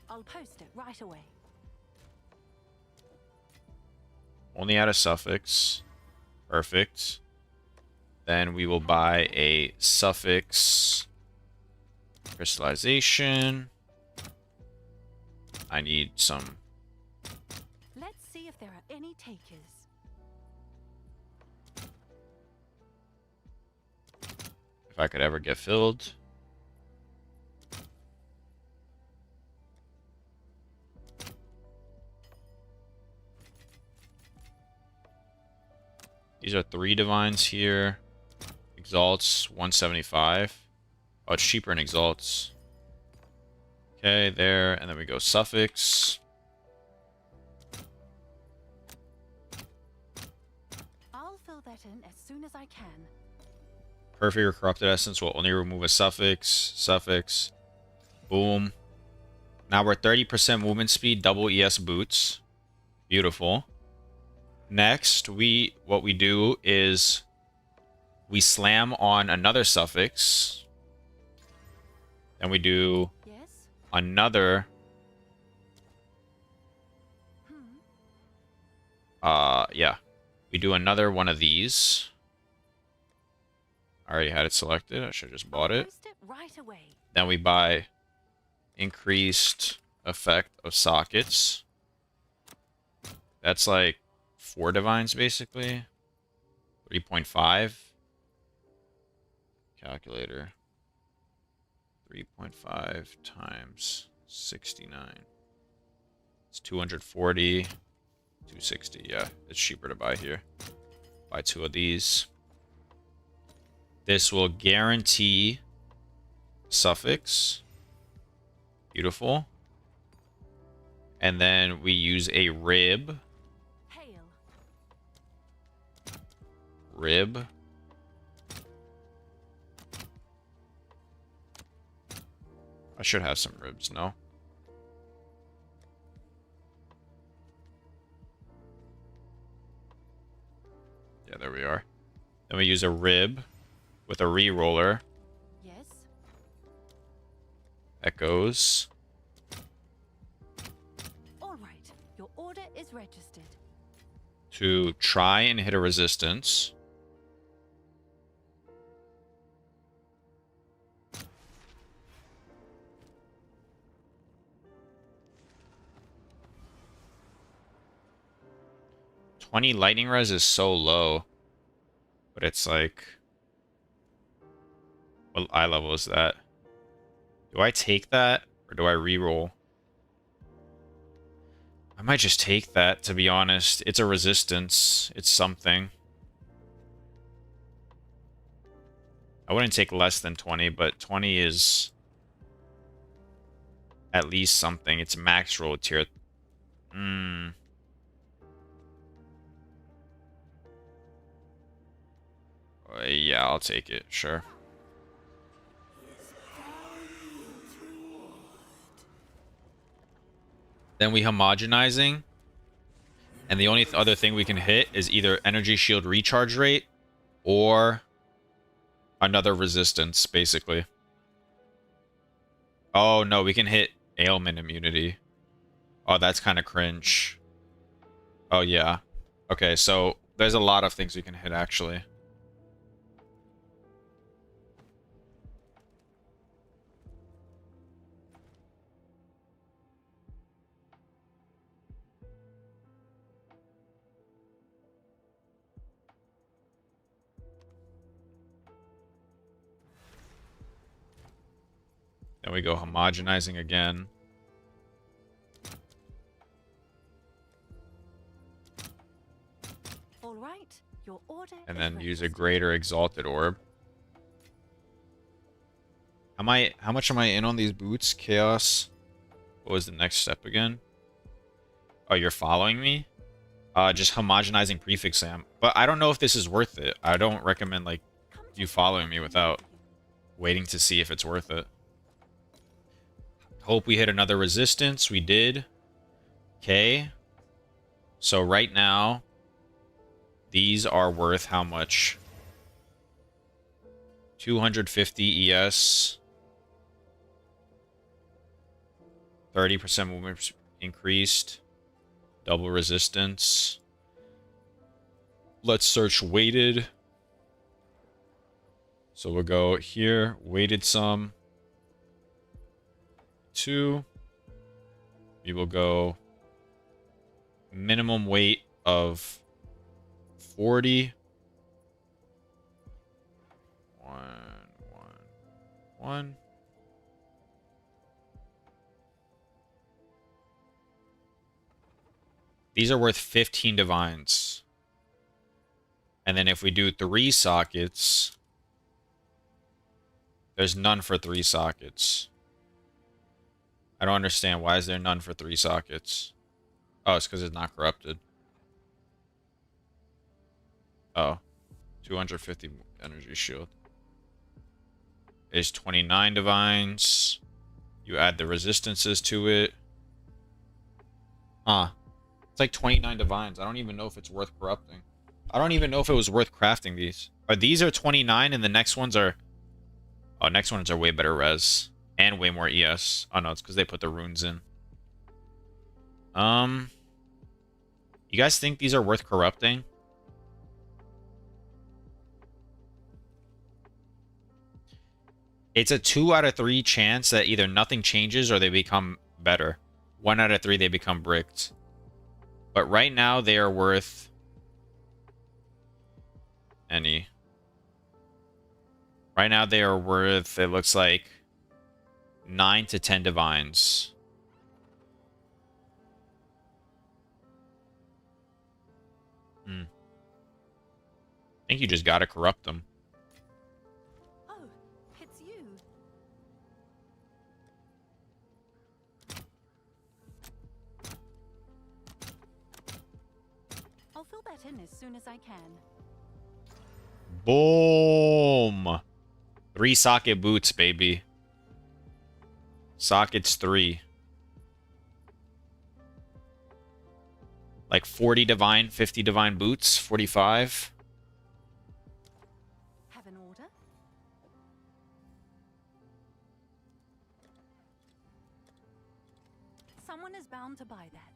I'll post it right away. Only add a suffix. Perfect. Then we will buy a suffix crystallization. I need some. Let's see if there are any takers. If I could ever get filled. These are 3 divines here. Exalts 175. Oh, it's cheaper in exalts. Okay, there, and then we go suffix. I'll fill that in as soon as I can. Perfect or corrupted essence will only remove a suffix. Suffix. Boom. Now we're 30% movement speed, double ES boots. Beautiful. Next, what we do is we slam on another suffix. Then we do Yes? another. Yeah. We do another one of these. I already had it selected. I should have just bought it. Post it right away. Then we buy increased effect of sockets. That's like 4 divines, basically. 3.5. Calculator. 3.5 times 69. It's 240. 260. Yeah, it's cheaper to buy here. Buy 2 of these. This will guarantee suffix. Beautiful. And then we use a rib. Hail. Rib. I should have some ribs, no? Yeah, there we are. Then we use a rib with a re-roller. Yes? Echoes. All right. Your order is registered. To try and hit a resistance. $20 lightning res is so low. But it's like... What eye level is that? Do I take that? Or do I reroll? I might just take that, to be honest. It's a resistance. It's something. I wouldn't take less than 20, but 20 is... at least something. It's max roll tier. Yeah, I'll take it. Sure. Then we homogenizing. And the only other thing we can hit is either energy shield recharge rate or another resistance, basically. Oh, no, we can hit ailment immunity. Oh, that's kind of cringe. Oh, yeah. Okay, so there's a lot of things we can hit, actually. Then we go homogenizing again. All right. Your order And is then use a registered. greater exalted orb. How much am I in on these boots? Chaos. What was the next step again? Oh, you're following me? Just homogenizing prefix Sam. But I don't know if this is worth it. I don't recommend like Come you to following me without waiting to see if it's worth it. Hope we hit another resistance. We did. Okay. So right now, these are worth how much? 250 ES. 30% movement increased. Double resistance. Let's search weighted. So we'll go here, weighted sum. 2. We will go minimum weight of 40. 1, 1, 1. These are worth 15 divines. And then if we do 3 sockets, there's none for 3 sockets. I don't understand. Why is there none for 3 sockets? Oh, it's because it's not corrupted. Oh. 250 energy shield. Is 29 divines. You add the resistances to it. Huh. It's like 29 divines. I don't even know if it's worth corrupting. I don't even know if it was worth crafting these. These are 29 and the next ones are... Oh, next ones are way better res. And way more ES. Oh no, it's because they put the runes in. You guys think these are worth corrupting? It's a 2 out of 3 chance that either nothing changes or they become better. 1 out of 3 they become bricked. But right now they are worth... any. Right now they are worth, it looks like, 9 to 10 divines. I think you just gotta corrupt them. Oh, it's you. I'll fill that in as soon as I can. Boom! 3 socket boots, baby. Sockets 3. Like 40 divine, 50 divine boots, 45. Have an order? Someone is bound to buy that.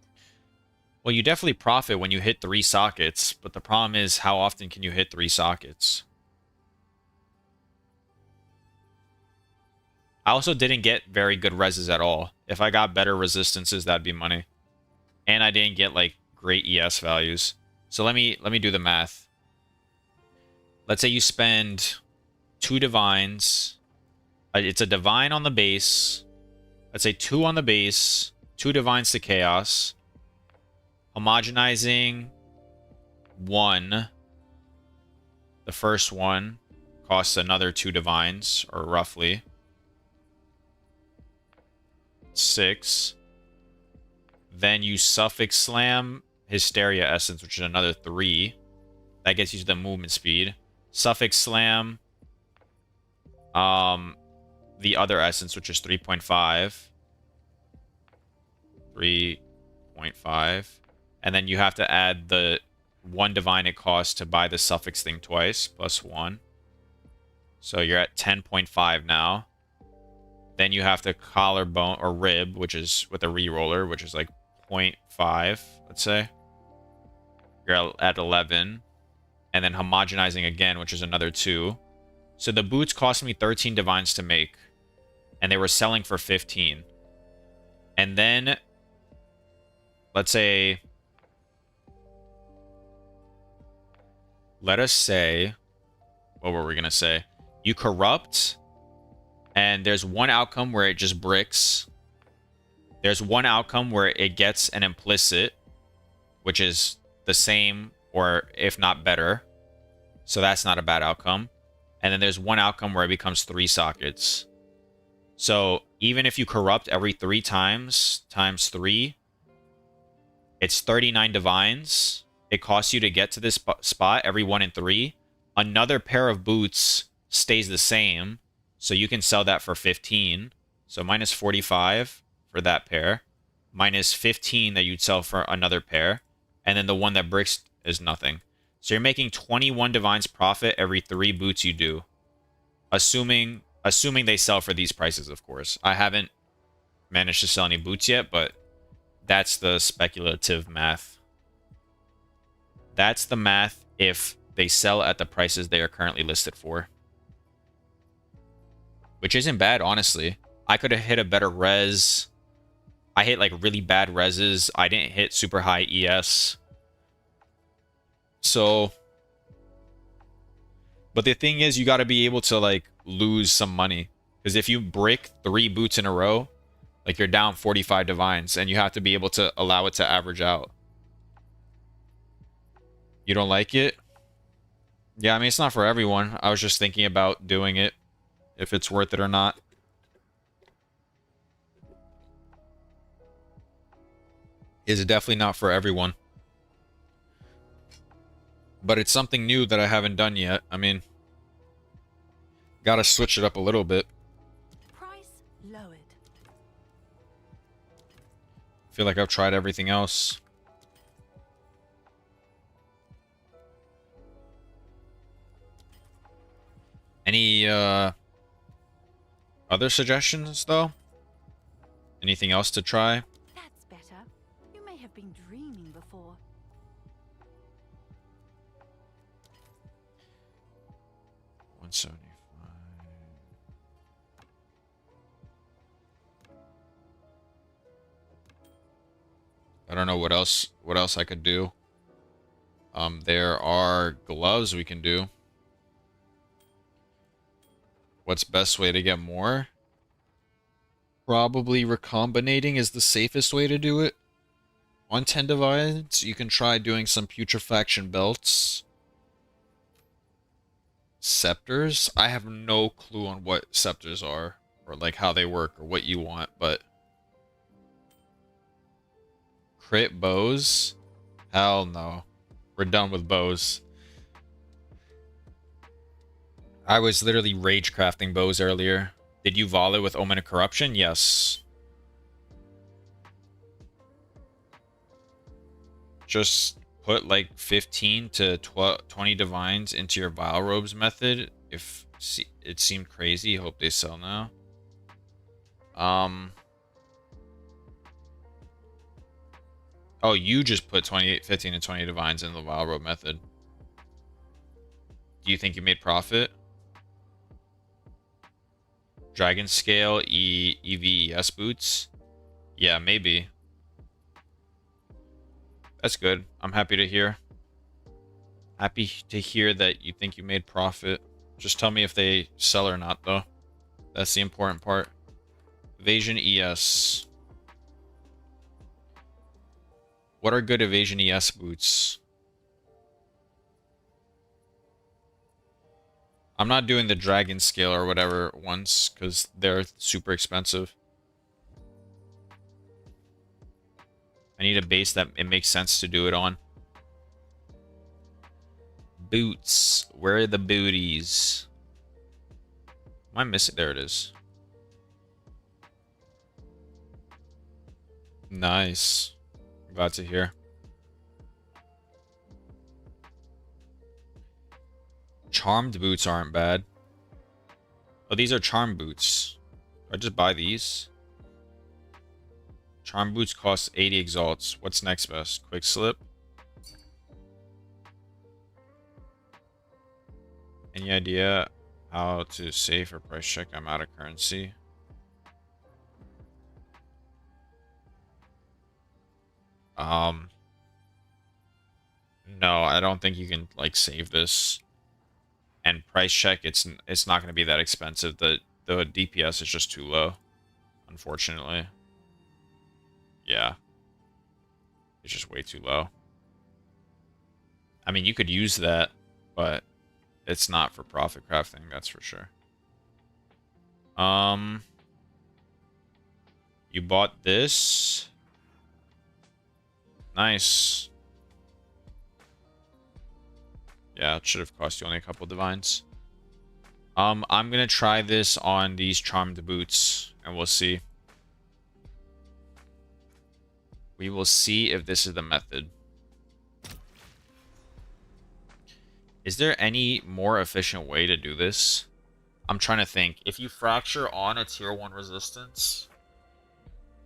Well, you definitely profit when you hit 3 sockets, but the problem is how often can you hit 3 sockets? I also didn't get very good reses at all. If I got better resistances, that'd be money. And I didn't get like great ES values. So let me do the math. Let's say you spend 2 divines. It's a divine on the base. Let's say 2 on the base, 2 divines to chaos. Homogenizing 1. The first one costs another 2 divines, or roughly 6. Then you suffix slam Hysteria Essence, which is another 3. That gets you to the movement speed. Suffix slam the other essence, which is 3.5. 3.5. And then you have to add the 1 divine it costs to buy the suffix thing twice, plus 1. So you're at 10.5 now. Then you have to collarbone or rib, which is with a reroller, which is like 0.5, let's say. You're at 11. And then homogenizing again, which is another 2. So the boots cost me 13 divines to make. And they were selling for 15. And then, let's say... Let us say... What were we going to say? You corrupt... And there's one outcome where it just bricks. There's one outcome where it gets an implicit, which is the same or if not better. So that's not a bad outcome. And then there's one outcome where it becomes 3 sockets. So even if you corrupt every 3 times 3, it's 39 divines. It costs you to get to this spot every 1 in 3. Another pair of boots stays the same. So you can sell that for 15. So minus 45 for that pair. Minus 15 that you'd sell for another pair. And then the one that bricks is nothing. So you're making 21 divines profit every 3 boots you do. Assuming they sell for these prices, of course. I haven't managed to sell any boots yet, but that's the speculative math. That's the math if they sell at the prices they are currently listed for. Which isn't bad, honestly. I could have hit a better res. I hit like really bad reses. I didn't hit super high ES. So, but the thing is, you got to be able to like lose some money. Because if you break 3 boots in a row, like you're down 45 divines, and you have to be able to allow it to average out. You don't like it? Yeah, I mean, it's not for everyone. I was just thinking about doing it, if it's worth it or not. Is definitely not for everyone. But it's something new that I haven't done yet. I mean, gotta switch it up a little bit. Price lowered. Feel like I've tried everything else. Any other suggestions though? Anything else to try? That's better. You may have been dreaming before. $175. I don't know what else I could do. There are gloves we can do. What's best way to get more? Probably recombinating is the safest way to do it. On 10 divides, you can try doing some putrefaction belts. Scepters? I have no clue on what scepters are, or like how they work, or what you want, but crit bows? Hell no. We're done with bows. I was literally rage crafting bows earlier. Did you volley with Omen of Corruption? Yes. Just put like 15 to 20 divines into your Vile Robes method. If it seemed crazy, hope they sell now. Oh, you just put 15 and 20 divines in the Vile Robe method. Do you think you made profit? Dragon Scale, EVES boots? Yeah, maybe. That's good. I'm happy to hear. Happy to hear that you think you made profit. Just tell me if they sell or not, though. That's the important part. Evasion ES. What are good Evasion ES boots? I'm not doing the Dragon Scale or whatever ones, because they're super expensive. I need a base that it makes sense to do it on. Boots. Where are the booties? Am I missing? There it is. Nice. Glad to hear. Charmed boots aren't bad. Oh, these are charmed boots. Do I just buy these? Charmed boots cost 80 exalts. What's next best? Quick slip. Any idea how to save or price check? I'm out of currency. No, I don't think you can like save this. And price check, it's not going to be that expensive. The DPS is just too low, unfortunately. Yeah. It's just way too low. I mean, you could use that, but it's not for profit crafting, that's for sure. You bought this. Nice. Yeah, it should have cost you only a couple divines. I'm gonna try this on these charmed boots, and we'll see. We will see if this is the method. Is there any more efficient way to do this? I'm trying to think. If you fracture on a tier 1 resistance...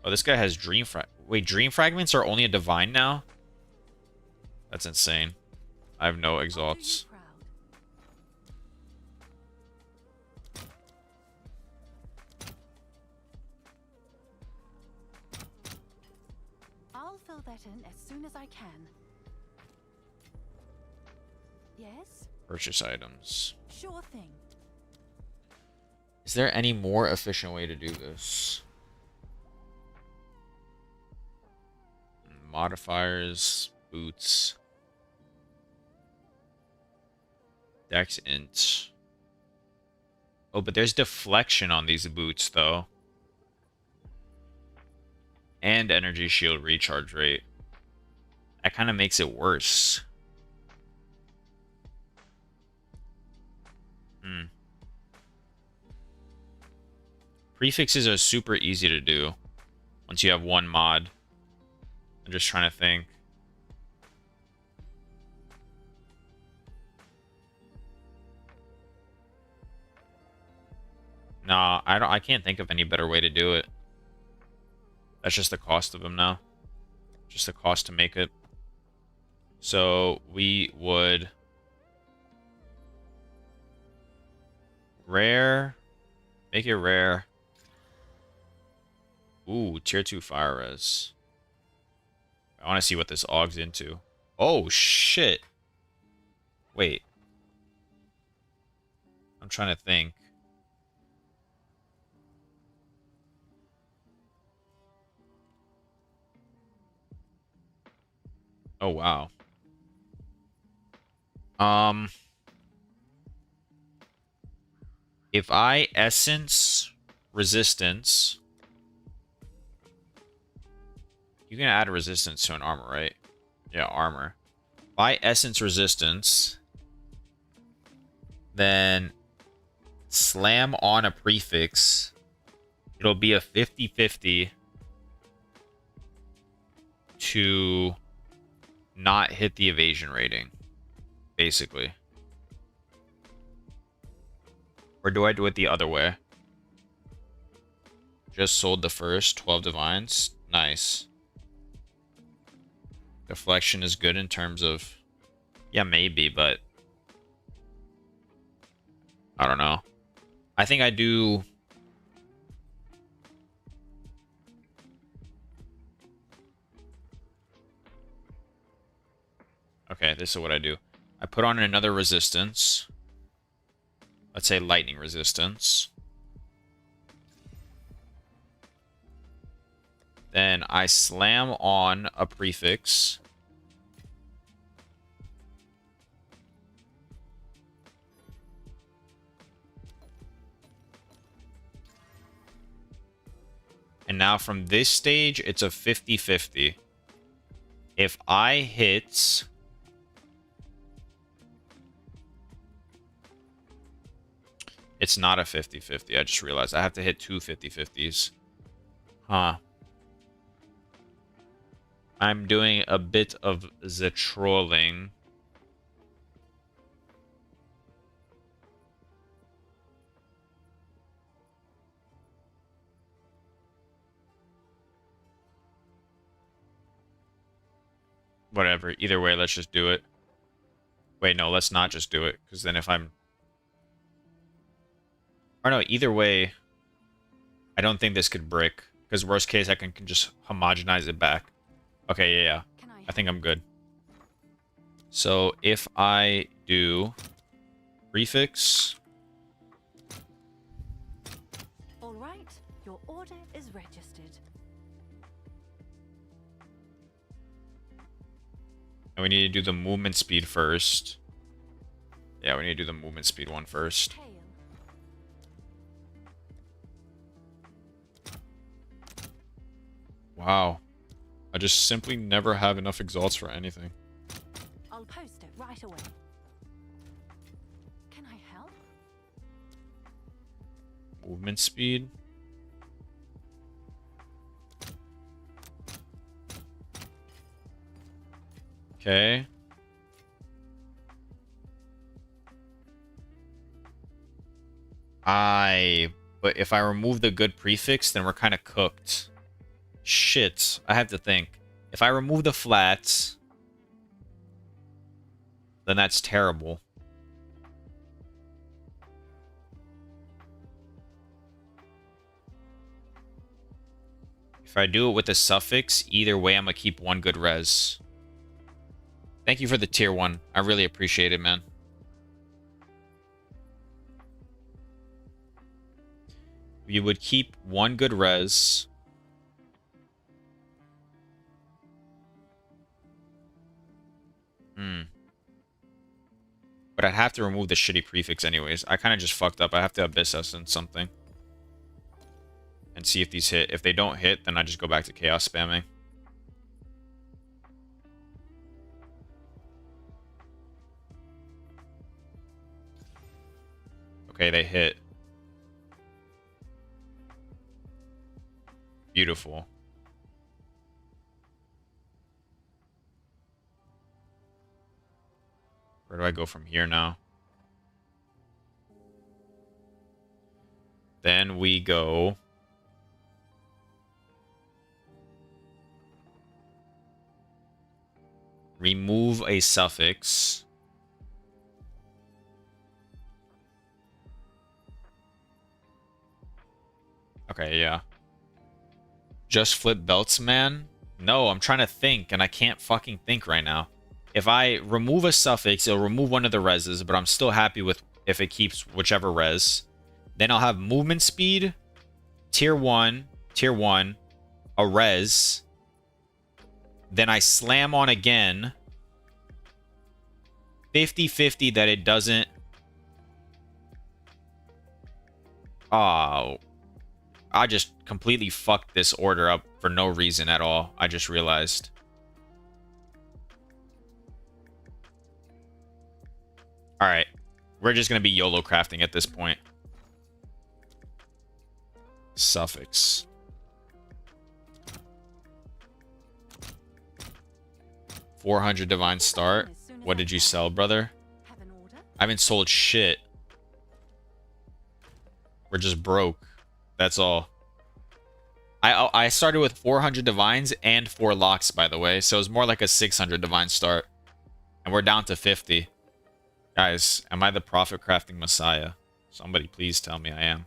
Oh, this guy has dream Wait, dream fragments are only a divine now? That's insane. I have no I'll do you exalts. proud. I'll fill that in as soon as I can. Yes? Purchase items. Sure thing. Is there any more efficient way to do this? Modifiers, boots, dex int. Oh, but there's deflection on these boots, though. And energy shield recharge rate. That kind of makes it worse. Prefixes are super easy to do once you have one mod. I'm just trying to think. Nah, I can't think of any better way to do it. That's just the cost of them now. Just the cost to make it. So we would rare, make it rare. Ooh, tier 2 fire res. I want to see what this augs into. Oh shit. Wait. I'm trying to think. Oh wow. If I essence resistance, you can add a resistance to an armor, right? Yeah, armor. If I essence resistance, then slam on a prefix, it'll be a 50-50 to not hit the evasion rating, basically. Or do I do it the other way? Just sold the first 12 divines. Nice. Deflection is good in terms of... Yeah, maybe, but... I don't know. I think I do... Okay, this is what I do. I put on another resistance. Let's say lightning resistance. Then I slam on a prefix. And now from this stage, it's a 50-50. If I hit... It's not a 50-50. I just realized I have to hit two 50-50s. Huh. I'm doing a bit of the trolling. Whatever. Either way, let's just do it. Wait, no, let's not just do it. Because then if I'm... Or no, either way, I don't think this could brick. Because worst case, I can just homogenize it back. Okay, yeah. I think I'm good. So if I do prefix... All right, your order is registered. And we need to do the movement speed first. Yeah, we need to do the movement speed one first. Tail. Wow. I just simply never have enough exalts for anything. I'll post it right away. Can I help? Movement speed. Okay. But if I remove the good prefix, then we're kind of cooked. Shit. I have to think. If I remove the flats, then that's terrible. If I do it with a suffix, either way, I'm going to keep one good res. Thank you for the tier 1. I really appreciate it, man. You would keep one good res. But I'd have to remove the shitty prefix anyways. I kind of just fucked up. I have to Abyss Essence something. And see if these hit. If they don't hit, then I just go back to Chaos spamming. Okay, they hit. Beautiful. Where do I go from here now? Then we go... remove a suffix. Okay, yeah. Just flip belts, man? No, I'm trying to think, and I can't fucking think right now. If I remove a suffix, it'll remove one of the reses, but I'm still happy with if it keeps whichever res. Then I'll have movement speed, tier 1, a res. Then I slam on again. 50-50 that it doesn't... Oh. I just completely fucked this order up for no reason at all. I just realized. Alright. We're just going to be YOLO crafting at this point. Suffix. $400 divine start. What did you sell, brother? I haven't sold shit. We're just broke. That's all. I started with 400 divines and 4 locks, by the way. So it was more like a 600 divine start. And we're down to 50. Guys, am I the profit crafting messiah? Somebody please tell me I am.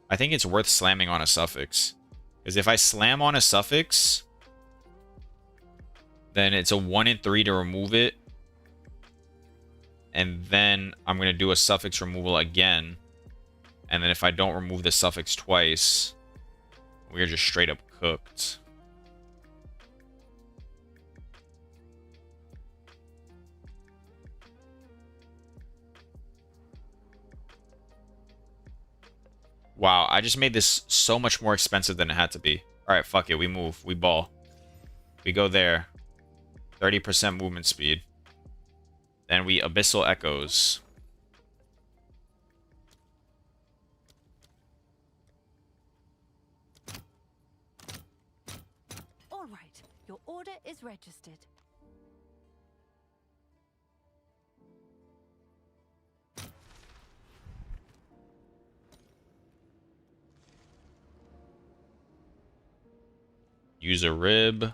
I think it's worth slamming on a suffix. Because if I slam on a suffix, then it's a 1 in 3 to remove it. And then I'm going to do a suffix removal again. And then if I don't remove the suffix twice, we're just straight up cooked. Wow, I just made this so much more expensive than it had to be. Alright, fuck it, we move. We ball. We go there. 30% movement speed. Then we Abyssal Echoes. All right, your order is registered. Use a rib.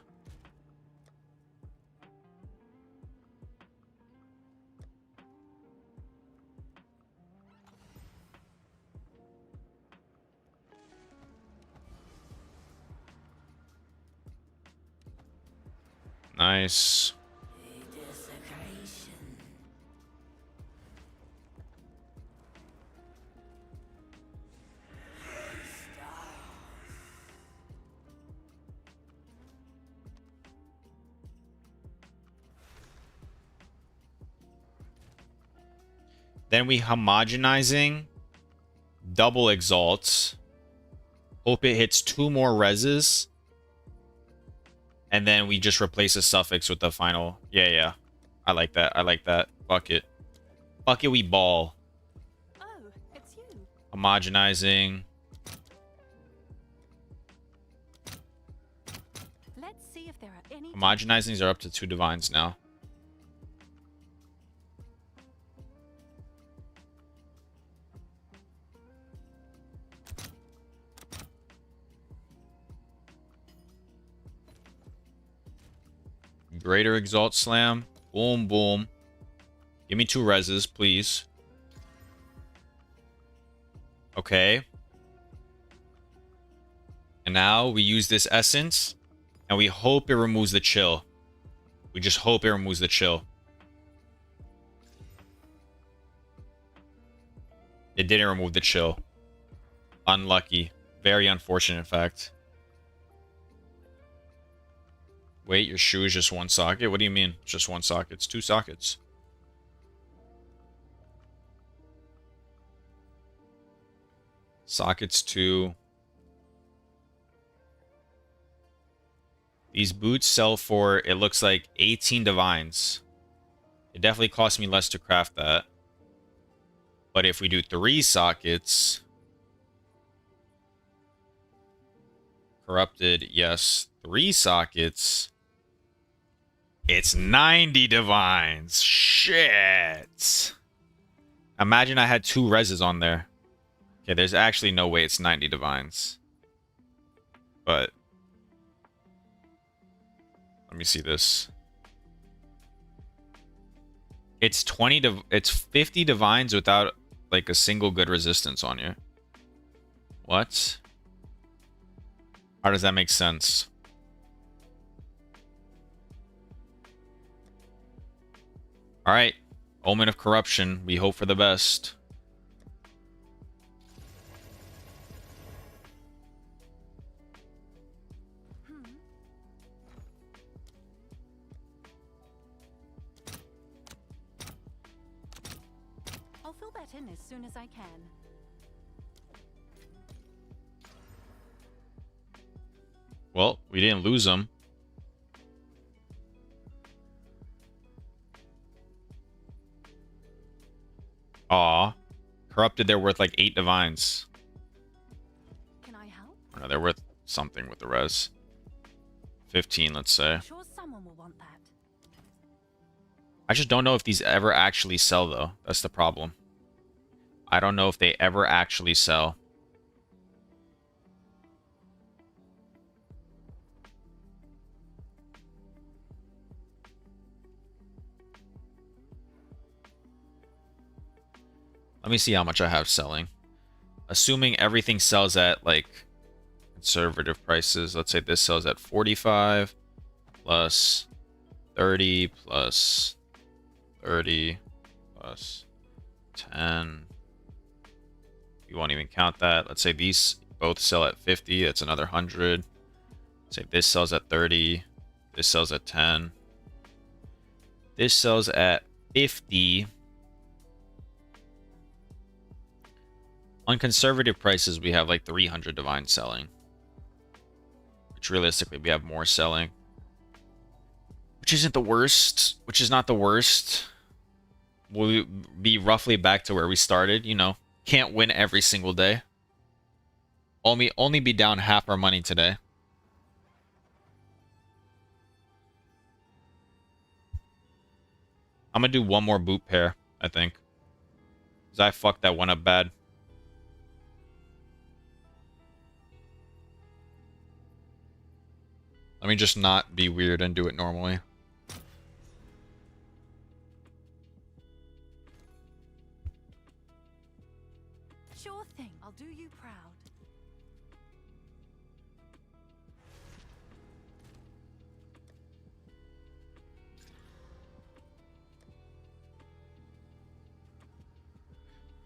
Nice. Then we homogenizing, double exalts. Hope it hits 2 more reses. And then we just replace a suffix with the final. Yeah. I like that. I like that. Fuck it. Fuck it, we ball. Oh, it's you. Homogenizing. Let's see if there are any. Homogenizings are up to 2 divines now. Greater Exalt Slam. Boom, boom. Give me 2 reses, please. Okay. And now we use this essence, and we hope it removes the chill. We just hope it removes the chill. It didn't remove the chill. Unlucky. Very unfortunate, in fact. Wait, your shoe is just 1 socket? What do you mean? It's just 1 socket. It's 2 sockets. Sockets 2. These boots sell for, it looks like, 18 divines. It definitely cost me less to craft that. But if we do 3 sockets... Corrupted, yes. 3 sockets... It's 90 divines. Shit. Imagine I had 2 reses on there. Okay, there's actually no way it's 90 divines. But... Let me see this. It's 50 divines without like a single good resistance on you. What? How does that make sense? All right. Omen of Corruption. We hope for the best. I'll fill that in as soon as I can. Well, we didn't lose them. Aw. Corrupted, they're worth like 8 divines. Can I help? No, they're worth something with the res. 15, let's say. I'm sure someone will want that. I just don't know if these ever actually sell, though. That's the problem. I don't know if they ever actually sell. Let me see how much I have selling. Assuming everything sells at, like, conservative prices. Let's say this sells at 45 plus 30 plus 30 plus 10. You won't even count that. Let's say these both sell at 50. That's another 100. Say this sells at 30. This sells at 10. This sells at 50. On conservative prices, we have like 300 divine selling. Which realistically, we have more selling. Which isn't the worst. Which is not the worst. We'll be roughly back to where we started, you know. Can't win every single day. Only be down half our money today. I'm gonna do one more boot pair, I think. Because I fucked that one up bad. Let me just not be weird and do it normally. Sure thing. I'll do you proud.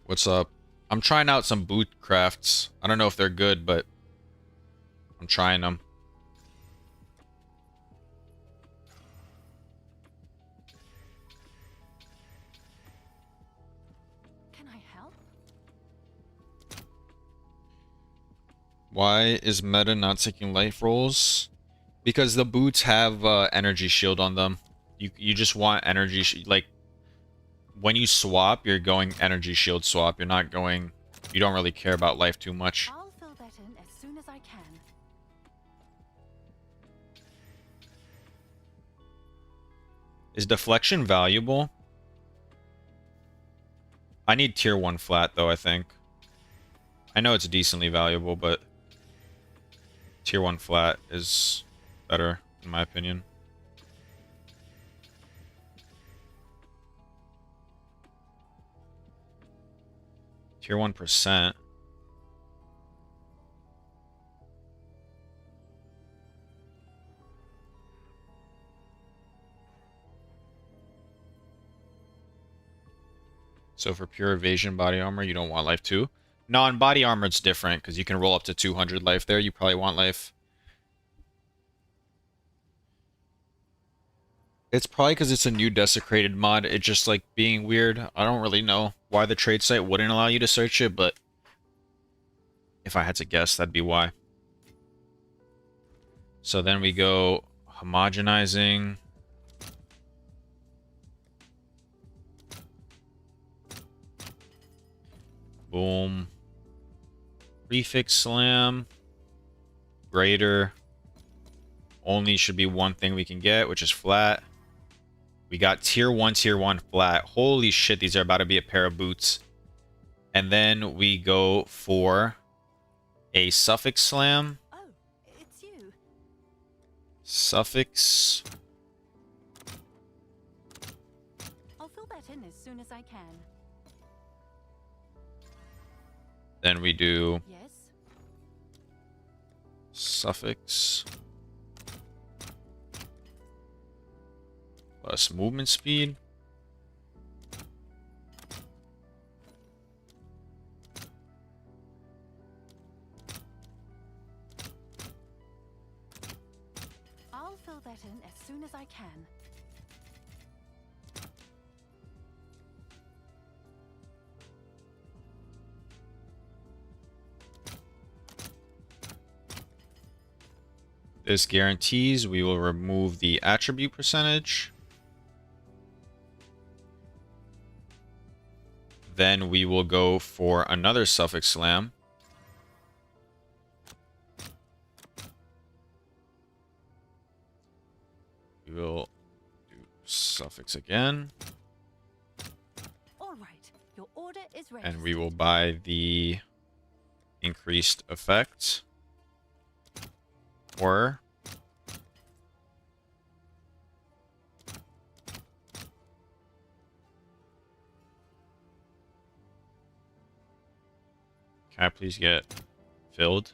What's up? I'm trying out some boot crafts. I don't know if they're good, but I'm trying them. Can I help? Why is meta not taking life rolls? Because the boots have energy shield on them. You just want energy like when you swap, you're going energy shield swap. You're not going. You don't really care about life too much. I'll fill that in as soon as I can. Is deflection valuable? I need tier 1 flat though, I think. I know it's decently valuable, but tier 1 flat is better in my opinion. Tier 1%. So for pure evasion body armor, you don't want life 2. No, on body armor it's different because you can roll up to 200 life there. You probably want life. It's probably because it's a new desecrated mod. It's just like being weird. I don't really know why the trade site wouldn't allow you to search it, but if I had to guess, that'd be why. So then we go homogenizing. Boom. Prefix slam. Greater. Only should be one thing we can get, which is flat. We got tier 1 flat. Holy shit, these are about to be a pair of boots. And then we go for a suffix slam. Oh, it's you. Suffix. I'll fill that in as soon as I can. Then we do Yes. suffix plus movement speed. I'll fill that in as soon as I can. This guarantees we will remove the attribute percentage. Then we will go for another suffix slam. We will do suffix again. All right, your order is ready. And we will buy the increased effect. Or can I please get filled?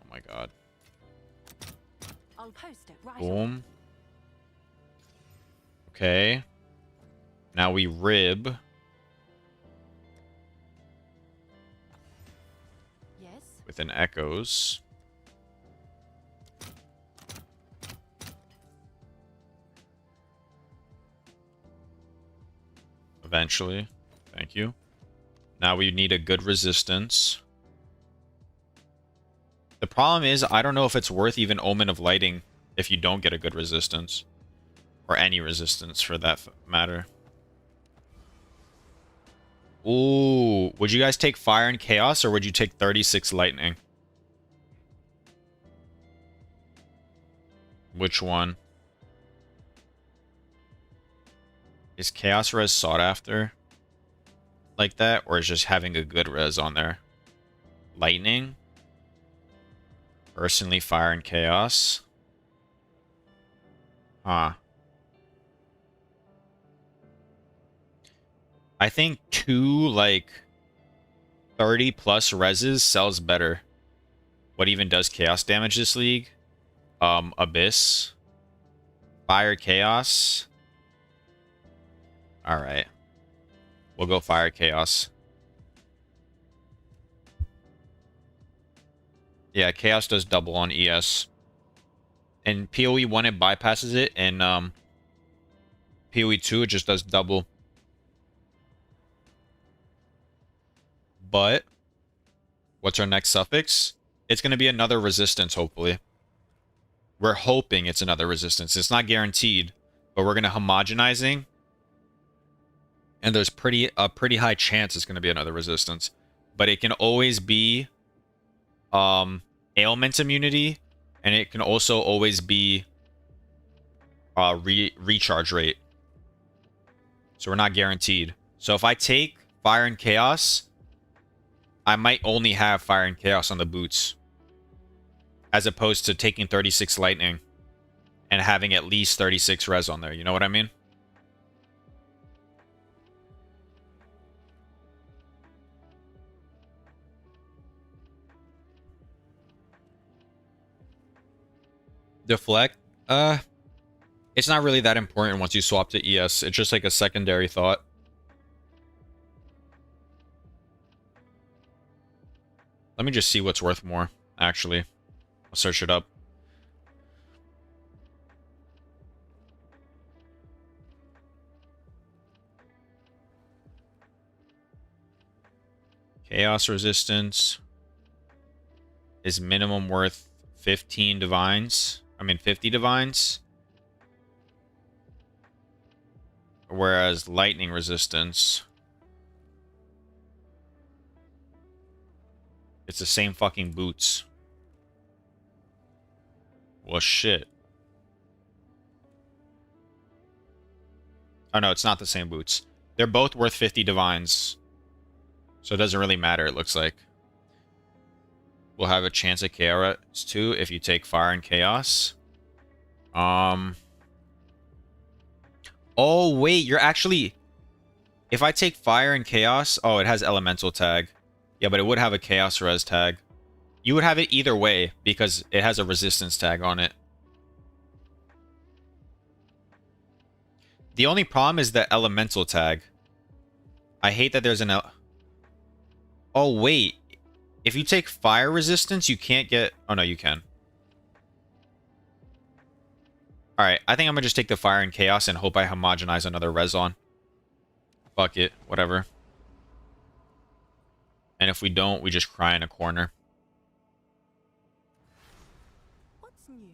Oh my god. I'll post it right Boom. Okay. Now we rib. Yes. With an echoes. Eventually. Thank you. Now we need a good resistance. The problem is, I don't know if it's worth even Omen of Lighting if you don't get a good resistance. Or any resistance, for that matter. Ooh, would you guys take Fire and Chaos, or would you take 36 Lightning? Which one? Is Chaos Res sought after? Like that, or is just having a good res on there? Lightning? Personally, Fire and Chaos? Huh. I think 2, like, 30 plus reses sells better. What even does chaos damage this league? Abyss. Fire Chaos. Alright. We'll go Fire Chaos. Yeah, Chaos does double on ES. And POE1 it bypasses it, and POE2 it just does double. But what's our next suffix? It's going to be another resistance, hopefully. We're hoping it's another resistance. It's not guaranteed, but we're going to homogenizing. And there's a pretty high chance it's going to be another resistance. But it can always be ailment immunity, and it can also always be recharge rate. So we're not guaranteed. So if I take Fire and Chaos, I might only have Fire and Chaos on the boots, as opposed to taking 36 Lightning and having at least 36 res on there. You know what I mean? Deflect. It's not really that important once you swap to ES. It's just like a secondary thought. Let me just see what's worth more, actually. I'll search it up. Chaos resistance is minimum worth 15 divines. I mean 50 divines. Whereas lightning resistance, it's the same fucking boots. Well, shit. Oh no, it's not the same boots. They're both worth 50 divines. So it doesn't really matter, it looks like. We'll have a chance at chaos too if you take fire and chaos. Oh wait, you're actually... If I take fire and chaos... Oh, it has elemental tag. Yeah, but it would have a chaos res tag. You would have it either way because it has a resistance tag on it. The only problem is the elemental tag. I hate that there's an... Oh wait. If you take fire resistance, you can't get... Oh no, you can. Alright, I think I'm gonna just take the fire and chaos and hope I homogenize another res on. Fuck it, whatever. And if we don't, we just cry in a corner. What's new?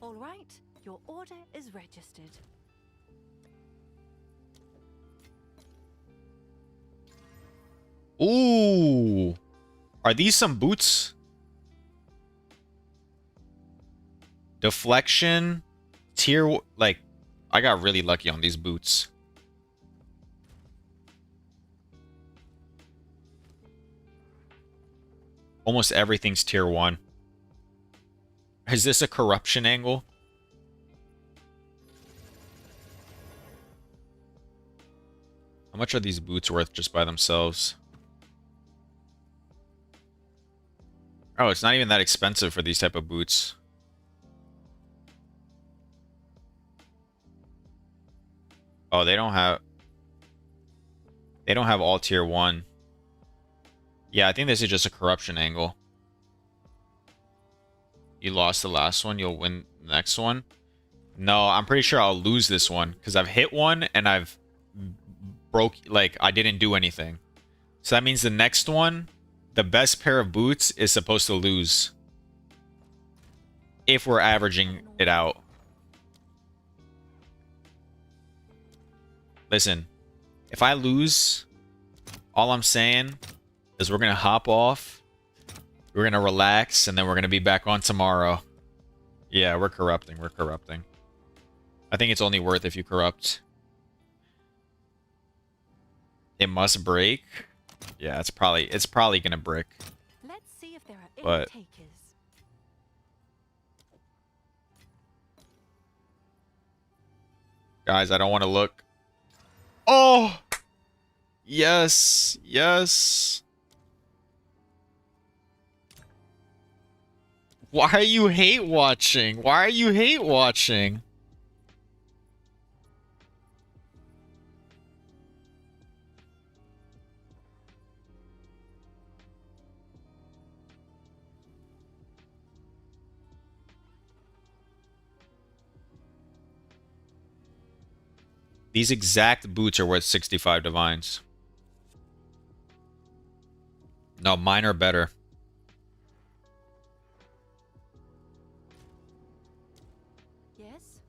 All right, your order is registered. Ooh. Are these some boots? Deflection. Tier... Like, I got really lucky on these boots. Almost everything's tier 1. Is this a corruption angle? How much are these boots worth just by themselves? Oh, it's not even that expensive for these type of boots. Oh, they don't have all tier 1. Yeah, I think this is just a corruption angle. You lost the last one, you'll win the next one. No, I'm pretty sure I'll lose this one because I've hit one and I've broke, like, I didn't do anything. So that means the next one, the best pair of boots is supposed to lose. If we're averaging it out. Listen, if I lose, all I'm saying is we're going to hop off, we're going to relax, and then we're going to be back on tomorrow. Yeah, we're corrupting, we're corrupting. I think it's only worth if you corrupt. It must break. Yeah, it's probably going to brick. Let's see if there are any But takers. guys, I don't want to look. Oh! Yes, yes. Why are you hate watching? Why are you hate watching? These exact boots are worth 65 divines. No, mine are better. Yes?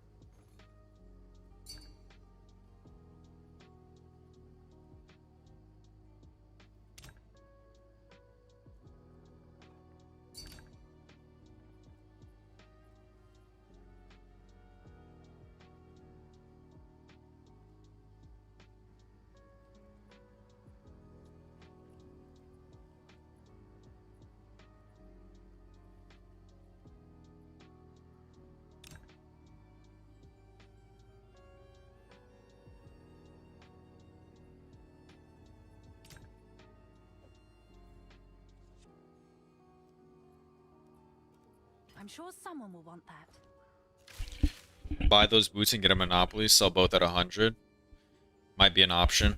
I'm sure someone will want that. Buy those boots and get a monopoly. Sell both at 100. Might be an option.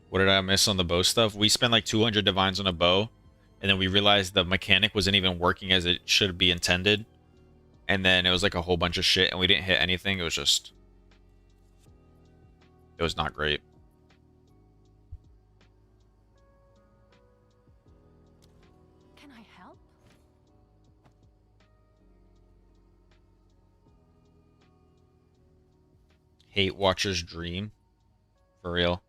What did I miss on the bow stuff? We spent like 200 divines on a bow. And then we realized the mechanic wasn't even working as it should be intended. And then it was like a whole bunch of shit. And we didn't hit anything. It was just... It was not great. Can I help? Hate Watcher's Dream. For real.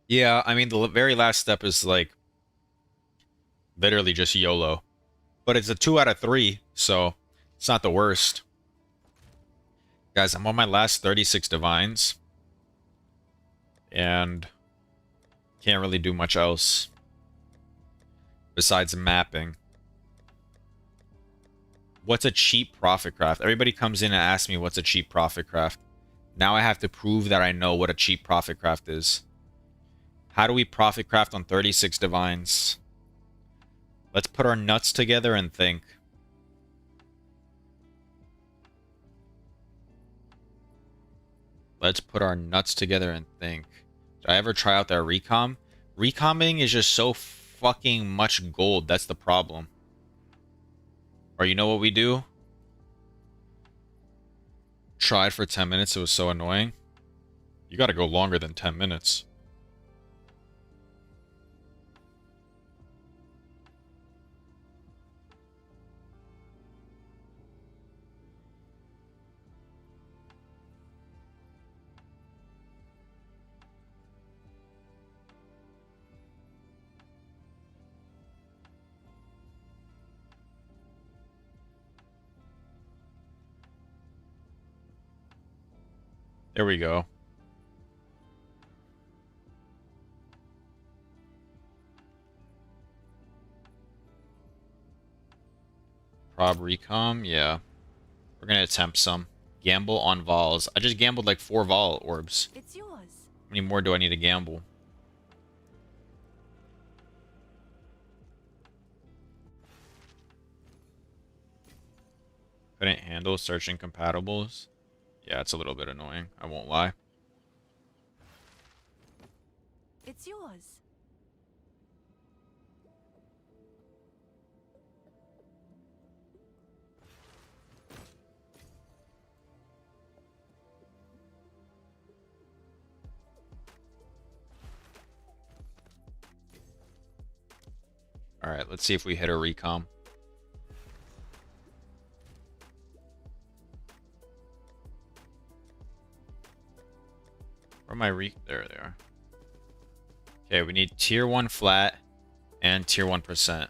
Yeah, I mean, the very last step is like literally just YOLO. But it's a 2 out of 3, so it's not the worst. Guys, I'm on my last 36 divines. And can't really do much else besides mapping. What's a cheap profit craft? Everybody comes in and asks me what's a cheap profit craft. Now I have to prove that I know what a cheap profit craft is. How do we profit craft on 36 divines? Let's put our nuts together and think. Let's put our nuts together and think. Did I ever try out that recom? Recombing is just so fucking much gold. That's the problem. Or you know what we do? Tried for 10 minutes. It was so annoying. You gotta go longer than 10 minutes. There we go. Prob recom, yeah. We're gonna attempt some. Gamble on vols. I just gambled like 4 vol orbs. It's yours. How many more do I need to gamble? Couldn't handle searching compatibles. Yeah, it's a little bit annoying. I won't lie. It's yours. Alright, let's see if we hit a recom. Where am I there they are. Okay, we need tier 1 flat and tier 1%.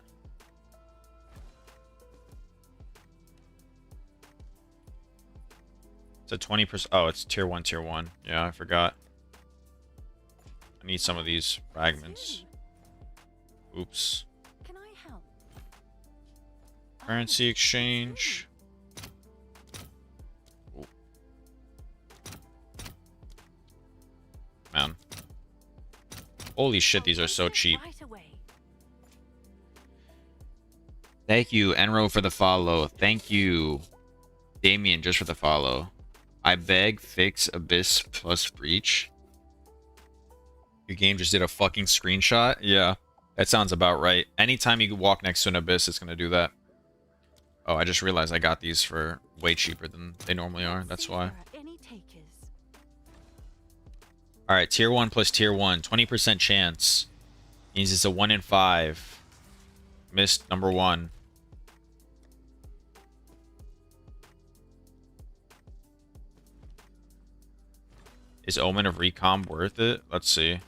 It's a 20%. Oh, it's tier 1, tier 1. Yeah, I forgot. I need some of these fragments. Oops. Can I help? Currency exchange. Ooh. Man. Holy shit, these are so cheap. Right away. Thank you, Enro, for the follow. Thank you, Damien, just for the follow. I beg, fix, abyss plus breach. Your game just did a fucking screenshot? Yeah, that sounds about right. Anytime you walk next to an abyss, it's going to do that. Oh, I just realized I got these for way cheaper than they normally are. That's why. Any takers? Alright, tier 1 plus tier 1. 20% chance. Means it's a 1 in 5. Missed number 1. Is Omen of Recom worth it? Let's see.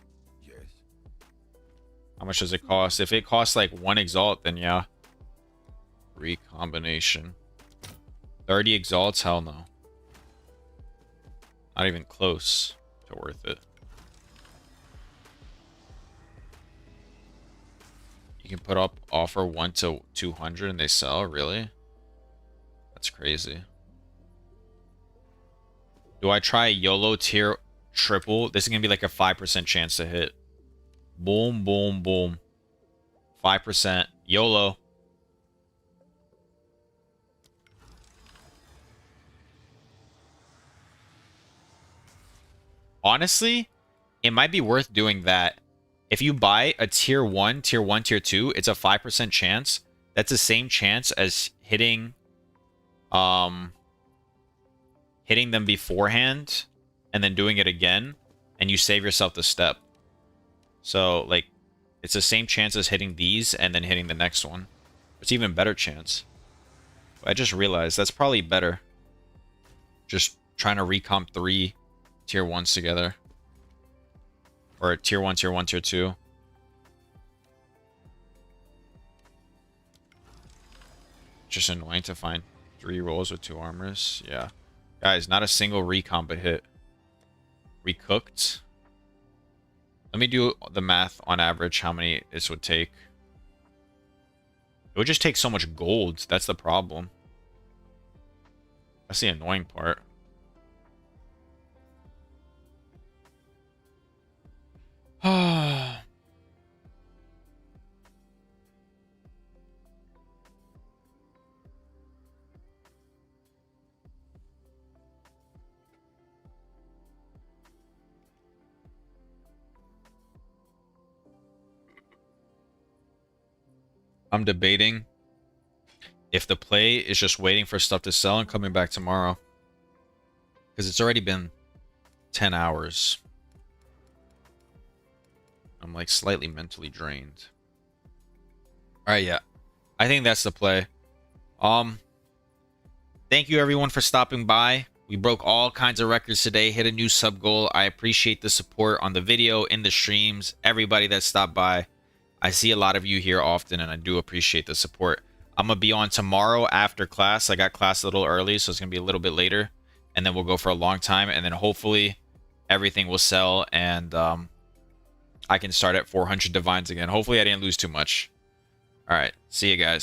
Yes. How much does it cost? If it costs like 1 exalt, then yeah. Recombination. 30 exalts? Hell no. Not even close to worth it. You can put up offer 1 to 200 and they sell? Really? That's crazy. Do I try YOLO tier triple? This is going to be like a 5% chance to hit. Boom, boom, boom. 5%. YOLO. Honestly, it might be worth doing that. If you buy a tier 1, tier 1, tier 2, it's a 5% chance. That's the same chance as hitting hitting them beforehand and then doing it again, and you save yourself the step. So, like, it's the same chance as hitting these and then hitting the next one. It's even better chance. I just realized that's probably better. Just trying to recomp 3 tier 1s together. Or tier 1, tier 1, tier 2. Just annoying to find 3 rolls with 2 armors. Yeah. Guys, not a single recomp hit. Recooked. Let me do the math on average how many this would take. It would just take so much gold. That's the problem. That's the annoying part. I'm debating if the play is just waiting for stuff to sell and coming back tomorrow. Because it's already been 10 hours. I'm like slightly mentally drained. Alright, yeah. I think that's the play. Thank you everyone for stopping by. We broke all kinds of records today, hit a new sub goal. I appreciate the support on the video, in the streams, everybody that stopped by. I see a lot of you here often, and I do appreciate the support. I'm going to be on tomorrow after class. I got class a little early, so it's going to be a little bit later. And then we'll go for a long time. And then hopefully everything will sell, and I can start at 400 divines again. Hopefully I didn't lose too much. All right. See you guys.